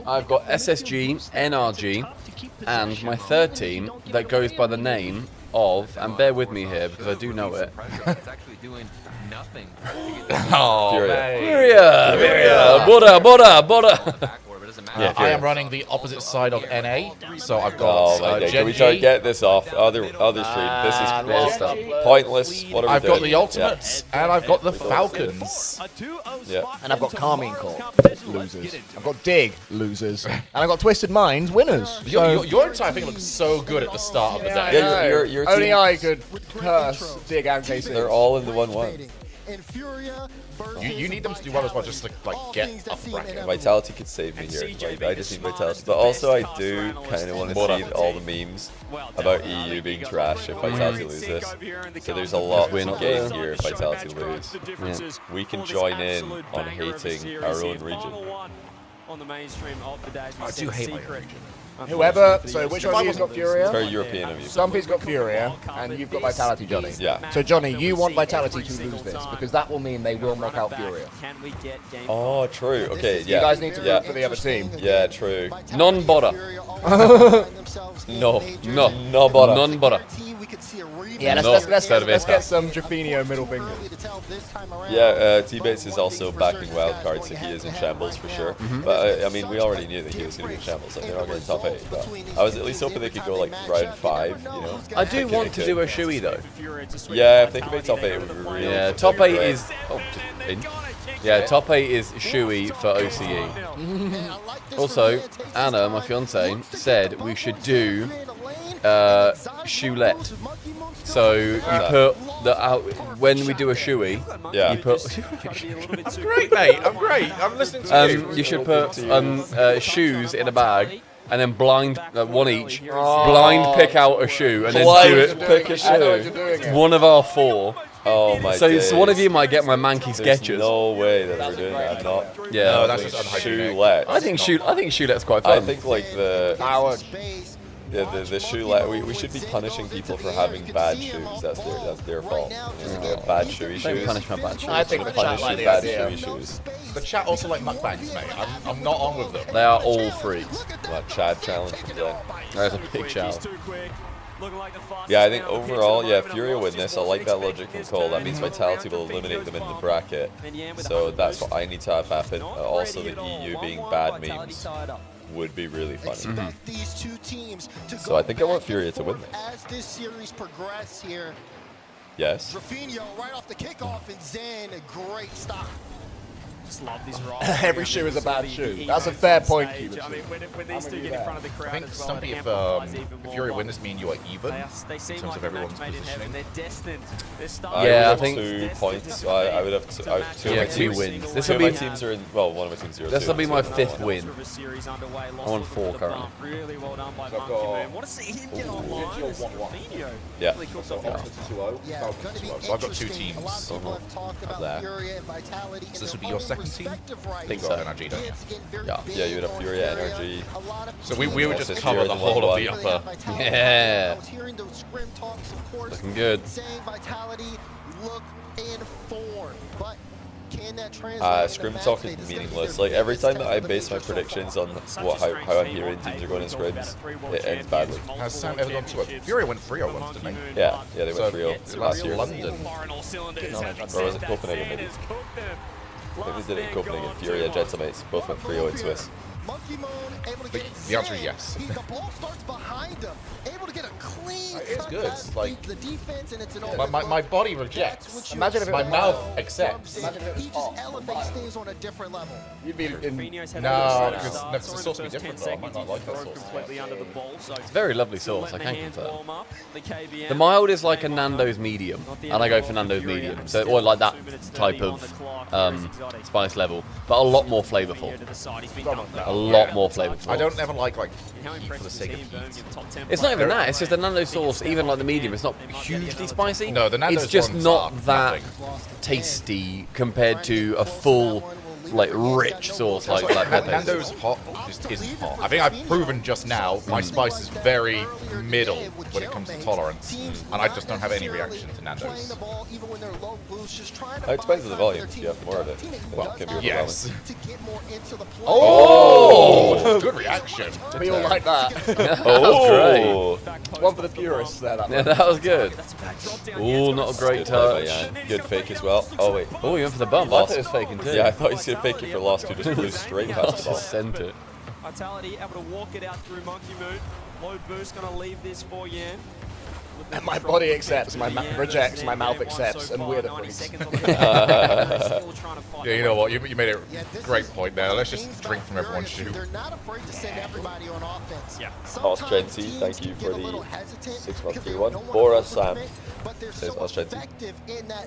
I've got SSG, NRG, and my third team that goes by the name of, and bear with me here because I do know it. Oh, Furia! Bora! Yeah, I am running the opposite side of NA, so I've got Can we try to get this off other stream? This is pointless. What are we I've got doing? the Ultimates, and I've got the Falcons. Yeah. And I've got Carmine Corp, losers. I've got Dig, losers. And I've got Twisted Minds, winners. Your entire thing looks so good at the start of the day. Yeah, your Only team, I could curse Dig and KC. they're all in the 1-1. You need them to do well as well, just to like get up the bracket. Vitality could save me here. Like, I just need Vitality. But also, I do kind of want to see all the memes about EU being trash if Vitality lose this. So there's a lot to gain here if Vitality lose. Yeah. We can join in on hating our own region. I do hate my region. Whoever, so which one of you's got Furia? Very European of you. Stumpy's got Furia, and you've got Vitality, Johnny. Yeah. So Johnny, you want Vitality to lose this, because that will mean they will knock out Furia. Oh, true. Okay, yeah. You guys need to root for the other team. Yeah, true. Non-bother. No bother. Non-bother. Yeah, let's get some Jaffinio middle finger. Yeah, T-Bates is also backing wildcard, so he is in shambles for sure. But I mean, we already knew that he was going to be in shambles. Like, they're not going to top 8. But I was at least hoping they could go like round 5. You know. I do want to do a Shui though. Yeah, if they could make top 8, it would be really. Yeah, top 8 is. Oh, just in. Yeah, top 8 is Shui for OCE. Also, Anna, my fiance, said we should do Shoulette. So you put when we do a Shui, you put. I'm great, mate. I'm great. I'm listening to you. You should put shoes in a bag. And then blind, one each, blind pick out a shoe and then do it. Pick a shoe. One of our 4. Oh my so days. one of you might get my manky sketches. No way that we're doing that. I'm not. Yeah, no, that's just unhygienic. Shoelette. I think Shoulette's quite fun. I think like the shoelette. We should be punishing people for having bad shoes. That's their fault. They have bad shoey shoes. Punish my bad shoes. I think the chat like the bad idea. shoey shoes. The chat also like mukbangs, mate. I'm not on with them. They are all freaks. That Chad challenge from Glenn. There's a big shout. Yeah, I think overall, Furia win this. I like that logic from Cole. That means Vitality will eliminate them in the bracket. So that's what I need to have happen. Also, the EU being bad memes would be really funny. So I think I want Furia to win this. As this series progress here, Yes. Rafinha right off the kickoff and Zen a great stop. Just love these raw. Every shoe is a bad shoe. That's a fair point, Cuban. I mean, when these two get in front of the crowd, I think as well, Stumpy, it if amplifies even more. Fury win this, mean you are even in They seem terms like of everyone's match made in heaven. positioning. They're destined. They're I starting. would I have think 2 points. I would have 2 of my 2 teams. wins. This 2 will of my be teams are in. Well, one of my teams 0-2. This will be my 5th win. Of a series underway. I'm on 4 currently. Really well done by So I've Monkey got- Man. Want to see him get online? It's Rafinha. Yeah. Really cool So stuff. Ultimates 2-0, Yeah, Falcons gonna be 2-0. So I've got 2 interesting. teams. A lot of people have talked about there. Furia and Vitality So in this would be their your own second team? respective rights. Think Got so. NRG, don't you? It's getting very Yeah. big Yeah, you would have for Furia, Furia. Energy. A lot of So we would Also just cover Furia the in whole of the 1-1. upper. Yeah. I was hearing those scrim talks, of course, Looking good. saying Vitality look in form, but can that translate? Scrim talk is meaningless. Like every time that I base my predictions on how I'm hearing teams are going in scrims, it ends badly. Has Sam ever gone to a Fury went 3-0 once, didn't he? Yeah, they went So 3-0 it's last year. London. Or was it Copenhagen maybe? I think they did it in Copenhagen. Fury and Gentleman's both went 3-0 in Swiss. Monkey Moon able to get The answer is yes. the ball starts behind him, able to get a clean. It's cut good. past Like the defense, and it's an my body rejects. Imagine if it My was mouth mild. accepts. Imagine if it was He hot. just elevates things on a different level. You'd be in. No, because the sauce would be different though. I might not like that sauce. Completely under the ball, so It's very lovely sauce, I letting can the hands confirm. warm up. The KBM. The mild is like a Nando's medium, and I go for Nando's medium, so or like that type of spice level, but a lot more flavorful. A lot more flavorful. I don't ever like heat for the sake of heat. It's not even that. It's just the Nando sauce, even like the medium. It's not hugely spicy. No, the Nando's It's just ones not are that nothing. tasty compared to a full like rich sauce like black pepper. Nando's hot just isn't hot. I think I've proven just now my spice is very middle when it comes to tolerance, and I just don't have any reaction to Nando's. It depends on the volume. You have more of it. Well, it can be yes. Oh, good reaction. We all like that. Oh, one for the purists there. Yeah, that was good. Oh, not a great touch. Good fake as well. Oh wait. Oh, you went for the bump. I thought it was faking too. Yeah, I thought he was gonna fake it for lost. Who just flew straight past the ball. Sent it. Vitality able to walk it out through Monkey Moon. Low boost gonna leave this for Yan. And my body accepts, my rejects, my mouth accepts, and we're the freaks. Yeah, you know what? You made a great point there. Let's just drink from everyone's shoe. They're not afraid to send everybody on offense. Yeah. Ostrency, thank you for the 6131. Bora Sam says Ostrency.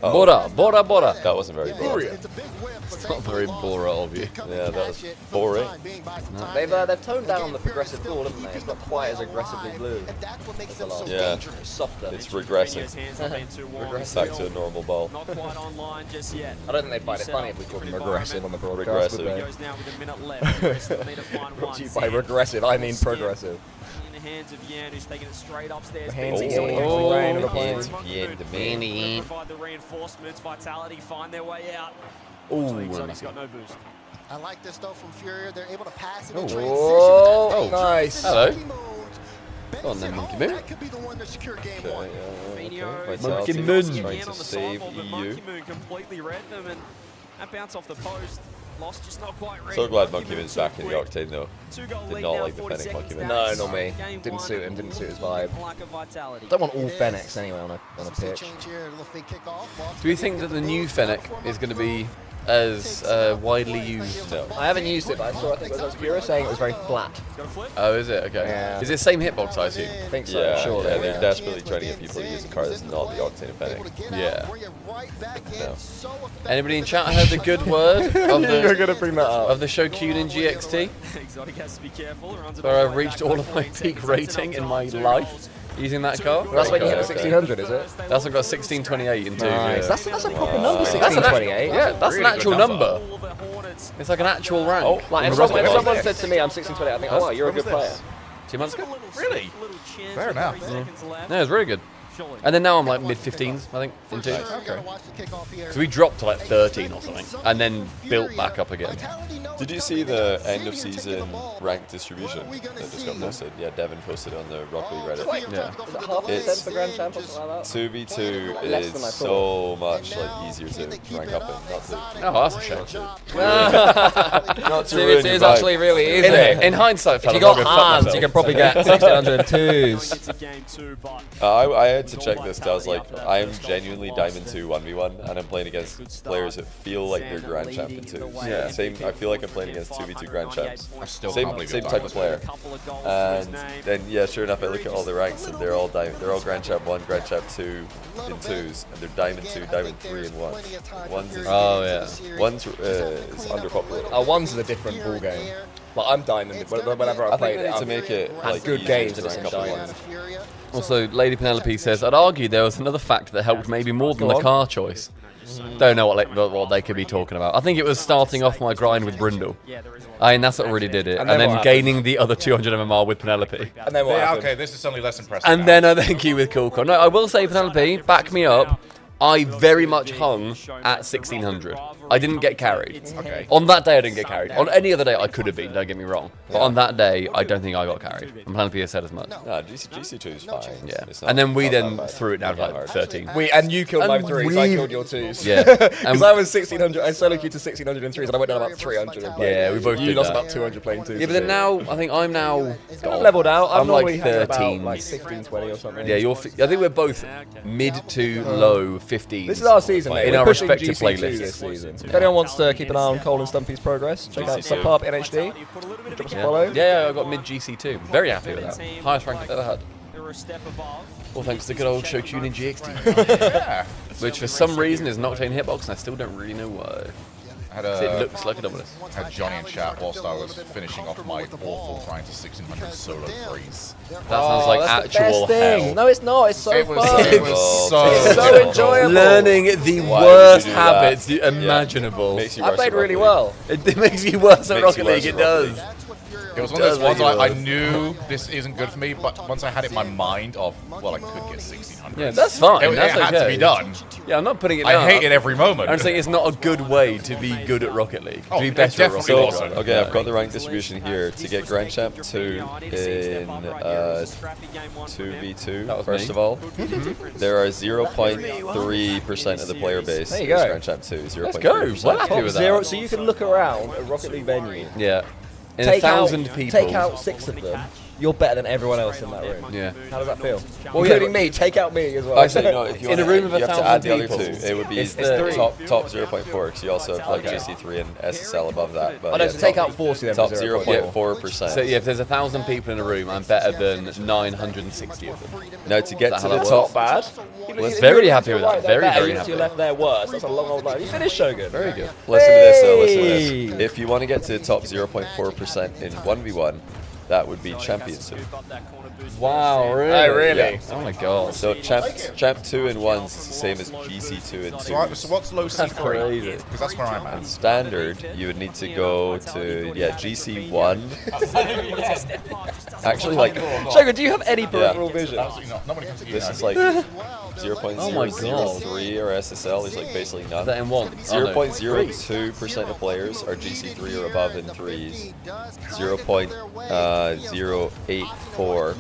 Bora. That wasn't very Bora. It's not very Bora of you. Yeah, that was boring. No. They've toned down the progressive ball, haven't they? It's not quite as aggressively blue. Yeah. Softer. It's regressing. Back to a normal ball. Not quite online just yet. I don't think they'd find it funny if we called them regressive on the broadcast. Regressive. Goes now with a minute left. What do you by regressive? I mean progressive. In the hands of Yan, who's taking it straight upstairs. The hands Beating of someone Yan. who's Oh, rain on the Yan. plane. Yan the man. Provide the reinforcements. Vitality find their way out. Ooh, Exotic's got no boost. I like this though from Furia. They're able to pass it in Oh. transition. Oh, nice. Hello. Go on then, Monkey Moon. That could be the one to secure game one. Monkey Moon. Trying to save EU. Monkey Moon completely read them, and that bounce off the post. Lost just not quite ready. So glad Monkey Moon's back in the Octane though. Two-goal Did lead not now, like the 40 Fennec Monkey seconds Moon. No, down. not me. Game Didn't one. suit him, didn't suit his vibe. Lack of vitality. Don't want all Fennecs anyway on a pitch. Change here, a little fake kickoff. Do we think that the new Fennec is going to be as widely used? No. I haven't used it, but I think it was Furia saying it was very flat. Oh, is it? Okay. Yeah. Is it same hitbox, I assume? I think so, Yeah, surely. yeah, they're desperately trying to get people to use a card that's not the Octane Fennec. Yeah. No. Anybody in chat heard the good word of You're the gonna bring that up. of the Shogun GXT? Exotic has to be careful. Runs Where I've reached all of my peak rating in my life using that card. That's when you hit the Okay. 1600, is it? That's I've got 1628 in two. Nice. Yeah. That's a proper number, That's an 1628. yeah, that's Really an actual good number. It's like an actual rank. Like if In someone, Rocket League. said to me I'm 1628, I think, oh, wow, you're a good player. 2 months ago? Really? Fair enough. No, it's really good. And then now I'm like mid-15s, I think, in two. Okay. So we dropped to like 13 or something, and then built back up again. Did you see the end of season rank distribution that just got posted? Yeah, Devin posted on the Rock League Reddit. Yeah. Half a It's percent for Grand Champ or something like that? 2v2 Less is than I so much like easier to rank up in. Not to, Oh, that's a shame. not to ruin your It's vibe. actually really easy. In hindsight, If fella, you got I'm gonna fuck hands, myself. you can probably get 1602s. I had to check this because I was like, I am genuinely Diamond 2 1v1, and I'm playing against players that feel like they're Grand Champ in 2. Yeah. Same. I feel like I'm playing against 2v2 Grand Champs. I still Same, can't believe same you're type of player. Diamond. And then yeah, sure enough, I look at all the ranks and they're all Grand Champ 1, Grand Champ 2 in 2s, and they're Diamond 2, Diamond 3 in 1s. Ones is, Oh, yeah. Ones is underpopulated. One's is a different ball game. Like I'm Diamond. Whenever I I play think they need to make it had like good easier games to in rank up Diamond. against. Also, Lady Penelope says, I'd argue there was another factor that helped maybe more than the car choice. Don't know what they could be talking about. I think it was starting off my grind with Brindle. I mean, that's what really did it. And then what gaining the other 200 MMR with Penelope. And then what Yeah, happened? okay, this is suddenly less impressive. And now. then I thank you with Coolcon. No, I will say, Penelope, back me up. I very much hung at 1600. I didn't get carried. Okay. On that day, I didn't get carried. On any other day, I could have been, don't get me wrong. But on that day, I don't think I got carried. And Penelope has said as much. Nah, GC2 is fine. Yeah. It's not- And then we not then that bad. threw it down to Not like hard. 13. And you killed my And 3s, I we- killed your 2s. Yeah. Because I was 1600, I solo queued to 1603s, and I went down about 300 and played. Yeah, we both You did lost that. about 200 playing 2s. Yeah, but then now, I think I'm now... I've leveled out. I'm normally like hanging about 13. like 16, 20 or something. Yeah, I think we're both mid to low 15s. This is our season, mate. In We're our pushing respective GC2 playlists. this season. If anyone wants to keep an eye on Cole and Stumpy's progress, check out Subpub NHD. Drop us a follow. Yeah, I got mid GC2. Very happy with that. Highest rank I've ever had. All thanks to good old Shogun GXT. Yeah. Which for some reason is not Octane hitbox, and I still don't really know why. It looks like a Dominus. I had Johnny in chat whilst I was finishing off my awful grind to 1600 solo freeze. That sounds like that's actual the best thing. hell. No, it's not. It's so fun. It was so enjoyable. Learning the Why worst would you do that? habits imaginable. Makes you I rush played at really Rocket well. It makes you worse at Makes Rocket you League. worse It at Rocket does. It was one of those ones I knew this isn't good for me, but once I had it in my mind of, well, I could get 1600. Yeah, that's fine. It That's had to okay. be done. Yeah, I'm not putting it I down. hate it every moment. I'm saying it's not a good way to be good at Rocket League. Oh, To be it better at Rocket definitely League. wasn't. Okay, I've got the rank distribution here. To get Grand Champ 2 in 2v2, first of all, there are 0.3% of the player base. There you is go. Grand Champ 2, 0.3%. Let's go. Well happy with that. So you can look around a Rocket League venue. Yeah. In Take 1,000 out, people. Take out 6 of them. You're better than everyone else in that room. Yeah. How does that feel? Well, Including me. Take out me as well. I say no. If you In a room of you have to 1,000 add the other people. two. It would be It's the the- top 0.4 because you also have like GC3 and SSL above that. But Oh, no, yeah, so take out 40 then. top for 0.4%. So yeah, if there's 1,000 people in a room, I'm better than 960 of them. Now to get Is to that the how top, that Bad. Well, very happy with that. Very, very To happy. your left there worse. That's a long old line. You finished Shogun. Very good. listen to this though. Listen to this. If you want to get to the top 0.4% in 1v1, that would be Champion 2. Wow, really? Oh, really? Yeah. Oh my god. So Champ 2 and 1 is the same as GC2 and 2. So what's low C3? crazy. Because that's where I'm And at. standard, you would need to go to GC1. Actually, like Shogun, do you have any peripheral vision? Absolutely not. Nobody comes to this is like 0.003 or SSL. There's like basically none. Is that in one? 0.02% of players are GC3 or above in threes. 0.084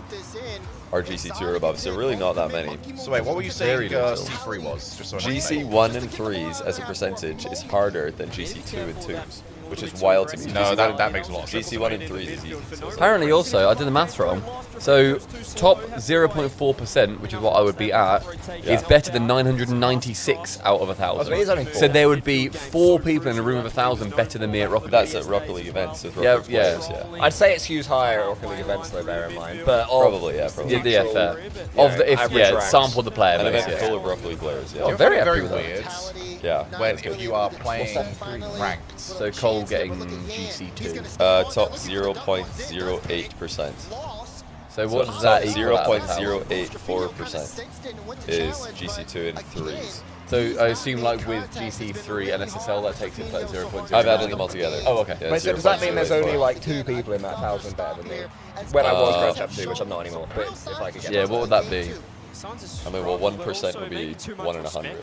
are GC2 or above. So really not that many. So wait, what were you saying C3 was? Just so I know. GC1 and 3s as a percentage is harder than GC2 and 2s, which is wild to me. No, that makes a lot of sense. GC1 and 3s is easy. So Apparently also, I did the maths wrong. So top 0.4%, which is what I would be at, is better than 996 out of 1,000. So there would be 4 people in a room of 1,000 better than me at Rocket League. That's at Rocket League events with Rocket League players, yeah. I'd say it skews higher at Rocket League events though, bear in mind. But Probably, yeah, probably. Yeah, fair. Of the, if, sample the player An base, event yeah. full of Rocket League players, yeah. Oh, very happy very with that. weird. Yeah. When if you are playing ranked. So Cole getting GC2. Top 0.08%. So what does that equal? 0.084% is GC2 and 3s. So I assume like with GC3 and SSL that takes it to like 0.0. I've added them all together. Oh, okay. Yeah, Wait, so does that mean there's only 0.084. like 2 people in that 1,000 better than me? When I was Grand Champ 2, which I'm not anymore. But if I could get Yeah, what would that be? I mean, well, 1% would be 1 in 100, and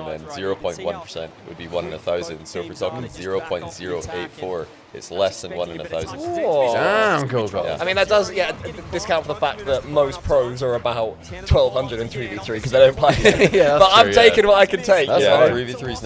then 0.1% would be 1 in 1,000. So if we're talking 0.084, it's less than 1 in 1,000. Damn, cool. Yeah. I mean, that does, discount for the fact that most pros are about 1,200 in 3v3 because they don't play. Yeah, but I'm true, taking what I can take. That's Yeah, fine. 3v3 is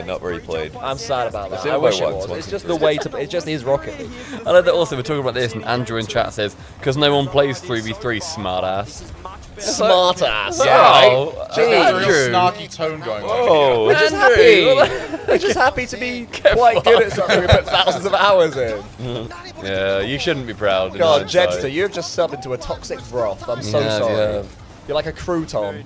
not very played. I'm sad about that. It's I wish it once, was. once It's in just three. the way to. It just is Rocket League. I know that also we're talking about this, and Andrew in chat says, because no one plays 3v3, smartass. Smart ass. Oh, That's a real Andrew. snarky tone going on. Oh, We're just happy. We're just happy to be quite good at something we put thousands of hours in. Yeah, you shouldn't be proud. in God, hindsight. Jedster, you have just subbed into a toxic broth. I'm so Yeah, sorry. yeah. You're like a crouton.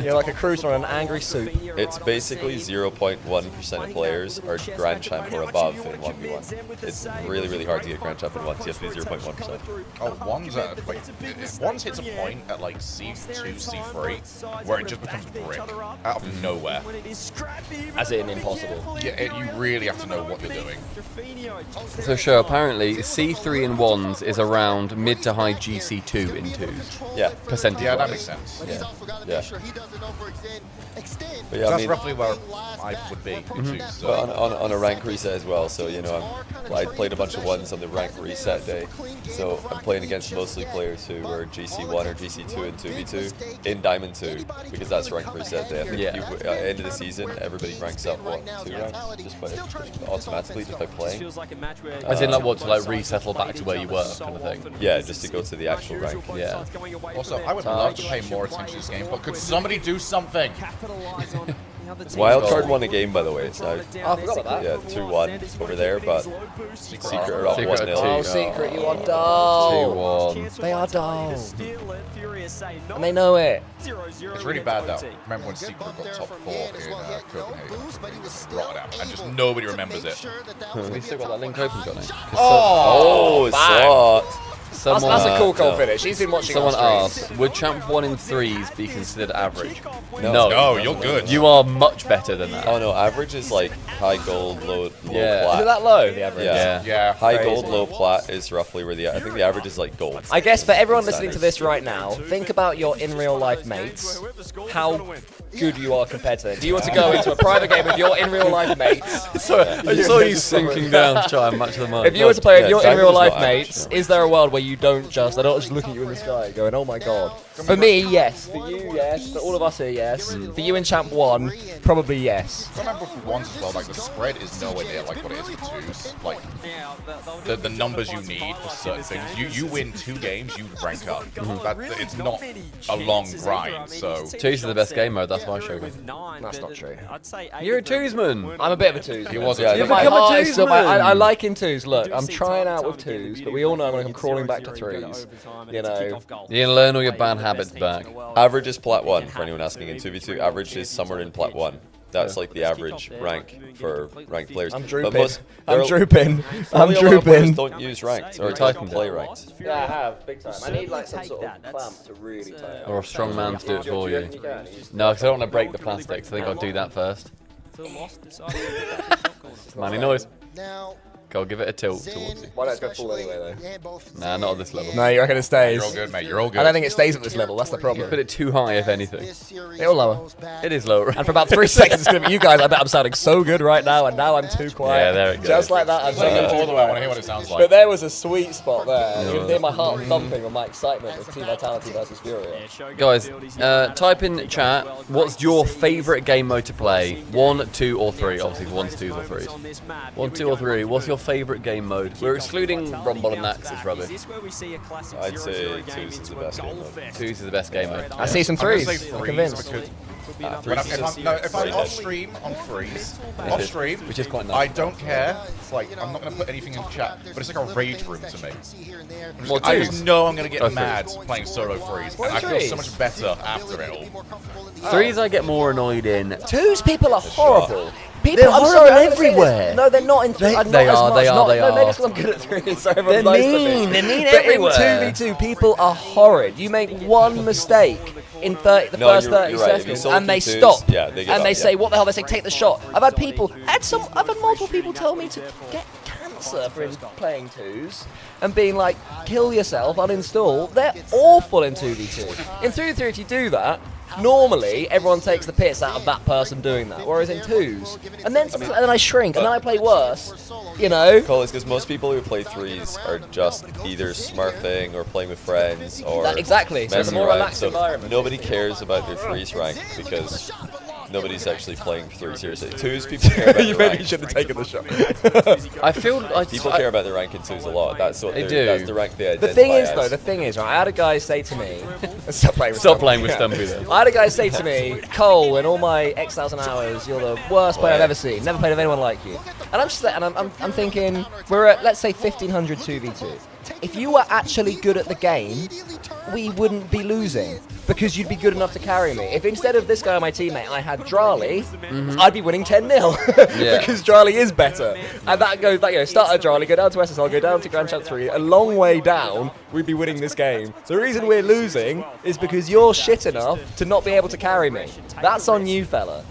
You're like a crouton on an angry soup. It's basically 0.1% of players are Grand Champ or above in 1v1. It's really, really hard to get Grand Champ in 1, so you have to be 0.1%. Oh, one's at, like, one's hits a point at like C2, C3, where it just becomes brick out of nowhere. As in impossible. Yeah, you really have to know what you're doing. So sure, apparently C3 in 1s is around mid to high GC2 in 2s. Yeah. Percentage. Yeah, that makes sense. Yeah. But So yeah, I that's mean, roughly where I would be. Too, so. but on a rank reset as well, so you know, I played a bunch of 1s on the rank reset day, so I'm playing against mostly players who are GC1 or GC2 and 2v2 in Diamond 2, because that's rank reset day. I think Yeah. end of the season, everybody ranks up, what, 2 ranks? Just automatically, just by playing? As in like what, to like resettle back to where you were kind of thing? Yeah, just to go to the actual rank. Yeah. Also, I would love to pay more attention to this game, but could somebody do something? Wildcard won a game, by the way. So I forgot about that. yeah, 2-1 over there, but Secret are up 1-0. Oh, Secret, you are dull. 2-1. They are dull. And they know it. It's really bad though. Remember when Secret got top 4 in Copenhagen, Rotterdam, and just nobody remembers it. We still got that link open, Johnny. Oh, it's That's a cool finish. He's been watching. Someone asked, would champ 1 in 3s be considered average? No, you're good. You are much better than that. Oh no, average is like high gold, low plat. Is it that low, the average? Yeah. High gold, low plat is roughly where I think the average is like gold. I guess for everyone listening to this right now, think about your in real life mates. How good you are compared to them. Do you want to go into a private game with your in real life mates? Sorry, I saw you sinking down to try and match them up. If you were to play with your in real life mates, is there a world where you don't just, they're not just looking at you in the sky going, oh my god. For me, yes. For you, yes. For all of us here, yes. For you in Champ 1, probably yes. I remember for ones as well, like the spread is nowhere near like what it is for 2s. Like the numbers you need for certain things. You win 2 games, you rank up. It's not a long grind. So 2s is the best game mode. That's my Shogun. That's not true. You're a 2s-man. I'm a bit of a 2s. He was. You've become a 2s-man. I like in 2s. Look, I'm trying out with 2s, but we all know I'm going to come crawling back to 3s. You know. You're gonna learn all your bad habits back. Average is plat 1 for anyone asking in 2v2. Average is somewhere in plat 1. That's like the average rank for ranked players. I'm drooping. I'm drooping. Don't use ranked or don't play ranked. Yeah, I have, big time. I need like some sort of clamp to really tie it. Or a strong man to do it for you. No, because I don't want to break the plastics. I think I'll do that first. Manny noise. Go give it a tilt towards you. Why don't it go full anyway, though? Nah, not at this level. No, you reckon it stays? You're all good, mate. You're all good. I don't think it stays at this level. That's the problem. You put it too high, if anything. It'll lower. It is lower. And for about 3 seconds, it's going to be you guys. I bet I'm sounding so good right now, and now I'm too quiet. Yeah, there it goes. Just like that, I'm saying all the way. I want to hear what it sounds like. But there was a sweet spot there. You can hear my heart thumping with my excitement of Team Vitality versus Furia. Guys, type in chat, what's your favourite game mode to play? 1, 2, or 3? Obviously, 1s, 2s, or 3s. 1, 2, or 3. What's your favourite game mode? We're excluding Rumble and Nax's rubbish. I'd say 2s is the best game mode. 2s is the best game mode. I see some 3s. I'm convinced. If I'm off stream on 3s, off stream, which is quite nice. I don't care. Like I'm not going to put anything in chat, but it's like a rage room to me. I just know I'm going to get mad playing solo 3s, and I feel so much better after it all. 3s I get more annoyed in. 2s people are horrible. They're horrible everywhere. No, they're not in 3s. They are. No, maybe because I'm good at 3s. So they're mean. They're mean everywhere. But in 2v2, people are horrid. You make one mistake in the first 30 seconds, and they stop. Yeah, and they say, "What the hell?" They say, "Take the shot." I've had multiple people tell me to get cancer for playing 2s and being like, "Kill yourself, uninstall." They're awful in 2v2. In 3v3, if you do that, normally everyone takes the piss out of that person doing that, whereas in 2s, and then I shrink, and then I play worse. You know? Cole, it's because most people who play 3s are just either smurfing or playing with friends or exactly. So it's a more relaxed environment. Nobody cares about their 3s rank because nobody's actually playing 3 seriously. 2s, people care about you their maybe rank. should have taken the shot. I feel people care about their rank in 2s a lot. That's what they do. That's the rank they identify The thing is, as. though, the thing is, right, I had a guy say to me, stop playing with Stumpy then. I had a guy say to me, Cole, in all my X thousand hours, you're the worst player I've ever seen. Never played with anyone like you. And I'm just and I'm thinking, we're at, let's say, 1500 2v2. If you were actually good at the game, we wouldn't be losing because you'd be good enough to carry me. If instead of this guy, my teammate, I had Drali, I'd be winning 10-0 because Drali is better. And that goes, start at Drali, go down to SSL, go down to Grand Champ 3, a long way down, we'd be winning this game. The reason we're losing is because you're shit enough to not be able to carry me. That's on you, fella.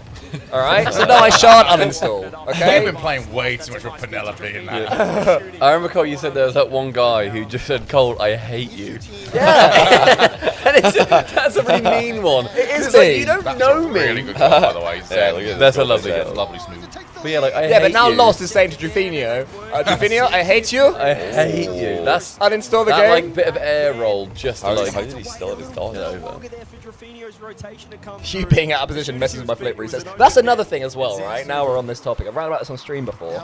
Alright? So no, I shan't uninstall. Okay? You've been playing way too much with Penelope in that. Yeah. I remember, Cole, you said there was that one guy who just said, Cole, I hate you. Yeah. And that's a really mean one. It is like, you don't know me. Really good goal, by the way. That's a lovely goal. goal. Lovely smooth. But yeah, like, I yeah, but hate now you. Lost is saying to Drufinho, Drufinho, I hate you. I hate you. That's uninstall the that, game. like bit of air roll just to, How like. did he still have his dodge over? You being out of position messes with my flip resets. That's another thing as well, right? Now we're on this topic. I've ran about this on stream before.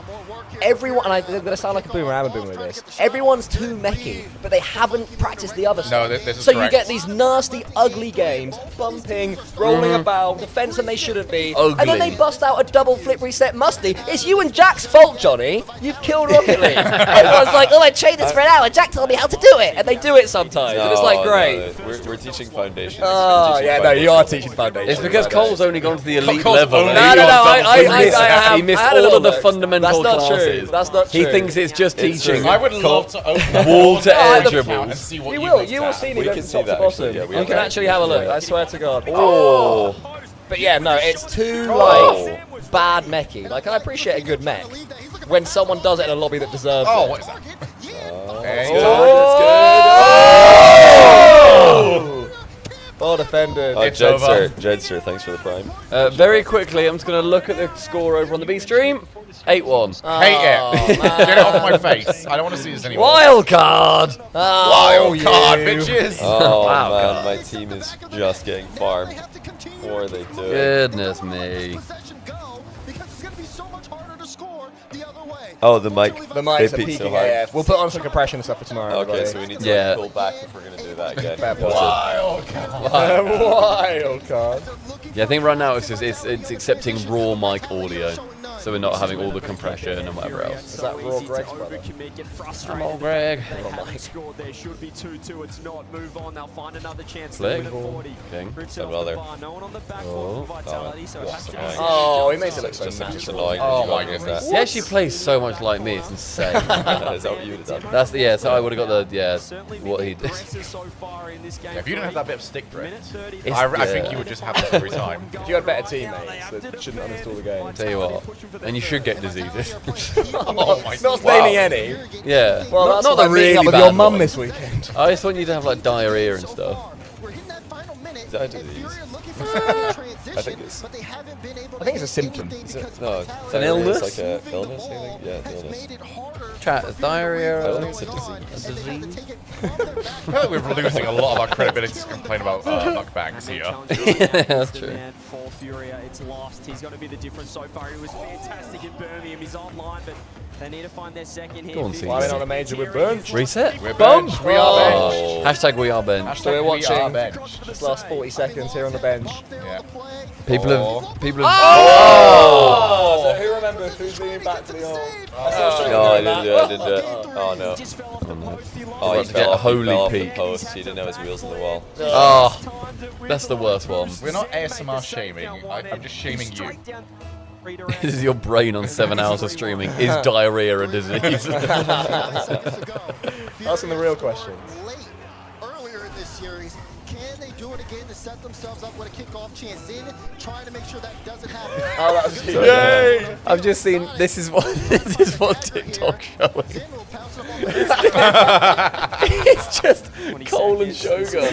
Everyone, and I'm going to sound like a boomer, I'm a boomer with this. Everyone's too mechie, but they haven't practiced the other stuff. this is so correct. you get these nasty, ugly games, bumping, rolling about, defense when they shouldn't be, and then they bust out a double flip reset musty. It's you and Jack's fault, Johnny. You've killed Rocket League. Everyone's like, oh, I trained this for an hour. Jack told me how to do it, and they do it sometimes, and it's like, great. No, we're teaching foundations. Oh, yeah, no, you are teaching foundations. It's because Cole's only gone to the elite Cole's level. only No, He missed all of the fundamental That's not classes. true. That's not true. He thinks it's just teaching. I would love to open wall to air and dribbles. see what You you will. guys You will have. see We me can from see top to that, bottom. actually, yeah, we You have can that. actually have a look. I swear to God. Oh. But yeah, no, it's too like bad mechy. Like I appreciate a good mech when someone does it in a lobby that deserves it. Oh, what is that? Well defended. Jedster, thanks for the prime. Very quickly, I'm just going to look at the score over on the B stream. 8-1. Hate it. Get it off my face. I don't want to see this anymore. Wild card. Wild card, bitches. Oh Wow, man, God. my team is just getting farmed. What are they doing? Goodness me. Oh, the mic. The mic's they are peaked peaking so hard. AF. We'll put on some compression and stuff for tomorrow. Okay, everybody. so we need to pull back if we're gonna do that again. Fair point. Wild card. Wild card. Yeah, I think right now it's just it's accepting raw mic audio, so we're not having all the compression and whatever else. Is that raw Greg's brother? Come on, Greg. Scored there should be 2-2. It's not. Move on. They'll find another chance. Flick. 40. King. Rips Done it well off the there. bar. No one on the back Oh. for Vitality, so it has to be Oh, he makes it look so Just natural. annoying. Oh that you my got goodness. He actually plays so much like me, it's insane. Is that what you would have done? That's yeah. So I would have got the what he did. so far in this game. Yeah, if you didn't have that bit of stick drift, It's- I think yeah. you would just have this every time. If you had better teammates that shouldn't uninstall the game. Tell you what, and you should get diseases. Oh my Not wow. naming any. Yeah. Well, not, that's not what the I'm meeting really up with bad your mum ones. this weekend. I just want you to have like diarrhea and stuff. Is that a disease? I think it's. I think it's a symptom. No, It's an illness? It's like a illness. I think. Yeah, it's illness. Chat, diarrhea. I don't think it's a disease. I feel like we're losing a lot of our credibility to complain about mukbangs here. Yeah, that's true. For Furia, it's lost. He's going to be the difference so far. He was fantastic in Birmingham. He's online, but they need to find their second here. Go on, see. Why are we not a major with bench? Reset. We're Bump. bench. We are bench. Oh. Hashtag we are bench. So we're We are watching bench. this last 40 seconds here on the bench. Yeah. People have. Oh! So who remembers who's leaning back to the old? No, I didn't do it. I didn't do it. Oh no. Oh, About to get a holy fell off the peak. post. He didn't have his wheels on the wall. Oh, that's the worst one. We're not ASMR shaming. I'm just shaming you. This is your brain on 7 hours of streaming. Is diarrhea a disease? Asking the real questions. Earlier in this series, can they do it again to set themselves up with a kickoff chance in, trying to make sure that doesn't happen? Oh, that was Yay! I've just seen. This is what TikTok's showing. It's just Cole and Shogun.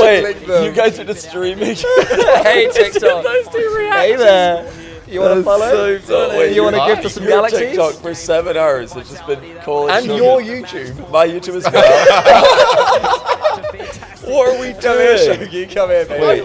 Wait, you guys are just streaming? Hey TikTok. Those two reactions. Hey there. You want to follow? Wait, You want to gift us some galaxies? TikTok for 7 hours. It's just been Cole And Shogun. your YouTube. My YouTube as well. What are we Come here, doing? Shogun. Come here, mate. Wait.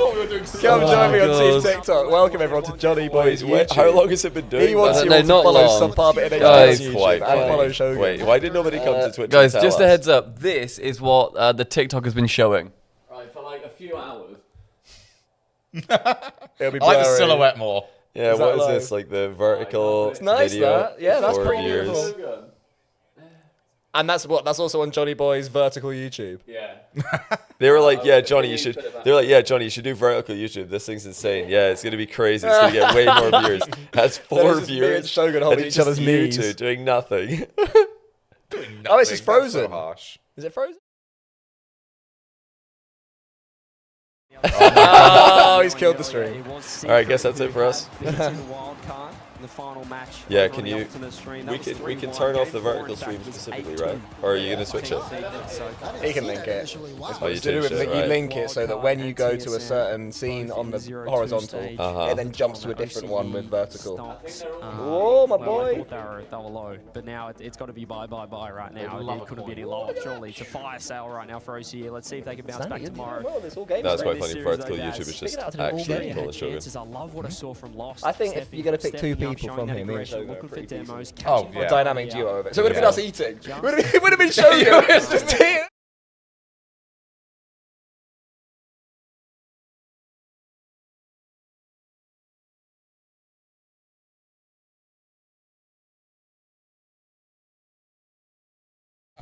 Come join me on God. Team TikTok. Welcome everyone to JOHNNYBOI's Wait, YouTube. how long has it been doing? He wants that? you No, all to not follow long. some part of it Guys, YouTube quite and funny. follow Shogun. Wait, why did nobody come to Twitch? Guys, and tell just a us? heads up. This is what the TikTok has been showing. Right, for like a few hours. It'll be I like the blurry. silhouette more. Yeah, Is what that is live? this? Like the vertical It's nice, video that. Yeah, that's for pretty viewers. beautiful. And that's also on JOHNNYBOI's vertical YouTube. Yeah. They were like, "Yeah, Johnny, you should." They're like, "Yeah, Johnny, you should do vertical YouTube. This thing's insane. Yeah, it's gonna be crazy. It's gonna get way more viewers." Has 4 Then it's just me and viewers. Shogun and holding it's each other's just you knees. two doing nothing. Oh, it's just frozen. That's so harsh. Is it frozen? Oh, he's killed the stream. All right, guess that's it for us. the final match. Yeah, on can the you? Ultimate stream. We can turn off the vertical stream specifically, right? Or are you gonna switch it? He can link it. Oh, you To do changed with it, you right. link it so that when you go to a certain scene on the horizontal, it then jumps to a different one with vertical. Oh, my boy! They were low, but now it's got to be bye right now. It couldn't be any lower, surely. It's a fire sale right now for OCE. Let's see if they can bounce back tomorrow. That's quite funny. Vertical YouTube is just actually cool as Shogun. I love what I saw from Lost. I think if you're going to pick two people from here, me and Shogun looking for demos. Oh, yeah. A dynamic duo of it. So it would have been us eating. It would have been Shogun. It's just here.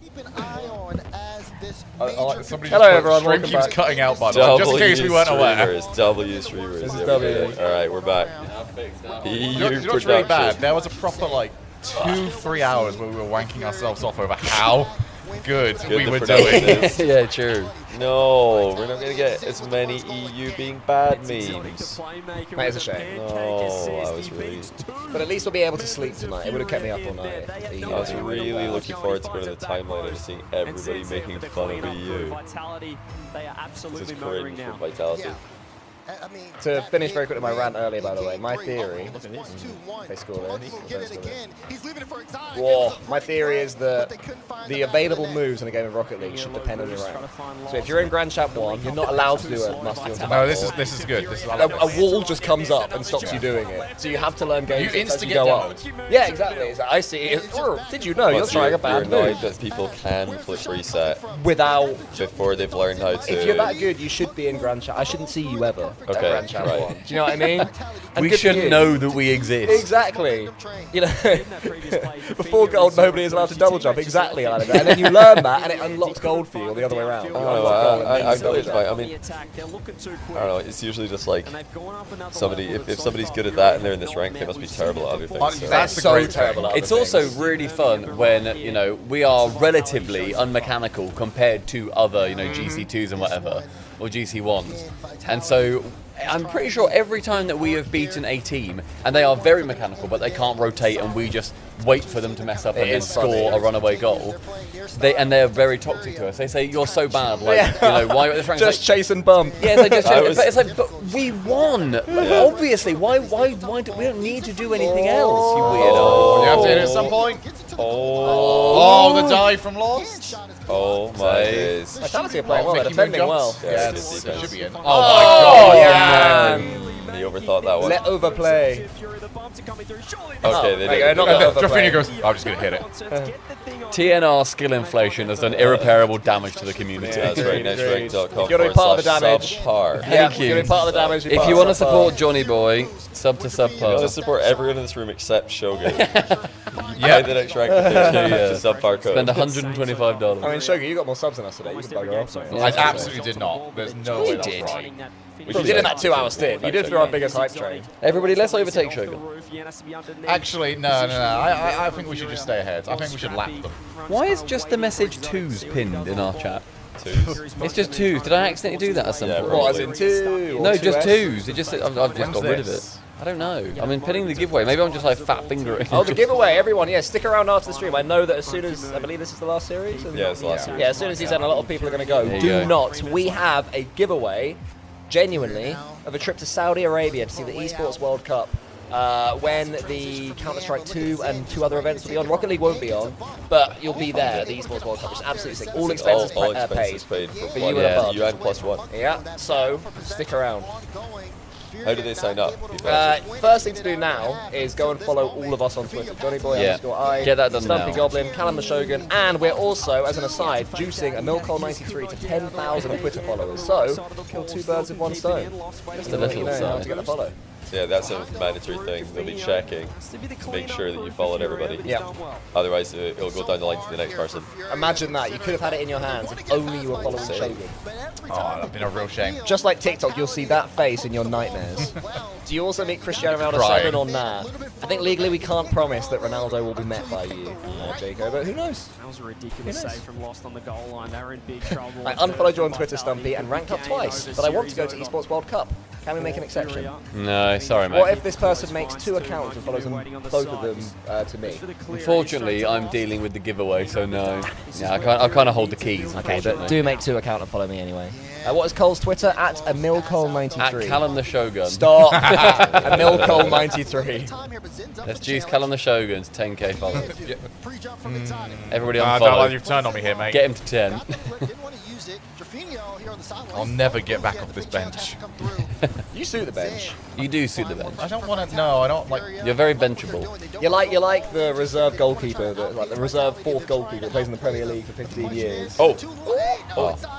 Keep an eye on as this Hello everyone, Stream welcome keeps back. cutting out, by the way, just in case we weren't aware. W streamers. This is Yeah, W. okay. All right, we're back. You know what's really bad? There was a proper like 2-3 hours where we were wanking ourselves off over how good we the were production doing. is. Yeah, true. No, we're not gonna get as many EU being bad memes. That is a shame. No, I was really. But at least we'll be able to sleep tonight. It would have kept me up all night. I was really looking forward to going to the timeline and seeing everybody making fun of EU. Vitality, they are This absolutely is murdering cringe now. for Vitality. To finish very quickly my rant earlier, by the way, my theory, if they score this, whoa, my theory is that the available moves in a game of Rocket League should depend on your rank. So if you're in Grand Champ 1, you're not allowed to do a must-do on No, this is good. This is a wall just comes up and stops you doing it. So you have to learn games You as you insta-get go up. damage. Yeah, exactly. It's like, I see it. Did you know you're trying a bad You're annoyed move? that people can flip reset Without before they've learned how to. If you're that good, you should be in Grand Champ. I shouldn't see you ever at Okay, Grand Champ right. 1. Do you know what I mean? And We good for should you. know that we exist. Exactly. You know, before gold, nobody is allowed to double jump. Exactly, and then you learn that, and it unlocks gold for you, or the other way around. You unlock gold and then I you feel double it's jump. fine. I mean, I don't know. It's usually just like somebody. If somebody's good at that and they're in this rank, they must be terrible at other things. So. That's so terrible. It's also really fun when, you know, we are relatively unmechanical compared to other, you know, GC2s and whatever, or GC1s. And so I'm pretty sure every time that we have beaten a team, and they are very mechanical, but they can't rotate, and we just wait for them to mess up and then score a runaway goal, they're very toxic to us. They say, you're so bad, like, you know, why this rank's just like, chase and bump. yeah, it's like, but we won. Obviously, why do we don't need to do anything else, you weirdo. You have to hit it at some point. Oh, the dive from Lost. Oh my days. Vitality are playing well. They're defending well. Yeah, It should be in. Oh my god! He overthought that one. Let overplay. Okay, they There you did. go, not let overplay. Jafina goes, I'm just going to hit it. TNR skill inflation has done irreparable damage to the community. Yeah, that's right. Nextrank.com. You're doing part of the damage. Subpar. Yeah, Thank you. you're doing part of the damage. If you want to support Johnny Boy, sub to You want to subpar. support everyone in this room except Shogun. Yeah, the next rank to subpar code. Spend $125. I mean, Shogun, you got more subs than us today. You can bugger off. Mate. I absolutely did not. There's no way that's right. You did in that 2 hour stint. You did through our biggest hype train. Everybody, let's overtake Shogun. Actually, no. I think we should just stay ahead. I think we should lap them. Why is just the message 2s pinned in our chat? Twos. It's just 2s. Did I accidentally do that at some point? What, as in 2? No, just 2s. It just I've just got rid of it. I don't know. I mean, pinning the giveaway. Maybe I'm just like fat fingering. Oh, the giveaway, everyone, yeah, stick around after the stream. I know that as soon as, I believe this is the last series? Yeah, it's the last series. Yeah, as soon as he's done, a lot of people are going to go. There you Do go. not. We have a giveaway, genuinely, of a trip to Saudi Arabia to see the Esports World Cup. When the Counter-Strike 2 and 2 other events will be on. Rocket League won't be on, but you'll be there, the Esports World Cup, which is absolutely sick. All expenses all expenses paid for for you and above. UN +1. Yeah, so stick around. How do they sign up? First thing to do now is go and follow all of us on Twitter. JOHNNYBOI _I. Get that done Stumpy now. Goblin, Callum the Shogun, and we're also, as an aside, juicing a Milcol93 to 10,000 Twitter followers. So, kill 2 birds with 1 stone. Just to let you know how to get the follow. So yeah, that's a mandatory thing. They'll be checking to make sure that you followed everybody. Yeah. Otherwise, it'll go down the line to the next person. Imagine that. You could have had it in your hands if only you were following Shogun. Oh, that'd been a real shame. Just like TikTok, you'll see that face in your nightmares. Do you also meet Cristiano Ronaldo Crying. 7 or nah? I think legally we can't promise that Ronaldo will be met by you, Jaco, but who knows? That was a ridiculous save from Lost on the goal line. They were in big trouble. I unfollowed you on Twitter, Stumpy, and ranked up twice, but I want to go to Esports World Cup. Can we make an exception? No, sorry, mate. What if this person makes 2 accounts and follows them, both of them to me? Unfortunately, I'm dealing with the giveaway, so no. Yeah, I kind of hold the keys. Okay, but do make 2 accounts and follow me anyway. What is Cole's Twitter? At @AmilCole93. At Callum the Shogun. Stop. AmilCole93. Let's juice Callum the Shogun's 10k followers. Everybody on I follow. don't like you've turned on me here, mate. Get him to 10. I'll never get back off this bench. You suit the bench. You do suit the bench. I don't want to. No, I don't like. You're very benchable. You're like the reserve goalkeeper, like the reserve 4th goalkeeper that plays in the Premier League for 15 years. Oh,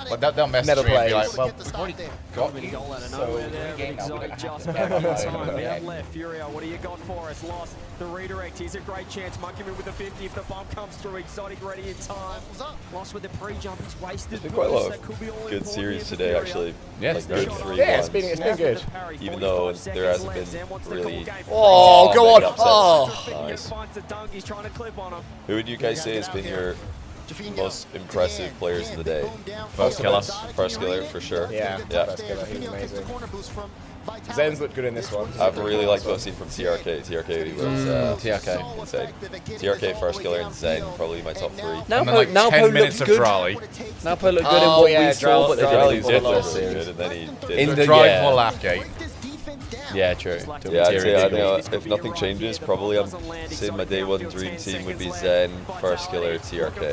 but they'll mess Never with me and be plays. like, well, we've already got you. Goal out of nowhere there, but Exotic just back on time. We have left. Furio, what do you got for us? Lost the redirect. Here's a great chance. Monkeyman with a 50 if the bomb comes through. Exotic ready in time. Lost with the pre-jump. He's wasted. There's been quite a lot of good series today, actually. Yes, like good 3-1s. Yeah, it's been good. Even though there hasn't been really. Oh, go on! Upsets. Oh, Nice. Who would you guys say has been your most impressive players of the day? First killer. First killer, for sure. Yeah, First killer, he was amazing. Zen's looked good in this one. I've really liked what I've seen from TRK. TRK was TRK. insane. TRK, first killer, and Zen, probably my top 3. Now, And then like 10 minutes of Drally. Now Poe looked good in what we saw, but they Drally didn't was lose really it. good, and then he did. In it. the Drive yeah. for Laughgate. Yeah, true. Yeah, I'd say, I know, if nothing changes, probably I'm saying my day 1 dream team would be Zen, first killer, TRK.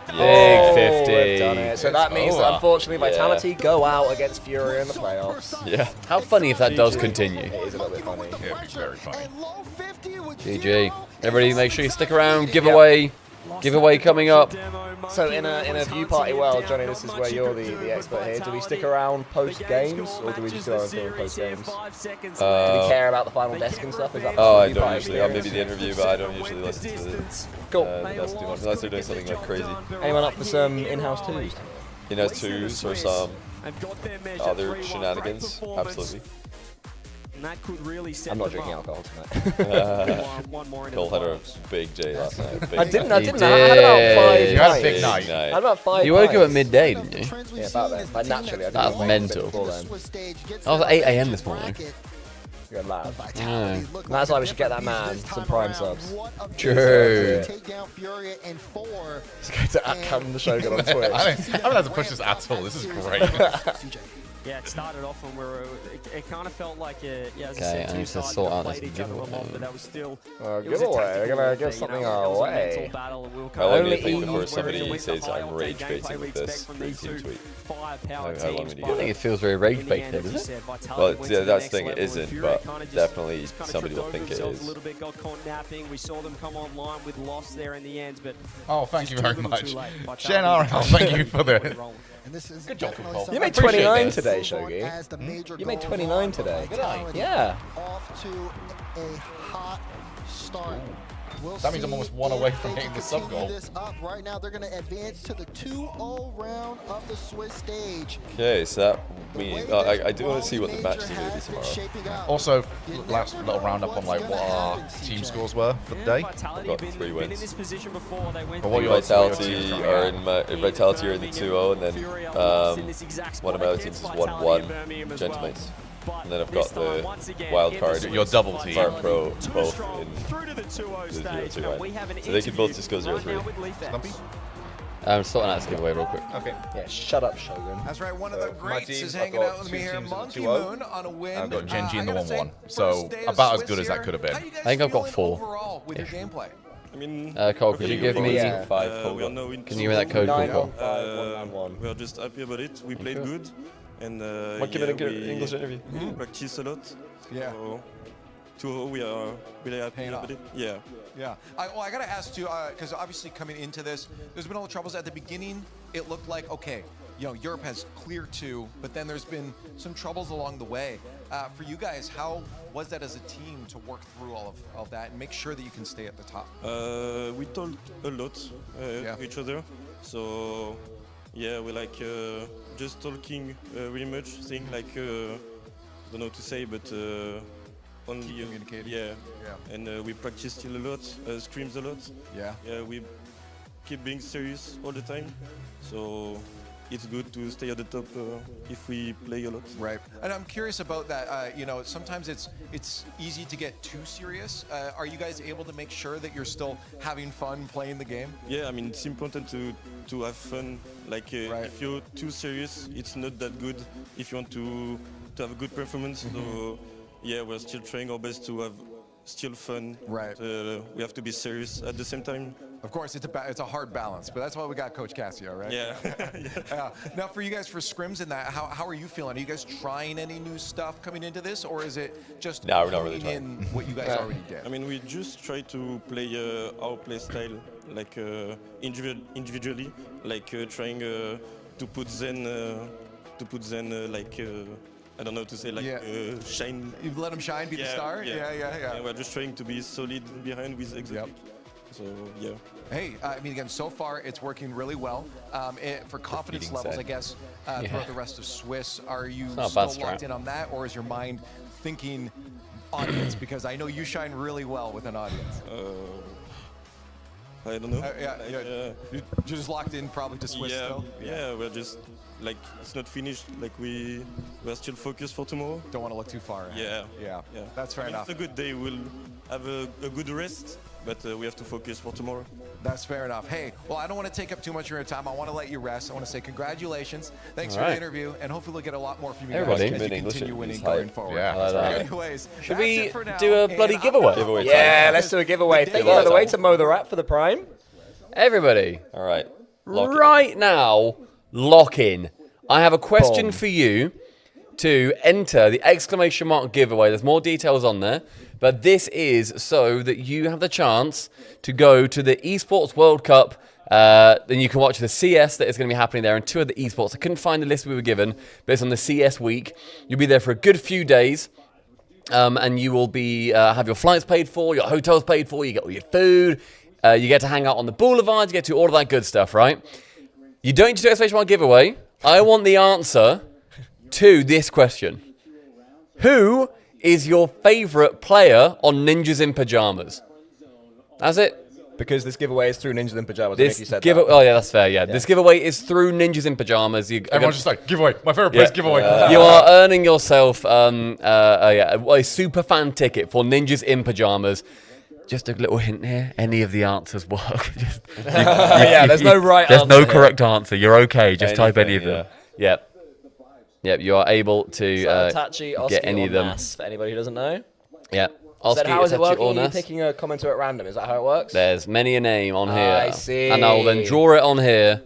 Big 50. We've done it. So that means that unfortunately Vitality go out against Fury in the playoffs. Yeah. How funny if that does continue. It is a little bit funny. Yeah, it'd be very funny. GG. Everybody make sure you stick around. Giveaway. Giveaway coming up. So in a view party world, Johnny, this is where you're the expert here. Do we stick around post games, or do we just do our own thing post games? Do we care about the final desk and stuff? Is that I don't usually. Maybe the interview, but I don't usually listen to the cool. unless they're doing something like crazy. Anyone up for some in-house twos? In-house twos or some other shenanigans? Absolutely. That could really set I'm not them drinking up. alcohol tonight. One more Cole had a big J last night. I didn't. I had did. about 5 You had a big night. I had about 5 You woke up at pints. midday, didn't you? Yeah, about then. Like, naturally, I didn't That's wake up mental. before then. I was at 8 AM this morning. You're lad. Yeah. That's why we should get that man some prime subs. True. Let's go to @Callum the Shogun on Twitch. I haven't had to push this at all. This is great. Yeah, it started off when we were. It kind of felt like as I Okay, said, I two need to sides sort that out played this each other a lot, giveaway. but that was still. It was a Giveaway. tactical We're gonna give thing, something you know, it was a away. mental battle, and we were How long do you Only think eat before wins somebody wins says the high I'm octane rage gameplay baiting we with this expect from these team two tweet? firepower How long teams, would you I give think it? it feels very rage in the bait, end, as you does it? said, Vitality Well, went to yeah, the that's next the thing, it level, isn't, and Fury but kinda just definitely kinda somebody will tripped think over it themselves is. a little bit, got caught napping. We saw them come online with loss there in the end, but Oh, thank you just very too little much. too late. Vitality Shen RL, thank you for the. Good job, Cole. You made 29 today, Shogi. You made 29 today. Yeah. Off to a hot start. We'll That means I'm almost one away from hitting the sub goal. This up right now. They're going to advance to the 2-0 round of the Swiss stage. Okay, so that means I do want to see what the matches are going to be tomorrow. Also, last little roundup on like what our team scores were for the day. I've got 3 wins. But what Vitality are in Vitality are in the 2-0, and then one of my other teams is 1-1, Gentlemen's. And then I've got the wild card. Your double team. Fire Pro both in the 0-2 win. So they can both just go 0-3. Stumpy? I'm sorting out this giveaway real quick. Okay. Yeah, shut up, Shogun. That's right. One of the greats team, is I've hanging got out with me 2 here. teams in the Monkey 2-0. Moon on a win. I've got Genji in the I gotta say, 1-1. So first day of about as Swiss good as that here. could have been. How you guys I think I've got feeling 4. overall with your gameplay? I mean, Cole, could you give me 5 we are now in Can you give me that code, Cole? we are just happy about it. We played good, and What give it a good English interview? we practice a lot. Yeah. So we are really happy Paying about off. it. Yeah. Yeah. I got to ask you, because obviously coming into this, there's been all the troubles at the beginning. It looked like, okay, you know, Europe has clear 2, but then there's been some troubles along the way. For you guys, how was that as a team to work through all of that and make sure that you can stay at the top? We talked a lot to each other. So yeah, we like just talking really much. Thing like I don't know what to say, but only communicating. Yeah. Yeah. And we practice still a lot. Screams a lot. Yeah. Yeah. We keep being serious all the time. So it's good to stay at the top if we play a lot. Right, and I'm curious about that. You know, sometimes it's easy to get too serious. Are you guys able to make sure that you're still having fun playing the game? Yeah, I mean, it's important to have fun. Like, if you're too serious, it's not that good. If you want to have a good performance, so yeah, we're still trying our best to have still fun. Right. We have to be serious at the same time. Of course, it's a hard balance, but that's why we got Coach Cassio, right? Yeah. Now, for you guys, for scrims and that, how are you feeling? Are you guys trying any new stuff coming into this, or is it just we're not really in what you guys already did? I mean, we just try to play our play style, like individually, like trying to put Zen, like. I don't know how to say, like, shine. You let him shine, be the star? Yeah. We're just trying to be solid behind with execute. So, yeah. Hey, I mean, again, so far it's working really well. For confidence levels, I guess, throughout the rest of Swiss, are you still locked in on that, or is your mind thinking audience? Because I know you shine really well with an audience. I don't know. You're just locked in probably to Swiss still? Yeah, we're just, like, it's not finished. Like, we're still focused for tomorrow. Don't want to look too far ahead. Yeah. That's fair enough. It's a good day. We'll have a good rest, but we have to focus for tomorrow. That's fair enough. Hey, well, I don't want to take up too much of your time. I want to let you rest. I want to say congratulations. Thanks for the interview, and hopefully we'll get a lot more from you guys as you continue winning going forward. Anyways, should we do a bloody giveaway? Yeah, let's do a giveaway. Thank you, by the way, to Mo the Rat for the Prime. Everybody. All right. Right now, lock in. I have a question for you to enter the exclamation mark giveaway. There's more details on there, but this is so that you have the chance to go to the Esports World Cup. Then you can watch the CS that is going to be happening there and 2 of the esports. I couldn't find the list we were given, but it's on the CS week. You'll be there for a good few days. And you will be have your flights paid for, your hotels paid for, you get all your food. You get to hang out on the boulevards, you get to do all of that good stuff, right? You don't need to do exclamation mark giveaway. I want the answer to this question. Who is your favorite player on Ninjas in Pajamas? That's it. Because this giveaway is through Ninjas in Pajamas. I think you said that. Oh, yeah, that's fair, yeah. This giveaway is through Ninjas in Pajamas. Everyone's just like, giveaway. My favorite place, giveaway. You are earning yourself a super fan ticket for Ninjas in Pajamas. Just a little hint here, any of the answers work. There's no right answer. There's no here. correct answer. You're okay. Just type any of them. Yep, you are able to get any of them. For anybody who doesn't know. Yep. So how is it working? You're picking a commenter at random. Is that how it works? There's many a name on here. I see. And I'll then draw it on here,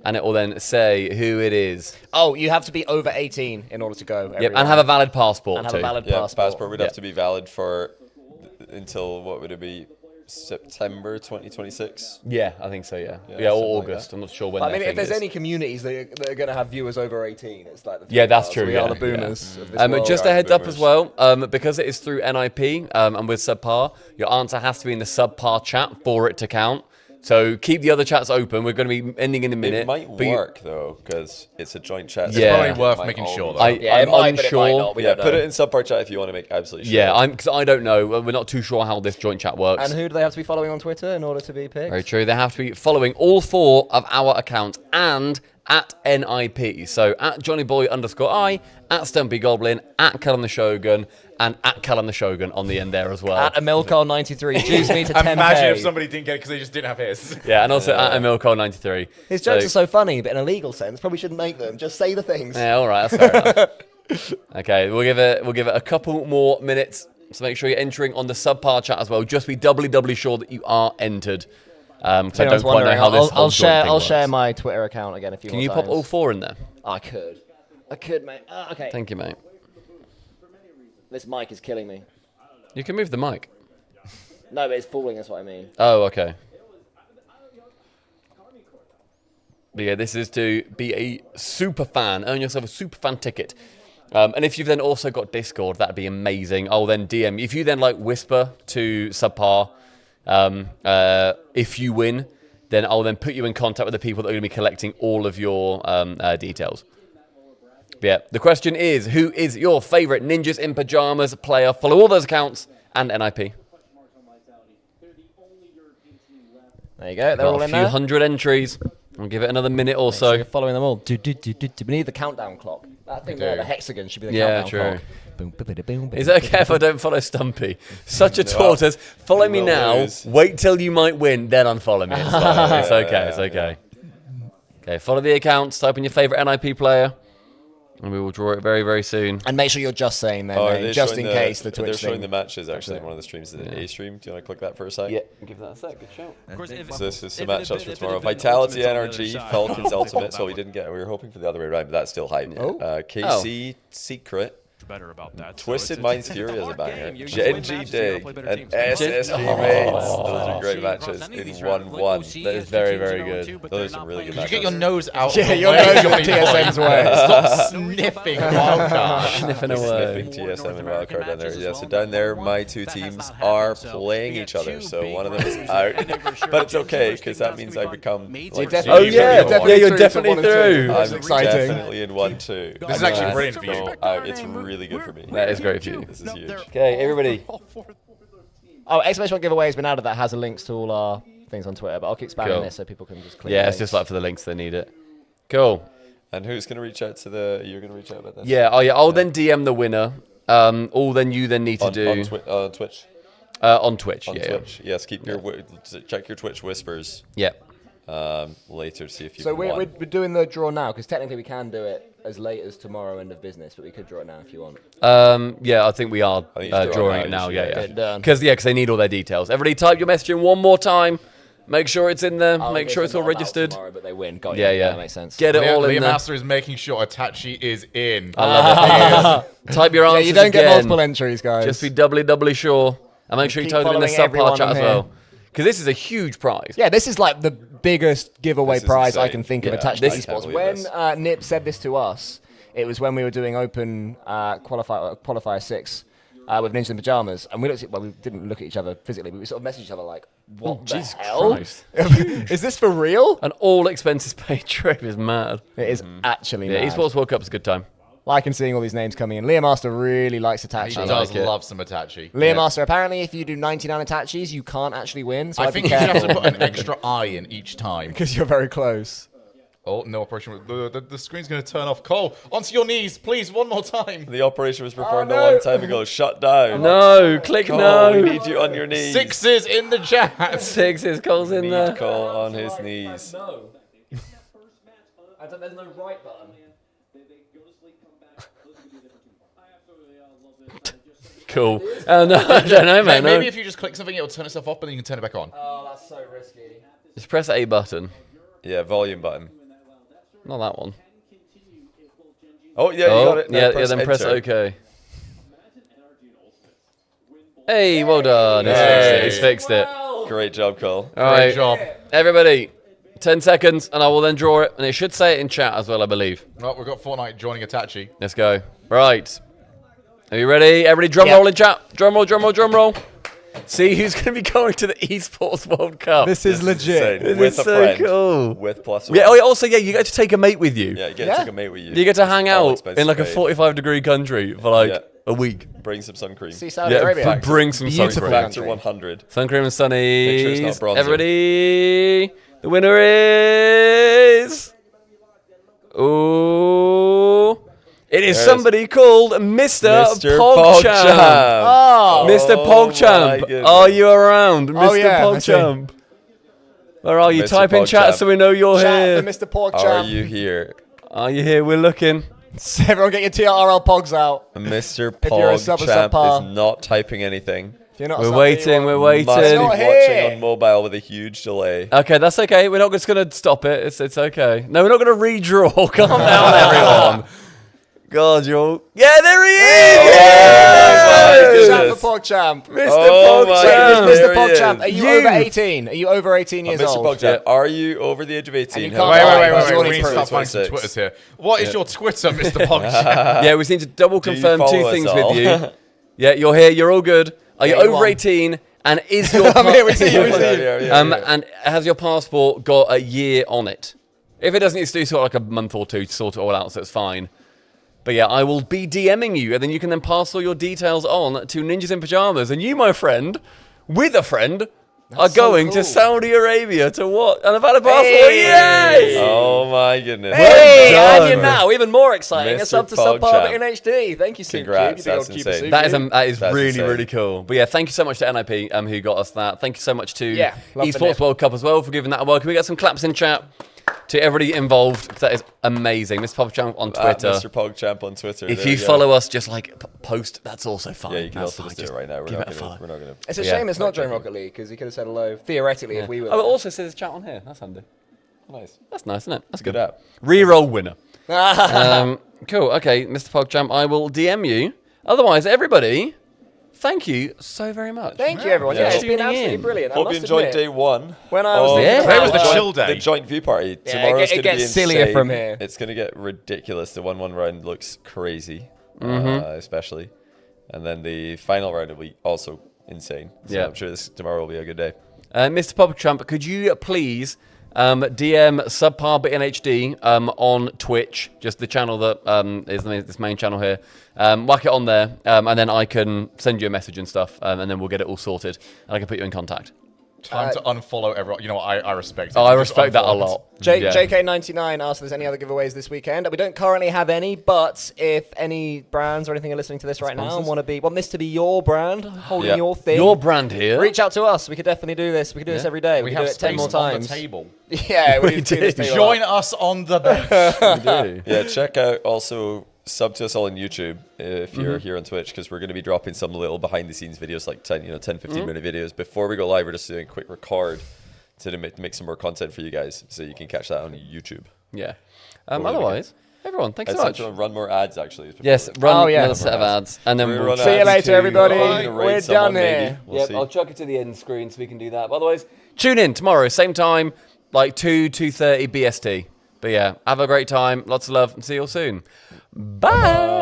and it will then say who it is. Oh, you have to be over 18 in order to go. Yep, and have a valid passport too. Passport would have to be valid for until, what would it be, September 2026? Yeah, I think so, yeah, or August. I'm not sure when. I mean, if there's any communities that are going to have viewers over 18, it's like the that's true. We are the boomers. Of this world. Just a heads up as well, because it is through NIP and with Subpar, your answer has to be in the Subpar chat for it to count. So keep the other chats open. We're going to be ending in a minute. It might work though, because it's a joint chat. It's probably worth making sure though. I'm unsure. Put it in Subpar chat if you want to make absolutely sure. Yeah, because I don't know. We're not too sure how this joint chat works. And who do they have to be following on Twitter in order to be picked? Very true. They have to be following all 4 of our accounts and at NIP. So at JOHNNYBOI_I, at Stumpy Goblin, at Callum the Shogun, and at Callum the Shogun on the end there as well. At Emilcarl93, juice me to 10k. Imagine if somebody didn't get it because they just didn't have his. Yeah, and also at Emilcarl93. His jokes are so funny, but in a legal sense, probably shouldn't make them. Just say the things. Yeah, all right, that's fair enough. Okay, we'll give it a couple more minutes. So make sure you're entering on the Subpar chat as well. Just be doubly sure that you are entered. Because I don't quite know how this I'll share my Twitter account again if you want. Can you pop all 4 in there? I could, mate. Okay. Thank you, mate. This mic is killing me. You can move the mic. No, but it's falling, that's what I mean. Oh, okay. But yeah, this is to be a super fan. Earn yourself a super fan ticket. And if you've then also got Discord, that'd be amazing. I'll then DM. If you then whisper to Subpar, if you win, then I'll then put you in contact with the people that are going to be collecting all of your details. But yeah, the question is, who is your favorite Ninjas in Pajamas player? Follow all those accounts and NIP. There you go. They're all in there. A few hundred entries. We'll give it another minute or Make so. sure you're following them all. We need the countdown clock. That thing there, the hexagon, should be the countdown clock. Boom, boom, boom, boom, Is it okay if I don't follow Stumpy? Such a tortoise. Follow me now. Lose. Wait till you might win, then unfollow me. It's fine. It's okay. It's okay. Okay, follow the accounts. Type in your favorite NIP player, and we will draw it very, very soon. And make sure you're just saying their name, just in case the Twitch They're thing. showing the matches actually in one of the streams. Is it an A stream? Do you want to click that for a sec? Yeah, give that a sec. Good shout. So this is the matchups for tomorrow. Vitality, NRG, Falcons, Ultimate. So we didn't get. We were hoping for the other way around, but that's still hype. KC, Secret. Better about that. Twisted Minds Fury as a banger. Genji Dig and SSG Mates. Those are great matches in 1-1. That is very, very good. Those are some really good matches. Did you get your nose out? Yeah, your nose on TSM's way. Stop sniffing wildcard. Sniffing away. Sniffing TSM and wildcard down there. Yeah, so down there, my two teams are playing each other. So one of them is out, but it's okay because that means I become. Like, oh yeah, you're definitely through. I'm definitely in 1-2. This is actually brilliant for you. It's really good for me. That is great for you. This is huge. Okay, everybody. Oh, exclamation point giveaway has been added. That has links to all our things on Twitter, but I'll keep spamming this so people can just click. Yeah, it's just like for the links they need it. Cool. And who's going to reach out to the? You're going to reach out about this? Yeah. Oh yeah. I'll then DM the winner. All then you then need to do on Twitch. On Twitch. On Twitch. Yes. Keep your check your Twitch whispers. Yeah. Later to see if you. So we're doing the draw now because technically we can do it as late as tomorrow end of business, but we could draw it now if you want. Yeah, I think we are drawing it now. Yeah. Because they need all their details. Everybody, type your message in one more time. Make sure it's in there. Make sure it's all registered. Tomorrow, but they win. Got yeah. That makes sense. Get it all in there. Master is making sure Itachi is in. I love it. Type your answers. You don't get multiple entries, guys. Just be doubly sure, and make sure you type it in the subpart chat as well. Because this is a huge prize. Yeah, this is like the biggest giveaway prize I can think of attached to this esports. When Nip said this to us, it was when we were doing open qualifier 6 with Ninjas in Pajamas, and we didn't look at each other physically, but we sort of messaged each other like, "What the hell? Is this for real?" An all expenses paid trip is mad. It is actually mad. Yeah, esports World Cup's a good time. Liking seeing all these names coming in. Leah Master really likes Itachi. He does love some Itachi. Leah Master, apparently if you do 99 Itachis, you can't actually win. So I think you have to put an extra eye in each time. Because you're very close. Oh, no operation. The screen's going to turn off. Cole, onto your knees, please, one more time. The operation was performed a long time ago. Shut down. No, click Cole, no. We need you on your knees. Sixes in the chat. Sixes, Cole's in there. Cole on his knees. No. There's no right button. Cool. Oh, no, I don't know, man. Maybe if you just click something, it'll turn itself off, but then you can turn it back on. Oh, that's so risky. Just press A button. Yeah, volume button. Not that one. Oh, yeah, you got it. Yeah, then press OK. Hey, well done. He's fixed it. Great job, Cole. All right, Great job. Everybody, 10 seconds, and I will then draw it. And it should say it in chat as well, I believe. Oh, we've got Fortnite joining Itachi. Let's go. Right. Are you ready? Everybody drum roll in chat. Drum roll, drum roll, drum roll. See who's going to be going to the Esports World Cup. This is legit. With This a is so friend. cool. With plus Yeah, also, you get to take a mate with you. Yeah, you get to take a mate with you. You get to hang All out expenses in like a paid. 45-degree country for like a week. Bring some sun cream. See Saudi Arabia. Bring some sun cream. Factor 100. Sun cream and sunnies. Make sure it's not bronzer. Everybody, the winner is... Ooh... It is somebody called Mr. PogChamp. Oh. Mr. PogChamp. Are you around? Mr. PogChamp. Where are you? Mr. Type in chat so we know you're here. Chat for Mr. PogChamp. Are you here? Are you here? We're looking. Everyone get your TRL Pogs out. Mr. If you're a sub or PogChamp subpar. is not typing anything. If you're not We're waiting, we're waiting. Must be Not watching here. on mobile with a huge delay. Okay, that's okay. We're not just going to stop it. It's okay. No, we're not going to redraw. Calm down, everyone. God, you're... Yeah, there he is! Shout for PogChamp. Mr. PogChamp. Mr. PogChamp, are you over 18? Are you over 18 years Mr. old? PogChamp, are you over the age of 18? you can't lie. Wait. We need to start finding some Twitters here. What is your Twitter, Mr. PogChamp? Yeah, we need to double Do you confirm follow two us things all? with you. Yeah, you're here. You're all good. Are you Yeah, you over won. 18? And is your we see you. and has your passport got a year on it? If it doesn't, it's do sort of like a month or two to sort it all out, so it's fine. But yeah, I will be DMing you, and then you can then pass all your details on to Ninjas in Pajamas. And you, my friend, with a friend, are going to Saudi Arabia to what? And I've had a passport. Hey! Yay! Oh my goodness. Hey, Well and you now, even more exciting, a Mr. sub to sub Pogchamp. in HD. Thank you, Super Congrats, Cube. that's insane. That is That's really, insane. really cool. But yeah, thank you so much to NIP who got us that. Thank you so much to Yeah, love the Esports nip. World Cup as well for giving that a whirl. Can we get some claps in chat to everybody involved? 'Cause that is amazing. Mr. Pogchamp on Twitter. Mr. Pogchamp on Twitter. If there you we go. follow us, just like post, that's also fine. Yeah, you can That's also fine. just do it right now. We're give not it a gonna. follow. We're not gonna. It's a shame it's not during Rocket League because he could have said hello theoretically if we were. Oh, it also says chat on here. That's handy. Nice. That's nice, isn't it? That's Good good. app. Reroll winner. Cool. Okay, Mr. Pogchamp, I will DM you. Otherwise, everybody, thank you so very much. Thank you, everyone. Yeah, it's been Tuning absolutely in. brilliant. I Hope you must enjoyed admit, day one. when I was Yeah. Today was the chill day. The joint view party. Yeah, Tomorrow's it going to be gets sillier insane. from here. It's going to get ridiculous. The 1-1 round looks crazy, especially. And then the final round will be also insane. So Yeah. I'm sure tomorrow will be a good day. Mr. Pogchamp, could you please DM Subpar Bit in HD on Twitch, just the channel that is this main channel here. Whack it on there, and then I can send you a message and stuff, and then we'll get it all sorted, and I can put you in contact. Time to unfollow everyone. You know what? I respect it. Oh, I Just respect that a unfollow. lot. Yeah. JK99 asked if there's any other giveaways this weekend. We don't currently have any, but if any brands or anything are listening to this right now and want this to be your brand, holding your thing, Your brand here. reach out to us. We could definitely do this. We could do this every day. We could do it 10 more times. On the table. Yeah, we do. Join us on the bench. We do. Yeah, check out also sub to us all on YouTube if you're here on Twitch, because we're going to be dropping some little behind the scenes videos, like 10-15 minute videos. Before we go live, we're just doing a quick record to make some more content for you guys, so you can catch that on YouTube. Yeah. Otherwise, everyone, thanks so much. Run more ads, actually. Yes, run another set of ads, and then we'll See you later, everybody. We're done here. here. I'll chuck it to the end screen so we can do that. But otherwise, tune in tomorrow, same time, like 2:30 BST. But yeah, have a great time. Lots of love, and see you all soon. Bye.